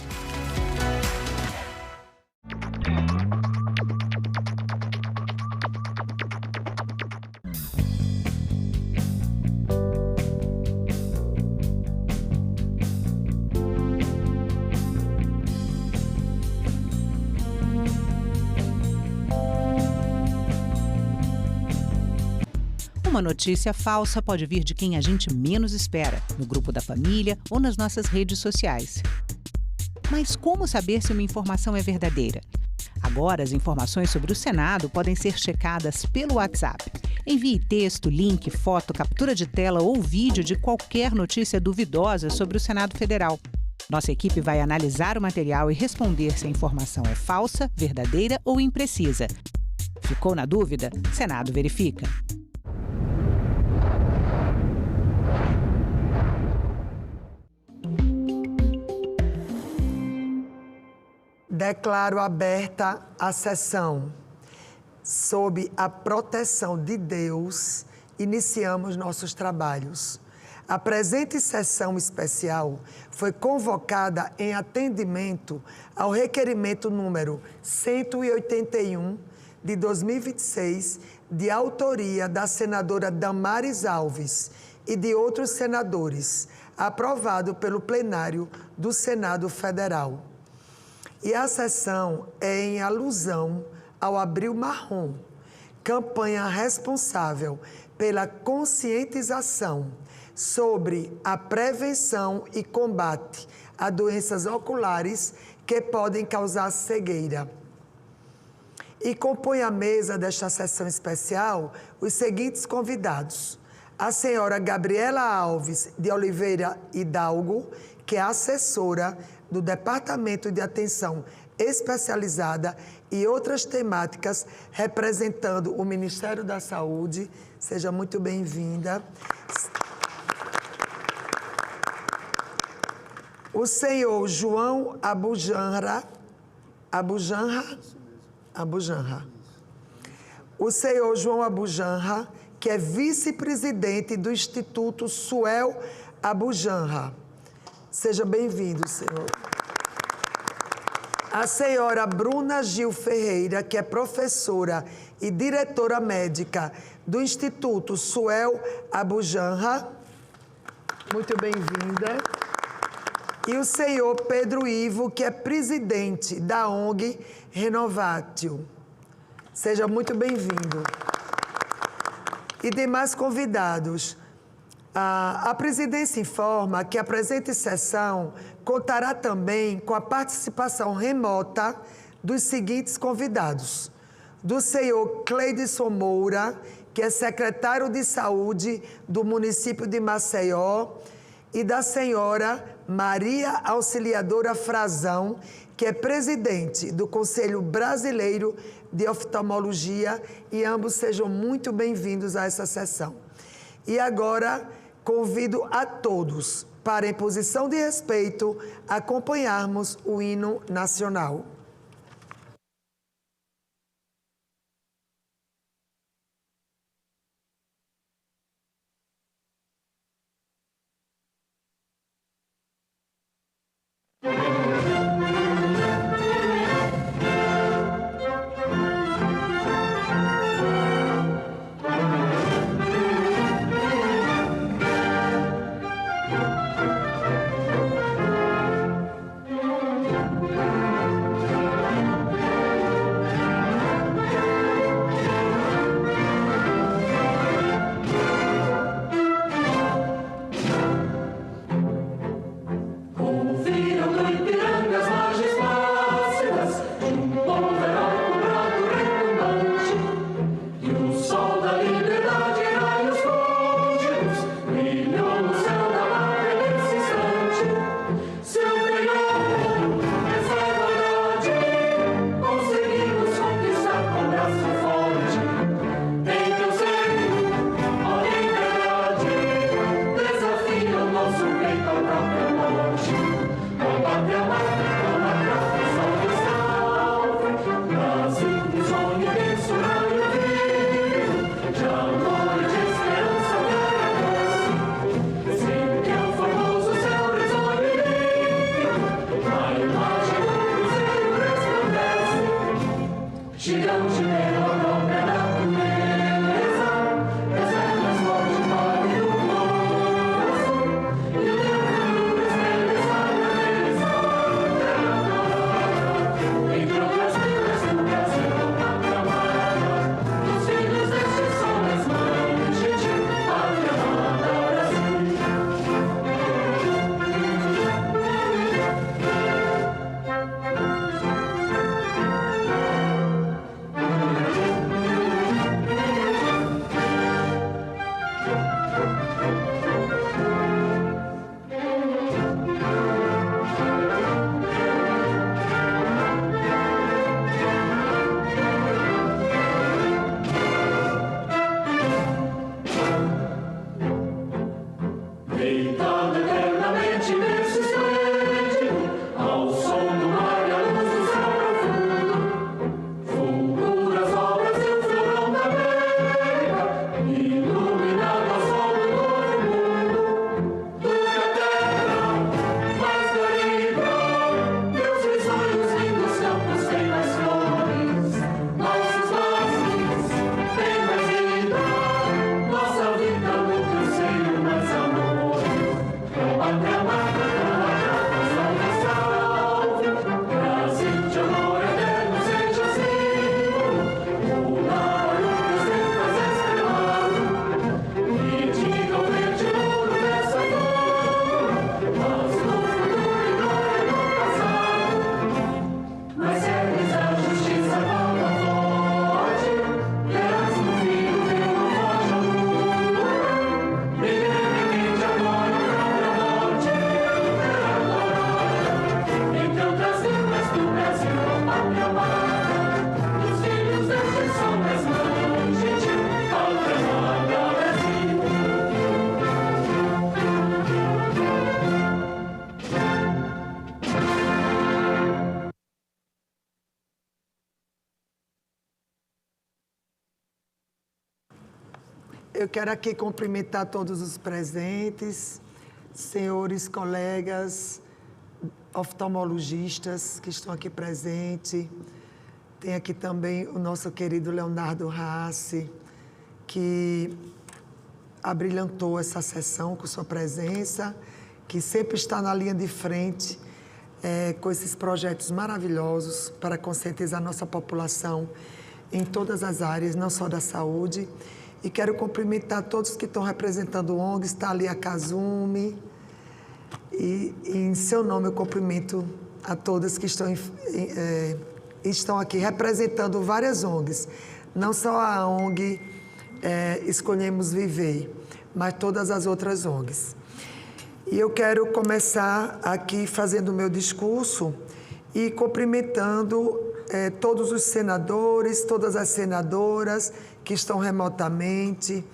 Uma notícia falsa pode vir de quem a gente menos espera, no grupo da família ou nas nossas redes sociais. Mas como saber se uma informação é verdadeira? Agora, as informações sobre o Senado podem ser checadas pelo WhatsApp. Envie texto, link, foto, captura de tela ou vídeo de qualquer notícia duvidosa sobre o Senado Federal. Nossa equipe vai analisar o material e responder se a informação é falsa, verdadeira ou imprecisa. Ficou na dúvida? Senado verifica. Declaro aberta a sessão. Sob a proteção de Deus, iniciamos nossos trabalhos. A presente sessão especial foi convocada em atendimento ao requerimento número 181 de 2026, de autoria da senadora Damares Alves e de outros senadores, aprovado pelo plenário do Senado Federal. E a sessão é em alusão ao Abril Marrom, campanha responsável pela conscientização sobre a prevenção e combate a doenças oculares que podem causar cegueira. E compõe a mesa desta sessão especial os seguintes convidados: a senhora Gabriela Alves de Oliveira Hidalgo, que é assessora do Departamento de Atenção Especializada e outras temáticas, representando o Ministério da Saúde. Seja muito bem-vinda. O senhor João Abujanra. O senhor João Abujanra, que é vice-presidente do Instituto Suel Abujanra. Seja bem-vindo, senhor. A senhora Bruna Gil Ferreira, que é professora e diretora médica do Instituto Suel Abujanra. Muito bem-vinda. E o senhor Pedro Ivo, que é presidente da ONG Renovatio. Seja muito bem-vindo. E demais convidados. A presidência informa que a presente sessão contará também com a participação remota dos seguintes convidados: do senhor Cleidson Moura, que é secretário de Saúde do município de Maceió, e da senhora Maria Auxiliadora Frazão, que é presidente do Conselho Brasileiro de Oftalmologia, e ambos sejam muito bem-vindos a essa sessão. E agora convido a todos para, em posição de respeito, acompanharmos o hino nacional. Eu quero aqui cumprimentar todos os presentes, senhores colegas oftalmologistas que estão aqui presentes. Tem aqui também o nosso querido Leonardo Rassi, que abrilhantou essa sessão com sua presença, que sempre está na linha de frente com esses projetos maravilhosos para conscientizar a nossa população em todas as áreas, não só da saúde. E quero cumprimentar todos que estão representando o ONG, está ali a Kazumi. E em seu nome eu cumprimento a todas que estão estão aqui representando várias ONGs, não só a ONG Escolhemos Viver, mas todas as outras ONGs. E eu quero começar aqui fazendo o meu discurso e cumprimentando todos os senadores, todas as senadoras que estão remotamente,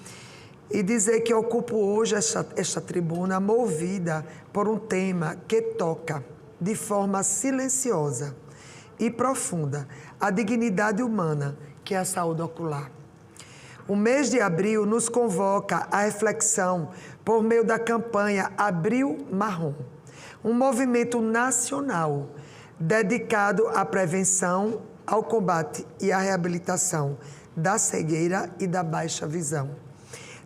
e dizer que eu ocupo hoje esta tribuna movida por um tema que toca de forma silenciosa e profunda a dignidade humana, que é a saúde ocular. O mês de abril nos convoca à reflexão por meio da campanha Abril Marrom, um movimento nacional dedicado à prevenção, ao combate e à reabilitação da cegueira e da baixa visão.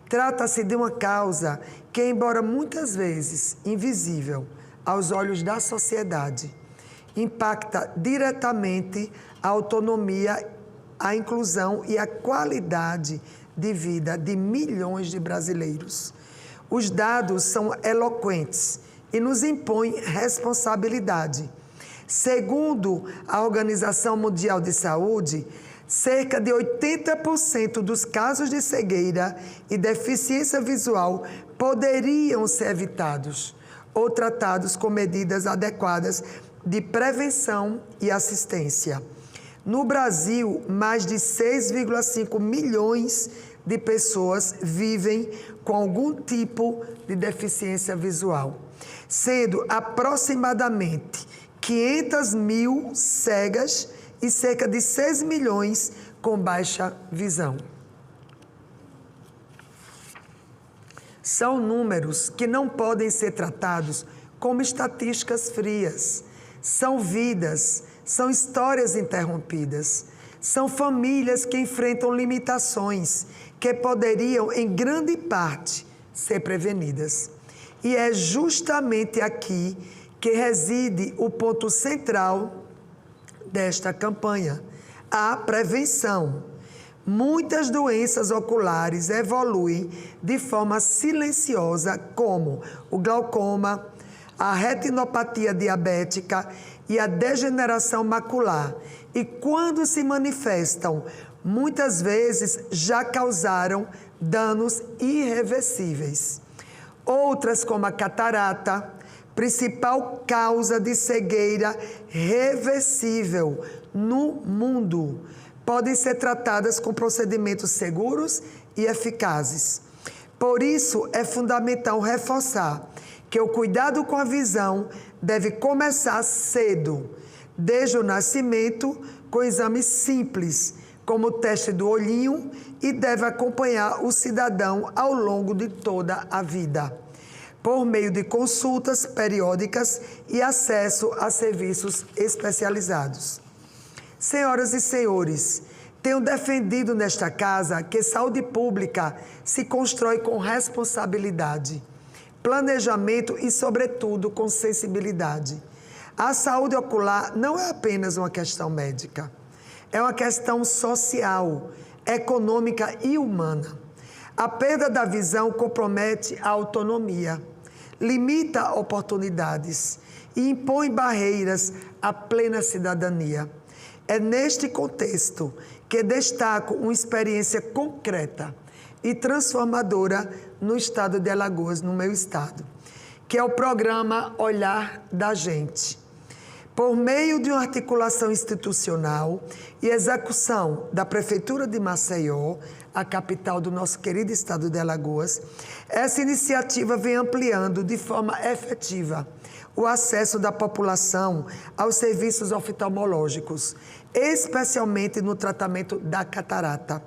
Trata-se de uma causa que, embora muitas vezes invisível aos olhos da sociedade, impacta diretamente a autonomia, a inclusão e a qualidade de vida de milhões de brasileiros. Os dados são eloquentes e nos impõem responsabilidade. Segundo a Organização Mundial de Saúde, cerca de 80% dos casos de cegueira e deficiência visual poderiam ser evitados ou tratados com medidas adequadas de prevenção e assistência. No Brasil, mais de 6,5 milhões de pessoas vivem com algum tipo de deficiência visual, sendo aproximadamente 500 mil cegas e cerca de 6 milhões com baixa visão. São números que não podem ser tratados como estatísticas frias. São vidas, são histórias interrompidas, são famílias que enfrentam limitações que poderiam, em grande parte, ser prevenidas. E é justamente aqui que reside o ponto central desta campanha, a prevenção. Muitas doenças oculares evoluem de forma silenciosa, como o glaucoma, a retinopatia diabética e a degeneração macular. E quando se manifestam, muitas vezes já causaram danos irreversíveis. Outras, como a catarata, principal causa de cegueira reversível no mundo, podem ser tratadas com procedimentos seguros e eficazes. Por isso, é fundamental reforçar que o cuidado com a visão deve começar cedo, desde o nascimento, com exames simples, como o teste do olhinho, e deve acompanhar o cidadão ao longo de toda a vida, por meio de consultas periódicas e acesso a serviços especializados. Senhoras e senhores, tenho defendido nesta casa que saúde pública se constrói com responsabilidade, planejamento e, sobretudo, com sensibilidade. A saúde ocular não é apenas uma questão médica, é uma questão social, econômica e humana. A perda da visão compromete a autonomia, limita oportunidades e impõe barreiras à plena cidadania. É neste contexto que destaco uma experiência concreta e transformadora no estado de Alagoas, no meu estado, que é o programa Olhar da Gente. Por meio de uma articulação institucional e execução da Prefeitura de Maceió, a capital do nosso querido estado de Alagoas, essa iniciativa vem ampliando de forma efetiva o acesso da população aos serviços oftalmológicos, especialmente no tratamento da catarata.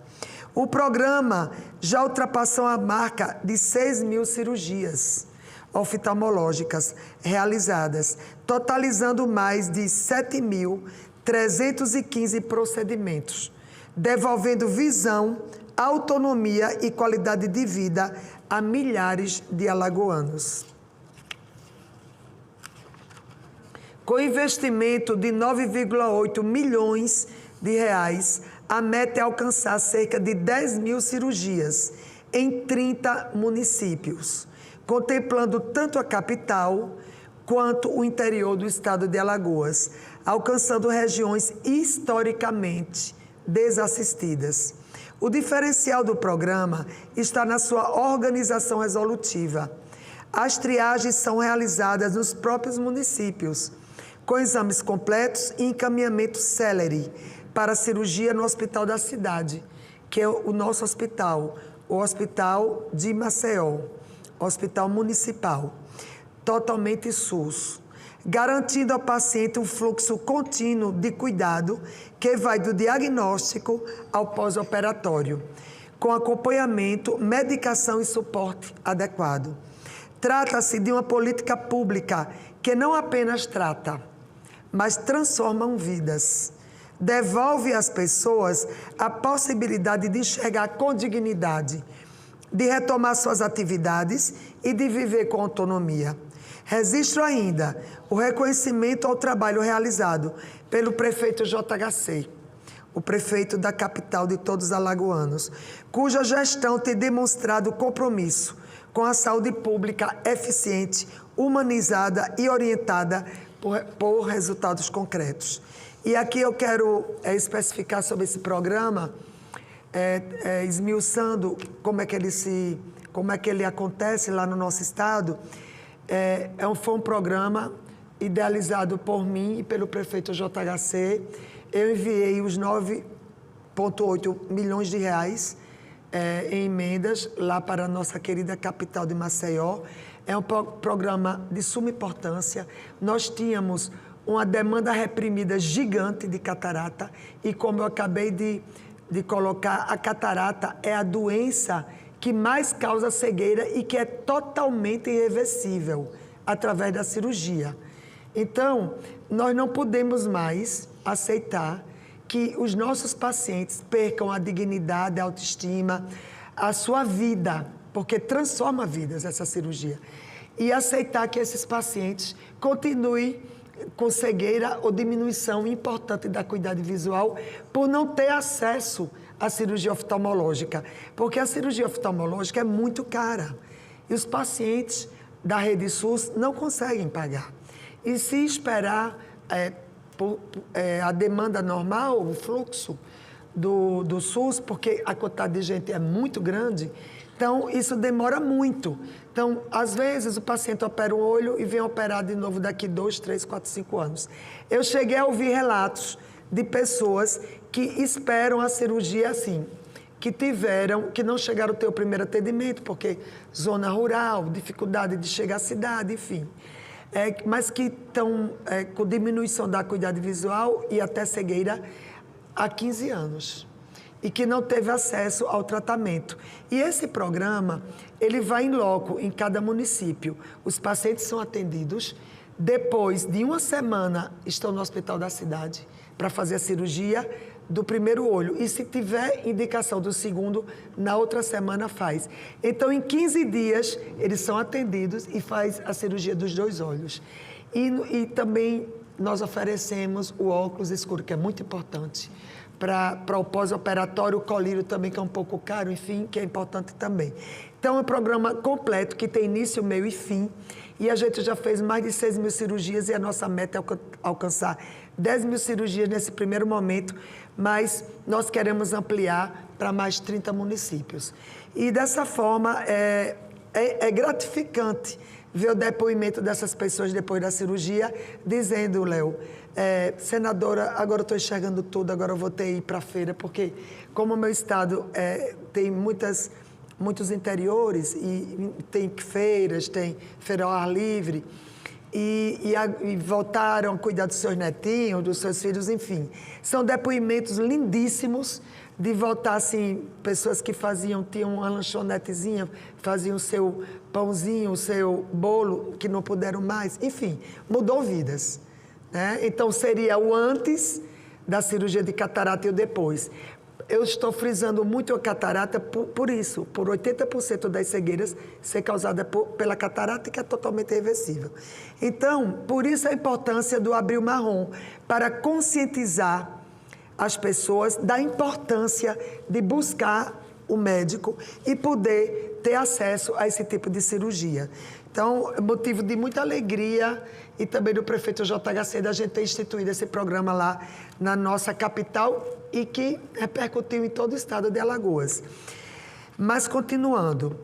O programa já ultrapassou a marca de 6 mil cirurgias oftalmológicas realizadas, totalizando mais de 7.315 procedimentos, devolvendo visão, autonomia e qualidade de vida a milhares de alagoanos. Com investimento de 9,8 milhões de reais, a meta é alcançar cerca de 10 mil cirurgias em 30 municípios, contemplando tanto a capital quanto o interior do estado de Alagoas, alcançando regiões historicamente desassistidas. O diferencial do programa está na sua organização resolutiva. As triagens são realizadas nos próprios municípios, com exames completos e encaminhamento célere para cirurgia no hospital da cidade, que é o nosso hospital, o Hospital de Maceió, Hospital Municipal, totalmente SUS, garantindo ao paciente um fluxo contínuo de cuidado que vai do diagnóstico ao pós-operatório, com acompanhamento, medicação e suporte adequado. Trata-se de uma política pública que não apenas trata, mas transforma vidas. Devolve às pessoas a possibilidade de enxergar com dignidade, de retomar suas atividades e de viver com autonomia. Registro ainda o reconhecimento ao trabalho realizado pelo prefeito JHC, o prefeito da capital de todos os alagoanos, cuja gestão tem demonstrado compromisso com a saúde pública eficiente, humanizada e orientada por resultados concretos. E aqui eu quero especificar sobre esse programa, esmiuçando como é que ele acontece lá no nosso estado. Foi um programa idealizado por mim e pelo prefeito JHC. Eu enviei os 9,8 milhões de reais em emendas lá para a nossa querida capital de Maceió. É um programa de suma importância. Nós tínhamos uma demanda reprimida gigante de catarata e, como eu acabei de colocar, a catarata é a doença que mais causa cegueira e que é totalmente irreversível através da cirurgia. Então, nós não podemos mais aceitar que os nossos pacientes percam a dignidade, a autoestima, a sua vida, porque transforma vidas essa cirurgia. E aceitar que esses pacientes continuem com cegueira ou diminuição importante da acuidade visual por não ter acesso à cirurgia oftalmológica, porque a cirurgia oftalmológica é muito cara e os pacientes da rede SUS não conseguem pagar. E se esperar a demanda normal, o fluxo do SUS, porque a quantidade de gente é muito grande, então isso demora muito. Então, às vezes, o paciente opera um olho e vem operar de novo daqui 2, 3, 4, 5 anos. Eu cheguei a ouvir relatos de pessoas que esperam a cirurgia assim, que não chegaram a ter o primeiro atendimento, porque zona rural, dificuldade de chegar à cidade, enfim. Mas que estão com diminuição da acuidade visual e até cegueira há 15 anos. E que não teve acesso ao tratamento. E esse programa, ele vai em loco, em cada município. Os pacientes são atendidos, depois de uma semana estão no hospital da cidade para fazer a cirurgia do primeiro olho. E se tiver indicação do segundo, na outra semana faz. Então, em 15 dias, eles são atendidos e faz a cirurgia dos 2 olhos. E também nós oferecemos o óculos escuro, que é muito importante. Para o pós-operatório, o colírio também, que é um pouco caro, enfim, que é importante também. Então, é um programa completo, que tem início, meio e fim, e a gente já fez mais de 6 mil cirurgias, e a nossa meta é alcançar 10 mil cirurgias nesse primeiro momento, mas nós queremos ampliar para mais 30 municípios. E, dessa forma, é gratificante ver o depoimento dessas pessoas depois da cirurgia, dizendo, Léo, senadora, agora eu estou enxergando tudo, agora eu vou ter que ir para a feira, porque como o meu estado tem muitos interiores, e tem feiras, tem feira ao ar livre, e voltaram a cuidar dos seus netinhos, dos seus filhos, enfim. São depoimentos lindíssimos de voltar, assim, pessoas que tinham uma lanchonetezinha, faziam o seu pãozinho, o seu bolo, que não puderam mais, enfim, mudou vidas. Então, seria o antes da cirurgia de catarata e o depois. Eu estou frisando muito a catarata por isso, por 80% das cegueiras ser causada pela catarata, que é totalmente reversível. Então, por isso a importância do Abril Marrom, para conscientizar as pessoas da importância de buscar o médico e poder ter acesso a esse tipo de cirurgia. Então, é motivo de muita alegria e também do prefeito JHC da gente ter instituído esse programa lá na nossa capital e que repercutiu em todo o estado de Alagoas. Mas, continuando,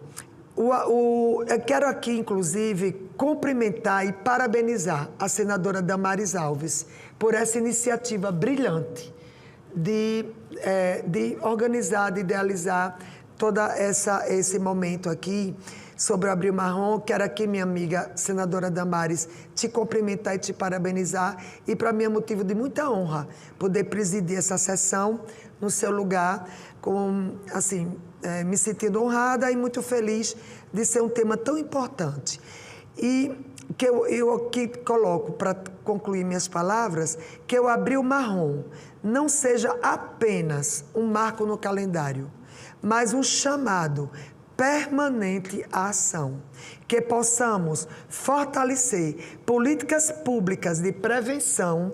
eu quero aqui, inclusive, cumprimentar e parabenizar a senadora Damares Alves por essa iniciativa brilhante de organizar, de idealizar todo esse momento aqui sobre o Abril Marrom. Quero aqui, minha amiga senadora Damares, te cumprimentar e te parabenizar. E para mim é motivo de muita honra poder presidir essa sessão no seu lugar, me sentindo honrada e muito feliz de ser um tema tão importante. E que eu aqui coloco, para concluir minhas palavras, que o Abril Marrom não seja apenas um marco no calendário, mas um chamado permanente à ação, que possamos fortalecer políticas públicas de prevenção,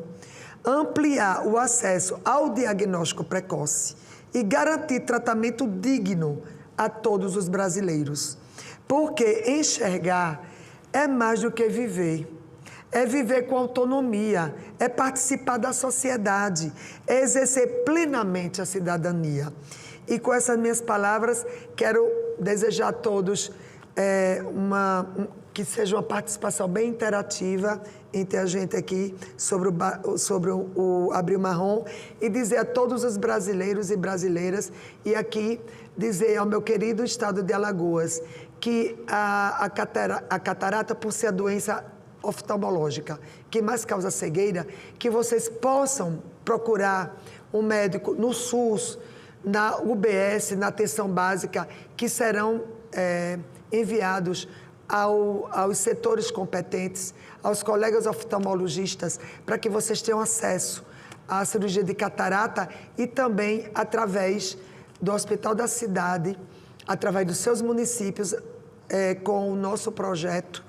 ampliar o acesso ao diagnóstico precoce e garantir tratamento digno a todos os brasileiros. Porque enxergar é mais do que viver. É viver com autonomia, é participar da sociedade, é exercer plenamente a cidadania. E com essas minhas palavras, quero desejar a todos que seja uma participação bem interativa entre a gente aqui sobre o Abril Marrom e dizer a todos os brasileiros e brasileiras e aqui dizer ao meu querido estado de Alagoas que a catarata, por ser a doença oftalmológica que mais causa cegueira, que vocês possam procurar um médico no SUS, na UBS, na atenção básica, que serão enviados aos setores competentes, aos colegas oftalmologistas, para que vocês tenham acesso à cirurgia de catarata e também através do Hospital da Cidade, através dos seus municípios, com o nosso projeto,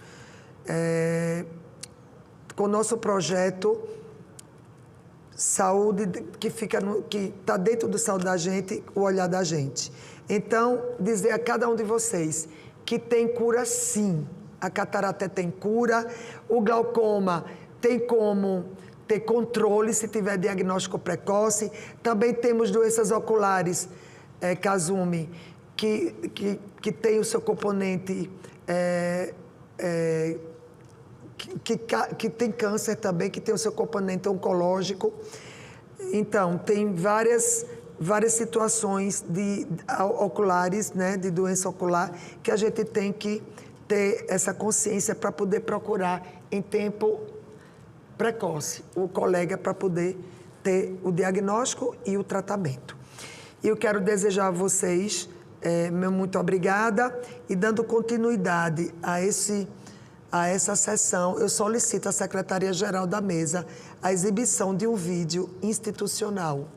saúde, que está dentro do saúde da gente, o olhar da gente. Então, dizer a cada um de vocês que tem cura sim. A catarata tem cura, o glaucoma tem como ter controle se tiver diagnóstico precoce. Também temos doenças oculares, Kazumi, que tem o seu componente, que tem câncer também, que tem o seu componente oncológico. Então, tem várias situações oculares, né, de doença ocular, que a gente tem que ter essa consciência para poder procurar em tempo precoce o colega para poder ter o diagnóstico e o tratamento. E eu quero desejar a vocês, meu muito obrigada, e dando continuidade a essa sessão, eu solicito à Secretaria-Geral da Mesa a exibição de um vídeo institucional.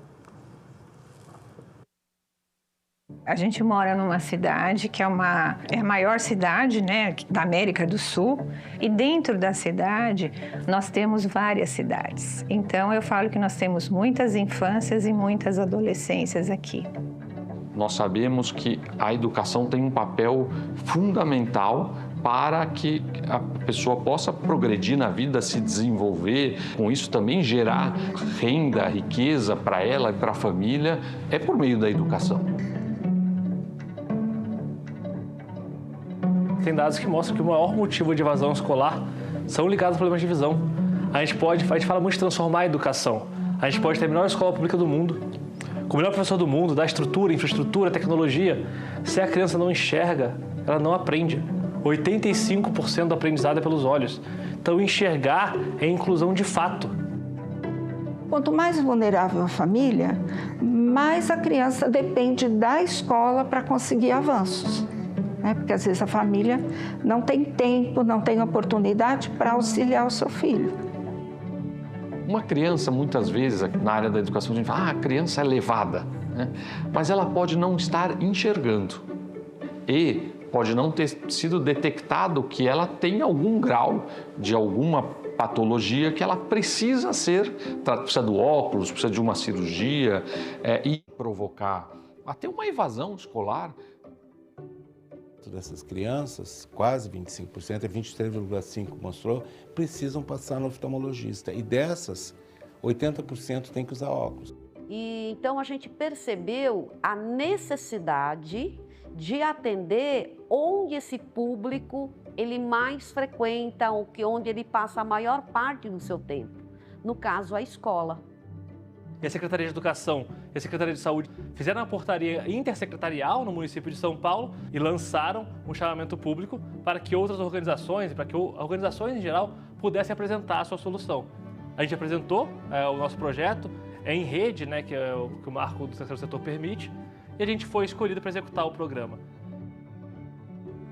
A gente mora numa cidade que é a maior cidade, né, da América do Sul, e dentro da cidade nós temos várias cidades. Então eu falo que nós temos muitas infâncias e muitas adolescências aqui. Nós sabemos que a educação tem um papel fundamental para que a pessoa possa progredir na vida, se desenvolver, com isso também gerar renda, riqueza para ela e para a família, é por meio da educação. Tem dados que mostram que o maior motivo de evasão escolar são ligados a problemas de visão. A gente fala muito de transformar a educação. A gente pode ter a melhor escola pública do mundo, com o melhor professor do mundo, da estrutura, infraestrutura, tecnologia. Se a criança não enxerga, ela não aprende. 85% do aprendizado é pelos olhos. Então, enxergar é inclusão de fato. Quanto mais vulnerável a família, mais a criança depende da escola para conseguir avanços. Porque às vezes a família não tem tempo, não tem oportunidade para auxiliar o seu filho. Uma criança, muitas vezes, na área da educação, a gente fala, a criança é levada, né? Mas ela pode não estar enxergando e pode não ter sido detectado que ela tem algum grau de alguma patologia que ela precisa precisa do óculos, precisa de uma cirurgia e provocar até uma evasão escolar. Dessas crianças, quase 25%, 23,5% mostrou, precisam passar no oftalmologista. E dessas, 80% tem que usar óculos. E então a gente percebeu a necessidade de atender onde esse público ele mais frequenta, onde ele passa a maior parte do seu tempo. No caso, a escola. E a Secretaria de Educação e a Secretaria de Saúde fizeram uma portaria intersecretarial no município de São Paulo e lançaram um chamamento público para que outras organizações, para que organizações em geral, pudessem apresentar a sua solução. A gente apresentou o nosso projeto em rede, né, que é o que o marco do terceiro setor permite, e a gente foi escolhido para executar o programa.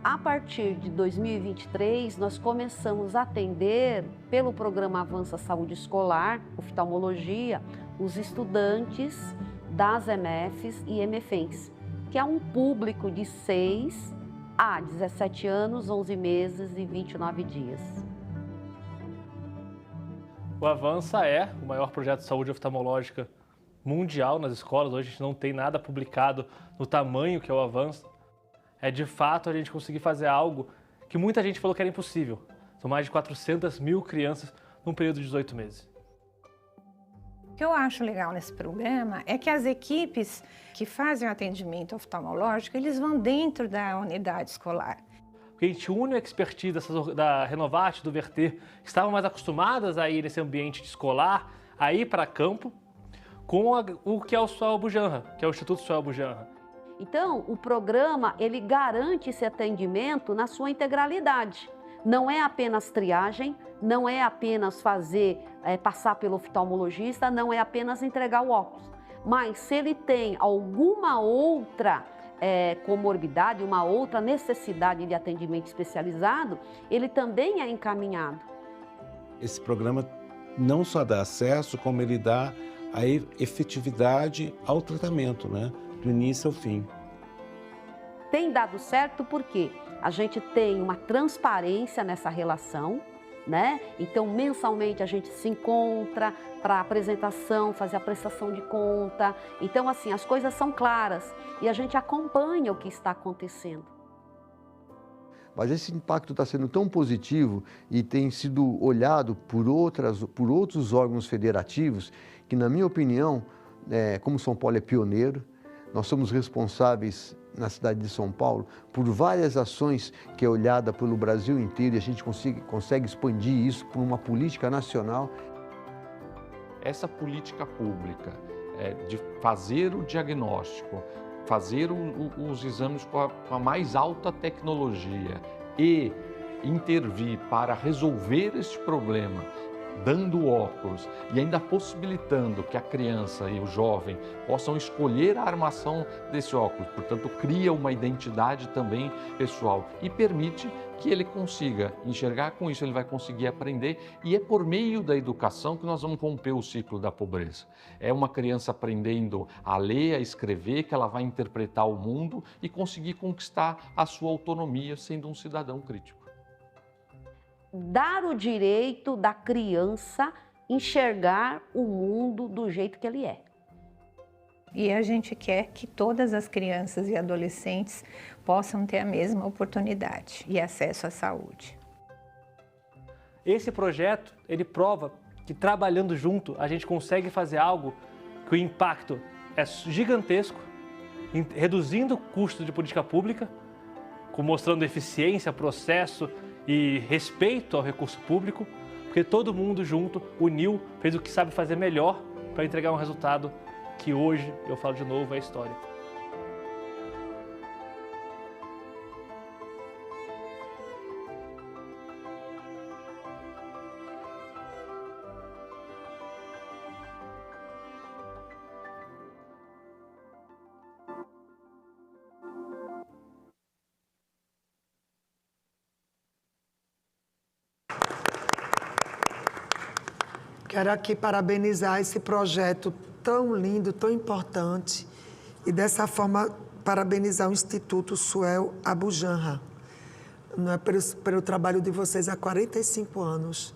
A partir de 2023, nós começamos a atender, pelo programa Avança Saúde Escolar, oftalmologia, os estudantes das EMEFs e EMEFENs, que é um público de 6 a 17 anos, 11 meses e 29 dias. O Avança é o maior projeto de saúde oftalmológica mundial nas escolas. Hoje a gente não tem nada publicado no tamanho que é o Avança. É de fato a gente conseguir fazer algo que muita gente falou que era impossível. São mais de 400 mil crianças num período de 18 meses. O que eu acho legal nesse programa é que as equipes que fazem o atendimento oftalmológico, eles vão dentro da unidade escolar. Porque a gente une a expertise da Renovate, do Verter, que estavam mais acostumadas a ir nesse ambiente escolar, a ir para campo, com o que é o Suel Bujanra, que é o Instituto Suel Bujanra. Então, o programa, ele garante esse atendimento na sua integralidade. Não é apenas triagem, não é apenas passar pelo oftalmologista, não é apenas entregar o óculos. Mas se ele tem alguma outra comorbidade, uma outra necessidade de atendimento especializado, ele também é encaminhado. Esse programa não só dá acesso, como ele dá a efetividade ao tratamento, né? Do início ao fim. Tem dado certo porque a gente tem uma transparência nessa relação, né? Então, mensalmente a gente se encontra para apresentação, fazer a prestação de conta. Então, assim, as coisas são claras e a gente acompanha o que está acontecendo. Mas esse impacto está sendo tão positivo e tem sido olhado por outros órgãos federativos que, na minha opinião, como São Paulo é pioneiro, nós somos responsáveis na cidade de São Paulo por várias ações que é olhada pelo Brasil inteiro e a gente consegue expandir isso por uma política nacional. Essa política pública de fazer o diagnóstico, fazer os exames com a mais alta tecnologia e intervir para resolver este problema, dando óculos e ainda possibilitando que a criança e o jovem possam escolher a armação desse óculos, portanto cria uma identidade também pessoal e permite que ele consiga enxergar. Com isso ele vai conseguir aprender e é por meio da educação que nós vamos romper o ciclo da pobreza. É uma criança aprendendo a ler, a escrever, que ela vai interpretar o mundo e conseguir conquistar a sua autonomia sendo um cidadão crítico. Dar o direito da criança enxergar o mundo do jeito que ele é. E a gente quer que todas as crianças e adolescentes possam ter a mesma oportunidade e acesso à saúde. Esse projeto, ele prova que trabalhando junto a gente consegue fazer algo que o impacto é gigantesco, reduzindo o custo de política pública, mostrando eficiência, processo e respeito ao recurso público, porque todo mundo junto uniu, fez o que sabe fazer melhor para entregar um resultado que hoje, eu falo de novo, é história. Quero aqui parabenizar esse projeto tão lindo, tão importante e dessa forma parabenizar o Instituto Suel Bujanra, não é, pelo trabalho de vocês há 45 anos,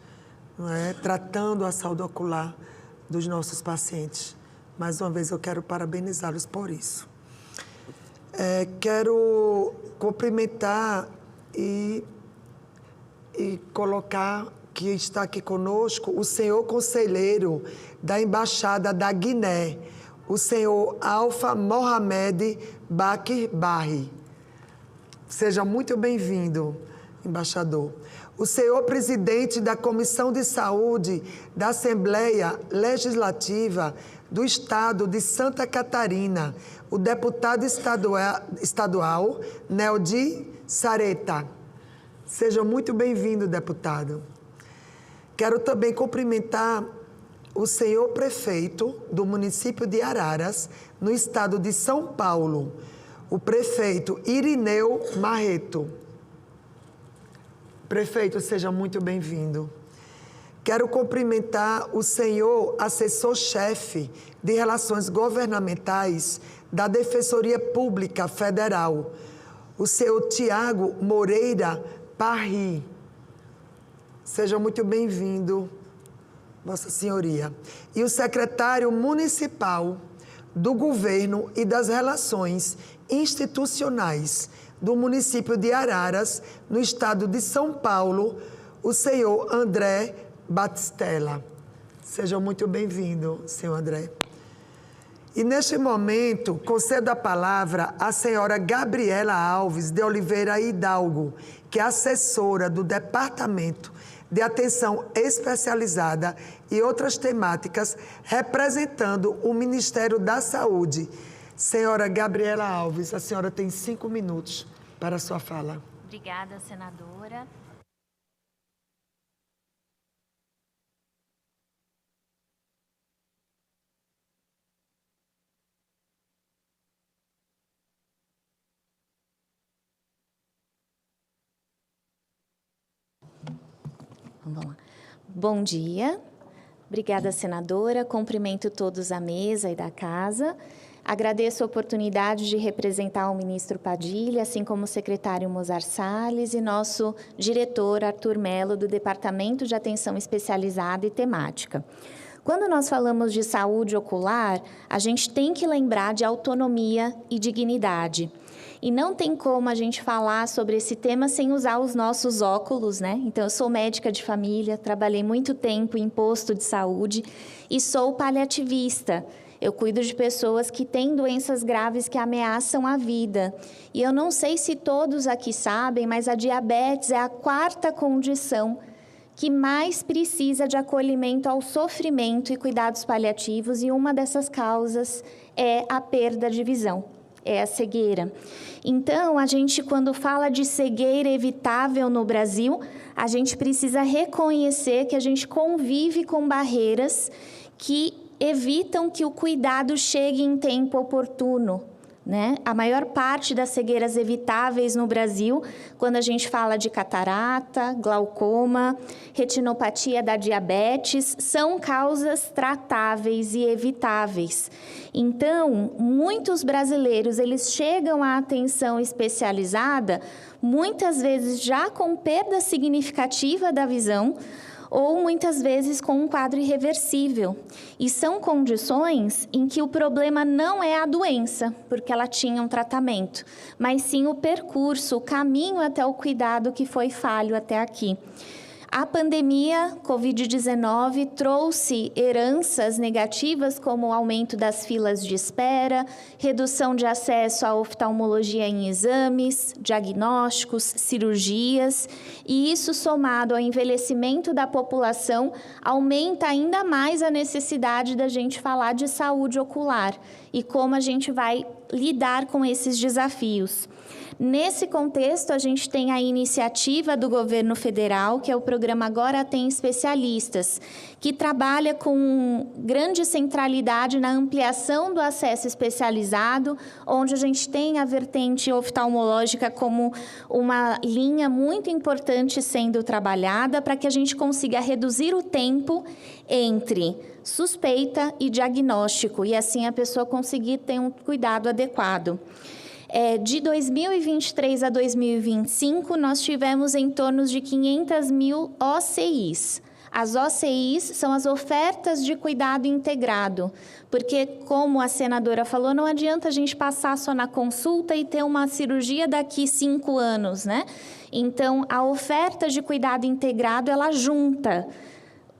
não é, tratando a saúde ocular dos nossos pacientes. Mais uma vez eu quero parabenizá-los por isso. Quero cumprimentar e colocar que está aqui conosco o senhor conselheiro da Embaixada da Guiné, o senhor Alfa Mohamed Bakir Barri. Seja muito bem-vindo, embaixador. O senhor presidente da Comissão de Saúde da Assembleia Legislativa do Estado de Santa Catarina, o deputado estadual Neldi Sareta. Seja muito bem-vindo, deputado. Quero também cumprimentar o senhor prefeito do município de Araras, no estado de São Paulo, o prefeito Irineu Marreto. Prefeito, seja muito bem-vindo. Quero cumprimentar o senhor assessor-chefe de Relações Governamentais da Defensoria Pública Federal, o senhor Tiago Moreira Parri. Seja muito bem-vindo, Vossa Senhoria. E o secretário municipal do Governo e das Relações Institucionais do município de Araras, no estado de São Paulo, o senhor André Batistella. Seja muito bem-vindo, senhor André. E neste momento, concedo a palavra à senhora Gabriela Alves de Oliveira Hidalgo, que é assessora do Departamento de Atenção Especializada e outras temáticas, representando o Ministério da Saúde. Senhora Gabriela Alves, a senhora tem 5 minutos para a sua fala. Obrigada, senadora. Vamos lá. Bom dia. Obrigada, senadora. Cumprimento todos à mesa e da casa. Agradeço a oportunidade de representar o ministro Padilha, assim como o secretário Mozart Salles e nosso diretor Arthur Mello, do Departamento de Atenção Especializada e Temática. Quando nós falamos de saúde ocular, a gente tem que lembrar de autonomia e dignidade. E não tem como a gente falar sobre esse tema sem usar os nossos óculos, né? Então, eu sou médica de família, trabalhei muito tempo em posto de saúde e sou paliativista. Eu cuido de pessoas que têm doenças graves que ameaçam a vida. E eu não sei se todos aqui sabem, mas a diabetes é a 4ª condição que mais precisa de acolhimento ao sofrimento e cuidados paliativos, e uma dessas causas é a perda de visão, é a cegueira. Então, a gente, quando fala de cegueira evitável no Brasil, a gente precisa reconhecer que a gente convive com barreiras que evitam que o cuidado chegue em tempo oportuno, né? A maior parte das cegueiras evitáveis no Brasil, quando a gente fala de catarata, glaucoma, retinopatia da diabetes, são causas tratáveis e evitáveis. Então, muitos brasileiros, eles chegam à atenção especializada, muitas vezes já com perda significativa da visão, ou muitas vezes com um quadro irreversível. E são condições em que o problema não é a doença, porque ela tinha um tratamento, mas sim o percurso, o caminho até o cuidado que foi falho até aqui. A pandemia Covid-19 trouxe heranças negativas, como o aumento das filas de espera, redução de acesso à oftalmologia em exames, diagnósticos, cirurgias, e isso, somado ao envelhecimento da população, aumenta ainda mais a necessidade da gente falar de saúde ocular e como a gente vai lidar com esses desafios. Nesse contexto, a gente tem a iniciativa do governo federal, que é o programa Agora Tem Especialistas, que trabalha com grande centralidade na ampliação do acesso especializado, onde a gente tem a vertente oftalmológica como uma linha muito importante sendo trabalhada para que a gente consiga reduzir o tempo entre suspeita e diagnóstico, e assim a pessoa conseguir ter um cuidado adequado. De 2023 a 2025, nós tivemos em torno de 500 mil OCIs. As OCIs são as ofertas de cuidado integrado, porque, como a senadora falou, não adianta a gente passar só na consulta e ter uma cirurgia daqui 5 anos, né? Então, a oferta de cuidado integrado, ela junta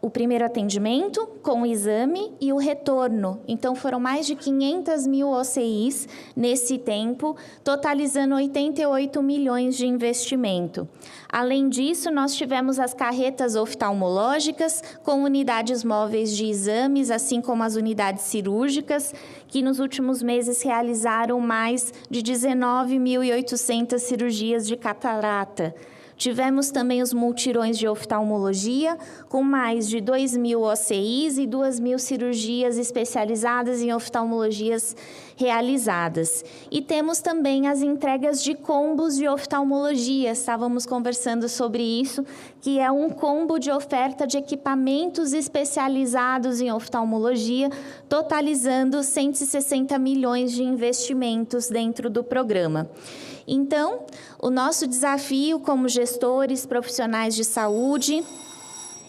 o primeiro atendimento com o exame e o retorno. Então, foram mais de 500 mil OCIs nesse tempo, totalizando 88 milhões de investimento. Além disso, nós tivemos as carretas oftalmológicas com unidades móveis de exames, assim como as unidades cirúrgicas, que nos últimos meses realizaram mais de 19.800 cirurgias de catarata. Tivemos também os multirões de oftalmologia, com mais de 2.000 OCIs e 2.000 cirurgias especializadas em oftalmologias realizadas. E temos também as entregas de combos de oftalmologia. Estávamos conversando sobre isso, que é um combo de oferta de equipamentos especializados em oftalmologia, totalizando 160 milhões de investimentos dentro do programa. Então, o nosso desafio como gestores, profissionais de saúde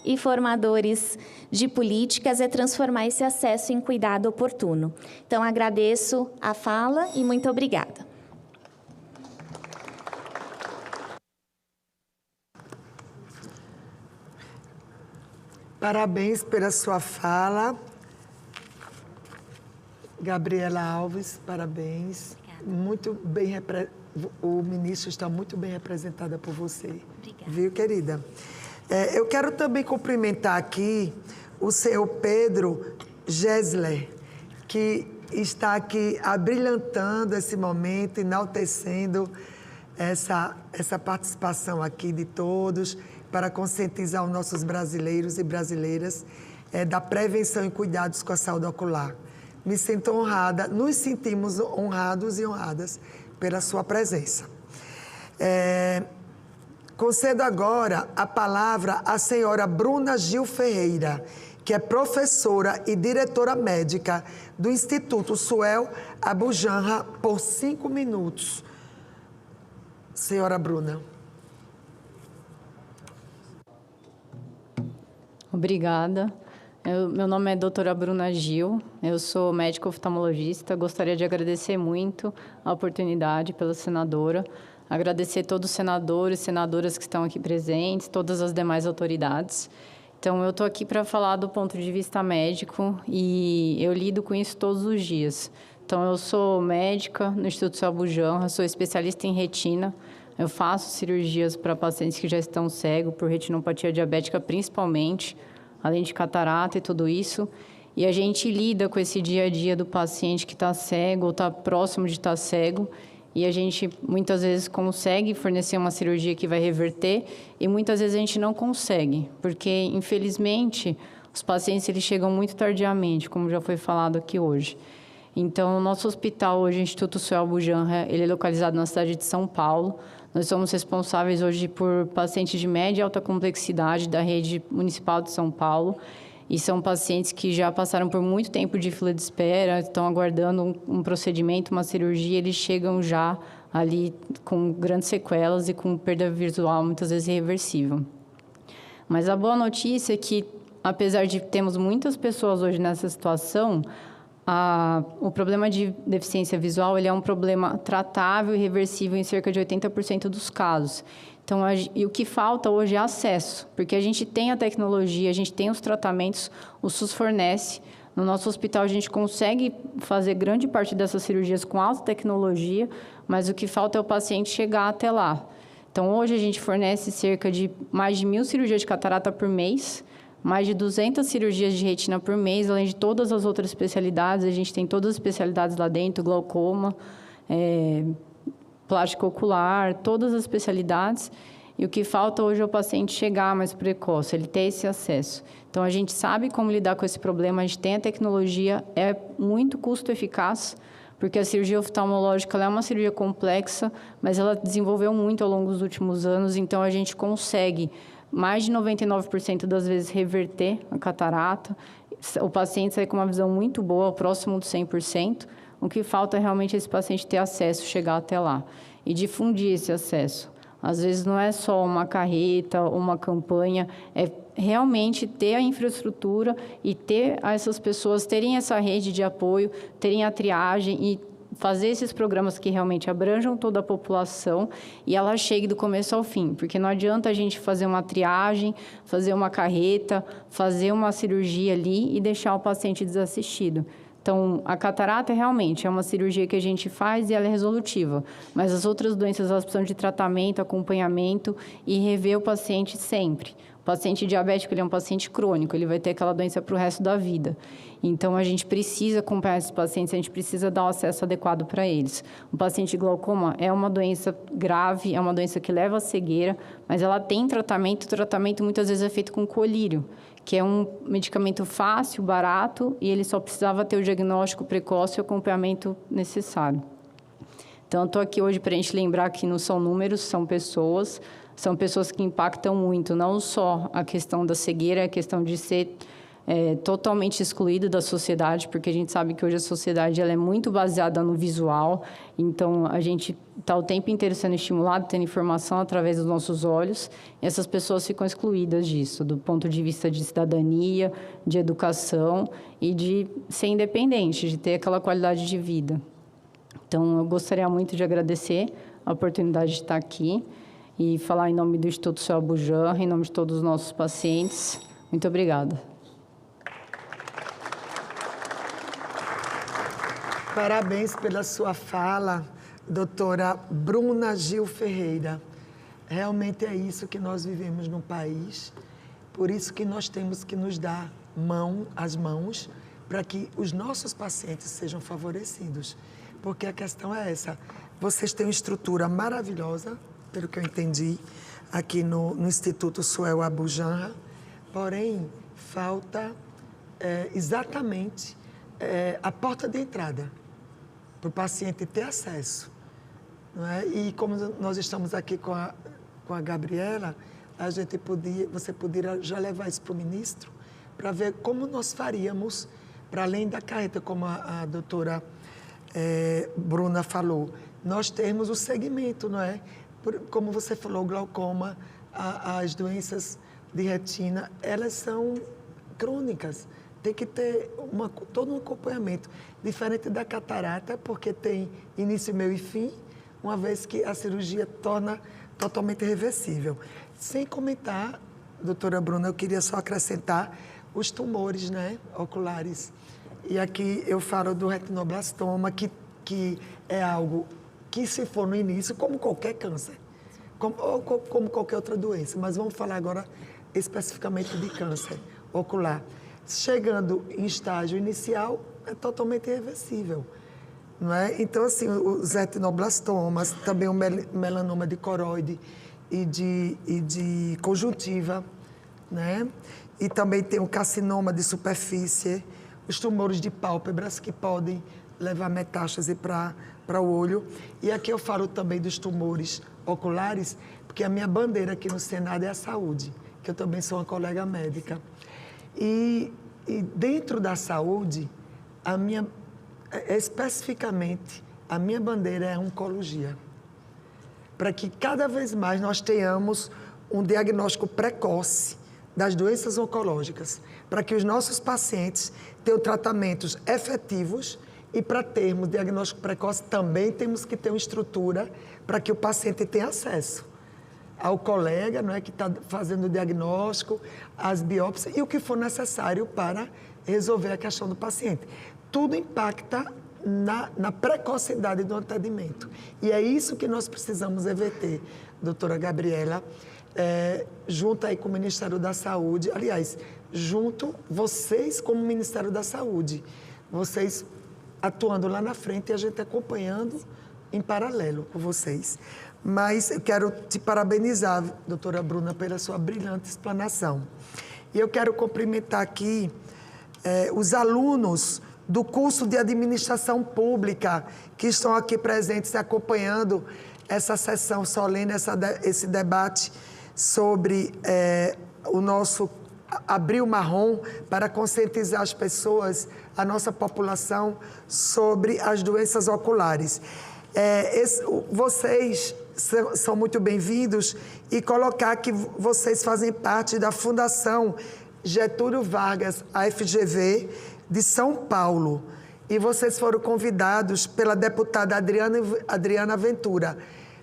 e formadores de políticas é transformar esse acesso em cuidado oportuno. Então, agradeço a fala e muito obrigada. Parabéns pela sua fala. Gabriela Alves, parabéns. Muito bem o ministro está muito bem representada por você. Obrigada. Viu, querida? Eu quero também cumprimentar aqui o senhor Pedro Gessler, que está aqui abrilhantando esse momento, enaltecendo essa participação aqui de todos para conscientizar os nossos brasileiros e brasileiras da prevenção e cuidados com a saúde ocular. Me sinto honrada, nos sentimos honrados e honradas pela sua presença. Concedo agora a palavra à senhora Bruna Gil Ferreira, que é professora e diretora médica do Instituto Suel Abu Janra, por 5 minutos. Senhora Bruna. Obrigada. Meu nome é doutora Bruna Gil, eu sou médica oftalmologista. Gostaria de agradecer muito a oportunidade pela senadora, agradecer todos os senadores e senadoras que estão aqui presentes, todas as demais autoridades. Então, eu estou aqui para falar do ponto de vista médico e eu lido com isso todos os dias. Então, eu sou médica no Instituto Suel Abu Janra, sou especialista em retina. Eu faço cirurgias para pacientes que já estão cegos, por retinopatia diabética principalmente, além de catarata e tudo isso. E a gente lida com esse dia a dia do paciente que está cego ou está próximo de estar cego. E a gente, muitas vezes, consegue fornecer uma cirurgia que vai reverter e muitas vezes a gente não consegue, porque, infelizmente, os pacientes eles chegam muito tardiamente, como já foi falado aqui hoje. Então, o nosso hospital hoje, o Instituto Suel Abu Janra, ele é localizado na cidade de São Paulo. Nós somos responsáveis hoje por pacientes de média e alta complexidade da rede municipal de São Paulo. E são pacientes que já passaram por muito tempo de fila de espera, estão aguardando um procedimento, uma cirurgia, eles chegam já ali com grandes sequelas e com perda visual, muitas vezes irreversível. Mas a boa notícia é que, apesar de termos muitas pessoas hoje nessa situação, o problema de deficiência visual ele é um problema tratável e reversível em cerca de 80% dos casos. Então, e o que falta hoje é acesso, porque a gente tem a tecnologia, a gente tem os tratamentos, o SUS fornece. No nosso hospital, a gente consegue fazer grande parte dessas cirurgias com alta tecnologia, mas o que falta é o paciente chegar até lá. Então, hoje a gente fornece cerca de mais de 1.000 cirurgias de catarata por mês, mais de 200 cirurgias de retina por mês, além de todas as outras especialidades. A gente tem todas as especialidades lá dentro, glaucoma, plástico ocular, todas as especialidades. E o que falta hoje é o paciente chegar mais precoce, ele ter esse acesso. Então, a gente sabe como lidar com esse problema, a gente tem a tecnologia, é muito custo-eficaz, porque a cirurgia oftalmológica ela é uma cirurgia complexa, mas ela desenvolveu muito ao longo dos últimos anos, então a gente consegue, mais de 99% das vezes, reverter a catarata. O paciente sai com uma visão muito boa, próximo de 100%. O que falta é realmente esse paciente ter acesso, chegar até lá e difundir esse acesso. Às vezes não é só uma carreta, uma campanha, é realmente ter a infraestrutura e ter essas pessoas terem essa rede de apoio, terem a triagem e fazer esses programas que realmente abranjam toda a população e ela chegue do começo ao fim, porque não adianta a gente fazer uma triagem, fazer uma carreta, fazer uma cirurgia ali e deixar o paciente desassistido. Então, a catarata realmente é uma cirurgia que a gente faz e ela é resolutiva, mas as outras doenças elas precisam de tratamento, acompanhamento e rever o paciente sempre. O paciente diabético ele é um paciente crônico, ele vai ter aquela doença para o resto da vida. Então, a gente precisa acompanhar esses pacientes, a gente precisa dar o acesso adequado para eles. O paciente glaucoma é uma doença grave, é uma doença que leva à cegueira, mas ela tem tratamento, o tratamento muitas vezes é feito com colírio, que é um medicamento fácil, barato, e ele só precisava ter o diagnóstico precoce e o acompanhamento necessário. Então, estou aqui hoje para a gente lembrar que não são números, são pessoas que impactam muito, não só a questão da cegueira, a questão de ser totalmente excluído da sociedade, porque a gente sabe que hoje a sociedade ela é muito baseada no visual, então a gente está o tempo inteiro sendo estimulado, tendo informação através dos nossos olhos, e essas pessoas ficam excluídas disso, do ponto de vista de cidadania, de educação e de ser independente, de ter aquela qualidade de vida. Então, eu gostaria muito de agradecer a oportunidade de estar aqui e falar em nome do Instituto Seu Abujanra, em nome de todos os nossos pacientes. Muito obrigada. Parabéns pela sua fala, doutora Bruna Gil Ferreira. Realmente é isso que nós vivemos no país, por isso que nós temos que nos dar as mãos para que os nossos pacientes sejam favorecidos. Porque a questão é essa, vocês têm uma estrutura maravilhosa, pelo que eu entendi, aqui no Instituto Seu Abujanra, porém, falta exatamente a porta de entrada para o paciente ter acesso. Não é? E como nós estamos aqui com a Gabriela, você poderia já levar isso para o ministro para ver como nós faríamos, para além da carreta, como a doutora Bruna falou, nós temos o segmento, não é? Como você falou, o glaucoma, as doenças de retina, elas são crônicas. Tem que ter todo um acompanhamento. Diferente da catarata, porque tem início, meio e fim, uma vez que a cirurgia torna totalmente reversível. Sem comentar, doutora Bruna, eu queria só acrescentar os tumores, né, oculares. E aqui eu falo do retinoblastoma, que é algo que, se for no início, como qualquer câncer, como qualquer outra doença, mas vamos falar agora especificamente de câncer ocular. Chegando em estágio inicial, é totalmente irreversível, não é? Então, assim, os retinoblastomas, também o melanoma de coroide e de conjuntiva, né? E também tem o carcinoma de superfície, os tumores de pálpebras que podem levar metástase para o olho. E aqui eu falo também dos tumores oculares, porque a minha bandeira aqui no Senado é a saúde, que eu também sou uma colega médica. E dentro da saúde, especificamente, a minha bandeira é a oncologia. Para que cada vez mais nós tenhamos um diagnóstico precoce das doenças oncológicas, para que os nossos pacientes tenham tratamentos efetivos e para termos diagnóstico precoce também temos que ter uma estrutura para que o paciente tenha acesso ao colega, não é, que está fazendo o diagnóstico, as biópsias e o que for necessário para resolver a questão do paciente. Tudo impacta na precocidade do atendimento. E é isso que nós precisamos reverter, doutora Gabriela, junto aí com o Ministério da Saúde, aliás, junto vocês como Ministério da Saúde, vocês atuando lá na frente e a gente acompanhando em paralelo com vocês. Mas eu quero te parabenizar, doutora Bruna, pela sua brilhante explanação. E eu quero cumprimentar aqui os alunos do curso de Administração Pública que estão aqui presentes acompanhando essa sessão solene, esse debate sobre o nosso Abril Marrom para conscientizar as pessoas, a nossa população, sobre as doenças oculares. Vocês são muito bem-vindos e colocar que vocês fazem parte da Fundação Getúlio Vargas, a FGV, de São Paulo. E vocês foram convidados pela deputada Adriana Ventura.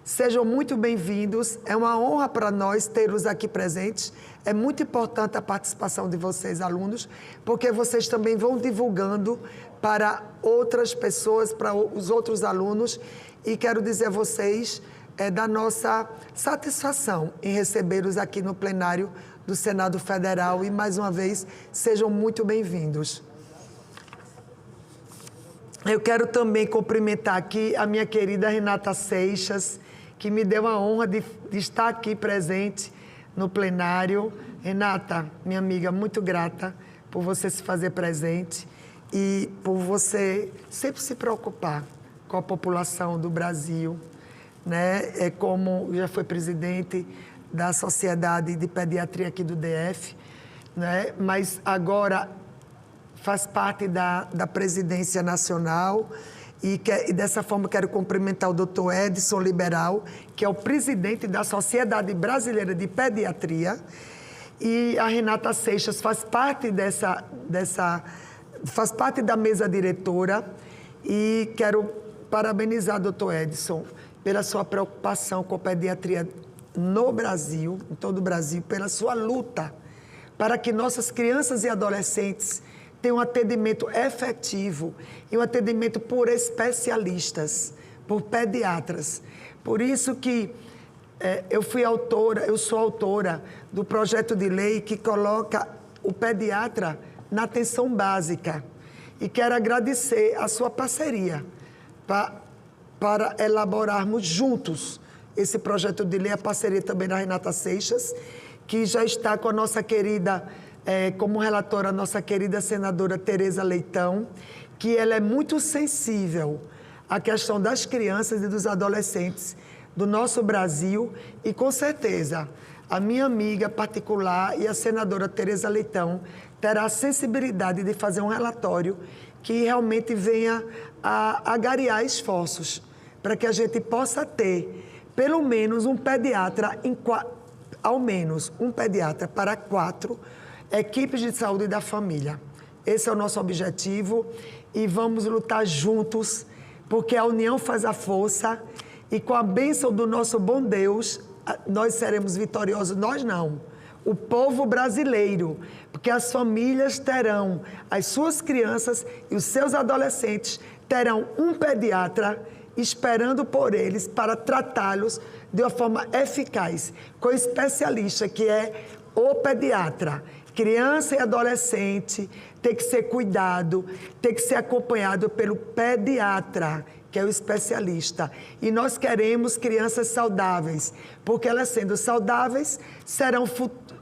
Sejam muito bem-vindos, é uma honra para nós tê-los aqui presentes. É muito importante a participação de vocês, alunos, porque vocês também vão divulgando para outras pessoas, para os outros alunos. E quero dizer a vocês da nossa satisfação em recebê-los aqui no plenário do Senado Federal. E, mais uma vez, sejam muito bem-vindos. Eu quero também cumprimentar aqui a minha querida Renata Seixas, que me deu a honra de estar aqui presente no plenário. Renata, minha amiga, muito grata por você se fazer presente e por você sempre se preocupar com a população do Brasil, né? É como já foi presidente da Sociedade de Pediatria aqui do DF, né? Mas agora faz parte da presidência nacional e dessa forma quero cumprimentar o Dr. Edson Liberal, que é o presidente da Sociedade Brasileira de Pediatria, e a Renata Seixas faz parte faz parte da mesa diretora, e quero parabenizar o Dr. Edson pela sua preocupação com a pediatria no Brasil, em todo o Brasil, pela sua luta para que nossas crianças e adolescentes tenham um atendimento efetivo e um atendimento por especialistas, por pediatras. Por isso que eu sou autora do projeto de lei que coloca o pediatra na atenção básica. E quero agradecer a sua parceria para elaborarmos juntos esse projeto de lei, a parceria também da Renata Seixas, que já está com a nossa querida, como relatora, a nossa querida senadora Tereza Leitão, que ela é muito sensível à questão das crianças e dos adolescentes do nosso Brasil e, com certeza, a minha amiga particular e a senadora Tereza Leitão terá a sensibilidade de fazer um relatório que realmente venha a agariar esforços para que a gente possa ter pelo menos um pediatra, ao menos um pediatra para 4 equipes de saúde da família. Esse é o nosso objetivo e vamos lutar juntos, porque a união faz a força e com a bênção do nosso bom Deus, nós seremos vitoriosos. Nós não, o povo brasileiro, porque as famílias terão, as suas crianças e os seus adolescentes terão um pediatra esperando por eles para tratá-los de uma forma eficaz, com especialista que é o pediatra. Criança e adolescente tem que ser cuidado, tem que ser acompanhado pelo pediatra, que é o especialista. E nós queremos crianças saudáveis, porque elas sendo saudáveis, serão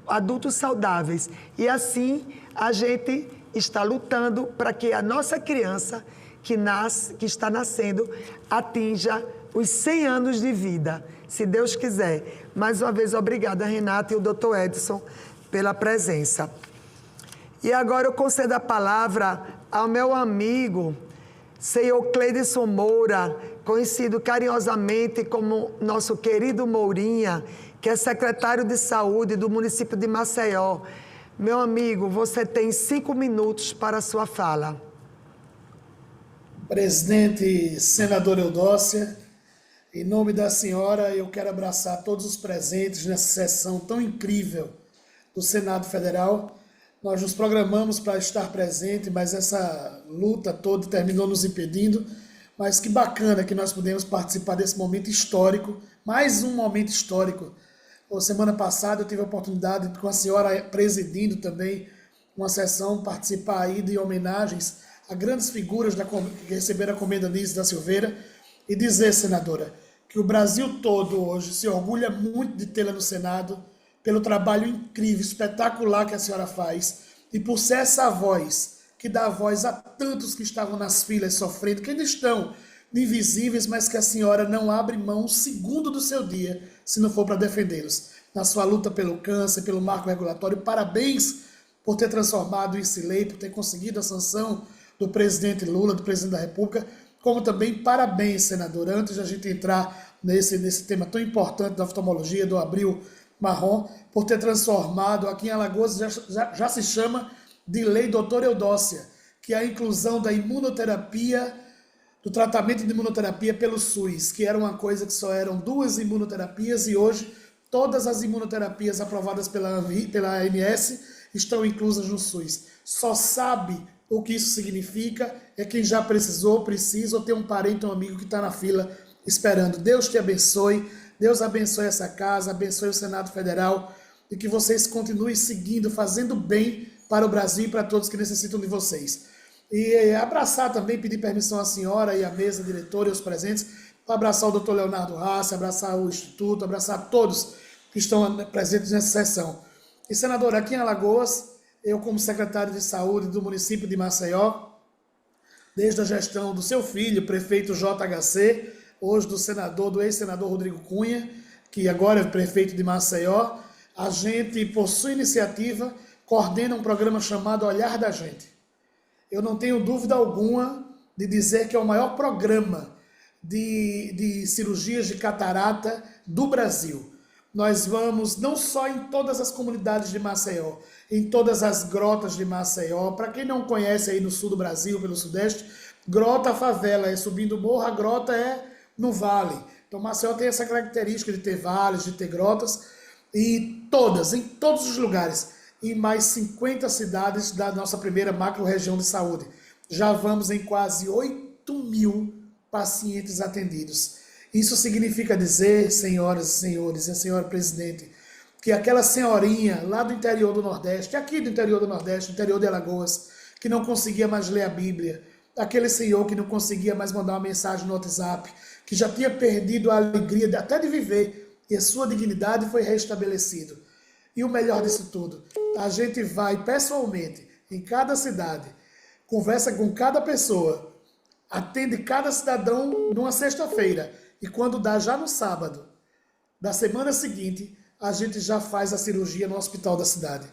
adultos saudáveis. E assim, a gente está lutando para que a nossa criança, que está nascendo, atinja os 100 anos de vida, se Deus quiser. Mais uma vez, obrigada, Renata e o Dr. Edson, pela presença. E agora eu concedo a palavra ao meu amigo, senhor Cleidson Moura, conhecido carinhosamente como nosso querido Mourinha, que é secretário de saúde do município de Maceió. Meu amigo, você tem 5 minutos para a sua fala. Presidente, senadora Eudócia, em nome da senhora, eu quero abraçar todos os presentes nessa sessão tão incrível do Senado Federal. Nós nos programamos para estar presente, mas essa luta toda terminou nos impedindo. Mas que bacana que nós pudemos participar desse momento histórico, mais um momento histórico. Semana passada eu tive a oportunidade, com a senhora presidindo também uma sessão, participar aí de homenagens a grandes figuras que receberam a Comenda Anísio da Silveira, e dizer, senadora, que o Brasil todo hoje se orgulha muito de tê-la no Senado, pelo trabalho incrível, espetacular que a senhora faz, e por ser essa voz que dá voz a tantos que estavam nas filas sofrendo, que ainda estão invisíveis, mas que a senhora não abre mão um segundo do seu dia, se não for para defendê-los. Na sua luta pelo câncer, pelo marco regulatório, parabéns por ter transformado isso em lei, por ter conseguido a sanção do presidente Lula, do presidente da República, como também parabéns, senador, antes de a gente entrar nesse tema tão importante da oftalmologia, do Abril Marrom, por ter transformado, aqui em Alagoas já se chama de Lei Doutora Eudócia, que é a inclusão da imunoterapia, do tratamento de imunoterapia pelo SUS, que era uma coisa que só eram 2 imunoterapias, e hoje todas as imunoterapias aprovadas pela ANS estão inclusas no SUS. Só sabe o que isso significa é quem já precisou, precisa, ou tem um parente ou um amigo que está na fila esperando. Deus te abençoe, Deus abençoe essa casa, abençoe o Senado Federal, e que vocês continuem seguindo, fazendo bem para o Brasil e para todos que necessitam de vocês. E abraçar também, pedir permissão à senhora e à mesa diretora e aos presentes, para abraçar o doutor Leonardo Rassi, abraçar o Instituto, abraçar todos que estão presentes nessa sessão. E, senador, aqui em Alagoas, eu como secretário de saúde do município de Maceió, desde a gestão do seu filho, prefeito JHC, hoje do ex-senador Rodrigo Cunha, que agora é prefeito de Maceió, a gente, por sua iniciativa, coordena um programa chamado Olhar da Gente. Eu não tenho dúvida alguma de dizer que é o maior programa de cirurgias de catarata do Brasil. Nós vamos não só em todas as comunidades de Maceió, em todas as grotas de Maceió. Para quem não conhece aí no sul do Brasil, pelo sudeste, grota, favela é subindo o morro, a grota é no vale. Então Maceió tem essa característica de ter vales, de ter grotas, e em todos os lugares, em mais 50 cidades da nossa primeira macro-região de saúde. Já vamos em quase 8.000 pacientes atendidos. Isso significa dizer, senhoras e senhores, e a senhora presidente, que aquela senhorinha lá do interior do Nordeste, aqui do interior do Nordeste, interior de Alagoas, que não conseguia mais ler a Bíblia, aquele senhor que não conseguia mais mandar uma mensagem no WhatsApp, que já tinha perdido a alegria até de viver, e a sua dignidade foi restabelecida. E o melhor disso tudo, a gente vai pessoalmente em cada cidade, conversa com cada pessoa, atende cada cidadão numa sexta-feira, e quando dá já no sábado da semana seguinte, a gente já faz a cirurgia no hospital da cidade.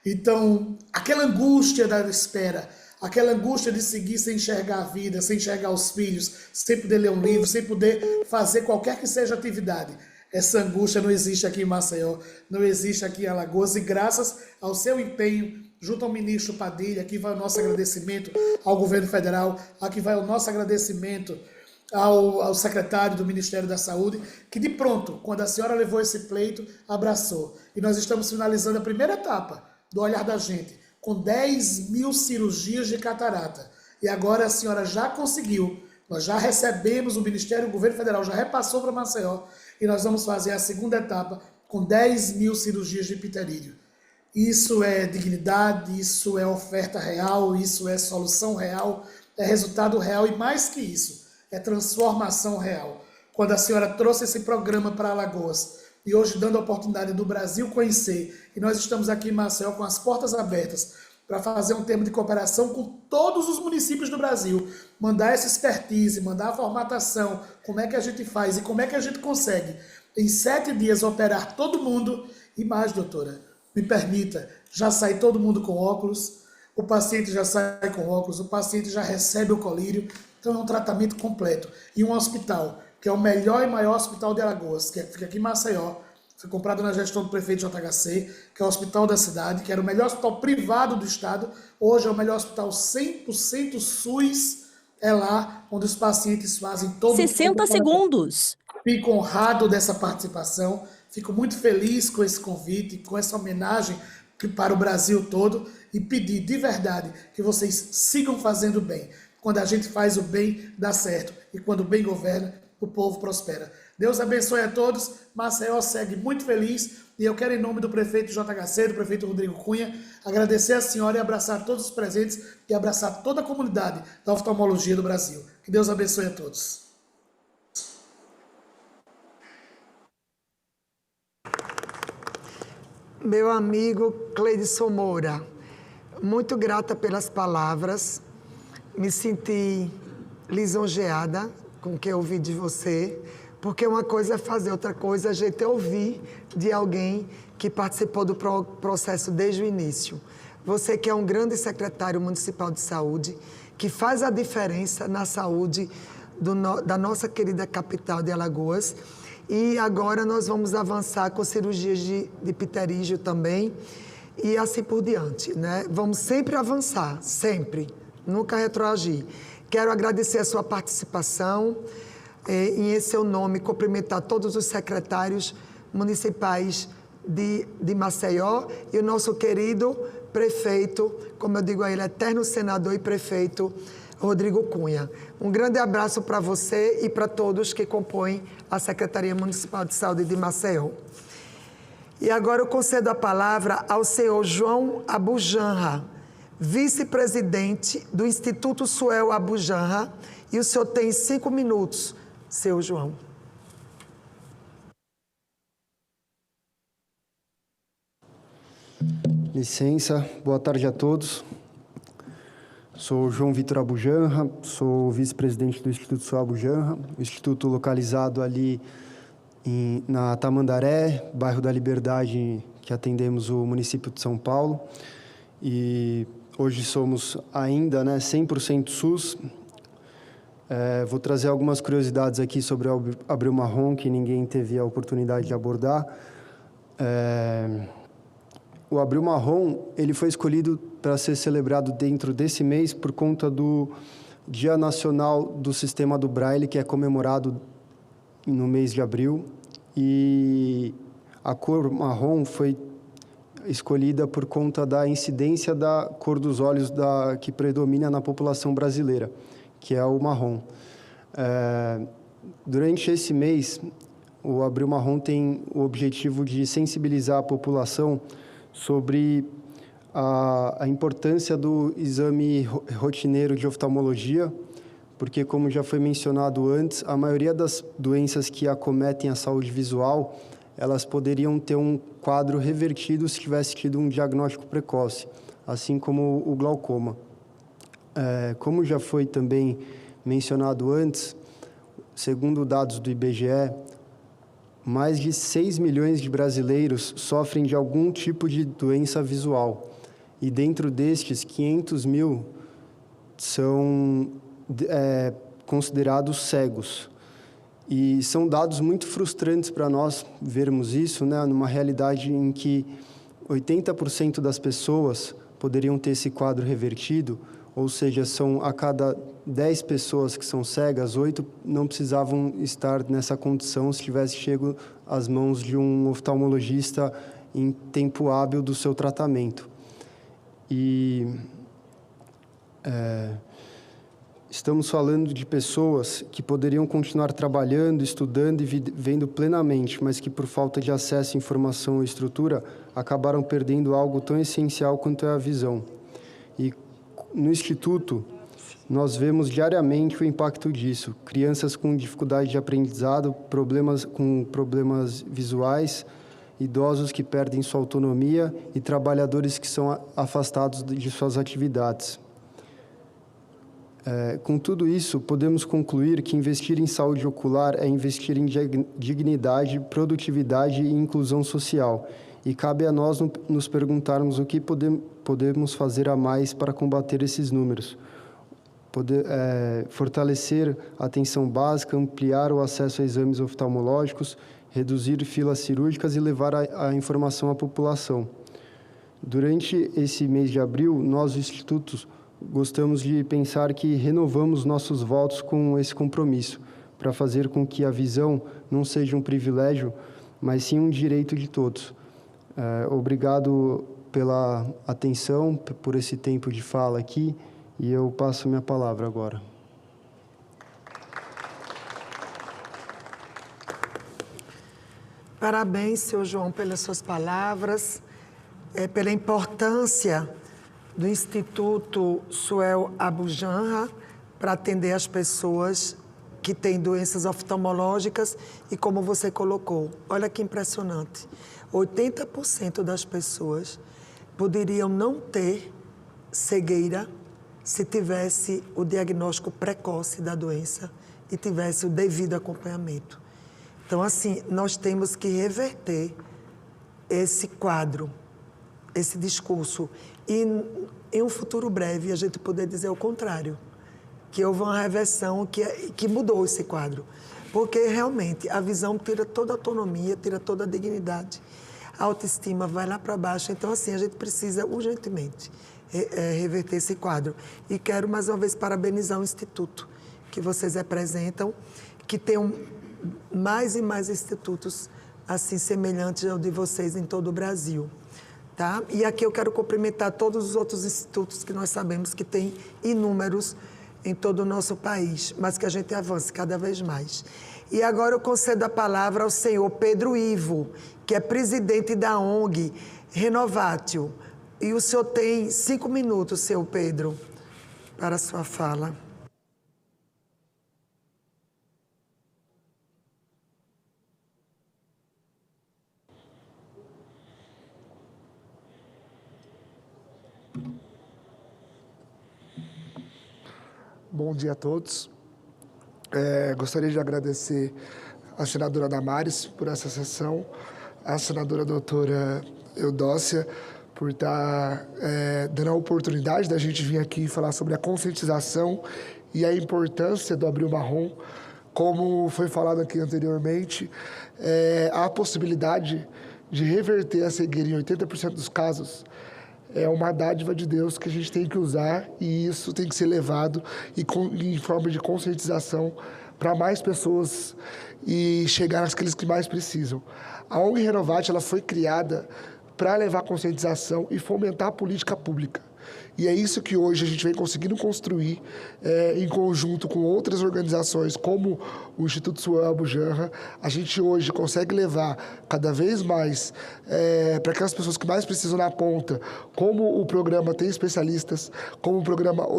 Então, aquela angústia da espera, aquela angústia de seguir sem enxergar a vida, sem enxergar os filhos, sem poder ler um livro, sem poder fazer qualquer que seja atividade, essa angústia não existe aqui em Maceió, não existe aqui em Alagoas, e graças ao seu empenho, junto ao ministro Padilha, aqui vai o nosso agradecimento ao governo federal, aqui vai o nosso agradecimento ao secretário do Ministério da Saúde, que de pronto, quando a senhora levou esse pleito, abraçou. E nós estamos finalizando a primeira etapa do Olhar da Gente, com 10.000 cirurgias de catarata. E agora a senhora já conseguiu, nós já recebemos, o Ministério, o governo federal já repassou para Maceió, e nós vamos fazer a segunda etapa com 10.000 cirurgias de pterídeo. Isso é dignidade, isso é oferta real, isso é solução real, é resultado real, e mais que isso, é transformação real. Quando a senhora trouxe esse programa para Alagoas, e hoje dando a oportunidade do Brasil conhecer, e nós estamos aqui em Maceió com as portas abertas para fazer um termo de cooperação com todos os municípios do Brasil, mandar essa expertise, mandar a formatação, como é que a gente faz e como é que a gente consegue, em 7 dias, operar todo mundo. E mais, doutora, me permita, já sai todo mundo com óculos, o paciente já sai com óculos, o paciente já recebe o colírio, então é um tratamento completo. E um hospital, que é o melhor e maior hospital de Alagoas, que fica aqui em Maceió, foi comprado na gestão do prefeito JHC, que é o hospital da cidade, que era o melhor hospital privado do estado, hoje é o melhor hospital 100% SUS, é lá onde os pacientes fazem todo 60 segundos. Fico honrado dessa participação, fico muito feliz com esse convite, com essa homenagem para o Brasil todo, e pedir de verdade que vocês sigam fazendo bem. Quando a gente faz o bem, dá certo, e quando o bem governa, o povo prospera. Deus abençoe a todos. Maceió segue muito feliz, e eu quero, em nome do prefeito JHC, do prefeito Rodrigo Cunha, agradecer a senhora e abraçar todos os presentes e abraçar toda a comunidade da oftalmologia do Brasil. Que Deus abençoe a todos. Meu amigo Cleidson Moura, muito grata pelas palavras, me senti lisonjeada com o que eu ouvi de você, porque uma coisa é fazer, outra coisa é a gente ouvir de alguém que participou do processo desde o início. Você que é um grande secretário municipal de saúde, que faz a diferença na saúde da nossa querida capital de Alagoas. E agora nós vamos avançar com cirurgias de pterígio também e assim por diante, né? Vamos sempre avançar, sempre, nunca retroagir. Quero agradecer a sua participação, em seu nome, cumprimentar todos os secretários municipais de Maceió e o nosso querido prefeito, como eu digo a ele, eterno senador e prefeito, Rodrigo Cunha. Um grande abraço para você e para todos que compõem a Secretaria Municipal de Saúde de Maceió. E agora eu concedo a palavra ao senhor João Abujanra, vice-presidente do Instituto Suel Abujanra, e o senhor tem 5 minutos, senhor João. Licença, boa tarde a todos. Sou João Vitor Abujanra, sou vice-presidente do Instituto Suel Abujanra, o instituto localizado ali na Tamandaré, bairro da Liberdade, que atendemos o município de São Paulo. E hoje somos ainda 100% SUS. Vou trazer algumas curiosidades aqui sobre o Abril Marrom, que ninguém teve a oportunidade de abordar. O Abril Marrom, ele foi escolhido para ser celebrado dentro desse mês por conta do Dia Nacional do Sistema do Braille, que é comemorado no mês de abril. E a cor marrom foi escolhida por conta da incidência da cor dos olhos que predomina na população brasileira, que é o marrom. Durante esse mês, o Abril Marrom tem o objetivo de sensibilizar a população sobre a importância do exame rotineiro de oftalmologia, porque, como já foi mencionado antes, a maioria das doenças que acometem a saúde visual, elas poderiam ter um quadro revertido se tivesse tido um diagnóstico precoce, assim como o glaucoma. Como já foi também mencionado antes, segundo dados do IBGE, mais de 6 milhões de brasileiros sofrem de algum tipo de doença visual. E dentro destes, 500 mil são considerados cegos. E são dados muito frustrantes para nós vermos isso, numa realidade em que 80% das pessoas poderiam ter esse quadro revertido, ou seja, são a cada 10 pessoas que são cegas, 8 não precisavam estar nessa condição se tivesse chego às mãos de um oftalmologista em tempo hábil do seu tratamento. E estamos falando de pessoas que poderiam continuar trabalhando, estudando e vivendo plenamente, mas que, por falta de acesso à informação ou estrutura, acabaram perdendo algo tão essencial quanto é a visão. E no Instituto, nós vemos diariamente o impacto disso. Crianças com dificuldade de aprendizado, com problemas visuais, idosos que perdem sua autonomia e trabalhadores que são afastados de suas atividades. Com tudo isso, podemos concluir que investir em saúde ocular é investir em dignidade, produtividade e inclusão social. E cabe a nós nos perguntarmos o que podemos fazer a mais para combater esses números. Fortalecer a atenção básica, ampliar o acesso a exames oftalmológicos, reduzir filas cirúrgicas e levar a informação à população. Durante esse mês de abril, nós, os institutos, gostamos de pensar que renovamos nossos votos com esse compromisso, para fazer com que a visão não seja um privilégio, mas sim um direito de todos. Obrigado pela atenção, por esse tempo de fala aqui, e eu passo minha palavra agora. Parabéns, senhor João, pelas suas palavras, pela importância do Instituto Suel Abujanra para atender as pessoas que têm doenças oftalmológicas e, como você colocou, olha que impressionante, 80% das pessoas poderiam não ter cegueira se tivesse o diagnóstico precoce da doença e tivesse o devido acompanhamento. Então, assim, nós temos que reverter esse quadro, esse discurso, e em um futuro breve a gente poder dizer o contrário, que houve uma reversão que mudou esse quadro. Porque, realmente, a visão tira toda a autonomia, tira toda a dignidade. A autoestima vai lá para baixo. Então, assim, a gente precisa urgentemente reverter esse quadro. E quero, mais uma vez, parabenizar o Instituto que vocês representam, que tem mais e mais institutos assim semelhantes ao de vocês em todo o Brasil. Tá? E aqui eu quero cumprimentar todos os outros institutos que nós sabemos que tem inúmeros em todo o nosso país, mas que a gente avance cada vez mais. E agora eu concedo a palavra ao senhor Pedro Ivo, que é presidente da ONG Renovatio. E o senhor tem 5 minutos, senhor Pedro, para a sua fala. Bom dia a todos. Gostaria de agradecer à senadora Damares por essa sessão, à senadora doutora Eudócia por estar dando a oportunidade da gente vir aqui falar sobre a conscientização e a importância do Abril Marrom. Como foi falado aqui anteriormente, há a possibilidade de reverter a cegueira em 80% dos casos. É uma dádiva de Deus que a gente tem que usar e isso tem que ser levado em forma de conscientização para mais pessoas e chegar àqueles que mais precisam. A ONG Renovatio ela foi criada para levar conscientização e fomentar a política pública. E é isso que hoje a gente vem conseguindo construir em conjunto com outras organizações, como o Instituto Samuel Abujanra. A gente hoje consegue levar cada vez mais para aquelas pessoas que mais precisam na ponta, como o programa Tem Especialistas, como o programa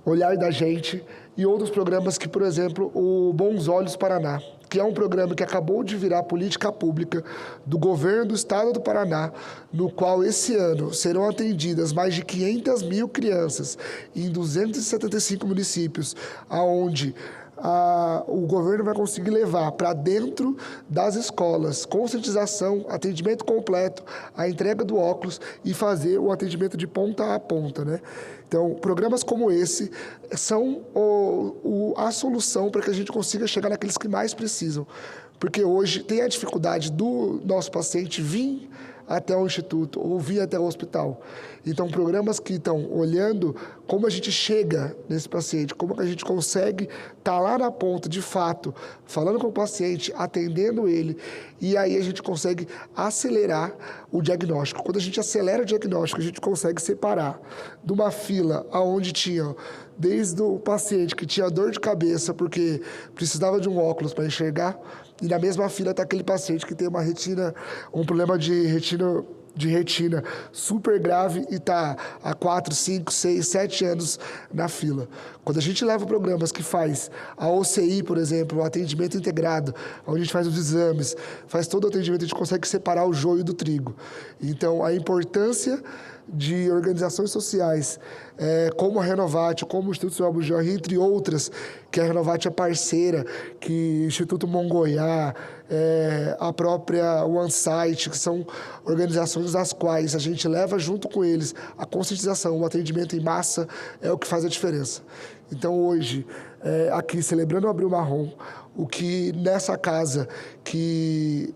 Olhar da Gente e outros programas que, por exemplo, o Bons Olhos Paraná, que é um programa que acabou de virar política pública do governo do estado do Paraná, no qual esse ano serão atendidas mais de 500 mil crianças em 275 municípios, aonde o governo vai conseguir levar para dentro das escolas conscientização, atendimento completo, a entrega do óculos e fazer o atendimento de ponta a ponta, né? Então, programas como esse são a solução para que a gente consiga chegar naqueles que mais precisam. Porque hoje tem a dificuldade do nosso paciente vir até o instituto ou vir até o hospital. Então, programas que estão olhando como a gente chega nesse paciente, como a gente consegue estar lá na ponta, de fato, falando com o paciente, atendendo ele, e aí a gente consegue acelerar o diagnóstico. Quando a gente acelera o diagnóstico, a gente consegue separar de uma fila onde tinha desde o paciente que tinha dor de cabeça porque precisava de um óculos para enxergar, e na mesma fila está aquele paciente que tem um problema de retina super grave e está há 4, 5, 6, 7 anos na fila. Quando a gente leva programas que faz a OCI, por exemplo, o atendimento integrado, onde a gente faz os exames, faz todo o atendimento, a gente consegue separar o joio do trigo. Então, a importância de organizações sociais como a Renovatio, como o Instituto Samuel Abujanra, entre outras, que a Renovatio é parceira, que o Instituto Mongoiá, a própria OneSite, que são organizações das quais a gente leva junto com eles a conscientização, o atendimento em massa é o que faz a diferença. Então hoje, aqui celebrando o Abril Marrom, o que nessa casa que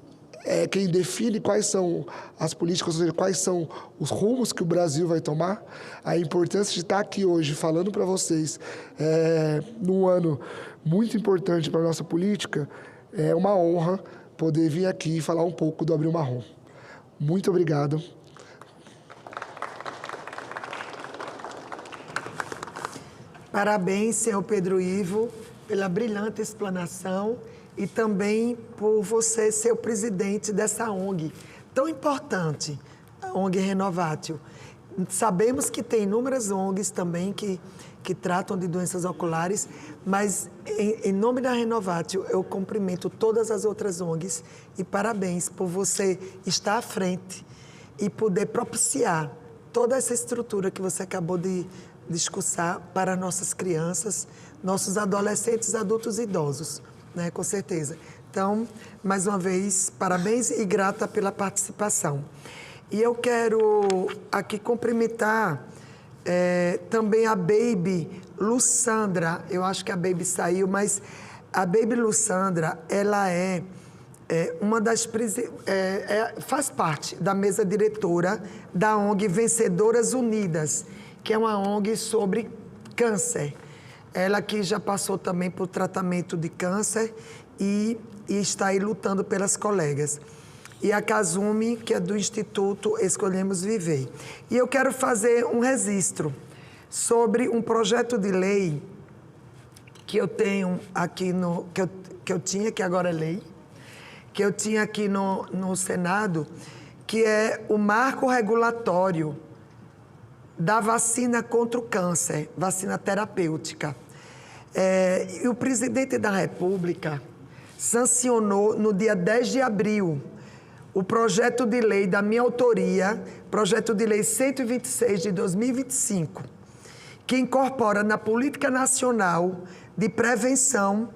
quem define quais são as políticas, ou seja, quais são os rumos que o Brasil vai tomar, a importância de estar aqui hoje falando para vocês num ano muito importante para a nossa política, é uma honra poder vir aqui e falar um pouco do Abril Marrom. Muito obrigado. Parabéns, senhor Pedro Ivo, pela brilhante explanação e também por você ser o presidente dessa ONG tão importante, a ONG Renovatio. Sabemos que tem inúmeras ONGs também que tratam de doenças oculares, mas em nome da Renovatio eu cumprimento todas as outras ONGs e parabéns por você estar à frente e poder propiciar toda essa estrutura que você acabou de discursar para nossas crianças, nossos adolescentes, adultos e idosos, né? Com certeza. Então, mais uma vez, parabéns e grata pela participação. E eu quero aqui cumprimentar também a Baby Lussandra, eu acho que a Baby saiu, mas a Baby Lussandra, ela uma das faz parte da mesa diretora da ONG Vencedoras Unidas, que é uma ONG sobre câncer. Ela que já passou também por tratamento de câncer e está aí lutando pelas colegas. E a Kazumi, que é do Instituto Escolhemos Viver. E eu quero fazer um registro sobre um projeto de lei que eu tenho aqui que eu tinha, que agora é lei, que eu tinha aqui no Senado, que é o marco regulatório da vacina contra o câncer, vacina terapêutica. E o presidente da República sancionou no dia 10 de abril o projeto de lei da minha autoria, projeto de lei 126 de 2025, que incorpora na Política Nacional de Prevenção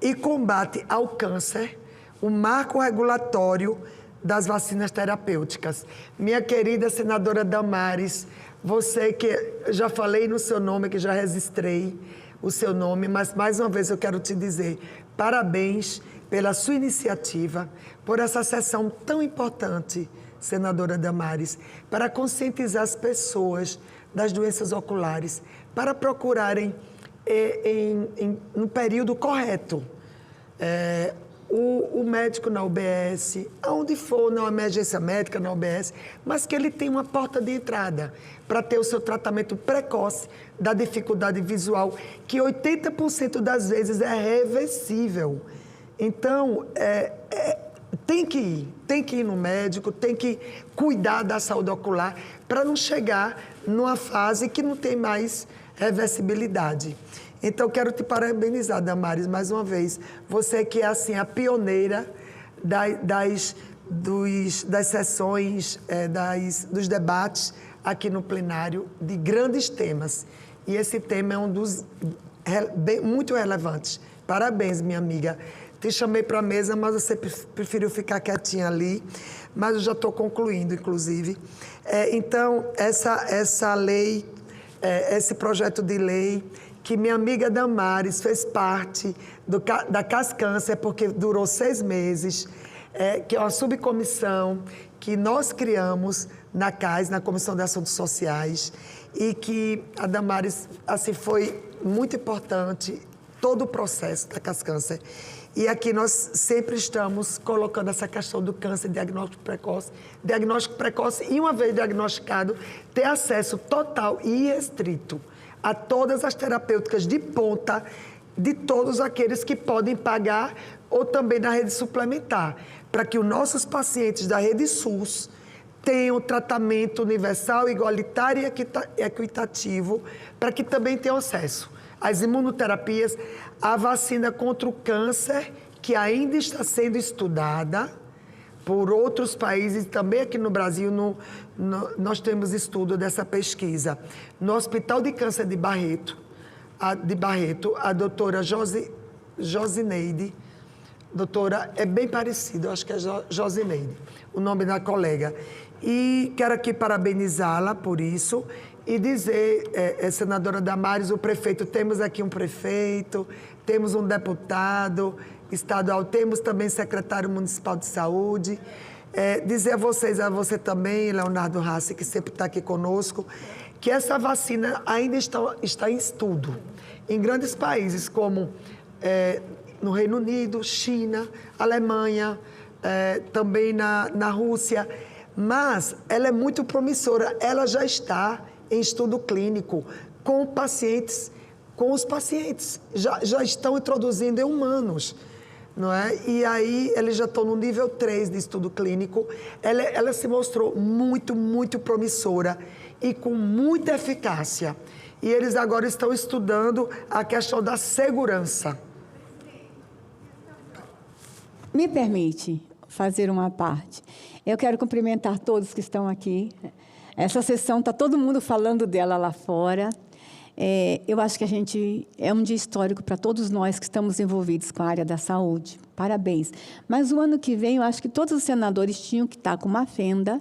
e Combate ao Câncer o marco regulatório das vacinas terapêuticas. Minha querida senadora Damares, você que já falei no seu nome, que já registrei o seu nome, mas mais uma vez eu quero te dizer parabéns pela sua iniciativa, por essa sessão tão importante, senadora Damares, para conscientizar as pessoas das doenças oculares, para procurarem no período correto o médico na UBS, aonde for, na emergência médica, na UBS, mas que ele tenha uma porta de entrada para ter o seu tratamento precoce da dificuldade visual, que 80% das vezes é reversível. Então, tem que ir no médico, tem que cuidar da saúde ocular para não chegar numa fase que não tem mais reversibilidade. Então, quero te parabenizar, Damares, mais uma vez. Você que é, assim, a pioneira das sessões, dos debates aqui no plenário de grandes temas. E esse tema é um dos muito relevantes. Parabéns, minha amiga. Te chamei para a mesa, mas você preferiu ficar quietinha ali. Mas eu já estou concluindo, inclusive. Então, essa lei, esse projeto de lei, que minha amiga Damares fez parte da CAS-Câncer, porque durou 6 meses, que é uma subcomissão que nós criamos na CAS, na Comissão de Assuntos Sociais, e que a Damares, assim, foi muito importante, todo o processo da CAS-Câncer. E aqui nós sempre estamos colocando essa questão do câncer, diagnóstico precoce, e uma vez diagnosticado, ter acesso total e restrito a todas as terapêuticas de ponta de todos aqueles que podem pagar ou também da rede suplementar, para que os nossos pacientes da rede SUS tenham tratamento universal, igualitário e equitativo, para que também tenham acesso às imunoterapias, à vacina contra o câncer, que ainda está sendo estudada por outros países, também aqui no Brasil, nós temos estudo dessa pesquisa. No Hospital de Câncer de Barreto, a doutora Josineide, doutora, é bem parecido, acho que é Josineide, o nome da colega. E quero aqui parabenizá-la por isso e dizer, senadora Damares, o prefeito, temos aqui um prefeito, temos um deputado estadual, temos também secretário municipal de saúde. Dizer a você também, Leonardo Rassi, que sempre está aqui conosco, que essa vacina ainda está em estudo em grandes países como no Reino Unido, China, Alemanha, também na Rússia, mas ela é muito promissora, ela já está em estudo clínico com os pacientes, já estão introduzindo em humanos. Não é? E aí, eles já estão no nível 3 de estudo clínico. Ela se mostrou muito, muito promissora e com muita eficácia. E eles agora estão estudando a questão da segurança. Me permite fazer uma parte. Eu quero cumprimentar todos que estão aqui. Essa sessão, está todo mundo falando dela lá fora. Eu acho que é um dia histórico para todos nós que estamos envolvidos com a área da saúde. Parabéns. Mas o ano que vem, eu acho que todos os senadores tinham que estar com uma fenda,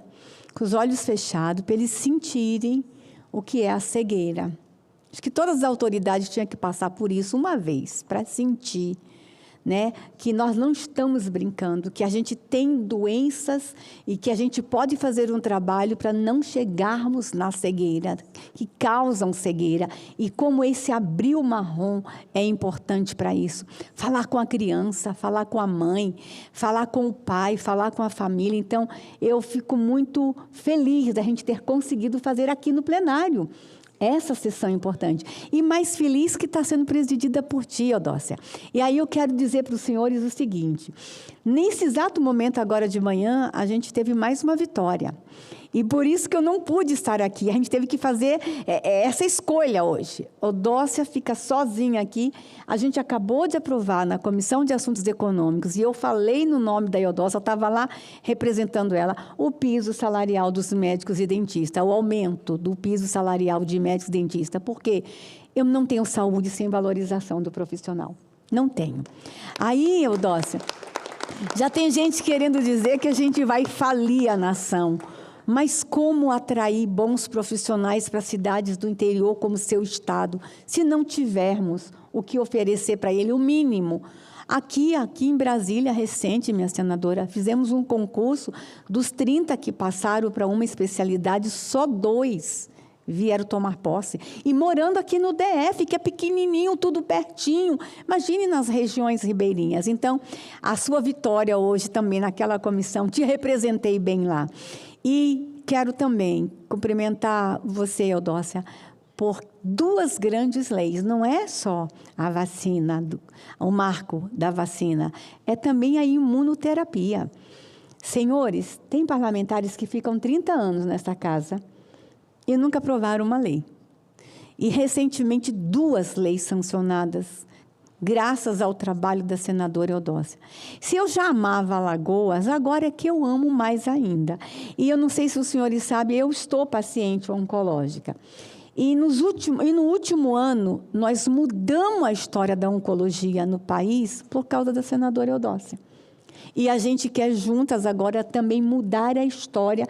com os olhos fechados, para eles sentirem o que é a cegueira. Acho que todas as autoridades tinham que passar por isso uma vez, para sentir, né, que nós não estamos brincando, que a gente tem doenças e que a gente pode fazer um trabalho para não chegarmos na cegueira, que causam cegueira, e como esse abril marrom é importante para isso. Falar com a criança, falar com a mãe, falar com o pai, falar com a família. Então, eu fico muito feliz da gente ter conseguido fazer aqui no plenário essa sessão importante. E mais feliz que está sendo presidida por ti, Eudócia. E aí eu quero dizer para os senhores o seguinte: nesse exato momento, agora de manhã, a gente teve mais uma vitória. E por isso que eu não pude estar aqui. A gente teve que fazer essa escolha hoje. Eudócia fica sozinha aqui. A gente acabou de aprovar na Comissão de Assuntos Econômicos, e eu falei no nome da Eudócia, eu estava lá representando ela, o piso salarial dos médicos e dentistas, o aumento do piso salarial de médicos e dentistas, porque eu não tenho saúde sem valorização do profissional. Não tenho. Aí, Eudócia, já tem gente querendo dizer que a gente vai falir a nação. Mas como atrair bons profissionais para cidades do interior como seu estado, se não tivermos o que oferecer para ele, o mínimo? Aqui em Brasília, recente, minha senadora, fizemos um concurso, dos 30 que passaram para uma especialidade, só 2 vieram tomar posse. E morando aqui no DF, que é pequenininho, tudo pertinho. Imagine nas regiões ribeirinhas. Então, a sua vitória hoje também naquela comissão, te representei bem lá. E quero também cumprimentar você, Eudócia, por 2 grandes leis. Não é só a vacina, o marco da vacina, é também a imunoterapia. Senhores, tem parlamentares que ficam 30 anos nessa casa e nunca aprovaram uma lei. E, recentemente, 2 leis sancionadas, graças ao trabalho da senadora Eudócia. Se eu já amava Alagoas, agora é que eu amo mais ainda. E eu não sei se os senhores sabem, eu estou paciente oncológica. E no último ano, nós mudamos a história da oncologia no país por causa da senadora Eudócia. E a gente quer juntas agora também mudar a história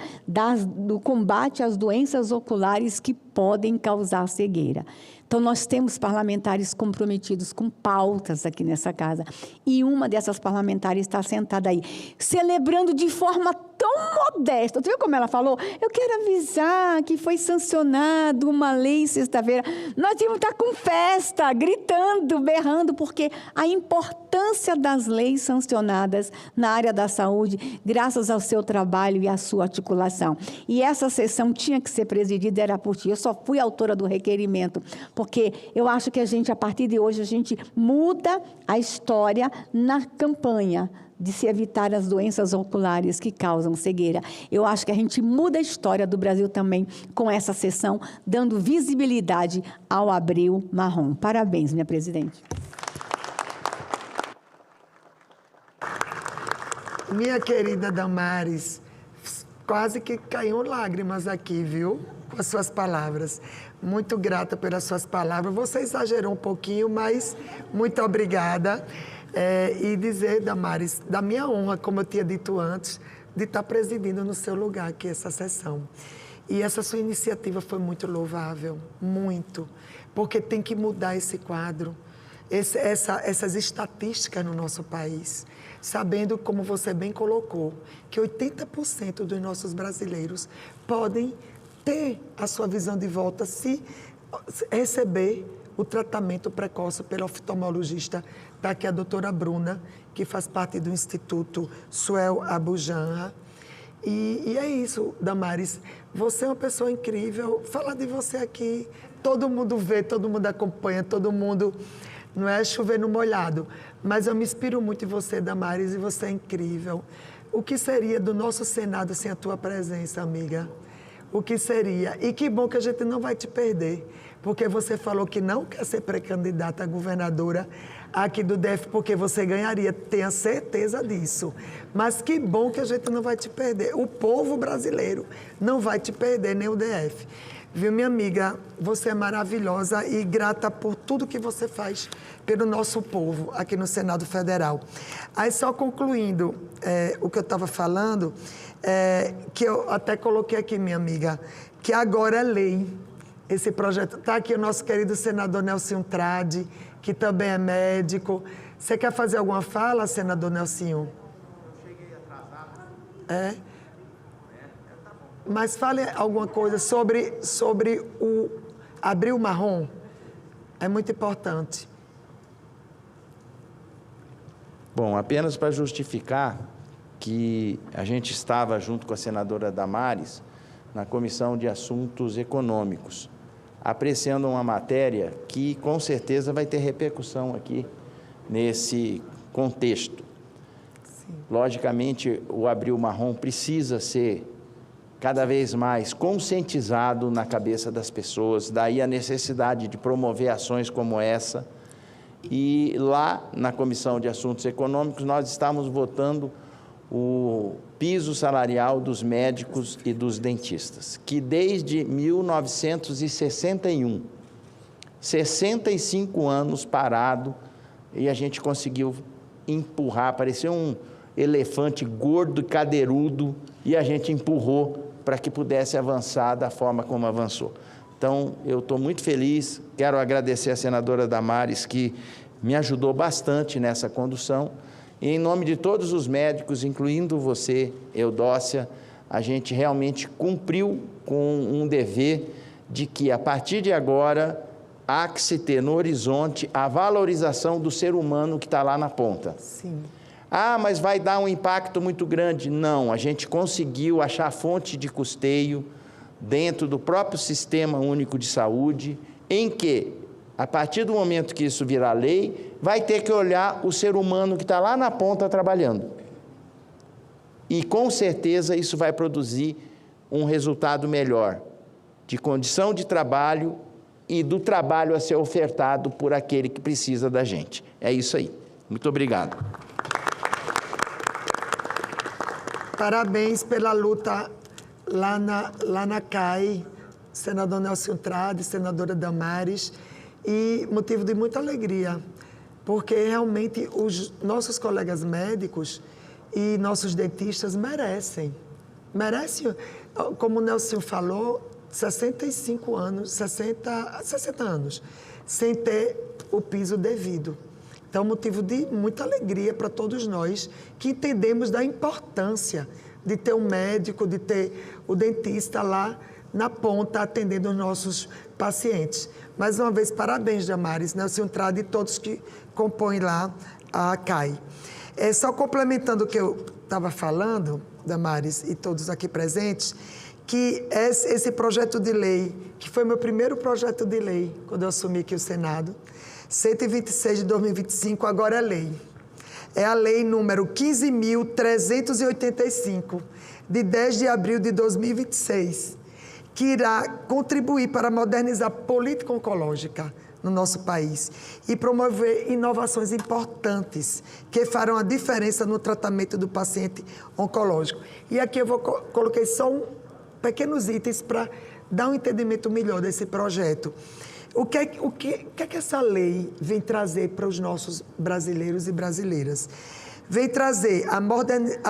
do combate às doenças oculares que podem causar cegueira. Então, nós temos parlamentares comprometidos com pautas aqui nessa casa. E uma dessas parlamentares está sentada aí, celebrando de forma tão modesta. Tu viu como ela falou? Eu quero avisar que foi sancionada uma lei sexta-feira. Nós tínhamos que estar com festa, gritando, berrando, porque a importância das leis sancionadas na área da saúde, graças ao seu trabalho e à sua articulação. E essa sessão tinha que ser presidida, era por ti. Eu só fui autora do requerimento, porque eu acho que a partir de hoje, a gente muda a história na campanha de se evitar as doenças oculares que causam cegueira. Eu acho que a gente muda a história do Brasil também com essa sessão, dando visibilidade ao abril marrom. Parabéns, minha presidente. Minha querida Damares, quase que caiu lágrimas aqui, viu? Com as suas palavras. Muito grata pelas suas palavras. Você exagerou um pouquinho, mas muito obrigada. E dizer, Damares, da minha honra, como eu tinha dito antes, de estar presidindo no seu lugar aqui essa sessão. E essa sua iniciativa foi muito louvável, muito, porque tem que mudar esse quadro, essas estatísticas no nosso país, sabendo, como você bem colocou, que 80% dos nossos brasileiros podem ter a sua visão de volta se receber o tratamento precoce pelo oftalmologista. Está aqui a doutora Bruna, que faz parte do Instituto Suel Abu Janra. E é isso, Damares. Você é uma pessoa incrível. Falar de você aqui, todo mundo vê, todo mundo acompanha, todo mundo... Não é chover no molhado. Mas eu me inspiro muito em você, Damares, e você é incrível. O que seria do nosso Senado sem a tua presença, amiga? O que seria? E que bom que a gente não vai te perder, porque você falou que não quer ser pré-candidata a governadora aqui do DF, porque você ganharia, tenha certeza disso. Mas que bom que a gente não vai te perder. O povo brasileiro não vai te perder, nem o DF. Viu, minha amiga? Você é maravilhosa e grata por tudo que você faz pelo nosso povo aqui no Senado Federal. Aí, só concluindo o que eu estava falando, que eu até coloquei aqui, minha amiga, que agora é lei. esse projeto. Está aqui o nosso querido senador Nelsinho Trade, que também é médico. Você quer fazer alguma fala, senador Nelsinho? Eu cheguei atrasado. É? Mas fale alguma coisa sobre o Abril Marrom. É muito importante. Bom, apenas para justificar que a gente estava junto com a senadora Damares na Comissão de Assuntos Econômicos, apreciando uma matéria que com certeza vai ter repercussão aqui nesse contexto. Sim. Logicamente, o Abril Marrom precisa ser cada vez mais conscientizado na cabeça das pessoas, daí a necessidade de promover ações como essa. E lá na Comissão de Assuntos Econômicos nós estamos votando o piso salarial dos médicos e dos dentistas, que desde 1961, 65 anos parado, e a gente conseguiu empurrar, parecia um elefante gordo e cadeirudo, e a gente empurrou para que pudesse avançar da forma como avançou. Então, eu estou muito feliz, quero agradecer a senadora Damares, que me ajudou bastante nessa condução, e em nome de todos os médicos, incluindo você, Eudócia, a gente realmente cumpriu com um dever de que, a partir de agora, há que se ter no horizonte a valorização do ser humano que está lá na ponta. Sim. Ah, mas vai dar um impacto muito grande. Não, a gente conseguiu achar fonte de custeio dentro do próprio Sistema Único de Saúde, em que, a partir do momento que isso virar lei, vai ter que olhar o ser humano que está lá na ponta trabalhando. E, com certeza, isso vai produzir um resultado melhor de condição de trabalho e do trabalho a ser ofertado por aquele que precisa da gente. É isso aí. Muito obrigado. Parabéns pela luta lá na CAI, senador Nelsinho Trade, senadora Damares, e motivo de muita alegria, porque realmente os nossos colegas médicos e nossos dentistas merecem, como o Nelsinho falou, 65 anos, 60 anos, sem ter o piso devido. Então, motivo de muita alegria para todos nós que entendemos da importância de ter um médico, de ter o dentista lá na ponta atendendo os nossos pacientes. Mais uma vez, parabéns, Damares, Nelsinho Trade e todos que compõem lá a CAI. Só complementando o que eu estava falando, Damares e todos aqui presentes, que esse projeto de lei, que foi meu primeiro projeto de lei, quando eu assumi aqui o Senado, 126 de 2025, agora é lei. É a lei número 15.385, de 10 de abril de 2026, que irá contribuir para modernizar a política oncológica no nosso país e promover inovações importantes que farão a diferença no tratamento do paciente oncológico. E aqui eu coloquei só pequenos itens para dar um entendimento melhor desse projeto. O que é que essa lei vem trazer para os nossos brasileiros e brasileiras? Vem trazer a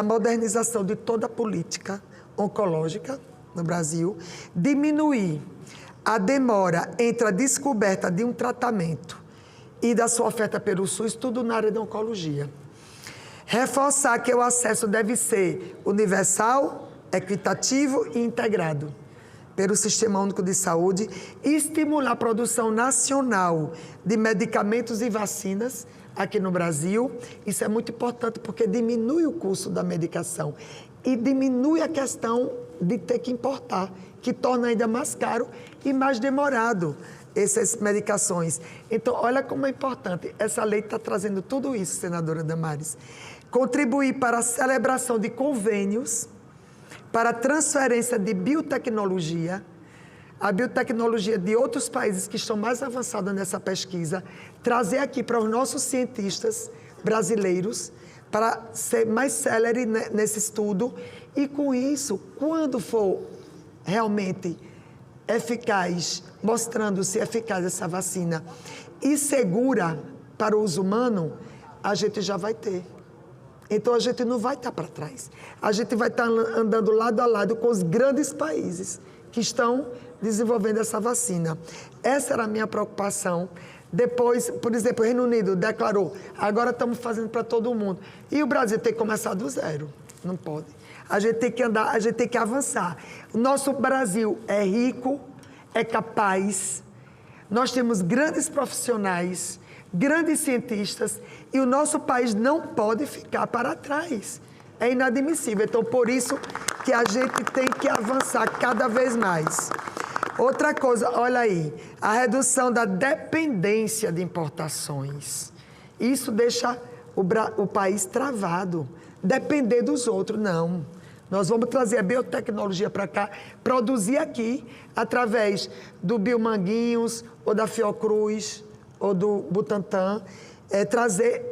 modernização de toda a política oncológica no Brasil, diminuir a demora entre a descoberta de um tratamento e da sua oferta pelo SUS, tudo na área de oncologia. Reforçar que o acesso deve ser universal, equitativo e integrado pelo Sistema Único de Saúde, e estimular a produção nacional de medicamentos e vacinas aqui no Brasil. Isso é muito importante porque diminui o custo da medicação e diminui a questão de ter que importar, que torna ainda mais caro e mais demorado essas medicações. Então, olha como é importante. Essa lei está trazendo tudo isso, senadora Damares. Contribuir para a celebração de convênios para a transferência de biotecnologia, a biotecnologia de outros países que estão mais avançados nessa pesquisa, trazer aqui para os nossos cientistas brasileiros, para ser mais célere nesse estudo, e com isso, quando for realmente eficaz, mostrando-se eficaz essa vacina e segura para o uso humano, a gente já vai ter. Então, a gente não vai estar para trás. A gente vai estar andando lado a lado com os grandes países que estão desenvolvendo essa vacina. Essa era a minha preocupação. Depois, por exemplo, o Reino Unido declarou, agora estamos fazendo para todo mundo. E o Brasil tem que começar do zero. Não pode. A gente tem que andar, a gente tem que avançar. O nosso Brasil é rico, é capaz, nós temos grandes profissionais, grandes cientistas, e o nosso país não pode ficar para trás. É inadmissível. Então, por isso que a gente tem que avançar cada vez mais. Outra coisa, olha aí, a redução da dependência de importações. Isso deixa o país travado. Depender dos outros, não. Nós vamos trazer a biotecnologia para cá, produzir aqui, através do Biomanguinhos, ou da Fiocruz, ou do Butantan, trazer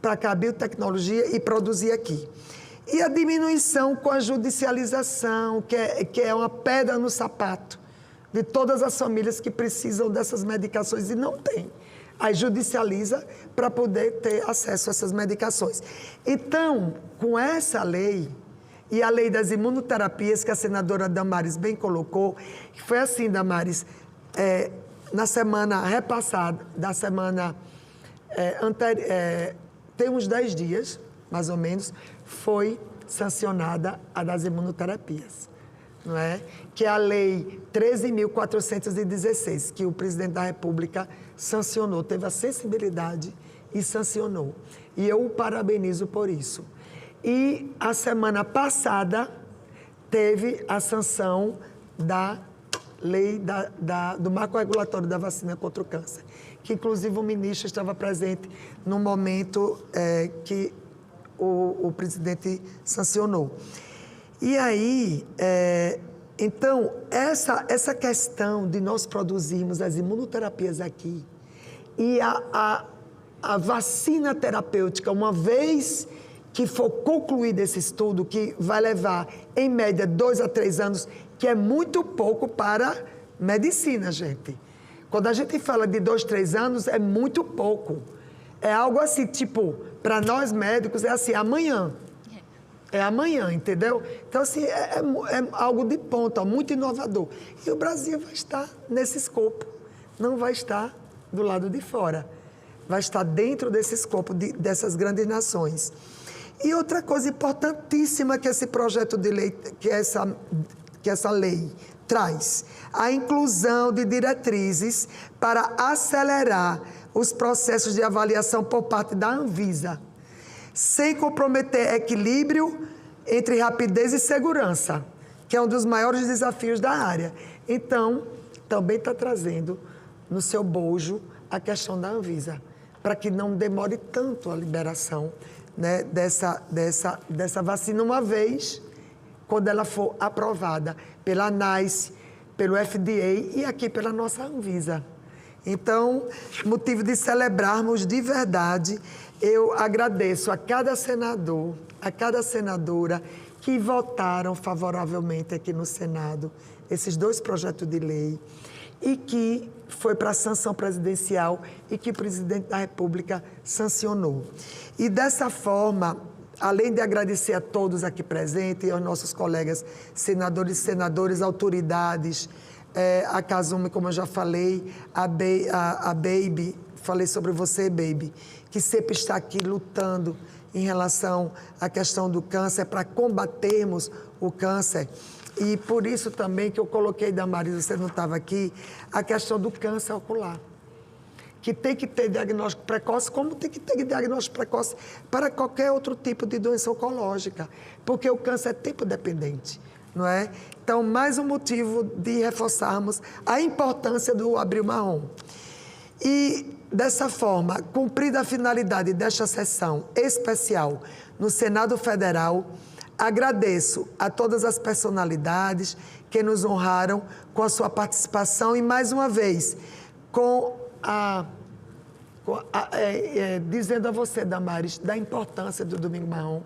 para cá a biotecnologia e produzir aqui. E a diminuição com a judicialização, que é uma pedra no sapato de todas as famílias que precisam dessas medicações e não têm. Aí judicializa para poder ter acesso a essas medicações. Então, com essa lei, e a lei das imunoterapias, que a senadora Damares bem colocou, foi assim, Damares, na semana repassada, da semana anterior, tem uns 10 dias, mais ou menos, foi sancionada a das imunoterapias, não é? Que é a lei 13.416, que o presidente da República sancionou, teve a sensibilidade e sancionou. E eu o parabenizo por isso. E a semana passada teve a sanção da lei do marco regulatório da vacina contra o câncer, que inclusive o ministro estava presente no momento que o presidente sancionou. E aí, então, essa questão de nós produzirmos as imunoterapias aqui e a vacina terapêutica, uma vez que for concluído esse estudo, que vai levar, em média, 2 a 3 anos, que é muito pouco para medicina, gente. Quando a gente fala de 2, 3 anos, é muito pouco. É algo assim, tipo, para nós médicos, é assim, amanhã. É amanhã, entendeu? Então, assim, é algo de ponta, muito inovador. E o Brasil vai estar nesse escopo, não vai estar do lado de fora. Vai estar dentro desse escopo dessas grandes nações. E outra coisa importantíssima que esse projeto de lei, que essa lei traz, a inclusão de diretrizes para acelerar os processos de avaliação por parte da Anvisa, sem comprometer equilíbrio entre rapidez e segurança, que é um dos maiores desafios da área. Então, também está trazendo no seu bojo a questão da Anvisa, para que não demore tanto a liberação, né, dessa vacina, uma vez, quando ela for aprovada pela ANAIS, pelo FDA e aqui pela nossa Anvisa. Então, motivo de celebrarmos de verdade, eu agradeço a cada senador, a cada senadora que votaram favoravelmente aqui no Senado esses 2 projetos de lei e que foi para a sanção presidencial e que o presidente da República sancionou. E dessa forma, além de agradecer a todos aqui presentes e aos nossos colegas senadores e senadoras, autoridades, a Casume, como eu já falei, a Baby, falei sobre você, Baby, que sempre está aqui lutando em relação à questão do câncer, para combatermos o câncer. E por isso também que eu coloquei, Damaris, você não estava aqui, a questão do câncer ocular, que tem que ter diagnóstico precoce, como tem que ter diagnóstico precoce para qualquer outro tipo de doença oncológica, porque o câncer é tempo dependente, não é? Então, mais um motivo de reforçarmos a importância do Abril Marrom. E, dessa forma, cumprida a finalidade desta sessão especial no Senado Federal, agradeço a todas as personalidades que nos honraram com a sua participação e, mais uma vez, dizendo a você, Damares, da importância do Domingo Marrom,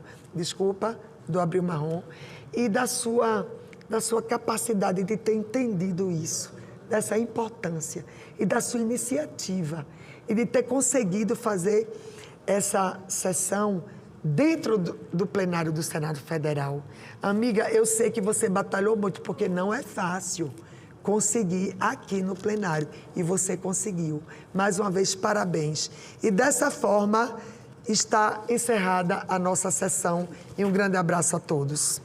do Abril Marrom, e da sua capacidade de ter entendido isso, dessa importância e da sua iniciativa, e de ter conseguido fazer essa sessão dentro do plenário do Senado Federal. Amiga, eu sei que você batalhou muito, porque não é fácil conseguir aqui no plenário. E você conseguiu. Mais uma vez, parabéns. E dessa forma, está encerrada a nossa sessão. E um grande abraço a todos.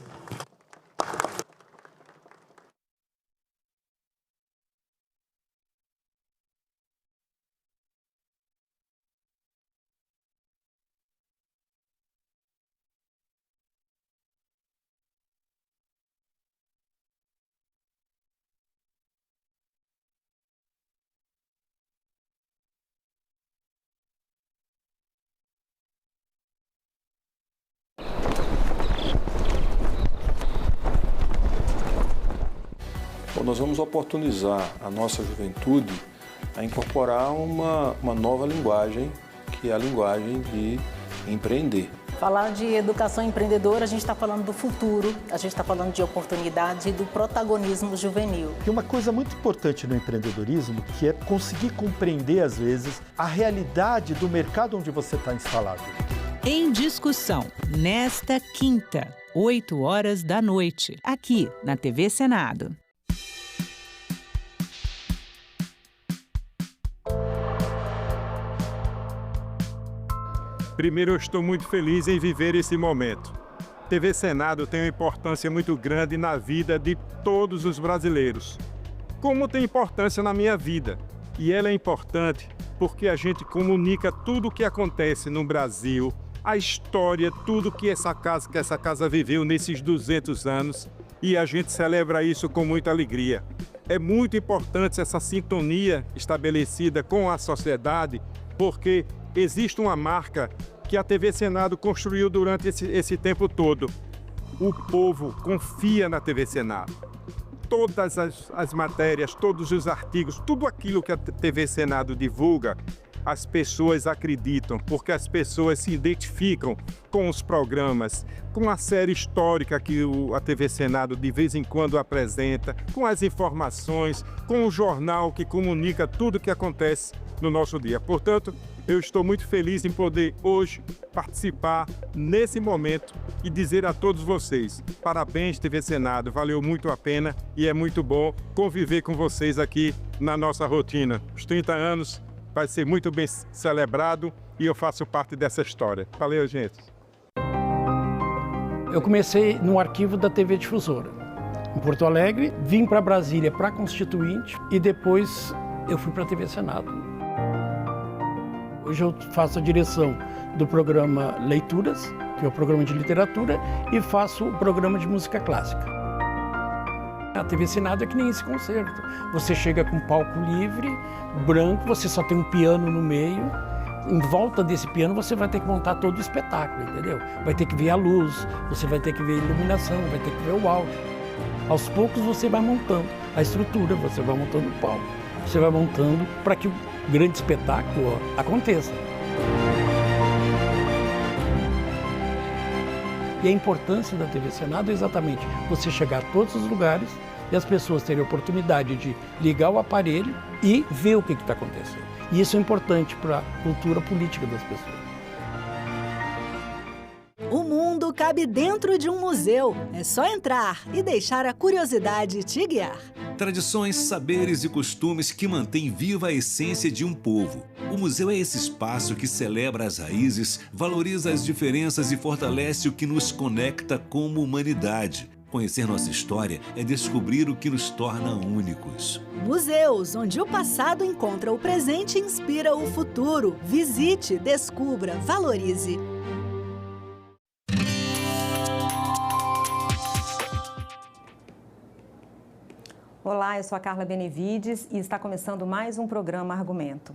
Bom, nós vamos oportunizar a nossa juventude a incorporar uma nova linguagem, que é a linguagem de empreender. Falar de educação empreendedora, a gente está falando do futuro, a gente está falando de oportunidade e do protagonismo juvenil. E uma coisa muito importante no empreendedorismo, que é conseguir compreender, às vezes, a realidade do mercado onde você está instalado. Em Discussão, nesta quinta, 20h, aqui na TV Senado. Primeiro, eu estou muito feliz em viver esse momento. TV Senado tem uma importância muito grande na vida de todos os brasileiros, como tem importância na minha vida. E ela é importante porque a gente comunica tudo o que acontece no Brasil, a história, tudo que essa casa viveu nesses 200 anos, e a gente celebra isso com muita alegria. É muito importante essa sintonia estabelecida com a sociedade, porque existe uma marca que a TV Senado construiu durante esse tempo todo. O povo confia na TV Senado. Todas as matérias, todos os artigos, tudo aquilo que a TV Senado divulga, as pessoas acreditam, porque as pessoas se identificam com os programas, com a série histórica que a TV Senado de vez em quando apresenta, com as informações, com o jornal que comunica tudo o que acontece no nosso dia. Portanto, eu estou muito feliz em poder hoje participar nesse momento e dizer a todos vocês, parabéns TV Senado, valeu muito a pena e é muito bom conviver com vocês aqui na nossa rotina. Os 30 anos vai ser muito bem celebrado e eu faço parte dessa história. Valeu, gente. Eu comecei no arquivo da TV Difusora, em Porto Alegre, vim para Brasília para Constituinte e depois eu fui para a TV Senado. Hoje eu faço a direção do programa Leituras, que é o programa de literatura, e faço o programa de música clássica. A TV Senado é que nem esse concerto. Você chega com um palco livre, branco, você só tem um piano no meio. Em volta desse piano você vai ter que montar todo o espetáculo, entendeu? Vai ter que ver a luz, você vai ter que ver a iluminação, vai ter que ver o áudio. Aos poucos você vai montando a estrutura, você vai montando o palco. Você vai montando para que o grande espetáculo aconteça. E a importância da TV Senado é exatamente você chegar a todos os lugares e as pessoas terem a oportunidade de ligar o aparelho e ver o que está acontecendo. E isso é importante para a cultura política das pessoas. O mundo cabe dentro de um museu. É só entrar e deixar a curiosidade te guiar. Tradições, saberes e costumes que mantêm viva a essência de um povo. O museu é esse espaço que celebra as raízes, valoriza as diferenças e fortalece o que nos conecta como humanidade. Conhecer nossa história é descobrir o que nos torna únicos. Museus, onde o passado encontra o presente e inspira o futuro. Visite, descubra, valorize. Olá, eu sou a Carla Benevides e está começando mais um programa Argumento.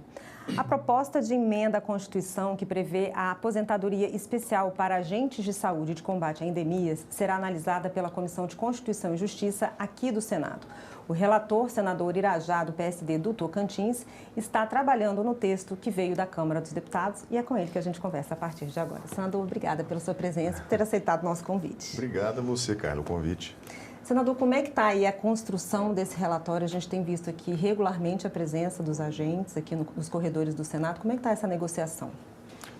A proposta de emenda à Constituição que prevê a aposentadoria especial para agentes de saúde e de combate a endemias será analisada pela Comissão de Constituição e Justiça aqui do Senado. O relator, senador Irajá, do PSD do Tocantins, está trabalhando no texto que veio da Câmara dos Deputados e é com ele que a gente conversa a partir de agora. Senador, obrigada pela sua presença e por ter aceitado o nosso convite. Obrigada a você, Carla, o convite. Senador, como é que está aí a construção desse relatório? A gente tem visto aqui regularmente a presença dos agentes aqui nos corredores do Senado. Como é que está essa negociação?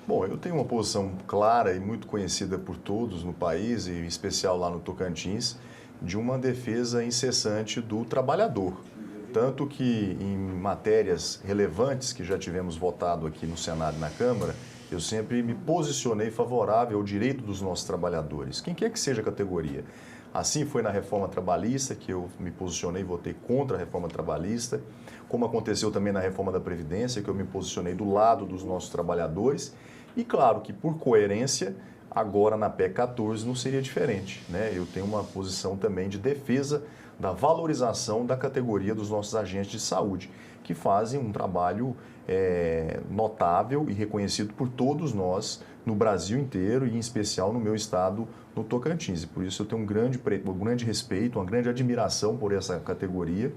Bom, eu tenho uma posição clara e muito conhecida por todos no país, e em especial lá no Tocantins, de uma defesa incessante do trabalhador. Tanto que em matérias relevantes que já tivemos votado aqui no Senado e na Câmara, eu sempre me posicionei favorável ao direito dos nossos trabalhadores, quem quer que seja a categoria. Assim foi na reforma trabalhista, que eu me posicionei e votei contra a reforma trabalhista, como aconteceu também na reforma da Previdência, que eu me posicionei do lado dos nossos trabalhadores. E claro que, por coerência, agora na PEC 14 não seria diferente, né? Eu tenho uma posição também de defesa da valorização da categoria dos nossos agentes de saúde, que fazem um trabalho notável e reconhecido por todos nós no Brasil inteiro e em especial no meu estado, no Tocantins. E por isso eu tenho um grande respeito, uma grande admiração por essa categoria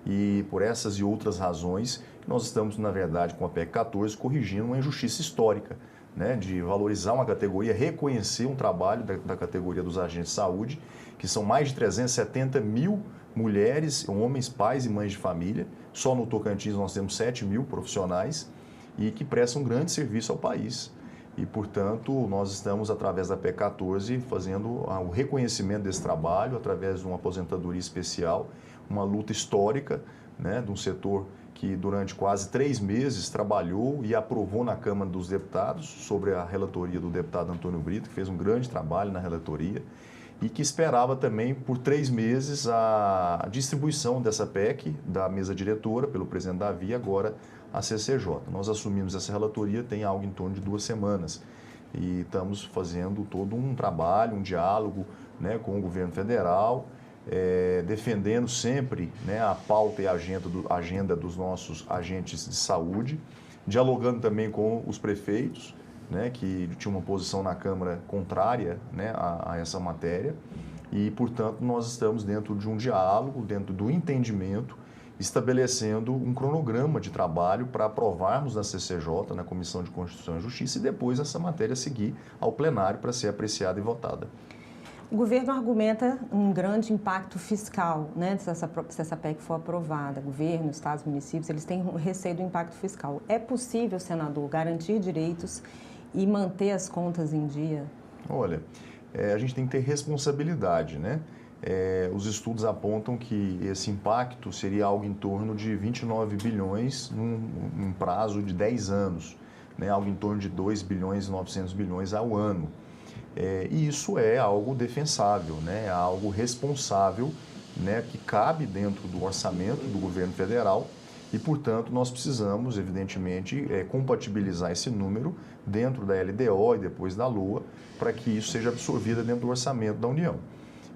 e por essas e outras razões nós estamos, na verdade, com a PEC 14 corrigindo uma injustiça histórica, né, de valorizar uma categoria, reconhecer um trabalho da categoria dos agentes de saúde, que são mais de 370 mil mulheres, homens, pais e mães de família. Só no Tocantins nós temos 7 mil profissionais e que prestam um grande serviço ao país. E, portanto, nós estamos, através da PEC 14, fazendo o reconhecimento desse trabalho, através de uma aposentadoria especial, uma luta histórica, né, de um setor que durante quase 3 meses trabalhou e aprovou na Câmara dos Deputados, sobre a relatoria do deputado Antônio Brito, que fez um grande trabalho na relatoria, e que esperava também por 3 meses a distribuição dessa PEC da mesa diretora pelo presidente Davi e agora a CCJ. Nós assumimos essa relatoria tem algo em torno de 2 semanas e estamos fazendo todo um trabalho, um diálogo, né, com o governo federal, defendendo sempre, né, a pauta e a agenda dos nossos agentes de saúde, dialogando também com os prefeitos, né, que tinham uma posição na Câmara contrária, né, a essa matéria. E, portanto, nós estamos dentro de um diálogo, dentro do entendimento, estabelecendo um cronograma de trabalho para aprovarmos na CCJ, na Comissão de Constituição e Justiça, e depois essa matéria seguir ao plenário para ser apreciada e votada. O governo argumenta um grande impacto fiscal, né, se essa PEC for aprovada. Governo, estados, municípios, eles têm receio do impacto fiscal. É possível, senador, garantir direitos e manter as contas em dia? Olha, a gente tem que ter responsabilidade, né? Os estudos apontam que esse impacto seria algo em torno de 29 bilhões num prazo de 10 anos, né? Algo em torno de 2 bilhões e 900 bilhões ao ano. E isso é algo defensável, né? É algo responsável, né? Que cabe dentro do orçamento do governo federal e, portanto, nós precisamos, evidentemente, compatibilizar esse número dentro da LDO e depois da LOA para que isso seja absorvido dentro do orçamento da União.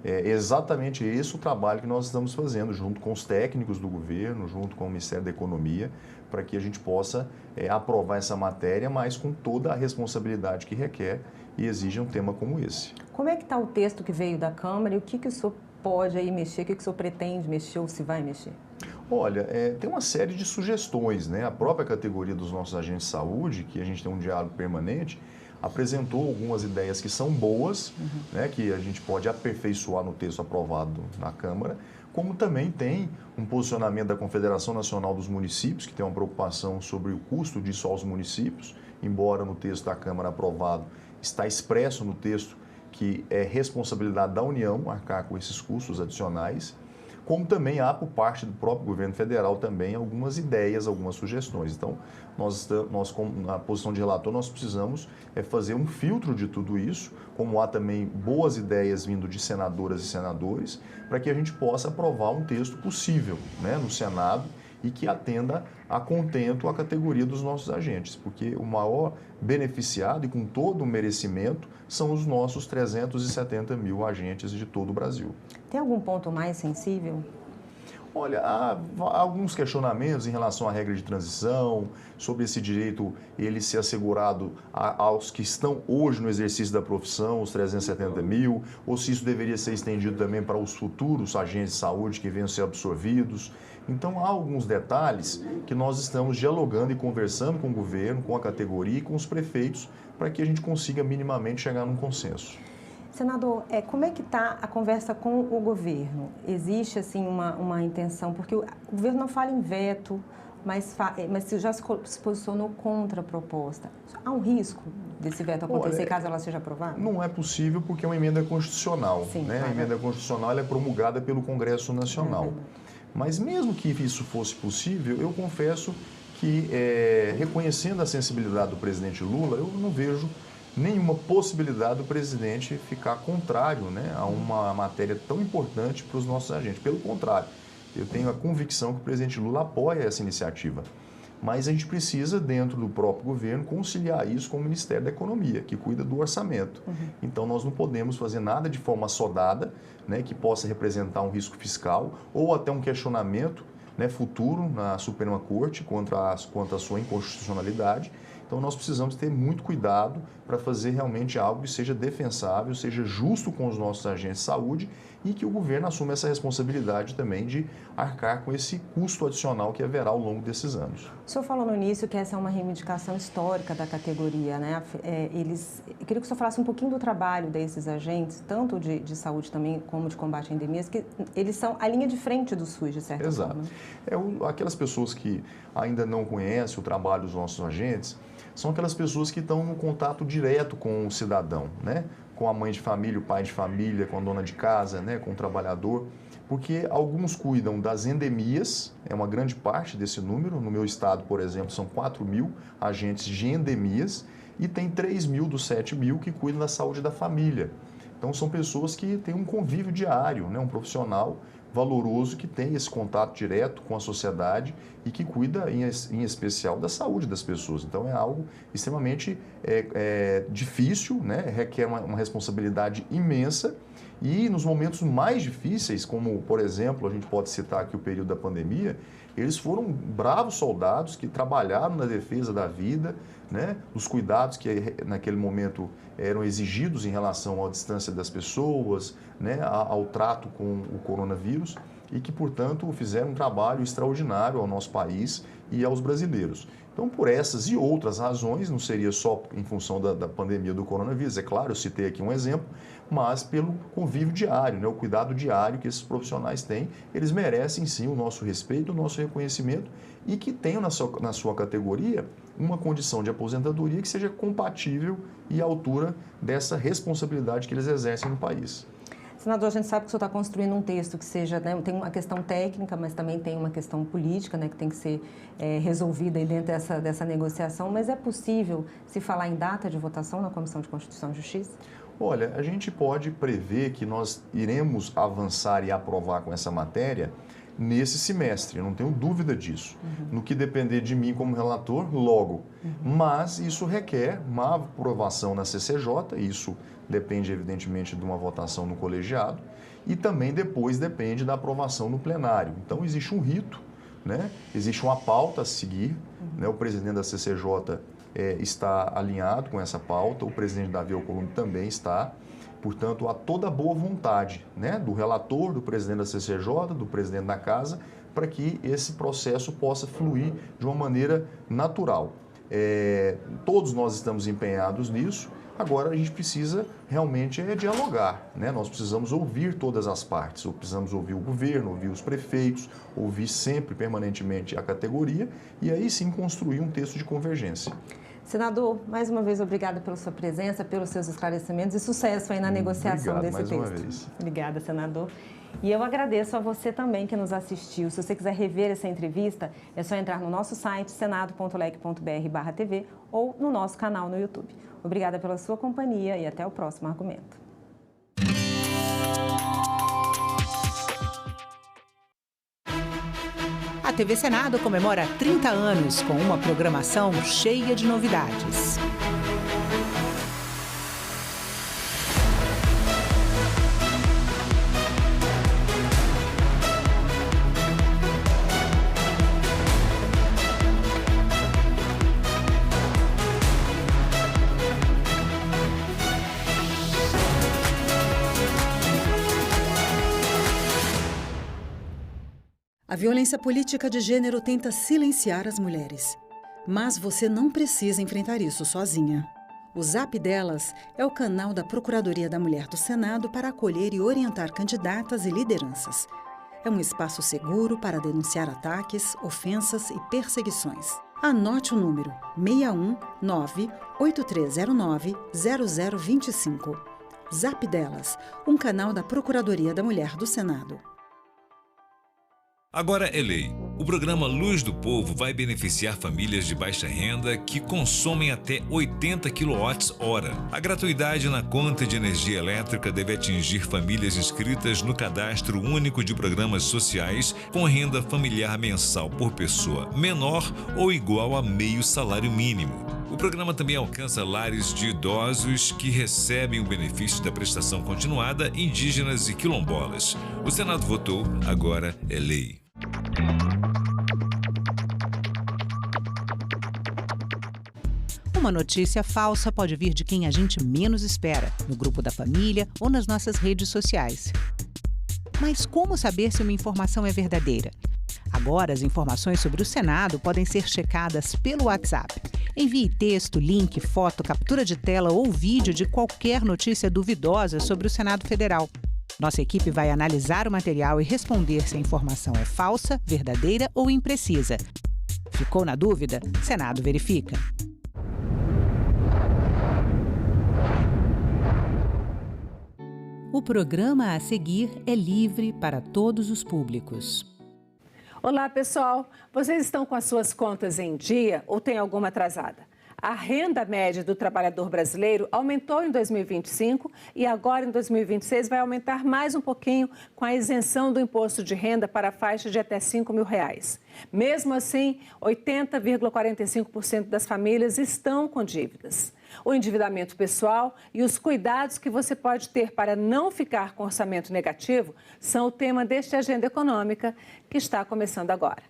É exatamente esse o trabalho que nós estamos fazendo, junto com os técnicos do governo, junto com o Ministério da Economia, para que a gente possa aprovar essa matéria, mas com toda a responsabilidade que requer e exige um tema como esse. Como é que está o texto que veio da Câmara e o que o senhor pode aí mexer, o que o senhor pretende mexer ou se vai mexer? Olha, tem uma série de sugestões, né? A própria categoria dos nossos agentes de saúde, que a gente tem um diálogo permanente, apresentou algumas ideias que são boas, né, que a gente pode aperfeiçoar no texto aprovado na Câmara, como também tem um posicionamento da Confederação Nacional dos Municípios, que tem uma preocupação sobre o custo disso aos municípios, embora no texto da Câmara aprovado está expresso no texto que é responsabilidade da União arcar com esses custos adicionais, como também há por parte do próprio governo federal também algumas ideias, algumas sugestões. Então, nós na posição de relator, nós precisamos fazer um filtro de tudo isso, como há também boas ideias vindo de senadoras e senadores, para que a gente possa aprovar um texto possível, né, no Senado e que atenda a contento a categoria dos nossos agentes, porque o maior beneficiado e com todo o merecimento são os nossos 370 mil agentes de todo o Brasil. Tem algum ponto mais sensível? Olha, há alguns questionamentos em relação à regra de transição, sobre esse direito ele ser assegurado aos que estão hoje no exercício da profissão, os 370 mil, ou se isso deveria ser estendido também para os futuros agentes de saúde que venham a ser absorvidos. Então, há alguns detalhes que nós estamos dialogando e conversando com o governo, com a categoria e com os prefeitos, para que a gente consiga minimamente chegar num consenso. Senador, como é que está a conversa com o governo? Existe, assim, uma intenção, porque o governo não fala em veto, mas você já se posicionou contra a proposta. Há um risco desse veto acontecer caso ela seja aprovada? Não é possível porque é uma emenda constitucional. Sim, né? A emenda constitucional ela é promulgada pelo Congresso Nacional. Mas mesmo que isso fosse possível, eu confesso que, reconhecendo a sensibilidade do presidente Lula, eu não vejo nenhuma possibilidade do presidente ficar contrário, né, a uma matéria tão importante para os nossos agentes. Pelo contrário, eu tenho a convicção que o presidente Lula apoia essa iniciativa. Mas a gente precisa, dentro do próprio governo, conciliar isso com o Ministério da Economia, que cuida do orçamento. Então, nós não podemos fazer nada de forma assodada, né, que possa representar um risco fiscal ou até um questionamento, né, futuro na Suprema Corte quanto à sua inconstitucionalidade. Então, nós precisamos ter muito cuidado para fazer realmente algo que seja defensável, seja justo com os nossos agentes de saúde e que o governo assuma essa responsabilidade também de arcar com esse custo adicional que haverá ao longo desses anos. O senhor falou no início que essa é uma reivindicação histórica da categoria, né? Eu queria que o senhor falasse um pouquinho do trabalho desses agentes, tanto de saúde também como de combate a endemias, que eles são a linha de frente do SUS, de certa forma. Aquelas pessoas que ainda não conhecem o trabalho dos nossos agentes, são aquelas pessoas que estão no contato direto com o cidadão, né? Com a mãe de família, o pai de família, com a dona de casa, né? Com o trabalhador, porque alguns cuidam das endemias, é uma grande parte desse número. No meu estado, por exemplo, são 4.000 agentes de endemias e tem 3.000 dos 7.000 que cuidam da saúde da família. Então, são pessoas que têm um convívio diário, né? Um profissional valoroso que tem esse contato direto com a sociedade e que cuida, em especial, da saúde das pessoas. Então, é algo extremamente difícil, né? Requer uma responsabilidade imensa e nos momentos mais difíceis, como, por exemplo, a gente pode citar aqui o período da pandemia, eles foram bravos soldados que trabalharam na defesa da vida, né? Os cuidados que naquele momento eram exigidos em relação à distância das pessoas, né? Ao trato com o coronavírus e que, portanto, fizeram um trabalho extraordinário ao nosso país e aos brasileiros. Então, por essas e outras razões, não seria só em função da pandemia do coronavírus, é claro, eu citei aqui um exemplo, mas pelo convívio diário, né, o cuidado diário que esses profissionais têm, eles merecem sim o nosso respeito, o nosso reconhecimento e que tenham na sua categoria uma condição de aposentadoria que seja compatível e à altura dessa responsabilidade que eles exercem no país. Senador, a gente sabe que o senhor está construindo um texto que seja, né, tem uma questão técnica, mas também tem uma questão política, né, que tem que ser resolvida aí dentro dessa negociação, mas é possível se falar em data de votação na Comissão de Constituição e Justiça? Olha, a gente pode prever que nós iremos avançar e aprovar com essa matéria nesse semestre, eu não tenho dúvida disso. No que depender de mim como relator, logo. Mas isso requer uma aprovação na CCJ, isso depende evidentemente de uma votação no colegiado e também depois depende da aprovação no plenário. Então existe um rito, né? Existe uma pauta a seguir, né? O presidente da CCJ está alinhado com essa pauta, o presidente Davi Alcolumbre também está. Portanto, há toda a boa vontade, né, do relator, do presidente da CCJ, do presidente da Casa, para que esse processo possa fluir de uma maneira natural. Todos nós estamos empenhados nisso, agora a gente precisa realmente dialogar, né? Nós precisamos ouvir todas as partes, precisamos ouvir o governo, ouvir os prefeitos, ouvir sempre, permanentemente, a categoria e aí sim construir um texto de convergência. Senador, mais uma vez, obrigada pela sua presença, pelos seus esclarecimentos e sucesso aí na negociação desse texto. Mais uma vez. Obrigada, senador. E eu agradeço a você também que nos assistiu. Se você quiser rever essa entrevista, é só entrar no nosso site, senado.leg.br/tv ou no nosso canal no YouTube. Obrigada pela sua companhia e até o próximo argumento. A TV Senado comemora 30 anos com uma programação cheia de novidades. A violência política de gênero tenta silenciar as mulheres. Mas você não precisa enfrentar isso sozinha. O Zap Delas é o canal da Procuradoria da Mulher do Senado para acolher e orientar candidatas e lideranças. É um espaço seguro para denunciar ataques, ofensas e perseguições. Anote o número 619-8309-0025. Zap Delas, um canal da Procuradoria da Mulher do Senado. Agora é lei. O programa Luz do Povo vai beneficiar famílias de baixa renda que consomem até 80 kWh. A gratuidade na conta de energia elétrica deve atingir famílias inscritas no Cadastro Único de Programas Sociais com renda familiar mensal por pessoa menor ou igual a meio salário mínimo. O programa também alcança lares de idosos que recebem o benefício da prestação continuada, indígenas e quilombolas. O Senado votou, agora é lei. Uma notícia falsa pode vir de quem a gente menos espera, no grupo da família ou nas nossas redes sociais. Mas como saber se uma informação é verdadeira? Agora, as informações sobre o Senado podem ser checadas pelo WhatsApp. Envie texto, link, foto, captura de tela ou vídeo de qualquer notícia duvidosa sobre o Senado Federal. Nossa equipe vai analisar o material e responder se a informação é falsa, verdadeira ou imprecisa. Ficou na dúvida? Senado verifica. O programa a seguir é livre para todos os públicos. Olá, pessoal! Vocês estão com as suas contas em dia ou tem alguma atrasada? A renda média do trabalhador brasileiro aumentou em 2025 e agora em 2026 vai aumentar mais um pouquinho com a isenção do imposto de renda para a faixa de até R$ 5.000. Mesmo assim, 80,45% das famílias estão com dívidas. O endividamento pessoal e os cuidados que você pode ter para não ficar com orçamento negativo são o tema deste Agenda Econômica que está começando agora.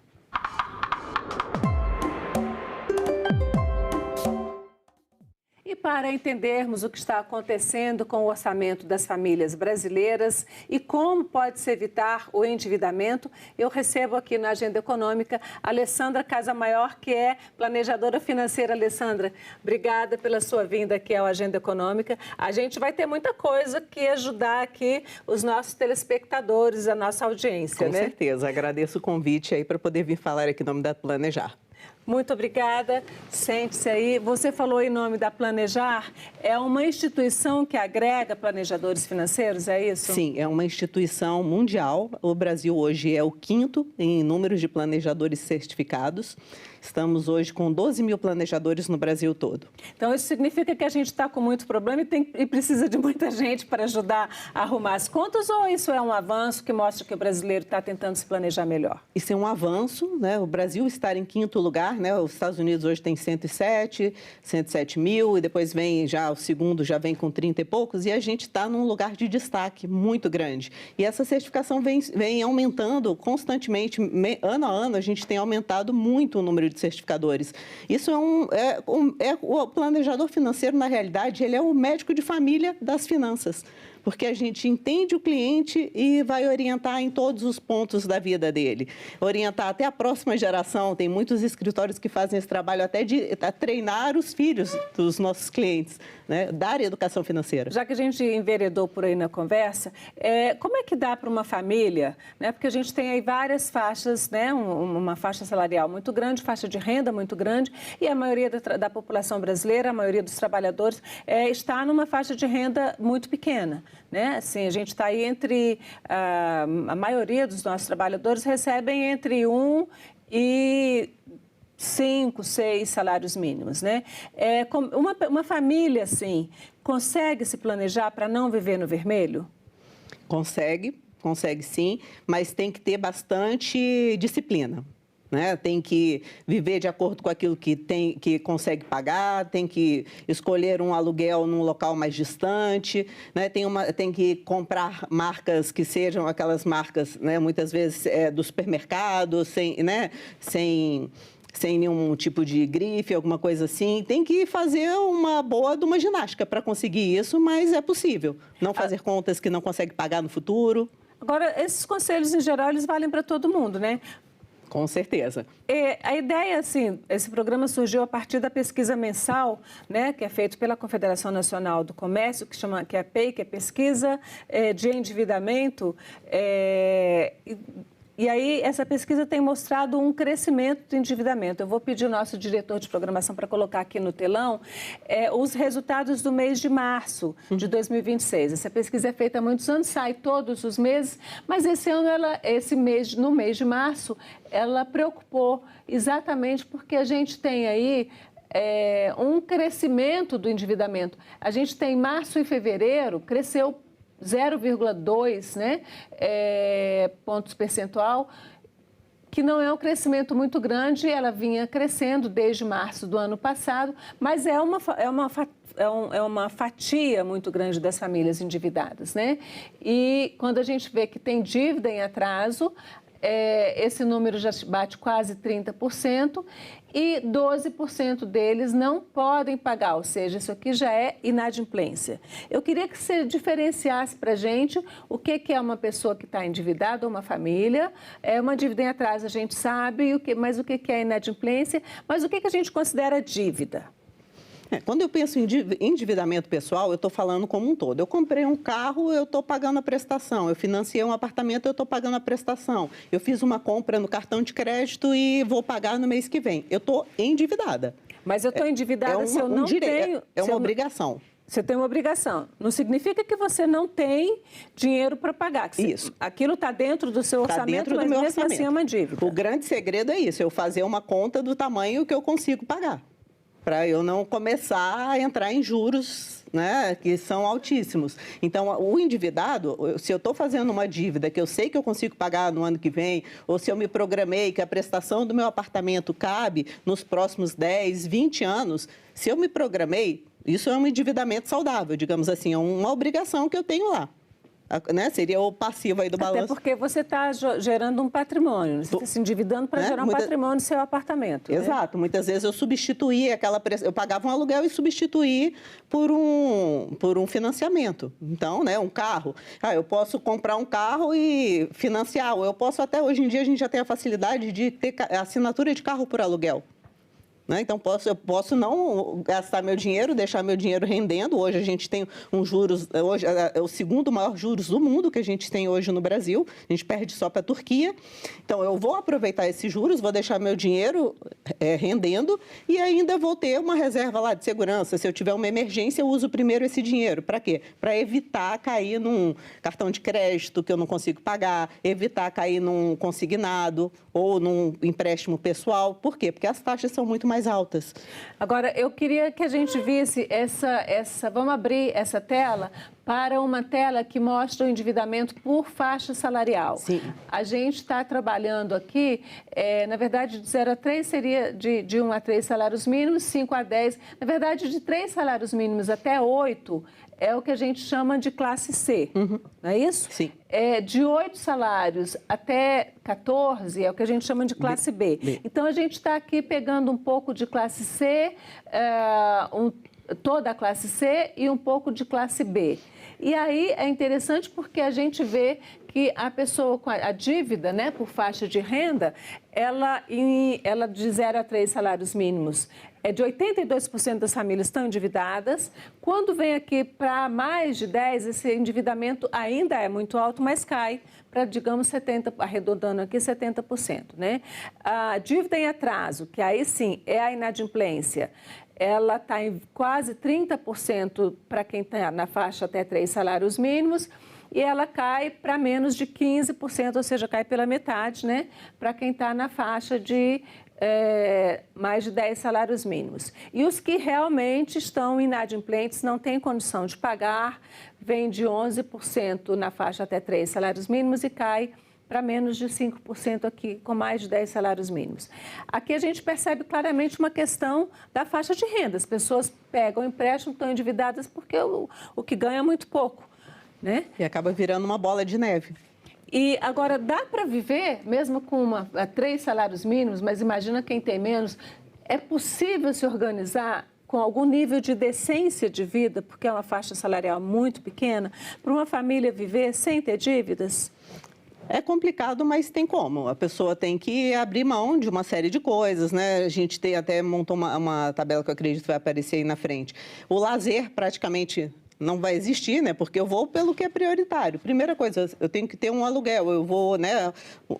E para entendermos o que está acontecendo com o orçamento das famílias brasileiras e como pode-se evitar o endividamento, eu recebo aqui na Agenda Econômica a Alessandra Casamaior, que é planejadora financeira. Alessandra, obrigada pela sua vinda aqui ao Agenda Econômica. A gente vai ter muita coisa que ajudar aqui os nossos telespectadores, a nossa audiência, né? Com certeza, agradeço o convite aí para poder vir falar aqui em nome da Planejar. Muito obrigada. Sente-se aí. Você falou em nome da Planejar. É uma instituição que agrega planejadores financeiros, é isso? Sim, é uma instituição mundial. O Brasil hoje é o 5º em número de planejadores certificados. Estamos hoje com 12 mil planejadores no Brasil todo. Então, isso significa que a gente está com muito problema e precisa de muita gente para ajudar a arrumar as contas, ou isso é um avanço que mostra que o brasileiro está tentando se planejar melhor? Isso é um avanço, né? O Brasil estar em 5º lugar, né? Os Estados Unidos hoje tem 107 mil, e depois vem já o segundo, já vem com 30 e poucos, e a gente está num lugar de destaque muito grande. E essa certificação vem aumentando constantemente, ano a ano, a gente tem aumentado muito o número de certificadores. Isso o planejador financeiro, na realidade, ele é o médico de família das finanças, porque a gente entende o cliente e vai orientar em todos os pontos da vida dele. Orientar até a próxima geração. Tem muitos escritórios que fazem esse trabalho até de treinar os filhos dos nossos clientes, né? Dar educação financeira. Já que a gente enveredou por aí na conversa, como é que dá para uma família, né? Porque a gente tem aí várias faixas, né? Uma faixa salarial muito grande, faixa de renda muito grande, e a maioria da população brasileira, a maioria dos trabalhadores, está numa faixa de renda muito pequena. Né? Assim, a gente está aí entre... a maioria dos nossos trabalhadores recebem entre 1 e 5, 6 salários mínimos, né? Uma família, assim, consegue se planejar para não viver no vermelho? Consegue sim, mas tem que ter bastante disciplina. Né? Tem que viver de acordo com aquilo que consegue pagar, tem que escolher um aluguel num local mais distante, né? Tem que comprar marcas que sejam aquelas marcas, né? Muitas vezes do supermercado, sem nenhum tipo de grife, alguma coisa assim. Tem que fazer uma ginástica para conseguir isso, mas é possível. Não fazer contas que não consegue pagar no futuro. Agora, esses conselhos, em geral, eles valem para todo mundo, né? Com certeza. A ideia, assim, esse programa surgiu a partir da pesquisa mensal, né, que é feito pela Confederação Nacional do Comércio, que é a PEI, que é Pesquisa de Endividamento. E aí, essa pesquisa tem mostrado um crescimento do endividamento. Eu vou pedir ao nosso diretor de programação para colocar aqui no telão os resultados do mês de março de 2026. Essa pesquisa é feita há muitos anos, sai todos os meses, mas esse ano, no mês de março, ela preocupou exatamente porque a gente tem aí um crescimento do endividamento. A gente tem março e fevereiro, cresceu 0,2, né, pontos percentual, que não é um crescimento muito grande, ela vinha crescendo desde março do ano passado, mas é uma fatia muito grande das famílias endividadas, né? E quando a gente vê que tem dívida em atraso, esse número já bate quase 30%, e 12% deles não podem pagar, ou seja, isso aqui já é inadimplência. Eu queria que você diferenciasse para a gente o que é uma pessoa que está endividada, ou uma família. Uma dívida em atraso a gente sabe, mas o que é inadimplência, mas o que a gente considera dívida? Quando eu penso em endividamento pessoal, eu estou falando como um todo. Eu comprei um carro, eu estou pagando a prestação. Eu financiei um apartamento, eu estou pagando a prestação. Eu fiz uma compra no cartão de crédito e vou pagar no mês que vem. Eu estou endividada. Mas eu estou endividada se eu não tenho... É uma obrigação. Você tem uma obrigação. Não significa que você não tem dinheiro para pagar. Isso. Aquilo está dentro do seu orçamento, mas mesmo assim é uma dívida. O grande segredo é isso, eu fazer uma conta do tamanho que eu consigo pagar, para eu não começar a entrar em juros, né, que são altíssimos. Então, o endividado, se eu estou fazendo uma dívida que eu sei que eu consigo pagar no ano que vem, ou se eu me programei que a prestação do meu apartamento cabe nos próximos 10, 20 anos, se eu me programei, isso é um endividamento saudável, digamos assim, é uma obrigação que eu tenho lá. Né? Seria o passivo aí do balanço. Até porque você está gerando um patrimônio, você está se endividando para gerar um patrimônio no seu apartamento. Exato. Né? Muitas vezes eu substituí eu pagava um aluguel e substituí por um financiamento. Então, né, um carro. Eu posso comprar um carro e financiar. Ou eu posso até, hoje em dia, a gente já tem a facilidade de ter assinatura de carro por aluguel. Né? Então, eu posso não gastar meu dinheiro, deixar meu dinheiro rendendo. Hoje a gente tem juros, hoje é o segundo maior juros do mundo que a gente tem hoje no Brasil. A gente perde só para a Turquia. Então, eu vou aproveitar esses juros, vou deixar meu dinheiro rendendo e ainda vou ter uma reserva lá de segurança. Se eu tiver uma emergência, eu uso primeiro esse dinheiro. Para quê? Para evitar cair num cartão de crédito que eu não consigo pagar, evitar cair num consignado ou num empréstimo pessoal. Por quê? Porque as taxas são muito mais altas. Agora, eu queria que a gente visse vamos abrir essa tela para uma tela que mostra o endividamento por faixa salarial. Sim. A gente está trabalhando aqui, na verdade, de 0 a 3 seria de 1 a 3 salários mínimos, 5 a 10. Na verdade, de 3 salários mínimos até 8 é o que a gente chama de classe C, não é isso? Sim. De 8 salários até 14 é o que a gente chama de classe B. Então, a gente está aqui pegando um pouco de classe C, toda a classe C e um pouco de classe B. E aí é interessante porque a gente vê que a pessoa com a dívida, né, por faixa de renda, ela de 0 a 3 salários mínimos, de 82% das famílias estão endividadas. Quando vem aqui para mais de 10, esse endividamento ainda é muito alto, mas cai para, digamos, 70%, arredondando aqui, 70%. Né? A dívida em atraso, que aí sim é a inadimplência, ela está em quase 30% para quem está na faixa até 3 salários mínimos e ela cai para menos de 15%, ou seja, cai pela metade, né, para quem está na faixa de mais de 10 salários mínimos. E os que realmente estão inadimplentes, não têm condição de pagar, vem de 11% na faixa até 3 salários mínimos e cai para menos de 5% aqui, com mais de 10 salários mínimos. Aqui a gente percebe claramente uma questão da faixa de renda. As pessoas pegam empréstimo, estão endividadas porque o que ganha é muito pouco, né? E acaba virando uma bola de neve. E agora, dá para viver, mesmo com 3 salários mínimos, mas imagina quem tem menos, é possível se organizar com algum nível de decência de vida, porque é uma faixa salarial muito pequena, para uma família viver sem ter dívidas? É complicado, mas tem como. A pessoa tem que abrir mão de uma série de coisas, né? A gente até montou uma tabela que eu acredito que vai aparecer aí na frente. O lazer praticamente não vai existir, né? Porque eu vou pelo que é prioritário. Primeira coisa, eu tenho que ter um aluguel, eu vou, né,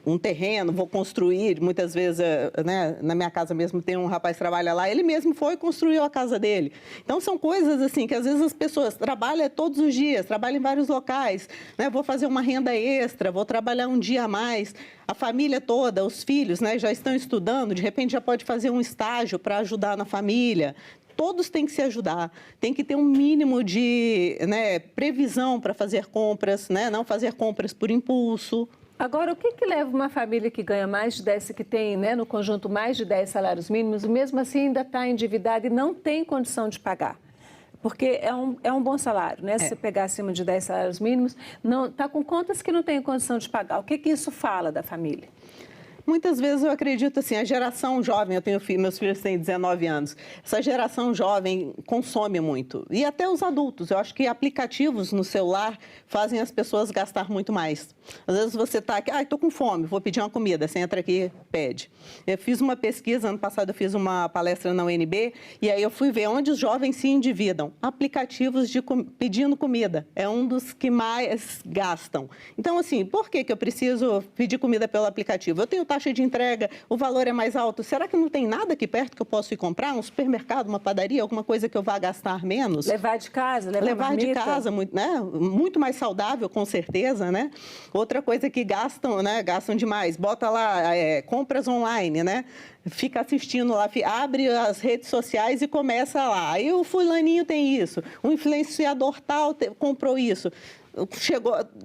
um terreno, vou construir. Muitas vezes, né, na minha casa mesmo tem um rapaz que trabalha lá, ele mesmo foi e construiu a casa dele. Então, são coisas assim que às vezes as pessoas trabalham todos os dias, trabalham em vários locais, né? Vou fazer uma renda extra, vou trabalhar um dia a mais. A família toda, os filhos, né, já estão estudando, de repente já pode fazer um estágio para ajudar na família. Todos têm que se ajudar, tem que ter um mínimo de, né, previsão para fazer compras, né, não fazer compras por impulso. Agora, o que leva uma família que ganha mais de 10, que tem, né, no conjunto mais de 10 salários mínimos, e mesmo assim ainda está endividada e não tem condição de pagar? Porque é um bom salário, né? Se você pegar acima de 10 salários mínimos, está com contas que não tem condição de pagar. O que isso fala da família? Muitas vezes eu acredito assim, a geração jovem, eu tenho meus filhos têm 19 anos, essa geração jovem consome muito. E até os adultos, eu acho que aplicativos no celular fazem as pessoas gastar muito mais. Às vezes você está aqui, estou com fome, vou pedir uma comida, você entra aqui, pede. Eu fiz uma pesquisa, ano passado eu fiz uma palestra na UNB, e aí eu fui ver onde os jovens se endividam. Aplicativos de pedindo comida, é um dos que mais gastam. Então assim, por que eu preciso pedir comida pelo aplicativo? Eu tenho taxa de entrega, o valor é mais alto. Será que não tem nada aqui perto que eu possa ir comprar? Um supermercado, uma padaria, alguma coisa que eu vá gastar menos? Levar de casa, levar de casa, muito mais saudável, com certeza, né? Outra coisa que gastam, né? Gastam demais. Bota lá, compras online, né? Fica assistindo lá, abre as redes sociais e começa lá. Aí o fulaninho tem isso, o influenciador tal comprou isso.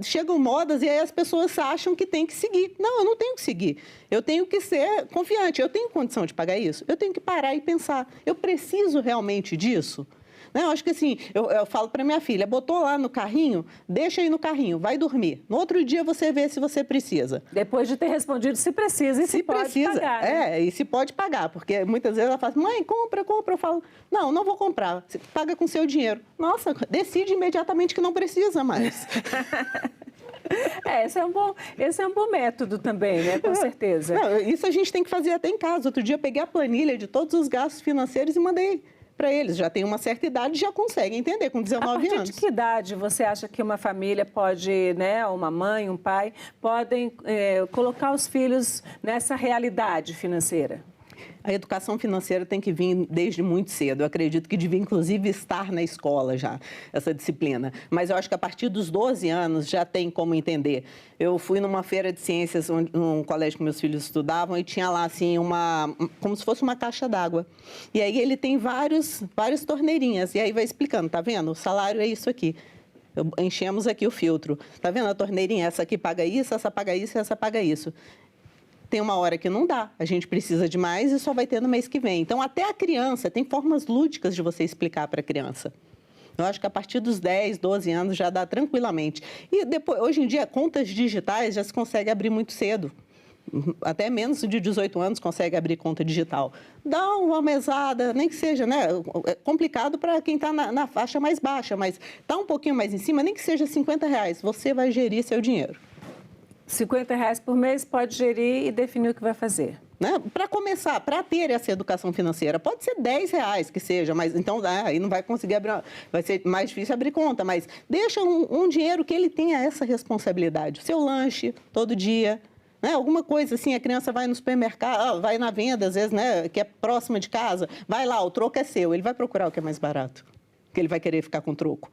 Chegam modas e aí as pessoas acham que tem que seguir. Não, eu não tenho que seguir. Eu tenho que ser confiante. Eu tenho condição de pagar isso? Eu tenho que parar e pensar. Eu preciso realmente disso? Eu acho que assim, eu falo para minha filha, botou lá no carrinho, deixa aí no carrinho, vai dormir. No outro dia você vê se você precisa. Depois de ter respondido se precisa e se pode pagar. Né? E se pode pagar, porque muitas vezes ela fala, mãe, compra. Eu falo, não vou comprar, você paga com seu dinheiro. Nossa, decide imediatamente que não precisa mais. Esse é um bom método também, né? Com certeza. Não, isso a gente tem que fazer até em casa. Outro dia eu peguei a planilha de todos os gastos financeiros e mandei para eles. Já tem uma certa idade, já conseguem entender, com 19 anos. A partir de que idade você acha que uma família pode, né, uma mãe, um pai, podem colocar os filhos nessa realidade financeira? A educação financeira tem que vir desde muito cedo. Eu acredito que devia, inclusive, estar na escola já, essa disciplina. Mas eu acho que a partir dos 12 anos já tem como entender. Eu fui numa feira de ciências, num colégio que meus filhos estudavam, e tinha lá, assim, como se fosse uma caixa d'água. E aí ele tem várias torneirinhas. E aí vai explicando, tá vendo? O salário é isso aqui. Enchemos aqui o filtro. Tá vendo a torneirinha? Essa aqui paga isso, essa paga isso, essa paga isso. Tem uma hora que não dá, a gente precisa de mais e só vai ter no mês que vem. Então, até a criança, tem formas lúdicas de você explicar para a criança. Eu acho que a partir dos 10, 12 anos já dá tranquilamente. E depois, hoje em dia, contas digitais já se consegue abrir muito cedo. Até menos de 18 anos consegue abrir conta digital. Dá uma mesada, nem que seja, né? É complicado para quem está na faixa mais baixa, mas está um pouquinho mais em cima, nem que seja R$50, você vai gerir seu dinheiro. R$50 por mês pode gerir e definir o que vai fazer. Né? Para começar, para ter essa educação financeira, pode ser R$10 que seja, mas então aí não vai conseguir abrir, vai ser mais difícil abrir conta, mas deixa um dinheiro que ele tenha essa responsabilidade. Seu lanche todo dia, né? Alguma coisa assim, a criança vai no supermercado, vai na venda, às vezes, né, que é próxima de casa, vai lá, o troco é seu, ele vai procurar o que é mais barato, que ele vai querer ficar com troco.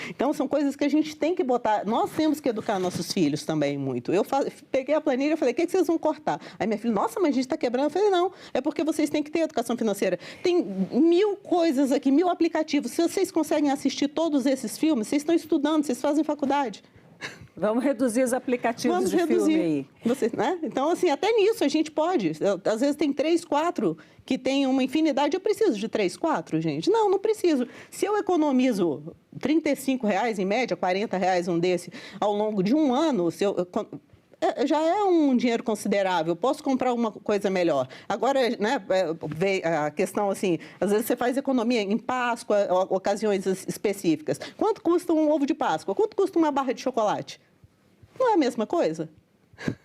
Então, são coisas que a gente tem que botar. Nós temos que educar nossos filhos também muito. Eu peguei a planilha e falei, o que vocês vão cortar? Aí minha filha, nossa, mas a gente está quebrando. Eu falei, não, é porque vocês têm que ter educação financeira. Tem 1000 coisas aqui, 1000 aplicativos. Se vocês conseguem assistir todos esses filmes, vocês estão estudando, vocês fazem faculdade. Vamos reduzir os aplicativos de filme aí. Né? Então, assim, até nisso a gente pode. Às vezes tem 3, 4 que tem uma infinidade. Eu preciso de 3, 4, gente? Não preciso. Se eu economizo R$35, em média, R$40 um desse, ao longo de um ano, já é um dinheiro considerável. Posso comprar uma coisa melhor. Agora, né, a questão assim, às vezes você faz economia em Páscoa, ocasiões específicas. Quanto custa um ovo de Páscoa? Quanto custa uma barra de chocolate? Não é a mesma coisa?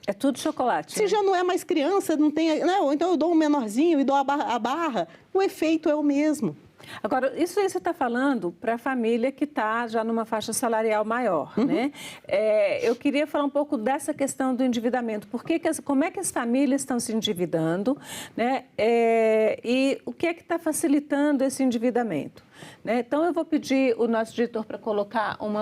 É tudo chocolate. Se já não é mais criança, não tem... Não, então eu dou um menorzinho e dou a barra. O efeito é o mesmo. Agora, isso aí você está falando para a família que está já numa faixa salarial maior, né? Eu queria falar um pouco dessa questão do endividamento. Como é que as famílias estão se endividando, né? E o que é que está facilitando esse endividamento? Né? Então, eu vou pedir o nosso diretor para colocar um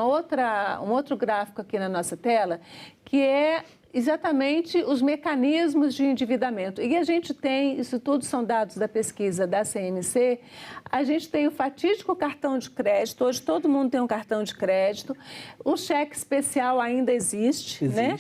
outro gráfico aqui na nossa tela, que é exatamente os mecanismos de endividamento. E a gente tem, isso tudo são dados da pesquisa da CNC, a gente tem o fatídico cartão de crédito, hoje todo mundo tem um cartão de crédito, o cheque especial ainda existe. Né?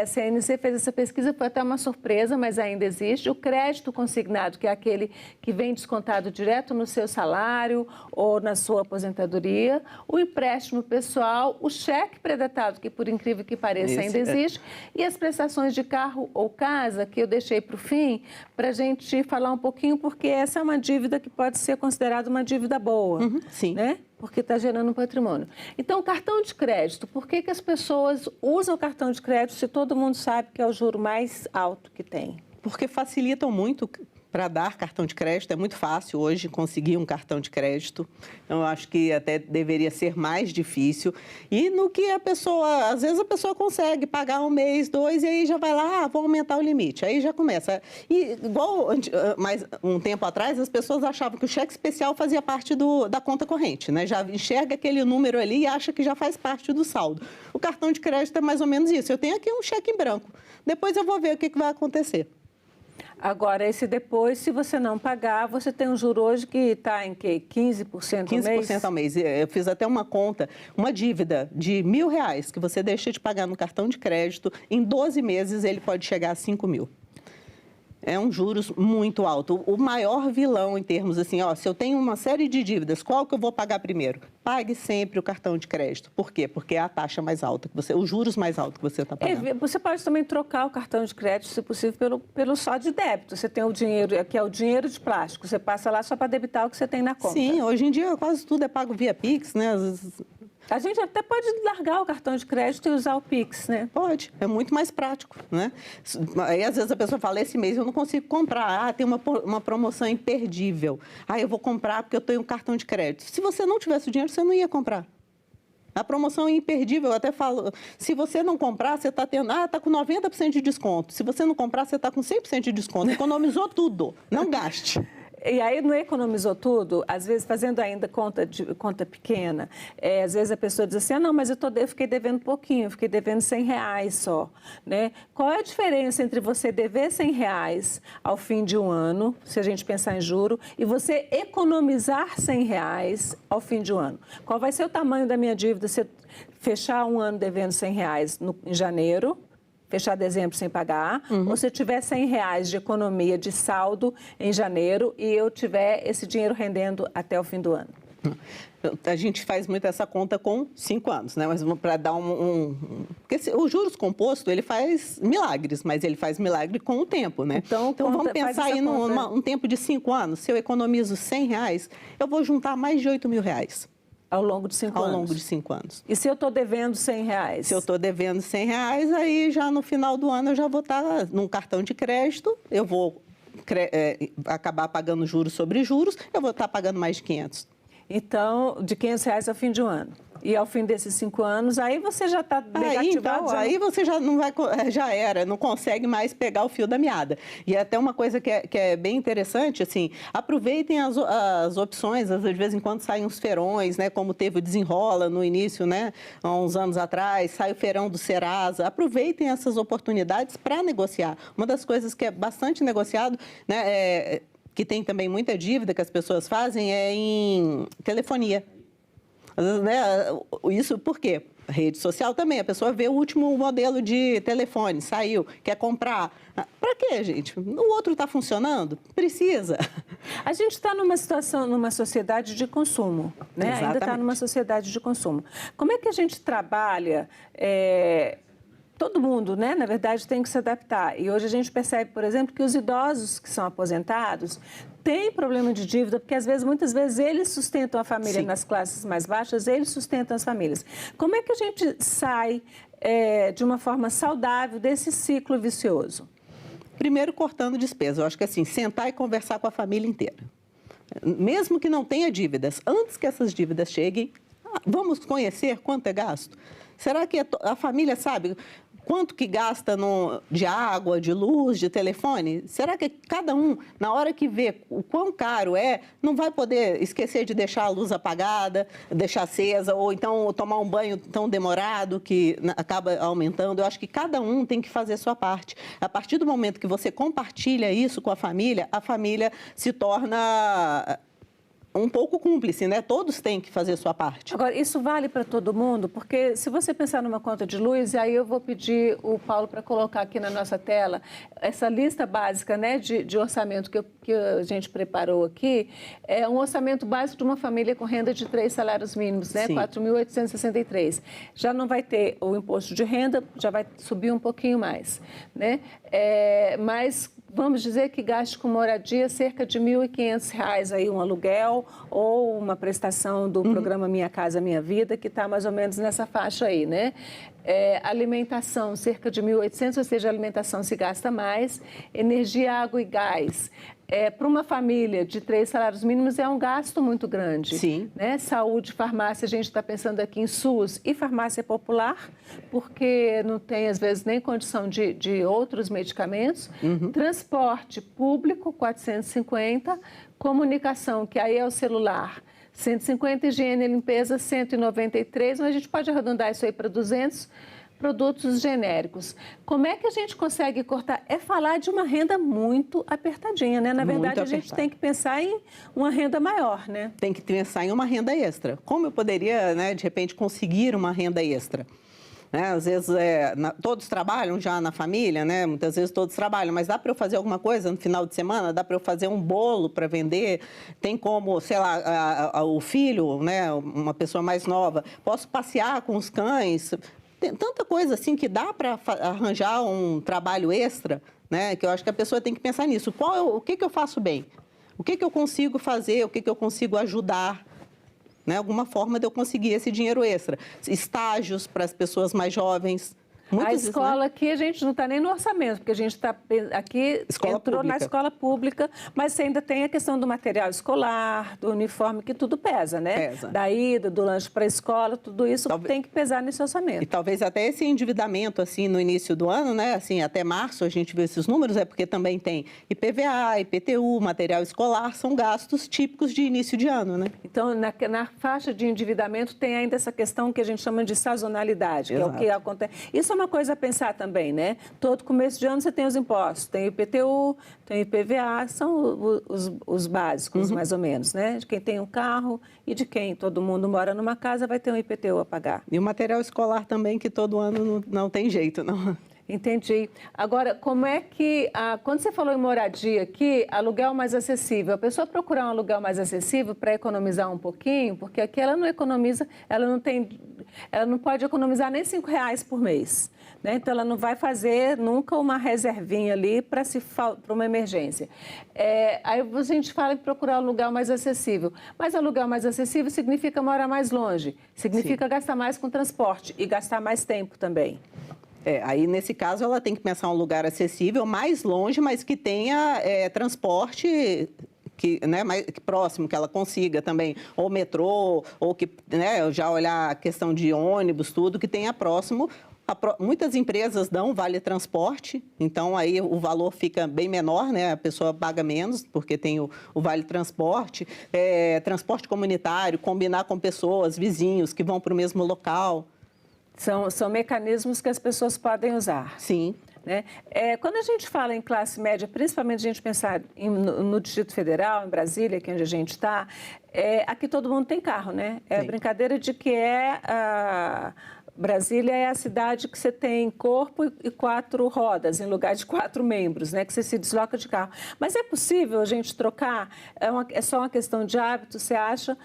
A CNC fez essa pesquisa, foi até uma surpresa, mas ainda existe. O crédito consignado, que é aquele que vem descontado direto no seu salário ou na sua aposentadoria, o empréstimo pessoal, o cheque pré-datado, que por incrível que pareça ainda existe, e as prestações de carro ou casa, que eu deixei para o fim, para a gente falar um pouquinho, porque essa é uma dívida que pode ser considerada uma dívida boa, né? Porque está gerando um patrimônio. Então, cartão de crédito, por que as pessoas usam o cartão de crédito se todo mundo sabe que é o juro mais alto que tem? Porque facilitam muito para dar cartão de crédito. É muito fácil hoje conseguir um cartão de crédito. Então, eu acho que até deveria ser mais difícil. E no que a pessoa... Às vezes a pessoa consegue pagar um mês, 2, e aí já vai lá, vou aumentar o limite. Aí já começa. E igual mais um tempo atrás, as pessoas achavam que o cheque especial fazia parte da conta corrente, né? Já enxerga aquele número ali e acha que já faz parte do saldo. O cartão de crédito é mais ou menos isso. Eu tenho aqui um cheque em branco. Depois eu vou ver o que vai acontecer. Agora, esse depois, se você não pagar, você tem um juro hoje que está em quê? 15% ao mês? 15% ao mês. Eu fiz até uma conta, uma dívida de R$1.000 que você deixa de pagar no cartão de crédito, em 12 meses ele pode chegar a 5 mil. É um juros muito alto. O maior vilão em termos assim, se eu tenho uma série de dívidas, qual que eu vou pagar primeiro? Pague sempre o cartão de crédito. Por quê? Porque é a taxa mais alta, os juros mais altos que você está pagando. Você pode também trocar o cartão de crédito, se possível, pelo só de débito. Você tem o dinheiro, que é o dinheiro de plástico. Você passa lá só para debitar o que você tem na conta. Sim, hoje em dia quase tudo é pago via Pix, né? A gente até pode largar o cartão de crédito e usar o Pix, né? Pode, é muito mais prático, né? Aí, às vezes, a pessoa fala, esse mês eu não consigo comprar. Tem uma promoção imperdível. Eu vou comprar porque eu tenho um cartão de crédito. Se você não tivesse o dinheiro, você não ia comprar. A promoção é imperdível, eu até falo, se você não comprar, você está tendo, está com 90% de desconto. Se você não comprar, você está com 100% de desconto. Economizou tudo, não gaste. E aí não economizou tudo, às vezes fazendo ainda conta pequena, às vezes a pessoa diz assim, não, mas eu fiquei devendo pouquinho, eu fiquei devendo R$100 só, né? Qual é a diferença entre você dever R$100 ao fim de um ano, se a gente pensar em juro, e você economizar R$100 ao fim de um ano? Qual vai ser o tamanho da minha dívida se eu fechar um ano devendo R$100 em janeiro, fechar dezembro sem pagar, ou se eu tiver R$100 de economia de saldo em janeiro e eu tiver esse dinheiro rendendo até o fim do ano? A gente faz muito essa conta com 5 anos, né? Mas para dar porque o juros composto, ele faz milagres, mas ele faz milagre com o tempo, né? Então vamos pensar aí num tempo de 5 anos. Se eu economizo R$100, eu vou juntar mais de R$8 mil. Ao longo de 5 anos? Ao longo de 5 anos. E se eu estou devendo R$100? Se eu estou devendo R$100, aí já no final do ano eu já vou estar num cartão de crédito, eu vou acabar pagando juros sobre juros, eu vou estar pagando mais de 500. Então, de R$500 ao fim de um ano. E ao fim desses 5 anos, aí você já está negativado. Aí você já não vai, já era, não consegue mais pegar o fio da meada. E até uma coisa que é bem interessante, assim, aproveitem as opções, de vez em quando saem uns feirões, né, como teve o Desenrola no início, né, há uns anos atrás, sai o feirão do Serasa. Aproveitem essas oportunidades para negociar. Uma das coisas que é bastante negociado, né, que tem também muita dívida que as pessoas fazem é em telefonia. Né? Isso por quê? Rede social também. A pessoa vê o último modelo de telefone, saiu, quer comprar. Para quê, gente? O outro está funcionando? Precisa. A gente está numa situação, numa sociedade de consumo, né? Ainda está numa sociedade de consumo. Como é que a gente trabalha todo mundo, né, na verdade, tem que se adaptar. E hoje a gente percebe, por exemplo, que os idosos que são aposentados têm problema de dívida, porque muitas vezes eles sustentam a família. Sim. Nas classes mais baixas, eles sustentam as famílias. Como é que a gente sai de uma forma saudável desse ciclo vicioso? Primeiro, cortando despesa. Eu acho que assim, sentar e conversar com a família inteira. Mesmo que não tenha dívidas, antes que essas dívidas cheguem, vamos conhecer quanto é gasto? Será que a família sabe quanto que gasta de água, de luz, de telefone? Será que cada um, na hora que vê o quão caro não vai poder esquecer de deixar a luz apagada, deixar acesa, ou então tomar um banho tão demorado que acaba aumentando? Eu acho que cada um tem que fazer a sua parte. A partir do momento que você compartilha isso com a família se torna um pouco cúmplice, né? Todos têm que fazer a sua parte. Agora, isso vale para todo mundo? Porque se você pensar numa conta de luz, e aí eu vou pedir o Paulo para colocar aqui na nossa tela essa lista básica, né, de orçamento que a gente preparou aqui, é um orçamento básico de uma família com renda de 3 salários mínimos, né? 4.863. Já não vai ter o imposto de renda, já vai subir um pouquinho mais, né? Mas vamos dizer que gaste com moradia cerca de R$ 1.500 aí, um aluguel ou uma prestação do programa Minha Casa Minha Vida, que está mais ou menos nessa faixa aí, né? Alimentação, cerca de 1.800, ou seja, alimentação se gasta mais. Energia, água e gás. Para uma família de 3 salários mínimos é um gasto muito grande. Sim. Né? Saúde, farmácia, a gente está pensando aqui em SUS e farmácia popular, porque não tem, às vezes, nem condição de outros medicamentos. Transporte público, 450. Comunicação, que aí é o celular, 150, higiene e limpeza, 193, mas a gente pode arredondar isso aí para 200, produtos genéricos. Como é que a gente consegue cortar? É falar de uma renda muito apertadinha, né? Na verdade, a gente tem que pensar em uma renda maior, né? Tem que pensar em uma renda extra. Como eu poderia, né, de repente, conseguir uma renda extra? Né? Às vezes, todos trabalham já na família, né? Muitas vezes todos trabalham, mas dá para eu fazer alguma coisa no final de semana? Dá para eu fazer um bolo para vender? Tem como, sei lá, o filho, né? Uma pessoa mais nova, posso passear com os cães? Tem tanta coisa assim que dá para arranjar um trabalho extra, né? Que eu acho que a pessoa tem que pensar nisso. O que eu faço bem? O que eu consigo fazer? O que eu consigo ajudar? Né? Alguma forma de eu conseguir esse dinheiro extra. Estágios para as pessoas mais jovens. A escola aqui, a gente não está nem no orçamento, porque a gente está aqui, entrou na escola pública, mas você ainda tem a questão do material escolar, do uniforme, que tudo pesa, né? Pesa. Da ida, do lanche para a escola, tudo isso tem que pesar nesse orçamento. E talvez até esse endividamento, assim, no início do ano, né? Assim, até março a gente vê esses números, porque também tem IPVA, IPTU, material escolar, são gastos típicos de início de ano, né? Então, na faixa de endividamento tem ainda essa questão que a gente chama de sazonalidade, que é o que acontece. Isso é uma coisa a pensar também, né? Todo começo de ano você tem os impostos, tem IPTU, tem IPVA, são os básicos, mais ou menos, né? De quem tem um carro e de quem todo mundo mora numa casa vai ter um IPTU a pagar. E o material escolar também, que todo ano não tem jeito, não. Entendi. Agora, como é que, quando você falou em moradia aqui, aluguel mais acessível, a pessoa procurar um aluguel mais acessível para economizar um pouquinho, porque aqui ela não economiza, ela não pode economizar nem R$5 por mês, né? Então, ela não vai fazer nunca uma reservinha ali para uma emergência. Aí a gente fala em procurar um aluguel mais acessível, mas aluguel mais acessível significa morar mais longe, significa gastar mais com transporte e gastar mais tempo também. Aí, nesse caso, ela tem que pensar um lugar acessível, mais longe, mas que tenha transporte mais próximo, que ela consiga também, ou metrô, ou que, né, já olhar a questão de ônibus, tudo, que tenha próximo. Muitas empresas dão vale transporte, então aí o valor fica bem menor, né? A pessoa paga menos, porque tem o vale transporte. Transporte comunitário, combinar com pessoas, vizinhos que vão para o mesmo local. São mecanismos que as pessoas podem usar. Sim. Né? Quando a gente fala em classe média, principalmente a gente pensar no Distrito Federal, em Brasília, que é onde a gente está, aqui todo mundo tem carro, né? A brincadeira de que Brasília é a cidade que você tem corpo e 4 rodas, em lugar de 4 membros, né? Que você se desloca de carro. Mas é possível a gente trocar? É só uma questão de hábito, você acha?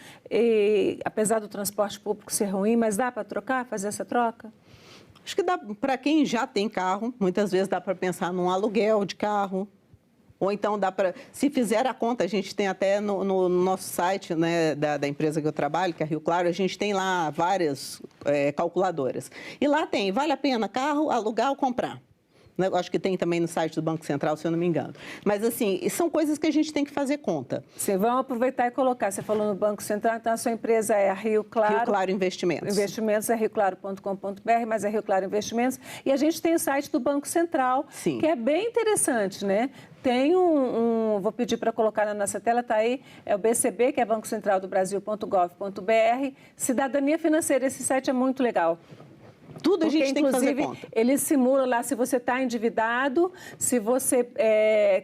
Apesar do transporte público ser ruim, mas dá para trocar, fazer essa troca? Acho que dá para quem já tem carro, muitas vezes dá para pensar num aluguel de carro. Ou então dá para, se fizer a conta, a gente tem até no nosso site, né, da empresa que eu trabalho, que é a Rio Claro, a gente tem lá várias calculadoras. E lá tem, vale a pena carro, alugar ou comprar? Eu acho que tem também no site do Banco Central, se eu não me engano. Mas, assim, são coisas que a gente tem que fazer conta. Sim, vamos aproveitar e colocar. Você falou no Banco Central, então a sua empresa é a Rio Claro. Rio Claro Investimentos. Investimentos é rioclaro.com.br, mas é Rio Claro Investimentos. E a gente tem o site do Banco Central, Sim. que é bem interessante, né? Tem vou pedir para colocar na nossa tela, está aí, é o BCB, que é Banco Central do Brasil.gov.br. Cidadania Financeira, esse site é muito legal. Tudo a gente tem que fazer conta. Ele simula lá se você está endividado, se você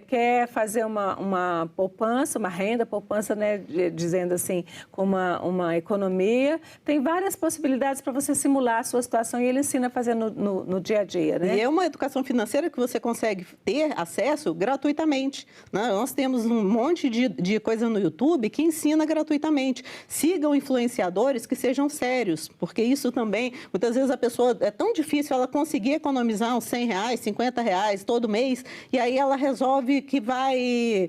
quer fazer uma poupança, uma renda, poupança, né, dizendo assim, com uma economia. Tem várias possibilidades para você simular a sua situação e ele ensina a fazer no dia a dia, né? E é uma educação financeira que você consegue ter acesso gratuitamente, né? Nós temos um monte de coisa no YouTube que ensina gratuitamente. Sigam influenciadores que sejam sérios, porque isso também, muitas vezes a pessoa é tão difícil ela conseguir economizar uns R$100, R$50 todo mês, e aí ela resolve que vai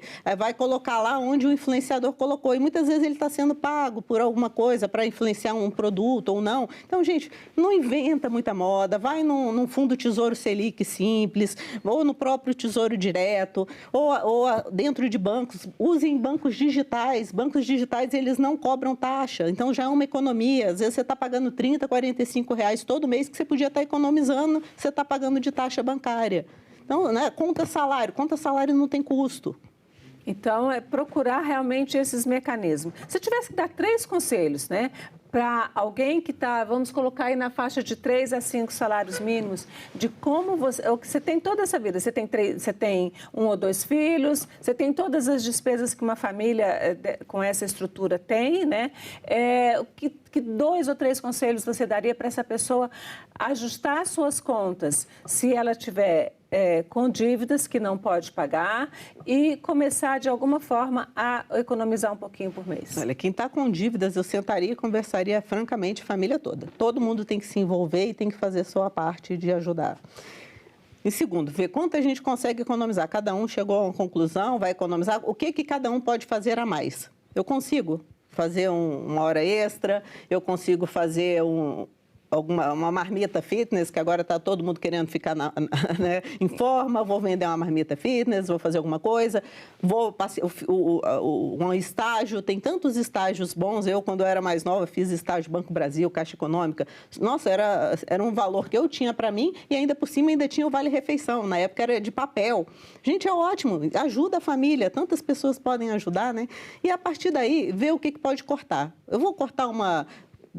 colocar lá onde o influenciador colocou. E muitas vezes ele está sendo pago por alguma coisa para influenciar um produto ou não. Então, gente, não inventa muita moda, vai num fundo Tesouro Selic simples, ou no próprio Tesouro Direto, ou dentro de bancos. Usem bancos digitais. Bancos digitais, eles não cobram taxa, então já é uma economia. Às vezes você está pagando R$30, R$45 todo mês que você podia estar economizando, você está pagando de taxa bancária. Então, né, conta salário não tem custo. Então, é procurar realmente esses mecanismos. Se eu tivesse que dar 3 conselhos, né, para alguém que está, vamos colocar aí na faixa de 3 a 5 salários mínimos, de como você tem toda essa vida, você tem 1 ou 2 filhos, você tem todas as despesas que uma família com essa estrutura tem, né? Que 2 ou 3 conselhos você daria para essa pessoa ajustar suas contas, se ela tiver com dívidas que não pode pagar e começar, de alguma forma, a economizar um pouquinho por mês? Olha, quem está com dívidas, eu sentaria e conversaria francamente a família toda. Todo mundo tem que se envolver e tem que fazer a sua parte de ajudar. Em segundo, ver quanto a gente consegue economizar. Cada um chegou a uma conclusão, vai economizar. O que cada um pode fazer a mais? Eu consigo fazer uma hora extra, eu consigo fazer uma marmita fitness, que agora está todo mundo querendo ficar né, em forma, vou vender uma marmita fitness, vou fazer alguma coisa, vou passar um estágio, tem tantos estágios bons. Eu, quando eu era mais nova, fiz estágio Banco Brasil, Caixa Econômica. Nossa, era um valor que eu tinha para mim e ainda por cima ainda tinha o vale-refeição. Na época era de papel. Gente, é ótimo, ajuda a família, tantas pessoas podem ajudar, né? E a partir daí, ver o que pode cortar. Eu vou cortar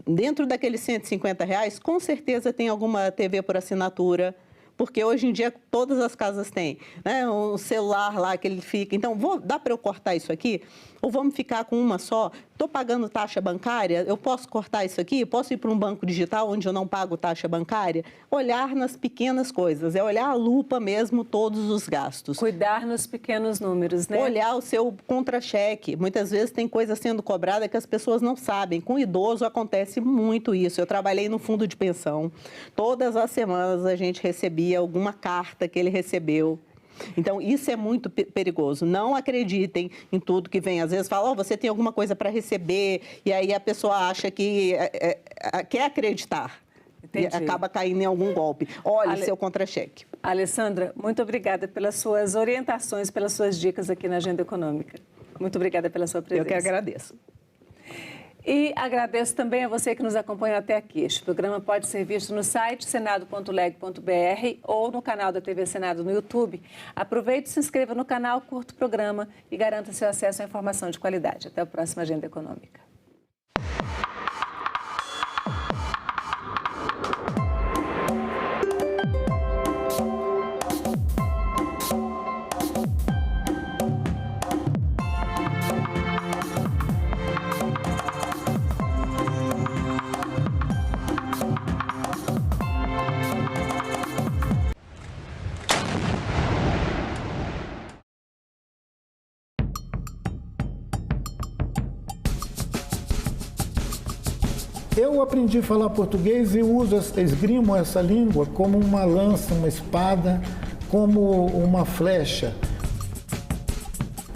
dentro daqueles R$150, com certeza tem alguma TV por assinatura, porque hoje em dia todas as casas têm, né? Um celular lá que ele fica. Então, dá para eu cortar isso aqui? Ou vamos ficar com uma só? Estou pagando taxa bancária? Eu posso cortar isso aqui? Posso ir para um banco digital onde eu não pago taxa bancária? Olhar nas pequenas coisas, é olhar a lupa mesmo todos os gastos. Cuidar nos pequenos números, né? Olhar o seu contra-cheque. Muitas vezes tem coisa sendo cobrada que as pessoas não sabem. Com idoso acontece muito isso. Eu trabalhei no fundo de pensão. Todas as semanas a gente recebia alguma carta que ele recebeu. Então, isso é muito perigoso. Não acreditem em tudo que vem. Às vezes fala, você tem alguma coisa para receber, e aí a pessoa acha que quer acreditar. Entendi. E acaba caindo em algum golpe. Olhe seu contra-cheque. Alessandra, muito obrigada pelas suas orientações, pelas suas dicas aqui na Agenda Econômica. Muito obrigada pela sua presença. Eu que agradeço. E agradeço também a você que nos acompanhou até aqui. Este programa pode ser visto no site senado.leg.br ou no canal da TV Senado no YouTube. Aproveite, se inscreva no canal, curta o programa e garanta seu acesso à informação de qualidade. Até o próximo Agenda Econômica. Eu aprendi a falar português e esgrimo essa língua como uma lança, uma espada, como uma flecha,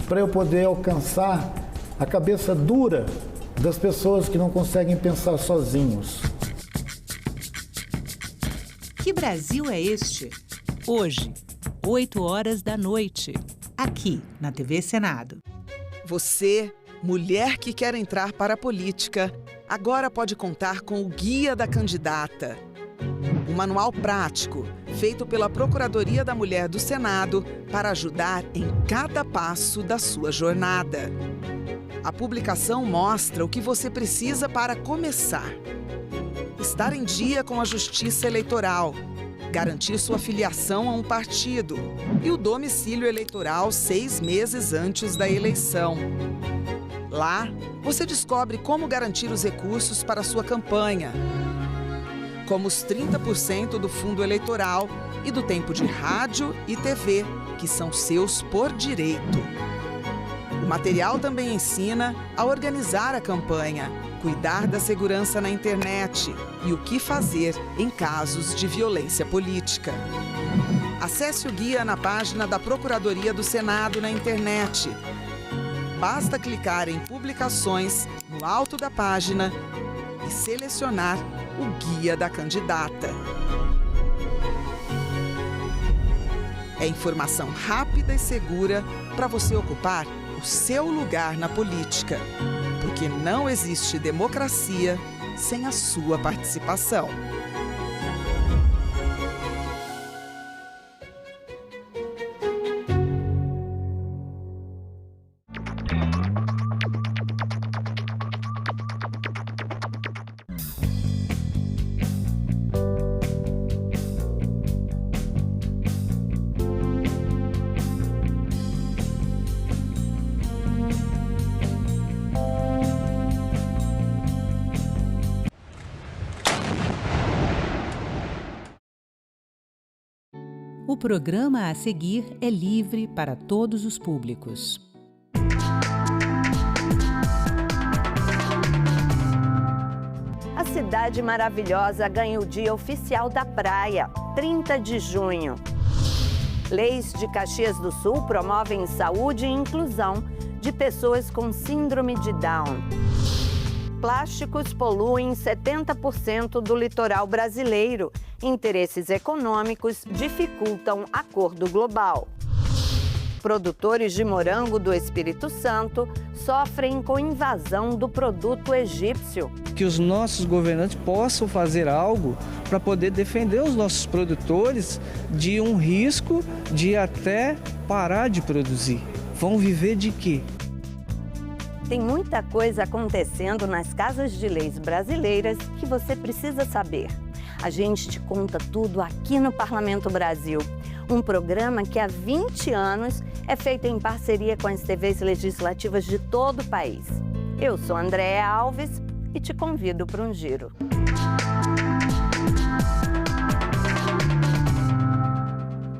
para eu poder alcançar a cabeça dura das pessoas que não conseguem pensar sozinhos. Que Brasil é este? Hoje, 20h, aqui na TV Senado. Você, mulher que quer entrar para a política, agora pode contar com o Guia da Candidata. Um manual prático, feito pela Procuradoria da Mulher do Senado para ajudar em cada passo da sua jornada. A publicação mostra o que você precisa para começar. Estar em dia com a Justiça Eleitoral, garantir sua filiação a um partido e o domicílio eleitoral 6 meses antes da eleição. Lá, você descobre como garantir os recursos para sua campanha, como os 30% do fundo eleitoral e do tempo de rádio e TV, que são seus por direito. O material também ensina a organizar a campanha, cuidar da segurança na internet e o que fazer em casos de violência política. Acesse o guia na página da Procuradoria do Senado na internet. Basta clicar em Publicações no alto da página e selecionar o Guia da Candidata. É informação rápida e segura para você ocupar o seu lugar na política, porque não existe democracia sem a sua participação. O programa a seguir é livre para todos os públicos. A Cidade Maravilhosa ganha o Dia Oficial da Praia, 30 de junho. Leis de Caxias do Sul promovem saúde e inclusão de pessoas com síndrome de Down. Plásticos poluem 70% do litoral brasileiro. Interesses econômicos dificultam acordo global. Produtores de morango do Espírito Santo sofrem com invasão do produto egípcio. Que os nossos governantes possam fazer algo para poder defender os nossos produtores de um risco de até parar de produzir. Vão viver de quê? Tem muita coisa acontecendo nas casas de leis brasileiras que você precisa saber. A gente te conta tudo aqui no Parlamento Brasil, um programa que há 20 anos é feito em parceria com as TVs legislativas de todo o país. Eu sou Andréa Alves e te convido para um giro.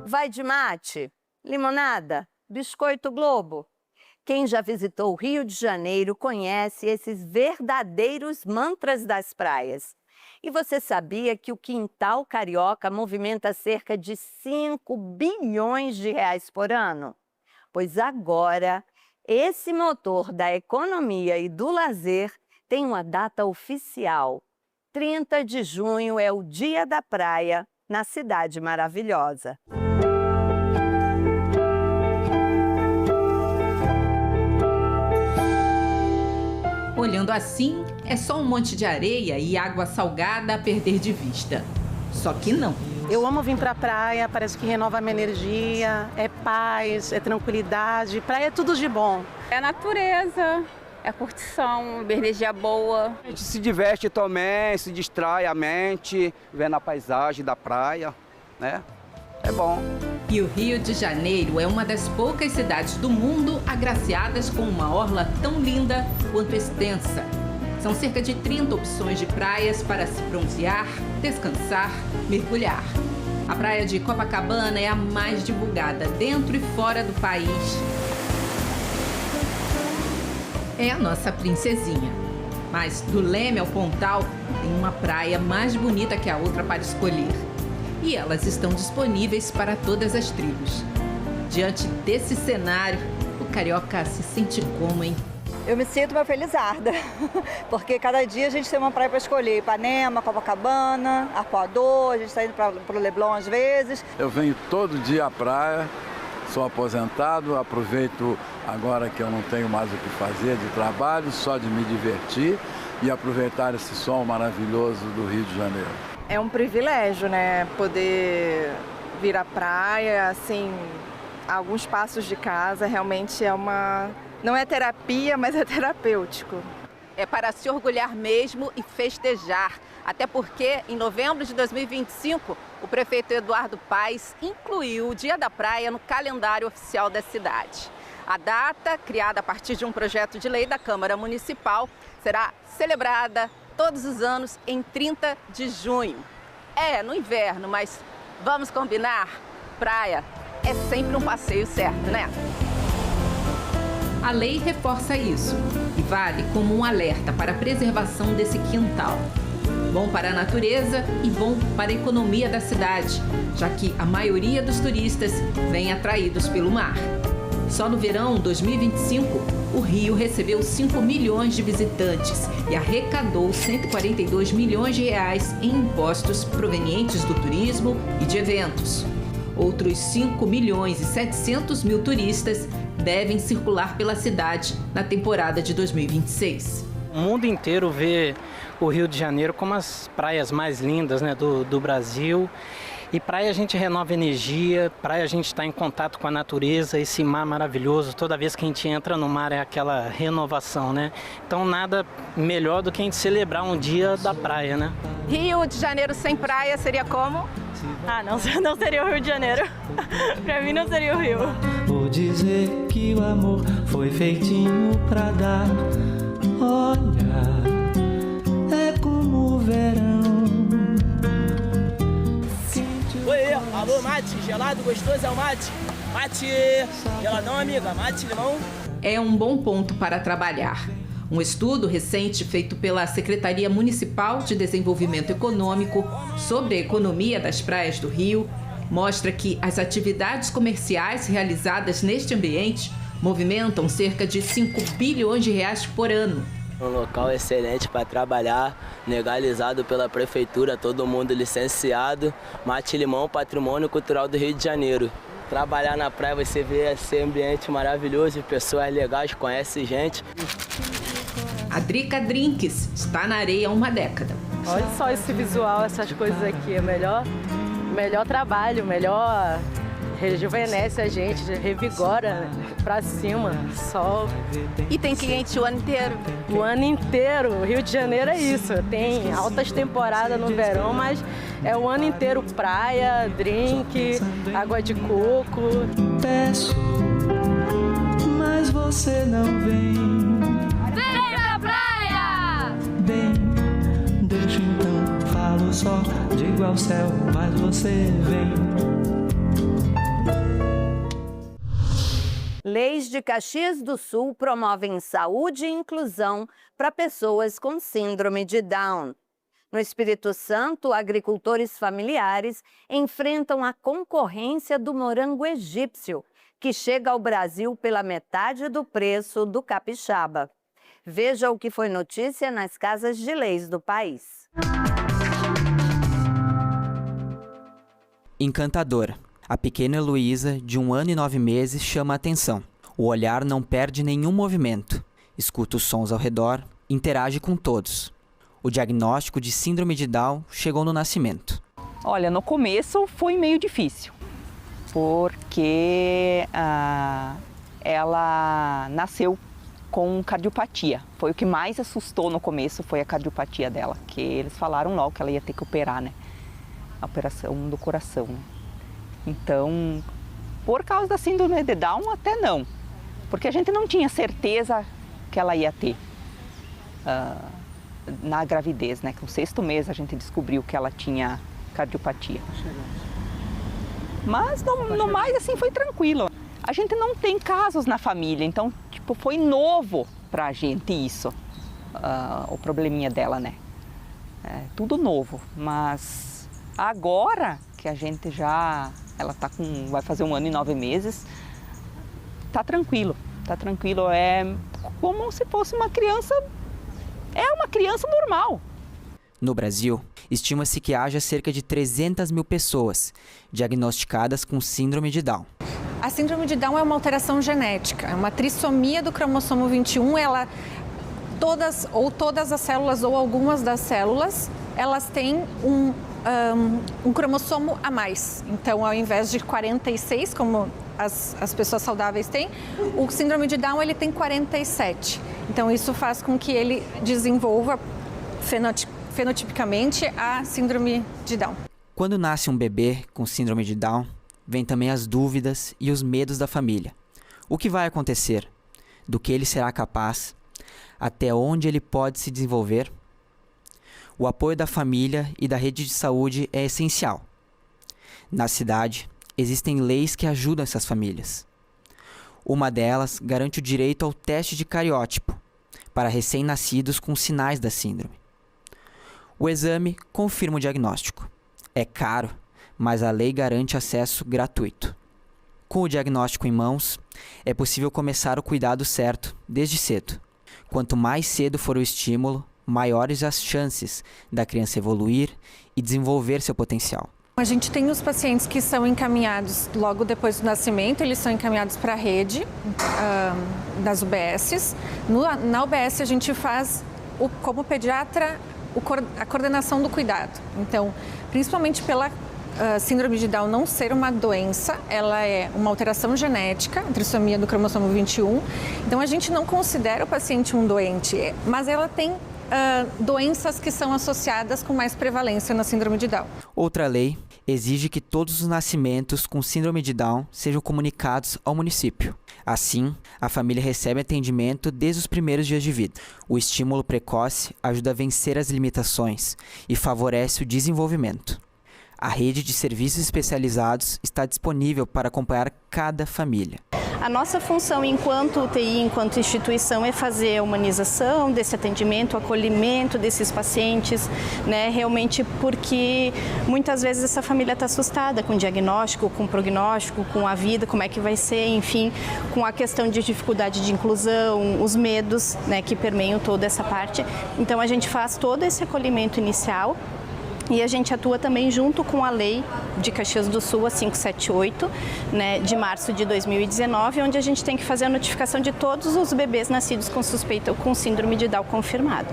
Vai de mate, limonada, biscoito Globo. Quem já visitou o Rio de Janeiro conhece esses verdadeiros mantras das praias. E você sabia que o quintal carioca movimenta cerca de 5 bilhões de reais por ano? Pois agora, esse motor da economia e do lazer tem uma data oficial. 30 de junho é o Dia da Praia na Cidade Maravilhosa. Olhando assim, é só um monte de areia e água salgada a perder de vista. Só que não. Eu amo vir pra praia, parece que renova a minha energia, é paz, é tranquilidade, praia é tudo de bom. É a natureza, é a curtição, energia boa. A gente se diverte também, se distrai a mente, vendo a paisagem da praia, né? É bom. E o Rio de Janeiro é uma das poucas cidades do mundo agraciadas com uma orla tão linda quanto extensa. São cerca de 30 opções de praias para se bronzear, descansar, mergulhar. A praia de Copacabana é a mais divulgada dentro e fora do país. É a nossa princesinha. Mas do Leme ao Pontal, tem uma praia mais bonita que a outra para escolher. E elas estão disponíveis para todas as tribos. Diante desse cenário, o carioca se sente como, hein? Eu me sinto uma felizarda, porque cada dia a gente tem uma praia para escolher. Ipanema, Copacabana, Arpoador, a gente está indo para o Leblon às vezes. Eu venho todo dia à praia, sou aposentado, aproveito agora que eu não tenho mais o que fazer de trabalho, só de me divertir e aproveitar esse sol maravilhoso do Rio de Janeiro. É um privilégio, né, poder vir à praia, assim, a alguns passos de casa, realmente é uma... Não é terapia, mas é terapêutico. É para se orgulhar mesmo e festejar. Até porque, em novembro de 2025, o prefeito Eduardo Paes incluiu o Dia da Praia no calendário oficial da cidade. A data, criada a partir de um projeto de lei da Câmara Municipal, será celebrada todos os anos em 30 de junho. É, no inverno, mas vamos combinar? Praia é sempre um passeio certo, né? A lei reforça isso e vale como um alerta para a preservação desse quintal. Bom para a natureza e bom para a economia da cidade, já que a maioria dos turistas vem atraídos pelo mar. Só no verão 2025, o Rio recebeu 5 milhões de visitantes e arrecadou 142 milhões de reais em impostos provenientes do turismo e de eventos. Outros 5 milhões e 700 mil turistas devem circular pela cidade na temporada de 2026. O mundo inteiro vê o Rio de Janeiro como as praias mais lindas, né, do Brasil. E praia a gente renova energia, praia a gente está em contato com a natureza, esse mar maravilhoso. Toda vez que a gente entra no mar é aquela renovação, né? Então nada melhor do que a gente celebrar um dia da praia, né? Rio de Janeiro sem praia seria como? Ah, não seria o Rio de Janeiro. Pra mim não seria o Rio. Vou dizer que o amor foi feitinho pra dar. Olha, é como o verão. Oi, alô, mate, gelado, gostoso é o mate? Mate, geladão, amiga, mate, limão. É um bom ponto para trabalhar. Um estudo recente feito pela Secretaria Municipal de Desenvolvimento Econômico sobre a economia das praias do Rio mostra que as atividades comerciais realizadas neste ambiente movimentam cerca de 5 bilhões de reais por ano. Um local excelente para trabalhar, legalizado pela prefeitura, todo mundo licenciado. Mate Limão, patrimônio cultural do Rio de Janeiro. Trabalhar na praia, você vê esse ambiente maravilhoso, pessoas legais, conhece gente. A Drica Drinks está na areia há uma década. Olha só esse visual, essas coisas aqui, é melhor trabalho, melhor rejuvenesce a gente, revigora, né? Pra cima, sol. E tem cliente o ano inteiro? O ano inteiro. O Rio de Janeiro é isso. Tem altas temporadas no verão, mas é o ano inteiro praia, drink, água de coco. Peço, mas você não vem. Vem pra praia! Bem, deixa então, falo só, digo ao céu, mas você vem. Leis de Caxias do Sul promovem saúde e inclusão para pessoas com síndrome de Down. No Espírito Santo, agricultores familiares enfrentam a concorrência do morango egípcio, que chega ao Brasil pela metade do preço do capixaba. Veja o que foi notícia nas casas de leis do país. Encantadora. A pequena Heloísa, de 1 ano e 9 meses, chama a atenção. O olhar não perde nenhum movimento. Escuta os sons ao redor, interage com todos. O diagnóstico de síndrome de Down chegou no nascimento. Olha, no começo foi meio difícil, porque ela nasceu com cardiopatia. Foi o que mais assustou no começo, foi a cardiopatia dela, que eles falaram logo que ela ia ter que operar, né? A operação do coração, né? Então, por causa da síndrome de Down, até não. Porque a gente não tinha certeza que ela ia ter na gravidez, né? Com o 6º mês a gente descobriu que ela tinha cardiopatia. Mas, no mais, assim, foi tranquilo. A gente não tem casos na família, então, tipo, foi novo pra gente isso. o probleminha dela, né? É tudo novo, mas agora que a gente ela vai fazer 1 ano e 9 meses, tá tranquilo, é como se fosse uma criança, é uma criança normal. No Brasil, estima-se que haja cerca de 300 mil pessoas diagnosticadas com síndrome de Down. A síndrome de Down é uma alteração genética, é uma trissomia do cromossomo 21, todas as células ou algumas das células, elas têm um cromossomo a mais. Então, ao invés de 46, como as pessoas saudáveis têm, o síndrome de Down ele tem 47. Então, isso faz com que ele desenvolva fenotipicamente a síndrome de Down. Quando nasce um bebê com síndrome de Down, vem também as dúvidas e os medos da família. O que vai acontecer? Do que ele será capaz? Até onde ele pode se desenvolver? O apoio da família e da rede de saúde é essencial. Na cidade, existem leis que ajudam essas famílias. Uma delas garante o direito ao teste de cariótipo para recém-nascidos com sinais da síndrome. O exame confirma o diagnóstico. É caro, mas a lei garante acesso gratuito. Com o diagnóstico em mãos, é possível começar o cuidado certo desde cedo. Quanto mais cedo for o estímulo, maiores as chances da criança evoluir e desenvolver seu potencial. A gente tem os pacientes que são encaminhados logo depois do nascimento, eles são encaminhados para a rede das UBSs. Na UBS a gente faz, como pediatra, a coordenação do cuidado. Então, principalmente pela síndrome de Down não ser uma doença, ela é uma alteração genética, a trissomia do cromossomo 21. Então, a gente não considera o paciente um doente, mas ela tem doenças que são associadas com mais prevalência na síndrome de Down. Outra lei exige que todos os nascimentos com síndrome de Down sejam comunicados ao município. Assim, a família recebe atendimento desde os primeiros dias de vida. O estímulo precoce ajuda a vencer as limitações e favorece o desenvolvimento. A rede de serviços especializados está disponível para acompanhar cada família. A nossa função enquanto UTI, enquanto instituição, é fazer a humanização desse atendimento, o acolhimento desses pacientes, né? Realmente porque muitas vezes essa família está assustada com o diagnóstico, com o prognóstico, com a vida, como é que vai ser, enfim, com a questão de dificuldade de inclusão, os medos, né, que permeiam toda essa parte. Então a gente faz todo esse acolhimento inicial. E a gente atua também junto com a lei de Caxias do Sul, a 578, né, de março de 2019, onde a gente tem que fazer a notificação de todos os bebês nascidos com suspeita ou com síndrome de Down confirmado.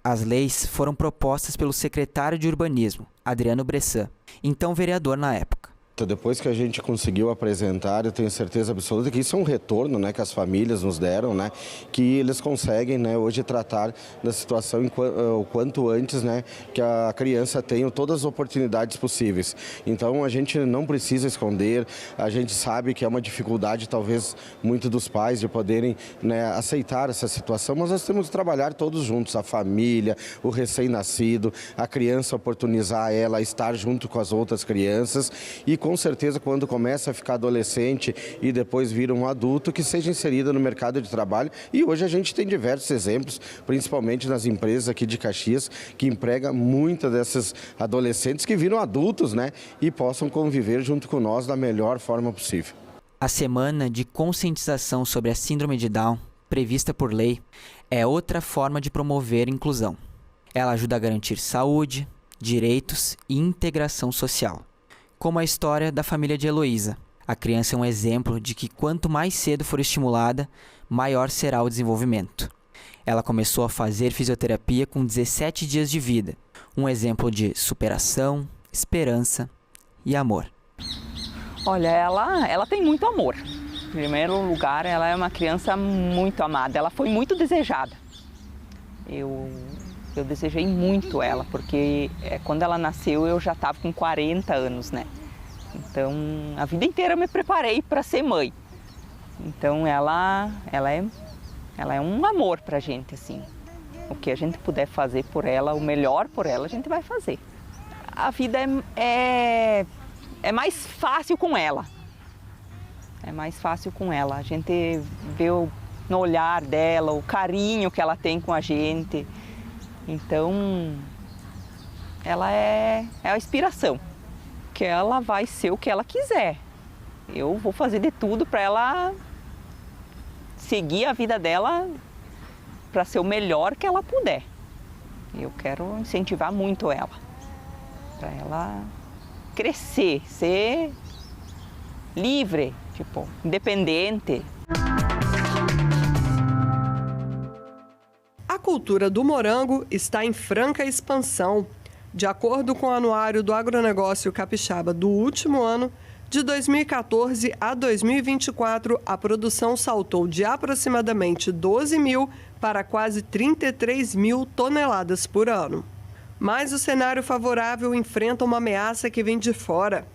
As leis foram propostas pelo secretário de Urbanismo, Adriano Bressan, então vereador na época. Depois que a gente conseguiu apresentar, eu tenho certeza absoluta que isso é um retorno, né, que as famílias nos deram, né, que eles conseguem, né, hoje tratar da situação o quanto antes, né, que a criança tenha todas as oportunidades possíveis. Então a gente não precisa esconder, a gente sabe que é uma dificuldade talvez muito dos pais de poderem, né, aceitar essa situação, mas nós temos que trabalhar todos juntos, a família, o recém-nascido, a criança, oportunizar ela a estar junto com as outras crianças e com certeza, quando começa a ficar adolescente e depois vira um adulto, que seja inserida no mercado de trabalho. E hoje a gente tem diversos exemplos, principalmente nas empresas aqui de Caxias, que emprega muitas dessas adolescentes que viram adultos, né, e possam conviver junto com nós da melhor forma possível. A Semana de Conscientização sobre a Síndrome de Down, prevista por lei, é outra forma de promover a inclusão. Ela ajuda a garantir saúde, direitos e integração social. Como a história da família de Heloísa. A criança é um exemplo de que quanto mais cedo for estimulada, maior será o desenvolvimento. Ela começou a fazer fisioterapia com 17 dias de vida. Um exemplo de superação, esperança e amor. Olha, ela tem muito amor. Em primeiro lugar, ela é uma criança muito amada. Ela foi muito desejada. Eu desejei muito ela, porque quando ela nasceu eu já estava com 40 anos, né? Então, a vida inteira eu me preparei para ser mãe. Então, ela é um amor pra gente, assim. O que a gente puder fazer por ela, o melhor por ela, a gente vai fazer. A vida é mais fácil com ela. É mais fácil com ela. A gente vê no olhar dela, o carinho que ela tem com a gente. Então, ela é a inspiração, que ela vai ser o que ela quiser. Eu vou fazer de tudo para ela seguir a vida dela para ser o melhor que ela puder. Eu quero incentivar muito ela, para ela crescer, ser livre, tipo, independente. A cultura do morango está em franca expansão. De acordo com o Anuário do Agronegócio Capixaba do último ano, de 2014 a 2024, a produção saltou de aproximadamente 12 mil para quase 33 mil toneladas por ano. Mas o cenário favorável enfrenta uma ameaça que vem de fora.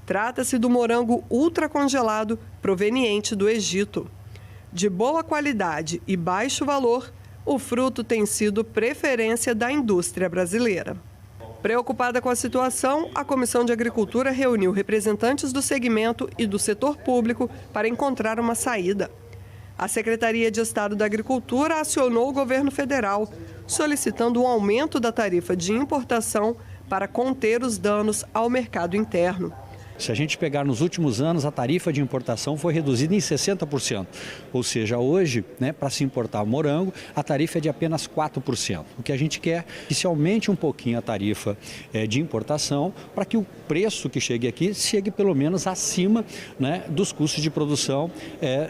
Trata-se do morango ultracongelado proveniente do Egito. De boa qualidade e baixo valor, o fruto tem sido preferência da indústria brasileira. Preocupada com a situação, a Comissão de Agricultura reuniu representantes do segmento e do setor público para encontrar uma saída. A Secretaria de Estado da Agricultura acionou o governo federal, solicitando um aumento da tarifa de importação para conter os danos ao mercado interno. Se a gente pegar nos últimos anos, a tarifa de importação foi reduzida em 60%. Ou seja, hoje, para se importar morango, a tarifa é de apenas 4%. O que a gente quer é que se aumente um pouquinho a tarifa de importação para que o preço que chegue aqui chegue pelo menos acima dos custos de produção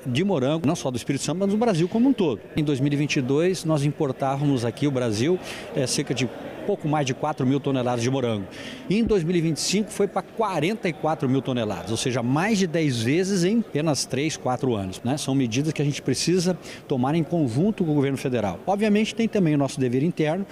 de morango, não só do Espírito Santo, mas do Brasil como um todo. Em 2022, nós importávamos aqui o Brasil cerca de pouco mais de 4 mil toneladas de morango. E em 2025 foi para 44 mil toneladas, ou seja, mais de 10 vezes em apenas 3, 4 anos. São medidas que a gente precisa tomar em conjunto com o governo federal. Obviamente tem também o nosso dever interno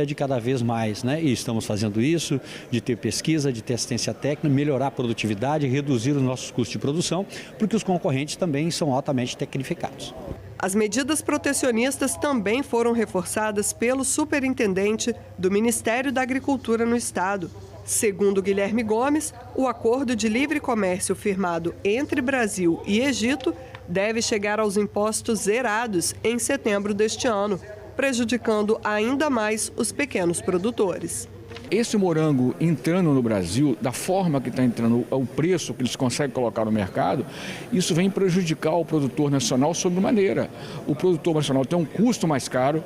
de cada vez mais, e estamos fazendo isso, de ter pesquisa, de ter assistência técnica, melhorar a produtividade, reduzir os nossos custos de produção, porque os concorrentes também são altamente tecnificados. As medidas protecionistas também foram reforçadas pelo superintendente do Ministério da Agricultura no Estado. Segundo Guilherme Gomes, o acordo de livre comércio firmado entre Brasil e Egito deve chegar aos impostos zerados em setembro deste ano, prejudicando ainda mais os pequenos produtores. Esse morango entrando no Brasil, da forma que está entrando, o preço que eles conseguem colocar no mercado, isso vem prejudicar o produtor nacional sobremaneira. O produtor nacional tem um custo mais caro,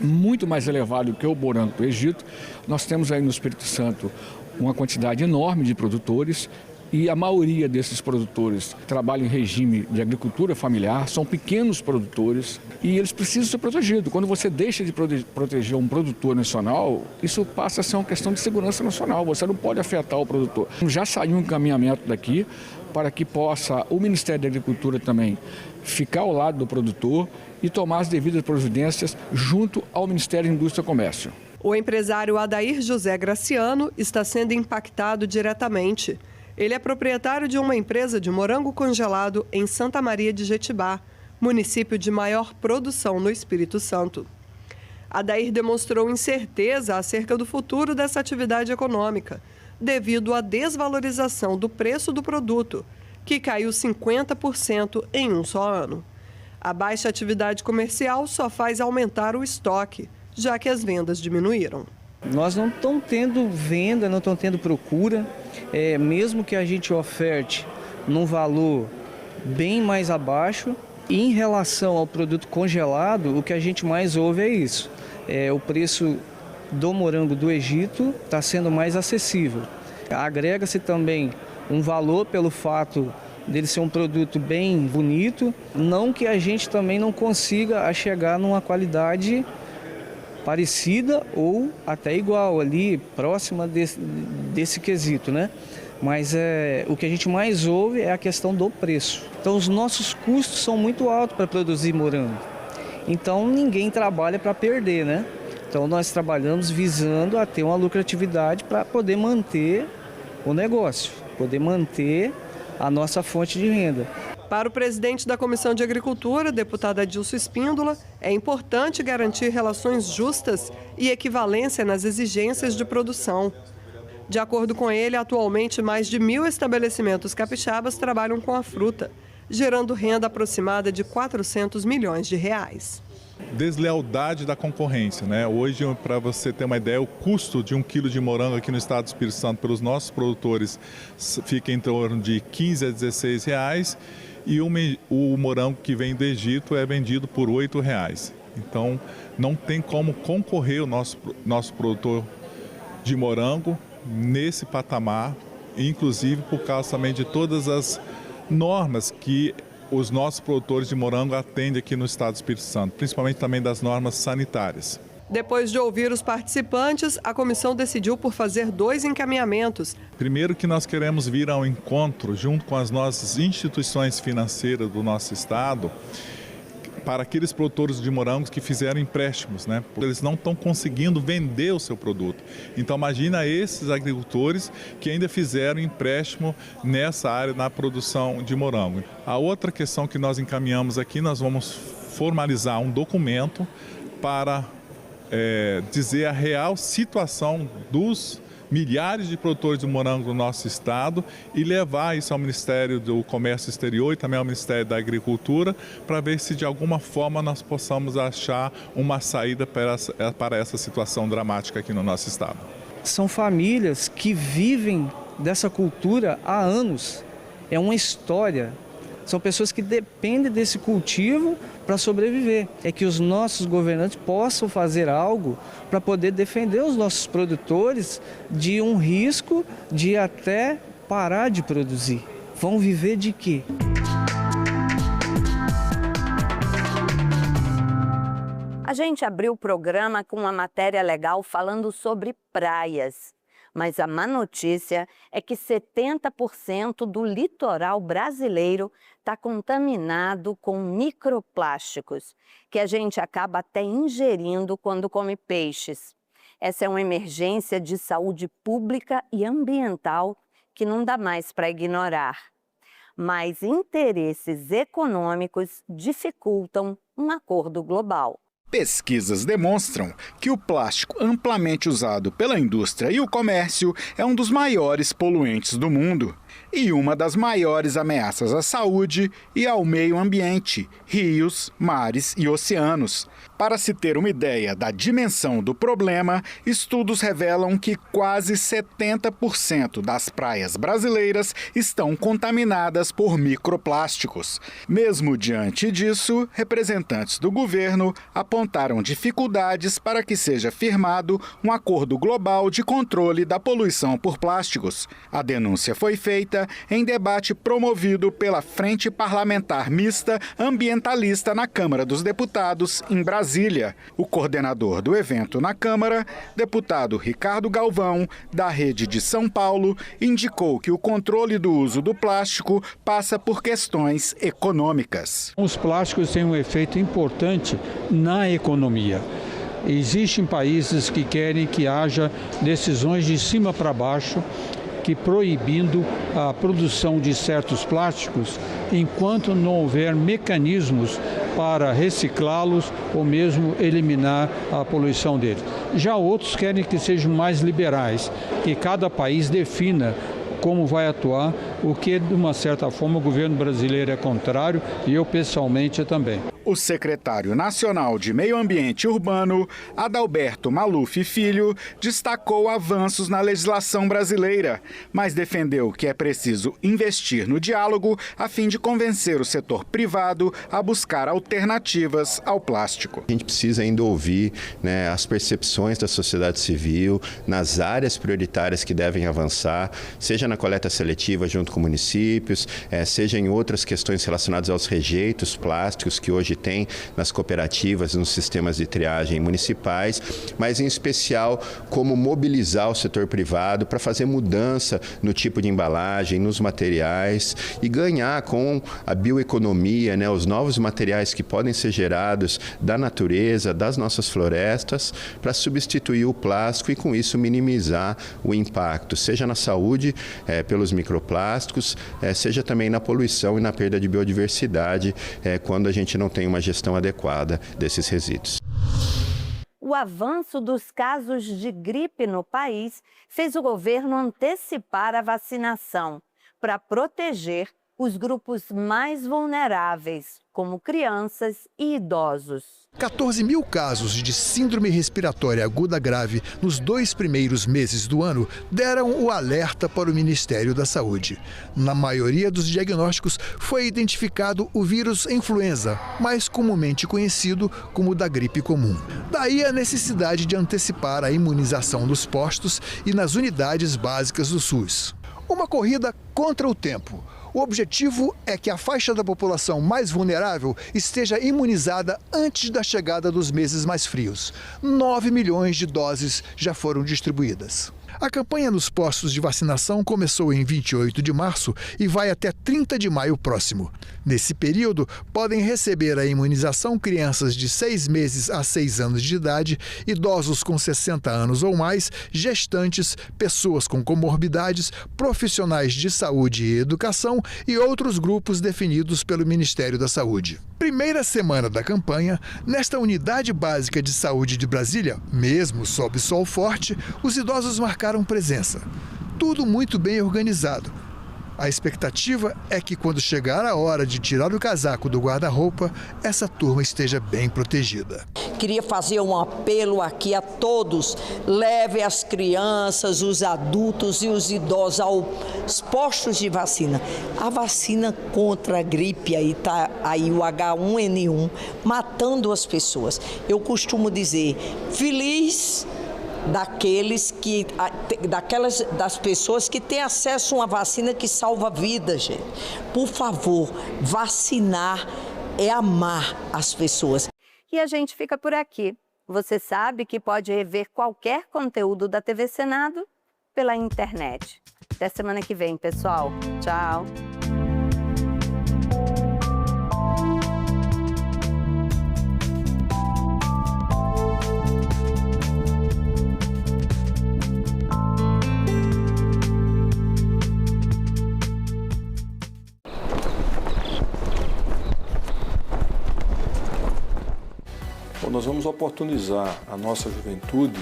muito mais elevado que o morango do Egito. Nós temos aí no Espírito Santo uma quantidade enorme de produtores e a maioria desses produtores trabalham em regime de agricultura familiar, são pequenos produtores e eles precisam ser protegidos. Quando você deixa de proteger um produtor nacional, isso passa a ser uma questão de segurança nacional, você não pode afetar o produtor. Já saiu um encaminhamento daqui para que possa o Ministério da Agricultura também ficar ao lado do produtor e tomar as devidas providências junto ao Ministério da Indústria e Comércio. O empresário Adair José Graciano está sendo impactado diretamente. Ele é proprietário de uma empresa de morango congelado em Santa Maria de Jetibá, município de maior produção no Espírito Santo. Adair demonstrou incerteza acerca do futuro dessa atividade econômica, devido à desvalorização do preço do produto, que caiu 50% em um só ano. A baixa atividade comercial só faz aumentar o estoque, já que as vendas diminuíram. Nós não estamos tendo venda, não estamos tendo procura, mesmo que a gente oferte num valor bem mais abaixo. E em relação ao produto congelado, o que a gente mais ouve é isso. O preço do morango do Egito está sendo mais acessível. Agrega-se também um valor pelo fato dele ser um produto bem bonito, não que a gente também não consiga chegar numa qualidade parecida ou até igual ali, próxima desse quesito, Mas o que a gente mais ouve é a questão do preço. Então os nossos custos são muito altos para produzir morango. Então ninguém trabalha para perder, Então nós trabalhamos visando a ter uma lucratividade para poder manter o negócio, poder manter a nossa fonte de renda. Para o presidente da Comissão de Agricultura, deputada Adilson Espíndola, é importante garantir relações justas e equivalência nas exigências de produção. De acordo com ele, atualmente mais de 1.000 estabelecimentos capixabas trabalham com a fruta, gerando renda aproximada de 400 milhões de reais. Deslealdade da concorrência, né? Hoje, para você ter uma ideia, o custo de 1 quilo de morango aqui no estado do Espírito Santo pelos nossos produtores fica em torno de 15 a 16 reais e o morango que vem do Egito é vendido por 8 reais. Então, não tem como concorrer o nosso produtor de morango nesse patamar, inclusive por causa também de todas as normas que os nossos produtores de morango atendem aqui no estado do Espírito Santo, principalmente também das normas sanitárias. Depois de ouvir os participantes, a comissão decidiu por fazer 2 encaminhamentos. Primeiro que nós queremos vir ao encontro, junto com as nossas instituições financeiras do nosso estado, para aqueles produtores de morangos que fizeram empréstimos, né? Porque eles não estão conseguindo vender o seu produto. Então imagina esses agricultores que ainda fizeram empréstimo nessa área, na produção de morango. A outra questão que nós encaminhamos aqui, nós vamos formalizar um documento para dizer a real situação dos milhares de produtores de morango do nosso estado e levar isso ao Ministério do Comércio Exterior e também ao Ministério da Agricultura para ver se de alguma forma nós possamos achar uma saída para essa situação dramática aqui no nosso estado. São famílias que vivem dessa cultura há anos, é uma história. São pessoas que dependem desse cultivo para sobreviver. É que os nossos governantes possam fazer algo para poder defender os nossos produtores de um risco de até parar de produzir. Vão viver de quê? A gente abriu o programa com uma matéria legal falando sobre praias. Mas a má notícia é que 70% do litoral brasileiro está contaminado com microplásticos, que a gente acaba até ingerindo quando come peixes. Essa é uma emergência de saúde pública e ambiental que não dá mais para ignorar. Mas interesses econômicos dificultam um acordo global. Pesquisas demonstram que o plástico amplamente usado pela indústria e o comércio é um dos maiores poluentes do mundo e uma das maiores ameaças à saúde e ao meio ambiente, rios, mares e oceanos. Para se ter uma ideia da dimensão do problema, estudos revelam que quase 70% das praias brasileiras estão contaminadas por microplásticos. Mesmo diante disso, representantes do governo apontaram dificuldades para que seja firmado um acordo global de controle da poluição por plásticos. A denúncia foi feita em debate promovido pela Frente Parlamentar Mista Ambientalista na Câmara dos Deputados, em Brasília. O coordenador do evento na Câmara, deputado Ricardo Galvão, da Rede de São Paulo, indicou que o controle do uso do plástico passa por questões econômicas. Os plásticos têm um efeito importante na economia. Existem países que querem que haja decisões de cima para baixo, que proibindo a produção de certos plásticos enquanto não houver mecanismos para reciclá-los ou mesmo eliminar a poluição deles. Já outros querem que sejam mais liberais, que cada país defina como vai atuar, o que de uma certa forma o governo brasileiro é contrário e eu pessoalmente também. O secretário nacional de Meio Ambiente Urbano, Adalberto Maluf Filho, destacou avanços na legislação brasileira, mas defendeu que é preciso investir no diálogo a fim de convencer o setor privado a buscar alternativas ao plástico. A gente precisa ainda ouvir, as percepções da sociedade civil nas áreas prioritárias que devem avançar, seja na coleta seletiva junto com municípios, seja em outras questões relacionadas aos rejeitos plásticos que hoje tem nas cooperativas, nos sistemas de triagem municipais, mas em especial como mobilizar o setor privado para fazer mudança no tipo de embalagem, nos materiais e ganhar com a bioeconomia, os novos materiais que podem ser gerados da natureza, das nossas florestas, para substituir o plástico e com isso minimizar o impacto, seja na saúde pelos microplásticos, seja também na poluição e na perda de biodiversidade quando a gente não tem uma gestão adequada desses resíduos. O avanço dos casos de gripe no país fez o governo antecipar a vacinação para proteger os grupos mais vulneráveis, como crianças e idosos. 14 mil casos de síndrome respiratória aguda grave nos 2 primeiros meses do ano deram o alerta para o Ministério da Saúde. Na maioria dos diagnósticos foi identificado o vírus influenza, mais comumente conhecido como o da gripe comum. Daí a necessidade de antecipar a imunização nos postos e nas unidades básicas do SUS. Uma corrida contra o tempo. O objetivo é que a faixa da população mais vulnerável esteja imunizada antes da chegada dos meses mais frios. 9 milhões de doses já foram distribuídas. A campanha nos postos de vacinação começou em 28 de março e vai até 30 de maio próximo. Nesse período, podem receber a imunização crianças de 6 meses a 6 anos de idade, idosos com 60 anos ou mais, gestantes, pessoas com comorbidades, profissionais de saúde e educação e outros grupos definidos pelo Ministério da Saúde. Primeira semana da campanha, nesta Unidade Básica de Saúde de Brasília, mesmo sob sol forte, os idosos marcaram presença. Tudo muito bem organizado. A expectativa é que quando chegar a hora de tirar o casaco do guarda-roupa, essa turma esteja bem protegida. Queria fazer um apelo aqui a todos, leve as crianças, os adultos e os idosos aos postos de vacina. A vacina contra a gripe, aí está aí o H1N1, matando as pessoas. Eu costumo dizer, feliz das pessoas que têm acesso a uma vacina que salva vidas, gente. Por favor, vacinar é amar as pessoas. E a gente fica por aqui. Você sabe que pode rever qualquer conteúdo da TV Senado pela internet. Até semana que vem, pessoal. Tchau. Nós vamos oportunizar a nossa juventude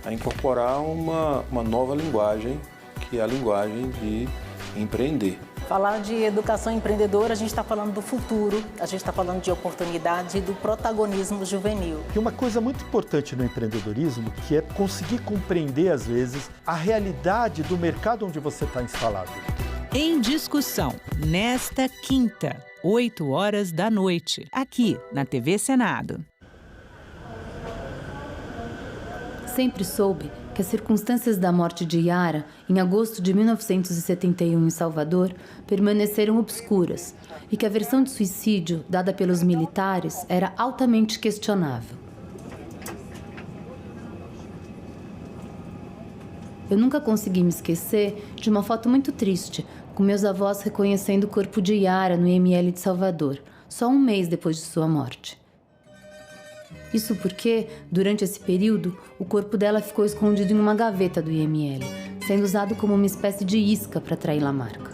a incorporar uma nova linguagem, que é a linguagem de empreender. Falar de educação empreendedora, a gente está falando do futuro, a gente está falando de oportunidade e do protagonismo juvenil. E uma coisa muito importante no empreendedorismo, que é conseguir compreender, às vezes, a realidade do mercado onde você está instalado. Em Discussão, nesta quinta, 8 horas da noite, aqui na TV Senado. Sempre soube que as circunstâncias da morte de Yara, em agosto de 1971 em Salvador, permaneceram obscuras e que a versão de suicídio dada pelos militares era altamente questionável. Eu nunca consegui me esquecer de uma foto muito triste, com meus avós reconhecendo o corpo de Yara no IML de Salvador, só um mês depois de sua morte. Isso porque, durante esse período, o corpo dela ficou escondido em uma gaveta do IML, sendo usado como uma espécie de isca para atrair Lamarca.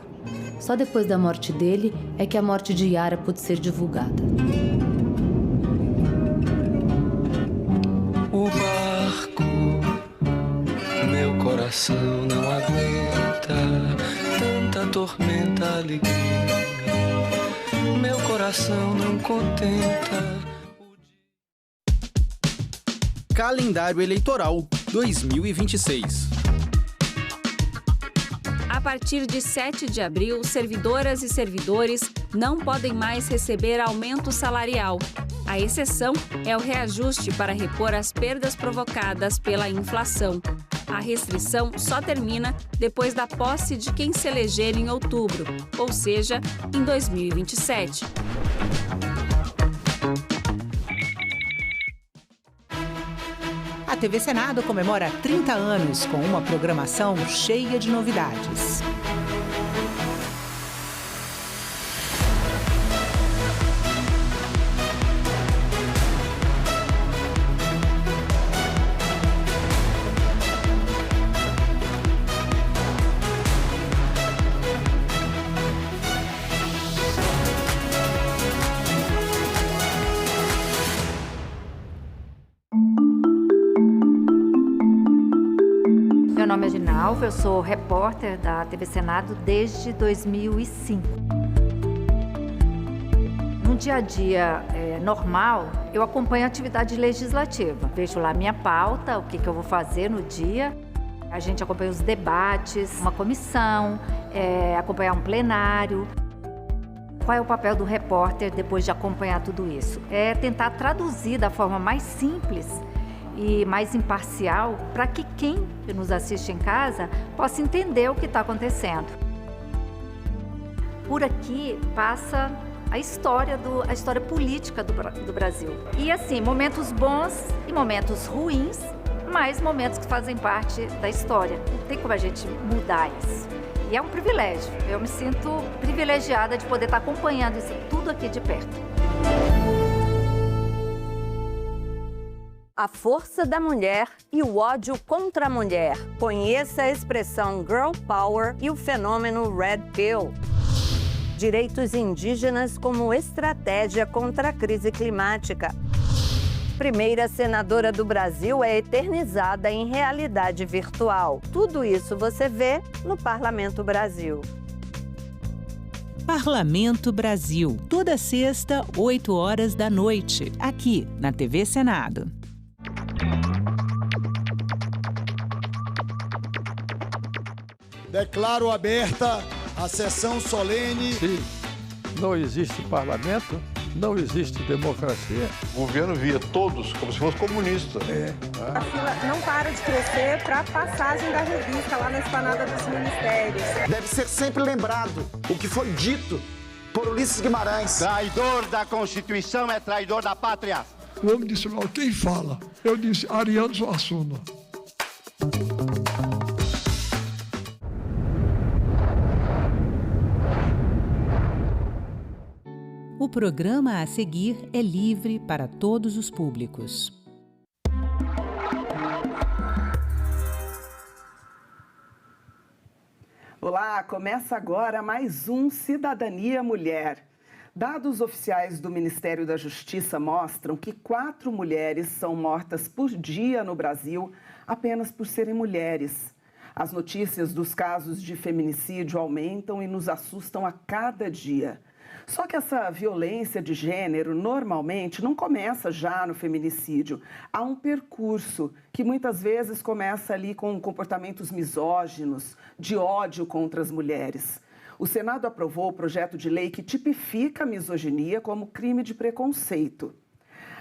Só depois da morte dele é que a morte de Yara pôde ser divulgada. O barco, meu coração não aguenta tanta tormenta, alegria. Meu coração não contenta. Calendário Eleitoral 2026. A partir de 7 de abril, servidoras e servidores não podem mais receber aumento salarial. A exceção é o reajuste para repor as perdas provocadas pela inflação. A restrição só termina depois da posse de quem se eleger em outubro, ou seja, em 2027. A TV Senado comemora 30 anos com uma programação cheia de novidades. Meu nome é Ginalva, eu sou repórter da TV Senado desde 2005. dia a dia normal, eu acompanho a atividade legislativa. Vejo lá minha pauta, o que eu vou fazer no dia. A gente acompanha os debates, uma comissão, acompanhar um plenário. Qual é o papel do repórter depois de acompanhar tudo isso? É tentar traduzir da forma mais simples e mais imparcial para que quem nos assiste em casa possa entender o que está acontecendo. Por aqui passa a história política do Brasil. E assim, momentos bons e momentos ruins, mas momentos que fazem parte da história. Não tem como a gente mudar isso. E é um privilégio. Eu me sinto privilegiada de poder estar acompanhando isso tudo aqui de perto. A força da mulher e o ódio contra a mulher. Conheça a expressão Girl Power e o fenômeno Red Pill. Direitos indígenas como estratégia contra a crise climática. Primeira senadora do Brasil é eternizada em realidade virtual. Tudo isso você vê no Parlamento Brasil. Parlamento Brasil, toda sexta, 8 horas da noite, aqui na TV Senado. Declaro aberta a sessão solene. Se não existe parlamento, não existe democracia. O governo via todos como se fosse comunista. A fila não para de crescer para a passagem da revista lá na esplanada dos ministérios. Deve ser sempre lembrado o que foi dito por Ulisses Guimarães. Traidor da Constituição é traidor da pátria. O homem disse logo, quem fala? Eu disse, Ariano Suassuna. O programa a seguir é livre para todos os públicos. Olá, começa agora mais um Cidadania Mulher. Dados oficiais do Ministério da Justiça mostram que 4 mulheres são mortas por dia no Brasil apenas por serem mulheres. As notícias dos casos de feminicídio aumentam e nos assustam a cada dia. Só que essa violência de gênero normalmente não começa já no feminicídio. Há um percurso que muitas vezes começa ali com comportamentos misóginos, de ódio contra as mulheres. O Senado aprovou o projeto de lei que tipifica a misoginia como crime de preconceito.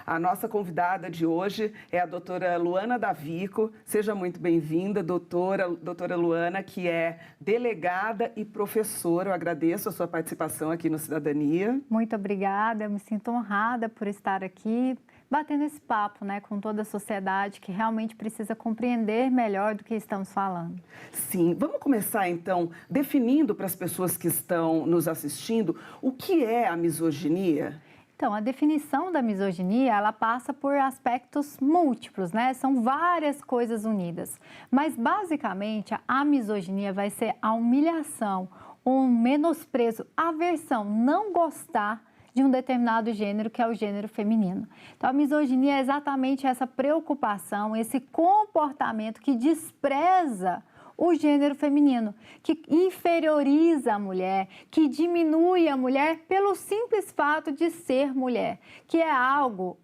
A nossa convidada de hoje é a doutora Luana Davico. Seja muito bem-vinda, doutora Luana, que é delegada e professora. Eu agradeço a sua participação aqui no Cidadania. Muito obrigada, eu me sinto honrada por estar aqui, batendo esse papo, né, com toda a sociedade que realmente precisa compreender melhor do que estamos falando. Sim, vamos começar então definindo para as pessoas que estão nos assistindo o que é a misoginia. Então, a definição da misoginia, ela passa por aspectos múltiplos, né? São várias coisas unidas. Mas, basicamente, a misoginia vai ser a humilhação, um menosprezo, aversão, não gostar de um determinado gênero, que é o gênero feminino. Então, a misoginia é exatamente essa preocupação, esse comportamento que despreza o gênero feminino, que inferioriza a mulher, que diminui a mulher pelo simples fato de ser mulher, que é algo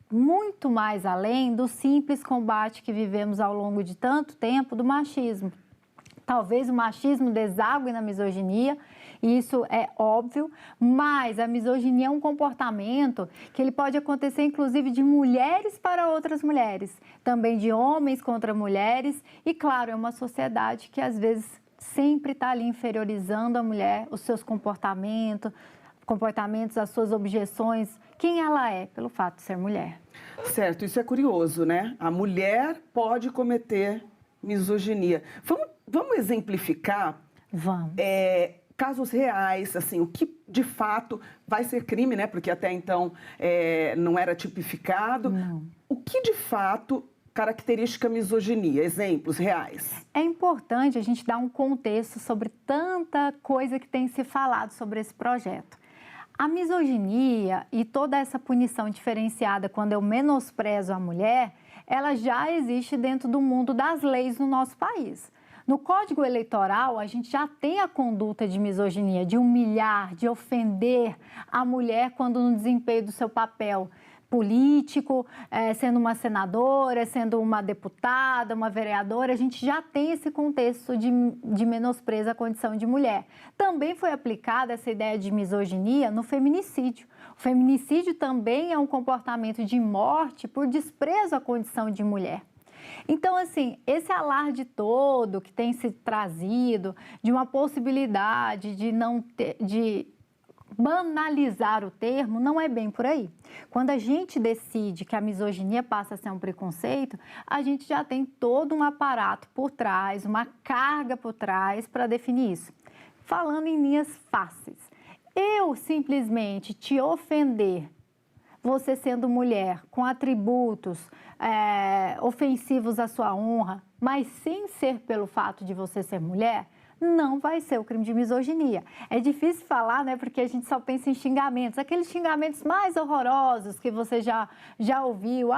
muito mais além do simples combate que vivemos ao longo de tanto tempo do machismo. Talvez o machismo desague na misoginia, isso é óbvio, mas a misoginia é um comportamento que ele pode acontecer inclusive de mulheres para outras mulheres, também de homens contra mulheres e, claro, é uma sociedade que às vezes sempre está ali inferiorizando a mulher, os seus comportamentos, as suas objeções, quem ela é pelo fato de ser mulher. Certo, isso é curioso, né? A mulher pode cometer misoginia. Vamos exemplificar? Vamos. Casos reais, assim, o que de fato vai ser crime, né? Porque até então não era tipificado. Não. O que de fato caracteriza misoginia? Exemplos reais. É importante a gente dar um contexto sobre tanta coisa que tem se falado sobre esse projeto. A misoginia e toda essa punição diferenciada quando eu menosprezo a mulher, ela já existe dentro do mundo das leis no nosso país. No Código Eleitoral, a gente já tem a conduta de misoginia, de humilhar, de ofender a mulher quando no desempenho do seu papel político, sendo uma senadora, sendo uma deputada, uma vereadora, a gente já tem esse contexto de menosprezo à condição de mulher. Também foi aplicada essa ideia de misoginia no feminicídio. O feminicídio também é um comportamento de morte por desprezo à condição de mulher. Então, assim, esse alarde todo que tem se trazido de uma possibilidade de banalizar o termo, não é bem por aí. Quando a gente decide que a misoginia passa a ser um preconceito, a gente já tem todo um aparato por trás, uma carga por trás para definir isso. Falando em linhas fáceis, eu simplesmente te ofender, você sendo mulher, com atributos ofensivos à sua honra, mas sem ser pelo fato de você ser mulher, não vai ser o crime de misoginia. É difícil falar, né, porque a gente só pensa em xingamentos, aqueles xingamentos mais horrorosos que você já ouviu,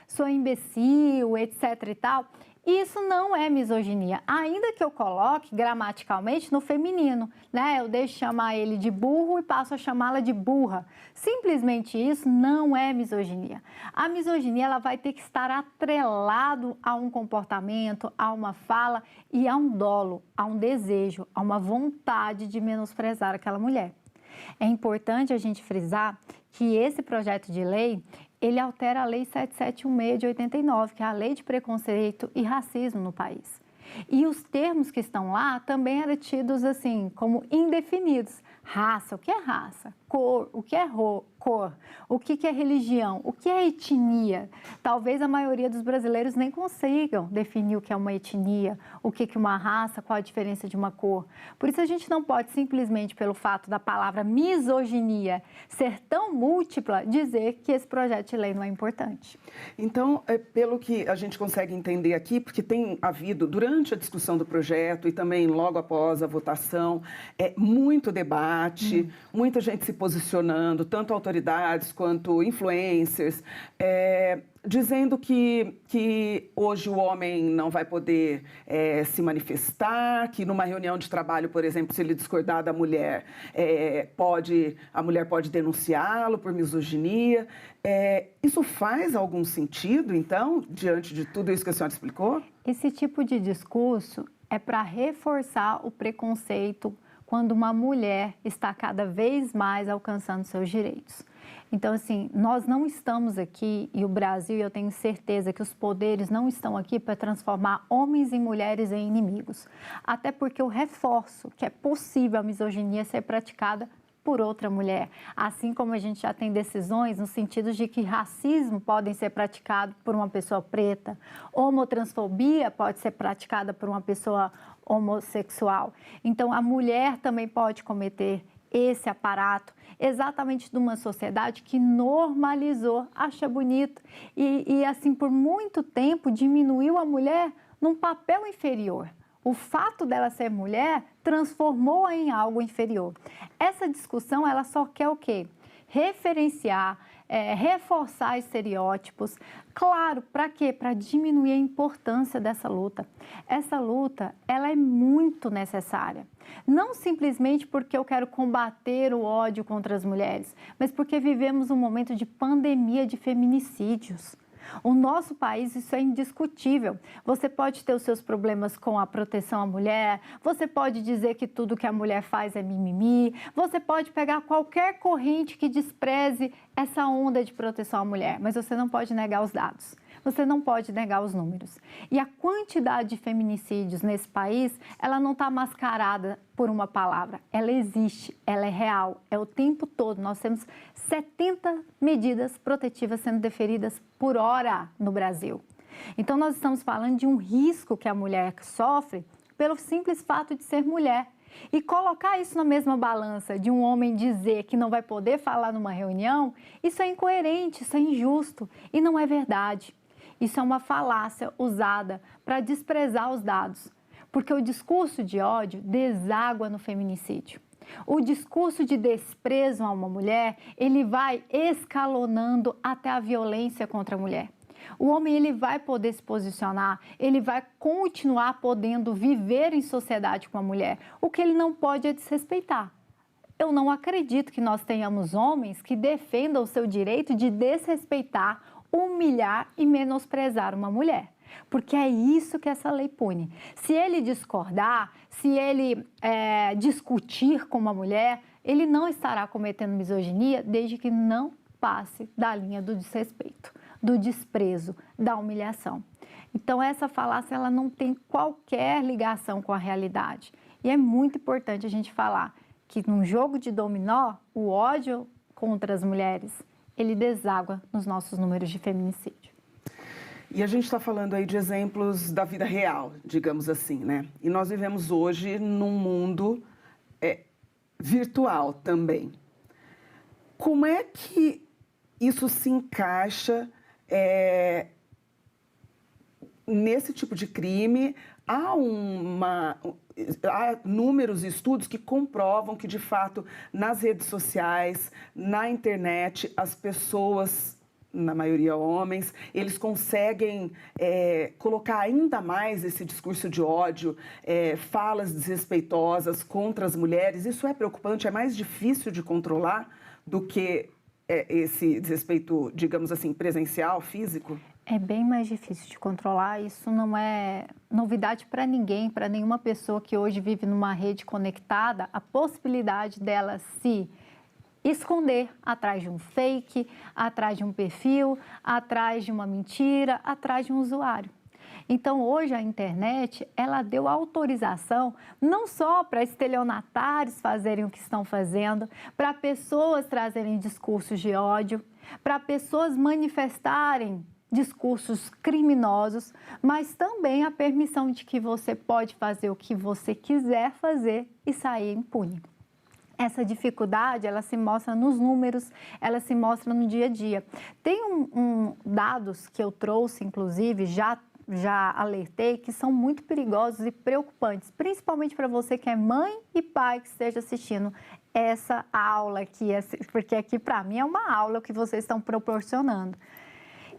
sou imbecil, etc e tal. Isso não é misoginia, ainda que eu coloque gramaticalmente no feminino, né? Eu deixo chamar ele de burro e passo a chamá-la de burra. Simplesmente isso não é misoginia. A misoginia ela vai ter que estar atrelado a um comportamento, a uma fala e a um dolo, a um desejo, a uma vontade de menosprezar aquela mulher. É importante a gente frisar que esse projeto de lei, ele altera a Lei 7716 de 89, que é a Lei de Preconceito e Racismo no país. E os termos que estão lá também eram tidos assim, como indefinidos. Raça, o que é raça? Cor, o que é cor? O que é religião? O que é etnia? Talvez a maioria dos brasileiros nem consigam definir o que é uma etnia, o que é uma raça, qual a diferença de uma cor. Por isso a gente não pode simplesmente, pelo fato da palavra misoginia ser tão múltipla, dizer que esse projeto de lei não é importante. Então, pelo que a gente consegue entender aqui, porque tem havido, durante a discussão do projeto e também logo após a votação, muito debate, muita gente se posicionando, tanto autoridades quanto influencers, dizendo que hoje o homem não vai poder se manifestar, que numa reunião de trabalho, por exemplo, se ele discordar da mulher, a mulher pode denunciá-lo por misoginia. Isso faz algum sentido, então, diante de tudo isso que a senhora explicou? Esse tipo de discurso é para reforçar o preconceito quando uma mulher está cada vez mais alcançando seus direitos. Então, assim, nós não estamos aqui, e o Brasil, eu tenho certeza que os poderes não estão aqui para transformar homens e mulheres em inimigos. Até porque eu reforço que é possível a misoginia ser praticada por outra mulher. Assim como a gente já tem decisões no sentido de que racismo podem ser praticado por uma pessoa preta, homotransfobia pode ser praticada por uma pessoa homossexual. Então, a mulher também pode cometer esse aparato exatamente de uma sociedade que normalizou, acha bonito e assim, por muito tempo, diminuiu a mulher num papel inferior. O fato dela ser mulher transformou-a em algo inferior. Essa discussão, ela só quer o quê? Referenciar, reforçar estereótipos. Claro, para quê? Para diminuir a importância dessa luta. Essa luta, ela é muito necessária. Não simplesmente porque eu quero combater o ódio contra as mulheres, mas porque vivemos um momento de pandemia de feminicídios. O nosso país, isso é indiscutível. Você pode ter os seus problemas com a proteção à mulher, você pode dizer que tudo que a mulher faz é mimimi, você pode pegar qualquer corrente que despreze essa onda de proteção à mulher, mas você não pode negar os dados. Você não pode negar os números. E a quantidade de feminicídios nesse país, ela não está mascarada por uma palavra. Ela existe, ela é real, é o tempo todo. Nós temos 70 medidas protetivas sendo deferidas por hora no Brasil. Então, nós estamos falando de um risco que a mulher sofre pelo simples fato de ser mulher. E colocar isso na mesma balança de um homem dizer que não vai poder falar numa reunião, isso é incoerente, isso é injusto e não é verdade. Isso é uma falácia usada para desprezar os dados, porque o discurso de ódio deságua no feminicídio. O discurso de desprezo a uma mulher, ele vai escalonando até a violência contra a mulher. O homem ele vai poder se posicionar, ele vai continuar podendo viver em sociedade com a mulher. O que ele não pode é desrespeitar. Eu não acredito que nós tenhamos homens que defendam o seu direito de desrespeitar, humilhar e menosprezar uma mulher. Porque é isso que essa lei pune. Se ele discordar, se ele discutir com uma mulher, ele não estará cometendo misoginia desde que não passe da linha do desrespeito, do desprezo, da humilhação. Então, essa falácia ela não tem qualquer ligação com a realidade. E é muito importante a gente falar que num jogo de dominó, o ódio contra as mulheres, ele deságua nos nossos números de feminicídio. E a gente está falando aí de exemplos da vida real, digamos assim, né? E nós vivemos hoje num mundo virtual também. Como é que isso se encaixa nesse tipo de crime? Há números e estudos que comprovam que, de fato, nas redes sociais, na internet, as pessoas, na maioria homens, eles conseguem colocar ainda mais esse discurso de ódio, falas desrespeitosas contra as mulheres. Isso é preocupante, é mais difícil de controlar do que esse desrespeito, digamos assim, presencial, físico? É bem mais difícil de controlar, isso não é novidade para ninguém, para nenhuma pessoa que hoje vive numa rede conectada, a possibilidade dela se esconder atrás de um fake, atrás de um perfil, atrás de uma mentira, atrás de um usuário. Então, hoje a internet, ela deu autorização não só para estelionatários fazerem o que estão fazendo, para pessoas trazerem discursos de ódio, para pessoas manifestarem discursos criminosos, mas também a permissão de que você pode fazer o que você quiser fazer e sair impune. Essa dificuldade, ela se mostra nos números, ela se mostra no dia a dia. Tem dados que eu trouxe, inclusive, já alertei, que são muito perigosos e preocupantes, principalmente para você que é mãe e pai que esteja assistindo essa aula aqui, porque aqui para mim é uma aula que vocês estão proporcionando,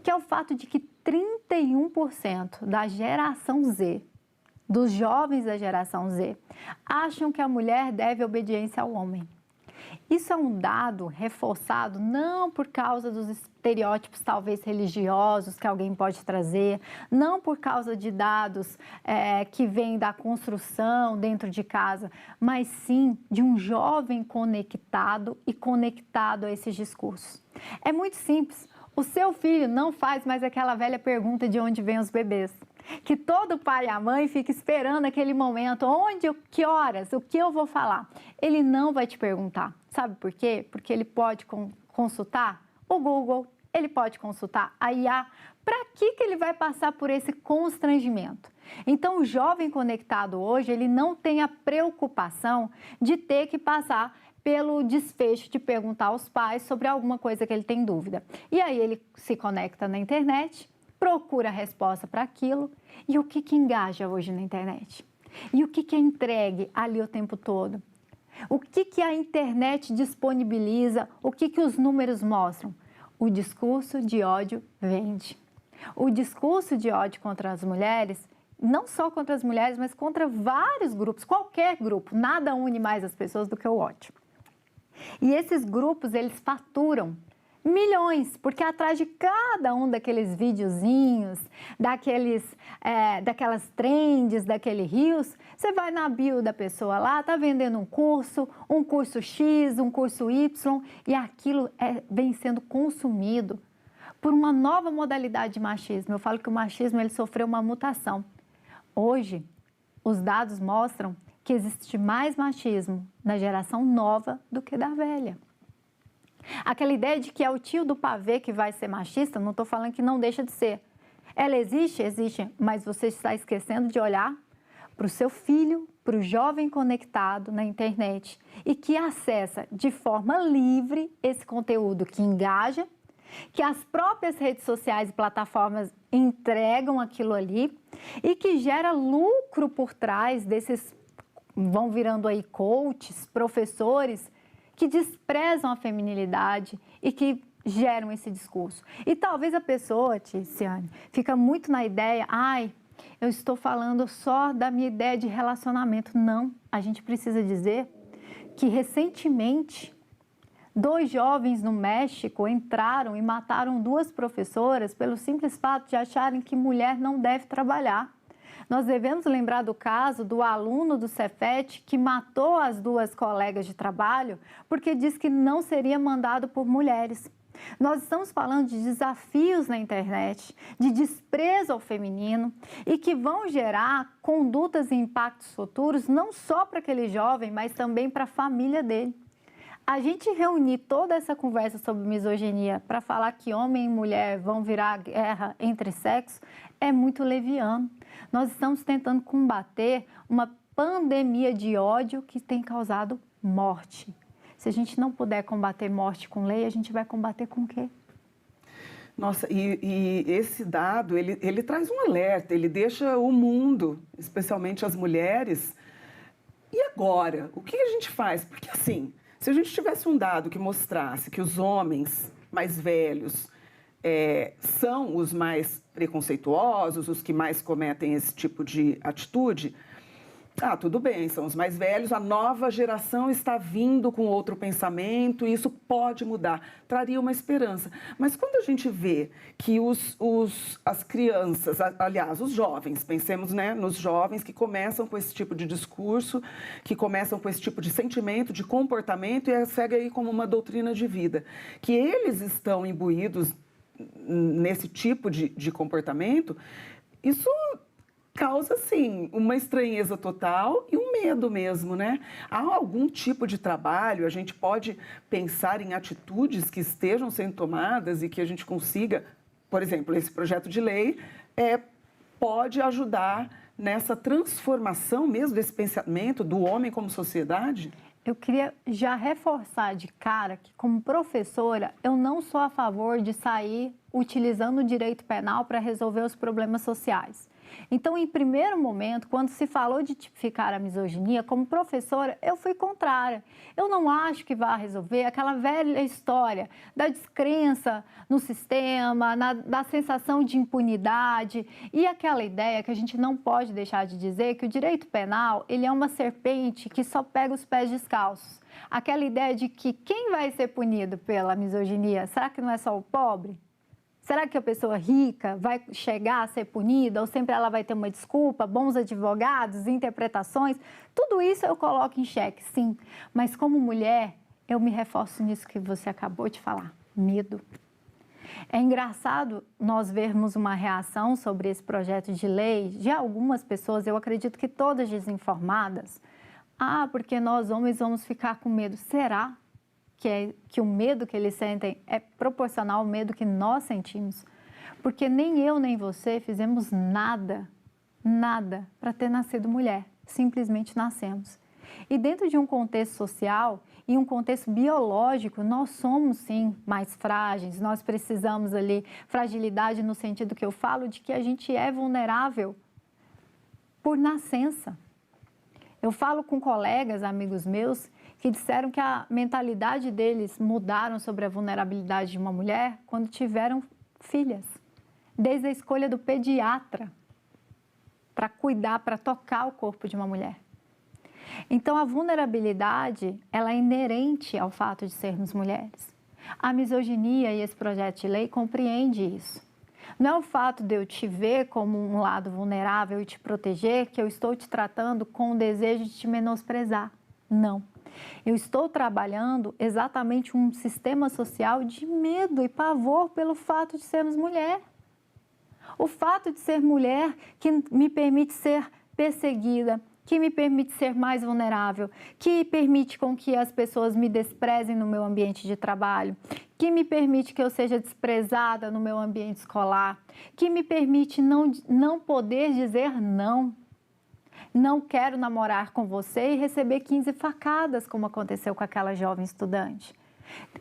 que é o fato de que 31% da geração Z, dos jovens da geração Z, acham que a mulher deve obediência ao homem. Isso é um dado reforçado não por causa dos estereótipos talvez religiosos que alguém pode trazer, não por causa de dados que vêm da construção dentro de casa, mas sim de um jovem conectado e conectado a esses discursos. É muito simples. O seu filho não faz mais aquela velha pergunta de onde vêm os bebês. Que todo pai e a mãe fica esperando aquele momento, onde, que horas, o que eu vou falar. Ele não vai te perguntar. Sabe por quê? Porque ele pode consultar o Google, ele pode consultar a IA. Para que ele vai passar por esse constrangimento? Então, o jovem conectado hoje, ele não tem a preocupação de ter que passar pelo desfecho de perguntar aos pais sobre alguma coisa que ele tem dúvida. E aí ele se conecta na internet, procura a resposta para aquilo. E o que engaja hoje na internet? E o que é entregue ali o tempo todo? O que a internet disponibiliza? O que os números mostram? O discurso de ódio vende. O discurso de ódio contra as mulheres, não só contra as mulheres, mas contra vários grupos, qualquer grupo. Nada une mais as pessoas do que o ódio. E esses grupos, eles faturam milhões, porque atrás de cada um daqueles videozinhos, daquelas trends, daquele Reels, você vai na bio da pessoa lá, tá vendendo um curso X, um curso Y, e aquilo vem sendo consumido por uma nova modalidade de machismo. Eu falo que o machismo ele sofreu uma mutação. Hoje, os dados mostram que existe mais machismo na geração nova do que da velha. Aquela ideia de que é o tio do pavê que vai ser machista, não estou falando que não deixa de ser. Ela existe, mas você está esquecendo de olhar para o seu filho, para o jovem conectado na internet e que acessa de forma livre esse conteúdo que engaja, que as próprias redes sociais e plataformas entregam aquilo ali e que gera lucro por trás desses, vão virando aí coaches, professores, que desprezam a feminilidade e que geram esse discurso. E talvez a pessoa, Ticiane, fica muito na ideia, eu estou falando só da minha ideia de relacionamento. Não, a gente precisa dizer que recentemente 2 jovens no México entraram e mataram 2 professoras pelo simples fato de acharem que mulher não deve trabalhar. Nós devemos lembrar do caso do aluno do Cefet que matou as 2 colegas de trabalho porque disse que não seria mandado por mulheres. Nós estamos falando de desafios na internet, de desprezo ao feminino e que vão gerar condutas e impactos futuros não só para aquele jovem, mas também para a família dele. A gente reunir toda essa conversa sobre misoginia para falar que homem e mulher vão virar guerra entre sexos é muito leviano. Nós estamos tentando combater uma pandemia de ódio que tem causado morte. Se a gente não puder combater morte com lei, a gente vai combater com o quê? Nossa, e esse dado, ele traz um alerta, ele deixa o mundo, especialmente as mulheres. E agora? O que a gente faz? Porque assim, se a gente tivesse um dado que mostrasse que os homens mais velhos são os mais preconceituosos, os que mais cometem esse tipo de atitude, tudo bem, são os mais velhos, a nova geração está vindo com outro pensamento e isso pode mudar, traria uma esperança. Mas quando a gente vê que as crianças, aliás, os jovens, pensemos nos jovens que começam com esse tipo de discurso, que começam com esse tipo de sentimento, de comportamento e segue aí como uma doutrina de vida, que eles estão imbuídos nesse tipo de comportamento, isso causa, assim, uma estranheza total e um medo mesmo, né? Há algum tipo de trabalho, a gente pode pensar em atitudes que estejam sendo tomadas e que a gente consiga, por exemplo, esse projeto de lei pode ajudar nessa transformação mesmo desse pensamento do homem como sociedade? Eu queria já reforçar de cara que, como professora, eu não sou a favor de sair utilizando o direito penal para resolver os problemas sociais. Então, em primeiro momento, quando se falou de tipificar a misoginia, como professora, eu fui contrária. Eu não acho que vá resolver aquela velha história da descrença no sistema, da sensação de impunidade e aquela ideia que a gente não pode deixar de dizer que o direito penal, ele é uma serpente que só pega os pés descalços. Aquela ideia de que quem vai ser punido pela misoginia, será que não é só o pobre? Será que a pessoa rica vai chegar a ser punida ou sempre ela vai ter uma desculpa, bons advogados, interpretações? Tudo isso eu coloco em xeque, sim. Mas como mulher, eu me reforço nisso que você acabou de falar, medo. É engraçado nós vermos uma reação sobre esse projeto de lei de algumas pessoas, eu acredito que todas desinformadas. Porque nós homens vamos ficar com medo. Será que o medo que eles sentem é proporcional ao medo que nós sentimos? Porque nem eu nem você fizemos nada para ter nascido mulher. Simplesmente nascemos. E dentro de um contexto social e um contexto biológico, nós somos sim mais frágeis, nós precisamos ali, fragilidade no sentido que eu falo de que a gente é vulnerável por nascença. Eu falo com colegas, amigos meus, que disseram que a mentalidade deles mudaram sobre a vulnerabilidade de uma mulher quando tiveram filhas. Desde a escolha do pediatra para cuidar, para tocar o corpo de uma mulher. Então, a vulnerabilidade, ela é inerente ao fato de sermos mulheres. A misoginia e esse projeto de lei compreende isso. Não é o fato de eu te ver como um lado vulnerável e te proteger que eu estou te tratando com o desejo de te menosprezar. Não. Eu estou trabalhando exatamente um sistema social de medo e pavor pelo fato de sermos mulher. O fato de ser mulher que me permite ser perseguida, que me permite ser mais vulnerável, que permite com que as pessoas me desprezem no meu ambiente de trabalho, que me permite que eu seja desprezada no meu ambiente escolar, que me permite não poder dizer não. Não quero namorar com você e receber 15 facadas, como aconteceu com aquela jovem estudante.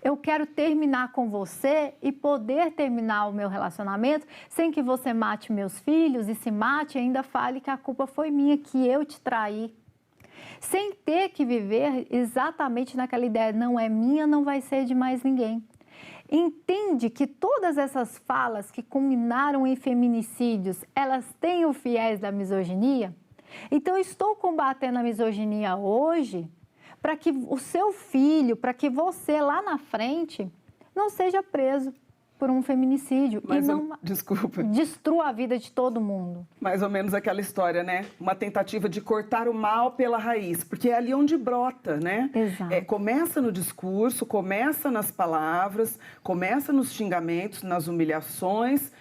Eu quero terminar com você e poder terminar o meu relacionamento sem que você mate meus filhos e se mate e ainda fale que a culpa foi minha, que eu te traí. Sem ter que viver exatamente naquela ideia, não é minha, não vai ser de mais ninguém. entende que todas essas falas que culminaram em feminicídios, elas têm o viés da misoginia? Então, eu estou combatendo a misoginia hoje para que o seu filho, para que você lá na frente não seja preso por um feminicídio e não destrua a vida de todo mundo. Mais ou menos aquela história, né? Uma tentativa de cortar o mal pela raiz, porque é ali onde brota, né? Exato. Começa no discurso, começa nas palavras, começa nos xingamentos, nas humilhações,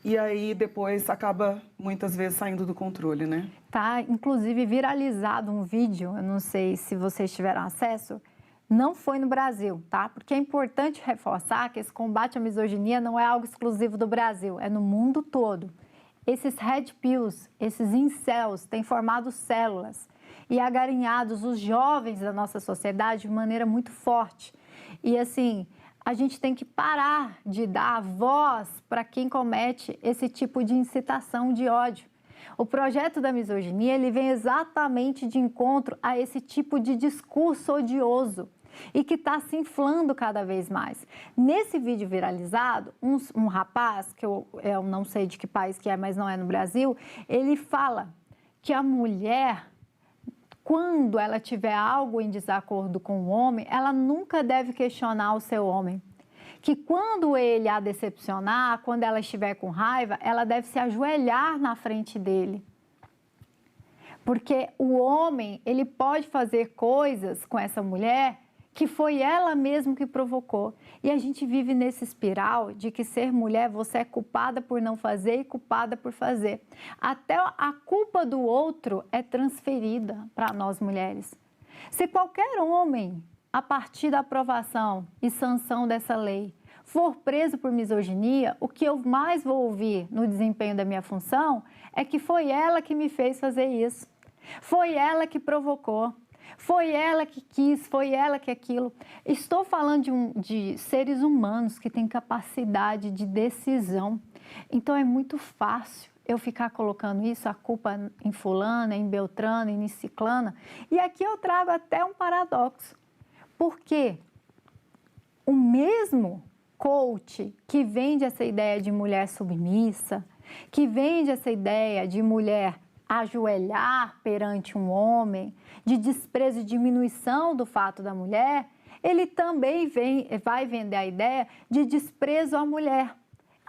e aí depois acaba muitas vezes saindo do controle, né? Tá, inclusive, viralizado um vídeo, eu não sei se vocês tiveram acesso. Não foi no Brasil, tá? Porque é importante reforçar que esse combate à misoginia não é algo exclusivo do Brasil, é no mundo todo. Esses red pills, esses incels, têm formado células e agarinhados os jovens da nossa sociedade de maneira muito forte. E assim, a gente tem que parar de dar voz para quem comete esse tipo de incitação de ódio. O projeto da misoginia, ele vem exatamente de encontro a esse tipo de discurso odioso e que está se inflando cada vez mais. Nesse vídeo viralizado, um rapaz, que eu não sei de que país que é, mas não é no Brasil, ele fala que a mulher, quando ela tiver algo em desacordo com o homem, ela nunca deve questionar o seu homem. Que quando ele a decepcionar, quando ela estiver com raiva, ela deve se ajoelhar na frente dele. Porque o homem, ele pode fazer coisas com essa mulher que foi ela mesma que provocou. E a gente vive nesse espiral de que ser mulher, você é culpada por não fazer e culpada por fazer. Até a culpa do outro é transferida para nós mulheres. Se qualquer homem, a partir da aprovação e sanção dessa lei, for preso por misoginia, o que eu mais vou ouvir no desempenho da minha função é que foi ela que me fez fazer isso. Foi ela que provocou. Foi ela que quis, foi ela que aquilo. Estou falando de seres humanos que têm capacidade de decisão. Então é muito fácil eu ficar colocando isso, a culpa em fulana, em beltrana, em ciclana. E aqui eu trago até um paradoxo. Porque o mesmo coach que vende essa ideia de mulher submissa, que vende essa ideia de mulher ajoelhar perante um homem, de desprezo e diminuição do fato da mulher, ele também vai vender a ideia de desprezo à mulher.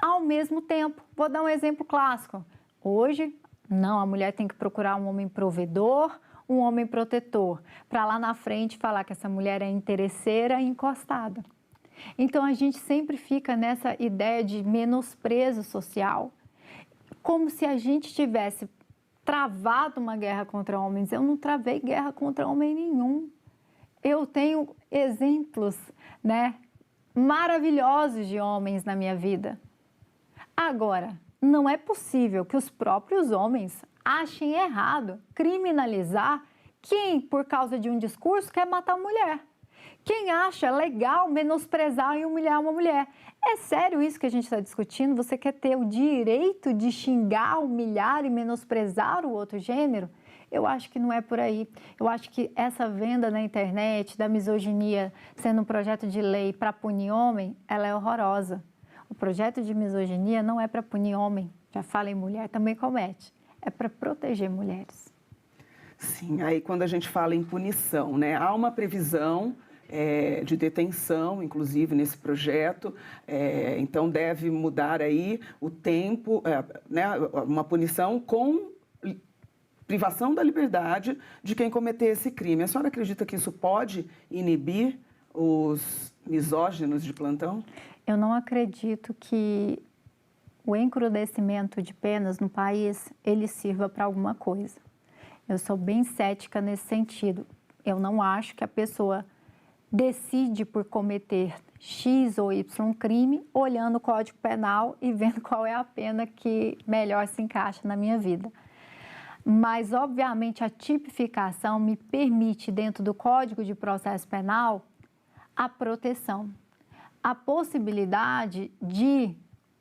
Ao mesmo tempo, vou dar um exemplo clássico. Hoje, não, a mulher tem que procurar um homem provedor, um homem protetor, para lá na frente falar que essa mulher é interesseira e encostada. Então, a gente sempre fica nessa ideia de menosprezo social, como se a gente tivesse travado uma guerra contra homens. Eu não travei guerra contra homem nenhum. Eu tenho exemplos, né, maravilhosos de homens na minha vida. Agora, não é possível que os próprios homens achem errado criminalizar quem, por causa de um discurso, quer matar a mulher. Quem acha legal menosprezar e humilhar uma mulher. É sério isso que a gente está discutindo? Você quer ter o direito de xingar, humilhar e menosprezar o outro gênero? Eu acho que não é por aí. Eu acho que essa venda na internet da misoginia sendo um projeto de lei para punir homem, ela é horrorosa. O projeto de misoginia não é para punir homem. Já falei, mulher também comete. É para proteger mulheres. Sim, aí quando a gente fala em punição, né, há uma previsão de detenção, inclusive, nesse projeto, então deve mudar aí o tempo, né, uma punição com privação da liberdade de quem cometer esse crime. A senhora acredita que isso pode inibir os misóginos de plantão? Eu não acredito que o encrudecimento de penas no país, ele sirva para alguma coisa. Eu sou bem cética nesse sentido. Eu não acho que a pessoa decide por cometer X ou Y crime, olhando o Código Penal e vendo qual é a pena que melhor se encaixa na minha vida. Mas, obviamente, a tipificação me permite, dentro do Código de Processo Penal, a proteção. A possibilidade de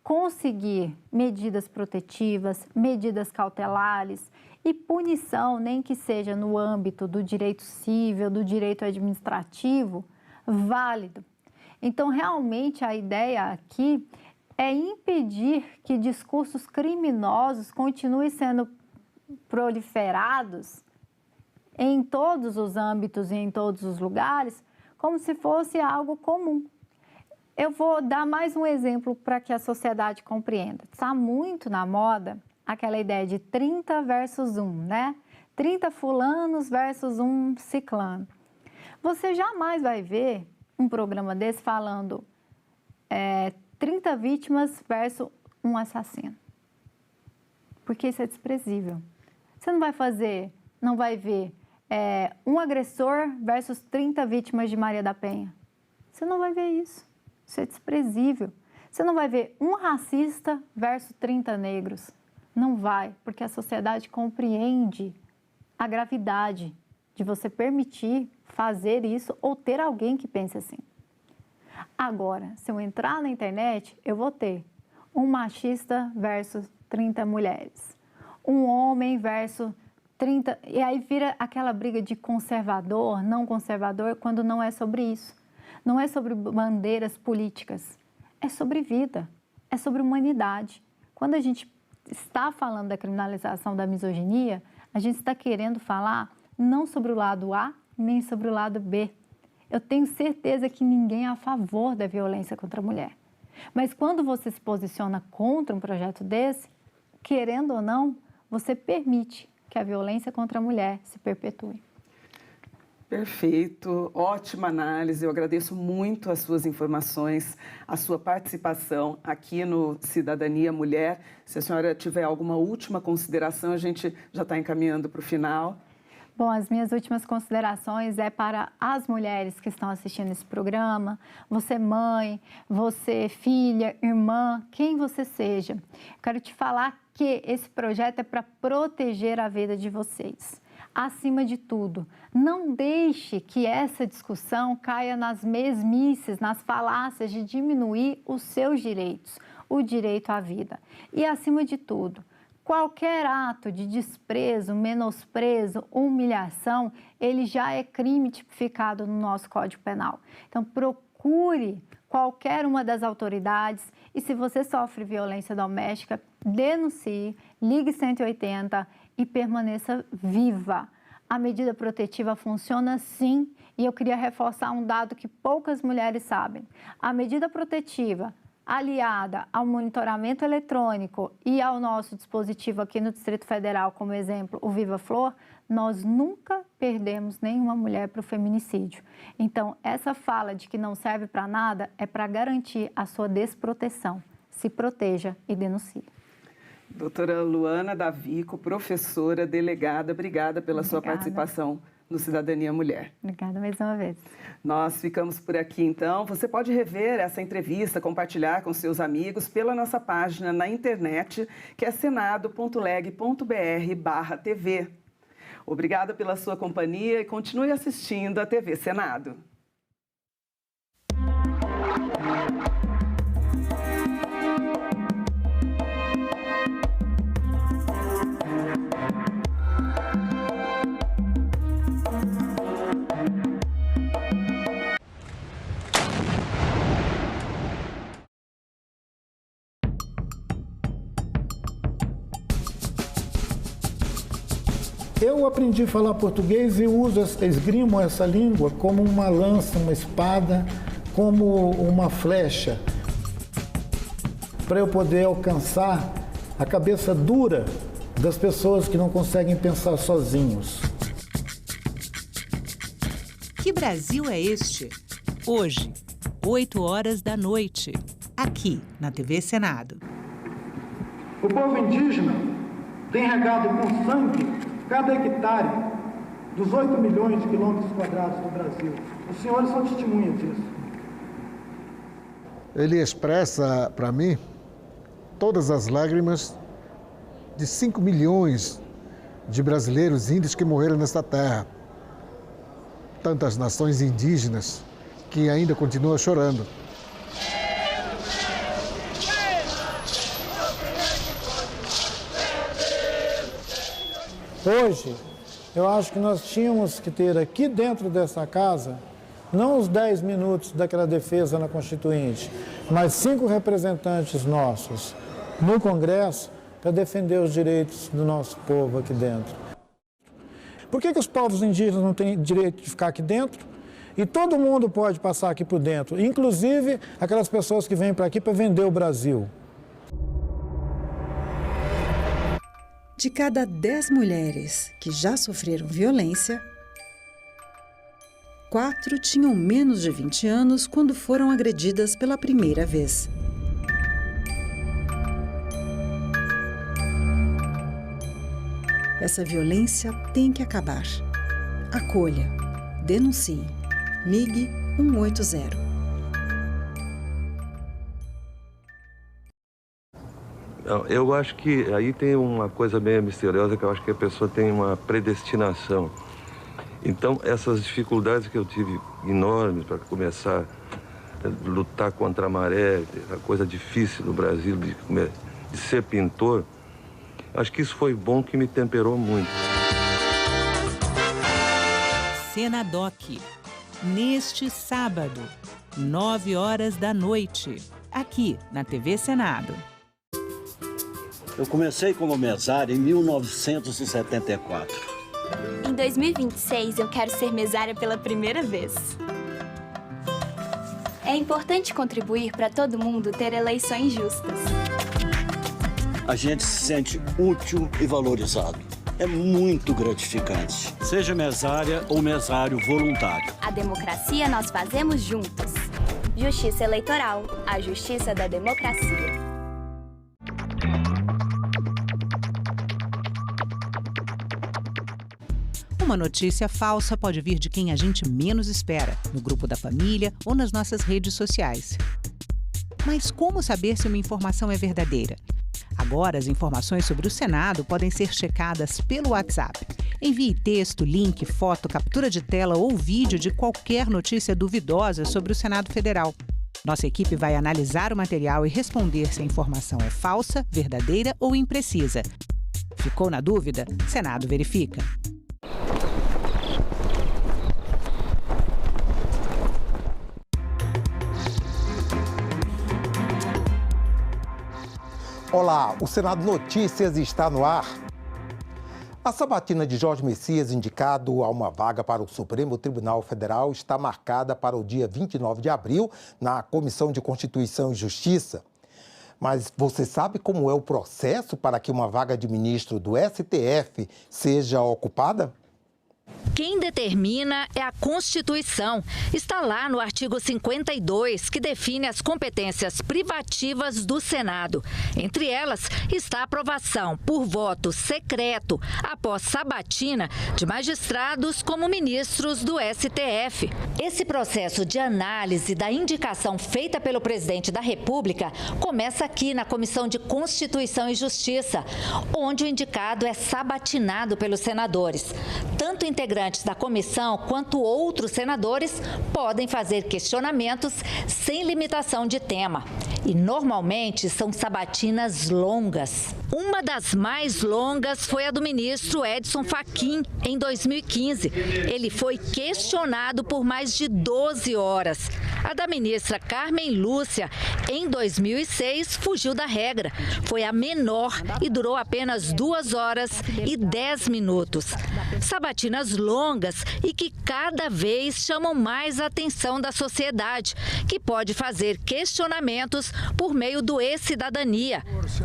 conseguir medidas protetivas, medidas cautelares e punição, nem que seja no âmbito do direito civil, do direito administrativo, válido. Então, realmente, a ideia aqui é impedir que discursos criminosos continuem sendo proliferados em todos os âmbitos e em todos os lugares, como se fosse algo comum. Eu vou dar mais um exemplo para que a sociedade compreenda. Está muito na moda aquela ideia de 30 versus 1, né? 30 fulanos versus 1 ciclano. Você jamais vai ver um programa desse falando 30 vítimas versus 1 assassino. Porque isso é desprezível. Você não vai ver um agressor versus 30 vítimas de Maria da Penha. Você não vai ver isso. Isso é desprezível. Você não vai ver um racista versus 30 negros. Não vai, porque a sociedade compreende a gravidade de você permitir fazer isso ou ter alguém que pense assim. Agora, se eu entrar na internet, eu vou ter um machista versus 30 mulheres, um homem versus 30... E aí vira aquela briga de conservador, não conservador, quando não é sobre isso. Não é sobre bandeiras políticas, é sobre vida, é sobre humanidade. Quando a gente está falando da criminalização da misoginia, a gente está querendo falar não sobre o lado A, nem sobre o lado B. Eu tenho certeza que ninguém é a favor da violência contra a mulher. Mas quando você se posiciona contra um projeto desse, querendo ou não, você permite que a violência contra a mulher se perpetue. Perfeito, ótima análise. Eu agradeço muito as suas informações, a sua participação aqui no Cidadania Mulher. Se a senhora tiver alguma última consideração, a gente já está encaminhando para o final. Bom, as minhas últimas considerações é para as mulheres que estão assistindo esse programa, você mãe, você filha, irmã, quem você seja. Quero te falar que esse projeto é para proteger a vida de vocês. Acima de tudo, não deixe que essa discussão caia nas mesmices, nas falácias de diminuir os seus direitos, o direito à vida. E, acima de tudo, qualquer ato de desprezo, menosprezo, humilhação, ele já é crime tipificado no nosso Código Penal. Então, procure qualquer uma das autoridades e, se você sofre violência doméstica, denuncie, ligue 180 e permaneça viva. A medida protetiva funciona sim, e eu queria reforçar um dado que poucas mulheres sabem. A medida protetiva, aliada ao monitoramento eletrônico e ao nosso dispositivo aqui no Distrito Federal, como exemplo, o Viva Flor, nós nunca perdemos nenhuma mulher para o feminicídio. Então, essa fala de que não serve para nada é para garantir a sua desproteção. Se proteja e denuncie. Doutora Luana Davico, professora, delegada, obrigada pela sua participação no Cidadania Mulher. Obrigada mais uma vez. Nós ficamos por aqui, então. Você pode rever essa entrevista, compartilhar com seus amigos pela nossa página na internet, que é senado.leg.br/TV. Obrigada pela sua companhia e continue assistindo a TV Senado. Eu aprendi a falar português e esgrimo essa língua como uma lança, uma espada, como uma flecha, para eu poder alcançar a cabeça dura das pessoas que não conseguem pensar sozinhos. Que Brasil é este? Hoje, 20h, aqui na TV Senado. O povo indígena tem regado com sangue cada hectare dos 8 milhões de quilômetros quadrados do Brasil. Os senhores são testemunhas disso. Ele expressa para mim todas as lágrimas de 5 milhões de brasileiros índios que morreram nesta terra. Tantas nações indígenas que ainda continuam chorando. Hoje, eu acho que nós tínhamos que ter aqui dentro dessa casa não os 10 minutos daquela defesa na Constituinte, mas 5 representantes nossos no Congresso para defender os direitos do nosso povo aqui dentro. Por que os povos indígenas não têm direito de ficar aqui dentro? E todo mundo pode passar aqui por dentro, inclusive aquelas pessoas que vêm para aqui para vender o Brasil. De cada 10 mulheres que já sofreram violência, 4 tinham menos de 20 anos quando foram agredidas pela primeira vez. Essa violência tem que acabar. Acolha, denuncie, ligue 180. Eu acho que aí tem uma coisa meio misteriosa, que eu acho que a pessoa tem uma predestinação. Então, essas dificuldades que eu tive enormes para começar a lutar contra a maré, a coisa difícil no Brasil de ser pintor, acho que isso foi bom, que me temperou muito. Senadoc, neste sábado, 21h, aqui na TV Senado. Eu comecei como mesária em 1974. Em 2026, eu quero ser mesária pela primeira vez. É importante contribuir para todo mundo ter eleições justas. A gente se sente útil e valorizado. É muito gratificante. Seja mesária ou mesário voluntário. A democracia nós fazemos juntos. Justiça Eleitoral, a justiça da democracia. Uma notícia falsa pode vir de quem a gente menos espera, no grupo da família ou nas nossas redes sociais. Mas como saber se uma informação é verdadeira? Agora, as informações sobre o Senado podem ser checadas pelo WhatsApp. Envie texto, link, foto, captura de tela ou vídeo de qualquer notícia duvidosa sobre o Senado Federal. Nossa equipe vai analisar o material e responder se a informação é falsa, verdadeira ou imprecisa. Ficou na dúvida? Senado verifica. Olá, o Senado Notícias está no ar. A sabatina de Jorge Messias, indicado a uma vaga para o Supremo Tribunal Federal, está marcada para o dia 29 de abril, na Comissão de Constituição e Justiça. Mas você sabe como é o processo para que uma vaga de ministro do STF seja ocupada? Quem determina é a Constituição. Está lá no artigo 52, que define as competências privativas do Senado. Entre elas está a aprovação por voto secreto, após sabatina, de magistrados como ministros do STF. Esse processo de análise da indicação feita pelo presidente da República começa aqui na Comissão de Constituição e Justiça, onde o indicado é sabatinado pelos senadores. Tanto integrantes da comissão quanto outros senadores podem fazer questionamentos sem limitação de tema. E normalmente são sabatinas longas. Uma das mais longas foi a do ministro Edson Fachin, em 2015. Ele foi questionado por mais de 12 horas. A da ministra Carmen Lúcia, em 2006, fugiu da regra. Foi a menor e durou apenas 2 horas e 10 minutos. Sabatinas longas e que cada vez chamam mais a atenção da sociedade, que pode fazer questionamentos por meio do E-Cidadania.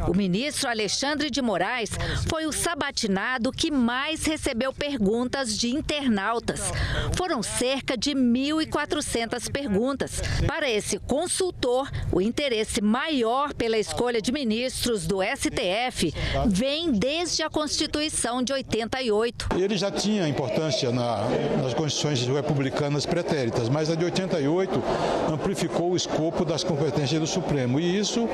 O ministro Alexandre de Moraes foi o sabatinado que mais recebeu perguntas de internautas. Foram cerca de 1.400 perguntas. Para esse consultor, o interesse maior pela escolha de ministros do STF vem desde a Constituição de 88. Ele já tinha importância nas constituições republicanas pretéritas, mas a de 88 amplificou o escopo das competências do Supremo e isso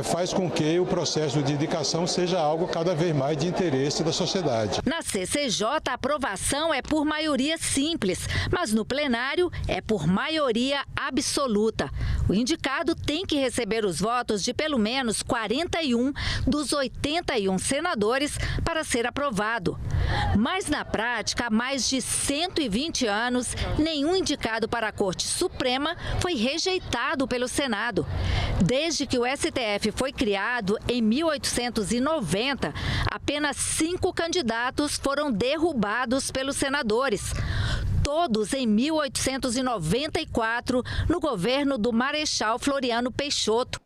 faz com que o processo de indicação seja algo cada vez mais de interesse da sociedade. Na CCJ, a aprovação é por maioria simples, mas no plenário é por maioria absoluta. absoluta. O indicado tem que receber os votos de pelo menos 41 dos 81 senadores para ser aprovado. Mas na prática, há mais de 120 anos, nenhum indicado para a Corte Suprema foi rejeitado pelo Senado. Desde que o STF foi criado em 1890, apenas 5 candidatos foram derrubados pelos senadores. Todos em 1894, no governo do Marechal Floriano Peixoto.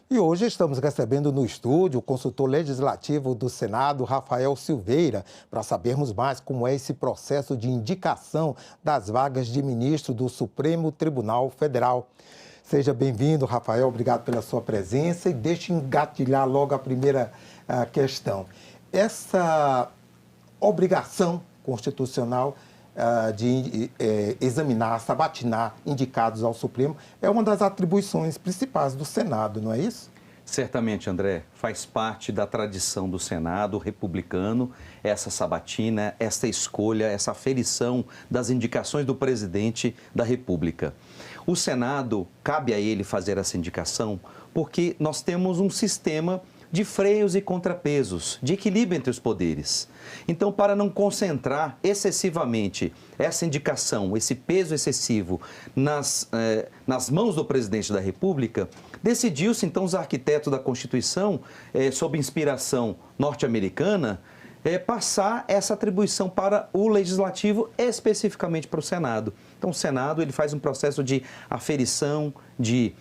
E hoje estamos recebendo no estúdio o consultor legislativo do Senado, Rafael Silveira, para sabermos mais como é esse processo de indicação das vagas de ministro do Supremo Tribunal Federal. Seja bem-vindo, Rafael, obrigado pela sua presença e deixe engatilhar logo a primeira questão. Essa obrigação constitucional de examinar, sabatinar indicados ao Supremo é uma das atribuições principais do Senado, não é isso? Certamente, André. Faz parte da tradição do Senado republicano essa sabatina, essa escolha, essa aferição das indicações do presidente da República. O Senado, cabe a ele fazer essa indicação porque nós temos um sistema de freios e contrapesos, de equilíbrio entre os poderes. Então, para não concentrar excessivamente essa indicação, esse peso excessivo nas mãos do presidente da República, decidiu-se, então, os arquitetos da Constituição, sob inspiração norte-americana, passar essa atribuição para o Legislativo, especificamente para o Senado. Então, o Senado ele faz um processo de aferição, de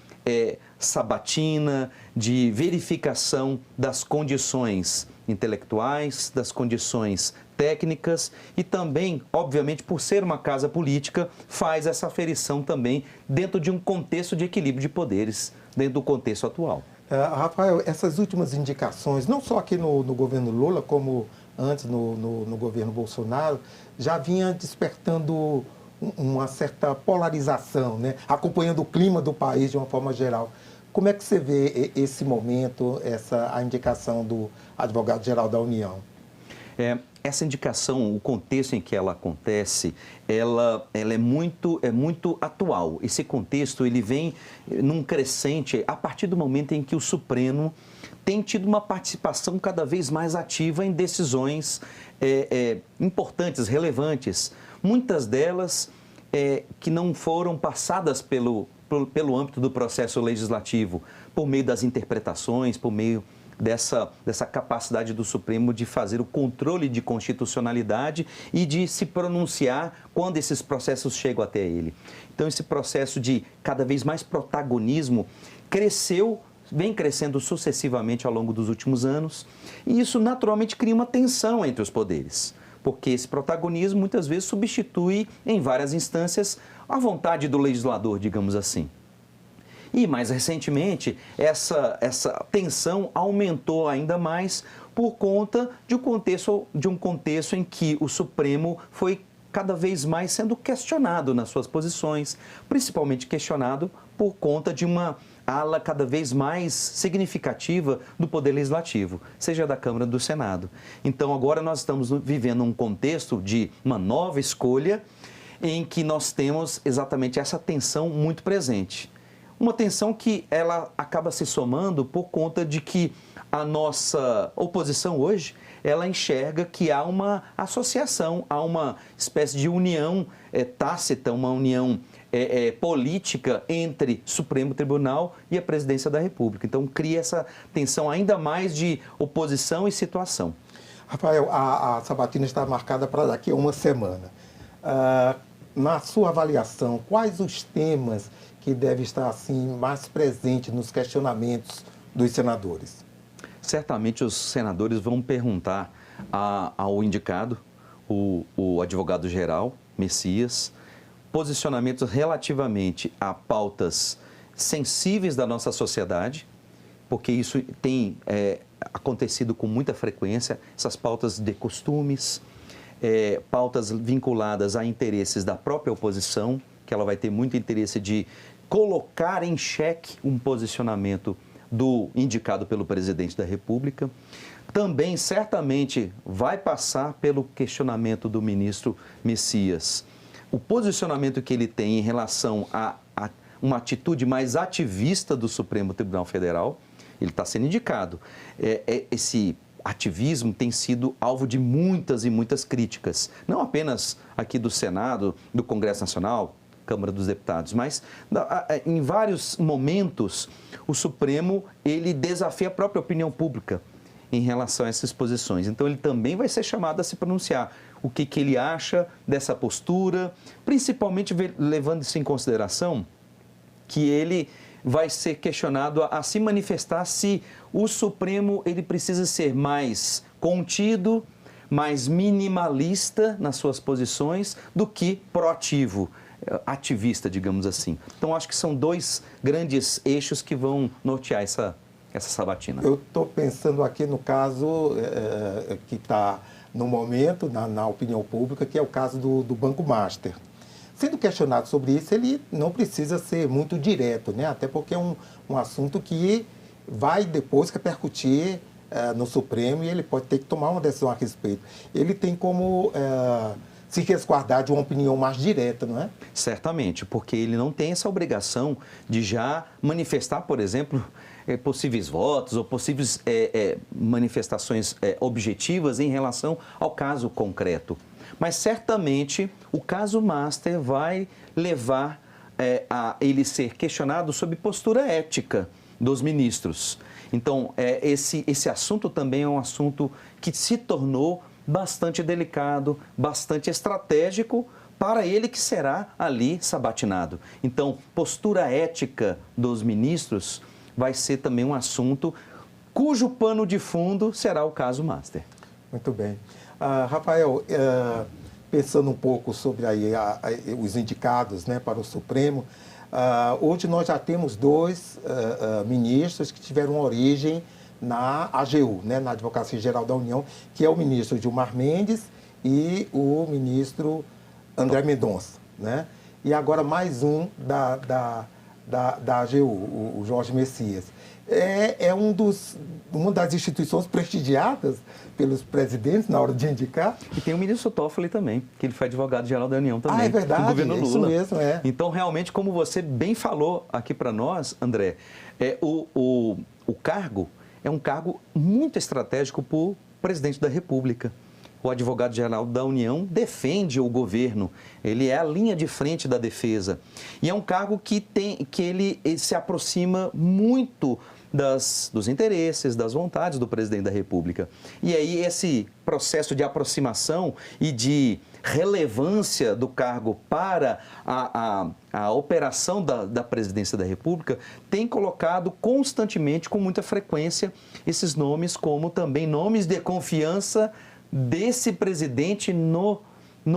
sabatina, de verificação das condições intelectuais, das condições técnicas e também, obviamente, por ser uma casa política, faz essa aferição também dentro de um contexto de equilíbrio de poderes, dentro do contexto atual. Rafael, essas últimas indicações, não só aqui no governo Lula, como antes no governo Bolsonaro, já vinha despertando uma certa polarização, né? Acompanhando o clima do país de uma forma geral. Como é que você vê esse momento, a indicação do advogado-geral da União? Essa indicação, o contexto em que ela acontece, ela é muito atual. Esse contexto ele vem num crescente a partir do momento em que o Supremo tem tido uma participação cada vez mais ativa em decisões importantes, relevantes. Muitas delas que não foram passadas pelo âmbito do processo legislativo, por meio das interpretações, por meio dessa capacidade do Supremo de fazer o controle de constitucionalidade e de se pronunciar quando esses processos chegam até ele. Então, esse processo de cada vez mais protagonismo vem crescendo sucessivamente ao longo dos últimos anos, e isso naturalmente cria uma tensão entre os poderes, porque esse protagonismo muitas vezes substitui em várias instâncias a vontade do legislador, digamos assim. E mais recentemente, essa tensão aumentou ainda mais por conta de um contexto em que o Supremo foi cada vez mais sendo questionado nas suas posições, principalmente questionado por conta de uma ala cada vez mais significativa do Poder Legislativo, seja da Câmara ou do Senado. Então, agora nós estamos vivendo um contexto de uma nova escolha em que nós temos exatamente essa tensão muito presente. Uma tensão que ela acaba se somando por conta de que a nossa oposição hoje, ela enxerga que há uma associação, há uma espécie de união tácita, uma união política entre Supremo Tribunal e a Presidência da República. Então, cria essa tensão ainda mais de oposição e situação. Rafael, a sabatina está marcada para daqui a uma semana. Na sua avaliação, quais os temas que devem estar assim, mais presentes nos questionamentos dos senadores? Certamente os senadores vão perguntar ao indicado, o advogado-geral, Messias, posicionamentos relativamente a pautas sensíveis da nossa sociedade, porque isso tem acontecido com muita frequência, essas pautas de costumes, pautas vinculadas a interesses da própria oposição, que ela vai ter muito interesse de colocar em xeque um posicionamento do indicado pelo presidente da República. Também, certamente, vai passar pelo questionamento do ministro Messias. O posicionamento que ele tem em relação uma atitude mais ativista do Supremo Tribunal Federal. Ele está sendo indicado. Esse ativismo tem sido alvo de muitas e muitas críticas, não apenas aqui do Senado, do Congresso Nacional, Câmara dos Deputados, mas em vários momentos o Supremo ele desafia a própria opinião pública em relação a essas posições. Então ele também vai ser chamado a se pronunciar. O que ele acha dessa postura, principalmente levando isso em consideração que ele vai ser questionado a se manifestar se o Supremo ele precisa ser mais contido, mais minimalista nas suas posições do que proativo, ativista, digamos assim. Então, acho que são dois grandes eixos que vão nortear essa sabatina. Eu estou pensando aqui no caso que está no momento, na opinião pública, que é o caso do Banco Master. Sendo questionado sobre isso, ele não precisa ser muito direto, né? Até porque é um assunto que vai depois repercutir no Supremo e ele pode ter que tomar uma decisão a respeito. Ele tem como se resguardar de uma opinião mais direta, não é? Certamente, porque ele não tem essa obrigação de já manifestar, por exemplo, possíveis votos ou possíveis manifestações objetivas em relação ao caso concreto. Mas certamente o caso Master vai levar a ele ser questionado sobre postura ética dos ministros. Então, esse assunto também é um assunto que se tornou bastante delicado, bastante estratégico para ele que será ali sabatinado. Então, postura ética dos ministros vai ser também um assunto cujo pano de fundo será o caso Master. Muito bem. Rafael, pensando um pouco sobre os indicados, né, para o Supremo, hoje nós já temos dois ministros que tiveram origem na AGU, né, na Advocacia Geral da União, que é o ministro Gilmar Mendes e o ministro André Mendonça, né? E agora mais um da AGU, o Jorge Messias. Uma das instituições prestigiadas pelos presidentes na hora de indicar. E tem o ministro Toffoli também, que ele foi advogado-geral da União também. É verdade, do governo Lula. Isso mesmo, é. Então, realmente, como você bem falou aqui para nós, André, o cargo é um cargo muito estratégico para o presidente da República. O advogado-geral da União defende o governo, ele é a linha de frente da defesa. E é um cargo que ele se aproxima muito dos interesses, das vontades do presidente da República. E aí esse processo de aproximação e de relevância do cargo para a operação da presidência da República tem colocado constantemente, com muita frequência, esses nomes como também nomes de confiança desse presidente no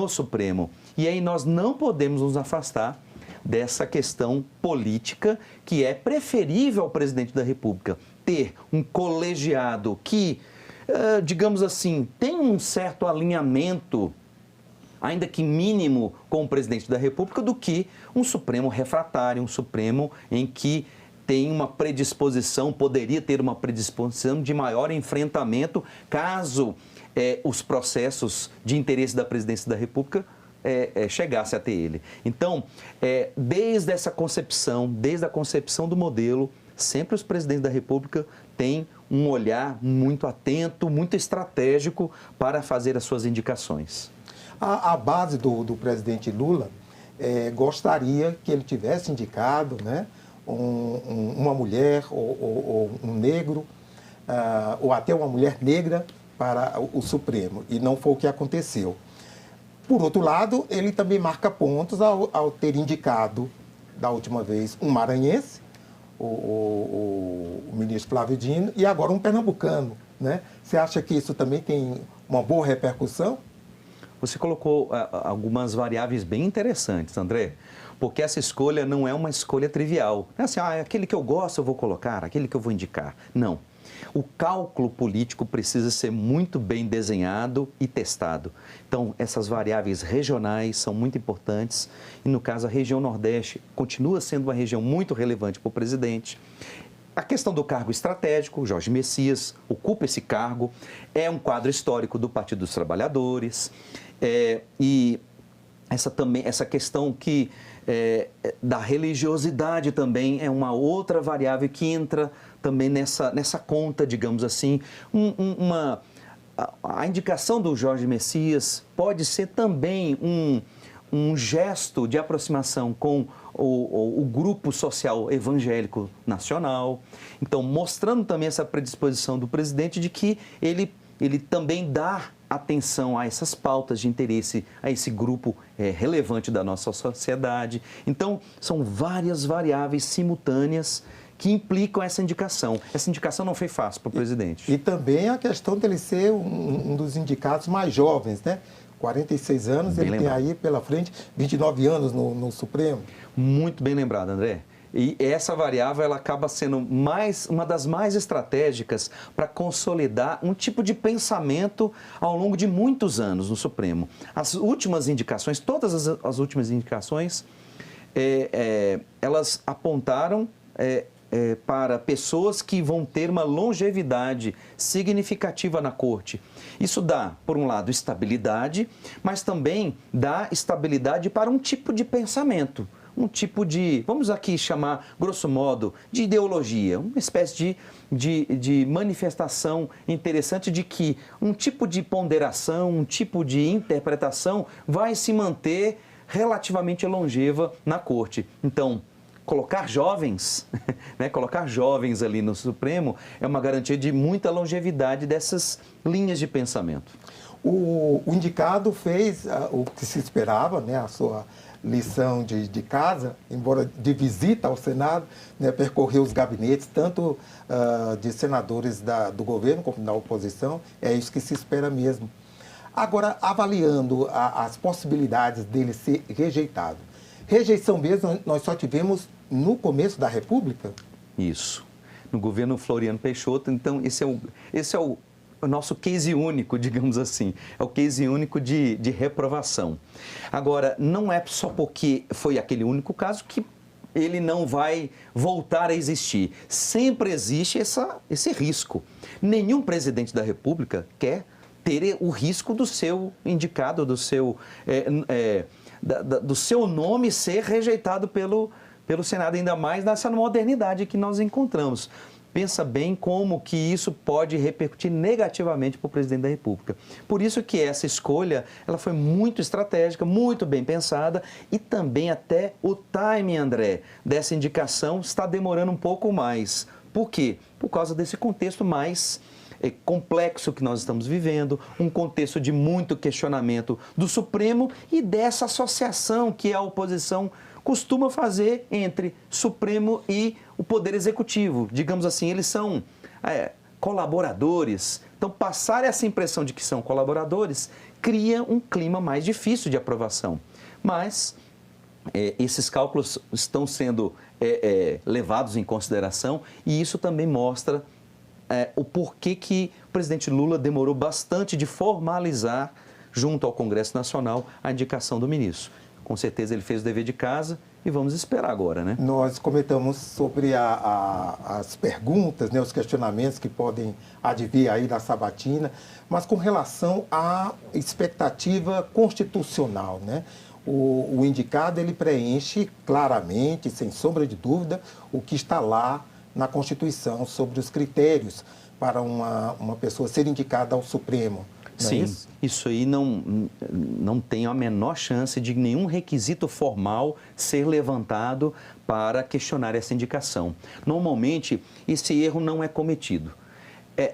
Supremo. E aí nós não podemos nos afastar dessa questão política que é preferível ao presidente da República ter um colegiado que, digamos assim, tem um certo alinhamento, ainda que mínimo, com o presidente da República, do que um Supremo refratário, um Supremo em que tem uma predisposição, poderia ter uma predisposição de maior enfrentamento caso os processos de interesse da presidência da República chegasse até ele. Então, desde a concepção do modelo, sempre os presidentes da República têm um olhar muito atento, muito estratégico para fazer as suas indicações. A base do presidente Lula gostaria que ele tivesse indicado, né, uma mulher ou um negro, ou até uma mulher negra para o Supremo, e não foi o que aconteceu. Por outro lado, ele também marca pontos ao ter indicado, da última vez, um maranhense, o ministro Flávio Dino, e agora um pernambucano, né? Você acha que isso também tem uma boa repercussão? Você colocou algumas variáveis bem interessantes, André, porque essa escolha não é uma escolha trivial. Não é assim, aquele que eu gosto eu vou colocar, aquele que eu vou indicar. Não. O cálculo político precisa ser muito bem desenhado e testado. Então, essas variáveis regionais são muito importantes e, no caso, a região Nordeste continua sendo uma região muito relevante para o presidente. A questão do cargo estratégico, Jorge Messias ocupa esse cargo, é um quadro histórico do Partido dos Trabalhadores e essa questão que da religiosidade também é uma outra variável que entra também nessa conta, digamos assim. A indicação do Jorge Messias pode ser também um gesto de aproximação com o grupo social evangélico nacional. Então, mostrando também essa predisposição do presidente de que ele também dá atenção a essas pautas de interesse, a esse grupo relevante da nossa sociedade. Então, são várias variáveis simultâneas que implicam essa indicação. Essa indicação não foi fácil para o presidente. E também a questão dele ser um dos indicados mais jovens, né? 46 anos, bem ele lembrado. Tem aí pela frente 29 anos no Supremo. Muito bem lembrado, André. E essa variável ela acaba sendo uma das mais estratégicas para consolidar um tipo de pensamento ao longo de muitos anos no Supremo. As últimas indicações, todas as últimas indicações, elas apontaram para pessoas que vão ter uma longevidade significativa na corte. Isso dá, por um lado, estabilidade, mas também dá estabilidade para um tipo de pensamento. Um tipo de, vamos aqui chamar, grosso modo, de ideologia, uma espécie de manifestação interessante de que um tipo de ponderação, um tipo de interpretação vai se manter relativamente longeva na corte. Então, colocar jovens, né, colocar jovens ali no Supremo é uma garantia de muita longevidade dessas linhas de pensamento. O indicado fez o que se esperava, né, a sua lição de casa, embora de visita ao Senado, né, percorreu os gabinetes, tanto de senadores do governo como da oposição, é isso que se espera mesmo. Agora, avaliando as possibilidades dele ser rejeitado, rejeição mesmo nós só tivemos no começo da República? Isso, no governo Floriano Peixoto. Então, esse é o nosso case único, digamos assim, é o case único de reprovação. Agora, não é só porque foi aquele único caso que ele não vai voltar a existir. Sempre existe esse risco. Nenhum presidente da República quer ter o risco do seu indicado, do seu nome ser rejeitado pelo Senado, ainda mais nessa modernidade que nós encontramos. Pensa bem como que isso pode repercutir negativamente para o presidente da República. Por isso que essa escolha ela foi muito estratégica, muito bem pensada e também até o timing, André, dessa indicação está demorando um pouco mais. Por quê? Por causa desse contexto mais complexo que nós estamos vivendo, um contexto de muito questionamento do Supremo e dessa associação que a oposição costuma fazer entre Supremo e o Poder Executivo. Digamos assim, eles são colaboradores. Então, passar essa impressão de que são colaboradores cria um clima mais difícil de aprovação. Mas esses cálculos estão sendo levados em consideração e isso também mostra o porquê que o presidente Lula demorou bastante de formalizar, junto ao Congresso Nacional, a indicação do ministro. Com certeza ele fez o dever de casa e vamos esperar agora, né? Nós comentamos sobre as perguntas, né, os questionamentos que podem advir aí da sabatina, mas com relação à expectativa constitucional, né? O indicado, ele preenche claramente, sem sombra de dúvida, o que está lá na Constituição sobre os critérios para uma pessoa ser indicada ao Supremo. Sim, isso aí não tem a menor chance de nenhum requisito formal ser levantado para questionar essa indicação. Normalmente, esse erro não é cometido.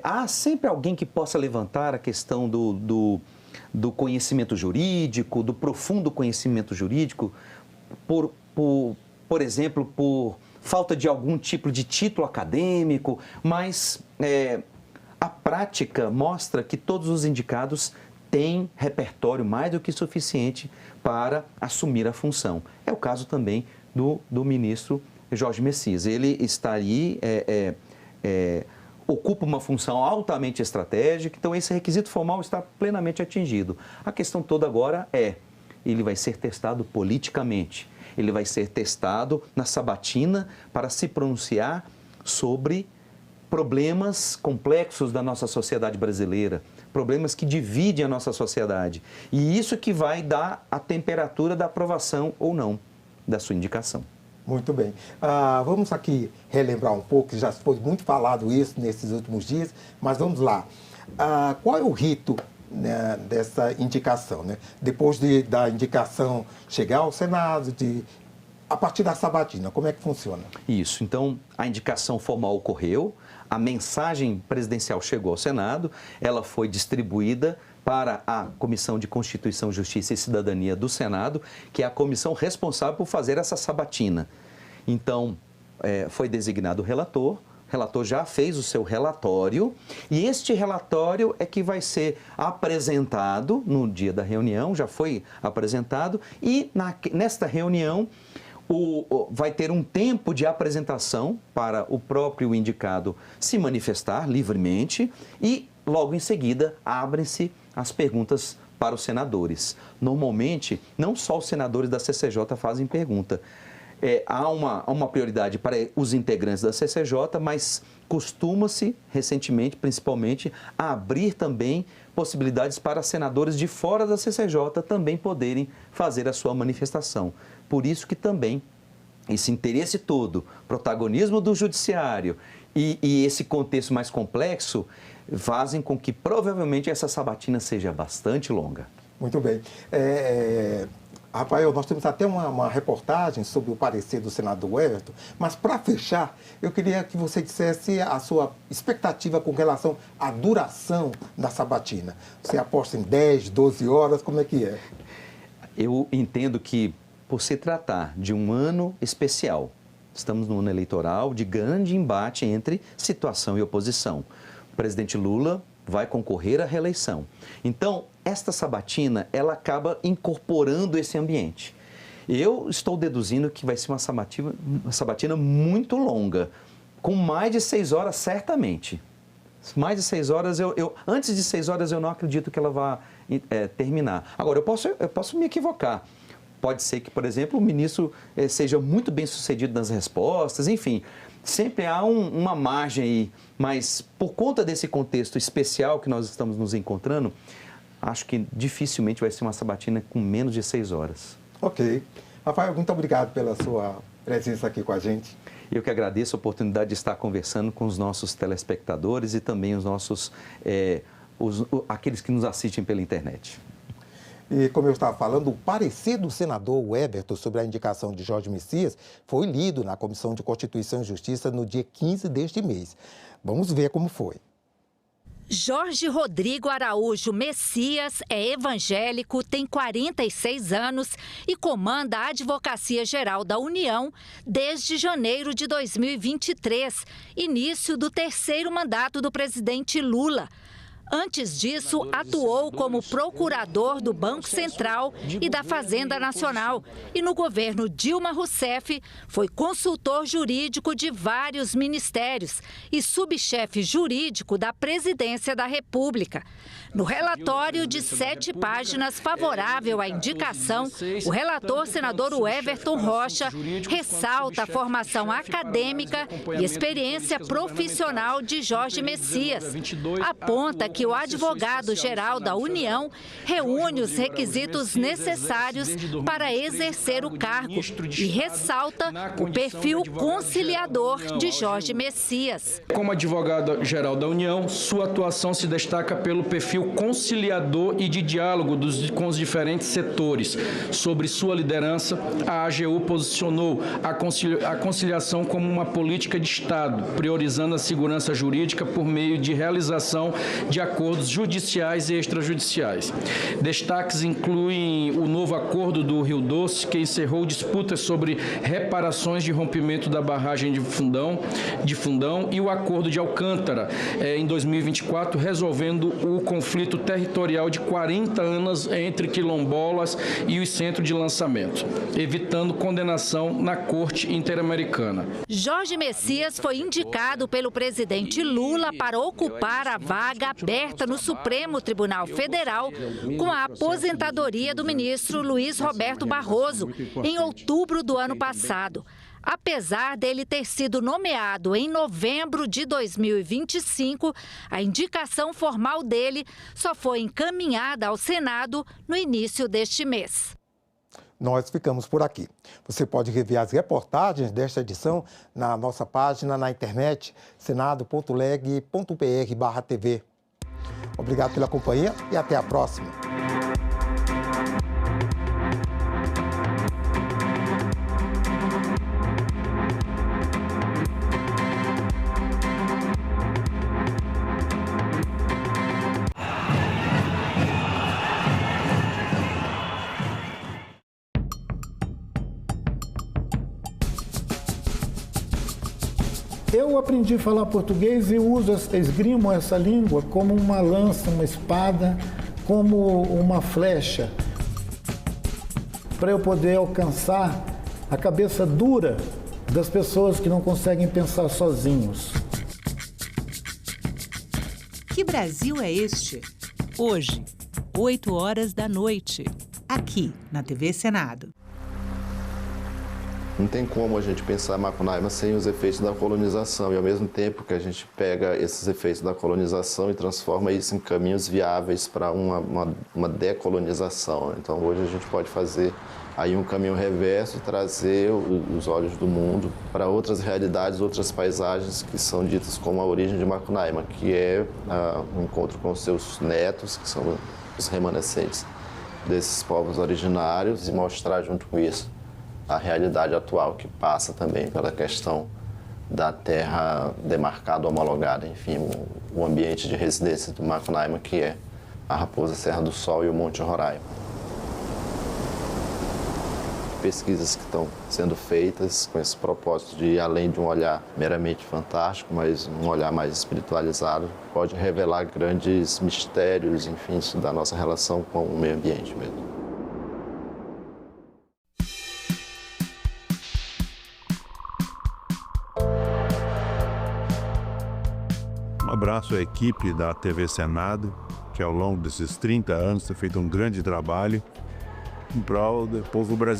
Há sempre alguém que possa levantar a questão do conhecimento jurídico, do profundo conhecimento jurídico, por exemplo, por falta de algum tipo de título acadêmico, mas a prática mostra que todos os indicados têm repertório mais do que suficiente para assumir a função. É o caso também do ministro Jorge Messias. Ele está aí, ocupa uma função altamente estratégica, então esse requisito formal está plenamente atingido. A questão toda agora ele vai ser testado politicamente, ele vai ser testado na sabatina para se pronunciar sobre problemas complexos da nossa sociedade brasileira, problemas que dividem a nossa sociedade. E isso que vai dar a temperatura da aprovação ou não da sua indicação. Muito bem. Vamos aqui relembrar um pouco, já foi muito falado isso nesses últimos dias, mas vamos lá. Qual é o rito, né, dessa indicação, né? Depois da indicação chegar ao Senado, a partir da sabatina, como é que funciona? Isso, então a indicação formal ocorreu, a mensagem presidencial chegou ao Senado, ela foi distribuída para a Comissão de Constituição, Justiça e Cidadania do Senado, que é a comissão responsável por fazer essa sabatina. Então, foi designado o relator já fez o seu relatório e este relatório é que vai ser apresentado no dia da reunião, já foi apresentado, e nesta reunião vai ter um tempo de apresentação para o próprio indicado se manifestar livremente e, logo em seguida, abrem-se as perguntas para os senadores. Normalmente, não só os senadores da CCJ fazem pergunta. Há uma prioridade para os integrantes da CCJ, mas costuma-se, recentemente, principalmente, abrir também possibilidades para senadores de fora da CCJ também poderem fazer a sua manifestação. Por isso que também esse interesse todo, protagonismo do judiciário e esse contexto mais complexo fazem com que provavelmente essa sabatina seja bastante longa. Muito bem. Rafael, nós temos até uma reportagem sobre o parecer do senador Everton, mas para fechar, eu queria que você dissesse a sua expectativa com relação à duração da sabatina. Você aposta em 10, 12 horas, como é que é? Eu entendo que, por se tratar de um ano especial, estamos no ano eleitoral de grande embate entre situação e oposição. O presidente Lula vai concorrer à reeleição. Então, esta sabatina, ela acaba incorporando esse ambiente. Eu estou deduzindo que vai ser uma sabatina muito longa, com mais de 6 horas certamente. Mais de 6 horas, antes de 6 horas eu não acredito que ela vá terminar. Agora, eu posso me equivocar. Pode ser que, por exemplo, o ministro seja muito bem sucedido nas respostas, enfim. Sempre há uma margem aí, mas por conta desse contexto especial que nós estamos nos encontrando, acho que dificilmente vai ser uma sabatina com menos de 6 horas. Ok. Rafael, muito obrigado pela sua presença aqui com a gente. Eu que agradeço a oportunidade de estar conversando com os nossos telespectadores e também os nossos, aqueles que nos assistem pela internet. E como eu estava falando, o parecer do senador Everton sobre a indicação de Jorge Messias foi lido na Comissão de Constituição e Justiça no dia 15 deste mês. Vamos ver como foi. Jorge Rodrigo Araújo Messias é evangélico, tem 46 anos e comanda a Advocacia Geral da União desde janeiro de 2023, início do 3º mandato do presidente Lula. Antes disso, atuou como procurador do Banco Central e da Fazenda Nacional. E no governo Dilma Rousseff, foi consultor jurídico de vários ministérios e subchefe jurídico da Presidência da República. No relatório de 7 páginas favorável à indicação, o relator senador Everton Rocha ressalta a formação acadêmica e experiência profissional de Jorge Messias. Aponta que o advogado-geral da União reúne os requisitos necessários para exercer o cargo e ressalta o perfil conciliador de Jorge Messias. Como advogado-geral da União, sua atuação se destaca pelo perfil conciliador e de diálogo com os diferentes setores. Sobre sua liderança, a AGU posicionou a conciliação como uma política de Estado, priorizando a segurança jurídica por meio de realização de acordos judiciais e extrajudiciais. Destaques incluem o novo acordo do Rio Doce, que encerrou disputas sobre reparações de rompimento da barragem de Fundão, e o acordo de Alcântara, em 2024, resolvendo o conflito territorial de 40 anos entre quilombolas e os centros de lançamento, evitando condenação na Corte Interamericana. Jorge Messias foi indicado pelo presidente Lula para ocupar a vaga aberta no Supremo Tribunal Federal com a aposentadoria do ministro Luiz Roberto Barroso, em outubro do ano passado. Apesar dele ter sido nomeado em novembro de 2025, a indicação formal dele só foi encaminhada ao Senado no início deste mês. Nós ficamos por aqui. Você pode rever as reportagens desta edição na nossa página na internet, senado.leg.br/TV. Obrigado pela companhia e até a próxima. Eu aprendi a falar português e esgrimo essa língua como uma lança, uma espada, como uma flecha, para eu poder alcançar a cabeça dura das pessoas que não conseguem pensar sozinhos. Que Brasil é este? Hoje, 20h, aqui na TV Senado. Não tem como a gente pensar Macunaíma sem os efeitos da colonização e, ao mesmo tempo que a gente pega esses efeitos da colonização e transforma isso em caminhos viáveis para uma decolonização. Então, hoje a gente pode fazer aí um caminho reverso e trazer os olhos do mundo para outras realidades, outras paisagens que são ditas como a origem de Macunaíma, que é o encontro com os seus netos, que são os remanescentes desses povos originários, e mostrar junto com isso a realidade atual, que passa também pela questão da terra demarcada, homologada, enfim, o ambiente de residência do Macunaíma, que é a Raposa Serra do Sol e o Monte Roraima. Pesquisas que estão sendo feitas com esse propósito de, além de um olhar meramente fantástico, mas um olhar mais espiritualizado, pode revelar grandes mistérios, enfim, da nossa relação com o meio ambiente mesmo. Um abraço à equipe da TV Senado, que ao longo desses 30 anos tem feito um grande trabalho em prol do povo brasileiro.